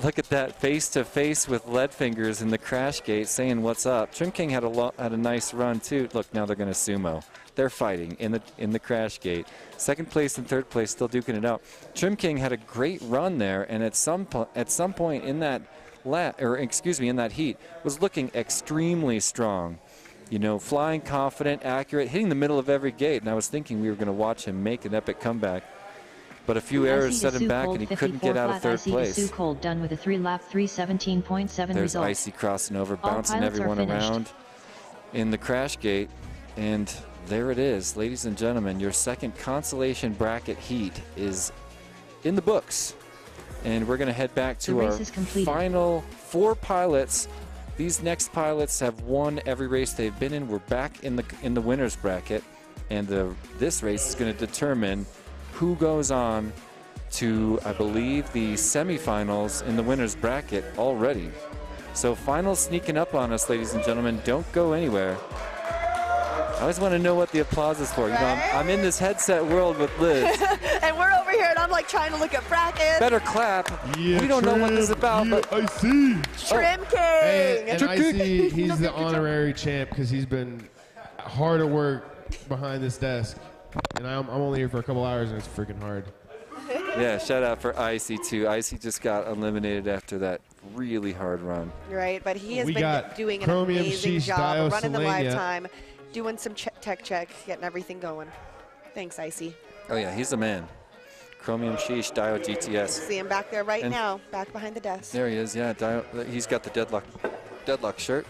look at that face-to-face with Leadfingers in the crash gate saying what's up. Trim King had a nice run too. Look, now they're going to sumo. They're fighting in the crash gate. Second place and third place still duking it out. Trim King had a great run there, and at some point in that in that heat was looking extremely strong. You know, flying confident, accurate, hitting the middle of every gate. And I was thinking we were going to watch him make an epic comeback. But a few errors set him back, and he couldn't get out of third place. Done with a 3-lap 3:17.7 There's result. Icy crossing over, bouncing everyone around in the crash gate. And there it is, ladies and gentlemen. Your second consolation bracket heat is in the books. And we're going to head back to our final 4 pilots. These next pilots have won every race they've been in. We're back in the winners bracket. And this race is going to determine who goes on to, I believe, the semifinals in the winner's bracket already. So finals sneaking up on us, ladies and gentlemen. Don't go anywhere. I always want to know what the applause is for. You know, I'm in this headset world with Liz. And we're over here, and I'm like trying to look at brackets. Better clap. Yeah, we don't know what this is about, but I see. Trim King. Hey, and I see he's the honorary champ because he's been hard at work behind this desk. And I'm only here for a couple hours, and it's freaking hard. Yeah, shout out for Icy too. Icy just got eliminated after that really hard run. Right, but he has been doing an amazing job running the live time, doing some tech check, getting everything going. Thanks, Icy. Oh yeah, he's the man. Chromium Sheesh Dio GTS. See him back there right now, back behind the desk. There he is. Yeah, he's got the deadlock shirt.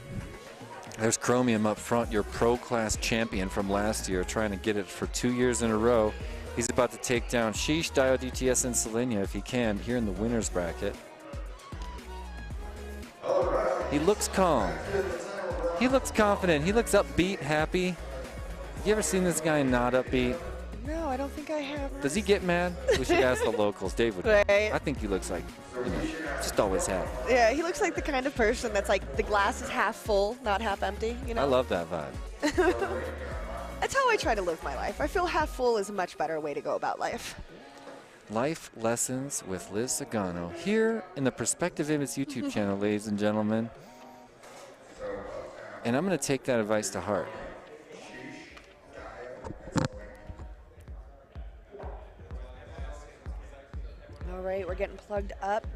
There's Chromium up front, your pro class champion from last year, trying to get it for 2 years in a row. He's about to take down Sheesh, Dio DTS, and Selenia if he can here in the winner's bracket. He looks calm. He looks confident. He looks upbeat, happy. Have you ever seen this guy not upbeat? No, I don't think I have. Does he get mad? We should ask the locals. Dave would. Right. I think he looks like, just always happy. Yeah, he looks like the kind of person that's like the glass is half full, not half empty. You know. I love that vibe. That's how I try to live my life. I feel half full is a much better way to go about life. Life Lessons with Liz Sagano here in the Perspective Image YouTube channel, ladies and gentlemen. And I'm going to take that advice to heart. All right, we're getting plugged up.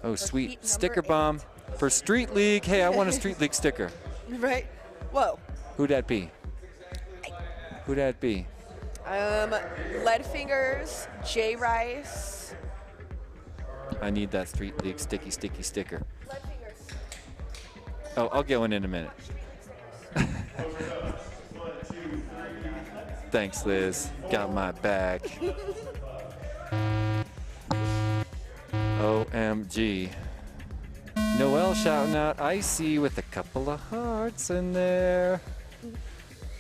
Oh, sweet. Sticker bomb for Street League. Hey, I want a Street League sticker. Right. Whoa. Who'd that be? Who'd that be? Lead Fingers, J Rice. I need that Street League sticky sticker. Oh, I'll get one in a minute. Thanks, Liz. Got my back. OMG. Noelle shouting out Icy with a couple of hearts in there.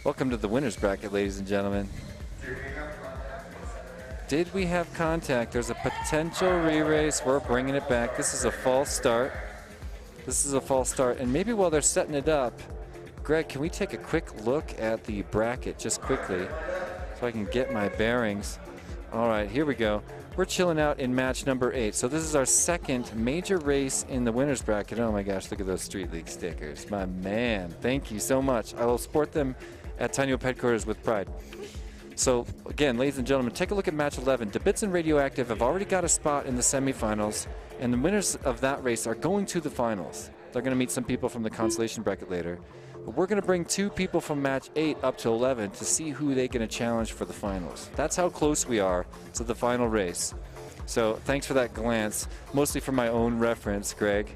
Welcome to the winner's bracket, ladies and gentlemen. Did we have contact? There's a potential re-race. We're bringing it back. This is a false start. And maybe while they're setting it up, Greg, can we take a quick look at the bracket just quickly so I can get my bearings? All right, here we go. We're chilling out in match number 8. So this is our second major race in the winner's bracket. Oh my gosh, look at those Street League stickers. My man, thank you so much. I will sport them at TinyWhoop headquarters with pride. So again, ladies and gentlemen, take a look at match 11. DeBits and Radioactive have already got a spot in the semifinals, and the winners of that race are going to the finals. They're going to meet some people from the consolation bracket later. But we're going to bring 2 people from match 8 up to 11 to see who they're going to challenge for the finals. That's how close we are to the final race. So thanks for that glance, mostly for my own reference, Greg.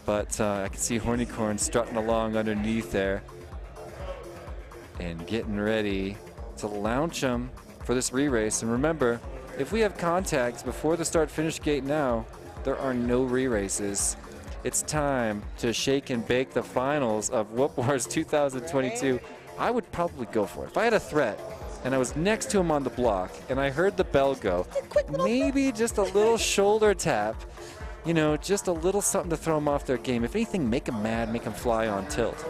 But I can see Hornycorn strutting along underneath there and getting ready to launch them for this re-race. And remember, if we have contacts before the start-finish gate now, there are no re-races. It's time to shake and bake the finals of Whoop Wars 2022. I would probably go for it. If I had a threat and I was next to him on the block and I heard the bell go, maybe just a little shoulder tap, you know, just a little something to throw them off their game. If anything, make them mad, make them fly on tilt.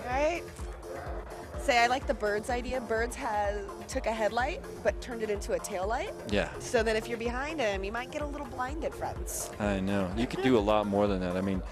Right? Say, I like the Birds idea. Birds took a headlight, but turned it into a tail light. Yeah. So then if you're behind him, you might get a little blinded, friends. I know. You could do a lot more than that. I mean,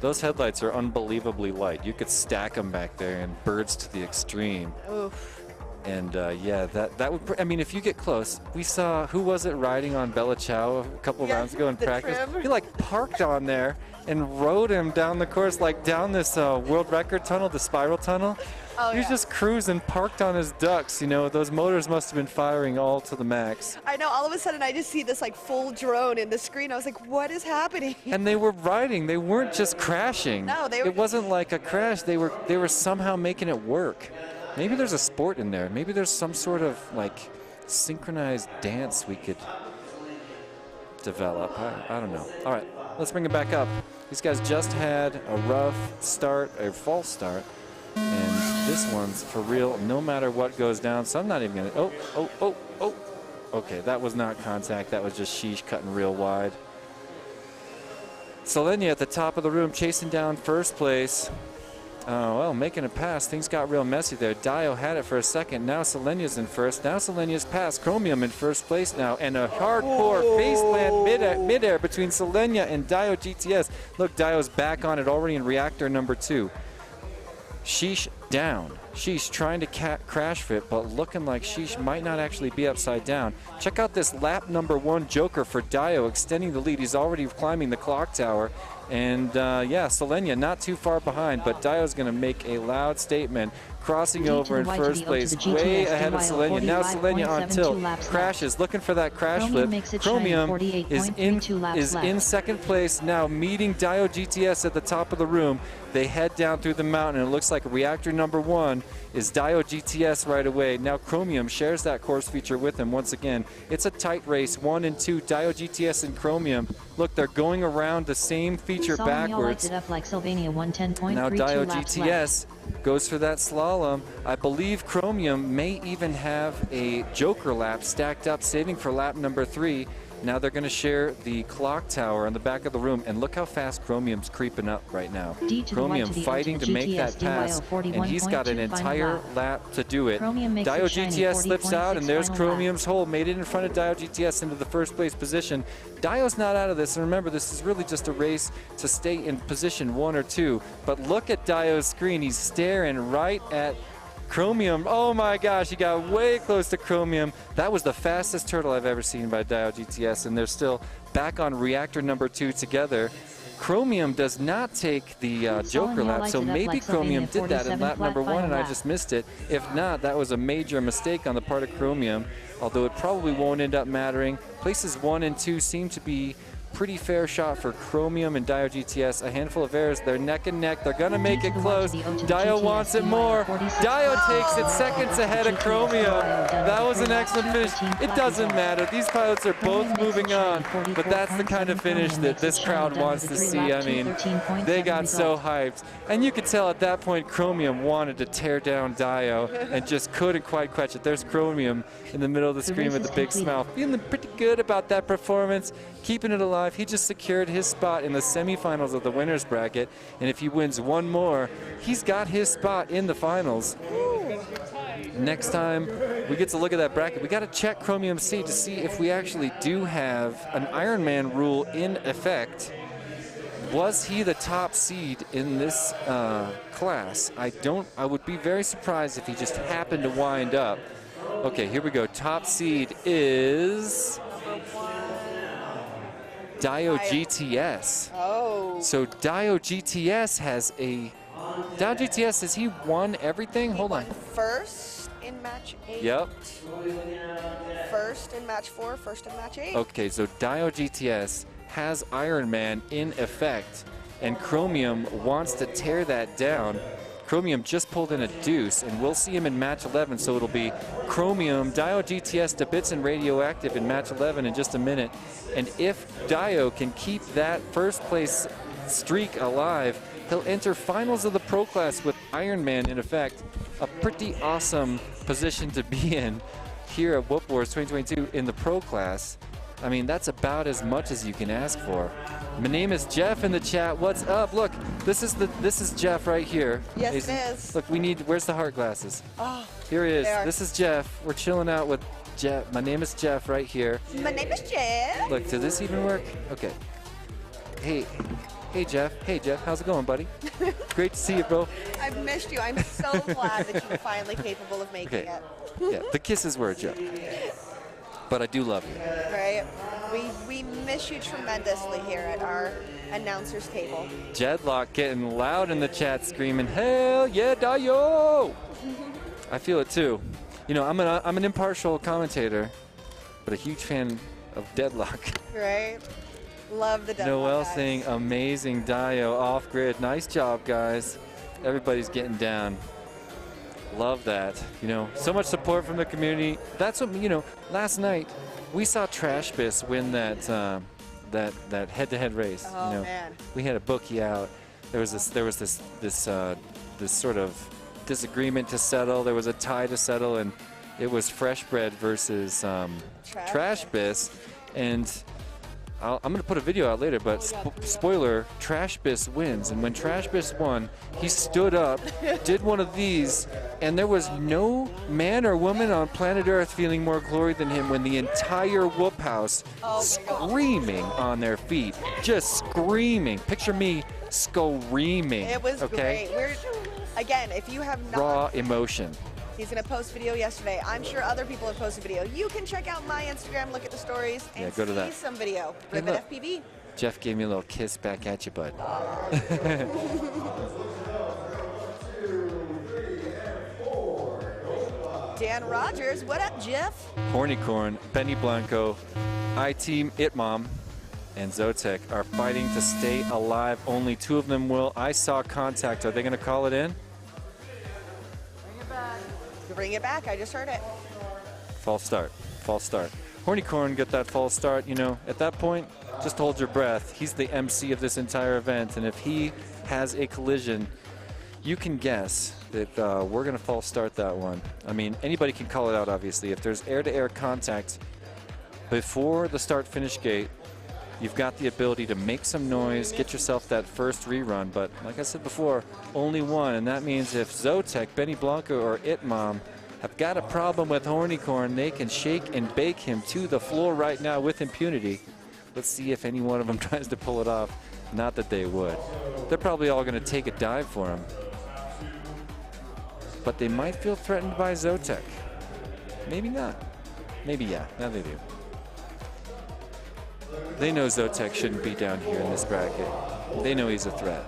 those headlights are unbelievably light. You could stack them back there and Birds to the extreme. Oof. And yeah, that would. I mean, if you get close, we saw who was it riding on Bella Ciao a couple rounds ago in practice. He like parked on there and rode him down the course, like down this world record tunnel, the spiral tunnel. Oh, he was just cruising, parked on his ducks. You know, those motors must have been firing all to the max. I know. All of a sudden, I just see this like full drone in the screen. I was like, "What is happening?" And they were riding. They weren't just crashing. No, they were. It wasn't like a crash. They were somehow making it work. Maybe there's a sport in there. Maybe there's some sort of like synchronized dance we could develop. I don't know. All right, let's bring it back up. These guys just had a rough start, a false start, and this one's for real no matter what goes down. So I'm not even gonna. Oh. Okay, that was not contact. That was just sheesh cutting real wide. Selenia at the top of the room chasing down first place. Well, making a pass. Things got real messy there. Dio had it for a second. Now Selenia's in first. Now Selenia's passed. Chromium in first place now. And a hardcore face plant midair between Selenia and Dio GTS. Look, Dio's back on it already in reactor number 2. Sheesh down. Sheesh trying to crash fit, but looking like Sheesh might not actually be upside down. Check out this lap number 1 Joker for Dio extending the lead. He's already climbing the clock tower. And yeah, Selenia not too far behind, but Dio's going to make a loud statement, crossing over in first place, way ahead of Selenia. Now Selenia on tilt, crashes, looking for that crash flip. Chromium is in second place now, meeting Dio GTS at the top of the room. They head down through the mountain, and it looks like reactor number 1 is Dio GTS right away. Now Chromium shares that course feature with him once again. It's a tight race, 1 and 2, Dio GTS and Chromium. Look, they're going around the same feature backwards. It up like Sylvania 110.32 now Dio laps GTS goes for that slalom. I believe Chromium may even have a Joker lap stacked up, saving for lap number 3. Now they're going to share the clock tower on the back of the room, and look how fast Chromium's creeping up right now. Chromium fighting to make that pass, and he's got an entire lap to do it. Dio GTS slips out, and there's Chromium's hole, made it in front of Dio GTS into the first place position. Dio's not out of this, and remember, this is really just a race to stay in position 1 or 2. But look at Dio's screen. He's staring right at Chromium. Oh my gosh, he got way close to Chromium. That was the fastest turtle I've ever seen by Dio GTS, and they're still back on reactor number 2 together. Chromium does not take the Joker lap, so maybe Chromium did that in lap number 1 and I just missed it. If not, that was a major mistake on the part of Chromium, although it probably won't end up mattering. Places 1 and 2 seem to be pretty fair shot for Chromium and Dio GTS. A handful of errors. They're neck and neck. They're going to make it close. Dio wants it more. Dio takes it seconds ahead of Chromium. That was an excellent finish. It doesn't matter. These pilots are both moving on, but that's the kind of finish that this crowd wants to see. I mean, they got so hyped. And you could tell at that point Chromium wanted to tear down Dio and just couldn't quite catch it. There's Chromium in the middle of the screen with a big smile. Feeling pretty good about that performance, keeping it alive. He just secured his spot in the semifinals of the winners bracket, and if he wins one more, he's got his spot in the finals. Next time we get to look at that bracket, we got to check Chromium C to see if we actually do have an Ironman rule in effect. Was he the top seed in this class? I would be very surprised if he just happened to wind up. Okay, here we go. Top seed is Dio GTS. Oh. So Dio GTS has has he won everything? Hold on. First in match 8. Yep. First in match 4, first in match 8. Okay, so Dio GTS has Ironman in effect, and Chromium wants to tear that down. Chromium just pulled in a deuce, and we'll see him in match 11, so it'll be Chromium, Dio GTS to Bits and Radioactive in match 11 in just a minute. And if Dio can keep that first place streak alive, he'll enter finals of the pro class with Ironman in effect. A pretty awesome position to be in here at Whoop Wars 2022 in the pro class. I mean, that's about as much as you can ask for. My name is Jeff in the chat. What's up? Look, this is Jeff right here. Yes, it is. Look, where's the heart glasses? Oh, here he is. there. This is Jeff. We're chilling out with Jeff. My name is Jeff right here. My name is Jeff. Look, does this even work? Okay. Hey Jeff. Hey Jeff, how's it going, buddy? Great to see you, bro. I've missed you. I'm so glad that you're finally capable of making it. Yeah, the kisses were a joke. But I do love you. Right? We miss you tremendously here at our announcer's table. Jedlock getting loud in the chat screaming, hell yeah, Dio! I feel it too. You know, I'm an impartial commentator, but a huge fan of Deadlock. Right? Love the Deadlock. Noel guys. saying amazing Dio off grid. Nice job, guys. Everybody's getting down. Love that. You know, so much support from the community. That's what, you know, last night we saw Trashbiss win that head-to-head race. Oh, you know, man. we had a bookie out. There was this sort of disagreement to settle. There was a tie to settle, and it was Fresh Bread versus Trashbiss. And I'm going to put a video out later, but spoiler, Trashbiss wins. And when Trashbiss won, he stood up, did one of these, and there was no man or woman on planet Earth feeling more glory than him when the entire Whoop House screaming on their feet. Just screaming. Picture me screaming. It was okay? great. Again, if you have not... Raw emotion. He's going to post video yesterday. I'm sure other people have posted video. You can check out my Instagram, look at the stories, and go to see that. some video. Hey, look. BetaFPV. Jeff gave me a little kiss back at you, bud. Dan Rogers, what up, Jeff? Hornycorn, Benny Blanco, I-Team, Itmom, and Zotek are fighting to stay alive. Only 2 of them will. I saw contact. Are they going to call it in? Bring it back. I just heard it. False start. False start. Hornycorn get that false start. You know, at that point, just hold your breath. He's the MC of this entire event, and if he has a collision, you can guess that we're going to false start that one. I mean, anybody can call it out, obviously. If there's air-to-air contact before the start-finish gate, you've got the ability to make some noise, get yourself that first rerun. But like I said before, only one. And that means if Zotek, Benny Blanco, or Itmom have got a problem with Hornycorn, they can shake and bake him to the floor right now with impunity. Let's see if any one of them tries to pull it off. Not that they would. They're probably all going to take a dive for him. But they might feel threatened by Zotek. Maybe not. Maybe yeah. Now they do. They know Zotek shouldn't be down here in this bracket. They know he's a threat.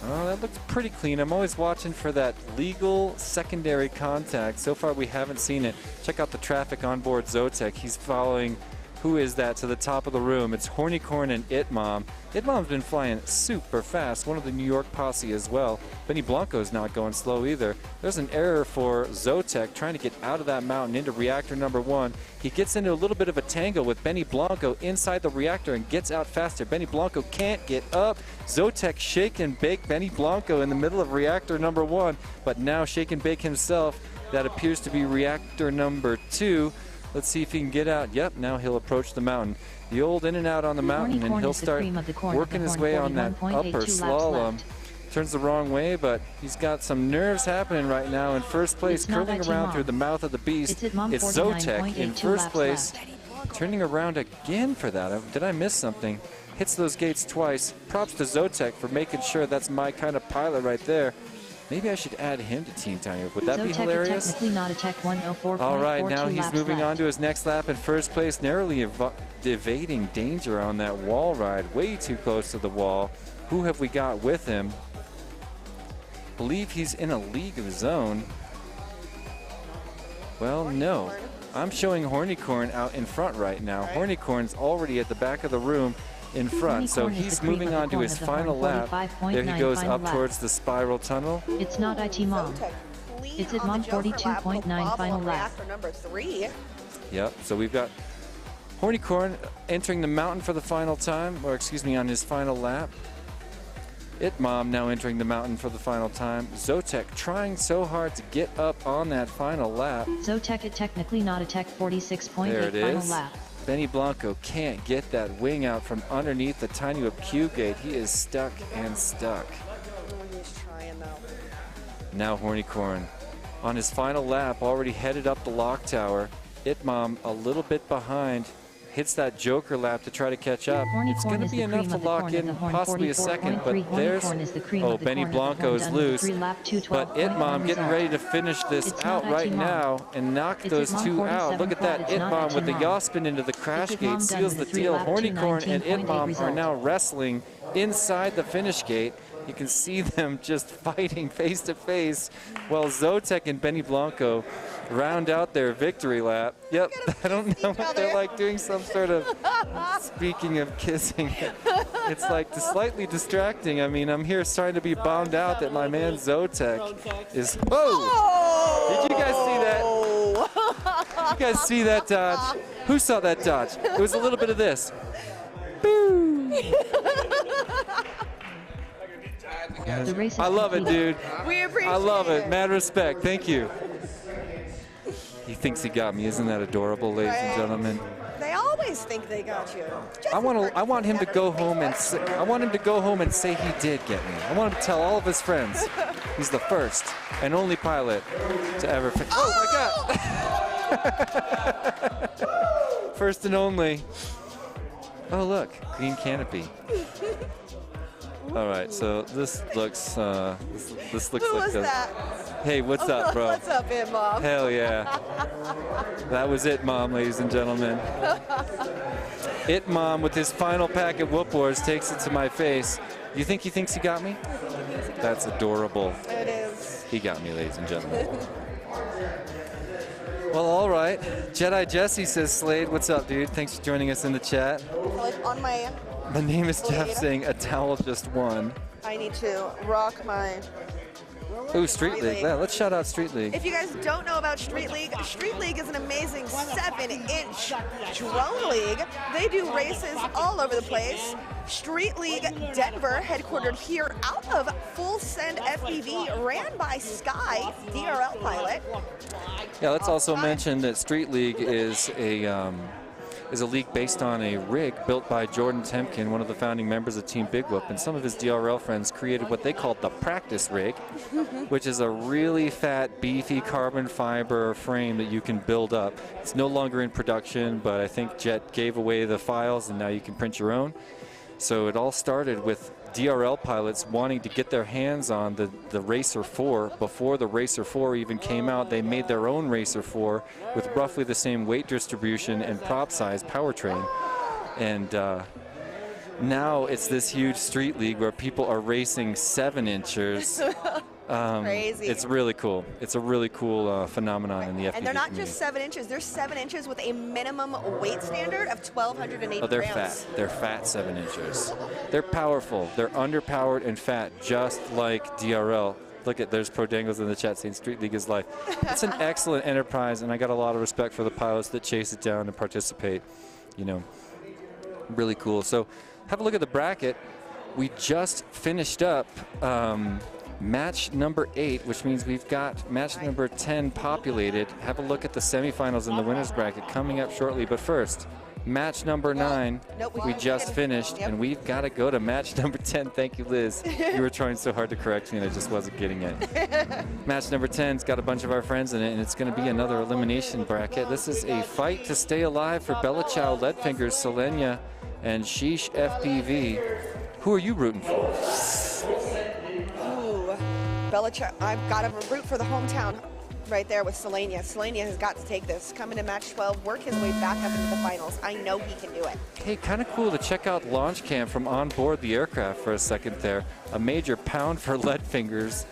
Oh, that looks pretty clean. I'm always watching for that legal secondary contact. So far, we haven't seen it. Check out the traffic on board Zotek. He's following, who is that, to the top of the room. It's Hornycorn and Itmom. Itmom's been flying super fast, one of the New York posse as well. Benny Blanco's not going slow either. There's an error for Zotek trying to get out of that mountain into reactor number 1. He gets into a little bit of a tangle with Benny Blanco inside the reactor and gets out faster. Benny Blanco can't get up. Zotek shake and bake Benny Blanco in the middle of reactor number 1, but now shake and bake himself. That appears to be reactor number 2. Let's see if he can get out. Yep, now he'll approach the mountain. The old in and out on the mountain, and he'll start working his way on that upper slalom. Turns the wrong way, but he's got some nerves happening right now. In first place, curling around through the mouth of the beast, it's Zotek in first place. Turning around again for that. Did I miss something? Hits those gates twice. Props to Zotek for making sure that's my kind of pilot right there. Maybe I should add him to Team TinyWhoop. Would that be hilarious? Technically not a Tech 104. All right, now he's moving on to his next lap in first place, narrowly evading danger on that wall ride. Way too close to the wall. Who have we got with him? Believe he's in a league of his own. Well, no. I'm showing Hornycorn out in front right now. Hornycorn's already at the back of the room in front, so he's moving on to his final lap. There he goes up towards the spiral tunnel. It's not IT Mom. It's at Mom 42.9 final lap. For number 3. Yep, so we've got Hornycorn entering the mountain for the final time, or excuse me, on his final lap. Itmom now entering the mountain for the final time. Zotek trying so hard to get up on that final lap. Zotek at technically not a Tech 46.8 there it final is. lap. Benny Blanco can't get that wing out from underneath the TinyWhoop cube gate. He is stuck and stuck. He's trying though. Now Hornycorn on his final lap, already headed up the lock tower. Itmom a little bit behind, hits that joker lap to try to catch up. It's going to be enough to lock in possibly a second, but there's, oh, Benny Blanco is loose. But Itmom getting ready to finish this out right now and knock those two out. Look at that, Itmom with the yaw spin into the crash gate seals the deal. Hornycorn and Itmom are now wrestling inside the finish gate. You can see them just fighting face to face while Zotek and Benny Blanco round out their victory lap. Yep, I don't know what they're like, doing some sort of, speaking of kissing, it's like slightly distracting. I mean, I'm here starting to be bummed out that my man Zotek is, whoa! Did you guys see that? You guys see that dodge? Who saw that dodge? It was a little bit of this. Boom! I love it, dude. We appreciate it. I love it. Mad respect. Thank you. He thinks he got me. Isn't that adorable, ladies and gentlemen? They always think they got you. I want him to go home and say he did get me. I want him to tell all of his friends he's the first and only pilot to ever. Oh my God! First and only. Oh look, green canopy. All right, so this looks this looks Who like was that? Hey, what's up, bro? What's up, Mom? Hell yeah. That was Itmom, ladies and gentlemen. Itmom with his final pack at Whoop Wars takes it to my face. You think he thinks he got me? That's adorable. It is. He got me, ladies and gentlemen. Well, all right. Jedi Jesse says, Slade, what's up, dude? Thanks for joining us in the chat. Like on my name is Jeff saying a towel just won. I need to rock my. Ooh, Street League. Yeah, let's shout out Street League. If you guys don't know about Street League is an amazing 7-inch drone league. They do races all over the place. Street League Denver, headquartered here out of Full Send FPV, ran by Sky, DRL pilot. Yeah, let's also mention that Street League is a league based on a rig built by Jordan Temkin, one of the founding members of Team Big Whoop, and some of his DRL friends created what they called the practice rig, which is a really fat, beefy carbon fiber frame that you can build up. It's no longer in production, but I think Jet gave away the files and now you can print your own. So it all started with DRL pilots wanting to get their hands on the Racer 4 before the Racer 4 even came out. They made their own Racer 4 with roughly the same weight distribution and prop size powertrain. And now it's this huge street league where people are racing 7-inchers. Crazy. It's really cool. It's a really cool phenomenon in the FPV And they're not community. just 7 inches. They're 7 inches with a minimum weight standard of 1,280 Oh, they're grams. fat. They're fat 7-inchers. They're powerful. They're underpowered and fat, just like DRL. Look at, there's Pro Dangles in the chat saying Street League is life. It's an excellent enterprise, and I got a lot of respect for the pilots that chase it down and participate. You know, really cool. So have a look at the bracket. We just finished up match number 8, which means we've got match number 10 populated. Have a look at the semifinals in the winners bracket coming up shortly. But first, match number 9, we just finished, and we've got to go to match number 10. Thank you, Liz. You were trying so hard to correct me, and I just wasn't getting it. Match number 10's got a bunch of our friends in it, and it's going to be another elimination bracket. This is a fight to stay alive for Bella Chow, Leadfingers, Selenia, and Sheesh FPV. Who are you rooting for? Belichick, I've got to root for the hometown right there with Selenia. Selenia has got to take this, come into match 12, work his way back up into the finals. I know he can do it. Hey, kind of cool to check out launch cam from on board the aircraft for a second there. A major pound for Leadfingers.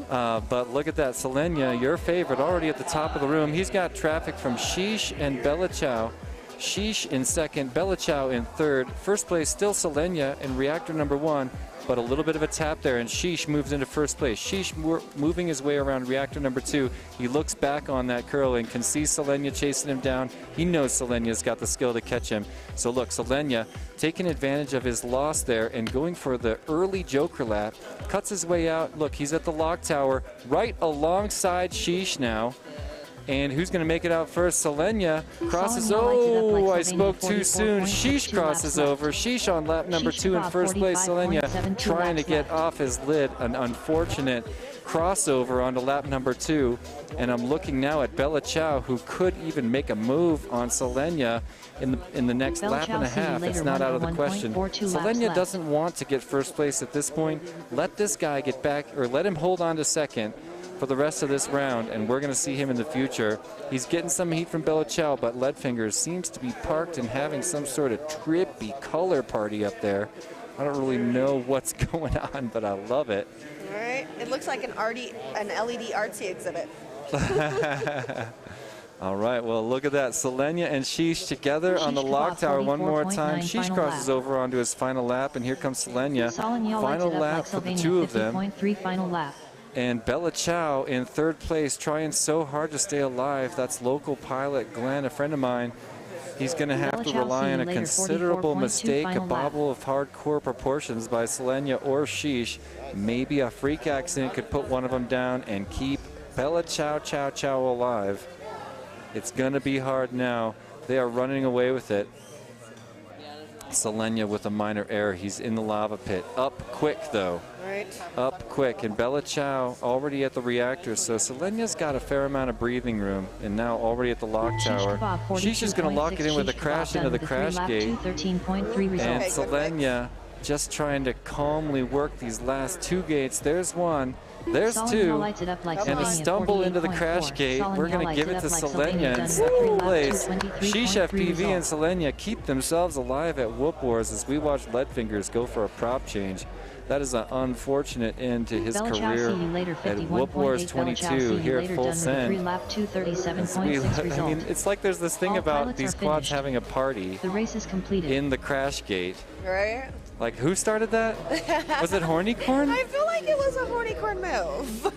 But look at that, Selenia, your favorite, already at the top of the room. He's got traffic from Sheesh and Bella Chow. Sheesh in second, Bella Chow in third. First place still Selenia in reactor number 1. But a little bit of a tap there, and Sheesh moves into first place. Sheesh moving his way around reactor number 2. He looks back on that curl and can see Selenia chasing him down. He knows Selenia's got the skill to catch him. So look, Selenia taking advantage of his loss there and going for the early Joker lap. Cuts his way out. Look, he's at the lock tower right alongside Sheesh now. And who's going to make it out first? Selenia crosses. Oh, I spoke too soon. Sheesh crosses over. Sheesh on lap number 2 in first place. Selenia trying to get off his lid. An unfortunate crossover onto lap number 2. And I'm looking now at Bella Chow, who could even make a move on Selenia in the next lap and a half. It's not out of the question. Selenia doesn't want to get first place at this point. Let this guy get back, or let him hold on to second for the rest of this round, and we're going to see him in the future. He's getting some heat from Bella Chow, but Leadfingers seems to be parked and having some sort of trippy color party up there. I don't really know what's going on, but I love it. All right, it looks like an LED artsy exhibit. All right, well, look at that. Selenia and Sheesh together on the lock tower one more time. Sheesh crosses over onto his final lap, and here comes Selenia. Final lap for the two of them. Final lap. And Bella Chow in third place, trying so hard to stay alive. That's local pilot Glenn, a friend of mine. He's going to have to rely on a considerable mistake, a bobble of hardcore proportions by Selenia or Sheesh. Maybe a freak accident could put one of them down and keep Bella Chow alive. It's going to be hard now. They are running away with it. Selenia with a minor error. He's in the lava pit. Up quick, though. Right. Up quick. And Bella Chow already at the reactor. So Selenia's got a fair amount of breathing room. And now already at the lock tower. Sheesh is going to lock it in with a crash into the crash gate. And Selenia just trying to calmly work these last 2 gates. There's one. There's 2, and a stumble into the crash gate. We're going to give it to Selenia in second place. Sheesh FPV and Selenia keep themselves alive at Whoop Wars as we watch Leadfingers go for a prop change. That is an unfortunate end to his career at Whoop Wars 22 here at Full Send. I mean, it's like there's this thing about these quads having a party in the crash gate. Right? Like, who started that? Was it Hornycorn? I feel like it was a Hornycorn move.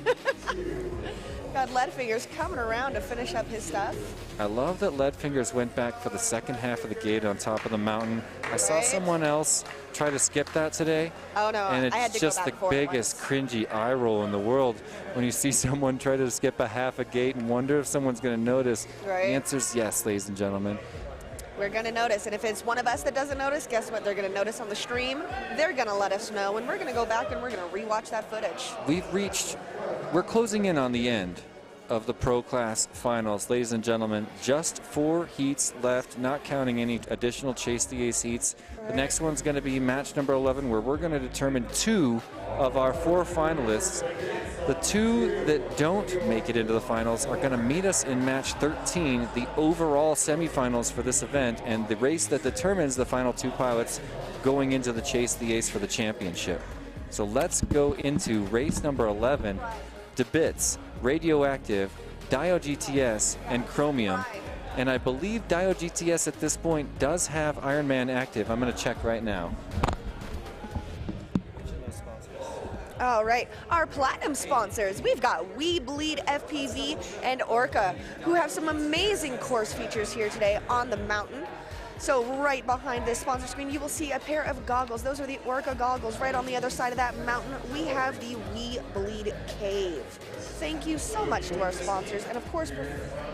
Got Leadfingers coming around to finish up his stuff. I love that Leadfingers went back for the second half of the gate on top of the mountain. I saw someone else try to skip that today. Oh no, and I had it's to just go the back biggest cringy eye roll in the world when you see someone try to skip a half a gate and wonder if someone's going to notice. Right. The answer's yes, ladies and gentlemen. We're going to notice, and if it's one of us that doesn't notice, guess what? They're going to notice on the stream. They're going to let us know, and we're going to go back and we're going to rewatch that footage. We're closing in on the end of the Pro Class Finals. Ladies and gentlemen, just 4 heats left, not counting any additional Chase the Ace heats. The next one's going to be match number 11, where we're going to determine 2 of our 4 finalists. The 2 that don't make it into the finals are going to meet us in match 13, the overall semifinals for this event, and the race that determines the final 2 pilots going into the Chase the Ace for the championship. So let's go into race number 11. DeBits, Radioactive, Dio GTS, and Chromium. And I believe Dio GTS at this point does have Ironman active. I'm going to check right now. All right, our platinum sponsors, we've got WeBleedFPV and Orca, who have some amazing course features here today on the mountain. So right behind this sponsor screen, you will see a pair of goggles. Those are the Orca goggles. Right on the other side of that mountain, we have the WeBleed Cave. Thank you so much to our sponsors, and of course,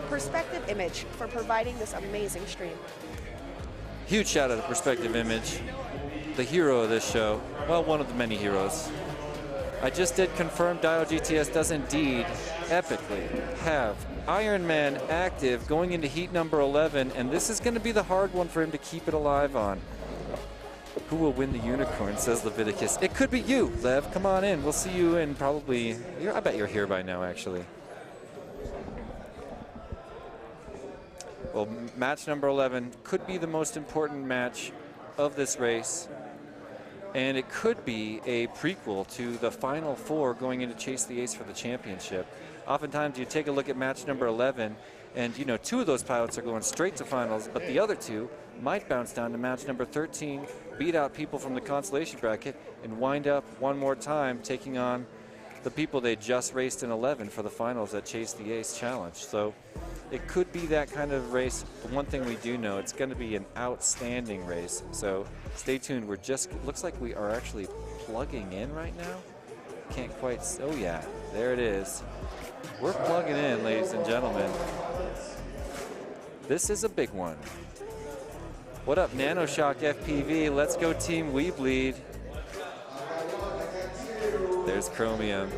Perspective Image for providing this amazing stream. Huge shout out to Perspective Image, the hero of this show. Well, one of the many heroes. I just did confirm Dio GTS does indeed epically have Ironman active going into heat number 11, and this is going to be the hard one for him to keep it alive on. Who will win the unicorn, says Leviticus. It could be you, Lev. Come on in. We'll see you in probably... I bet you're here by now, actually. Well, match number 11 could be the most important match of this race. And it could be a prequel to the final 4 going into Chase the Ace for the championship. Oftentimes you take a look at match number 11 and 2 of those pilots are going straight to finals, but the other 2 might bounce down to match number 13, beat out people from the consolation bracket, and wind up one more time taking on the people they just raced in 11 for the finals at Chase the Ace Challenge. So it could be that kind of race. But one thing we do know, it's going to be an outstanding race. So stay tuned. We're just, looks like we are actually plugging in right now. Can't quite, oh yeah, there it is. We're plugging in, ladies and gentlemen. This is a big one. What up, Nanoshock FPV? Let's go Team WeBleed. There's Chromium,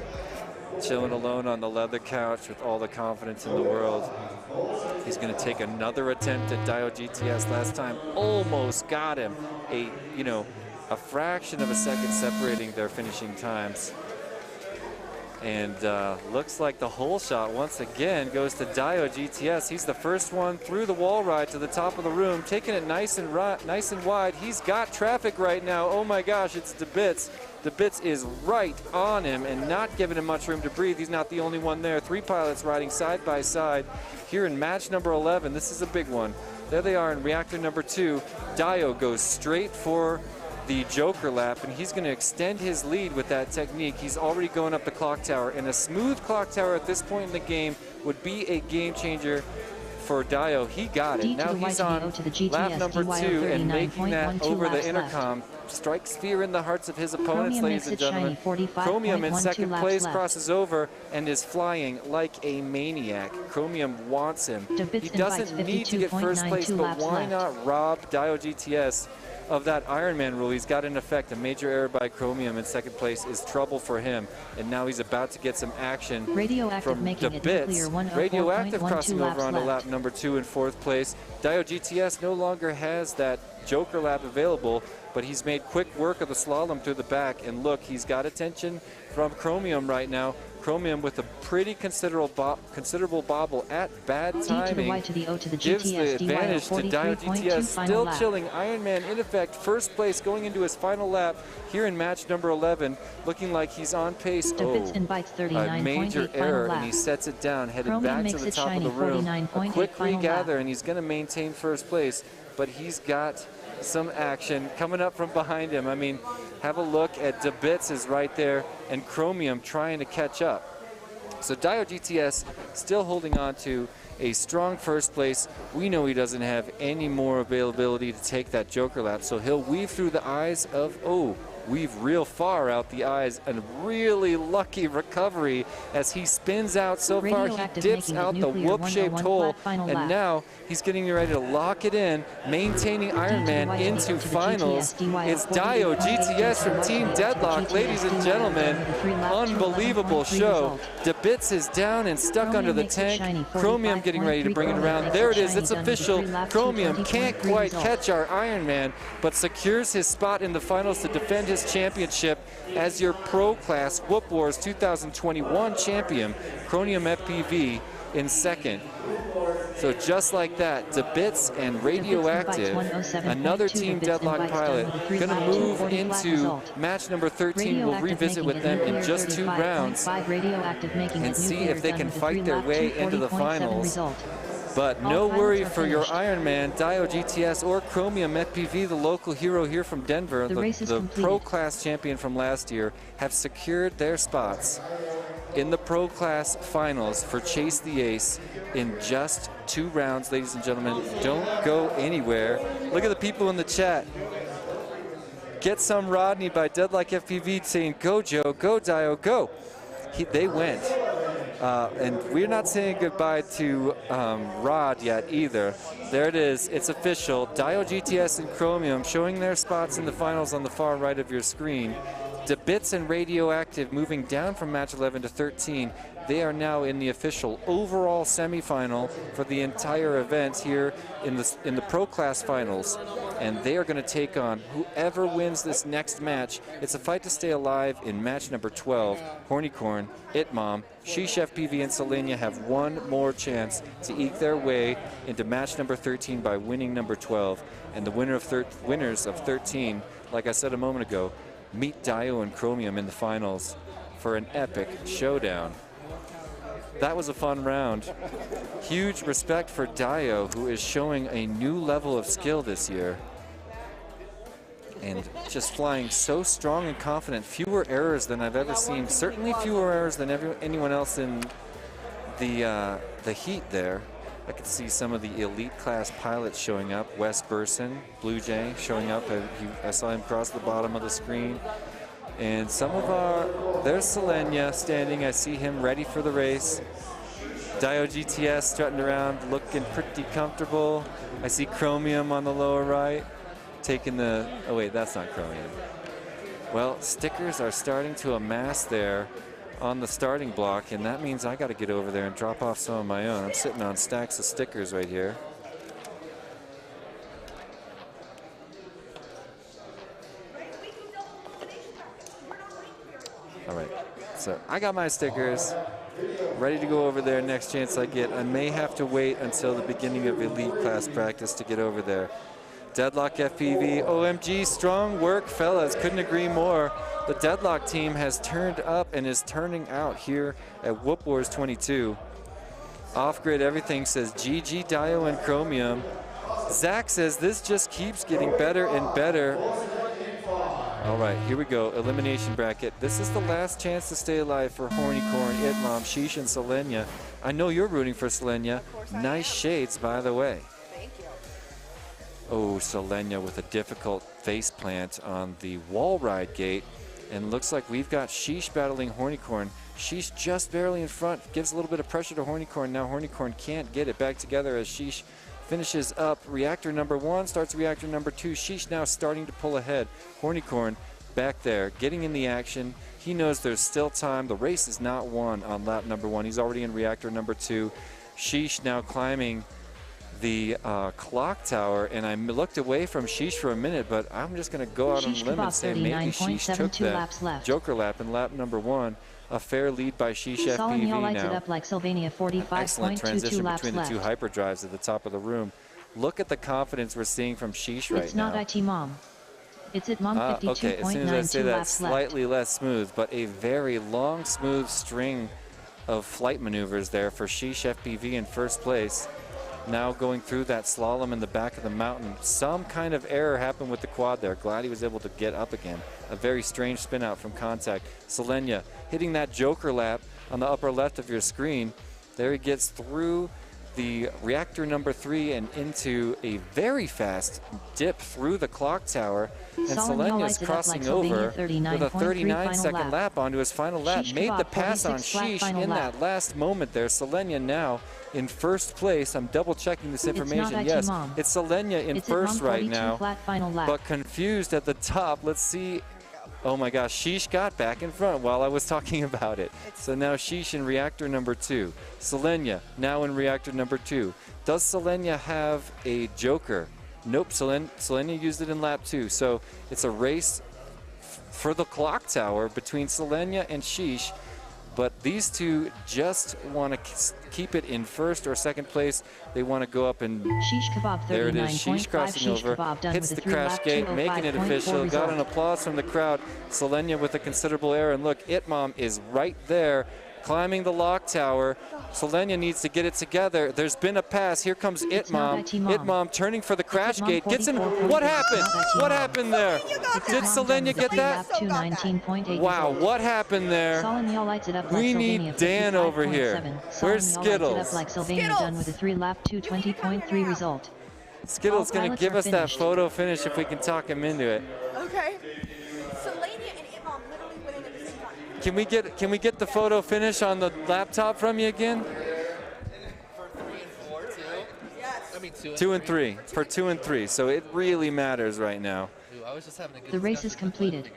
chilling alone on the leather couch with all the confidence in the world. He's going to take another attempt at Dio GTS. Last time, almost got him. A fraction of a second separating their finishing times. And looks like the hole shot once again goes to Dio GTS. He's the first one through the wall ride to the top of the room, taking it nice and wide. He's got traffic right now. Oh my gosh, it's DeBits. DeBits is right on him and not giving him much room to breathe. He's not the only one there. 3 pilots riding side by side here in match number 11. This is a big one. There they are in reactor number 2. Dio goes straight for the Joker lap, and he's going to extend his lead with that technique. He's already going up the clock tower, and a smooth clock tower at this point in the game would be a game changer for Dio. He got it. Now he's on lap number 2 and making that over the intercom. Strikes fear in the hearts of his opponents, ladies and gentlemen. Chromium in second place crosses over and is flying like a maniac. Chromium wants him. He doesn't need to get first place, but why not rob Dio GTS of that Ironman rule? He's got in effect a major error by Chromium in second place is trouble for him, and now he's about to get some action from DeBits. Radioactive crossing over onto lap number 2 in 4th place. Dio GTS no longer has that Joker lap available, but he's made quick work of the slalom through the back, and look, he's got attention from Chromium right now. Chromium with a pretty considerable bobble at bad timing gives the advantage to Dio GTS. Still chilling. Ironman in effect, first place going into his final lap here in match number 11. Looking like he's on pace. A major error, and he sets it down, headed back to the top of the room. A quick regather, and he's going to maintain first place, but he's got some action coming up from behind him. I mean, have a look at DeBits is right there, and Chromium trying to catch up. So Dio GTS still holding on to a strong first place. We know he doesn't have any more availability to take that Joker lap, so he'll weave through the eyes of, weave real far out the eyes, and really lucky recovery as he spins out. So far, he Radioactive dips making out it the nuclear whoop-shaped 101 hole, flat final and lap. now he's getting ready to lock it in, maintaining Iron Man D2Y into to the finals. GTS It's Dio 48.8 GTS from to Team the Deadlock, GTS ladies and DY gentlemen. with a 3-lap Unbelievable 211.3 show. result. DeBits is down and stuck Chromium under the makes it tank. shiny, Chromium getting ready to 45.3 bring it Chromium around. makes There it it is, shiny, it's done with a official. 3-lap Chromium 220.3 can't quite result. catch our Iron Man, but secures his spot in the finals to defend his championship as your Pro Class Whoop Wars 2021 champion. Chromium FPV in second. So just like that, DeBits and Radioactive, another Team Deadlock pilot, going to move into match number 13. We'll revisit with them in just 2 rounds and see if they can fight their way into the finals. But no worry for your Iron Man, Dio GTS, or Chromium FPV, the local hero here from Denver, the Pro Class champion from last year, have secured their spots in the Pro Class finals for Chase the Ace in just 2 rounds, ladies and gentlemen. Don't go anywhere. Look at the people in the chat. Get Some Rodney by Deadlock FPV saying, go Joe, go Dio, go. They went. And we're not saying goodbye to Rod yet either. There it is. It's official. Dio GTS and Chromium showing their spots in the finals on the far right of your screen. DeBits and Radioactive moving down from match 11 to 13. They are now in the official overall semifinal for the entire event here in the Pro Class finals. And they are going to take on whoever wins this next match. It's a fight to stay alive in match number 12. Hornycorn, Itmom, Sheesh FPV, and Selenia have one more chance to eke their way into match number 13 by winning number 12. And the winners of 13, like I said a moment ago, meet Dio and Chromium in the finals for an epic showdown. That was a fun round. Huge respect for Dio, who is showing a new level of skill this year. And just flying so strong and confident. Fewer errors than I've ever seen. Certainly fewer errors than anyone else in the heat there. I could see some of the elite class pilots showing up. Wes Burson, Blue Jay, showing up. I saw him cross the bottom of the screen. And some of there's Selenia standing. I see him ready for the race. Dio GTS strutting around, looking pretty comfortable. I see Chromium on the lower right, taking oh wait, that's not Chromium. Well, stickers are starting to amass there on the starting block, and that means I got to get over there and drop off some of my own. I'm sitting on stacks of stickers right here. All right, so I got my stickers, ready to go over there next chance I get. I may have to wait until the beginning of elite class practice to get over there. Deadlock FPV, OMG, strong work, fellas. Couldn't agree more. The Deadlock team has turned up and is turning out here at Whoop Wars 22. Off-grid everything says GG, Dio, and Chromium. Zach says this just keeps getting better and better. All right, here we go. Elimination bracket. This is the last chance to stay alive for Hornycorn, Itmom, Sheesh, and Selenia. I know you're rooting for Selenia. Nice shades, by the way. Thank you. Oh, Selenia with a difficult face plant on the wall ride gate. And looks like we've got Sheesh battling Hornycorn. Sheesh just barely in front. Gives a little bit of pressure to Hornycorn. Now Hornycorn can't get it back together as Sheesh finishes up reactor number 1, starts reactor number 2. Sheesh now starting to pull ahead. Hornycorn back there, getting in the action. He knows there's still time. The race is not won on lap number 1. He's already in reactor number 2. Sheesh now climbing the clock tower, and I looked away from Sheesh for a minute, but I'm just going to go out on a limb and say maybe Sheesh took that Joker lap in lap number 1. A fair lead by Sheesh FPV lights now. it up like Sylvania, 45.22 Excellent transition laps between the left. 2 hyperdrives at the top of the room. Look at the confidence we're seeing from Sheesh right It's now. not IT Mom. It's at Mom 52.92 Okay, as soon as I say that, laps slightly less smooth, but a very long, smooth string of flight maneuvers there for Sheesh FPV in first place. Now going through that slalom in the back of the mountain. Some kind of error happened with the quad there. Glad he was able to get up again. A very strange spin out from contact. Selenia hitting that Joker lap on the upper left of your screen. There he gets through the reactor number 3 and into a very fast dip through the clock tower. And Selenia's crossing over with a 39-second lap onto his final lap. Made the pass on Sheesh in that last moment there. Selenia now in first place. I'm double checking this information. Yes, it's Selenia in first right now, but confused at the top. Let's see. Oh my gosh, Sheesh got back in front while I was talking about it. So now Sheesh in reactor number 2. Selenia now in reactor number 2. Does Selenia have a joker? Nope, Selenia used it in lap 2. So it's a race for the clock tower between Selenia and Sheesh. But these two just want to keep it in first or second place. They want to go up and there it is. Sheesh crossing over, hits the crash gate, making it official. Got an applause from the crowd. Selenia with a considerable error. And look, Itmom is right there, climbing the lock tower. Selenia needs to get it together. There's been a pass. Here comes Itmom. Itmom turning for the crash gate. Gets in. What happened? What happened there? Did Selenia get that? Wow, what happened there? We need Dan over here. Where's Skittles? Skittles going to give us that photo finish if we can talk him into it. Okay. Selenia and Itmom literally winning at the same time. Can we get the photo finish on the laptop from you again? For 3 and 4 too. Yes. I mean 2 and 3 for 2 and 3. So it really matters right now. Dude, I was just having a good The race is completed.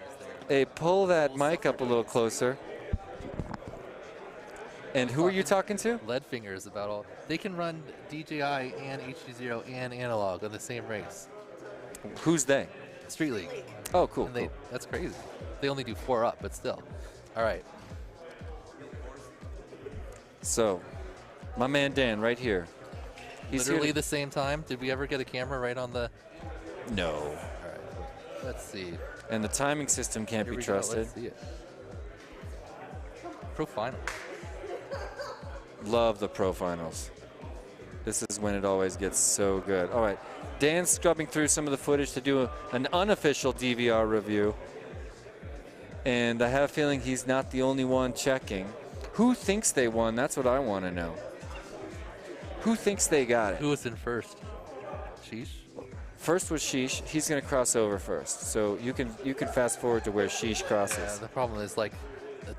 Hey, pull that mic up a little closer. And who are you talking to? Lead fingers about all. They can run DJI and HD0 and analog on the same race. Who's they? Street League. Oh, cool. And that's crazy. They only do 4 up, but still. All right. So, my man Dan right here. He's Literally here the same time. Did we ever get a camera right on the? No. All right. Let's see. And the timing system can't Here be we go. trusted. Let's see it. Pro final. Love the pro finals. This is when it always gets so good. All right, Dan's scrubbing through some of the footage to do an unofficial DVR review. And I have a feeling he's not the only one checking. Who thinks they won? That's what I want to know. Who thinks they got it? Who was in first? Sheesh? First was Sheesh. He's going to cross over first. So you can fast forward to where Sheesh crosses. Yeah, the problem is like.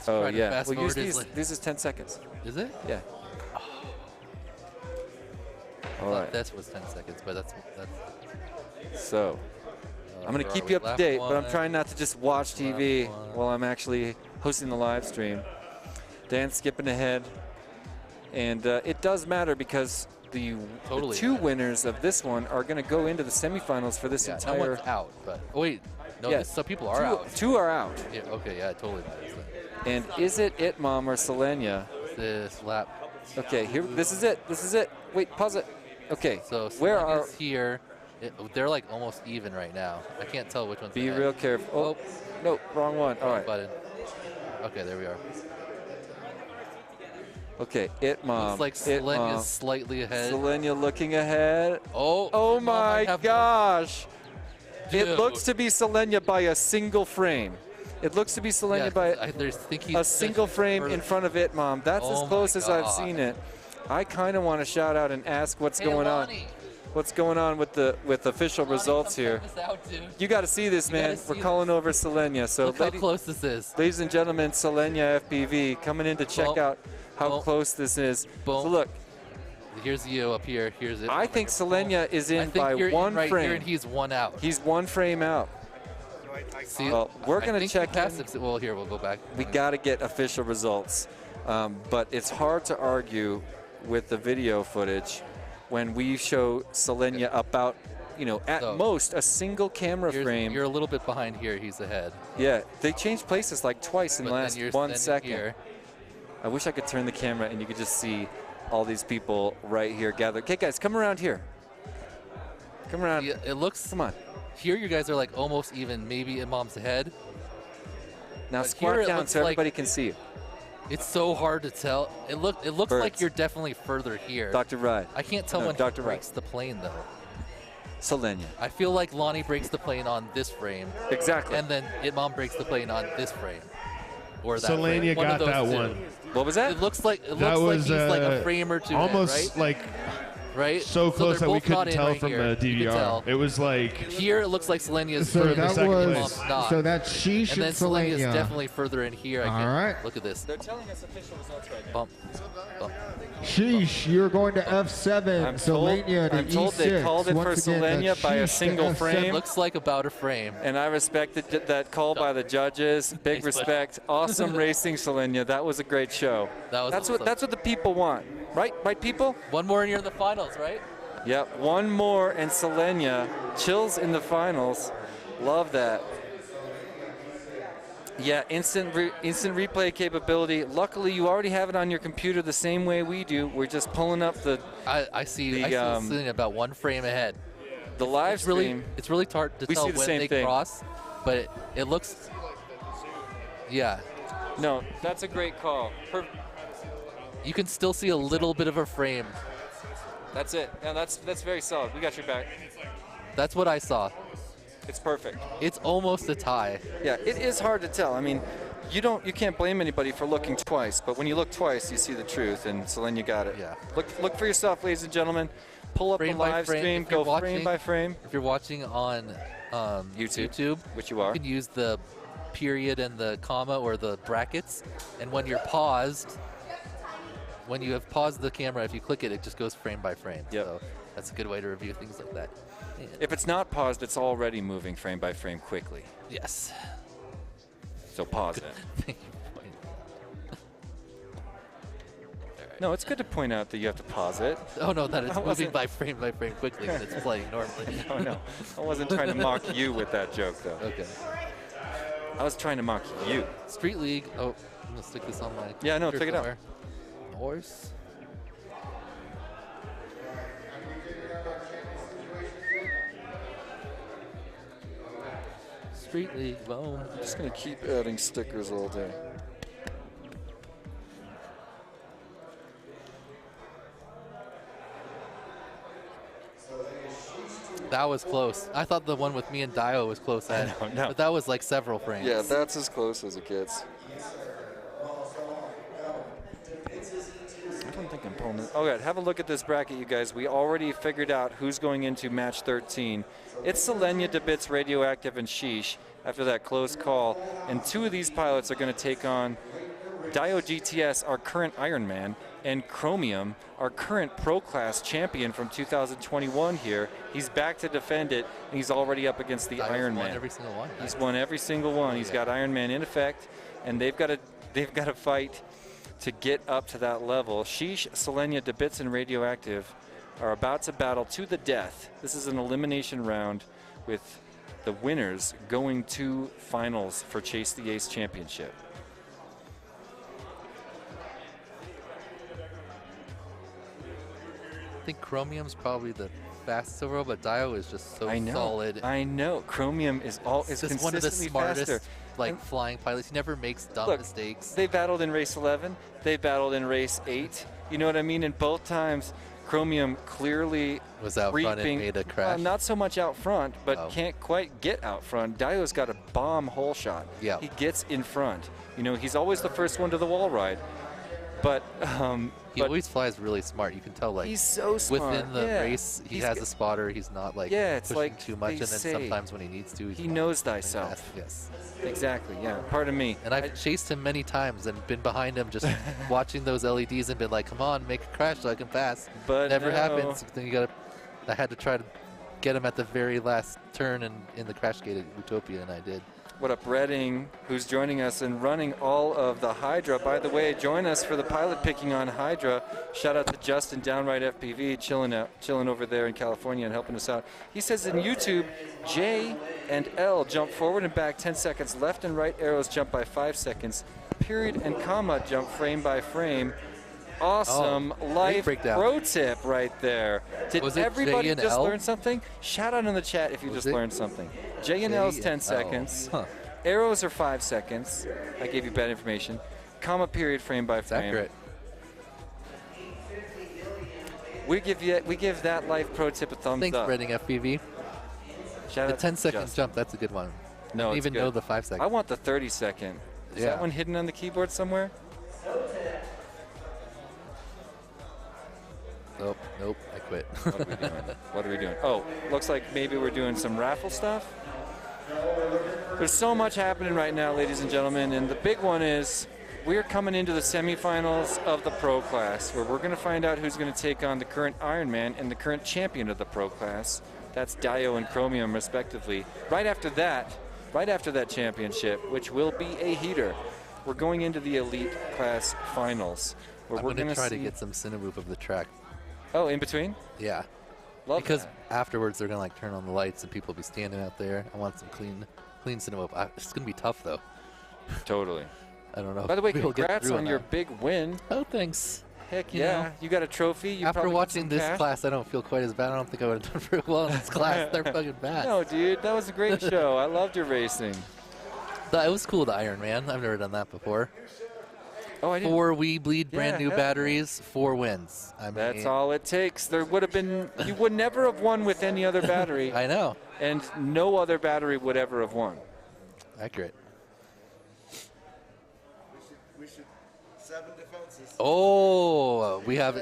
Oh yeah. Fast Well, use forward these. like, This is 10 seconds. is it? Yeah. I All thought right. this was 10 seconds, but that's. So, I'm going to keep you up to date, but I'm trying not to just watch TV while I'm actually hosting the live stream. Dan's skipping ahead. And it does matter because the 2 winners of this one are going to go into the semifinals for this No entire... one's out, but oh wait, no, Yeah, some people are out. 2 are out. Yeah, okay, yeah, it totally matters. Then. And is it Itmom or Selenia? This lap. Okay, here. This is it. This is it. Wait, pause it. Okay. So where are Selenia's here? They're like almost even right now. I can't tell which one's. Be ahead. real careful. Oh, no, wrong one. All right. Button. Okay, there we are. Okay, Itmom. Looks like Selenia's slightly ahead. Selenia looking ahead. Oh my gosh. Dude. It looks to be Selenia by a single frame. It looks to be Selenia by a single frame in front of Itmom. That's as close as I've seen it. I kind of want to shout out and ask what's going on. What's going on with the official results here? You got to see this, man. We're calling over Selenia. So look how close this is. Ladies and gentlemen, Selenia FPV coming in to check out how close this is. So look. Here's you up here. Here's it. I think Selenia is in by one right frame. Here and he's 1 out. He's 1 frame out. See, well, we're going to check. Well, here, we'll go back. We got to get official results. But it's hard to argue with the video footage when we show Selenia about, at most a single camera frame. You're a little bit behind here. He's ahead. Yeah, they changed places like twice in the last 1 second. Here. I wish I could turn the camera and you could just see all these people right here gathered. Okay, guys, come around here. Come around. Yeah, it looks. Come on. Here, you guys are like almost even. Maybe Imam's ahead. Now but squat down so everybody can see you. It's so hard to tell. It looks Birds. like you're definitely further here. Dr. Ride. I can't tell No, when Dr. he breaks the plane though. Selenia. I feel like Lonnie breaks the plane on this frame. Exactly. And then Itmam breaks the plane on this frame. Or that Selenia frame. got that one. What was that? It looks like That he's was like a frame or two almost ahead, right? so close they're that we both not couldn't in tell right from here. the You can tell. DVR. It was like Here it looks like Selenia's So further that in was not. so that's Sheesh And then and Selenia's Selenia. definitely further in here. I All can, right. Look at this. They're telling us official results right now. Bump. Sheesh, you're going to F7. I'm told, Selenia to I'm told E6. they called it for Once again, Selenia that's by a Sheesh to single F7. frame. Looks like about a frame. And I respected that call by the judges. Big respect. Awesome racing, Selenia. That was a great show. That's what the people want, right, people? One more and you're in the finals, right? Yep, one more and Selenia chills in the finals. Love that. Yeah, instant replay capability. Luckily, you already have it on your computer the same way we do. We're just pulling up the. I see Selenia about one frame ahead. The live stream. It's really hard to we tell see the when same they thing. cross, but it looks. Yeah. No, that's a great call. You can still see a little bit of a frame. That's it. Yeah, that's very solid. We got your back. That's what I saw. It's perfect. It's almost a tie. Yeah, it is hard to tell. I mean, you can't blame anybody for looking twice, but when you look twice, you see the truth, and Selenia got it. Yeah. Look for yourself, ladies and gentlemen. Pull up Frame the by live frame. stream. If you're Go frame watching- by frame. If you're watching on YouTube, which you are, you can use the period and the comma or the brackets, and when you're paused, when you have paused the camera, if you click it, it just goes frame by frame. Yep. So that's a good way to review things like that. If it's not paused, it's already moving frame by frame quickly. Yes. So pause it. No, it's good to point out that you have to pause it. Oh no, that it's moving by frame quickly when it's playing normally. Oh no, I wasn't trying to mock you with that joke though. Okay. I was trying to mock you. Street League. Oh, I'm gonna stick this on my. Yeah, no, computer check it out. somewhere. Horse. Street League, boom. I'm just gonna keep adding stickers all day. That was close. I thought the one with me and Dio was close ahead, no. but that was like several frames. Yeah, that's as close as it gets. I don't think I'm pulling it. Okay, have a look at this bracket, you guys. We already figured out who's going into match 13. It's Selenia, DeBits, Radioactive, and Sheesh after that close call. And two of these pilots are going to take on Dio GTS, our current Ironman, and Chromium, our current Pro Class champion from 2021 here. He's back to defend it, and he's already up against the Ironman. Won every single one. He's won every single one. He's got Ironman in effect, and they've got to fight to get up to that level. Sheesh, Selenia, DeBits, and Radioactive are about to battle to the death. This is an elimination round with the winners going to finals for Chase the Ace Championship. I think Chromium's probably the fastest overall, but Dio is just so solid. I know. Chromium is Just one of the consistently smartest faster. flying pilots. He never makes dumb Look, mistakes. They battled in race 11. They battled in race 8. You know what I mean? And both times, Chromium clearly was out front and reaping- made a crash. not so much out front, but can't quite get out front. Dio's got a bomb hole shot. Yeah. He gets in front. You know, he's always the first one to the wall ride. But he always flies really smart. You can tell, like, he's so smart. within the Yeah. race, he has a spotter. He's not like it's pushing like too much, they and then say, sometimes when he needs to, he knows thyself. Yes, exactly. Yeah, pardon me. And I've chased him many times and been behind him, just watching those LEDs and been like, "Come on, make a crash so I can pass." But never no. happens. Then you gotta. I had to try to get him at the very last turn in the crash gate at Utopia, and I did. What up, Redding, who's joining us and running all of the Hydra. By the way, join us for the pilot picking on Hydra. Shout out to Justin, Downright FPV, chilling over there in California and helping us out. He says in YouTube, J and L jump forward and back 10 seconds. Left and right arrows jump by 5 seconds. Period and comma jump frame by frame. Awesome life breakdown. pro tip right there. Did Was it everybody J and just L? learn something? Shout out in the chat if you Was just it learned something. J and L is 10 L? seconds. Huh. Arrows are 5 seconds. I gave you bad information. Comma period frame by frame. accurate. We give that life pro tip a thumbs Thanks, up. Redding FPV. Shout The out to 10-second Justin. jump, that's a good one. No, I didn't it's even good. know the 5 seconds. I want the 30-second. Is Yeah. that one hidden on the keyboard somewhere? Oh, nope, I quit. What are we doing? What are we doing? Oh, looks like maybe we're doing some raffle stuff. There's so much happening right now, ladies and gentlemen, and the big one is we're coming into the semifinals of the Pro Class, where we're going to find out who's going to take on the current Ironman and the current champion of the Pro Class. That's Dio and Chromium, respectively. Right after that championship, which will be a heater, we're going into the Elite Class Finals, where I'm we're going to try see... to get some TinyWhoop of the track. Oh, in between? Yeah. Love because that. afterwards they're going to like turn on the lights and people will be standing out there. I want some clean TinyWhoop. It's going to be tough though. Totally. I don't know. By the way, We'll get congrats through on your big win. Oh, thanks. Heck You yeah. know, You got a trophy. You after probably got watching some this cash. class, I don't feel quite as bad. I don't think I would have done very well in this class. They're fucking bad. No, dude, that was a great show. I loved your racing. It was cool, the Iron Man. I've never done that before. Oh, I didn't. 4 WeBleed brand new heck batteries, 4 wins. I mean, That's all it takes. There would have been, you would never have won with any other battery. I know. And no other battery would ever have won. Accurate. We should 7 defenses. Oh, we have.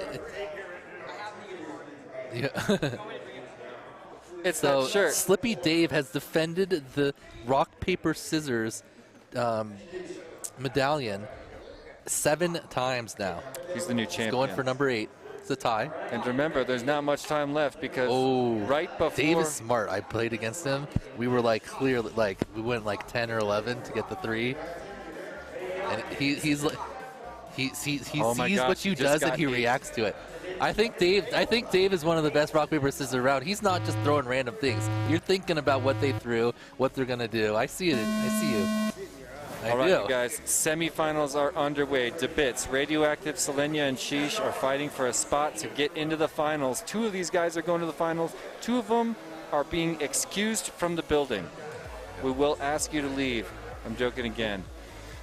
Yeah. It's so that shirt. Slippy Dave has defended the rock paper scissors medallion 7 times now. He's the new champion. He's going for number 8. It's a tie. And remember, there's not much time left because right before Dave is smart. I played against him. We were like clearly like we went like 10 or 11 to get the 3. And he's like he sees what you does and he reacts to it. I think Dave is one of the best rock paper scissors around. He's not just throwing random things. You're thinking about what they threw, what they're gonna do. I see it. I see you. All right, you guys, semifinals are underway. DeBits, Radioactive, Selenia, and Sheesh are fighting for a spot to get into the finals. 2 of these guys are going to the finals. 2 of them are being excused from the building. We will ask you to leave. I'm joking again.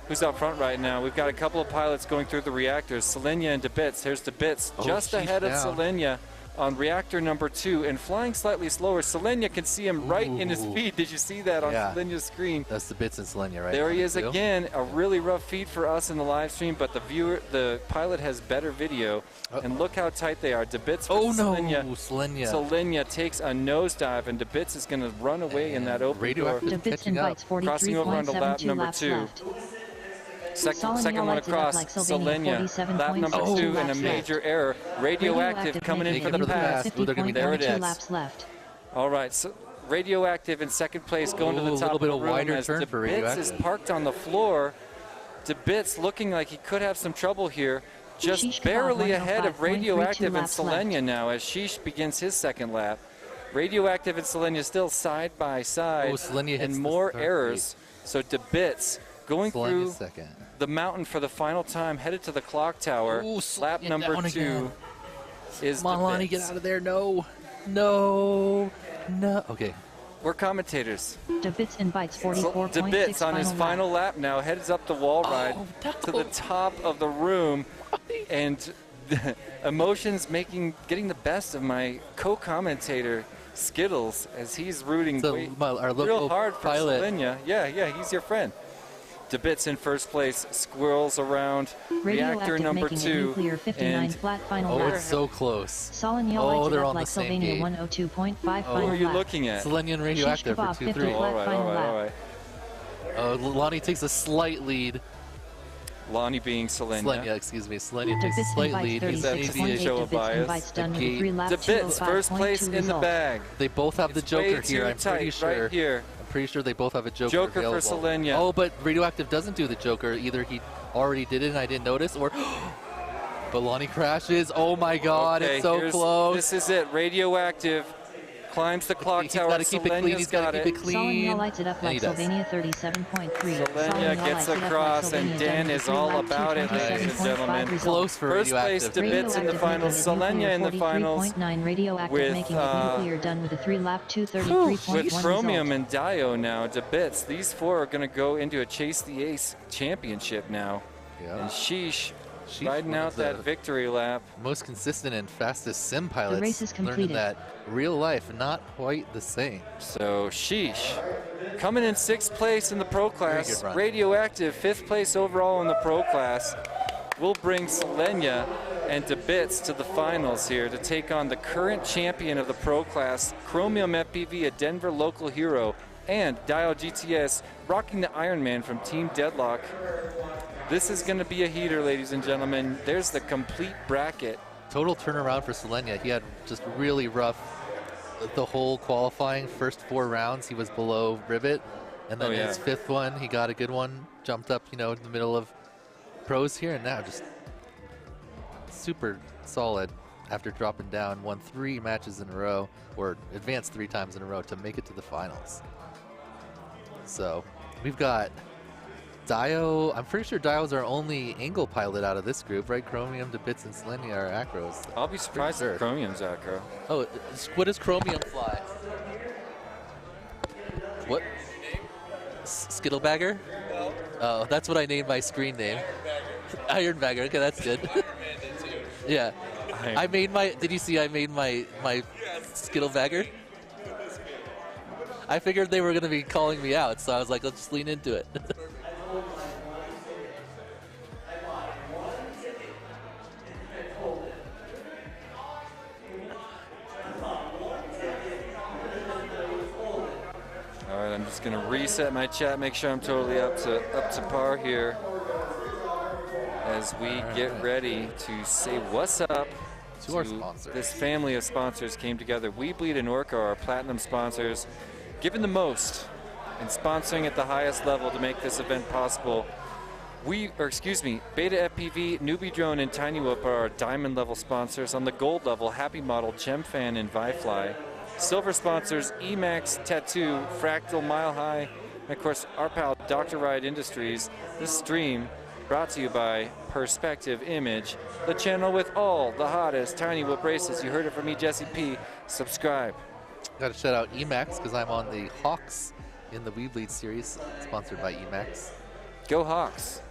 Who's out front right now? We've got a couple of pilots going through the reactors. Selenia and DeBits. Here's DeBits just ahead of Selenia on reactor number 2 and flying slightly slower. Selenia can see him right in his feed. Did you see that on Selenia's screen? That's DeBits and Selenia, right? There he is again. A really rough feed for us in the live stream, but the pilot has better video. And look how tight they are. DeBits for Selenia. Selenia takes a nosedive, and DeBits is going to run away in that open door. DeBits invites 43.72 Crossing over onto lap number laps 2. left. Second one across, Selenia, lap number 2, and a major error. Radioactive coming in for the pass. There it is. Left. All right, so Radioactive in second place, going to the top of the room. A little bit of wider turn for Radioactive. DeBits is parked on the floor. DeBits looking like he could have some trouble here. Just barely ahead of Radioactive and Selenia now as Sheesh begins his second lap. Radioactive and Selenia still side by side, and more errors. So DeBits going through the mountain for the final time, headed to the clock tower. Lap number 2 is Come on, Lonnie, get out of there. No. Okay. We're commentators. DeBits invites 44.6 DeBits on his final lap now heads up the wall ride to the top of the room, and emotions getting the best of my co-commentator Skittles as he's rooting real hard for Selenia. Yeah, he's your friend. DeBits in first place, squirrels around reactor number 2, and flat final it's so close. Selenia lights it up like Sylvania 102.5 final Who are you lap. looking at? Selenia and Radioactive for 2-3. All right. Lonnie takes a slight lead. Lonnie being Selenia. Excuse me. Selenia takes a slight lead. He's at maybe a show of bias. DeBits, first place in the bag. They both have the Joker here, I'm pretty sure. Right here. I'm pretty sure they both have a Joker Joker available. for Selenia. Oh, but Radioactive doesn't do the Joker. Either he already did it and I didn't notice, or... But Lonnie crashes. Oh my god, it's so close. This is it. Radioactive climbs the clock tower. He's got to keep it clean. He's got to keep it clean. Selenia lights it up like Sylvania 37.3. Selenia gets across, and Dan is all about it, ladies and gentlemen. Close for First place, DeBits in the finals. Selenia in the finals. Radioactive making it nuclear done with a 3-lap 233.1 with Chromium and Dio now, DeBits. These 4 are going to go into a Chase the Ace championship now. And Sheesh riding out that victory lap. Most consistent and fastest sim pilots. The race is completed. Learning that real life, not quite the same. So Sheesh coming in 6th place in the pro class. Radioactive 5th place overall in the pro class. Will bring Selenia and to bits to the finals here to take on the current champion of the pro class, Chromium FPV, a Denver local hero, and Dio GTS rocking the Ironman from Team Deadlock. This is going to be a heater, ladies and gentlemen. There's the complete bracket. Total turnaround for Selenia. He had just really rough the whole qualifying. First 4 rounds, he was below Rivet. And then his 5th one, he got a good one. Jumped up, in the middle of pros here. And now just super solid after dropping down. Won 3 matches in a row, or advanced 3 times in a row to make it to the finals. So we've got Dio. I'm pretty sure Dio's our only angle pilot out of this group, right? Chromium, DeBits, and Selenia are acros. I'll be surprised if Chromium's acro. Oh, what does Chromium fly? What? Skittlebagger? Oh, that's what I named my screen name. Ironbagger. Okay, that's good. Yeah. I made my. Did you see? I made my Skittlebagger. I figured they were going to be calling me out, so I was like, let's just lean into it. All right, I'm just going to reset my chat, make sure I'm totally up to par here as we get ready to say what's up to our sponsors. This family of sponsors came together. WeBleed and Orca are our platinum sponsors, giving the most and sponsoring at the highest level to make this event possible. BetaFPV, NewBeeDrone, and TinyWhoop are our diamond level sponsors. On the gold level, HappyModel, GemFan, and ViFly. Silver sponsors, Emax, Tattu, Fractal, Mile High, and of course our pal Dr. Ride Industries. This stream brought to you by Perspective Image, the channel with all the hottest TinyWhoop races. You heard it from me, Jesse P. Subscribe. Got to shout out Emax because I'm on the Hawks in the WeBleed series, sponsored by Emax. Go Hawks.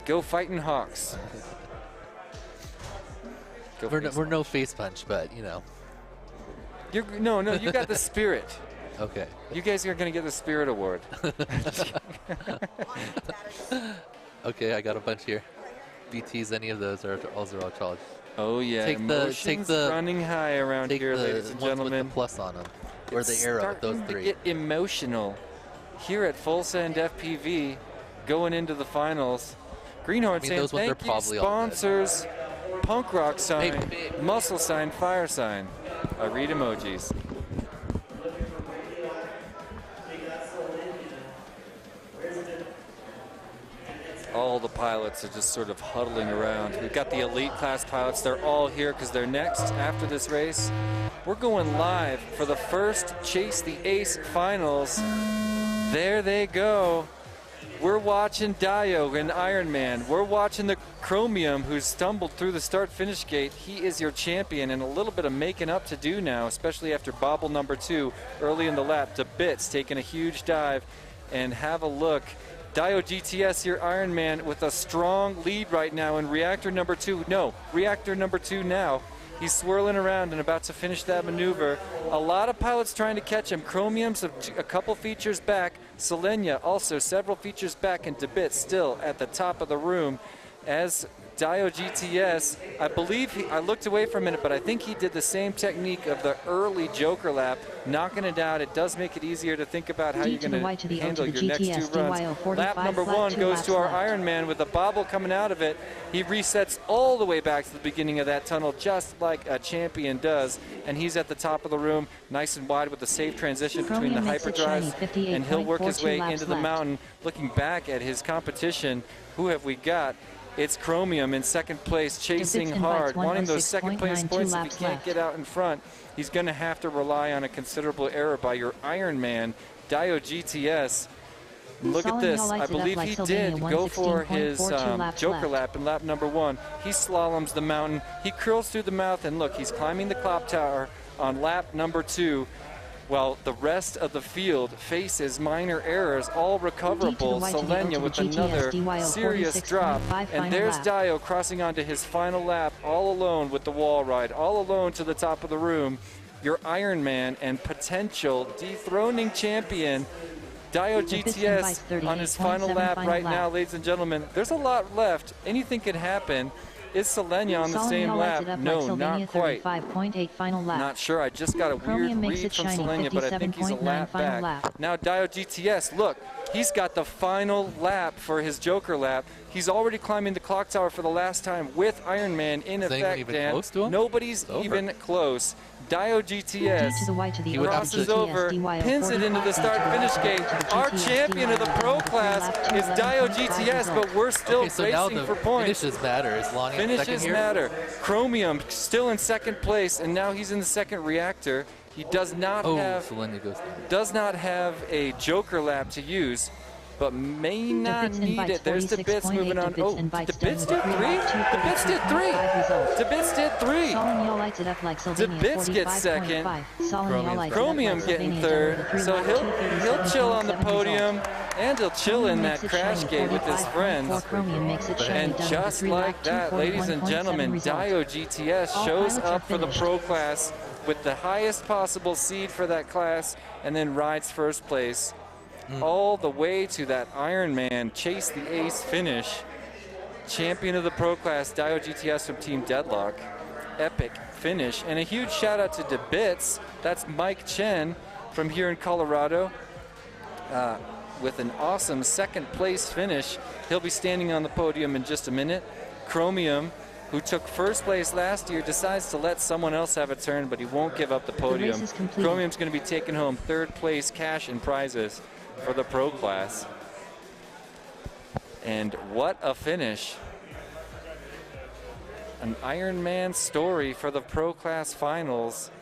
Go fighting Hawks. We're no face punch, but No, you got the spirit. Okay. You guys are going to get the Spirit Award. Okay, I got a bunch here. BTs, any of those are all charged. Oh yeah, take the running high around here, ladies and gentlemen. With the plus on them, or the arrow. Those 3. Get emotional here at Full Send FPV, going into the finals. Greenhorn saying thank you, sponsors. Punk rock sign, muscle sign, fire sign. I read emojis. All the pilots are just sort of huddling around. We've got the elite class pilots. They're all here because they're next after this race. We're going live for the first Chase the Ace finals. There they go. We're watching Dio and Ironman. We're watching the Chromium, who's stumbled through the start-finish gate. He is your champion, and a little bit of making up to do now, especially after bobble number 2 early in the lap. To Bits taking a huge dive, and have a look. Dio GTS, your Ironman, with a strong lead right now in reactor number 2. No, reactor number 2 now. He's swirling around and about to finish that maneuver. A lot of pilots trying to catch him. Chromium's a couple features back. Selenia also several features back, and DeBit still at the top of the room. As Dio GTS, I believe I looked away for a minute, but I think he did the same technique of the early Joker lap, knocking it out. It does make it easier to think about how you're going to handle your next 2 runs. Lap number 1 goes to our Ironman with a bobble coming out of it. He resets all the way back to the beginning of that tunnel, just like a champion does, and he's at the top of the room, nice and wide with a safe transition between the hyperdrives, and he'll work his way into the mountain. Looking back at his competition, who have we got? It's Chromium in second place, chasing hard, wanting those second place points. If he can't get out in front, he's going to have to rely on a considerable error by your Ironman, Dio GTS. Look at this. I believe he did go for his Joker lap in lap number 1. He slaloms the mountain. He curls through the mouth, and look, he's climbing the clock tower on lap number 2. While the rest of the field faces minor errors, all recoverable. Selenia with another serious drop. And there's Dio crossing onto his final lap, all alone with the wall ride, all alone to the top of the room. Your Ironman and potential dethroning champion, Dio GTS, on his final lap right now, ladies and gentlemen. There's a lot left. Anything can happen. Is Selenia on the same lap? No, not quite. 5.8 final lap. Not sure. I just got a weird read from Selenia, but I think he's a lap back. Now Dio GTS, look, he's got the final lap for his Joker lap. He's already climbing the clock tower for the last time with Iron Man in effect, Dan. Close to him? Nobody's even close. Dio GTS crosses over, pins it into the start-finish gate. Our champion of the Pro class is Dio GTS, but we're still racing for points. Finishes matter as long as Finishes matter. Chromium still in second place, and now he's in the second reactor. He does not have a Joker lap to use, but may not need it. There's the bits moving on. Oh, the bits did 3? The bits did 3. The bits did 3. The bits get second. Chromium getting third. So he'll chill on the podium, and he'll chill in that crash gate with his friends. And just like that, ladies and gentlemen, Dio GTS shows up for the Pro class with the highest possible seed for that class, and then rides first place all the way to that Iron Man Chase the Ace finish. Champion of the Pro class, Dio GTS from Team Deadlock. Epic finish. And a huge shout out to DeBits. That's Mike Chen from here in Colorado with an awesome second place finish. He'll be standing on the podium in just a minute. Chromium, who took first place last year, decides to let someone else have a turn, but he won't give up the podium. Chromium's going to be taking home third place cash and prizes for the Pro class. And what a finish. An Iron Man story for the Pro class finals.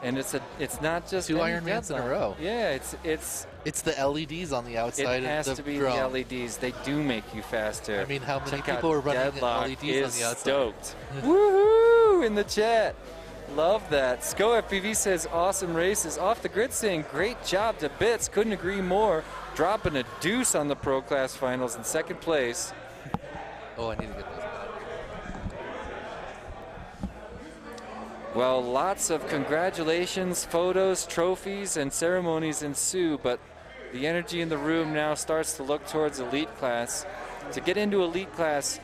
And it's not just two Iron Mans in a row. Yeah, it's the LEDs on the outside. It has to be the LEDs. They do make you faster. I mean, how many people are running LEDs on the outside? Stoked. Woohoo! In the chat. Love that. Sco FPV says awesome races. Off the grid saying great job to bits. Couldn't agree more. Dropping a deuce on the Pro class finals in second place. Oh, I need to get those back. Well, lots of congratulations, photos, trophies, and ceremonies ensue, but the energy in the room now starts to look towards elite class. To get into elite class,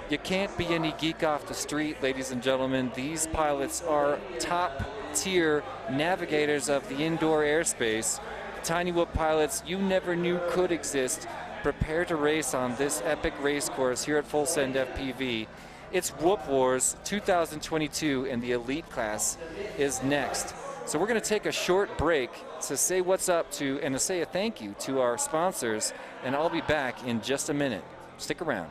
you can't be any geek off the street, ladies and gentlemen. These pilots are top-tier navigators of the indoor airspace. TinyWhoop pilots you never knew could exist. Prepare to race on this epic race course here at Full Send FPV. It's Whoop Wars 2022, and the elite class is next. So we're going to take a short break to say what's up to and to say a thank you to our sponsors, and I'll be back in just a minute. Stick around.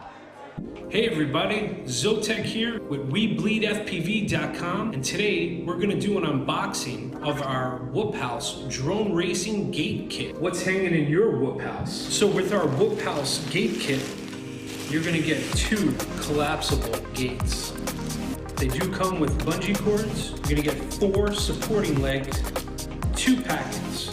Hey everybody, Zotek here with WeBleedFPV.com, and today we're going to do an unboxing of our Whoop House drone racing gate kit. What's hanging in your Whoop House? So with our Whoop House gate kit, you're going to get 2 collapsible gates. They do come with bungee cords. You're going to get 4 supporting legs, 2 packets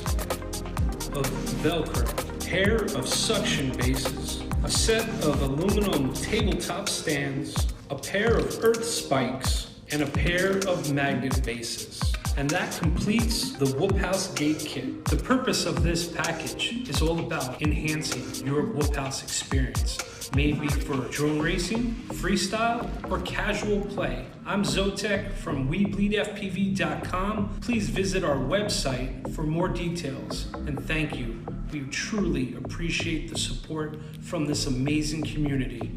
of Velcro, pair of suction bases, a set of aluminum tabletop stands, a pair of earth spikes, and a pair of magnet bases. And that completes the Whoop House gate kit. The purpose of this package is all about enhancing your Whoop House experience. Maybe for drone racing, freestyle, or casual play. I'm Zotek from WeBleedFPV.com. Please visit our website for more details, and thank you. We truly appreciate the support from this amazing community.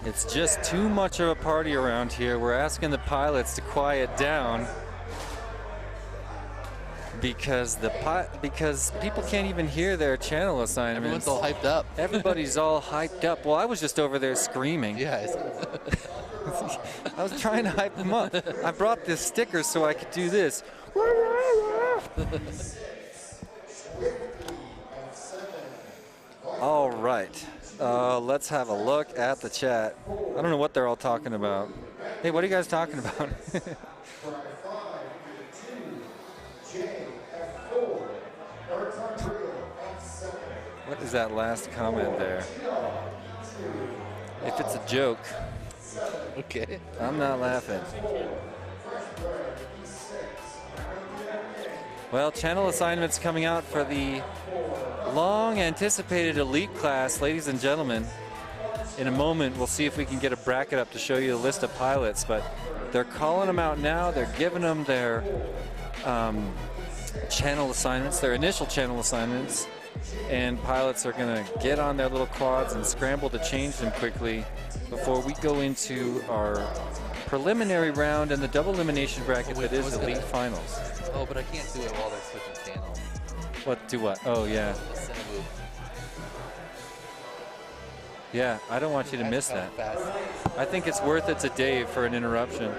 It's just too much of a party around here. We're asking the pilots to quiet down because people can't even hear their channel assignments. Everyone's all hyped up. Everybody's all hyped up. Well, I was just over there screaming. Yeah. I was trying to hype them up. I brought this sticker so I could do this. All right. Let's have a look at the chat. I don't know what they're all talking about. Hey, what are you guys talking about? What is that last comment there? If it's a joke, okay, I'm not laughing. Well, channel assignments coming out for the long anticipated elite class, ladies and gentlemen. In a moment, we'll see if we can get a bracket up to show you a list of pilots, but they're calling them out now. They're giving them their channel assignments, their initial channel assignments, and pilots are gonna get on their little quads and scramble to change them quickly before we go into our preliminary round and the double elimination bracket that is elite finals. Oh, but I can't do it while they're switching channels. What, do what? Oh, yeah. TinyWhoop. Yeah, I don't want you to miss that. I think it's worth it to Dave for an interruption.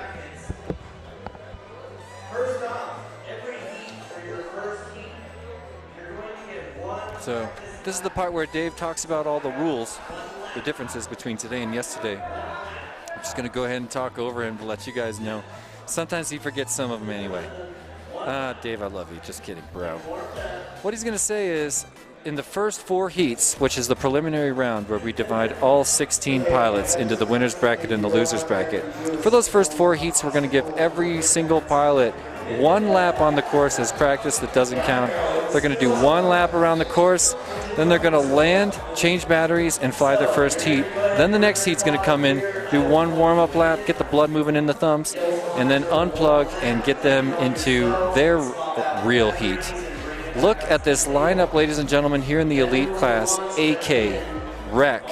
First off, every heat for your first heat, you're going to get one. So this is the part where Dave talks about all the rules, the differences between today and yesterday. I'm just going to go ahead and talk over him to let you guys know. Sometimes he forgets some of them anyway. Dave, I love you. Just kidding, bro. What he's going to say is, in the first 4 heats, which is the preliminary round where we divide all 16 pilots into the winner's bracket and the loser's bracket, for those first 4 heats, we're going to give every single pilot 1 lap on the course as practice that doesn't count. They're going to do 1 lap around the course, then they're going to land, change batteries, and fly their first heat. Then the next heat's going to come in, do 1 warm-up lap, get the blood moving in the thumbs, and then unplug and get them into their real heat. Look at this lineup, ladies and gentlemen, here in the elite class. AK, Rec,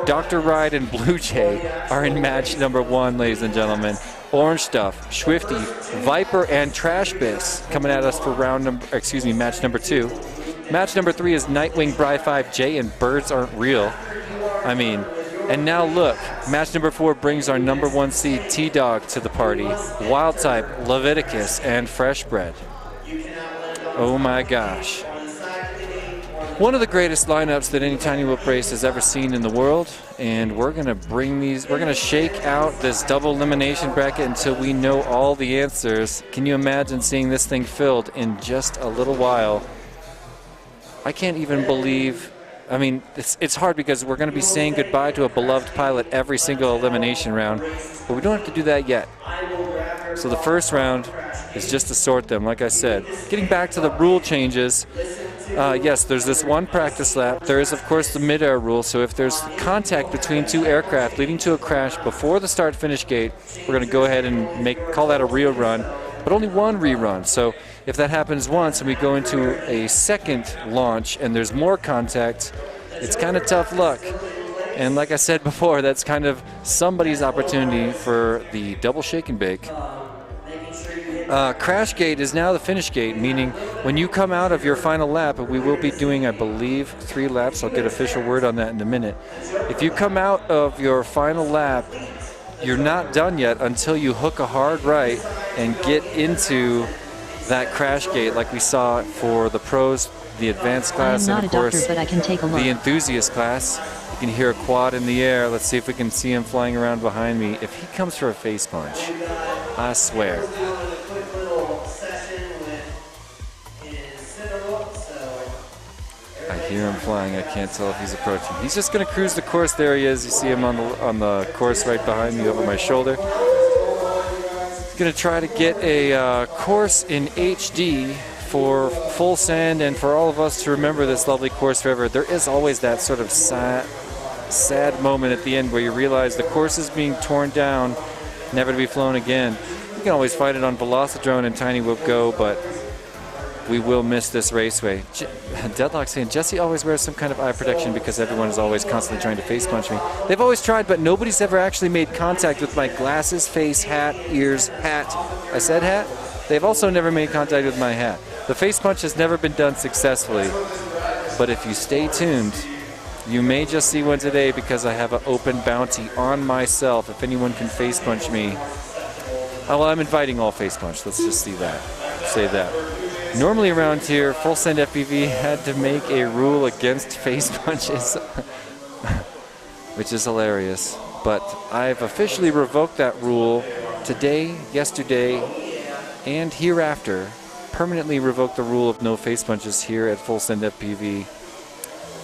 Dr. Ride, and Blue Jay are in match number 1, ladies and gentlemen. Orange Stuff, Swifty, Viper, and Trash Biss coming at us for match number 2. Match number 3 is Nightwing, Bri5J, and Birds Aren't Real. I mean, and now look, match number 4 brings our number 1 seed T-Dog to the party. Wild Type, Leviticus, and Fresh Bread. Oh my gosh. One of the greatest lineups that any TinyWhoop race has ever seen in the world, and we're gonna shake out this double elimination bracket until we know all the answers. Can you imagine seeing this thing filled in just a little while? I can't even believe, I mean, it's hard because we're gonna be saying goodbye to a beloved pilot every single elimination round, but we don't have to do that yet. So the first round is just to sort them, like I said. Getting back to the rule changes, yes, there's this 1 practice lap. There is, of course, the mid-air rule, so if there's contact between 2 aircraft leading to a crash before the start-finish gate, we're going to go ahead and call that a rerun, but only 1 rerun. So if that happens once and we go into a second launch and there's more contact, it's kind of tough luck. And like I said before, that's kind of somebody's opportunity for the double shake and bake. Crash gate is now the finish gate, meaning when you come out of your final lap, and we will be doing, I believe, 3 laps. I'll get official word on that in a minute. If you come out of your final lap, you're not done yet until you hook a hard right and get into that crash gate like we saw for the pros, the advanced class, and of course but I can take a look. the enthusiast class. You can hear a quad in the air. Let's see if we can see him flying around behind me. If he comes for a face punch, I swear. I hear him flying. I can't tell if he's approaching. He's just going to cruise the course. There he is. You see him on the course right behind me over my shoulder. He's going to try to get a course in HD for full send and for all of us to remember this lovely course forever. There is always that sort of sad moment at the end where you realize the course is being torn down, never to be flown again. You can always find it on VelociDrone and TinyWhoop Go, but we will miss this raceway. Deadlock saying, Jesse always wears some kind of eye protection because everyone is always constantly trying to face punch me. They've always tried, but nobody's ever actually made contact with my glasses, face, hat, ears, hat. I said hat? They've also never made contact with my hat. The face punch has never been done successfully, but if you stay tuned, you may just see one today because I have an open bounty on myself. If anyone can face punch me, oh, well, I'm inviting all face punch. Let's just say that. Normally around here, Full Send FPV had to make a rule against face punches, which is hilarious. But I've officially revoked that rule today, yesterday, and hereafter. Permanently revoked the rule of no face punches here at Full Send FPV.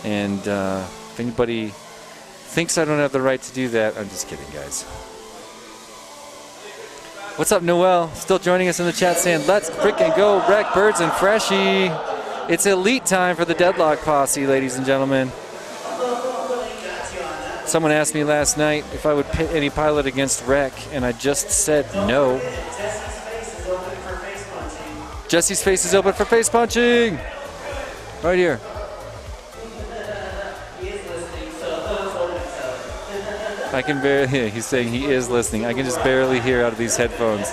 And if anybody thinks I don't have the right to do that, I'm just kidding, guys. What's up, Noel? Still joining us in the chat saying, let's frickin' go wreck birds and freshie. It's elite time for the Deadlock Posse, ladies and gentlemen. Someone asked me last night if I would pit any pilot against Wreck, and I just said no. Jesse's face is open for face punching. Right here. I can barely, he's saying he is listening. I can just barely hear out of these headphones.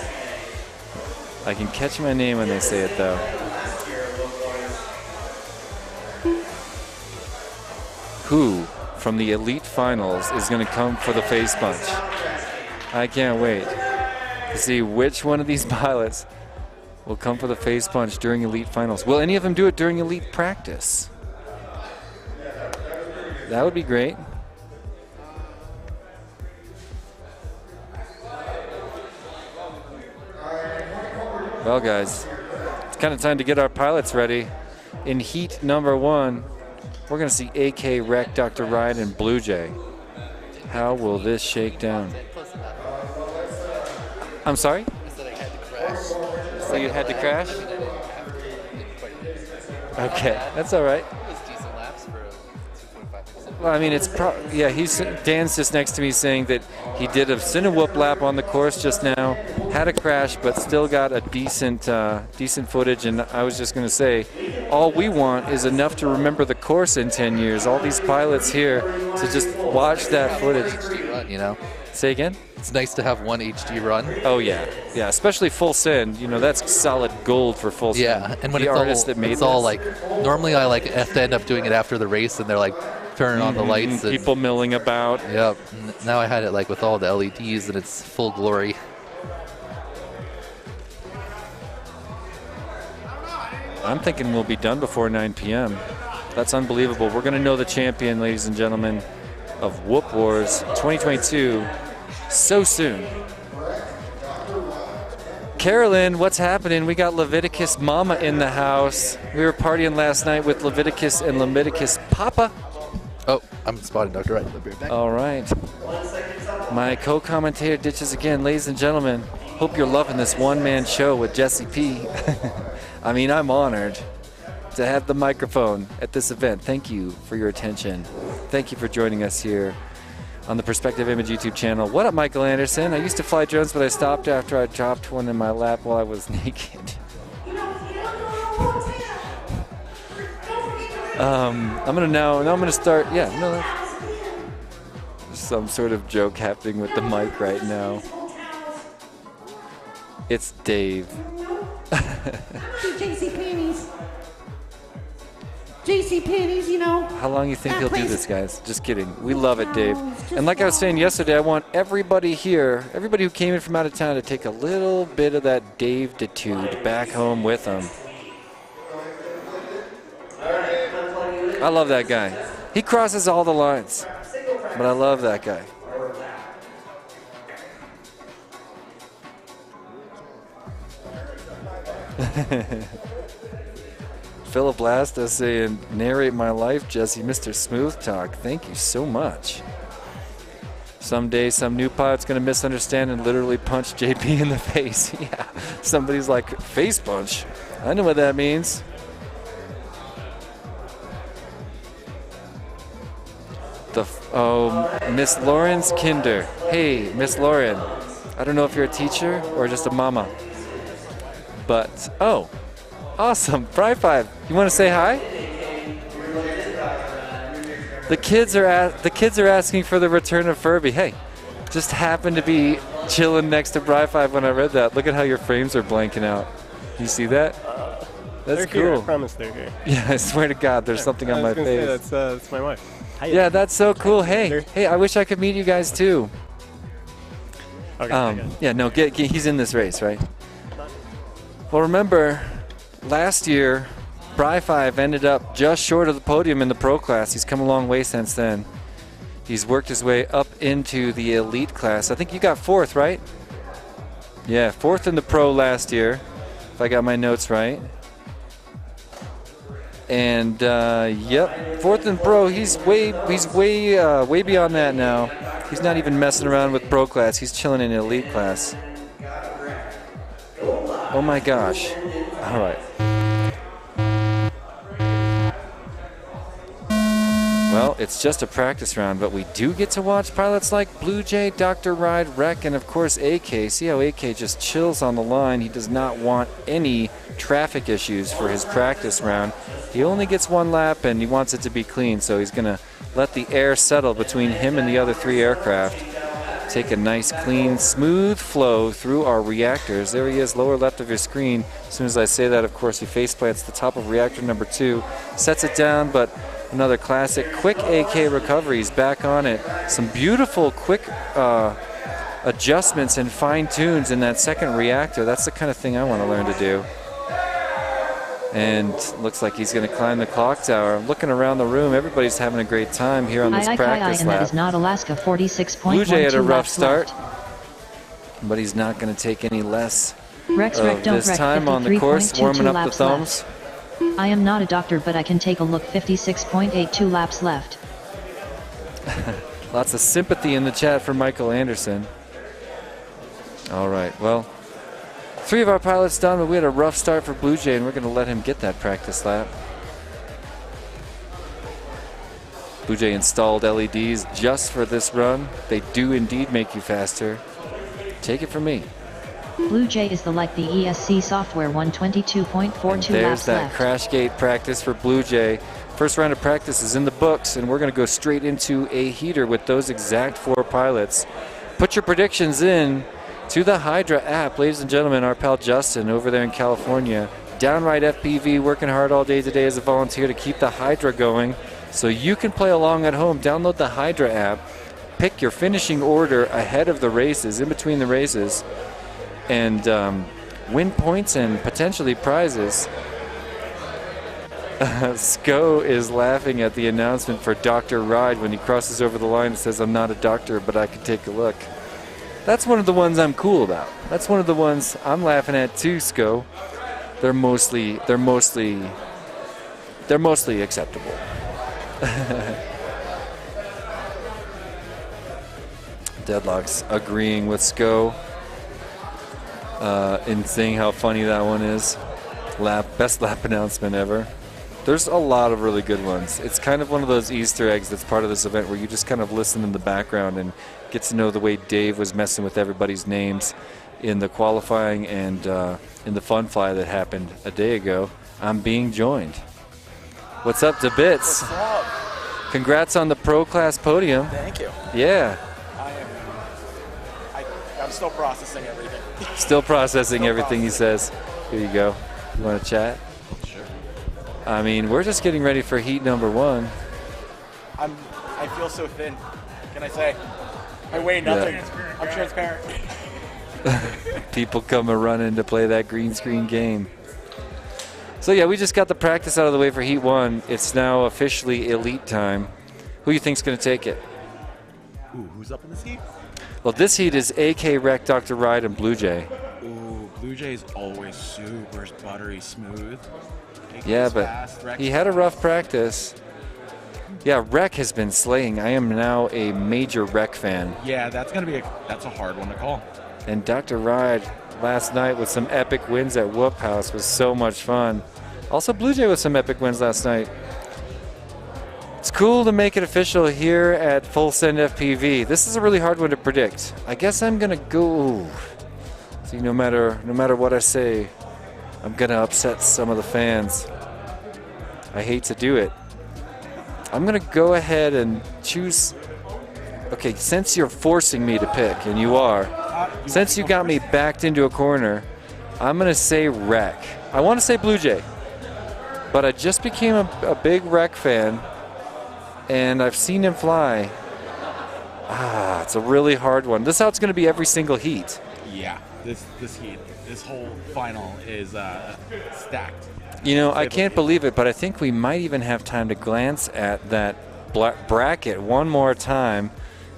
I can catch my name when they say it though. Who from the Elite Finals is going to come for the face punch? I can't wait to see which one of these pilots will come for the face punch during Elite Finals. Will any of them do it during Elite Practice? That would be great. Well, guys, it's kind of time to get our pilots ready. In heat number 1, we're going to see AK, Wreck, Dr. Ryan, and Blue Jay. How will this shake down? I'm sorry? So you had to crash? Okay, that's all right. Well, I mean, it's yeah. Dan's just next to me saying that he did a TinyWhoop lap on the course just now, had a crash, but still got a decent footage. And I was just going to say, all we want is enough to remember the course in 10 years. All these pilots here to just watch that footage. You know. Say again? It's nice to have one HD run. Oh yeah, yeah. Especially Full Send. You know, that's solid gold for Full Send. Yeah, and when the it's artist all, that made it's all this. like. Normally, I like have to end up doing it after the race, and they're like turning on the lights. And, people milling about. Yep. Now I had it like with all the LEDs, and it's full glory. I'm thinking we'll be done before 9 p.m. That's unbelievable. We're going to know the champion, ladies and gentlemen, of Whoop Wars 2022 so soon. Carolyn, what's happening? We got Leviticus Mama in the house. We were partying last night with Leviticus and Leviticus Papa. Oh, I'm spotting Dr. Wright. I'll be right back. All right. My co-commentator ditches again. Ladies and gentlemen, hope you're loving this one-man show with Jesse P. I mean, I'm honored to have the microphone at this event. Thank you for your attention. Thank you for joining us here on the Perspective Image YouTube channel. What up, Michael Anderson? I used to fly drones, but I stopped after I dropped one in my lap while I was naked. I'm gonna start. Yeah, no, there's some sort of joke happening with the mic right now. It's Dave. JC Panties. JC Panties, you know. How long you think he'll do this, guys? Just kidding. We love it, Dave. And like I was saying yesterday, I want everybody here, everybody who came in from out of town, to take a little bit of that Dave-tude back home with them. I love that guy. He crosses all the lines, but I love that guy. Philip Blasta saying, narrate my life, Jesse, Mr. Smooth Talk. Thank you so much. Someday some new pilot's going to misunderstand and literally punch JP in the face. Yeah, somebody's like, face punch. I know what that means. Miss Lawrence Kinder. Hey, Miss Lauren. I don't know if you're a teacher or just a mama. But, Awesome. Bri 5, you want to say hi? The kids are asking for the return of Furby. Hey, just happened to be chilling next to Bri 5 when I read that. Look at how your frames are blanking out. You see that? That's they're cool. Here, I promise they're here. Yeah, I swear to God, there's something on my face. Say, that's my wife. Yeah, that's so cool. Hey, I wish I could meet you guys too. Okay, yeah, no, he's in this race, right? Well, remember, last year, Bri 5 ended up just short of the podium in the pro class. He's come a long way since then. He's worked his way up into the elite class. I think you got 4th, right? Yeah, 4th in the pro last year, if I got my notes right. And yep, 4th in pro. He's way beyond that now. He's not even messing around with pro class. He's chilling in elite class. Oh my gosh! All right. Well, it's just a practice round, but we do get to watch pilots like Blue Jay, Dr. Ride, Rec, and of course AK. See how AK just chills on the line. He does not want any traffic issues for his practice round. He only gets 1 lap and he wants it to be clean, so he's going to let the air settle between him and the other 3 aircraft. Take a nice, clean, smooth flow through our reactors. There he is, lower left of your screen. As soon as I say that, of course, he face plants the top of reactor number 2, sets it down, but another classic quick AK recovery. He's back on it. Some beautiful quick adjustments and fine tunes in that second reactor. That's the kind of thing I want to learn to do. And looks like he's going to climb the clock tower. Looking around the room, everybody's having a great time here on this practice and lap. that is not Alaska 46.12 Blue Jay had a rough start, left. but he's not going to take any less Rex, of don't this wreck, time on the course, warming up the thumbs. I am not a doctor, but I can take a look. 56.82 laps left. Lots of sympathy in the chat for Michael Anderson. All right, well, 3 of our pilots done, but we had a rough start for Blue Jay, and we're going to let him get that practice lap. Blue Jay installed LEDs just for this run. They do indeed make you faster. Take it from me. Blue Jay is like the ESC software 122.42 There's laps that left. crash gate practice for Blue Jay. First round of practice is in the books, and we're going to go straight into a heater with those exact 4 pilots. Put your predictions in to the Hydra app. Ladies and gentlemen, our pal Justin over there in California, downright FPV, working hard all day today as a volunteer to keep the Hydra going so you can play along at home. Download the Hydra app, pick your finishing order ahead of the races, in between the races, and win points and potentially prizes. Sko is laughing at the announcement for Dr. Ride when he crosses over the line and says, "I'm not a doctor, but I can take a look." That's one of the ones I'm cool about. That's one of the ones I'm laughing at too, Sko. They're mostly acceptable. Deadlock's agreeing with Sko in saying how funny that one is. Best lap announcement ever. There's a lot of really good ones. It's kind of one of those Easter eggs that's part of this event where you just kind of listen in the background and get to know the way Dave was messing with everybody's names in the qualifying and in the fun fly that happened a day ago. I'm being joined. What's up to Bits? What's up? Congrats on the pro class podium. Thank you. Yeah. I'm still processing everything. Still processing Still everything he says. Here you go. You want to chat? Sure. I mean, we're just getting ready for heat number 1. I feel so thin. Can I say? I weigh nothing. Yeah. I'm transparent. People come a running to play that green screen game. So yeah, we just got the practice out of the way for heat 1. It's now officially elite time. Who do you think's going to take it? Ooh, who's up in this heat? Well, this heat is AK, Rec, Dr. Ride, and Blue Jay. Ooh, Blue Jay's always super buttery smooth. Yeah, but he had a rough practice. Yeah, Rec has been slaying. I am now a major Rec fan. Yeah, that's a hard one to call. And Dr. Ride last night with some epic wins at Whoop House was so much fun. Also, Blue Jay with some epic wins last night. It's cool to make it official here at Full Send FPV. This is a really hard one to predict. I guess I'm gonna go. See, no matter what I say, I'm gonna upset some of the fans. I hate to do it. I'm gonna go ahead and choose. Okay, since you're forcing me to pick, and you are, since you got me backed into a corner, I'm gonna say Wreck. I want to say Blue Jay, but I just became a big Wreck fan, and I've seen him fly. It's a really hard one. This is how it's gonna be every single heat. Yeah, this heat, this whole final is stacked. You know, I can't believe it, but I think we might even have time to glance at that bracket one more time.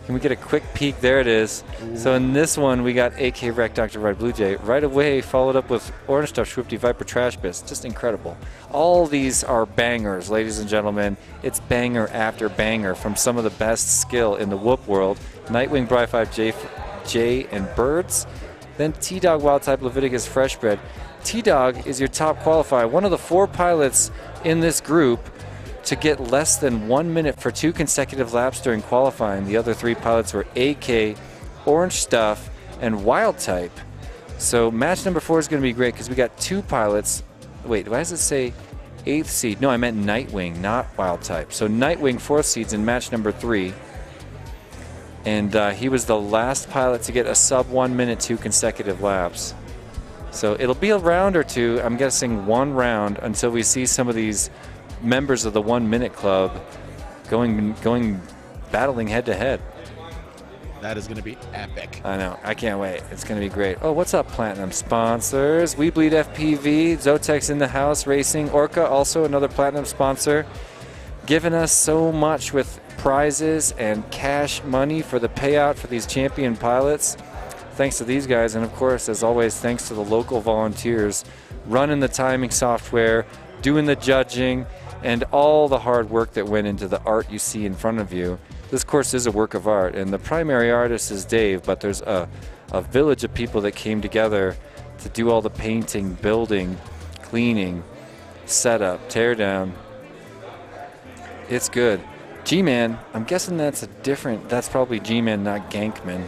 Can we get a quick peek? There it is. Ooh. So in this one, we got AK Wreck, Dr. Red Blue Jay. Right away, followed up with Orange Stuff, Schwifty, Viper, Trash Bits. Just incredible. All these are bangers, ladies and gentlemen. It's banger after banger from some of the best skill in the whoop world. Nightwing, Bri 5, J, and Birds. Then T-Dog, Wild Type, Leviticus, Freshbred. T-Dog is your top qualifier. One of the 4 pilots in this group to get less than 1 minute for 2 consecutive laps during qualifying. The other 3 pilots were AK, Orange Stuff, and Wild Type. So match number 4 is going to be great because we got 2 pilots. Wait, why does it say 8th seed? No, I meant Nightwing, not Wild Type. So Nightwing, 4th seed's in match number 3. And he was the last pilot to get a sub 1 minute 2 consecutive laps. So it'll be a round or two, I'm guessing 1 round, until we see some of these members of the 1 Minute Club going battling head to head. That is going to be epic. I know. I can't wait. It's going to be great. Oh, what's up, Platinum sponsors? WeBleedFPV, Zotek's in the house racing. Orca, also another Platinum sponsor, giving us so much with prizes and cash money for the payout for these champion pilots. Thanks to these guys, and of course, as always, thanks to the local volunteers running the timing software, doing the judging, and all the hard work that went into the art you see in front of you. This course is a work of art, and the primary artist is Dave, but there's a village of people that came together to do all the painting, building, cleaning, setup, tear down. It's good. G-Man, I'm guessing that's probably G-Man, not Gankman.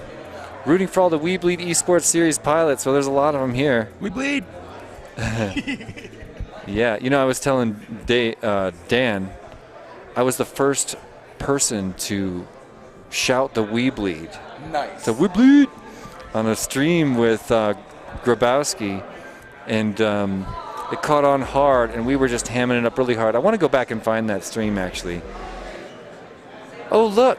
Rooting for all the We Bleed Esports Series pilots, so there's a lot of them here. We bleed! Yeah, you know, I was telling Dan, I was the first person to shout the We Bleed. Nice. The We Bleed! On a stream with Grabowski, and it caught on hard, and we were just hamming it up really hard. I want to go back and find that stream, actually. Oh, look!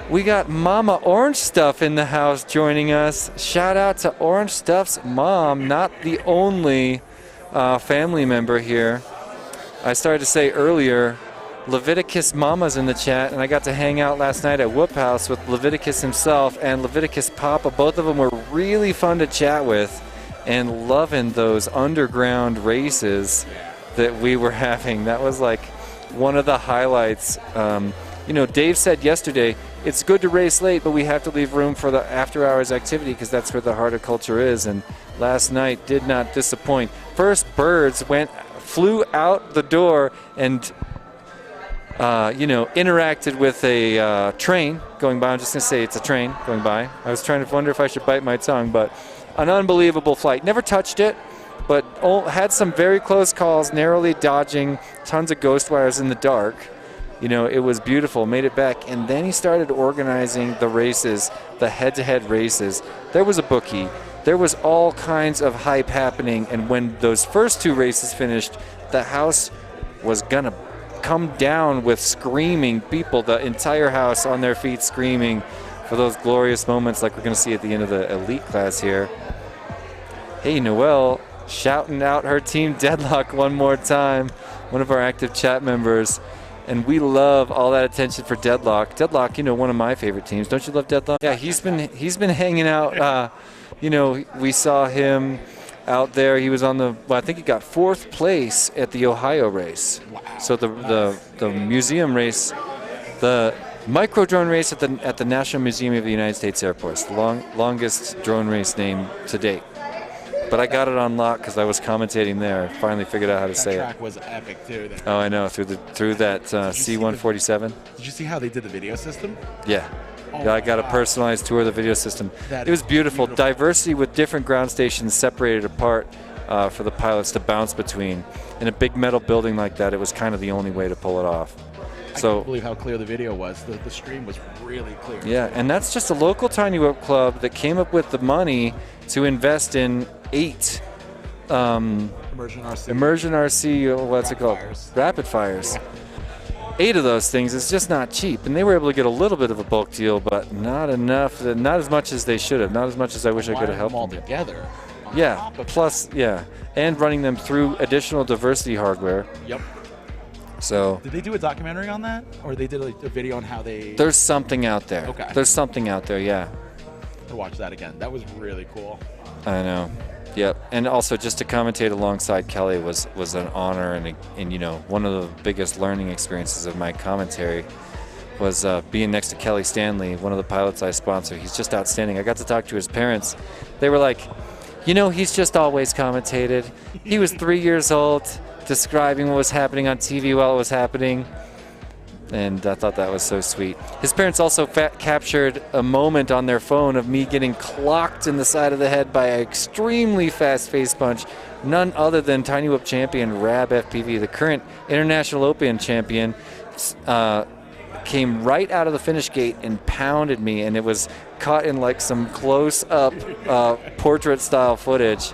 We got Mama Orange Stuff in the house joining us. Shout out to Orange Stuff's mom, not the only family member here. I started to say earlier, Leviticus Mama's in the chat, and I got to hang out last night at Whoop House with Leviticus himself and Leviticus Papa. Both of them were really fun to chat with, and loving those underground races that we were having. That was like one of the highlights. You know, Dave said yesterday, it's good to race late, but we have to leave room for the after-hours activity because that's where the horticulture is. And last night did not disappoint. First, Birds flew out the door and, you know, interacted with a train going by. I'm just going to say it's a train going by. I was trying to wonder if I should bite my tongue, but an unbelievable flight. Never touched it, but had some very close calls, narrowly dodging tons of ghost wires in the dark. You know, it was beautiful, made it back, and then he started organizing the races, the head-to-head races. There was a bookie. There was all kinds of hype happening, and when those first 2 races finished, the house was gonna come down with screaming people, the entire house on their feet screaming for those glorious moments like we're gonna see at the end of the elite class here. Hey, Noelle, shouting out her team Deadlock one more time, one of our active chat members. And we love all that attention for Deadlock. Deadlock, you know, one of my favorite teams. Don't you love Deadlock? Yeah, he's been hanging out. You know, we saw him out there. He was on I think he got 4th place at the Ohio race. Wow. So the museum race, the micro drone race at the National Museum of the United States Air Force, the longest drone race name to date. But I got it on lock because I was commentating there. Finally figured out how to say it. That track was epic too. Oh, I know, through that C-147. Did you see how they did the video system? Yeah. Oh, Yeah, I got a personalized tour of the video system. That It was is beautiful. beautiful. Diversity with different ground stations separated apart for the pilots to bounce between. In a big metal building like that, it was kind of the only way to pull it off. I So can't believe how clear the video was. The stream was really clear. yeah, and that's just a local TinyWhoop club that came up with the money to invest in 8 Immersion RC, what's it called? Rapid fires. 8 of those things is just not cheap, and they were able to get a little bit of a bulk deal, but not enough, not as much as they should have, not as much as I wish I could have helped them all them. together. Yeah, plus, yeah, and running them through additional diversity hardware. Yep. So Did they do a documentary on that, or they did a video on how they? there's something out there. Okay. There's something out there, yeah. To watch that again. That was really cool. I know. Yep. And also just to commentate alongside Kelly was an honor, and you know, one of the biggest learning experiences of my commentary was being next to Kelly Stanley, one of the pilots I sponsor. He's just outstanding. I got to talk to his parents. They were like, you know, he's just always commentated. He was 3 years old, describing what was happening on TV while it was happening. And I thought that was so sweet. His parents also captured a moment on their phone of me getting clocked in the side of the head by an extremely fast face punch. None other than TinyWhoop champion Rab FPV, the current International Open champion, came right out of the finish gate and pounded me, and it was caught in like some close-up portrait-style footage,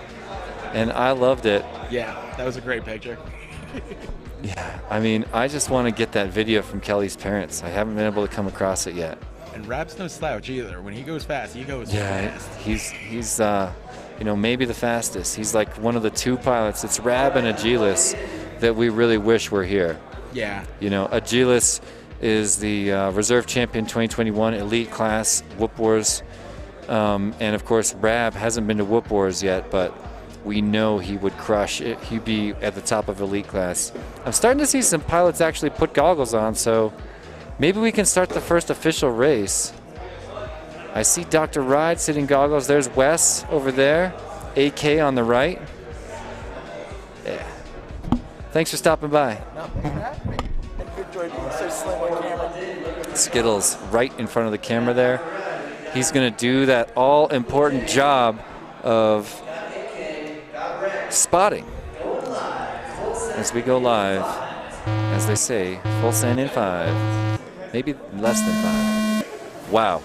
and I loved it. Yeah, that was a great picture. Yeah, I mean, I just want to get that video from Kelly's parents. I haven't been able to come across it yet. And Rab's no slouch either. When he goes fast, he goes fast. He's you know, maybe the fastest. He's like one of the 2 pilots. It's Rab and Agilis that we really wish were here. Yeah. You know, Agilis is the reserve champion 2021 elite class Whoop Wars, and of course Rab hasn't been to Whoop Wars yet, but we know he would crush it. He'd be at the top of elite class. I'm starting to see some pilots actually put goggles on, so maybe we can start the first official race. I see Dr. Ride sitting goggles. There's Wes over there, AK on the right. Yeah. Thanks for stopping by. No, thanks for having me. And good joy being so slim on camera. Skittles right in front of the camera there. He's going to do that all-important job of spotting as we go live, as they say, full send in 5, maybe less than 5. Wow,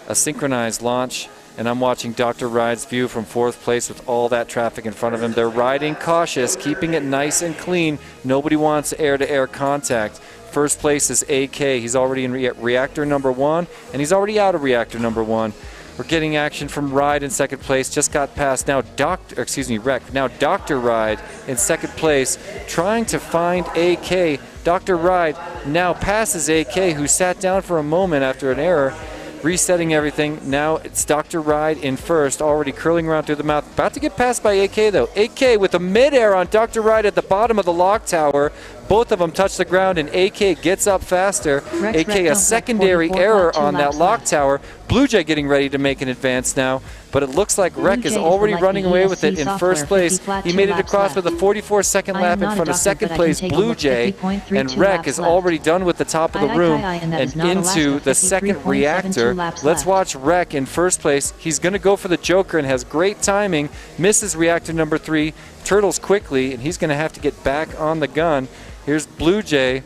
a synchronized launch, and I'm watching Dr. Ride's view from 4th place with all that traffic in front of him. They're riding cautious, keeping it nice and clean. Nobody wants air-to-air contact. 1st place is AK. He's already in reactor number 1, and he's already out of reactor number 1. We're getting action from Ride in 2nd place. Just got past now Rec. Now Dr. Ride in 2nd place, trying to find AK. Dr. Ride now passes AK, who sat down for a moment after an error, resetting everything. Now it's Dr. Ride in 1st, already curling around through the mouth. About to get passed by AK though. AK with a mid-air on Dr. Ride at the bottom of the lock tower. Both of them touch the ground, and AK gets up faster. AK a secondary error on that lock tower. Blue Jay getting ready to make an advance now, but it looks like Rec is already running away with it in 1st place. He made it across with a 44-second lap in front of 2nd place Blue Jay, and Rec is already done with the top of the room and into the 2nd reactor. Let's watch Rec in 1st place. He's going to go for the Joker and has great timing, misses reactor number 3, turtles quickly, and he's going to have to get back on the gun. Here's Blue Jay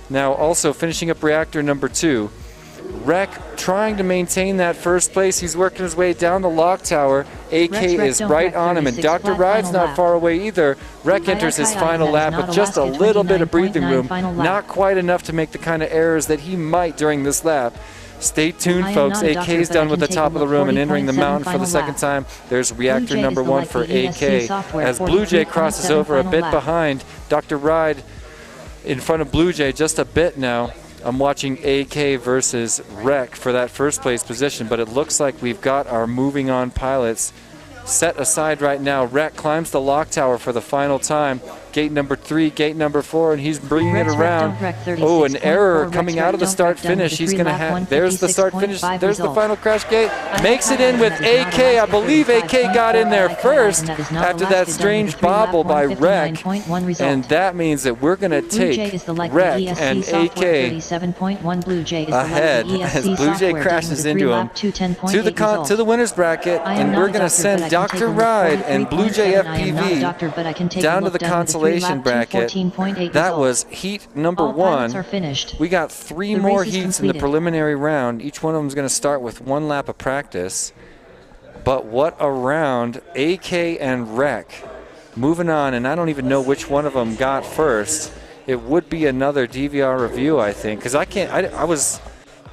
now also finishing up reactor number 2. Rec trying to maintain that 1st place. He's working his way down the lock tower. AK is right on him, and Dr. Ride's not far away either. Rec enters his final lap with just a little bit of breathing room. Not quite enough to make the kind of errors that he might during this lap. Stay tuned, folks. AK's done with the top of the room and entering the mountain for the 2nd time. There's reactor number 1 for AK. As Blue Jay crosses over a bit behind, Dr. Ride in front of Blue Jay just a bit now. I'm watching AK versus Rec for that 1st place position, but it looks like we've got our moving on pilots set aside right now. Rec climbs the lock tower for the final time. Gate number 3, gate number 4, and he's bringing it Rex around. Wreck 36.4, Oh, an error Rex coming Wreck out of the don't start wreck done finish. with a He's going to 3 lap have. There's the start finish. 156.5 There's the result. final crash gate. I Makes it in with AK. I believe AK got in there first after that strange bobble by Rec. And that means that we're going to Blue Jay take is the like Rec the ESC and software AK 37.1. Blue Jay is the ahead like the as ESC Blue Jay software crashes done with a into 3 him lap 210.8 to the result. to the winners bracket, I am and not we're a going to doctor, but send I can take Dr. a look. Ride and Blue Jay 43.7. I am not a FPV doctor, but I can take a down to look the done with a 3 consolation lap bracket. 214.8 That result. was heat number All pilots 1. are finished. We got 3 The more race is heats in the completed. preliminary round. Each one of them is going to start with 1 lap of practice. But what a round. AK and Rec moving on, and I don't even know which one of them got first. It would be another DVR review, I think, because I was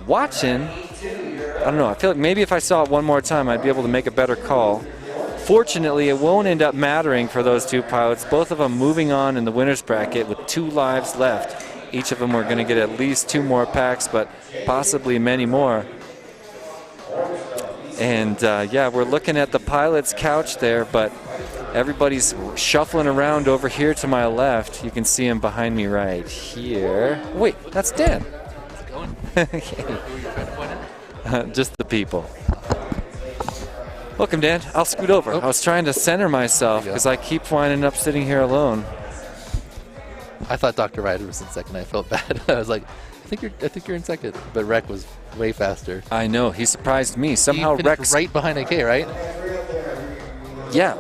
watching. I don't know. I feel like maybe if I saw it one more time, I'd be able to make a better call. Fortunately, it won't end up mattering for those 2 pilots. Both of them moving on in the winner's bracket with 2 lives left. Each of them are going to get at least 2 more packs, but possibly many more. And yeah, we're looking at the pilot's couch there, but everybody's shuffling around over here to my left. You can see him behind me right here. Wait, that's Dan. Just the people. Welcome, Dan. I'll scoot over. I was trying to center myself because I keep winding up sitting here alone. I thought Dr. Ryder was in second. I felt bad. I was like, I think you're in second. But Rec was way faster. I know. He surprised me. Somehow He Rec finished right behind AK, right? Yeah,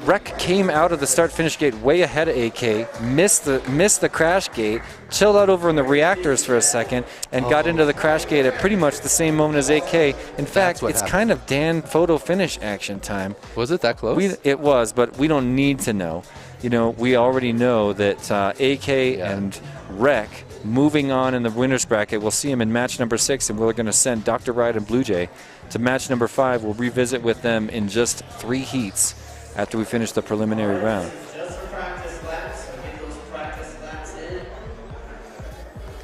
Rec came out of the start-finish gate way ahead of AK, missed the crash gate, chilled out over in the reactors for a second, and got into the crash gate at pretty much the same moment as AK. In fact, it's kind of Dan photo finish action time. Was it that close? It was, but we don't need to know. You know, we already know that AK and Rec moving on in the winner's bracket. We'll see him in match number 6, and we're going to send Dr. Ride and Blue Jay to match number 5. We'll revisit with them in just 3 heats after we finish the preliminary round.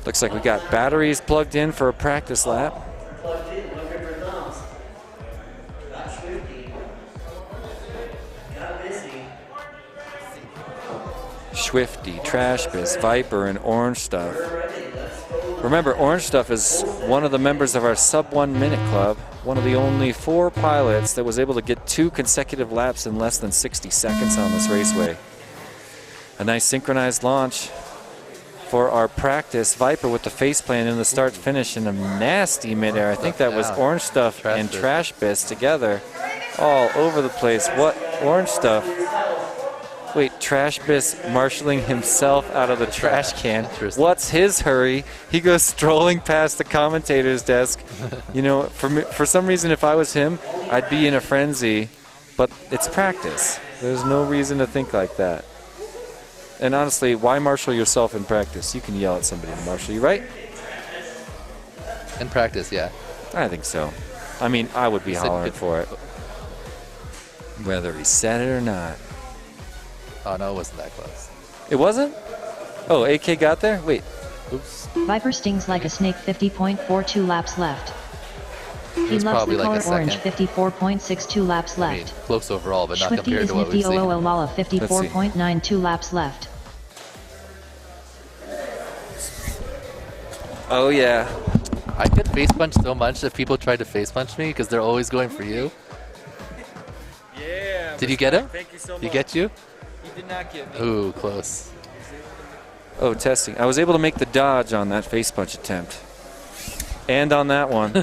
Looks like we got batteries plugged in for a practice lap. Swifty, Trash Biz, Viper, and Orange Stuff. Remember, Orange Stuff is one of the members of our Sub 1 Minute Club, one of the only 4 pilots that was able to get 2 consecutive laps in less than 60 seconds on this raceway. A nice synchronized launch for our practice. Viper with the faceplant in the start finish in a nasty midair. I think that was Orange Stuff and Trash Biz together all over the place. What Orange Stuff? Wait, Trash Biz marshaling himself out of the trash can. What's his hurry? He goes strolling past the commentator's desk. You know, for some reason, if I was him, I'd be in a frenzy. But it's practice. There's no reason to think like that. And honestly, why marshal yourself in practice? You can yell at somebody to marshal you, right? In practice, yeah. I think so. I mean, I would be hollering for it. Whether he said it or not. Oh, no, it wasn't that close. It wasn't? Oh, AK got there? Wait. Oops. Viper stings like a snake. 50.42 laps left. He was loves probably the like color a orange. second. 54.62 laps I mean, left. close overall, but not Swifty compared is to what nifty. we've seen. Lala. 54.92 laps left. Oh, yeah. I get face punched so much that people try to face punch me because they're always going for you. Yeah. Did you get him? Thank you so much. Did he get you? He did not get me. Ooh, close. Oh, testing. I was able to make the dodge on that face punch attempt. And on that one.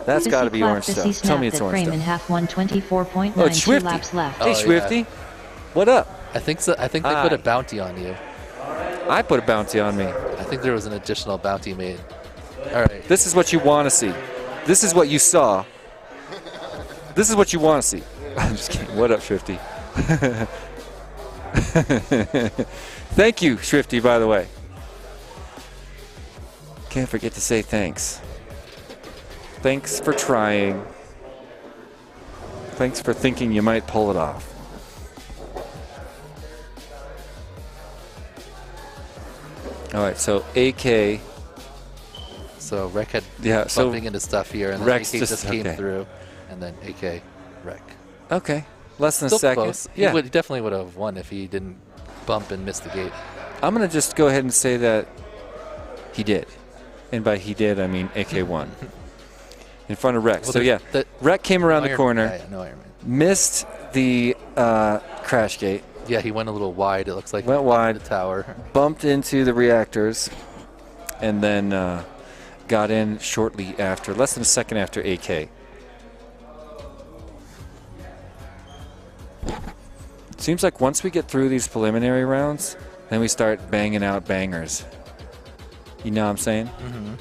That's got to be Orange Stuff. Tell me it's Orange frame Stuff. in half 124.92 Oh, it's Swifty. laps left. Hey, Swifty. Yeah. What up? I think so. I think they put a bounty on you. I put a bounty on me. I think there was an additional bounty made. All right. This is what you want to see. This is what you saw. This is what you want to see. I'm just kidding. What up, Swifty? Thank you, Swifty, by the way. Can't forget to say thanks. Thanks for trying. Thanks for thinking you might pull it off. All right, so AK. So Rec had so bumping into stuff here, and then Rec's AK just came okay. through, and then AK Rec. Okay. Less than Still a second. close. Yeah. He definitely would have won if he didn't bump and miss the gate. I'm going to just go ahead and say that he did. And by he did, I mean AK won. In front of Rec. Well, So yeah, Rec came around the Iron- corner, yeah, no Iron Man. missed the crash gate. Yeah, he went a little wide. It looks like Went wide. the tower. Bumped into the reactors, and then got in shortly after, less than a second after AK. Seems like once we get through these preliminary rounds, then we start banging out bangers. You know what I'm saying? Mm-hmm.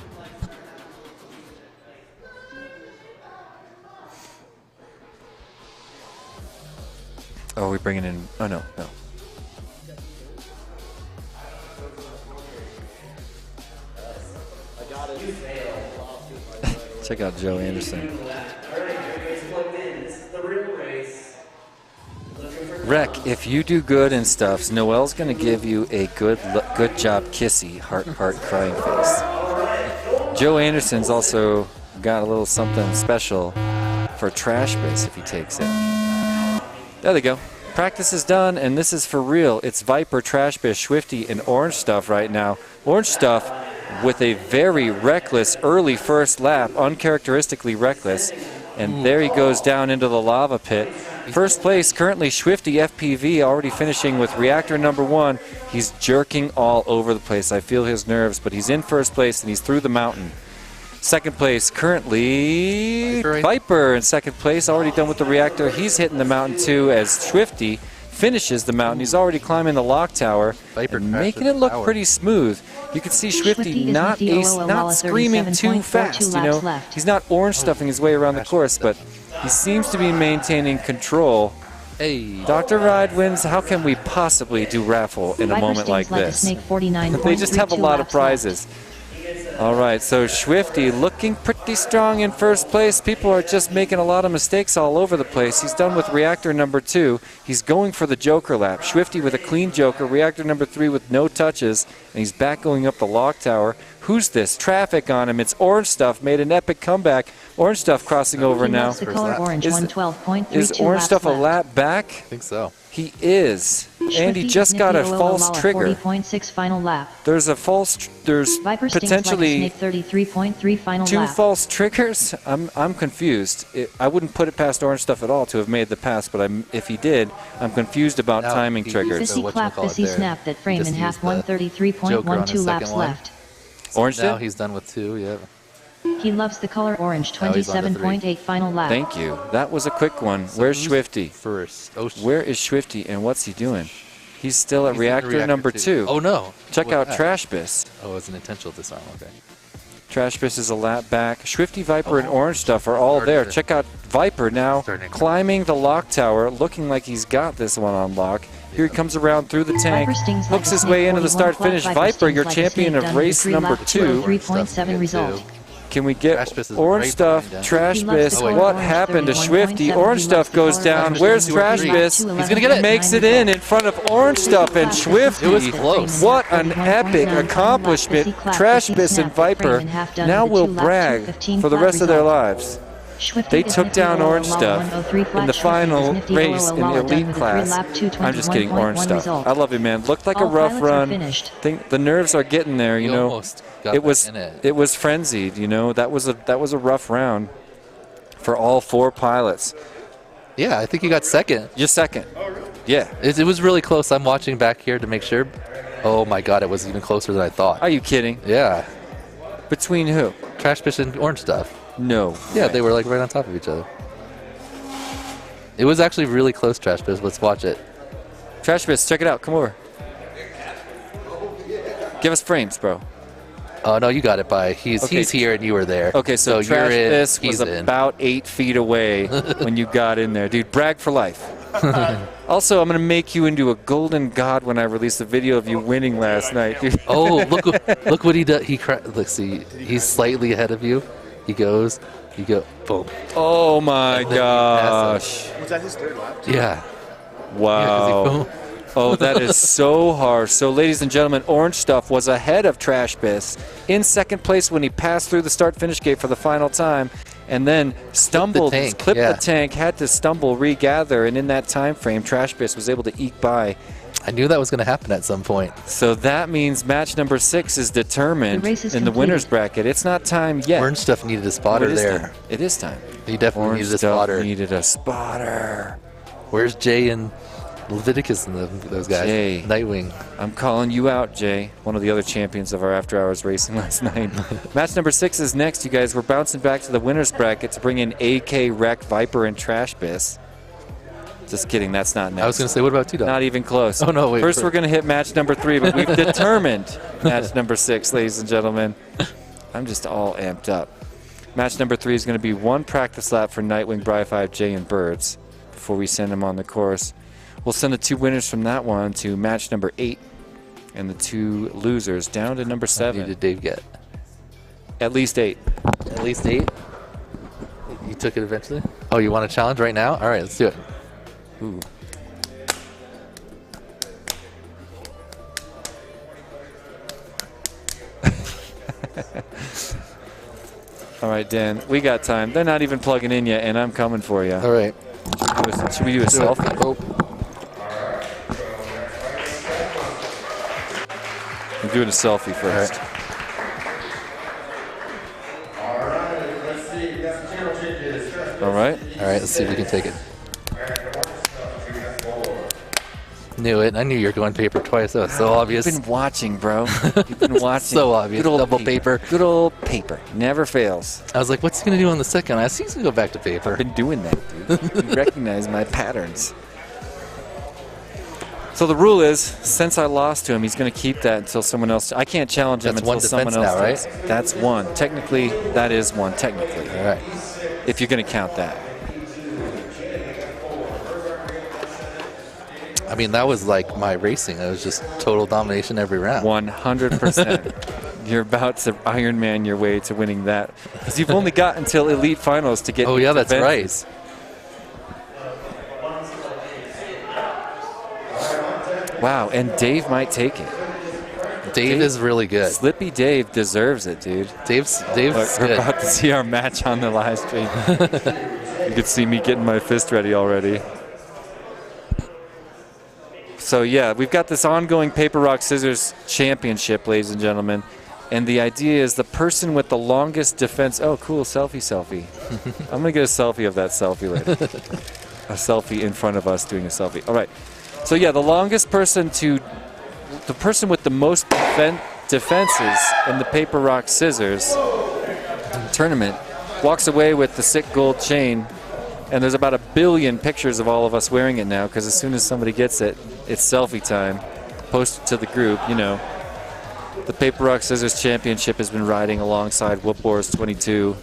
Oh, we're bringing in. Oh, no. Check out Joe Anderson. Rec, if you do good and stuff, Noel's going to give you a good job kissy, heart crying face. Joe Anderson's also got a little something special for Trash Base if he takes it. There they go. Practice is done, and this is for real. It's Viper, Trash Base, Swifty, and Orange Stuff right now. Orange Stuff with a very reckless early first lap, uncharacteristically reckless. And there he goes down into the lava pit. First place, currently Swifty FPV, already finishing with reactor number 1. He's jerking all over the place. I feel his nerves, but he's in first place, and he's through the mountain. Second place, currently Viper in second place, already done with the reactor. He's hitting the mountain too as Swifty finishes the mountain. He's already climbing the lock tower and making it look pretty smooth. You can see Swifty not screaming too fast, you know. He's not orange stuffing his way around the course, but he seems to be maintaining control. Hey. Dr. Ride wins. How can we possibly do Raffle in a moment like this? They just have a lot of prizes. All right, so Swifty looking pretty strong in first place. People are just making a lot of mistakes all over the place. He's done with reactor number 2. He's going for the Joker lap. Swifty with a clean Joker. Reactor number 3 with no touches. And he's back going up the lock tower. Who's this? Traffic on him. It's Orange Stuff. Made an epic comeback. Orange Stuff crossing over now. The color orange, Is Orange Stuff a lap back? I think so. He is. And he just got a false trigger. 40.6 final lap. There's a false. There's Viper stings potentially like a snake, 33.3 final 2 lap. false triggers. I'm confused. I wouldn't put it past Orange Stuff at all to have made the pass, but if he did, I'm confused about timing triggers. Fissy clap, fissy snap that frame in half, 133.12 laps left. Orange now did? he's done with 2, yeah. He loves the color orange, Now he's on to 27.8 final lap. Thank you. That was a quick one. Where's Swifty? First. Where is Swifty and what's he doing? He's still at He's in reactor number 2. Oh, no. Check What out happened? Trash Biss. Oh, it's an intentional disarm. Okay. Trash Biss is a lap back. Swifty, Viper, and Orange Stuff are all there. Check out Viper now climbing the lock tower, looking like he's got this one on lock. Here he comes around through the tank, hooks his way into the start-finish. Viper, your champion of race number 2. 3.7 result. Can we get Orange Stuff, Trash He loves Biss? the color What orange, happened to 31.7. Swifty? He Orange loves Stuff the goes color down. orange. Where's 2 or Trash 3. Biss? He's gonna get it. Makes it in front of Orange Stuff and Swifty. It was close. What an epic accomplishment. Trash Biss and Viper now will brag for the rest of their lives. They took down Orange Stuff in the final race in the elite class. I'm just kidding, Orange Stuff. I love it, man. Looked like a rough run. Think the nerves are getting there, you know. It was frenzied, you know. That was a rough round for all 4 pilots. Yeah, I think he got second. Just second. Yeah. It was really close. I'm watching back here to make sure. Oh my God, it was even closer than I thought. Are you kidding? Yeah. Between who? Trash Biss and Orange Stuff. No. Yeah, they were like right on top of each other. It was actually really close, Trash Biss. Let's watch it. Trash Biss, check it out. Come over. Give us frames, bro. Oh no, you got it by. He's here and you were there. Okay, so you're Trash in. Biss He's was in. about 8 feet away when you got in there. Dude, brag for life. Also, I'm going to make you into a golden god when I release the video of you winning last night. Dude. Oh, look what he does. Let's see. He's slightly ahead of you. He goes. You go. Boom. Oh my gosh. Was that his third lap? Yeah. Wow. Oh, that is so harsh. So, ladies and gentlemen, Orange Stuff was ahead of Trash Biss in second place when he passed through the start-finish gate for the final time. and then stumbled, clipped yeah. the tank, had to stumble, regather, and in that time frame, Trash Base was able to eke by. I knew that was going to happen at some point. So that means match number 6 is determined in the winner's bracket. It's not time yet. Orange Stuff needed a spotter there. Time. It is time. He definitely Orange needed a Stuff spotter. needed a spotter. Where's Jay and Leviticus and those guys? Jay. Nightwing. I'm calling you out, Jay. One of the other champions of our after hours racing last night. Match number 6 is next, you guys. We're bouncing back to the winner's bracket to bring in AK, Wreck, Viper, and Trash Biss. Just kidding, that's not next. I was going to say, what about T-Dog? Not even close. Oh, no, wait. First, we're going to hit match number 3, but we've determined match number 6, ladies and gentlemen. I'm just all amped up. Match number 3 is going to be 1 practice lap for Nightwing, Bri-5, Jay, and Birds before we send them on the course. We'll send the 2 winners from that one to match number 8 and the 2 losers down to number 7. How many did Dave get? At least 8. At least 8? You took it eventually? Oh, you want a challenge right now? All right, let's do it. Ooh. All right, Dan, we got time. They're not even plugging in yet, and I'm coming for you. All right. Should we do a selfie? Oh. I'm doing a selfie first. All right. All right, let's see if we can take it. Knew it. I knew you were going paper twice. That was so obvious. You've been watching, bro. You've been watching. So obvious. Good old Double paper. Good old paper. Never fails. I was like, what's he going to do on the second? I see he's going to go back to paper. I've been doing that, dude. You recognize my patterns. So the rule is, since I lost to him, he's going to keep that until someone else. I can't challenge him That's until one someone defense else now, does. right? That's 1. Technically, that is 1. Technically. All right. If you're going to count that. I mean, that was like my racing. It was just total domination every round. 100%. You're about to Iron Man your way to winning that. Because you've only got until Elite Finals to get. Oh, yeah, that's defenses. right. Wow, and Dave might take it. Dave is really good. Slippy Dave deserves it, dude. Dave's We're good. about to see our match on the live stream. You can see me getting my fist ready already. So yeah, we've got this ongoing paper, rock, scissors championship, ladies and gentlemen. And the idea is the person with the longest defense. Oh, cool, selfie. I'm going to get a selfie of that selfie later. A selfie in front of us doing a selfie. All right. So yeah, the longest person the person with the most defenses in the paper, rock, scissors tournament walks away with the sick gold chain. And there's about 1 billion pictures of all of us wearing it now, because as soon as somebody gets it, it's selfie time. Post it to the group, you know. The Paper, Rock, Scissors Championship has been riding alongside Whoop Wars 22.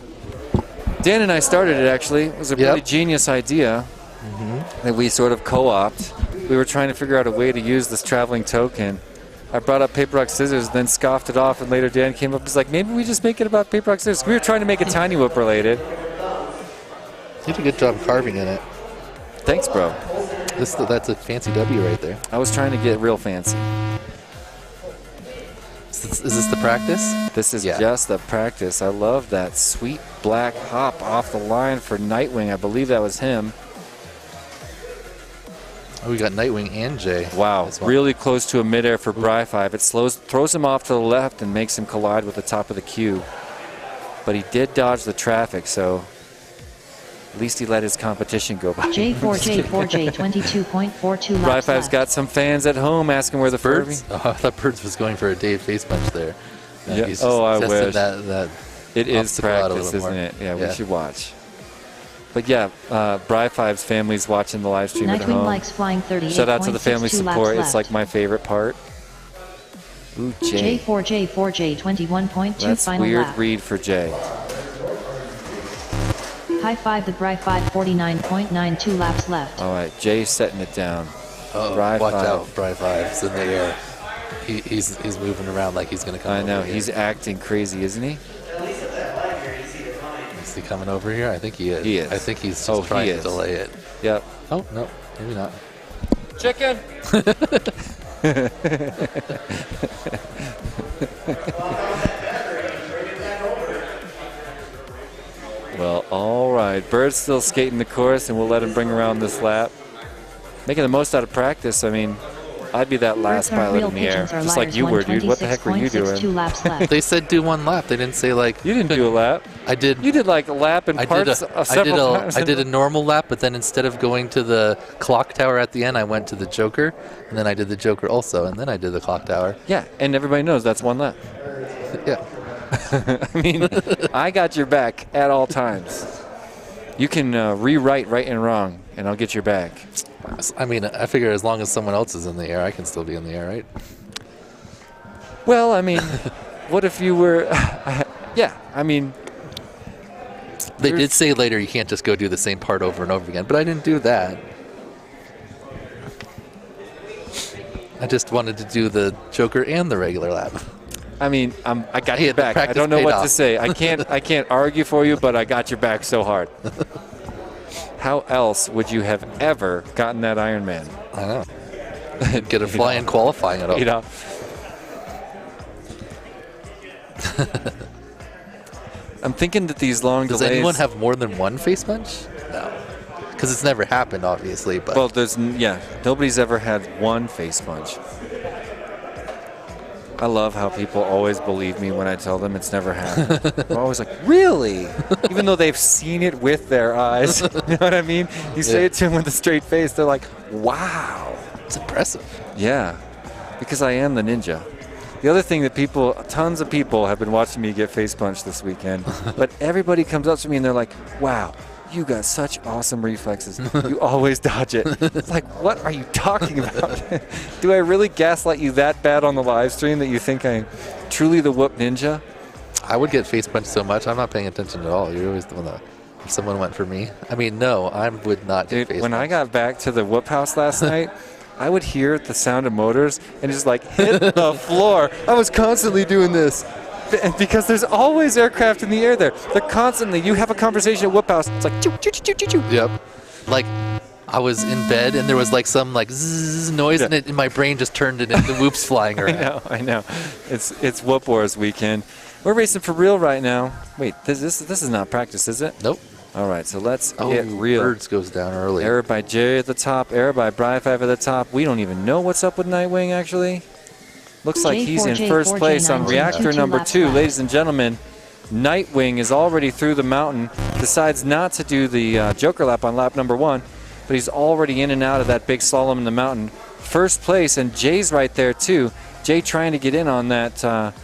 Dan and I started it, actually. It was a really genius idea that we sort of co-opt. We were trying to figure out a way to use this traveling token. I brought up Paper, Rock, Scissors, then scoffed it off, and later Dan came up and was like, maybe we just make it about Paper, Rock, Scissors. We were trying to make it TinyWhoop related. You did a good job carving in it. Thanks, bro. That's a fancy W right there. I was trying to get real fancy. Is this the practice? This is just the practice. I love that sweet black hop off the line for Nightwing. I believe that was him. Oh, we got Nightwing and Jay. Wow, really close to a midair for Bri-5. It throws him off to the left and makes him collide with the top of the cube. But he did dodge the traffic, so at least he let his competition go by. J4J4J 22.42 laps Bri-5's got some fans at home asking where the Birds? Oh, I thought Birds was going for a Dave face punch there. Yeah. He's Oh, I testing wish. That It is obstacle out a practice, little isn't more. it? Yeah, we should watch. But yeah, Bri-5's family's watching the live stream at Nightwing home. likes flying 38.62 Shout out to the family support. laps It's like my favorite part. Ooh, Jay. J4J4J 21.2 That's final weird lap. read for Jay. High five the Bri-5 49.92 laps left. All right, Jay's setting it down. Oh, Bri-5. watch out, Bri-5's in the air. He's moving around like he's going to come I know, over here. he's acting crazy, isn't he? Is he coming over here? I think he is. He is. I think he's just trying to delay it. Yep. Oh, no, maybe not. Chicken! Well, all right. Bird's still skating the course, and we'll let him bring around this lap. Making the most out of practice. I mean, I'd be that last pilot in the air, just like you were, dude. What the heck were you doing? They said do one lap. They didn't say like. You didn't do a lap. I did. You did like a lap and parts several times. I did a normal lap, but then instead of going to the clock tower at the end, I went to the Joker, and then I did the Joker also, and then I did the clock tower. Yeah, and everybody knows that's one lap. Yeah. I mean, I got your back at all times. You can rewrite right and wrong, and I'll get your back. I mean, I figure as long as someone else is in the air, I can still be in the air, right? Well, I mean, what if you were... yeah, I mean... They did say later you can't just go do the same part over and over again, but I didn't do that. I just wanted to do the Joker and the regular lap. I mean, I got your back. I don't know what to say. I can't argue for you, but I got your back so hard. How else would you have ever gotten that Ironman? I know. Get a fly-in qualifying it all. You know. I'm thinking that these long delays... Does anyone have more than one face punch? No. Because it's never happened, obviously. But well, nobody's ever had one face punch. I love how people always believe me when I tell them it's never happened. They're always like, really? Even though they've seen it with their eyes. You know what I mean? You say it to them with a straight face, they're like, wow. It's impressive. Yeah, because I am the ninja. The other thing that tons of people have been watching me get face punched this weekend, but everybody comes up to me and they're like, wow, you got such awesome reflexes. You always dodge it. It's like, what are you talking about? Do I really gaslight you that bad on the live stream that you think I'm truly the whoop ninja? I would get face punched so much, I'm not paying attention at all. You're always the one that, if someone went for me. I mean, no, I would not get face punched. When I got back to the whoop house last night, I would hear the sound of motors and just like hit the floor. I was constantly doing this. Because there's always aircraft in the air there. They're constantly, you have a conversation at Whoop House, it's like choo choo choo choo choo. Yep. Like, I was in bed and there was like some like zzz noise in it, and my brain just turned it into whoops flying around. I know. It's Whoop Wars weekend. We're racing for real right now. Wait, this is not practice, is it? Nope. All right, so let's get real. Birds goes down early. Error by Jay at the top, error by Bri5 at the top. We don't even know what's up with Nightwing, actually. Looks like he's in first place on reactor number 2. Ladies and gentlemen, Nightwing is already through the mountain, decides not to do the Joker lap on lap number 1, but he's already in and out of that big slalom in the mountain. First place, and Jay's right there too. Jay trying to get in on that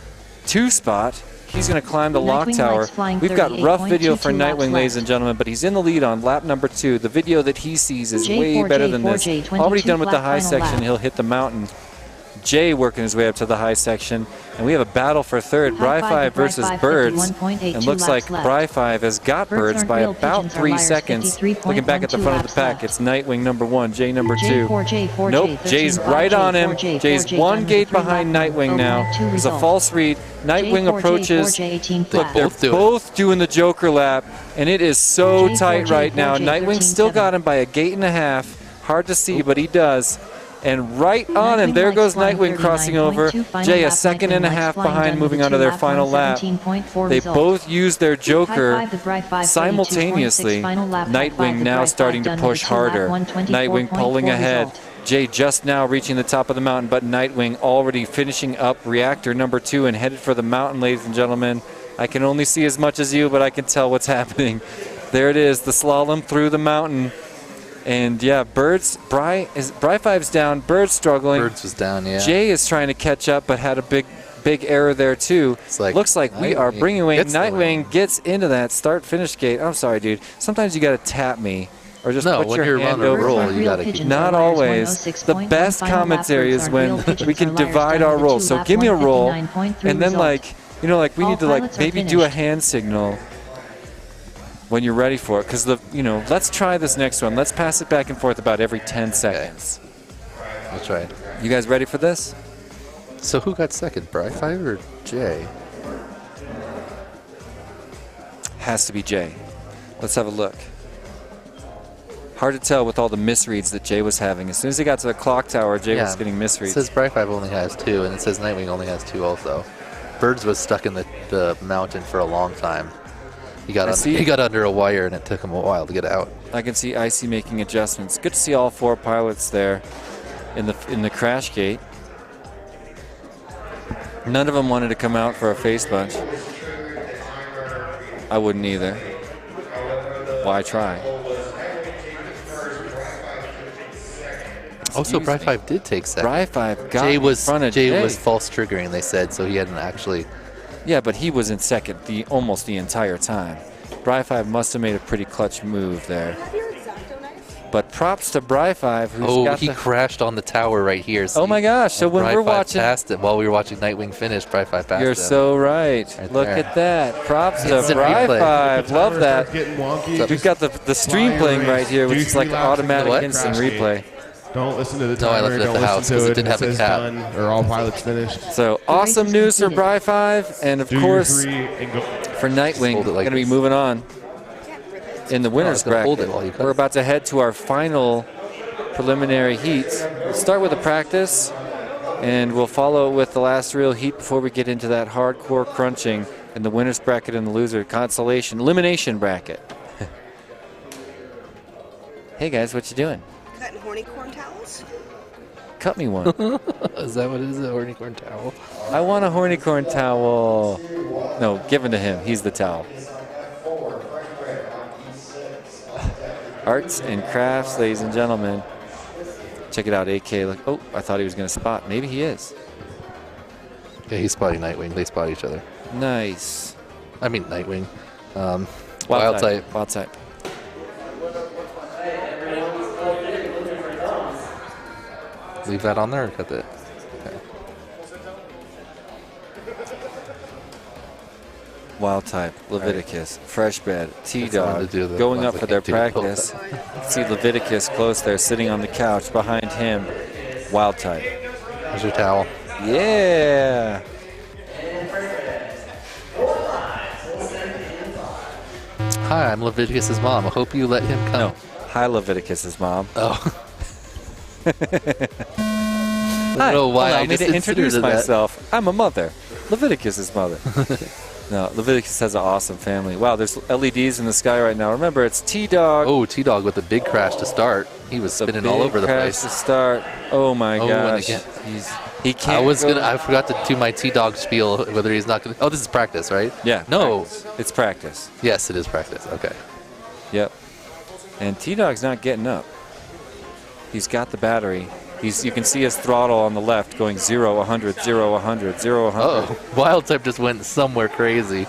2 spot. He's going to climb the lock tower. We've got rough video for Nightwing, ladies and gentlemen, but he's in the lead on lap number 2. The video that he sees is way better than this. Already done with the high section, he'll hit the mountain. Jay working his way up to the high section, and we have a battle for third. Bri5 versus Birds, and looks like Bri5 has got Birds by about 3 seconds. Looking back at the front of the pack, it's Nightwing number 1, Jay number 2. Nope, Jay's right on him. Jay's 1 gate behind Nightwing now. There's a false read. Nightwing approaches. Look, they're both doing the Joker lap, and it is so tight right now. Nightwing still got him by a gate and a half. Hard to see, but he does. And right on him, there goes Nightwing crossing over. Jay a second and a half behind, moving on to their final lap. They both used their Joker simultaneously. Nightwing now starting to push harder. Nightwing pulling ahead. Jay just now reaching the top of the mountain, but Nightwing already finishing up reactor number 2 and headed for the mountain, ladies and gentlemen. I can only see as much as you, but I can tell what's happening. There it is, the slalom through the mountain. And yeah, Bri5's down, Birds struggling. Birds was down, yeah. Jay is trying to catch up, but had a big error there too. Looks like we are bringing away. Nightwing gets into that start-finish gate. I'm sorry, dude. Sometimes you got to tap me. Or just put your hand over. Roll, you gotta keep Not always. The best commentary is when we can divide our roles. So give me a roll, and then we need to maybe do a hand signal when you're ready for it, because let's try this next one. Let's pass it back and forth about every 10 seconds. I'll try it. You guys ready for this? So who got second, Bri5 or Jay? Has to be Jay. Let's have a look. Hard to tell with all the misreads that Jay was having. As soon as he got to the clock tower, Jay was getting misreads. It says Bri5 only has 2, and it says Nightwing only has 2 also. Birds was stuck in the mountain for a long time. He got under a wire, and it took him a while to get out. I can see Icy making adjustments. Good to see all 4 pilots there in the crash gate. None of them wanted to come out for a face bunch. I wouldn't either. Why try? Also, Bry5 did take second. Bry5 got in front of Jay was false triggering, they said, so he hadn't actually. Yeah, but he was in second almost the entire time. Bry5 must have made a pretty clutch move there. But props to Bry5, who's got he crashed on the tower right here. Oh my gosh! So when we're watching, passed it while we were watching Nightwing finish. Bry5 passed it. You're so right. Look at that. Props to Bry5. Love that. We've got the stream playing right here, which is like automatic instant replay. Don't listen to the No, I timer. left it at Don't the listen house to 'cause it it. didn't have a says cap. done or all pilots finished. So awesome news for Bry5, and of course for Nightwing. We're going to be moving on in the winners bracket. We're about to head to our final preliminary heats. We'll start with a practice, and we'll follow with the last real heat before we get into that hardcore crunching in the winners bracket and the loser consolation elimination bracket. Hey guys, what you doing? Cutting horny corn towels? Cut me one. Is that what it is, a horny corn towel? I want a horny corn towel. No, given to him. He's the towel. Arts and crafts, ladies and gentlemen. Check it out, AK. Look, oh, I thought he was going to spot. Maybe he is. Yeah, he's spotting Nightwing. They spot each other. Nice. I mean Nightwing. Wild type. Wild type. Leave that on there or cut that? Okay. Wild type, Leviticus, fresh bed, T-Dog, do the going ones up that for their can't do practice. See Leviticus close there, sitting on the couch. Behind him, Wild type. There's your towel. Yeah. Hi, I'm Leviticus's mom. I hope you let him come. No. Hi, Leviticus's mom. Oh. Hi, know why allow I me just to introduce considered that. myself. I'm a mother. Leviticus's mother. No, Leviticus has an awesome family. Wow, there's LEDs in the sky right now. Remember, it's T-Dog. Oh, T-Dog with a big crash to start. He was spinning all over the place. To start. Oh my gosh. He can't. I forgot to do my T-Dog spiel. Whether he's not gonna. Oh, this is practice, right? Yeah. No, practice. It's practice. Yes, it is practice. Okay. Yep. And T-Dog's not getting up. He's got the battery. You can see his throttle on the left going 0, 100, 0, 100, 0, 100. Oh, Wild type just went somewhere crazy.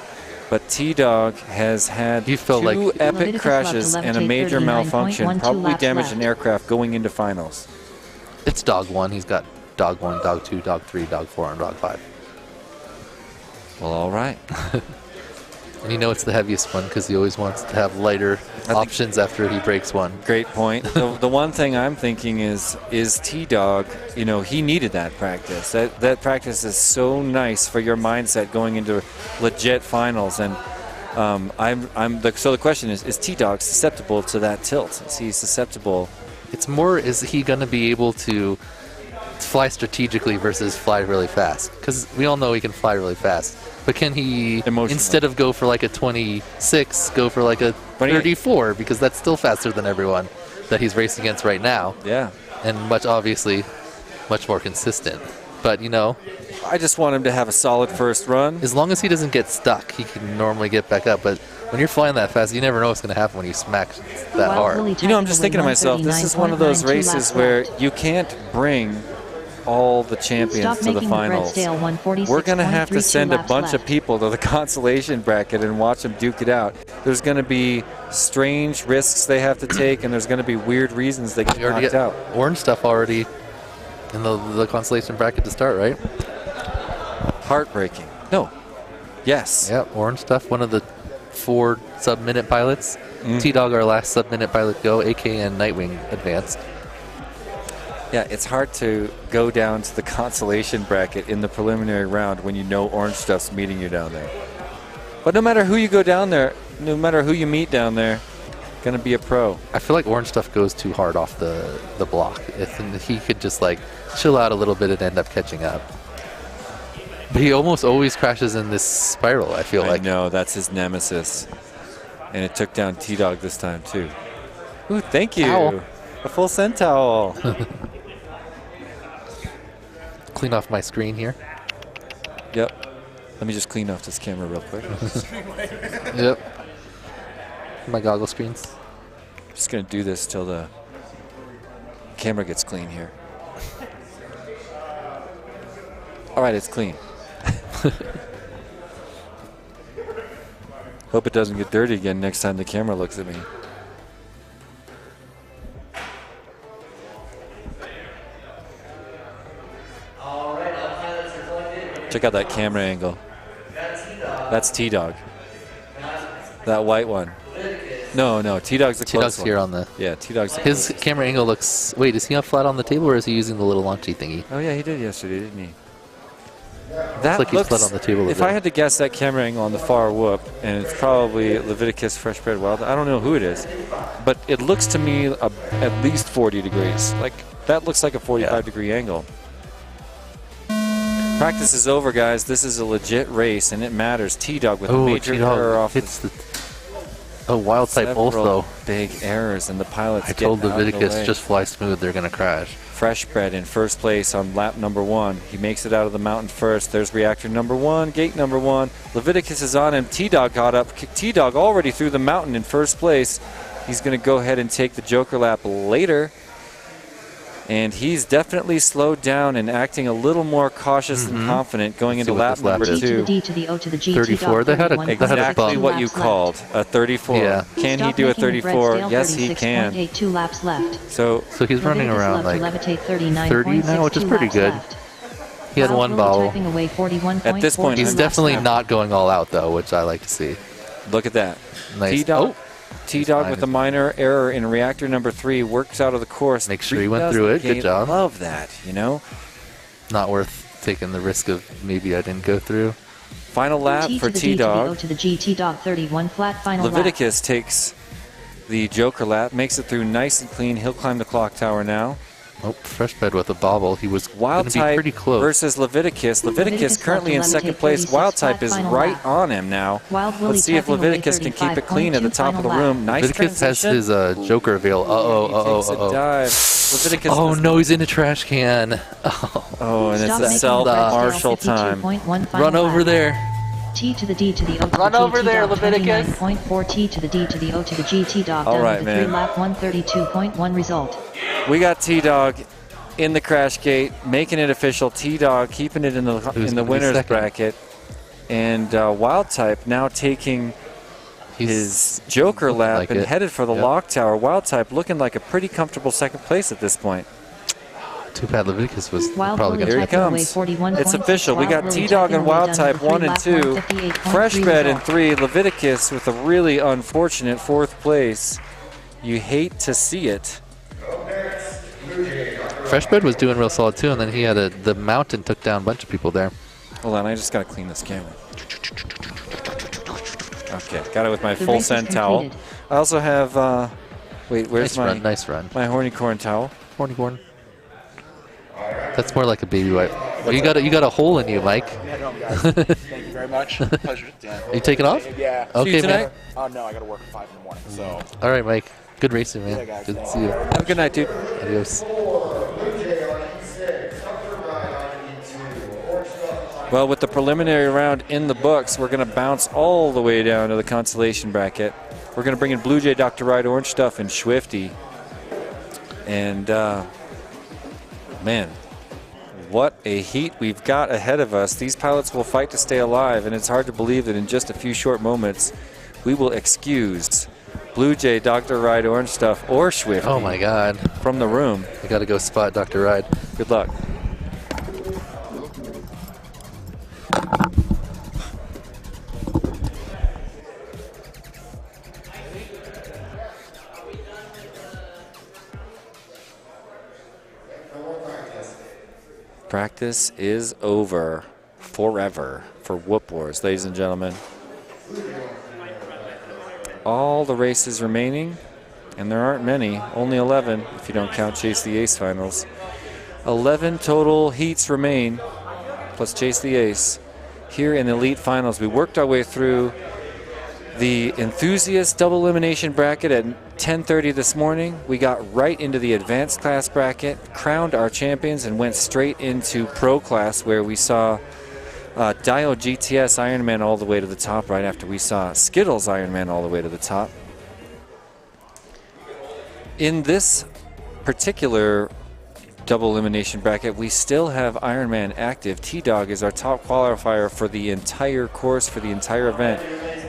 But T-Dog has had two epic crashes and a major malfunction, probably damaged an aircraft going into finals. It's Dog 1. He's got Dog 1, Dog 2, Dog 3, Dog 4, and Dog 5. Well, all right. And you know it's the heaviest one because he always wants to have lighter options after he breaks one. Great point. The one thing I'm thinking is T-Dog, he needed that practice. That practice is so nice for your mindset going into legit finals. And so the question is T-Dog susceptible to that tilt? Is he susceptible? It's more, is he going to be able to fly strategically versus fly really fast? Because we all know he can fly really fast. But can he, instead of go for like a 26, go for like a 34? Because that's still faster than everyone that he's racing against right now. Yeah. And obviously, much more consistent. But, I just want him to have a solid first run. As long as he doesn't get stuck, he can normally get back up. But when you're flying that fast, you never know what's going to happen when you smack that hard. I'm just thinking to myself, this is one of those races where you can't bring all the champions to the finals. We're going to have to send a bunch of people to the consolation bracket and watch them duke it out. There's going to be strange risks they have to take, and there's going to be weird reasons they get knocked out. Orange stuff already in the consolation bracket to start, right? Heartbreaking. No. Yes. Yeah, orange stuff, one of the 4 sub-minute pilots. T-Dog, our last sub-minute pilot go, AK and Nightwing advanced. Yeah, it's hard to go down to the consolation bracket in the preliminary round when you know orange stuff's meeting you down there. But no matter who you go down there, no matter who you meet down there, gonna be a pro. I feel like orange stuff goes too hard off the block. He could just chill out a little bit and end up catching up. But he almost always crashes in this spiral, I feel like. No, that's his nemesis. And it took down T-Dog this time, too. Ooh, thank you. Towel. A full send towel. Clean off my screen here. Yep. Let me just clean off this camera real quick. Yep. My goggle screens. Just going to do this till the camera gets clean here. All right, it's clean. Hope it doesn't get dirty again next time the camera looks at me. Check out that camera angle. That's T-Dog. That white one. No, T-Dog's the close T-Dog's one. here on the... Yeah, T-Dog's the His closest. camera angle looks... Wait, is he not flat on the table, or is he using the little launchy thingy? Oh, yeah, he did yesterday, didn't he? Looks That like he's flat on the table. If I had to guess that camera angle on the far whoop, and it's probably Leviticus Fresh Bred Wild, I don't know who it is, but it looks to me at least 40 degrees. Like, that looks like a 45-degree angle. Practice is over, guys. This is a legit race, and it matters. T-Dog with a major error off hits the... Oh, wild type also. Big errors, and the pilots I told getting out of the Leviticus, way. just fly smooth, they're going to crash. Fresh Bred in first place on lap number 1. He makes it out of the mountain first. There's reactor number 1, gate number 1. Leviticus is on him. T-Dog got up. T-Dog already through the mountain in first place. He's going to go ahead and take the Joker lap later. And he's definitely slowed down and acting a little more cautious and confident going into lap number 2. T to the D to the O to the G. 34. They had a Exactly what you called a 34. Yeah. Can he do a 34? Yes, he can. 2 laps left. So he's running around like 30 now, which is pretty good. He had one bobble. At this point, he's definitely not going all out, though, which I like to see. Look at that. Nice. T-Dog with a minor error in reactor number 3 works out of the course. Make sure he went through it. Good job. Love that, you know? Not worth taking the risk of maybe I didn't go through. Final lap for T-Dog. To the G, T-Dog 31 flat final Leviticus takes the Joker lap, makes it through nice and clean. He'll climb the clock tower now. Oh, Fresh Bred with a bobble. He was Wild going to be Type pretty close. versus Leviticus. Leviticus currently in second place. Wild Type is right on him now. Let's see if Leviticus can keep it clean at the top of the room. Nice Leviticus has transition. his Joker avail. Takes a dive. Leviticus Oh no, he's in a trash can. Oh, and it's a self-marshal time. Run over there. T to the D to the O to Run the G, over there, T-Dog Leviticus. 29.4 T to the D to the O to the G, T-Dog All done right, with a 3 man. lap 132.1 result. We got T-Dog in the crash gate, making it official. T-Dog keeping it in the winner's bracket. And Wild Type now taking his Joker lap like and it. headed for the Yep. lock tower. Wild Type looking like a pretty comfortable second place at this point. Too bad Leviticus was Wild probably Willie Here he Type away comes. 41.6. It's official. We got Wild Willie T-Dog Type and away Wild done Type with a 1 and lap 2. 158.3 Fresh Bred in result. 3. Leviticus with a really unfortunate 4th place. You hate to see it. Fresh Bred was doing real solid too, and then he had the mountain took down a bunch of people there. Hold on, I just gotta clean this camera. Okay, got it with my The full race is send towel. completed. I also have, wait, where's Nice my run, nice run. my horny corn towel? Horny corn. That's more like a baby wipe. Well, you got a hole in you, Mike. Yeah, no, guys. Thank you very much. Pleasure. Dan. You taking off? Yeah. Okay, See you tonight? man. No, I got to work at 5 in the morning. So. All right, Mike. Good racing, man. Yeah, guys. Good to see you. Have a good night, dude. Adios. Well, with the preliminary round in the books, we're going to bounce all the way down to the consolation bracket. We're going to bring in Blue Jay, Dr. Ride, Orange Stuff, and Swifty. And, man, what a heat we've got ahead of us. These pilots will fight to stay alive, and it's hard to believe that in just a few short moments, we will excuse Blue Jay, Dr. Ride, Orange Stuff, or Swifty. Oh, my God. From the room. I got to go spot Dr. Ride. Good luck. Practice is over forever for Whoop Wars, ladies and gentlemen. All the races remaining, and there aren't many, only 11 if you don't count Chase the Ace finals. 11 total heats remain, plus Chase the Ace. Here in the Elite Finals, we worked our way through the Enthusiast double elimination bracket at 10:30 this morning. We got right into the advanced class bracket, crowned our champions, and went straight into pro class where we saw Dio GTS Ironman all the way to the top right after we saw Skittles Ironman all the way to the top. In this particular double elimination bracket, we still have Ironman active. T-Dog is our top qualifier for the entire course, for the entire event,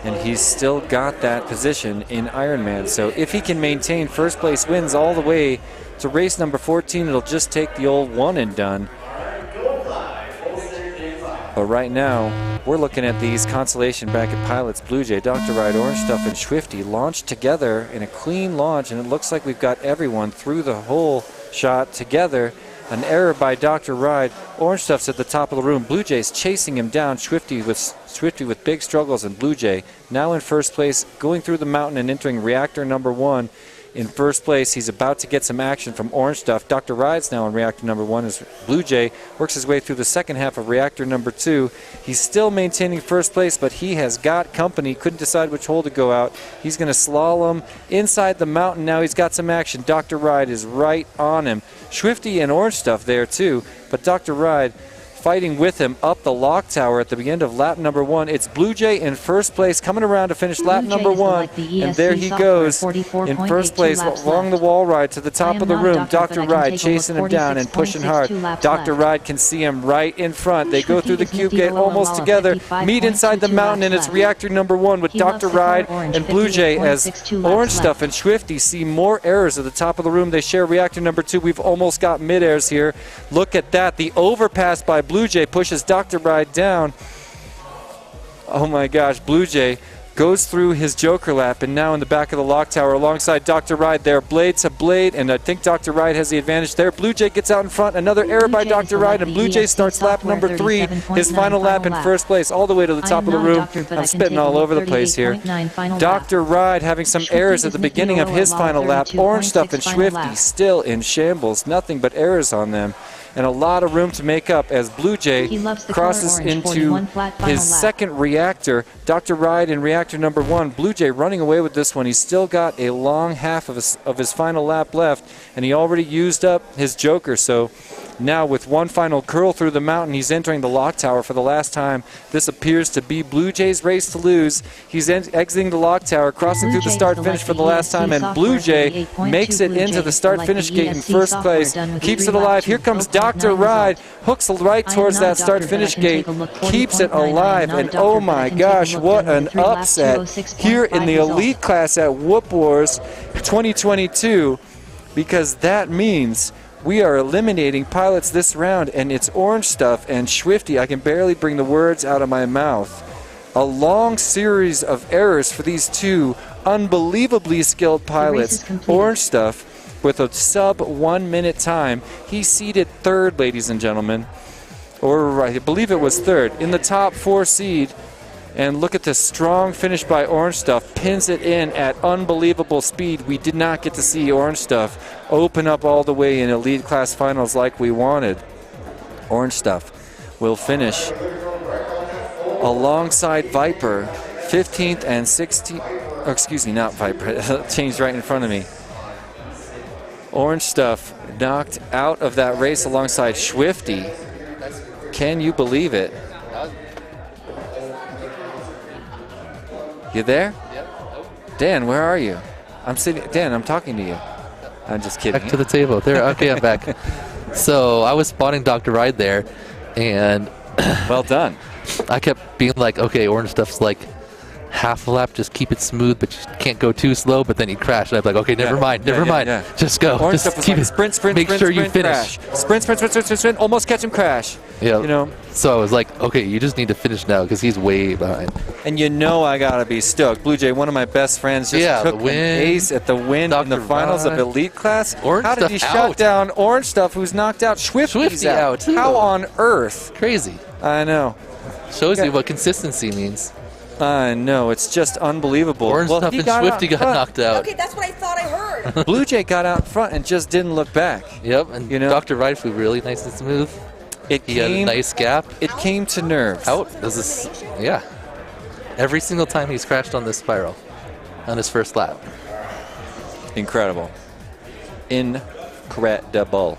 and he's still got that position in Ironman. So if he can maintain first place wins all the way to race number 14, it'll just take the old one and done. But right now, we're looking at these consolation bracket pilots, Blue Jay, Dr. Ride, Orange Stuff, and Swifty launched together in a clean launch, and it looks like we've got everyone through the whole shot together. An error by Dr. Ride. Orange Stuff's at the top of the room. Blue Jay's chasing him down. Swifty with big struggles, and Blue Jay now in first place, going through the mountain and entering reactor number 1. In first place, he's about to get some action from Orange Stuff. Dr. Ride's now in reactor number 1 as Blue Jay works his way through the second half of reactor number 2. He's still maintaining first place, but he has got company. Couldn't decide which hole to go out. He's going to slalom inside the mountain. Now he's got some action. Dr. Ride is right on him. Swifty and Orange Stuff there too, but Dr. Ride fighting with him up the lock tower at the beginning of lap number 1. It's Blue Jay in first place, coming around to finish lap number 1. And there he goes in first place along the wall ride to the top of the room. Dr. Ride chasing him down and pushing hard. Dr. Ride can see him right in front. They go through the cube gate almost together, meet inside the mountain, and it's reactor number 1 with Dr. Ride and Blue Jay as Orange Stuff and Swifty see more errors at the top of the room. They share reactor number 2. We've almost got mid-airs here. Look at that. The overpass by Blue Jay pushes Dr. Ride down. Oh my gosh, Blue Jay goes through his Joker lap and now in the back of the lock tower alongside Dr. Ride there, blade to blade, and I think Dr. Ride has the advantage there. Blue Jay gets out in front, another error by Dr. Ride, and Blue Jay starts lap number 3, his final lap in first place, all the way to the top of the room. I'm spitting all over the place here. Dr. Ride having some errors at the beginning of his final lap. Orange Stuff and Swifty still in shambles, nothing but errors on them. And a lot of room to make up as Blue Jay crosses into his second reactor. Dr. Ride in reactor number 1. Blue Jay running away with this one. He's still got a long half of his final lap left, and he already used up his Joker. So now with one final curl through the mountain, he's entering the lock tower for the last time. This appears to be Blue Jay's race to lose. He's exiting the lock tower, crossing through the start-finish for the last time, and Blue Jay makes it into the start-finish gate in first place, keeps it alive. Here comes Dr. Ride, hooks right towards that start-finish gate, keeps it alive, and oh my gosh, what an upset here in the elite class at Whoop Wars 2022, because that means we are eliminating pilots this round, and it's Orange Stuff and Swifty. I can barely bring the words out of my mouth. A long series of errors for these two unbelievably skilled pilots. Orange Stuff with a sub 1 minute time. He seeded third, ladies and gentlemen. Or I believe it was third. In the top 4 seed. And look at this strong finish by Orange Stuff. Pins it in at unbelievable speed. We did not get to see Orange Stuff open up all the way in elite class finals like we wanted. Orange Stuff will finish alongside Viper, 15th and 16th. Oh, excuse me, not Viper. It changed right in front of me. Orange Stuff knocked out of that race alongside Swifty. Can you believe it? You there? Yep. Dan, where are you? I'm sitting. Dan, I'm talking to you. I'm just kidding. Back to the table. There. Okay, I'm back. So I was spotting Dr. Ride there, and well done. I kept being like, okay, Orange Stuff's like half a lap, just keep it smooth, but you can't go too slow. But then he'd crash, and I'd be like, okay, never mind, just go. Orange just Stuff was keep like, it. sprint, make sure you finish. Crash. Sprint, almost catch him, crash. Yeah. You know. So I was like, okay, you just need to finish now because he's way behind. And you know I gotta be stoked. Blue Jay, one of my best friends, just took an ace at the win in the finals of elite class. How did he shut down Orange Stuff, who's knocked out Swifty's out? How on earth? Crazy. I know. Shows you what consistency means. I know, it's just unbelievable. Orange Stuff and Swifty got knocked out. Okay, that's what I thought I heard. Blue Jay got out front and just didn't look back. Yep, and Dr. Ride flew really nice and smooth. He had a nice gap. It came to nerves. Out. Yeah. Every single time he's crashed on this spiral on his first lap. Incredible. Incredible.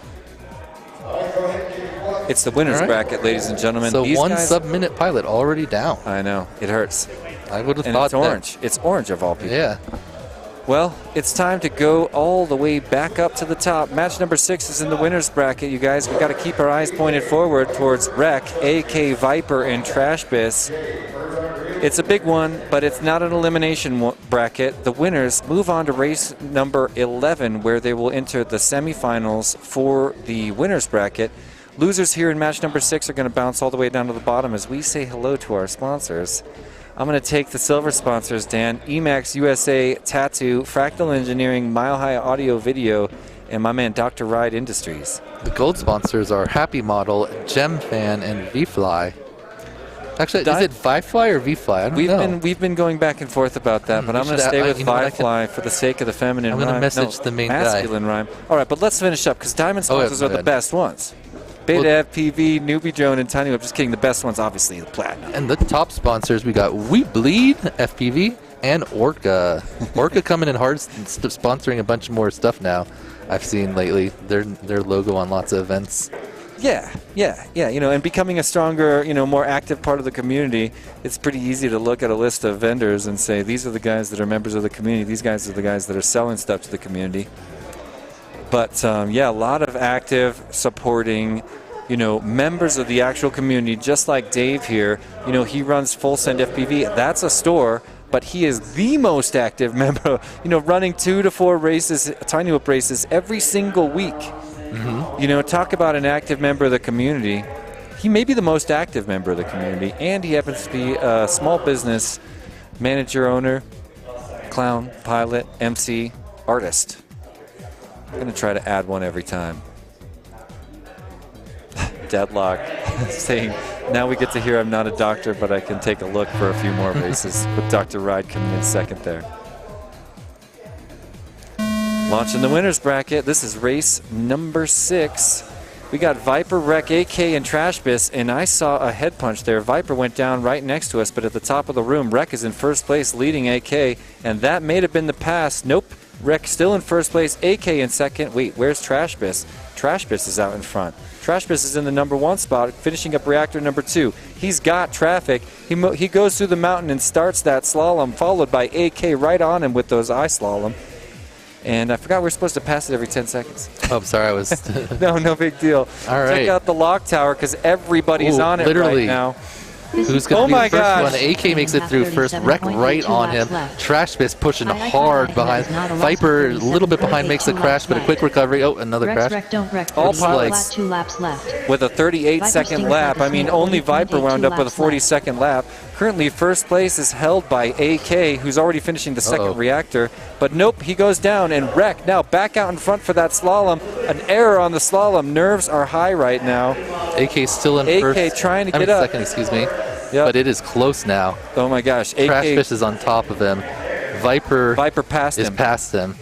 It's the winner's bracket, ladies and gentlemen. So These one guys, sub-minute pilot already down. I know. It hurts. I would have And thought it's orange. It's orange of all people. Yeah. Well, it's time to go all the way back up to the top. Match number 6 is in the winner's bracket, you guys. We've got to keep our eyes pointed forward towards Rec, AK Viper, and Trashbiss. It's a big one, but it's not an elimination bracket. The winners move on to race number 11, where they will enter the semifinals for the winner's bracket. Losers here in match number 6 are going to bounce all the way down to the bottom as we say hello to our sponsors. I'm going to take the silver sponsors, Dan. Emax USA, Tattu, Fractal Engineering, Mile High Audio Video, and my man Dr. Ride Industries. The gold sponsors are HappyModel, GemFan, and VFly. Actually, is it ViFly or VFly? I don't know. We've been going back and forth about that, but I'm going to stay with ViFly for the sake of the feminine rhyme. I'm going to message the main masculine rhyme. All right, but let's finish up because diamond sponsors are the best ones. BetaFPV, NewBeeDrone, and TinyWhoop. Just kidding. The best ones, obviously, the platinum. And the top sponsors, we got WeBleedFPV and Orca. Orca coming in hard, sponsoring a bunch more stuff now. I've seen lately their logo on lots of events. Yeah. You know, and becoming a stronger, you know, more active part of the community, it's pretty easy to look at a list of vendors and say, these are the guys that are members of the community. These guys are the guys that are selling stuff to the community. But, yeah, a lot of active, supporting, you know, members of the actual community, just like Dave here. You know, he runs Full Send FPV. That's a store, but he is the most active member, you know, running 2 to 4 races, TinyWhoop races every single week. You know, talk about an active member of the community. He may be the most active member of the community, and he happens to be a small business manager, owner, clown, pilot, MC, artist. I'm going to try to add one every time. Deadlock saying, now we get to hear I'm not a doctor, but I can take a look for a few more races with Dr. Ride coming in second there. Launching the winner's bracket. This is race number 6. We got Viper, Rec, AK, and Trashbiss, and I saw a head punch there. Viper went down right next to us, but at the top of the room, Rec is in first place, leading AK, and that may have been the pass. Nope. Rec still in first place, AK in second. Wait, where's Trashbiss? Trashbiss is out in front. Trashbiss is in the number 1 spot, finishing up reactor number 2. He's got traffic. He goes through the mountain and starts that slalom, followed by AK right on him with those eye slalom. And I forgot we're supposed to pass it every 10 seconds. Oh, I'm sorry, I was... No big deal. All right. Check out the lock tower because everybody's on it literally. right now. Who's going to be the first one? AK makes it through first. Rec right on him. Trashbiss pushing hard behind. Viper a little bit behind, makes a crash, but a quick recovery. Oh, another crash. All pilots with a 38-second lap. I mean, only Viper wound up with a 40-second lap. Currently, first place is held by AK, who's already finishing the second reactor. But nope, he goes down, and Rec now back out in front for that slalom. An error on the slalom. Nerves are high right now. AK still in first. AK trying to get up. Second, excuse me. Yep. But it is close now. Oh my gosh. Trashbiss is on top of him. Viper past him.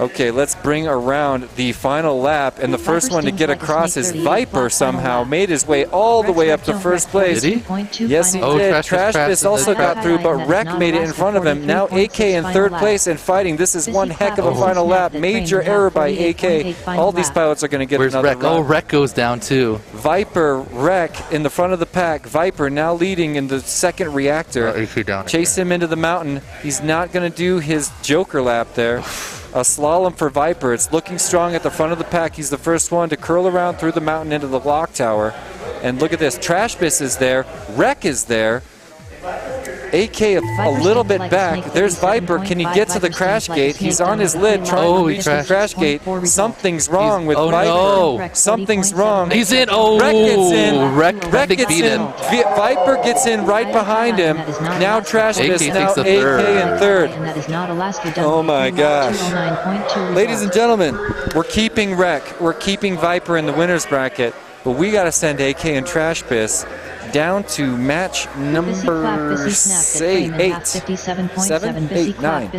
Okay, let's bring around the final lap, and the first one to get across is Viper somehow. Made his way all the way up to first place. Did he? Yes, he did. Trashbiss also got through, but Rec made it in front of him. Now AK in third place and fighting. This is one heck of a final lap. Major error by AK. All these pilots are going to get another Rec? run. Oh, Rec goes down too. Viper, Rec in the front of the pack. Viper now leading in the second reactor. AK down Chase him into the mountain. He's not going to do his Joker lap there. A slalom for Viper. It's looking strong at the front of the pack. He's the first one to curl around through the mountain into the lock tower. And look at this. Trashbiss is there. Rec is there. AK a little bit back. There's Viper. Can he get to the crash gate? He's on his lid trying to reach the crash gate. Something's wrong with Viper. No. Something's wrong. He's in. Oh, Rec gets in. Rec gets in. Viper gets in right behind him. Now Trashbiss. Now AK in third. Oh my gosh. Ladies and gentlemen, we're keeping Rec. We're keeping Viper in the winner's bracket. But we got to send AK and Trashbiss down to match number 8. 7, 8, 9.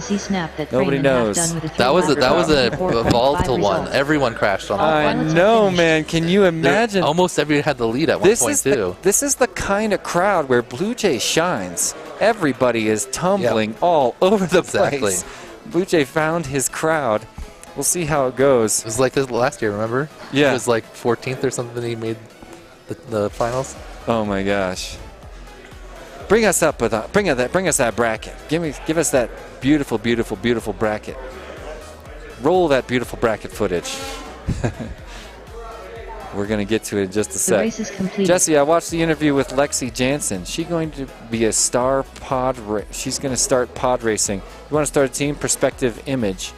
Nobody knows. That was a volatile one. Everyone crashed on that one. I know, man. Can you imagine? Almost everybody had the lead at one point too. This is the kind of crowd where Blue Jay shines. Everybody is tumbling all over the place. Blue Jay found his crowd. We'll see how it goes. It was like this last year, remember? Yeah. It was like 14th or something. He made the finals. Oh my gosh! Bring us up with bring us that bracket. Give us that beautiful, beautiful, beautiful bracket. Roll that beautiful bracket footage. We're gonna get to it in just a sec. The race is complete. Jesse, I watched the interview with Lexi Jansen. She's going to be a star pod. She's going to start pod racing. You want to start a team? Perspective Image.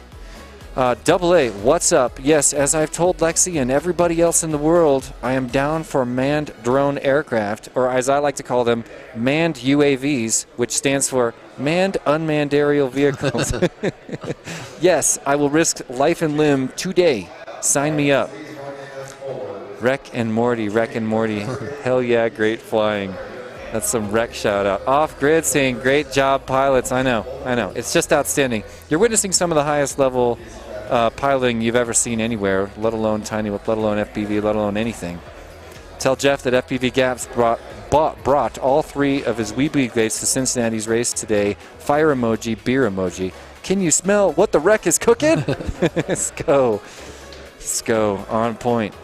Double A, what's up? Yes, as I've told Lexi and everybody else in the world, I am down for manned drone aircraft, or as I like to call them, manned UAVs, which stands for Manned Unmanned Aerial Vehicles. Yes, I will risk life and limb today. Sign me up. Wreck and Morty. Hell yeah, great flying. That's some wreck shout out. Off grid saying great job, pilots. I know. It's just outstanding. You're witnessing some of the highest level piloting you've ever seen anywhere, let alone TinyWhoop, let alone FPV, let alone anything. Tell Jeff that FPV Gaps brought all 3 of his WeBleed blades to Cincinnati's race today. Fire emoji, beer emoji. Can you smell what the wreck is cooking? Let's go. On point.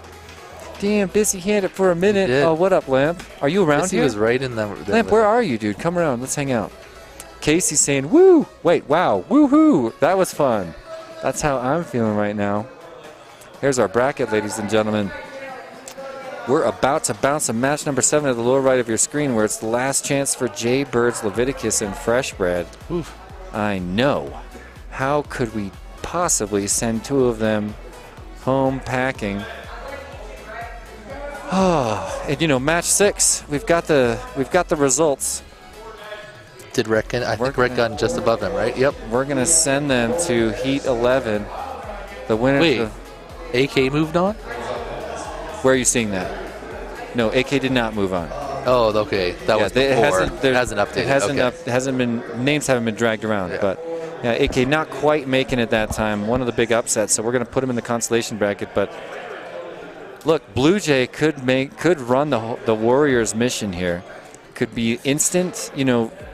Damn, Busy handed for a minute. Oh, what up, Lamp? Are you around Busy here? was right in the Lamp, where are you, dude? Come around. Let's hang out. Casey's saying, woo! Wait, wow. Woohoo! That was fun. That's how I'm feeling right now. Here's our bracket, ladies and gentlemen. We're about to bounce to match number 7 at the lower right of your screen, where it's the last chance for Jay Birds, Leviticus, and Fresh Bread. Oof. I know. How could we possibly send 2 of them home packing? Oh, and match 6. We've got the results. Did Rec? I think Rec got just above him, right? Yep. We're gonna send them to Heat 11. The winner. Wait, AK moved on? Where are you seeing that? No, AK did not move on. Oh, okay. That was before. It hasn't updated. It hasn't been. Names haven't been dragged around, but yeah, AK not quite making it that time. One of the big upsets. So we're gonna put him in the consolation bracket, but. Look, Blue Jay could run the Warriors mission here. Could be instant,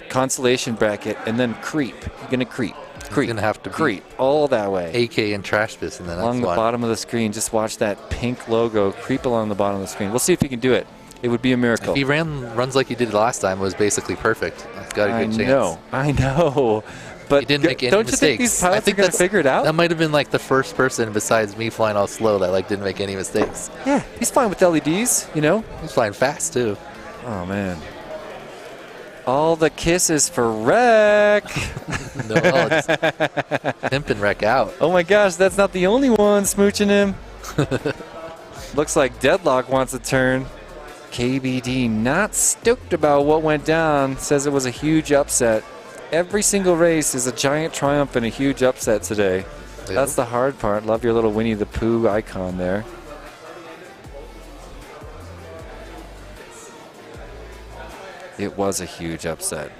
consolation bracket, and then creep. You're gonna creep. You're gonna have to creep all that way. AK and Trash Piss in the next along the bottom of the screen. Just watch that pink logo creep along the bottom of the screen. We'll see if he can do it. It would be a miracle. If he runs like he did last time, it was basically perfect. He's got a good chance. I know. But he didn't make any don't mistakes. You think these pilots are going to figure it out? That might have been like the first person besides me flying all slow that didn't make any mistakes. Yeah, he's flying with LEDs, He's flying fast too. Oh man. All the kisses for Rec. No, it's pimping Rec out. Oh my gosh, that's not the only one smooching him. Looks like Deadlock wants a turn. KBD not stoked about what went down. Says it was a huge upset. Every single race is a giant triumph and a huge upset today. Yep. That's the hard part. Love your little Winnie the Pooh icon there. It was a huge upset.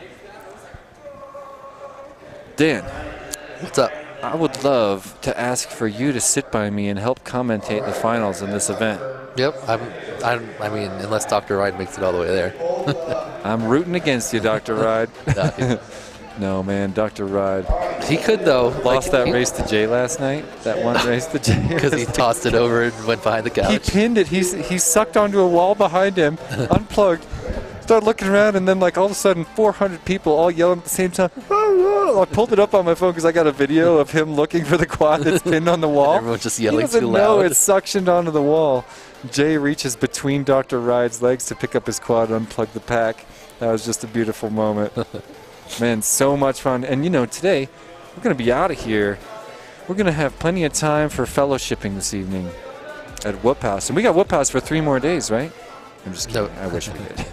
Dan. What's up? I would love to ask for you to sit by me and help commentate the finals in this event. Yep. I mean, unless Dr. Ride makes it all the way there. I'm rooting against you, Dr. Ride. No, man, Dr. Ride. He could, though. Lost that race to Jay last night. That one race to Jay. Because he tossed it over and went behind the couch. He pinned it. He sucked onto a wall behind him, unplugged, started looking around, and then all of a sudden 400 people all yelling at the same time. I pulled it up on my phone because I got a video of him looking for the quad that's pinned on the wall. Everyone's just yelling too loud. No, it's suctioned onto the wall. Jay reaches between Dr. Ride's legs to pick up his quad and unplug the pack. That was just a beautiful moment. Man, so much fun. And today we're going to be out of here. We're going to have plenty of time for fellowshipping this evening at Whoop House. And we got Whoop House for 3 more days, right? I'm just kidding. No. I wish we did.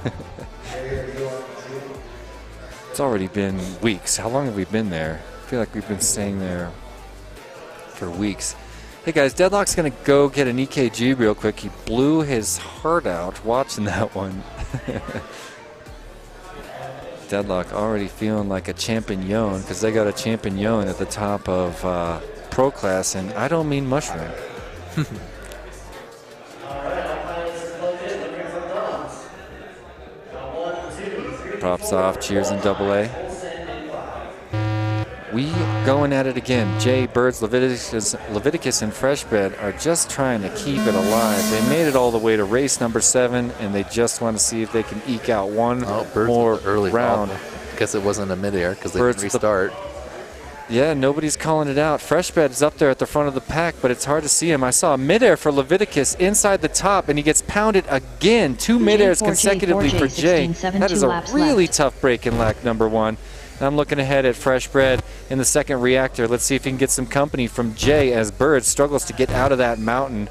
It's already been weeks. How long have we been there? I feel like we've been staying there for weeks. Hey guys, Deadlock's going to go get an EKG real quick. He blew his heart out watching that one. Deadlock already feeling like a champion because they got a champion at the top of pro class, and I don't mean mushroom. Props off, cheers in AA. We going at it again. Jay, Birds, Leviticus, and Freshbed are just trying to keep it alive. They made it all the way to race number 7, and they just want to see if they can eke out one more early round. Guess it wasn't a midair because they didn't restart. Yeah, nobody's calling it out. Freshbed is up there at the front of the pack, but it's hard to see him. I saw a midair for Leviticus inside the top, and he gets pounded again. 2 midairs consecutively for Jay. That is a really tough break in lap number 1. And I'm looking ahead at Freshbred in the second reactor. Let's see if he can get some company from Jay as Bird struggles to get out of that mountain.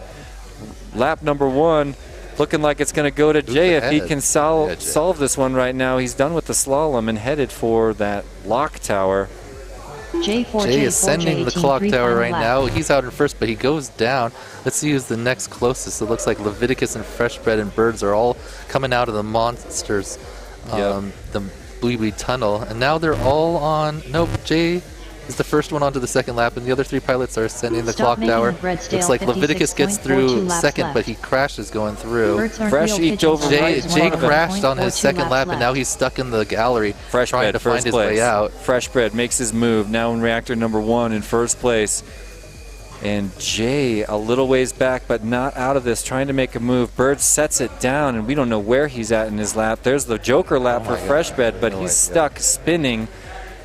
Lap number 1, looking like it's going to go to Jay if he can solve this one right now. He's done with the slalom and headed for that lock tower. Jay is sending the clock tower right now. He's out in first, but he goes down. Let's see who's the next closest. It looks like Leviticus and Freshbred and Birds are all coming out of the monsters, the Bleed tunnel, and now they're all on. Nope, Jay is the first one onto the second lap, and the other 3 pilots are sending the clock tower. Looks like Leviticus gets through second, but he crashes going through. Fresh eked over. Jay crashed on his second lap, and now he's stuck in the gallery trying to find his way out. Freshbred makes his move, now in reactor number 1 in first place. And Jay a little ways back, but not out of this, trying to make a move. Bird sets it down, and we don't know where he's at in his lap. There's the Joker lap for Freshbed, but he's stuck spinning.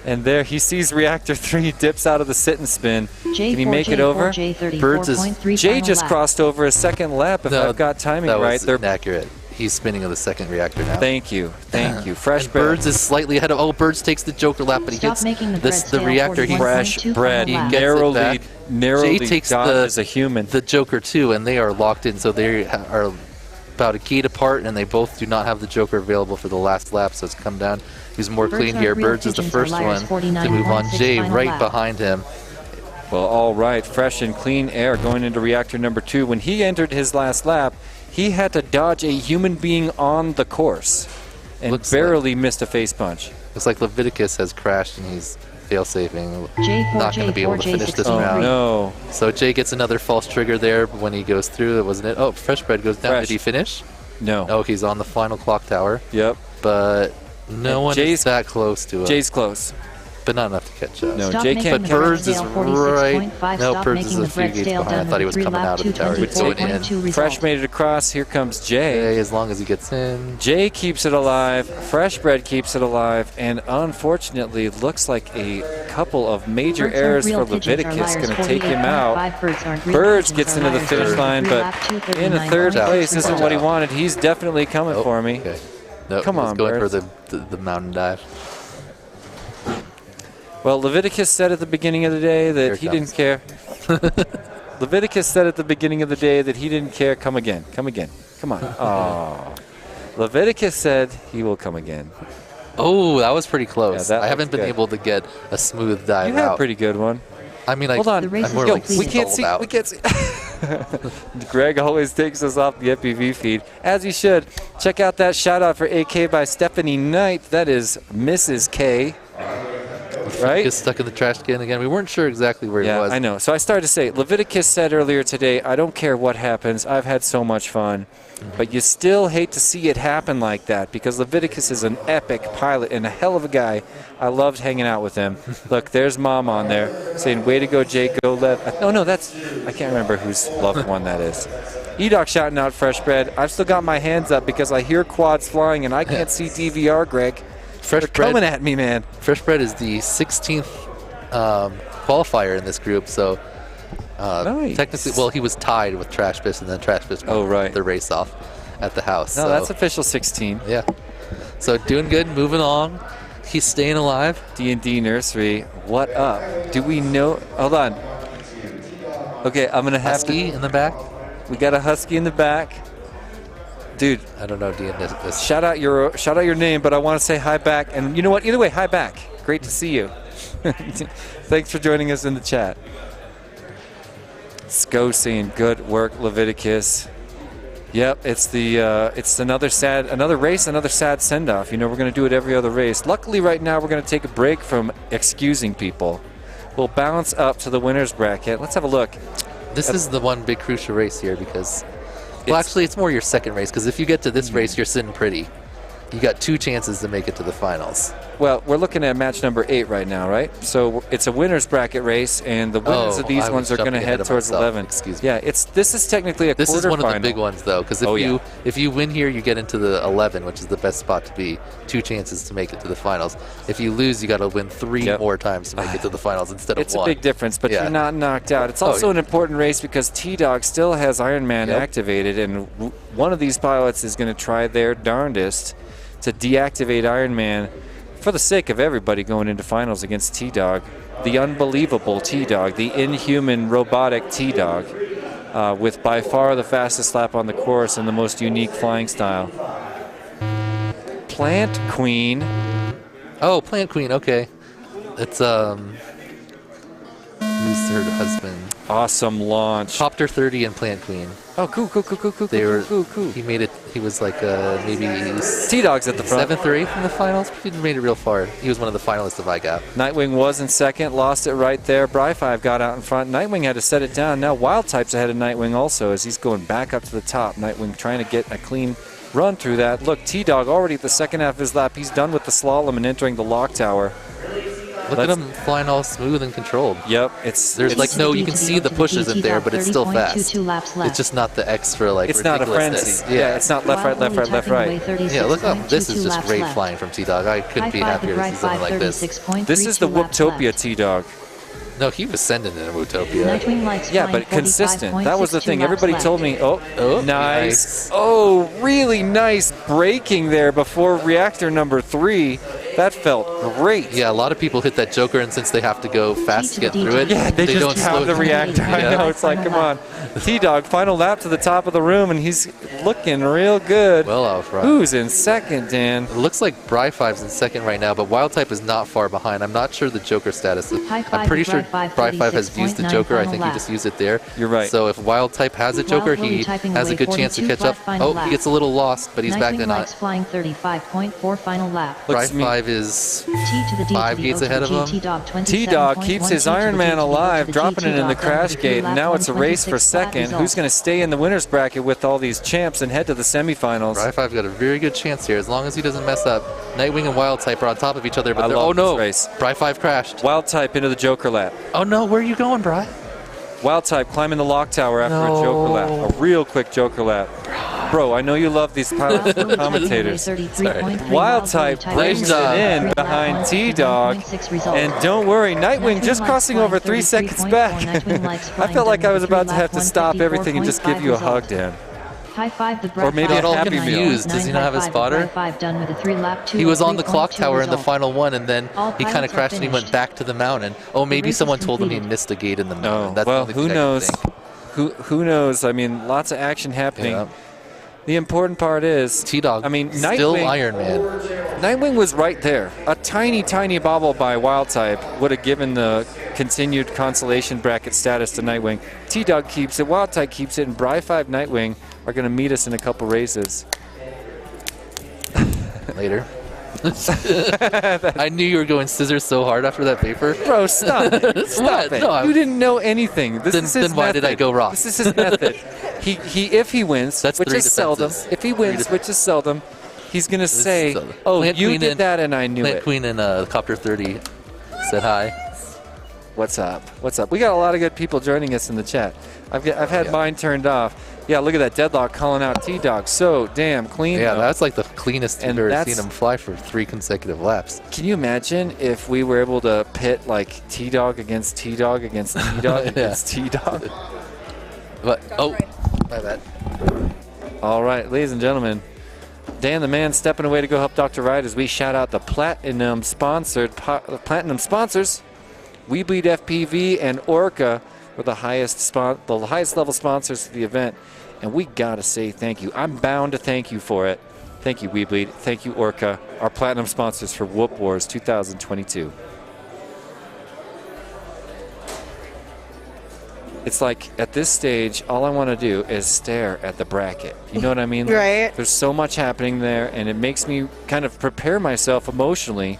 And there he sees reactor 3, dips out of the sit and spin. Can he make it over? Jay just crossed over his second lap, if I've got timing right. They're inaccurate. He's spinning on the second reactor now. Thank you. Freshbed. Birds is slightly ahead of. Oh, Birds takes the Joker lap, but he hits the reactor. Freshbred narrowly takes dodges a human. The Joker too, and they are locked in. So they are about a gate apart, and they both do not have the Joker available for the last lap. So it's come down. He's more clean here. Birds is the first one to move on. Jay right behind him. Well, all right, fresh and clean air going into reactor number 2. When he entered his last lap, he had to dodge a human being on the course and barely missed a face punch. Looks like Leviticus has crashed and he's fail-safing. Not going to be able to finish this round. No. So Jay gets another false trigger there when he goes through. Wasn't it? Oh, Freshbred goes down. Did he finish? No. Oh, he's on the final clock tower. Yep. But no one is that close to him. Jay's close. But not enough to catch up. No, Jay can't. But Birds is right. No, Birds is a few gates behind. I thought he was coming out of the tower. He's going in. Fresh made it across. Here comes Jay. As long as he gets in. Jay keeps it alive. Freshbred keeps it alive. And unfortunately, looks like a couple of major errors for Leviticus going to take him out. Birds gets into the finish line, but in a third place isn't what he wanted. He's definitely coming for me. Okay. No, come on, going Birds. for the mountain dive. Well, Leviticus said at the beginning of the day that he didn't care. Leviticus said at the beginning of the day that he didn't care. Come again. Come again. Come on. Oh. Leviticus said he will come again. Oh, that was pretty close. Yeah, I haven't been able to get a smooth dive You had out. a pretty good one. I mean, hold on. I'm more like we can't see. out. We can't see. Greg always takes us off the FPV feed, as he should. Check out that shout out for AK by Stephanie Knight. That is Mrs. K. Right? Gets stuck in the trash can again. We weren't sure exactly where he was. Yeah, I know. So I started to say, Leviticus said earlier today, I don't care what happens. I've had so much fun. But you still hate to see it happen like that because Leviticus is an epic pilot and a hell of a guy. I loved hanging out with him. Look, there's Mom on there saying, way to go, Jake, go left. No, that's, I can't remember whose loved one that is. E-Doc shouting out Freshbred. I've still got my hands up because I hear quads flying and I can't see DVR, Greg. They're coming at me, man. Freshbred is the 16th qualifier in this group, so nice. Technically, well, he was tied with Trash Fist, and then Trash Fist won the race off at the house. No, so. That's official 16. Yeah. So doing good, moving on. He's staying alive. D&D Nursery, what up? Do we know? Hold on. Okay, I'm gonna have Husky in the back. We got a Husky in the back. Dude, I don't know, D&D. Shout out your name, but I want to say hi back. And you know what? Either way, hi back. Great to see you. Thanks for joining us in the chat. Sko saying good work, Leviticus. Yep, it's another race, another sad send-off. You know, we're going to do it every other race. Luckily, right now, we're going to take a break from excusing people. We'll bounce up to the winner's bracket. Let's have a look. This is the one big crucial race here because, well, actually, it's more your second race because if you get to this race, you're sitting pretty. You got 2 chances to make it to the finals. Well, we're looking at match number 8 right now, right? So it's a winner's bracket race, and the winners of these ones are going to head towards 11. Excuse me. Yeah, this is technically a This is one of the quarterfinal. big ones, though, because if you win here, you get into the 11, which is the best spot to be. 2 chances to make it to the finals. If you lose, you got to win 3 more times to make it to the finals instead of 1. It's a big difference, but you're not knocked out. It's also an important race because T-Dog still has Iron Man activated, and one of these pilots is going to try their darndest to deactivate Iron Man for the sake of everybody going into finals against T-Dog, the unbelievable T-Dog, the inhuman robotic T-Dog, with by far the fastest lap on the course and the most unique flying style. Plant Queen. Oh, Plant Queen, okay. It's, who's her husband? Awesome launch. Copter 30 and Plant Queen. Oh, cool. They were, he made it, he was like maybe T-Dog's at the front. 7th or 8th in the finals. He made it real far. He was one of the finalists of IGAP. Nightwing was in second, lost it right there. Bri5 got out in front. Nightwing had to set it down. Now Wild Type's ahead of Nightwing also as he's going back up to the top. Nightwing trying to get a clean run through that. Look, T-Dog already at the second half of his lap. He's done with the slalom and entering the lock tower. Look at him flying all smooth and controlled. Yep, there's like no, you can see the push isn't there, but it's still fast. It's just not the extra like it's not a frenzy. Yeah, it's not left, right, left, right, left, right. Yeah, look up. This is just great flying from T-Dog. I couldn't be happier to see something like this. This is the Whooptopia T-Dog. No, he was sending in a Whooptopia. Yeah, but consistent. That was the thing. Everybody told me, nice. Oh, really nice braking there before reactor number 3. That felt great. Yeah, a lot of people hit that Joker, and since they have to go fast to get through it, they just don't have the reactor. I know, it's like, come on. T-Dog, final lap to the top of the room, and he's looking real good. Well out front. Who's in second, Dan? It looks like Bri5's in second right now, but Wild Type is not far behind. I'm not sure the Joker status. I'm pretty sure Bri5 has used the Joker. I think he just used it there. You're right. So if Wild Type has a Joker, he has a good chance to catch up. Oh, he gets a little lost, but he's back in on it. Flying 35.4 final lap. Bri5 is 5 gates ahead of him. T-Dog keeps his Iron Man alive, dropping it in the crash gate, and now it's a race for second. Who's going to stay in the winner's bracket with all these champs and head to the semifinals? Bri5 got a very good chance here, as long as he doesn't mess up. Nightwing and Wild Type are on top of each other, but oh no, Bri5 crashed. Wild Type into the Joker lap. Oh no, where are you going, Bri? Wild Type climbing the lock tower after a Joker lap. A real quick Joker lap. Bro, I know you love these commentators. Wild Type brings it in behind T-Dog. And don't worry, Nightwing just crossing over 3 seconds back. I felt like I was about to have to stop everything and just give you a hug, Dan. Or maybe got a all Happy Meal. confused. Does he not have his spotter? He was on the clock tower in the final one, and then he kind of crashed and he went back to the mountain. Oh, maybe someone told him he missed a gate in the mountain. That's well, the who only thing I knows? can think. Who knows? I mean, lots of action happening. Yeah. The important part is T-Dog. I mean, still Nightwing, Iron Man. Nightwing was right there. A tiny, tiny bobble by Wild Type would have given the continued consolation bracket status to Nightwing. T-Dog keeps it, Wild Type keeps it, and Bri5 Nightwing are going to meet us in a couple races. Later. I knew you were going scissors so hard after that paper. Bro, stop it. Stop it. No, you didn't know anything. This is his then why method. did I go wrong? This is his method. If he wins, That's which 3 is seldom, defenses. if he wins, which is seldom, he's going to say, oh, Plant you Queen did and- that and I knew Plant it. Queen and Copter 30 said hi. What's up? What's up? We got a lot of good people joining us in the chat. I've had mine turned off. Yeah, look at that Deadlock calling out T-Dog. So damn clean. Yeah, though. that's like the cleanest I've And ever that's- seen him fly for 3 consecutive laps. Can you imagine if we were able to pit like T-Dog against T-Dog against T-Dog against T-Dog? But my bad. All right, ladies and gentlemen, Dan the Man stepping away to go help Dr. Wright as we shout out the platinum sponsors, WeBleedFPV and Orca were the highest level sponsors of the event, and we gotta say thank you. I'm bound to thank you for it. Thank you, WeBleed. Thank you, Orca, our platinum sponsors for Whoop Wars 2022. it's like at this stage, all I want to do is stare at the bracket. You know what I mean? Right. There's so much happening there, and it makes me kind of prepare myself emotionally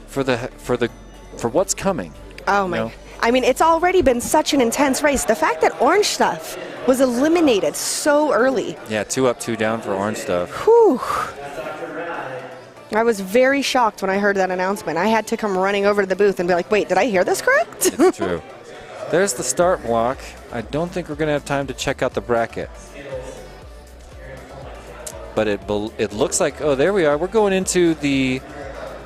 for what's coming. Oh you my. know? I mean, it's already been such an intense race. The fact that Orange Stuff was eliminated so early. Yeah, 2 up, 2 down for Orange Stuff. Whew. I was very shocked when I heard that announcement. I had to come running over to the booth and be like, wait, did I hear this correct? It's true. There's the start block. I don't think we're going to have time to check out the bracket. But it looks like, oh, there we are. We're going into the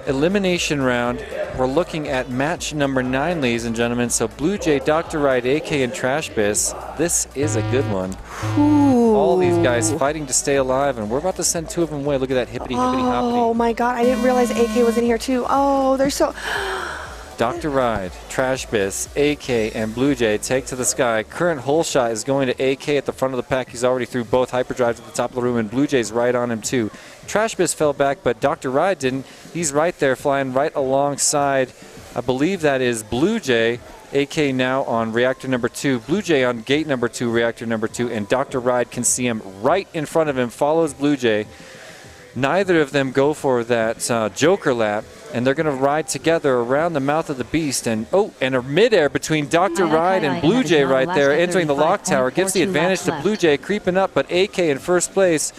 elimination round. We're looking at match number 9, ladies and gentlemen. So Blue Jay, Dr. Ride, AK, and Trash Biz. This is a good one. Ooh. All these guys fighting to stay alive, and we're about to send 2 of them away. Look at that hippity hoppity. Oh my God, I didn't realize AK was in here too. Oh, they're so... Dr. Ride, Trash Biz, AK, and Blue Jay take to the sky. Current hole shot is going to AK at the front of the pack. He's already threw both hyperdrives at the top of the room, and Blue Jay's right on him too. Trash Biz fell back, but Dr. Ride didn't. He's right there flying right alongside, I believe that is Blue Jay. AK now on reactor number 2. Blue Jay on gate number 2, reactor number 2, and Dr. Ride can see him right in front of him, follows Blue Jay. Neither of them go for that Joker lap, and they're going to ride together around the mouth of the beast. And a midair between Dr. Ride and Blue Jay right there, entering the lock tower, gives the advantage to Blue Jay, creeping up, but AK in first place,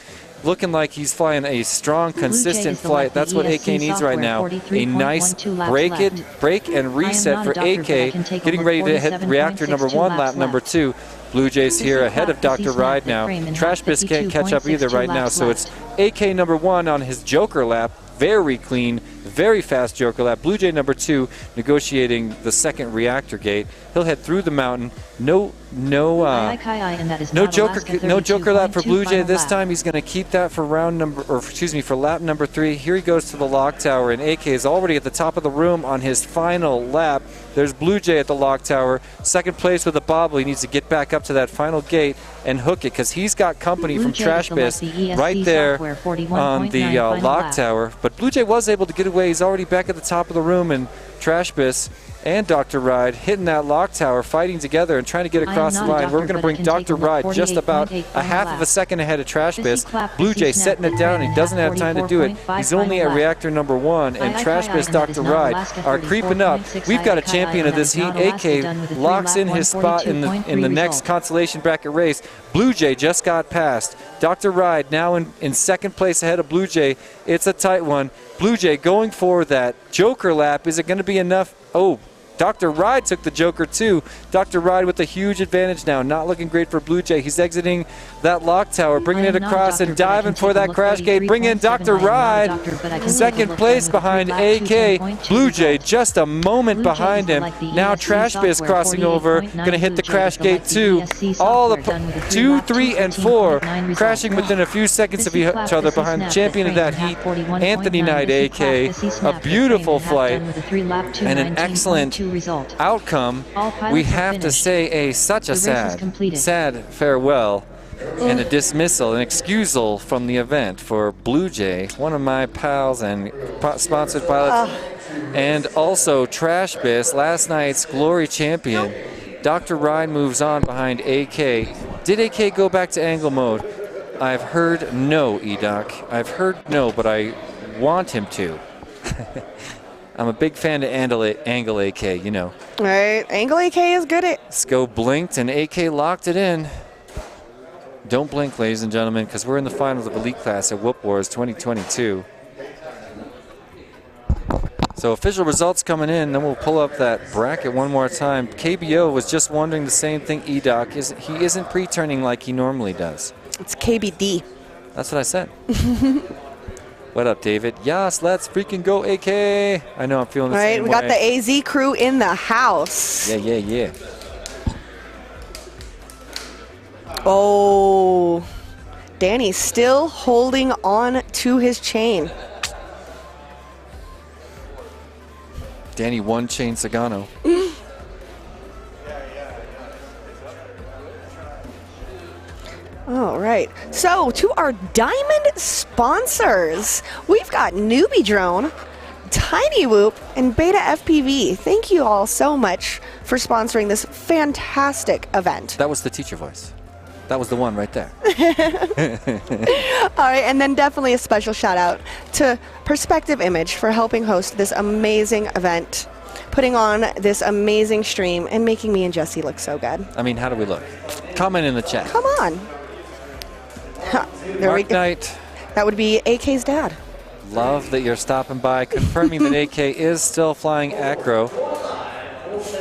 looking like he's flying a strong, consistent flight. That's what AK needs right now. A nice break and reset for AK, getting ready to hit reactor number 1, lap number 2. Blue Jay's here ahead of Dr. Ride now. Trash Biz can't catch up either right now, so it's AK number 1 on his Joker lap. Very clean, very fast Joker lap. Blue Jay number 2 negotiating the second reactor gate. He'll head through the mountain. No Joker lap for Blue Jay this time. He's going to keep that for for lap number 3. Here he goes to the lock tower, and AK is already at the top of the room on his final lap. There's Blue Jay at the lock tower. Second place with a bobble. He needs to get back up to that final gate and hook it, because he's got company from Trash Biz right there on the lock tower. But Blue Jay was able to get away. He's already back at the top of the room, and Trash Biz and Dr. Ride hitting that lock tower, fighting together and trying to get across the line. We're going to bring Dr. Ride just about a half of a second ahead of Trash Biz. Blue Jay setting it down. He doesn't have time to do it. He's only at reactor number 1, and Trash Biz, Dr. Ride are creeping up. We've got a champion of this heat. AK locks in his spot in the next consolation bracket race. Blue Jay just got past. Dr. Ride now in second place ahead of Blue Jay. It's a tight one. Blue Jay going for that Joker lap. Is it going to be enough? Oh, Dr. Ride took the Joker too. Dr. Ride with a huge advantage now. Not looking great for Blue Jay. He's exiting that lock tower, bringing it across and diving for that crash gate. Bring in Dr. Ride. Second place behind AK. Blue Jay just a moment behind him. Now Trash Biz crossing over. Going to hit the crash gate too. All the 2, 3, and 4 crashing within a few seconds of each other behind the champion of that heat, Anthony Knight, AK. A beautiful flight and an excellent outcome. We have to say such a sad farewell and a dismissal, an excusal from the event for Blue Jay, one of my pals and sponsored pilots, and also Trash Biz, last night's glory champion. Dr. Ride moves on behind AK. Did AK go back to angle mode? I've heard no, E-Doc. I've heard no, but I want him to. I'm a big fan of Angle AK, you know. Right, Angle AK is good at... Scope blinked and AK locked it in. Don't blink, ladies and gentlemen, because we're in the finals of Elite Class at Whoop Wars 2022. So official results coming in, then we'll pull up that bracket one more time. KBO was just wondering the same thing, E-Doc. He isn't pre-turning like he normally does. It's KBD. That's what I said. What up, David? Yes, let's freaking go, AK. I know I'm feeling the same way. Right, we got the AZ crew in the house. Yeah. Oh, Danny's still holding on to his chain. Danny one chain Sagano. All right, so to our diamond sponsors, we've got NewBeeDrone, TinyWhoop, and BetaFPV. Thank you all so much for sponsoring this fantastic event. That was the teacher voice. That was the one right there. All right, and then definitely a special shout out to Perspective Image for helping host this amazing event, putting on this amazing stream, and making me and Jesse look so good. I mean, how do we look? Comment in the chat. Come on. There we go. Knight. That would be AK's dad. Love that you're stopping by, confirming that AK is still flying acro.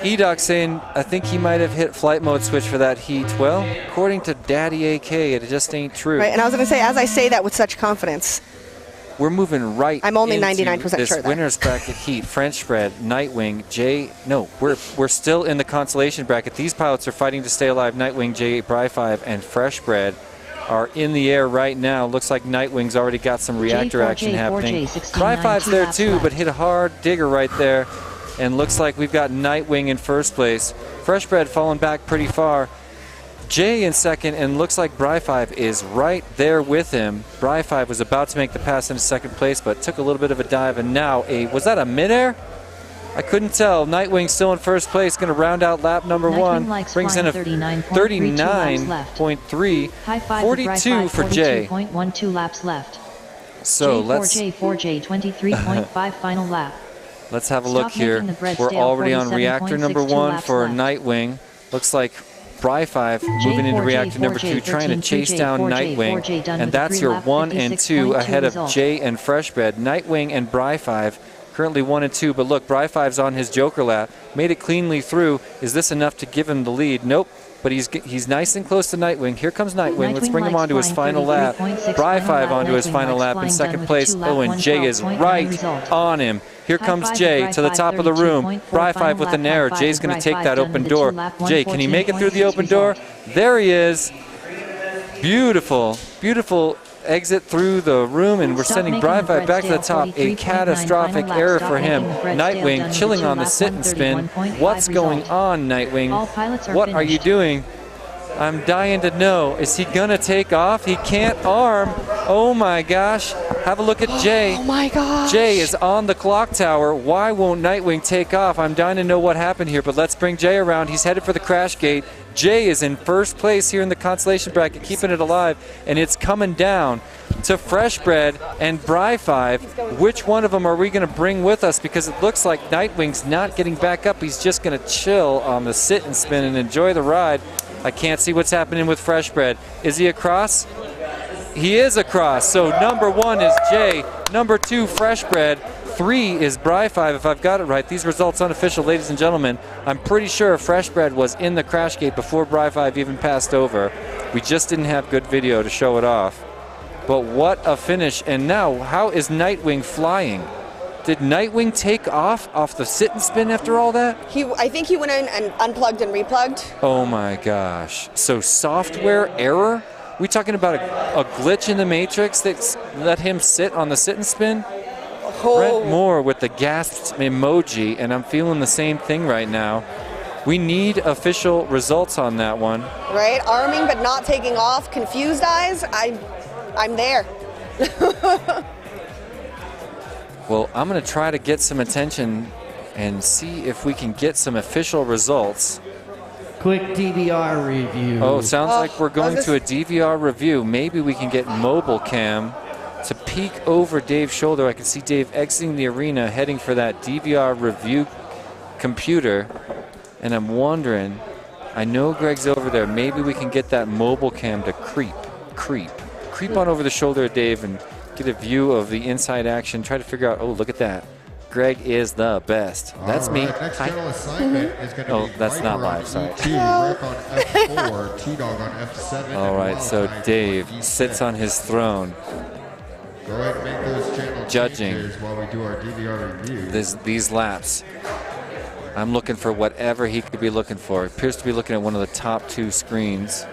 E-Doc saying, I think he might have hit flight mode switch for that heat. Well, according to Daddy AK, it just ain't true. Right, and I was going to say, as I say that with such confidence, we're moving right I'm only into 99% this sure. winner's bracket heat. French spread, Nightwing, J. No, we're still in the consolation bracket. These pilots are fighting to stay alive. Nightwing, J8, Bri5, and Fresh Bread are in the air right now. Looks like Nightwing's already got some reactor action happening. Bri5's there too, but hit a hard digger right there. And looks like we've got Nightwing in first place. Fresh Bread falling back pretty far. Jay in second, and looks like Bri5 is right there with him. Bri5 was about to make the pass into second place, but took a little bit of a dive, and now was that a midair? I couldn't tell. Nightwing still in first place, going to round out lap number one. Brings in a 39.3, 42 for Jay. 42.12 laps left. So let's 4J 23.5 final lap. Let's have a look here. We're already on reactor number one for Nightwing. Looks like Bri5 moving into reactor number two, trying to chase down Nightwing. And that's your 1 and 2 ahead of Jay and Freshbread. Nightwing and Bri5 currently 1 and 2. But look, Bri5's on his Joker lap. Made it cleanly through. Is this enough to give him the lead? Nope. But he's nice and close to Nightwing. Here comes Nightwing. Let's bring him onto his final lap. Bri5 onto his final lap in second place. Oh, and Jay is right on him. Here comes Jay to the top of the room. Bri5 with an error. Jay's going to take that open door. Jay, can he make it through the open door? There he is. Beautiful, beautiful exit through the room, and we're sending Bri5 back to the top. A catastrophic error for him. Nightwing chilling on the sit and spin. What's going on, Nightwing? What are you doing? I'm dying to know. Is he going to take off? He can't arm. Oh my gosh. Have a look at Jay. Oh my gosh. Jay is on the clock tower. Why won't Nightwing take off? I'm dying to know what happened here, but let's bring Jay around. He's headed for the crash gate. Jay is in first place here in the consolation bracket, keeping it alive, and it's coming down to Freshbread and Bri5. Which one of them are we going to bring with us? Because it looks like Nightwing's not getting back up. He's just going to chill on the sit and spin and enjoy the ride. I can't see what's happening with Freshbread. Is he across? He is across. So number 1 is Jay. Number 2, Freshbread. 3 is Bri5, if I've got it right. These results unofficial, ladies and gentlemen. I'm pretty sure Freshbread was in the crash gate before Bri5 even passed over. We just didn't have good video to show it off. But what a finish. And now, how is Nightwing flying? Did Nightwing take off the sit and spin after all that? I think he went in and unplugged and replugged. Oh my gosh. So software error? We talking about a glitch in the matrix that let him sit on the sit and spin? Brent Moore with the gasped emoji, and I'm feeling the same thing right now. We need official results on that one. Right, arming but not taking off, confused eyes. I'm there. Well, I'm going to try to get some attention and see if we can get some official results. Quick DVR review. Oh, sounds like we're going to a DVR review. Maybe we can get mobile cam to peek over Dave's shoulder. I can see Dave exiting the arena, heading for that DVR review computer. And I'm wondering, I know Greg's over there. Maybe we can get that mobile cam to creep on over the shoulder of Dave and get a view of the inside action. Try to figure out, oh, look at that. Greg is the best. That's me. Next channel assignment is going to oh, be that's not live, sorry. E2, Rick on F4, T-Dog on F7. All right, so Dave sits on his throne. Go ahead and make those channel judging changes while we do our DVR review. These laps. I'm looking for whatever he could be looking for. He appears to be looking at one of the top 2 screens.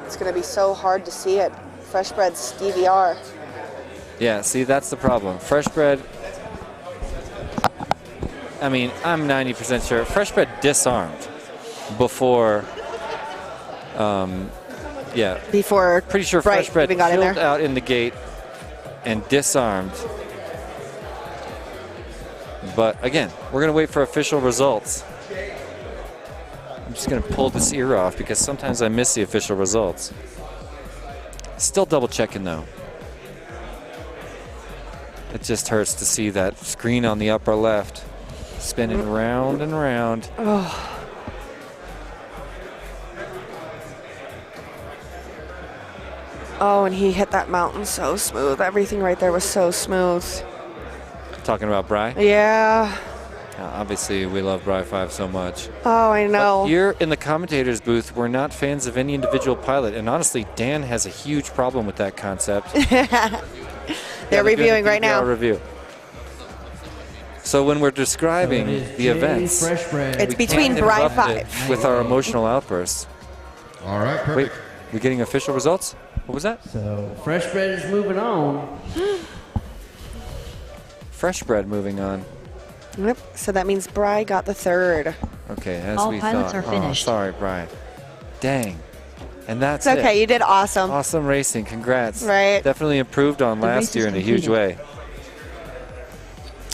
It's going to be so hard to see it. Freshbread's DVR. Yeah, see, that's the problem. Freshbread, I mean, I'm 90% sure. Freshbread disarmed before, yeah. Before pretty sure Freshbread got in killed there. out in the gate. and disarmed. But again, we're going to wait for official results. I'm just going to pull this ear off because sometimes I miss the official results. Still double checking though. It just hurts to see that screen on the upper left spinning round and round. Oh. Oh, and he hit that mountain so smooth. Everything right there was so smooth. Talking about Bry? Yeah. Obviously, we love Bry 5 so much. Oh, I know. But here in the commentators booth, we're not fans of any individual pilot. And honestly, Dan has a huge problem with that concept. They're reviewing right now. Review. So when we're describing the events, it's between Bry 5 with our emotional outbursts. All right, perfect. Wait, we getting official results? What was that? So Fresh Bread is moving on. Fresh Bread moving on. Yep. So that means Bry got the third. Okay, as All we pilots thought. are finished. Oh, sorry, Brian. Dang. And that's It's okay. it. You did awesome. Awesome racing. Congrats. Right. Definitely improved on The race last is year in a huge way.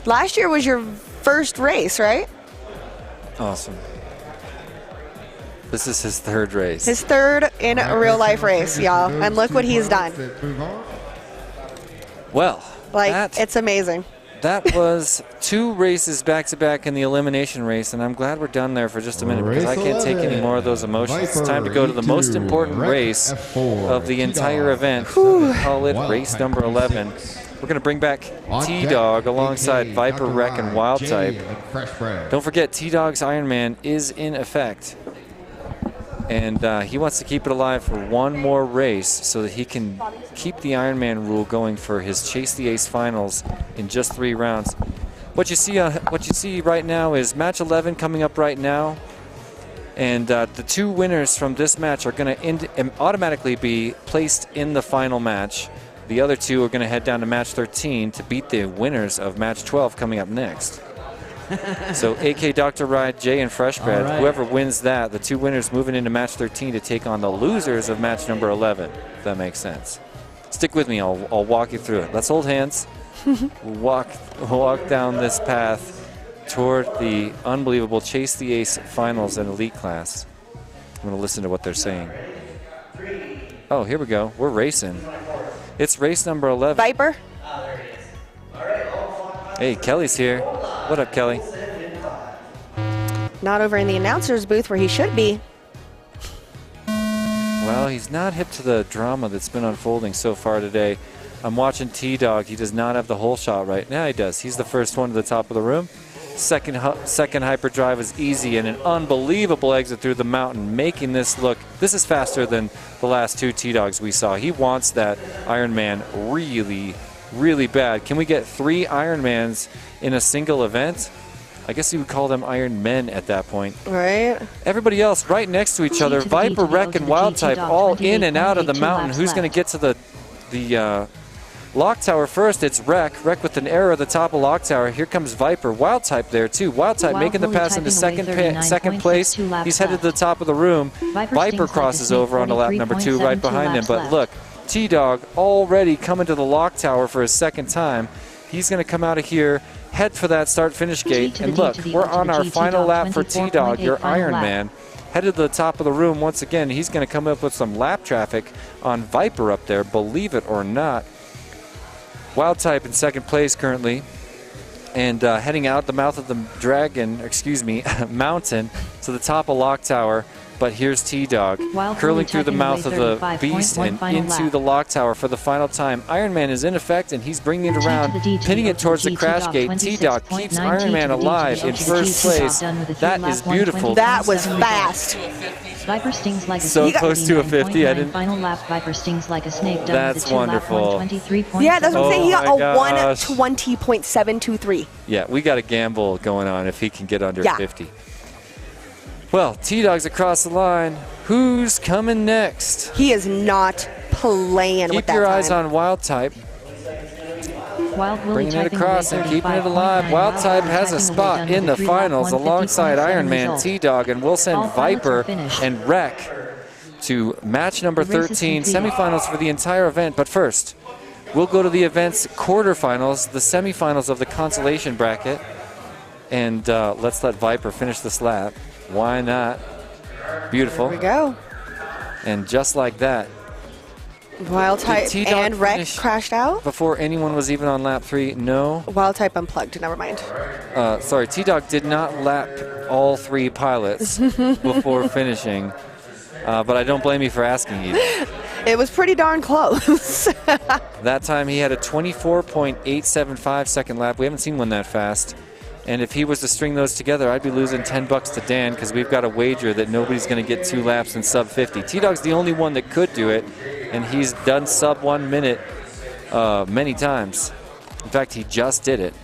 Last year was your first race, right? Awesome. This is his third race. His third in a real life race, y'all. And look what he's done. Well, Like, it's amazing. that was 2 races back-to-back in the elimination race, and I'm glad we're done there for just a minute because I can't take any more of those emotions. It's time to go to the most important race of the entire event. Call it race number 11. We're going to bring back T-Dog alongside Viper, Wreck, and Wild Type. Don't forget, T-Dog's Ironman is in effect. And he wants to keep it alive for one more race so that he can keep the Ironman rule going for his Chase the Ace finals in just 3 rounds. What you see right now is match 11 coming up right now, and the 2 winners from this match are going to automatically be placed in the final match. The other 2 are going to head down to match 13 to beat the winners of match 12 coming up next. So AK Dr. Ride, Jay, and Fresh Bread, All right. whoever wins that, the 2 winners moving into match 13 to take on the losers of match number 11, if that makes sense. Stick with me, I'll walk you through it. Let's hold hands. We'll walk down this path toward the unbelievable Chase the Ace finals and elite class. I'm going to listen to what they're saying. Oh, here we go. We're racing. It's race number 11. Viper? Hey, Kelly's here. What up, Kelly? Not over in the announcer's booth where he should be. Well, he's not hip to the drama that's been unfolding so far today. I'm watching T-Dog. He does not have the whole shot right. Now he does. He's the first one to the top of the room. Second hyperdrive is easy and an unbelievable exit through the mountain, making this look, this is faster than the last 2 T-Dogs we saw. He wants that Ironman really, really bad. Can we get 3 Ironmans in a single event? I guess you would call them Iron Men at that point. Right. Everybody else right next to each other. Viper, Wreck, and Wild Type all in and out of the mountain. Who's going to get to the lock tower first? It's Wreck. Wreck with an error at the top of lock tower. Here comes Viper. Wild Type there too. Wild Type making the pass into second place. He's headed to the top of the room. Viper crosses over onto lap number 2 right behind him. But look, T-Dog already coming to the lock tower for his second time. He's going to come out of here, head for that start-finish gate. And look, we're on our final lap for T-Dog, your Iron Man. Headed to the top of the room once again. He's going to come up with some lap traffic on Viper up there, believe it or not. Wild Type in second place currently. And heading out the mouth of the mountain to the top of Lock Tower. But here's T-Dog curling through the mouth of the beast and into the lock tower for the final time. Iron Man is in effect, and he's bringing it around, pinning it towards the crash gate. T-Dog keeps Iron Man alive in first place. That is beautiful. That was fast. Viper stings like a So snake. close to a 50. I didn't. Final lap, Viper stings like a snake. That's wonderful. Yeah, that's what I'm saying. He got Oh a my gosh. 1:20.723. Yeah, we got a gamble going on if he can get under Yeah. 50. Well, T-Dog's across the line. Who's coming next? He is not playing with Keep that your eyes time. on Wild Type. Wild Willy Bringing it typing across away and keeping it alive. Wild Type has a spot in the finals alongside Iron Man, T-Dog, and we'll send Viper and Wreck to match number 13, semifinals for the entire event. But first, we'll go to the event's quarterfinals, the semifinals of the consolation bracket. And let's let Viper finish this lap. Why not? Beautiful. There we go. And just like that. Wild Type and Wreck crashed out? Before anyone was even on lap 3, no. Wild Type unplugged, never mind. Sorry, T-Dog did not lap all 3 pilots before finishing. But I don't blame you for asking either. It was pretty darn close. That time he had a 24.875 second lap. We haven't seen one that fast. And if he was to string those together, I'd be losing $10 to Dan because we've got a wager that nobody's going to get 2 laps in sub 50. T-Dog's the only one that could do it, and he's done sub 1 minute many times. In fact, he just did it.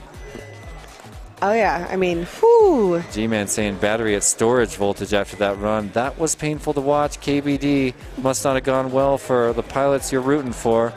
Oh, yeah. I mean, whew. G-Man saying battery at storage voltage after that run. That was painful to watch. KBD must not have gone well for the pilots you're rooting for.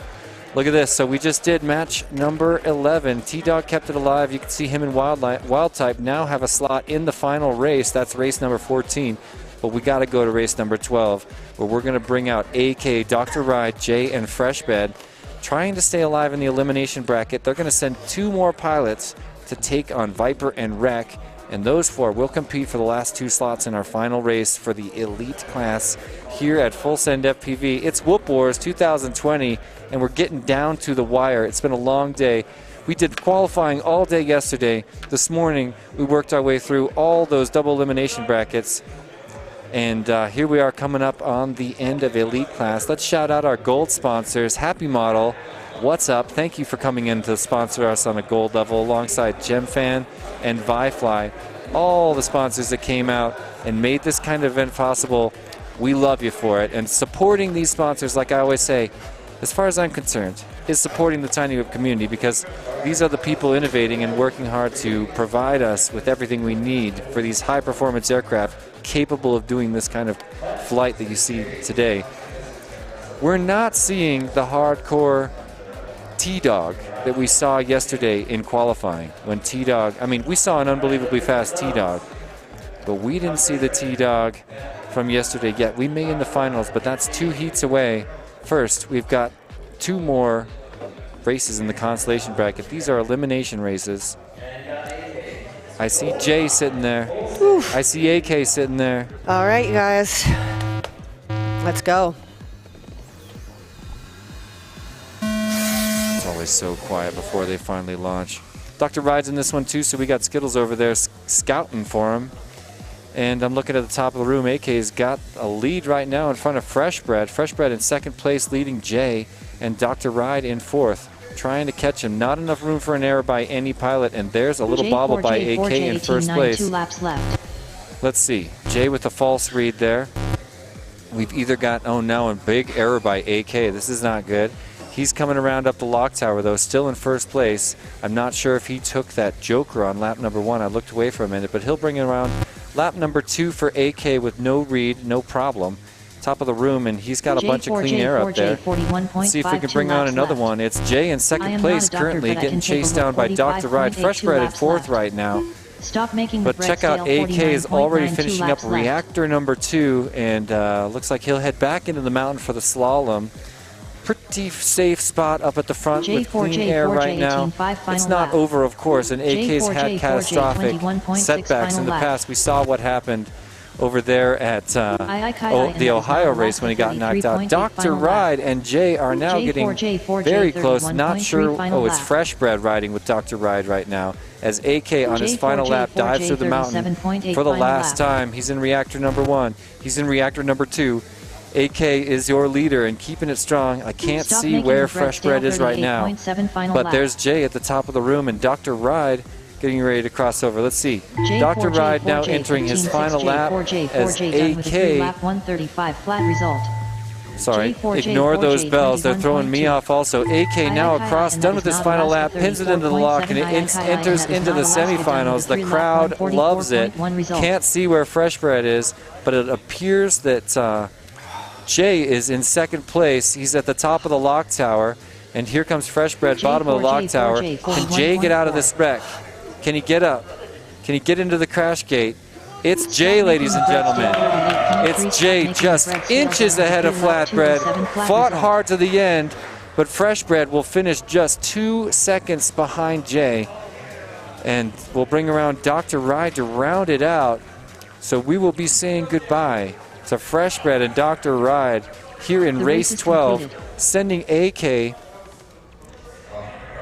Look at this. So we just did match number 11. T-Dog kept it alive. You can see him and Wild Type now have a slot in the final race. That's race number 14. But we got to go to race number 12, where we're going to bring out AK, Dr. Ride, Jay, and Freshbed, trying to stay alive in the elimination bracket. They're going to send 2 more pilots to take on Viper and Wreck, and those 4 will compete for the last 2 slots in our final race for the elite class here at Full Send FPV. It's Whoop Wars 2020, and we're getting down to the wire. It's been a long day. We did qualifying all day yesterday. This morning, we worked our way through all those double elimination brackets, and here we are coming up on the end of elite class. Let's shout out our gold sponsors, HappyModel. What's up? Thank you for coming in to sponsor us on a gold level alongside GemFan and ViFly. All the sponsors that came out and made this kind of event possible, we love you for it. And supporting these sponsors, like I always say, as far as I'm concerned, is supporting the TinyWhoop community, because these are the people innovating and working hard to provide us with everything we need for these high-performance aircraft capable of doing this kind of flight that you see today. We're not seeing the hardcore T-Dog that we saw yesterday in qualifying. When T-Dog, I mean, we saw an unbelievably fast T-Dog, but we didn't see the T-Dog from yesterday yet. We may in the finals, but that's 2 heats away. First, we've got 2 more races in the consolation bracket. These are elimination races. I see Jay sitting there. Oof. I see AK sitting there. All right, you guys. Let's go. It's always so quiet before they finally launch. Dr. Ride's in this one too, so we got Skittles over there scouting for him. And I'm looking at the top of the room. AK's got a lead right now in front of Freshbred. Freshbred in second place, leading Jay, and Dr. Ride in 4th, trying to catch him. Not enough room for an error by any pilot, and there's a little bobble by AK in first place. 2 laps left. Let's see. Jay with a false read there. We've either got, oh, now a big error by AK. This is not good. He's coming around up the lock tower, though, still in first place. I'm not sure if he took that joker on lap number 1. I looked away for a minute, but he'll bring it around. Lap number 2 for AK with no read, no problem. Top of the room, and he's got a bunch of clean air up there. Let's see if we can bring on another one. It's Jay in second place currently, getting chased down by Dr. Ride. Freshbred in 4th right now. Stop making but check out AK is already finishing up reactor number 2, and looks like he'll head back into the mountain for the slalom. Pretty safe spot up at the front with clean air right now. It's not over, of course, and AK's had catastrophic setbacks in the past. We saw what happened over there at the Ohio race when he got knocked out. Dr. Ride and Jay are now getting very close. Not sure. Oh, it's Freshbred riding with Dr. Ride right now, as AK on his final lap dives through the mountain for the last time. He's in reactor number 1. He's in reactor number 2. AK is your leader and keeping it strong. I can't see where Freshbred is right now, but there's Jay at the top of the room and Dr. Ride getting ready to cross over. Let's see. Dr. Ride now entering his final lap as AK. Lap 135 flat result. Sorry, ignore those bells. They're throwing me off also. AK now across, done with his final lap, pins it into the lock, and it enters into the semifinals. The crowd loves it. Can't see where Freshbred is, but it appears that Jay is in second place. He's at the top of the lock tower, and here comes Freshbred, bottom of the lock tower. Can Jay get out of this wreck? Can he get up? Can he get into the crash gate? It's Jay, ladies and gentlemen. It's Jay, just inches ahead of Flatbread. Fought hard to the end, But Freshbred will finish just 2 seconds behind Jay. And we'll bring around Dr. Ride to round it out. So we will be saying goodbye to Freshbred and Dr. Ride here in race 12, sending AK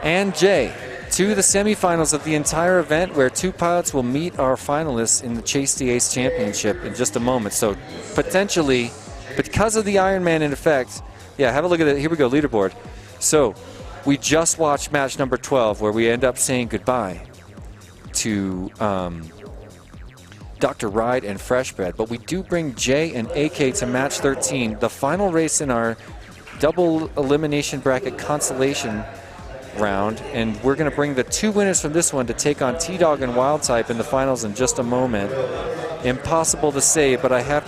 and Jay to the semifinals of the entire event, where 2 pilots will meet our finalists in the Chase the Ace Championship in just a moment. So potentially, because of the Ironman in effect, yeah, have a look at it. Here we go, leaderboard. So we just watched match number 12, where we end up saying goodbye to Dr. Ride and Freshbred, but we do bring Jay and AK to match 13, the final race in our double elimination bracket consolation round, and we're going to bring the 2 winners from this one to take on T-Dog and Wild Type in the finals in just a moment. Impossible to say, but I have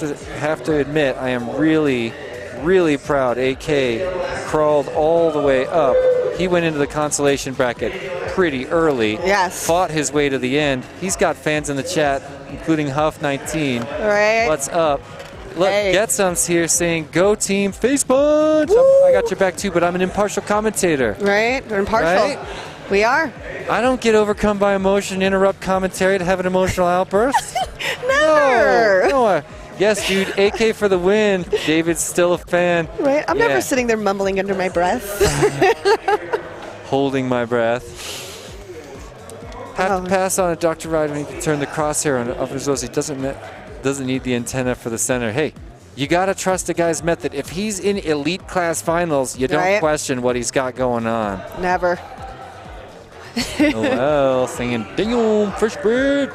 to admit I am really, really proud. AK crawled all the way up. He went into the consolation bracket pretty early. Yes. Fought his way to the end. He's got fans in the chat, including Huff19. Right. What's up? Look, Get Some's here saying, "Go team, face punch." I got your back too, but I'm an impartial commentator. Right, we're impartial. Right? We are. I don't get overcome by emotion, interrupt commentary to have an emotional outburst. Never. No. Yes, dude, AK for the win. David's still a fan. Right, I'm never sitting there mumbling under my breath. Holding my breath. Have to pass on a Dr. Ride when he can turn the crosshair on of his Rosie. Doesn't need the antenna for the center. Hey, you gotta trust the guy's method. If he's in elite class finals, you don't question what he's got going on. Never. Oh well, singing "Ding Fresh Bread."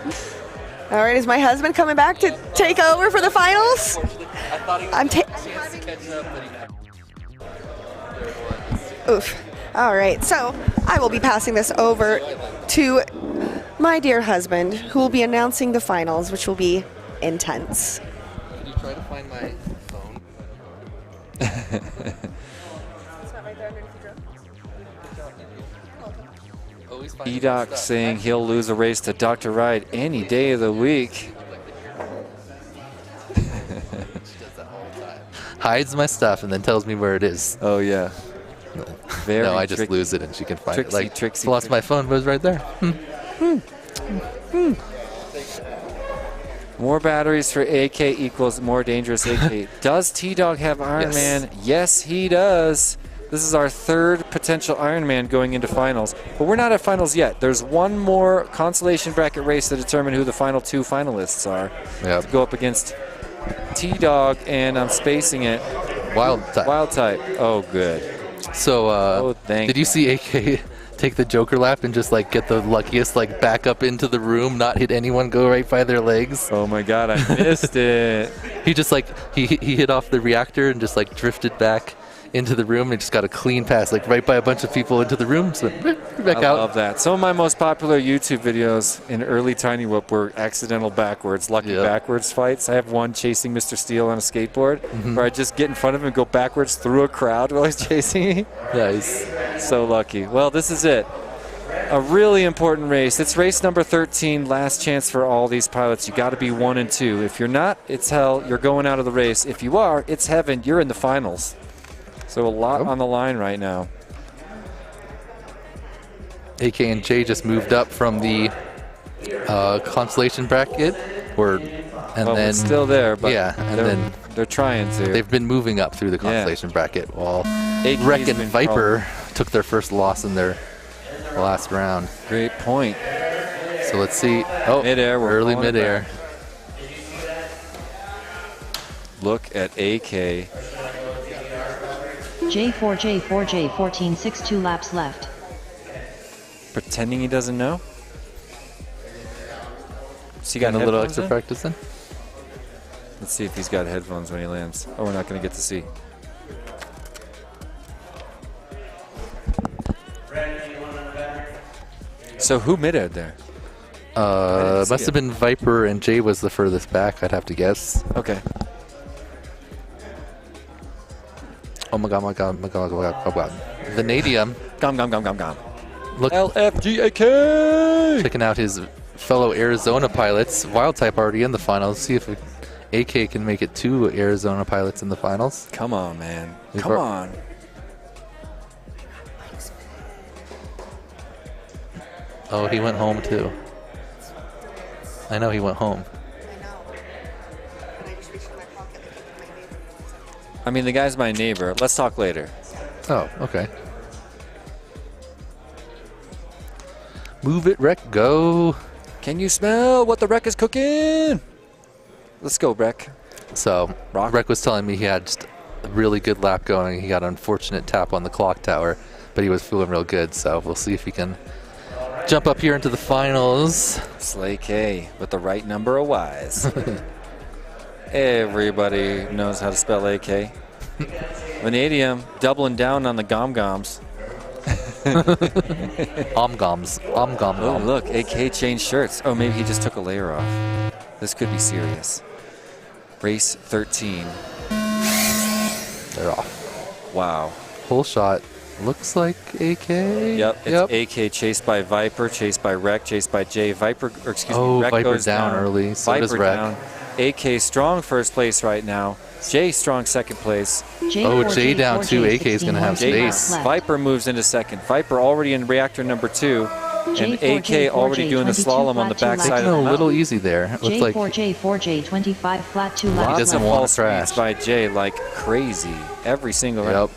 All right, is my husband coming back to take over for the finals? Oof. All right, so I will be passing this over to my dear husband, who will be announcing the finals, which will be intense. Can you try to find my phone? E-Doc saying he'll lose a race to Dr. Ride any day of the week. Hides my stuff and then tells me where it is. Oh yeah. Very no, I just lose it and she can find tricksy, it. Like, tricksy, lost my phone, but it was right there. More batteries for AK equals more dangerous AK. Does T-Dog have Ironman? Yes, he does. This is our third potential Ironman going into finals. But we're not at finals yet. There's one more consolation bracket race to determine who the final 2 finalists are. To go up against T-Dog and I'm spacing it. Wild Type. Wild Type. Oh, good. So, did you see AK take the Joker lap and just like get the luckiest like back up into the room, not hit anyone, go right by their legs? Oh my God, I missed it. He just like he hit off the reactor and just like drifted back into the room and just got a clean pass, like right by a bunch of people into the room. So back out. I love that. Some of my most popular YouTube videos in early TinyWhoop were accidental backwards, lucky backwards fights. I have one chasing Mr. Steele on a skateboard where I just get in front of him and go backwards through a crowd while he's chasing me. Nice. So lucky. Well, this is it. A really important race. It's race number 13, last chance for all these pilots. You got to be 1 and 2. If you're not, it's hell. You're going out of the race. If you are, it's heaven. You're in the finals. So a lot on the line right now. AK and Jay just moved up from the consolation bracket, and then it's still there, but they're trying to. They've been moving up through the consolation bracket, while Wreck and Viper took their first loss in their last round. Great point. So let's see. Oh, midair. Early midair. Look at AK. J4, 14, 2 laps left. Pretending he doesn't know? So he got a little extra practice in? Let's see if he's got headphones when he lands. Oh, we're not going to get to see. So who mid-aired there? Must have been Viper and Jay was the furthest back, I'd have to guess. Okay. Oh my god, my god, my god, my god, oh god. Vanadium. Gom. Look. LFGAK! Checking out his fellow Arizona pilots. Wild Type already in the finals. See if AK can make it 2 Arizona pilots in the finals. Come on, man. Come on. Oh, he went home too. I know he went home. I mean, the guy's my neighbor. Let's talk later. Oh, okay. Move it, Rec, go. Can you smell what the Rec is cooking? Let's go, Rec. So, Rec was telling me he had just a really good lap going. He got an unfortunate tap on the clock tower, but he was feeling real good. So we'll see if he can jump up here into the finals. Slay K with the right number of Y's. Everybody knows how to spell AK. Vanadium doubling down on the gom-goms. Om-goms. Om-gom-gom. Oh, look, AK changed shirts. Oh, maybe he just took a layer off. This could be serious. Race 13. They're off. Wow. Full shot. Looks like AK. Yep, it's AK chased by Viper, chased by Rec, chased by Jay. Viper, or excuse me, Rec Viper goes down early. So does Viper Rec. down. AK strong first place right now. Jay strong second place. Jay down too. AK is going to have space. Viper moves into second. Viper already in reactor number 2. And AK already doing the slalom on the backside of the mountain. A little easy there. Looks like J4J 25 flat 2 he laps doesn't left. want to crash. By Jay like crazy every single round.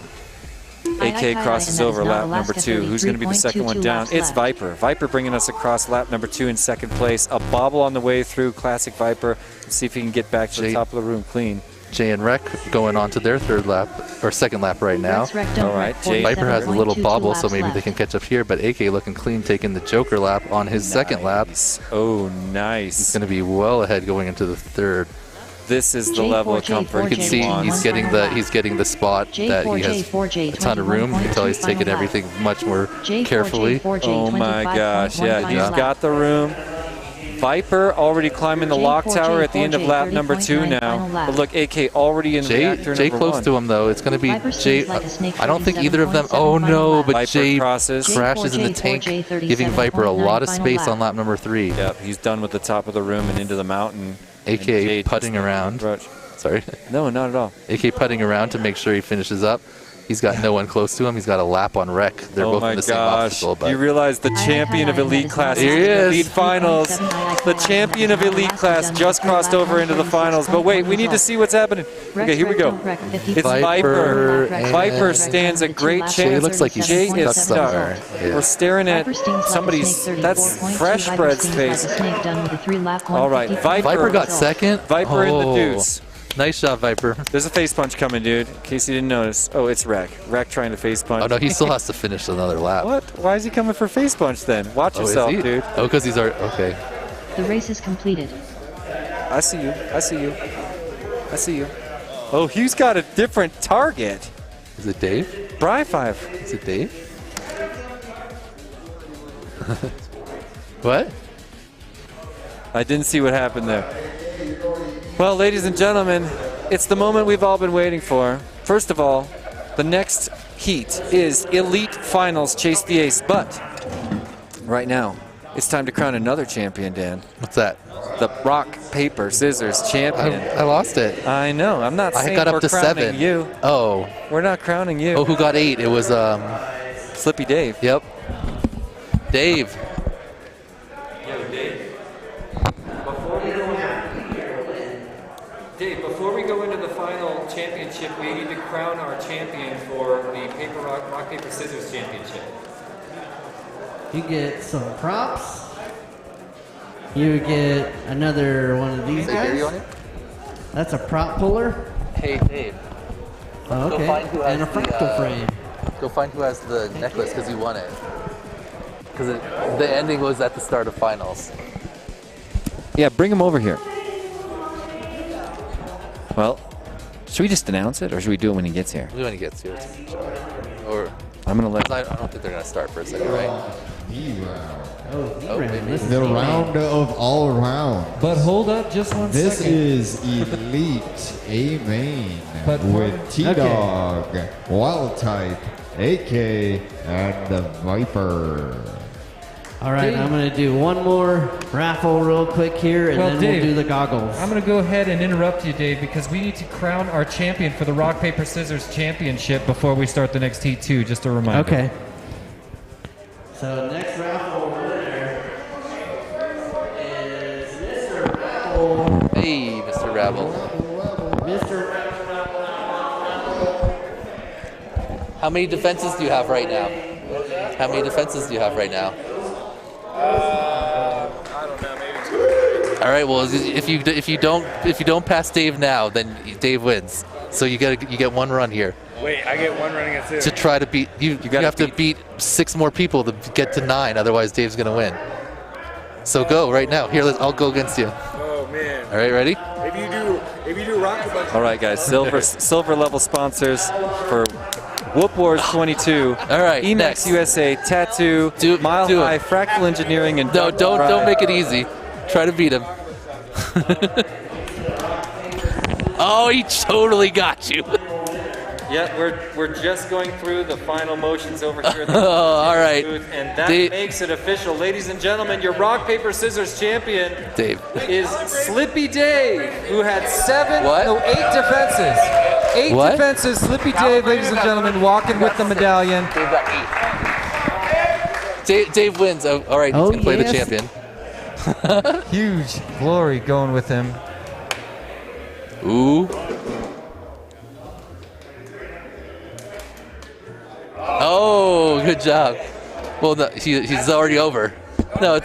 AK crosses over lap number 2. Who's going to be the second one down? It's Viper. Viper bringing us across lap number 2 in second place. A bobble on the way through. Classic Viper. Let's see if he can get back to the top of the room clean. Jay and Rec going on to their third lap or second lap right now. All right, Jay. Viper has a little bobble, so maybe they can catch up here. But AK looking clean, taking the Joker lap on his second lap. Oh, nice. He's going to be well ahead going into the third. This is the level of comfort. You can see he's getting the spot that he has a ton of room. You can tell he's taking everything much more carefully. Oh my gosh, yeah, he's got the room. Viper already climbing the lock tower at the end of lap number 2 now. But look, AK already in reactor Jay number close 1. to him though. It's going to be Jay. I don't think either of them. Oh no! But Jay crashes in the tank, giving Viper a lot of space on lap number 3. Yep, he's done with the top of the room and into the mountain. AK putting around. Sorry. No, not at all. AK putting around to make sure he finishes up. He's got no one close to him. He's got a lap on Rec. They're both in the same obstacle. But you realize the champion of elite class Here he is in the is. elite finals. The champion of elite class just crossed over into the finals. But wait, we need to see what's happening. Okay, here we go. It's Viper. Viper stands a great chance. Jay looks like he's Jay stuck is stuck. somewhere. Yeah. We're staring at somebody's. That's Fresh Bread's face. All right, Viper got second. Viper in the deuce. Nice shot, Viper. There's a face punch coming, dude. In case you didn't notice. Oh, it's Rec. Rec trying to face punch. Oh no, he still has to finish another lap. What? Why is he coming for face punch then? Watch yourself, dude. Oh, because he's already okay. The race is completed. I see you. I see you. I see you. Oh, he's got a different target. Is it Dave? Bri 5. Is it Dave? What? I didn't see what happened there. Well, ladies and gentlemen, it's the moment we've all been waiting for. First of all, the next heat is Elite Finals Chase the Ace. But right now, it's time to crown another champion, Dan. What's that? The rock, paper, scissors champion. I lost it. I know. I'm not saying I got we're up to crowning 7. you. Oh. We're not crowning you. Oh, who got 8? It was Slippy Dave. Yep. Dave. Dave, before we go into the final championship, we need to crown our champion for the rock, paper, scissors championship. You get some props. You get another one of these guys. That's a prop puller. Hey, Dave. Oh, okay. Go find who has and a fractal frame. Go find who has the necklace because you won it. Because the ending was at the start of finals. Yeah, bring him over here. Well, should we just announce it, or should we do it when he gets here? Do it when he gets here. Or I'm gonna let. I don't think they're gonna start for a second, right? The round of all around. But hold up just one This second. is Elite A main But with T-Dog, Wild Type, AK, and the Viper. All right, I'm going to do one more raffle real quick here, and then Dave, we'll do the goggles. I'm going to go ahead and interrupt you, Dave, because we need to crown our champion for the Rock, Paper, Scissors Championship before we start the next heat, too. Just a reminder. Okay. So next raffle over there Hey, Mr. Raffle. How many defenses do you have right now? How many defenses do you have right now? I don't know, maybe 2. All right. Well, if you don't pass Dave now, then Dave wins. So you get one run here. Wait, I get one running at 2. To try to beat you have to beat 6 more people to get to 9. Otherwise, Dave's gonna win. So go right now. Here, I'll go against you. Oh man. All right, ready? If you do rocket bunch. All right, guys. Silver level sponsors for Whoop Wars 22. All right. Emax next. USA, Tattu, Mile High, Fractal Engineering, and No, don't make it easy. Try to beat him. Oh, he totally got you. Yeah, we're just going through the final motions over here at the all right. booth, and that makes it official. Ladies and gentlemen, your rock, paper, scissors champion Dave is Slippy Dave, who had 8 defenses. 8 What? defenses. Slippy Dave, ladies and gentlemen, walking with the medallion. Dave wins. Oh, all right, he's going to play the champion. Huge glory going with him. Ooh. Oh, good job. Well, no, he's already over. No,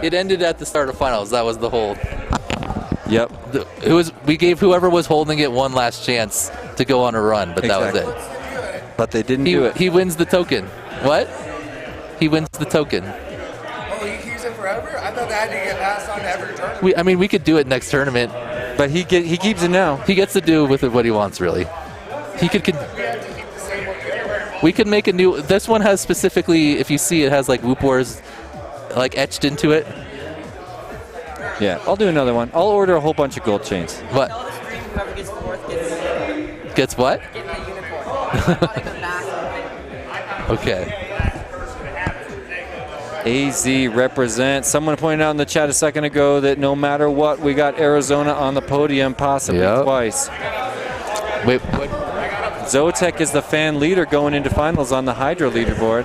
it ended at the start of finals. That was the hold. Yep. We gave whoever was holding it one last chance to go on a run, but that was it. But they didn't do it. He wins the token. What? He wins the token. Oh, you can use it forever? I thought that had to get passed on to every tournament. We could do it next tournament. But he keeps it now. He gets to do with it what he wants, really. He could. We could make a new. This one has specifically, if you see, it has like Whoop Wars, like etched into it. Yeah, I'll do another one. I'll order a whole bunch of gold chains. What? Gets what? Okay. AZ represent. Someone pointed out in the chat a second ago that no matter what, we got Arizona on the podium, possibly twice. Wait, what? Zotek is the fan leader going into finals on the Hydro leaderboard.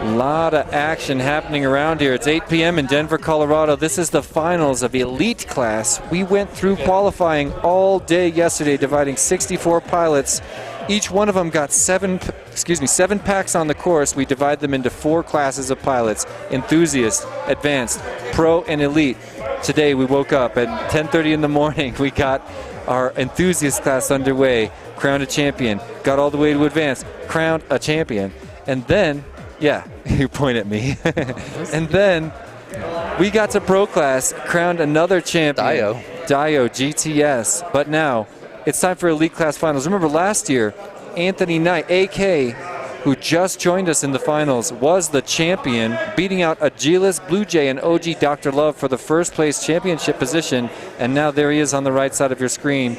A lot of action happening around here. It's 8 p.m. in Denver, Colorado. This is the finals of Elite class. We went through qualifying all day yesterday, dividing 64 pilots. Each one of them got 7 packs on the course. We divide them into 4 classes of pilots: Enthusiast, Advanced, Pro, and Elite. Today we woke up at 10:30 in the morning. We got our Enthusiast class underway, crowned a champion, got all the way to Advanced, crowned a champion, and then, yeah, you point at me, and then we got to Pro class, crowned another champion, Dio GTS, but now it's time for Elite class finals. Remember last year, Anthony Knight, AK, who just joined us in the finals, was the champion, beating out Agilis, Blue Jay, and OG Dr. Love for the first place championship position. And now there he is on the right side of your screen.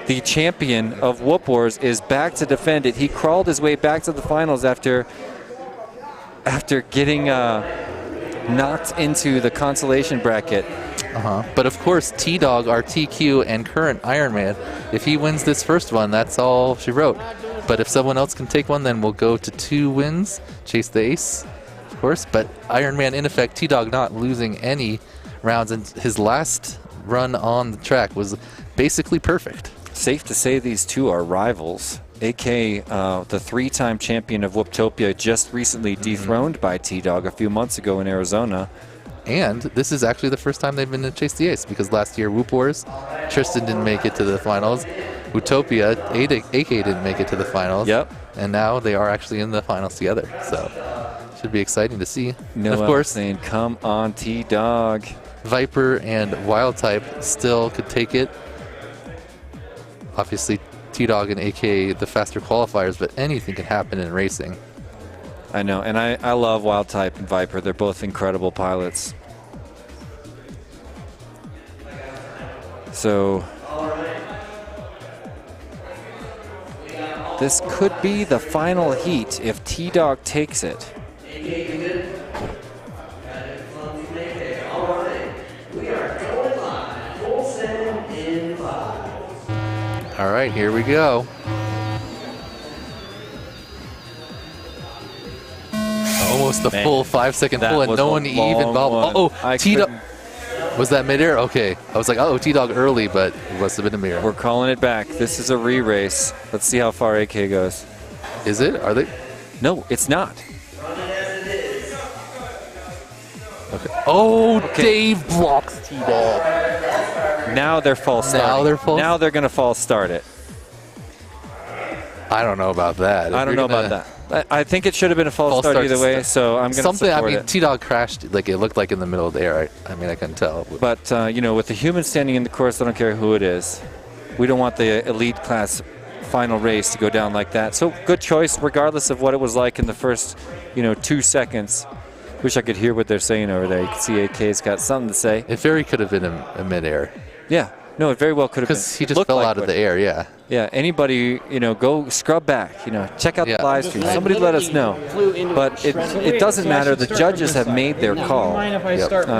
The champion of Whoop Wars is back to defend it. He crawled his way back to the finals after getting knocked into the consolation bracket. But of course, T-Dog, our TQ, and current Ironman, if he wins this first one, that's all she wrote. But if someone else can take one, then we'll go to 2 wins, chase the ace, of course. But Ironman, in effect, T-Dog not losing any rounds, and his last run on the track was basically perfect. Safe to say these two are rivals. AK, the 3-time champion of Whooptopia, just recently dethroned by T-Dog a few months ago in Arizona. And this is actually the first time they've been to chase the ace, because last year Whoop Wars, Tristan didn't make it to the finals. Utopia, AK didn't make it to the finals. Yep. And now they are actually in the finals together. So should be exciting to see. No, of course, saying, come on, T-Dog. Viper and Wild Type still could take it. Obviously, T-Dog and AK the faster qualifiers, but anything can happen in racing. I know, and I love Wild Type and Viper. They're both incredible pilots. So this could be the final heat if T-Dog takes it. All right, here we go. almost the full 5-second pull, and no one even bobbled. Oh, T-Dog. Was that midair? Okay. I was like, oh, T-Dog early, but it must have been a mirror. We're calling it back. This is a re-race. Let's see how far AK goes. Is it? Are they? No, it's not. Okay. Oh, okay. Dave blocks T-Dog. Now they're false starting. Now they're going to false start it. I don't know about that. I don't know about that. I think it should have been a false start either way, so I'm going to support it. I mean, T-Dog crashed, like it looked like in the middle of the air. I mean, I couldn't tell. But, you know, with the human standing in the course, I don't care who it is. We don't want the elite class final race to go down like that. So good choice, regardless of what it was like in the first, 2 seconds. Wish I could hear what they're saying over there. You can see AK's got something to say. It very could have been a mid-air. Yeah. No, it very well could have been. Because he just fell out of the air, yeah. Yeah, anybody, go scrub back, check out the live stream. Somebody let us know. But it doesn't matter. The judges have made their call.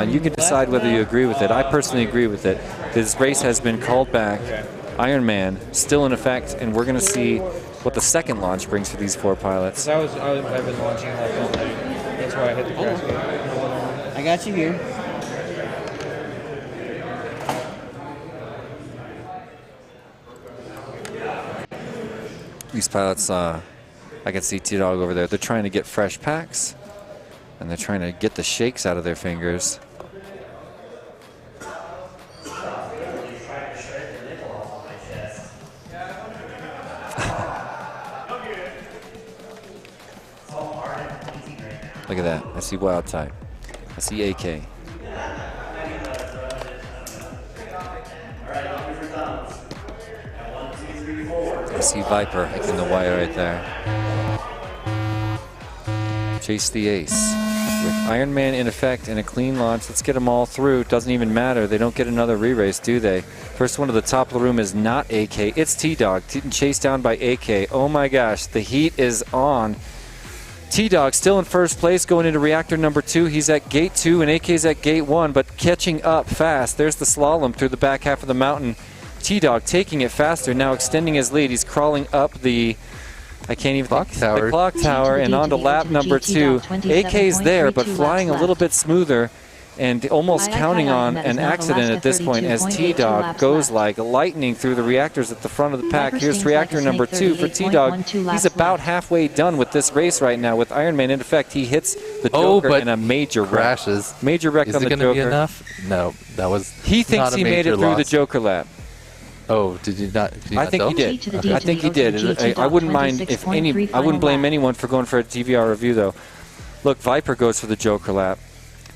You can decide whether you agree with it. I personally agree with it. This race has been called back. Iron Man still in effect, and we're going to see what the second launch brings for these 4 pilots. I've been launching like all night. That's why I hit the crash gate. I got you here. These pilots, I can see T-Dog over there. They're trying to get fresh packs, and they're trying to get the shakes out of their fingers. Look at that. I see Wild Type. I see AK. I see Viper hitting the wire right there. Chase the ace. With Iron Man in effect and a clean launch, let's get them all through. Doesn't even matter. They don't get another re-race, do they? First one to the top of the room is not AK. It's T-Dog. Chased down by AK. Oh my gosh, the heat is on. T-Dog still in first place going into reactor number 2. He's at gate 2 and AK's at gate 1, but catching up fast. There's the slalom through the back half of the mountain. T-Dog taking it faster, now extending his lead. He's crawling up the, I can't even clock tower. The clock tower and onto lap number 2. AK's there, but flying a little bit smoother and almost counting on an accident at this point as T-Dog goes like lightning through the reactors at the front of the pack. Here's reactor number 2 for T-Dog. He's about halfway done with this race right now with Iron Man. In effect, he hits the Joker in a major crashes. Wreck. Major wreck on the Joker. Is it going to be enough? No, that was He thinks he made it through the Joker lap. Oh, did you not? I think he did. Okay. I think he did. I wouldn't mind if any. I wouldn't blame anyone for going for a DVR review though. Look, Viper goes for the Joker lap.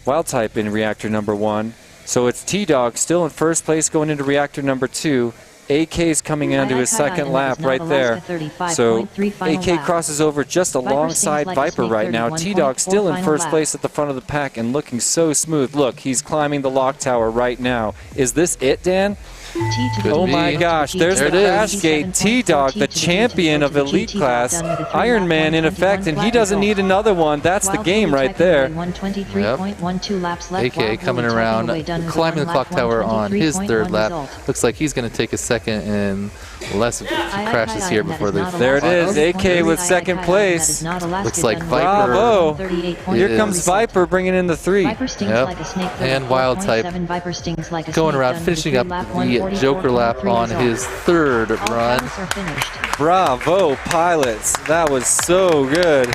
Wild Type in reactor number 1. So it's T-Dog still in first place going into reactor number 2. AK's coming onto his second lap right there. So AK crosses over just alongside Viper right now. T-Dog still in first place at the front of the pack and looking so smooth. Look, he's climbing the lock tower right now. Is this it, Dan? Oh my gosh, there's the crash gate. T-Dog, the champion of elite class. Iron Man in effect, and he doesn't need another one. That's the game right there. Yep. AK coming around, climbing the clock tower on his third lap. Looks like he's going to take a second and less crashes here before they There it is, AK with second place. Looks like Viper. Bravo. Here comes Viper bringing in the 3. Yep. And Wild Type going around, finishing up the Joker lap on his third run. Bravo, pilots. That was so good.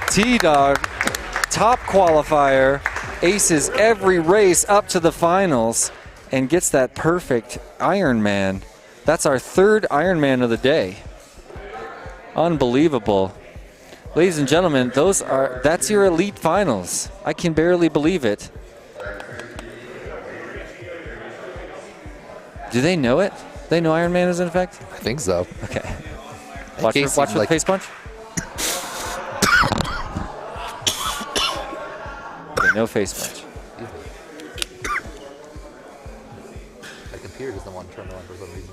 T-Dog, top qualifier, aces every race up to the finals, and gets that perfect Iron Man. That's our third Iron Man of the day. Unbelievable. Ladies and gentlemen, that's your elite finals. I can barely believe it. Do they know it? They know Iron Man is in effect? I think so. Okay. Watch for the face punch. Okay, no face punch. My computer doesn't want to turn on for some reason.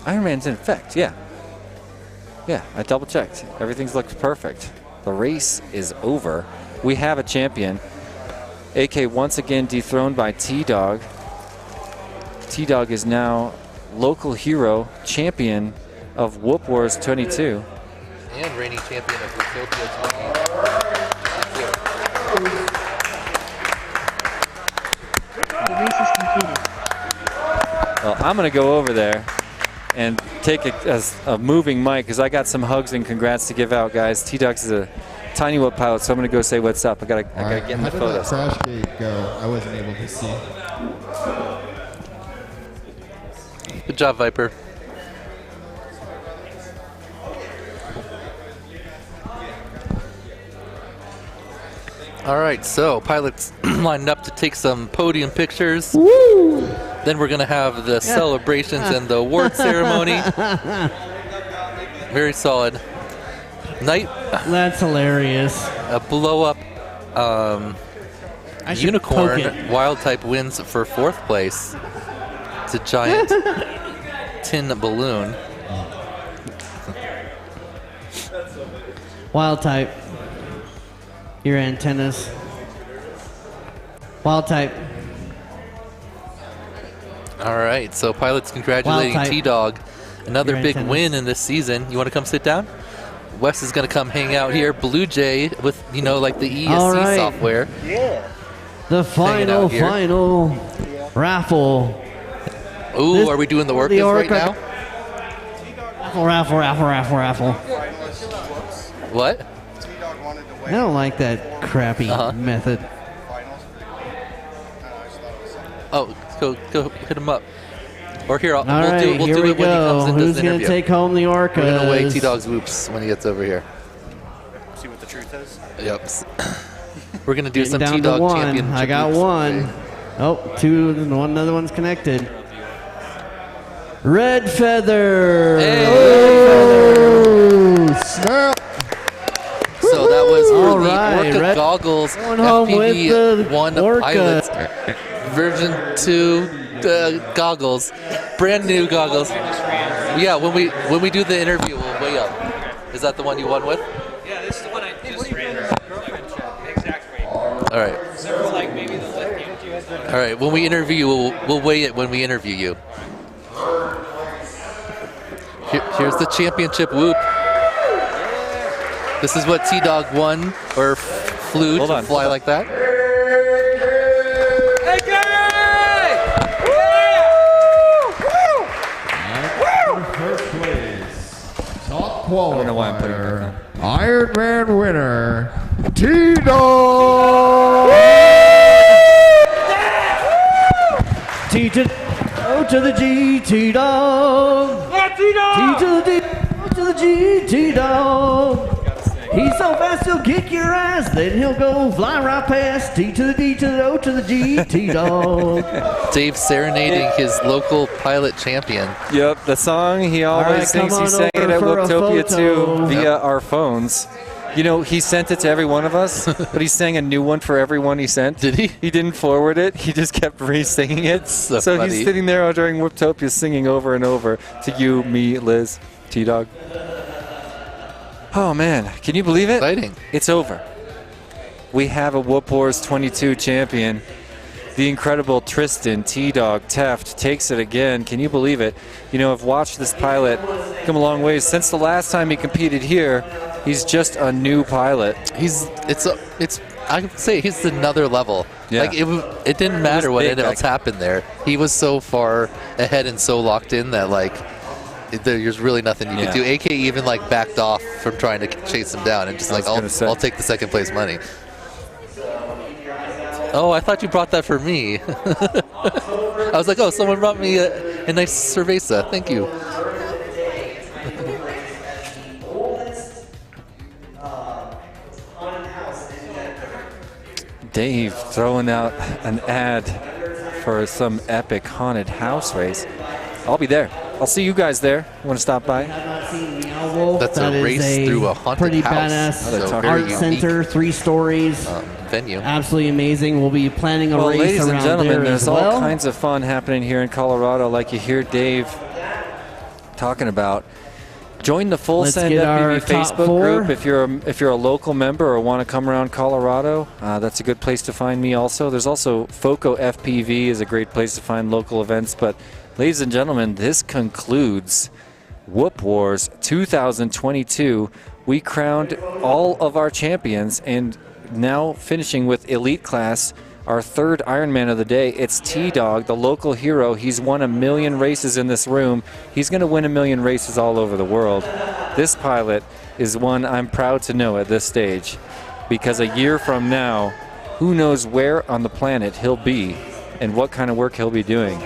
Iron Man's in effect, yeah. Yeah, I double checked. Everything looks perfect. The race is over. We have a champion. AK once again dethroned by T-Dog. T-Dog is now local hero, champion of Whoop Wars 22. And reigning champion of Utopia 22. The race is completed. Well, I'm going to go over there and take a moving mic because I got some hugs and congrats to give out, guys. T-Dog's is a TinyWhoop pilot, so I'm going to go say what's up. I gotta get in the photos. How did that crash gate go? I wasn't able to see. Good job, Viper. All right, so pilots lined up to take some podium pictures. Woo! Then we're gonna have the celebrations and the award ceremony. Very solid. Night. That's hilarious. A blow up I should unicorn poke it. wild type wins for 4th place. It's a giant tin balloon. Wild type. Your antennas. Wild type. All right, so pilots congratulating Wild type. T-Dog. Another Your big antennas. win in this season. You want to come sit down? Wes is going to come hang out here. Blue Jay with, like the ESC All right. software. Yeah. The final raffle. Ooh, This- are we doing the the Orcas right Orca- now? Raffle. What? I don't like that crappy method. Oh, go hit him up. Or here, All we'll right, do it here we when he go. comes and Who's does the going interview. to take home the Orcas? We're going to weigh T-Dog's whoops when he gets over here. See what the truth is? Yep. We're going to do Getting some down to T-Dog one. championship I got whoops. one. Oh, two. Another one's connected. Red Feather. Oh, snap. So that was for All the right, Orca Red- Goggles Going home with FPV the 1 Orca. Pilot version 2 goggles, brand new goggles. Yeah, when we do the interview, we'll weigh up. Is that the one you won with? Yeah, this is the one I just ran. Exact weight. All right. Except for like maybe the lithium. All right. When we interview you, we'll weigh it when we interview you. Here's the championship whoop. This is what T-Dog won or flew to fly like that. Hey, Gary! First place. Top I don't know why I'm putting it qualifier. Ironman winner. T-Dog. T to O to the G, T-Dog. T to the D, O to the G, T-Dog. He's so fast he'll kick your ass, then he'll go fly right past. T to the D to the O to the G, T-Dog. Dave serenading his local pilot champion. Yep, the song he always right, sings. come He on sang it over at for a Whooptopia photo. 2 via our phones. He sent it to every one of us, but he sang a new one for everyone he sent. Did he? He didn't forward it. He just kept re-singing it. So So funny. he's sitting there during Whooptopia singing over and over to you, me, Liz, T-Dog. Oh, man. Can you believe it? Exciting. It's over. We have a Whoop Wars 22 champion. The incredible Tristan T-Dog Teft takes it again. Can you believe it? I've watched this pilot come a long ways. Since the last time he competed here, he's just a new pilot. I would say he's another level. Yeah. Like it didn't matter what big else back- happened there. He was so far ahead and so locked in that there's really nothing you Yeah. could do. AK even backed off from trying to chase him down and just I'll take the second place money. Oh, I thought you brought that for me. I was like, oh, someone brought me a nice cerveza. Thank you. Dave throwing out an ad for some epic haunted house race. I'll be there. I'll see you guys there. Want to stop by? That's That a is race through a haunted pretty house. badass So very art unique, center, 3 stories. venue. Absolutely amazing. We'll be planning a Well, race ladies and around gentlemen, there there's as all well. kinds of fun happening here in Colorado, like you hear Dave talking about. Join the Full Let's Send get our FPV top Facebook 4. group if you're a local member or want to come around Colorado. That's a good place to find me. Also, there's also FOCO FPV is a great place to find local events. But Ladies and gentlemen, this concludes Whoop Wars 2022. We crowned all of our champions, and now finishing with Elite Class, our third Ironman of the day. It's T-Dog, the local hero. He's won 1 million races in this room. He's going to win 1 million races all over the world. This pilot is one I'm proud to know at this stage, because a year from now, who knows where on the planet he'll be and what kind of work he'll be doing.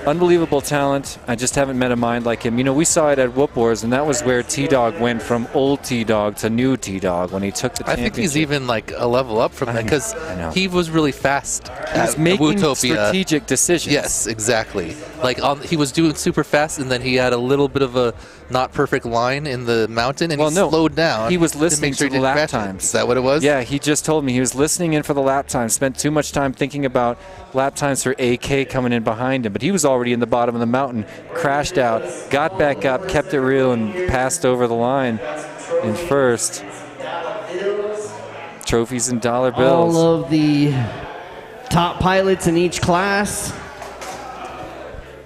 Unbelievable talent. I just haven't met a mind like him. You know, we saw it at Whoop Wars, and that was where T-Dog went from old T-Dog to new T-Dog when he took the championship. I think he's even like a level up from that, because he was really fast. He was making strategic decisions. Yes, exactly. Like he was doing super fast, and then he had a little bit of a not perfect line in the mountain, and he slowed down. He was listening to the lap times. Is that what it was? Yeah, he just told me he was listening in for the lap times, spent too much time thinking about lap times for AK coming in behind him, but he was already in the bottom of the mountain, crashed out, got back up, kept it real, and passed over the line in first. Trophies and dollar bills. All of the top pilots in each class.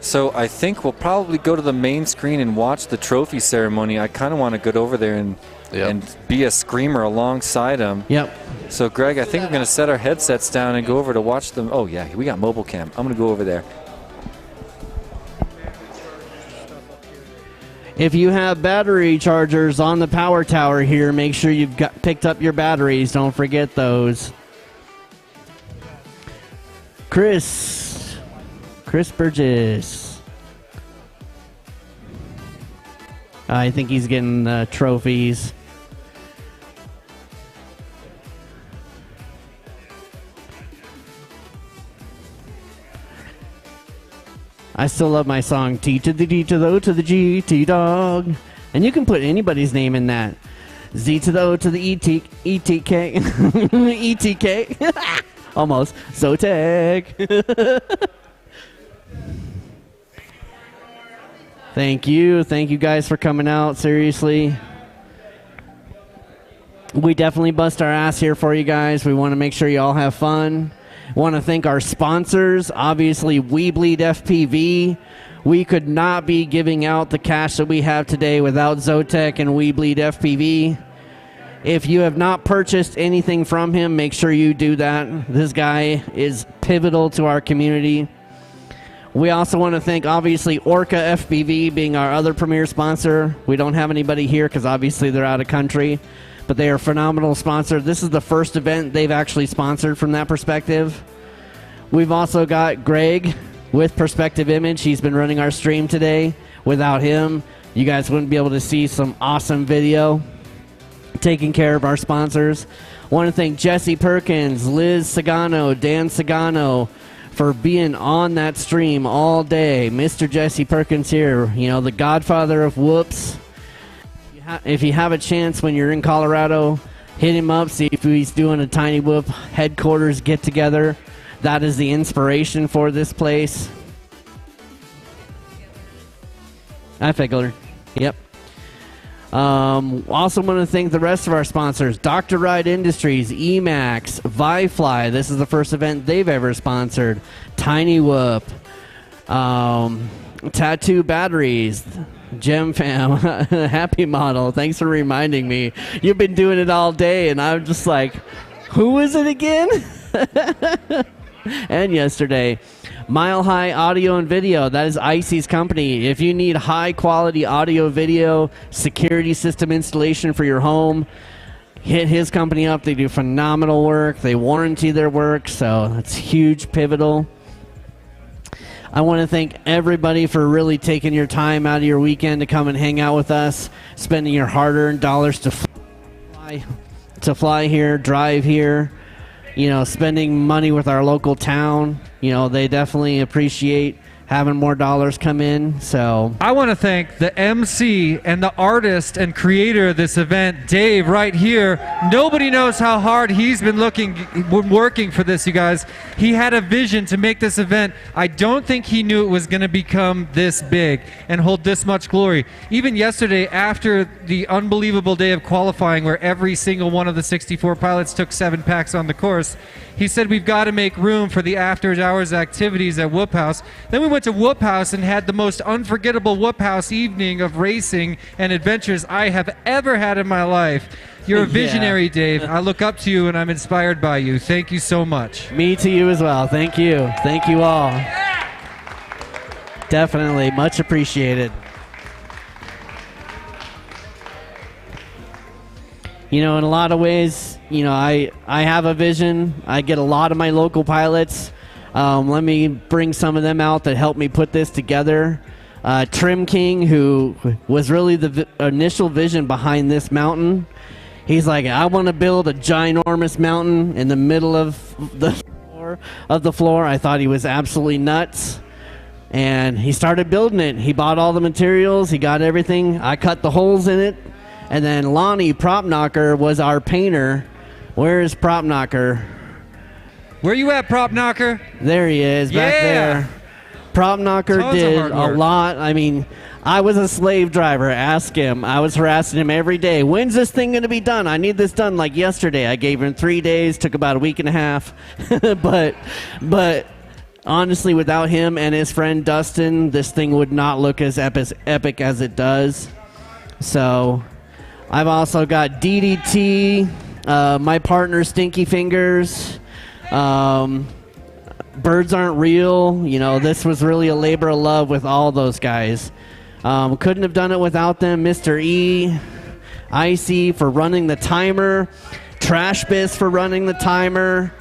So I think we'll probably go to the main screen and watch the trophy ceremony. I kind of want to get over there and be a screamer alongside him. Yep. So Greg, I think we're going to set our headsets down and go over to watch them. Oh yeah, we got mobile cam. I'm going to go over there. If you have battery chargers on the power tower here, make sure you've picked up your batteries. Don't forget those. Chris Burgess. I think he's getting trophies. I still love my song, T to the D to the O to the G, T-Dog. And you can put anybody's name in that. Z to the O to the E-T, E-T-K, E-T-K. Almost. Zotek. Thank you. Thank you guys for coming out. Seriously. We definitely bust our ass here for you guys. We want to make sure you all have fun. Want to thank our sponsors, obviously WeBleedFPV. We could not be giving out the cash that we have today without Zotek and WeBleedFPV. If you have not purchased anything from him, make sure you do that. This guy is pivotal to our community. We also want to thank, obviously, Orca FPV being our other premier sponsor. We don't have anybody here because obviously they're out of country, but they are a phenomenal sponsor. This is the first event they've actually sponsored from that perspective. We've also got Greg with Perspective Image. He's been running our stream today. Without him, you guys wouldn't be able to see some awesome video. Taking care of our sponsors. Want to thank Jesse Perkins, Liz Sagano, Dan Sagano for being on that stream all day. Mr. Jesse Perkins here, you know, the godfather of whoops. If you have a chance when you're in Colorado, hit him up, see if he's doing a TinyWhoop headquarters get-together. That is the inspiration for this place. I figured. Yep. Also want to thank the rest of our sponsors. Dr. Ride Industries, Emax, ViFly. This is the first event they've ever sponsored. TinyWhoop. Tattu Batteries. Gem Fam, HappyModel, thanks for reminding me. You've been doing it all day, and I'm just like, who is it again? And yesterday, Mile High Audio and Video, that is Icy's company. If you need high-quality audio, video, security system installation for your home, hit his company up. They do phenomenal work. They warranty their work, so that's huge, pivotal. I want to thank everybody for really taking your time out of your weekend to come and hang out with us, spending your hard-earned dollars to fly here, drive here, you know, spending money with our local town. You know, they definitely appreciate having more dollars come in. So I want to thank the MC and the artist and creator of this event, Dave, right here. Nobody knows how hard he's been working for this, you guys. He had a vision to make this event. I don't think he knew it was going to become this big and hold this much glory. Even yesterday, after the unbelievable day of qualifying where every single one of the 64 pilots took 7 packs on the course, he said we've got to make room for the after hours activities at Whoop House. Then we went to Whoop House and had the most unforgettable Whoop House evening of racing and adventures I have ever had in my life. You're a visionary, Dave. I look up to you and I'm inspired by you. Thank you so much. me to you as well. Thank you. Thank you all. Definitely. Much appreciated. You know, in a lot of ways, you know, I have a vision. I get a lot of my local pilots. Let me bring some of them out that helped me put this together. Trim King, who was really the initial vision behind this mountain. He's like, I want to build a ginormous mountain in the middle of the floor. I thought he was absolutely nuts. And he started building it. He bought all the materials. He got everything. I cut the holes in it. And then Lonnie, Prop Knocker, was our painter. Where is Prop Knocker? Where you at, Prop Knocker? There he is, back there. Prop Knocker Tons of did hard a work. lot. I mean, I was a slave driver. Ask him. I was harassing him every day. When's this thing going to be done? I need this done like yesterday. I gave him 3 days. Took about a week and a half. but honestly, without him and his friend Dustin, this thing would not look as epic as it does. So I've also got DDT, my partner Stinky Fingers. Birds Aren't Real. You know, this was really a labor of love with all those guys. Couldn't have done it without them. Mr. E, Icy for running the timer, Trashbiz for running the timer.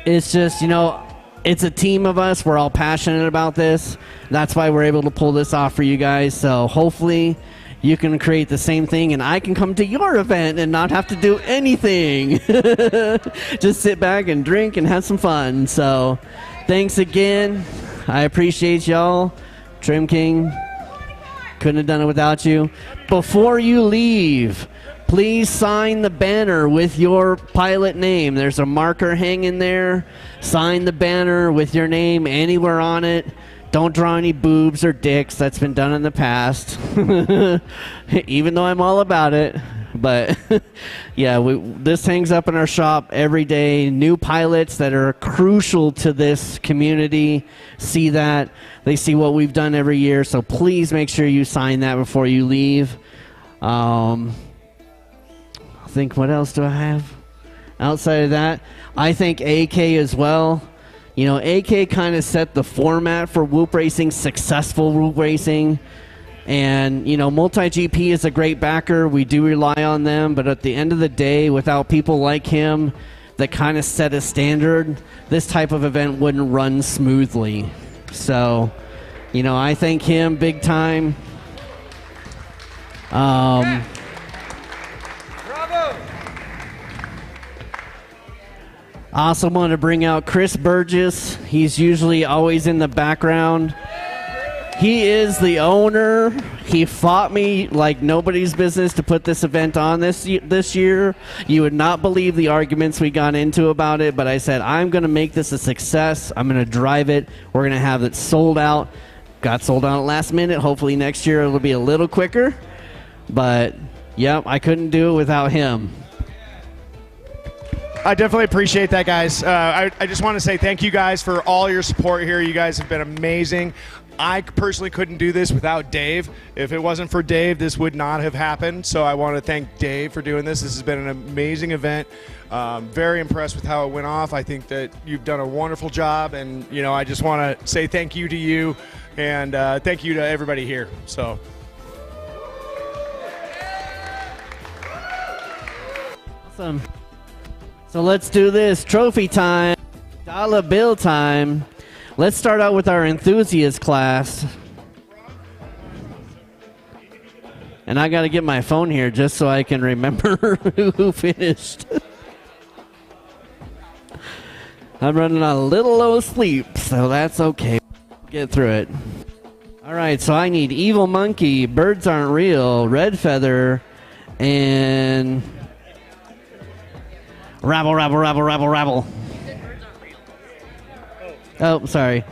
It's just, you know, it's a team of us. We're all passionate about this. That's why we're able to pull this off for you guys. So hopefully you can create the same thing and I can come to your event and not have to do anything. Just sit back and drink and have some fun. So thanks again. I appreciate y'all. Trim King, couldn't have done it without you. Before you leave, please sign the banner with your pilot name. There's a marker hanging there. Sign the banner with your name anywhere on it. Don't draw any boobs or dicks. That's been done in the past. Even though I'm all about it. But yeah, this hangs up in our shop every day. New pilots that are crucial to this community see that. They see what we've done every year. So please make sure you sign that before you leave. I think, what else do I have? Outside of that, I think AK as well. You know, AK kind of set the format for Whoop Racing, successful Whoop Racing. And, you know, Multi-GP is a great backer. We do rely on them. But at the end of the day, without people like him that kind of set a standard, this type of event wouldn't run smoothly. So, you know, I thank him big time. Bravo! I also want to bring out Chris Burgess. He's usually always in the background. He is the owner. He fought me like nobody's business to put this event on this year. You would not believe the arguments we got into about it, but I said, I'm going to make this a success. I'm going to drive it. We're going to have it sold out. Got sold out at last minute. Hopefully next year it'll be a little quicker. But, yep, I couldn't do it without him. I definitely appreciate that, guys. I just want to say thank you guys for all your support here. You guys have been amazing. I personally couldn't do this without Dave. If it wasn't for Dave, this would not have happened. So I want to thank Dave for doing this. This has been an amazing event. Very impressed with how it went off. I think that you've done a wonderful job. And, you know, I just want to say thank you to you and thank you to everybody here. So. Awesome. So let's do this. Trophy time. Dollar bill time. Let's start out with our enthusiast class. And I got to get my phone here just so I can remember who finished. I'm running on a little low sleep, so that's okay. Get through it. All right, so I need Evil Monkey, Birds Aren't Real, Red Feather, and Rabble, Rabble, Rabble, Rabble, Rabble. Oh, sorry.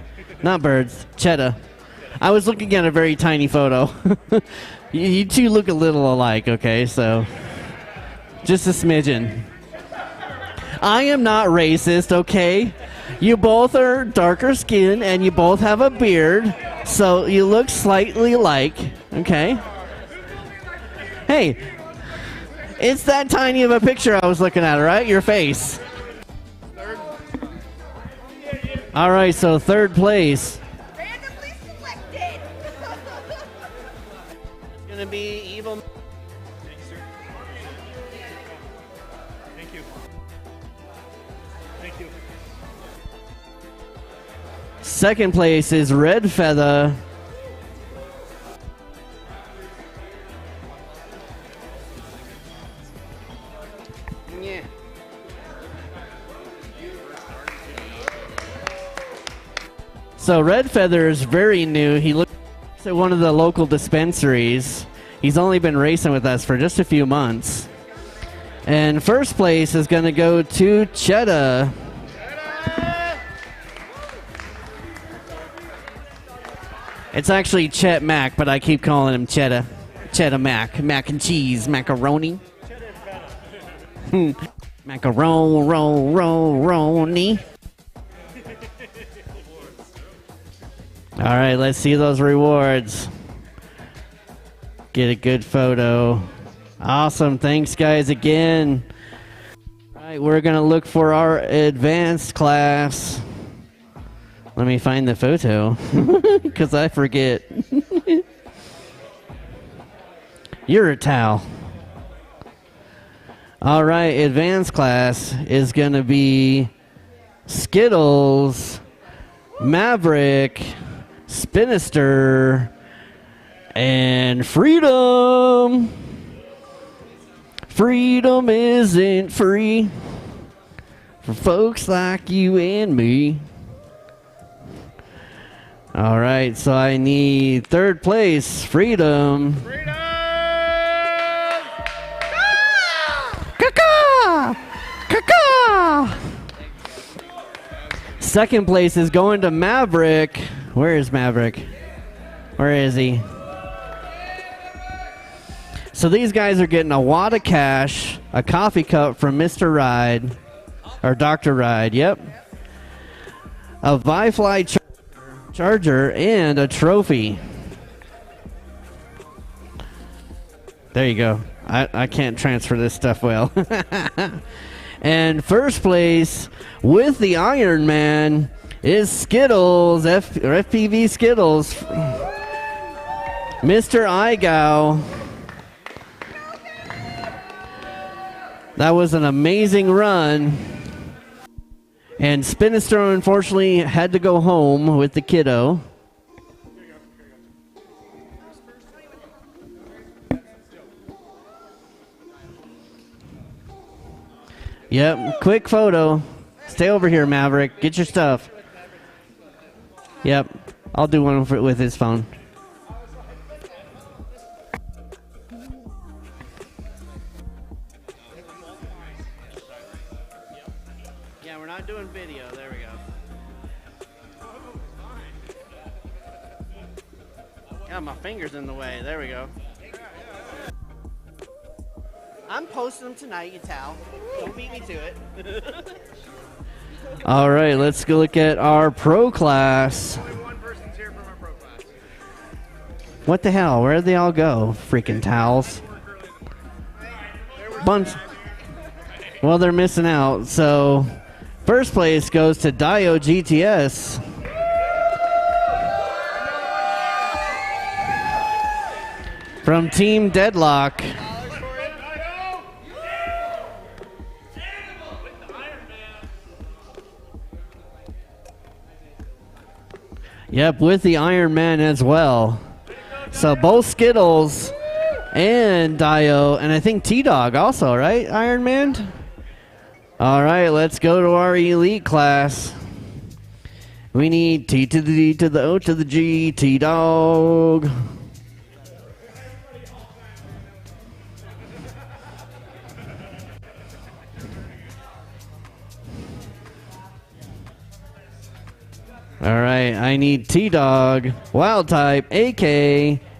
Not birds. Cheetah. I was looking at a very tiny photo. You two look a little alike, okay? So, just a smidgen. I am not racist, okay? You both are darker skin and you both have a beard, so you look slightly alike, okay? Hey, it's that tiny of a picture I was looking at, right? Your face. All right, so third place. Randomly selected. It's gonna be Evil. Thank you. Thank you. Second place is Red Feather. Yeah. So Red Feather is very new. He looks at one of the local dispensaries. He's only been racing with us for just a few months. And first place is going to go to Cheetah. It's actually Chet Mac, but I keep calling him Cheetah. Cheetah Mac. Mac and cheese. Macaroni. Macaroni. All right, let's see those rewards. Get a good photo. Awesome. Thanks, guys, again. All right, we're going to look for our advanced class. Let me find the photo because I forget. You're a towel. All right, advanced class is going to be Skittles, Maverick, Spinister, and Freedom. Freedom isn't free for folks like you and me. All right, so I need third place, Freedom. Caca! Caca! Second place is going to Maverick. Where is Maverick? Where is he? So these guys are getting a wad of cash, a coffee cup from Mr. Ride, or Dr. Ride, yep. A Vifly charger and a trophy. There you go. I can't transfer this stuff well. And first place with the Iron Man is Skittles, FPV Skittles. Mr. Igow. That was an amazing run. And Spinister unfortunately had to go home with the kiddo. Yep, quick photo. Stay over here, Maverick. Get your stuff. Yep, I'll do one with his phone. Yeah, we're not doing video. There we go. Yeah, my finger's in the way. There we go. I'm posting them tonight, you towel. Don't beat me to it. All right, let's go look at our pro class. What the hell? Where'd they all go? Freaking towels. Bunch. Well, they're missing out. So, first place goes to Dio GTS. From Team Deadlock. Yep, with the Iron Man as well. So both Skittles and Dio, and I think T-Dog also, right? Iron Man? All right, let's go to our elite class. We need T to the D to the O to the G, T-Dog. All right, I need T-Dog, Wild Type, AK,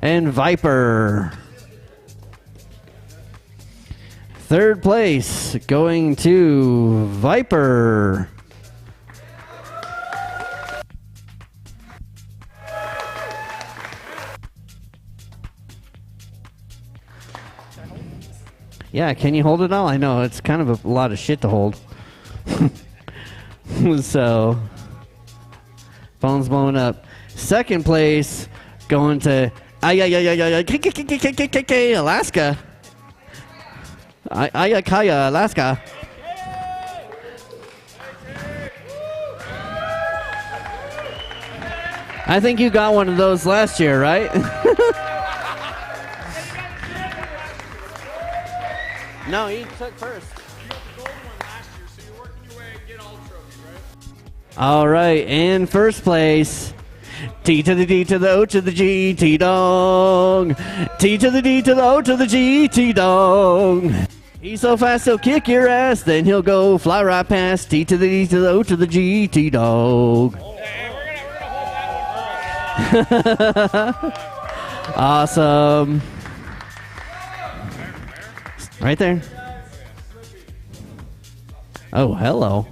and Viper. Third place going to Viper. Yeah, can you hold it all? I know, it's kind of a lot of shit to hold. So, phone's blowing up. Second place going to Alaska. Ayakaya, Alaska. I think you got one of those last year, right? No, he took first. All right, and first place. T to the D to the O to the G, T-Dog. T to the D to the O to the G, T-Dog. He's so fast he'll kick your ass, then he'll go fly right past. T to the D to the O to the G, T-Dog. Awesome. Right there. Oh, hello.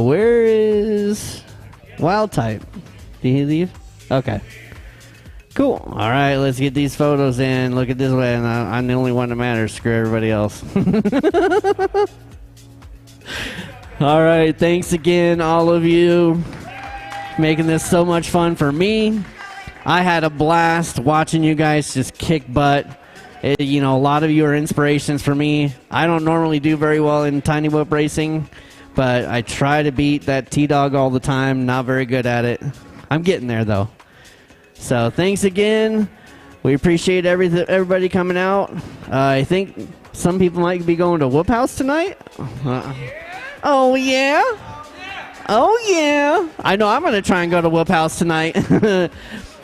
Where is Wild Type? Did he leave? Okay. Cool. All right, let's get these photos in. Look at this way, and I'm the only one that matters. Screw everybody else. All right, thanks again, all of you, making this so much fun for me. I had a blast watching you guys just kick butt. You know, a lot of you are inspirations for me. I don't normally do very well in TinyWhoop racing, but I try to beat that T-Dog all the time. Not very good at it. I'm getting there, though. So thanks again. We appreciate everybody coming out. I think some people might be going to Whoop House tonight. Oh, yeah? Oh, yeah. I know I'm going to try and go to Whoop House tonight.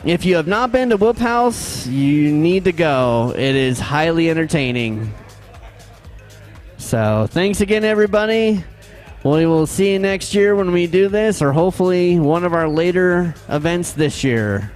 If you have not been to Whoop House, you need to go. It is highly entertaining. So thanks again, everybody. We will see you next year when we do this, or hopefully one of our later events this year.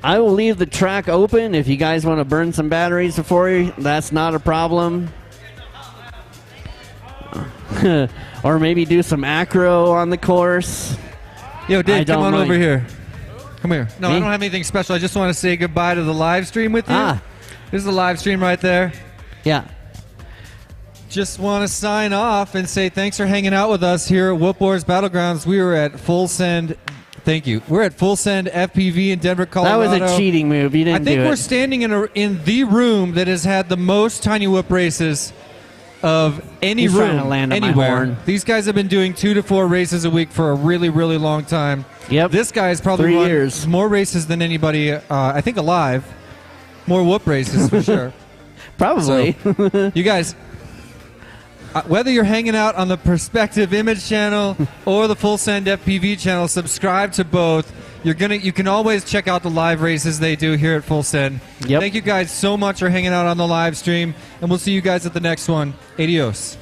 I will leave the track open if you guys want to burn some batteries before you. That's not a problem. Or maybe do some acro on the course. Yo, Dave, come on over here. Come here. No, Me? I don't have anything special. I just want to say goodbye to the live stream with you. This is the live stream right there. Yeah. Just want to sign off and say thanks for hanging out with us here at Whoop Wars Battlegrounds. We were at Full Send. Thank you. We're at Full Send FPV in Denver, Colorado. That was a cheating move. You didn't do it. I think we're standing in the room that has had the most TinyWhoop races of any He's room trying to land on my anywhere. horn. These guys have been doing 2 to 4 races a week for a really, really long time. Yep. This guy's probably 3 run years. more races than anybody, I think, alive. More whoop races for sure. Probably. So, you guys, whether you're hanging out on the Perspective Image channel or the Full Send FPV channel, subscribe to both. You can always check out the live races they do here at Full Send. Yep. Thank you guys so much for hanging out on the live stream, and we'll see you guys at the next one. Adios.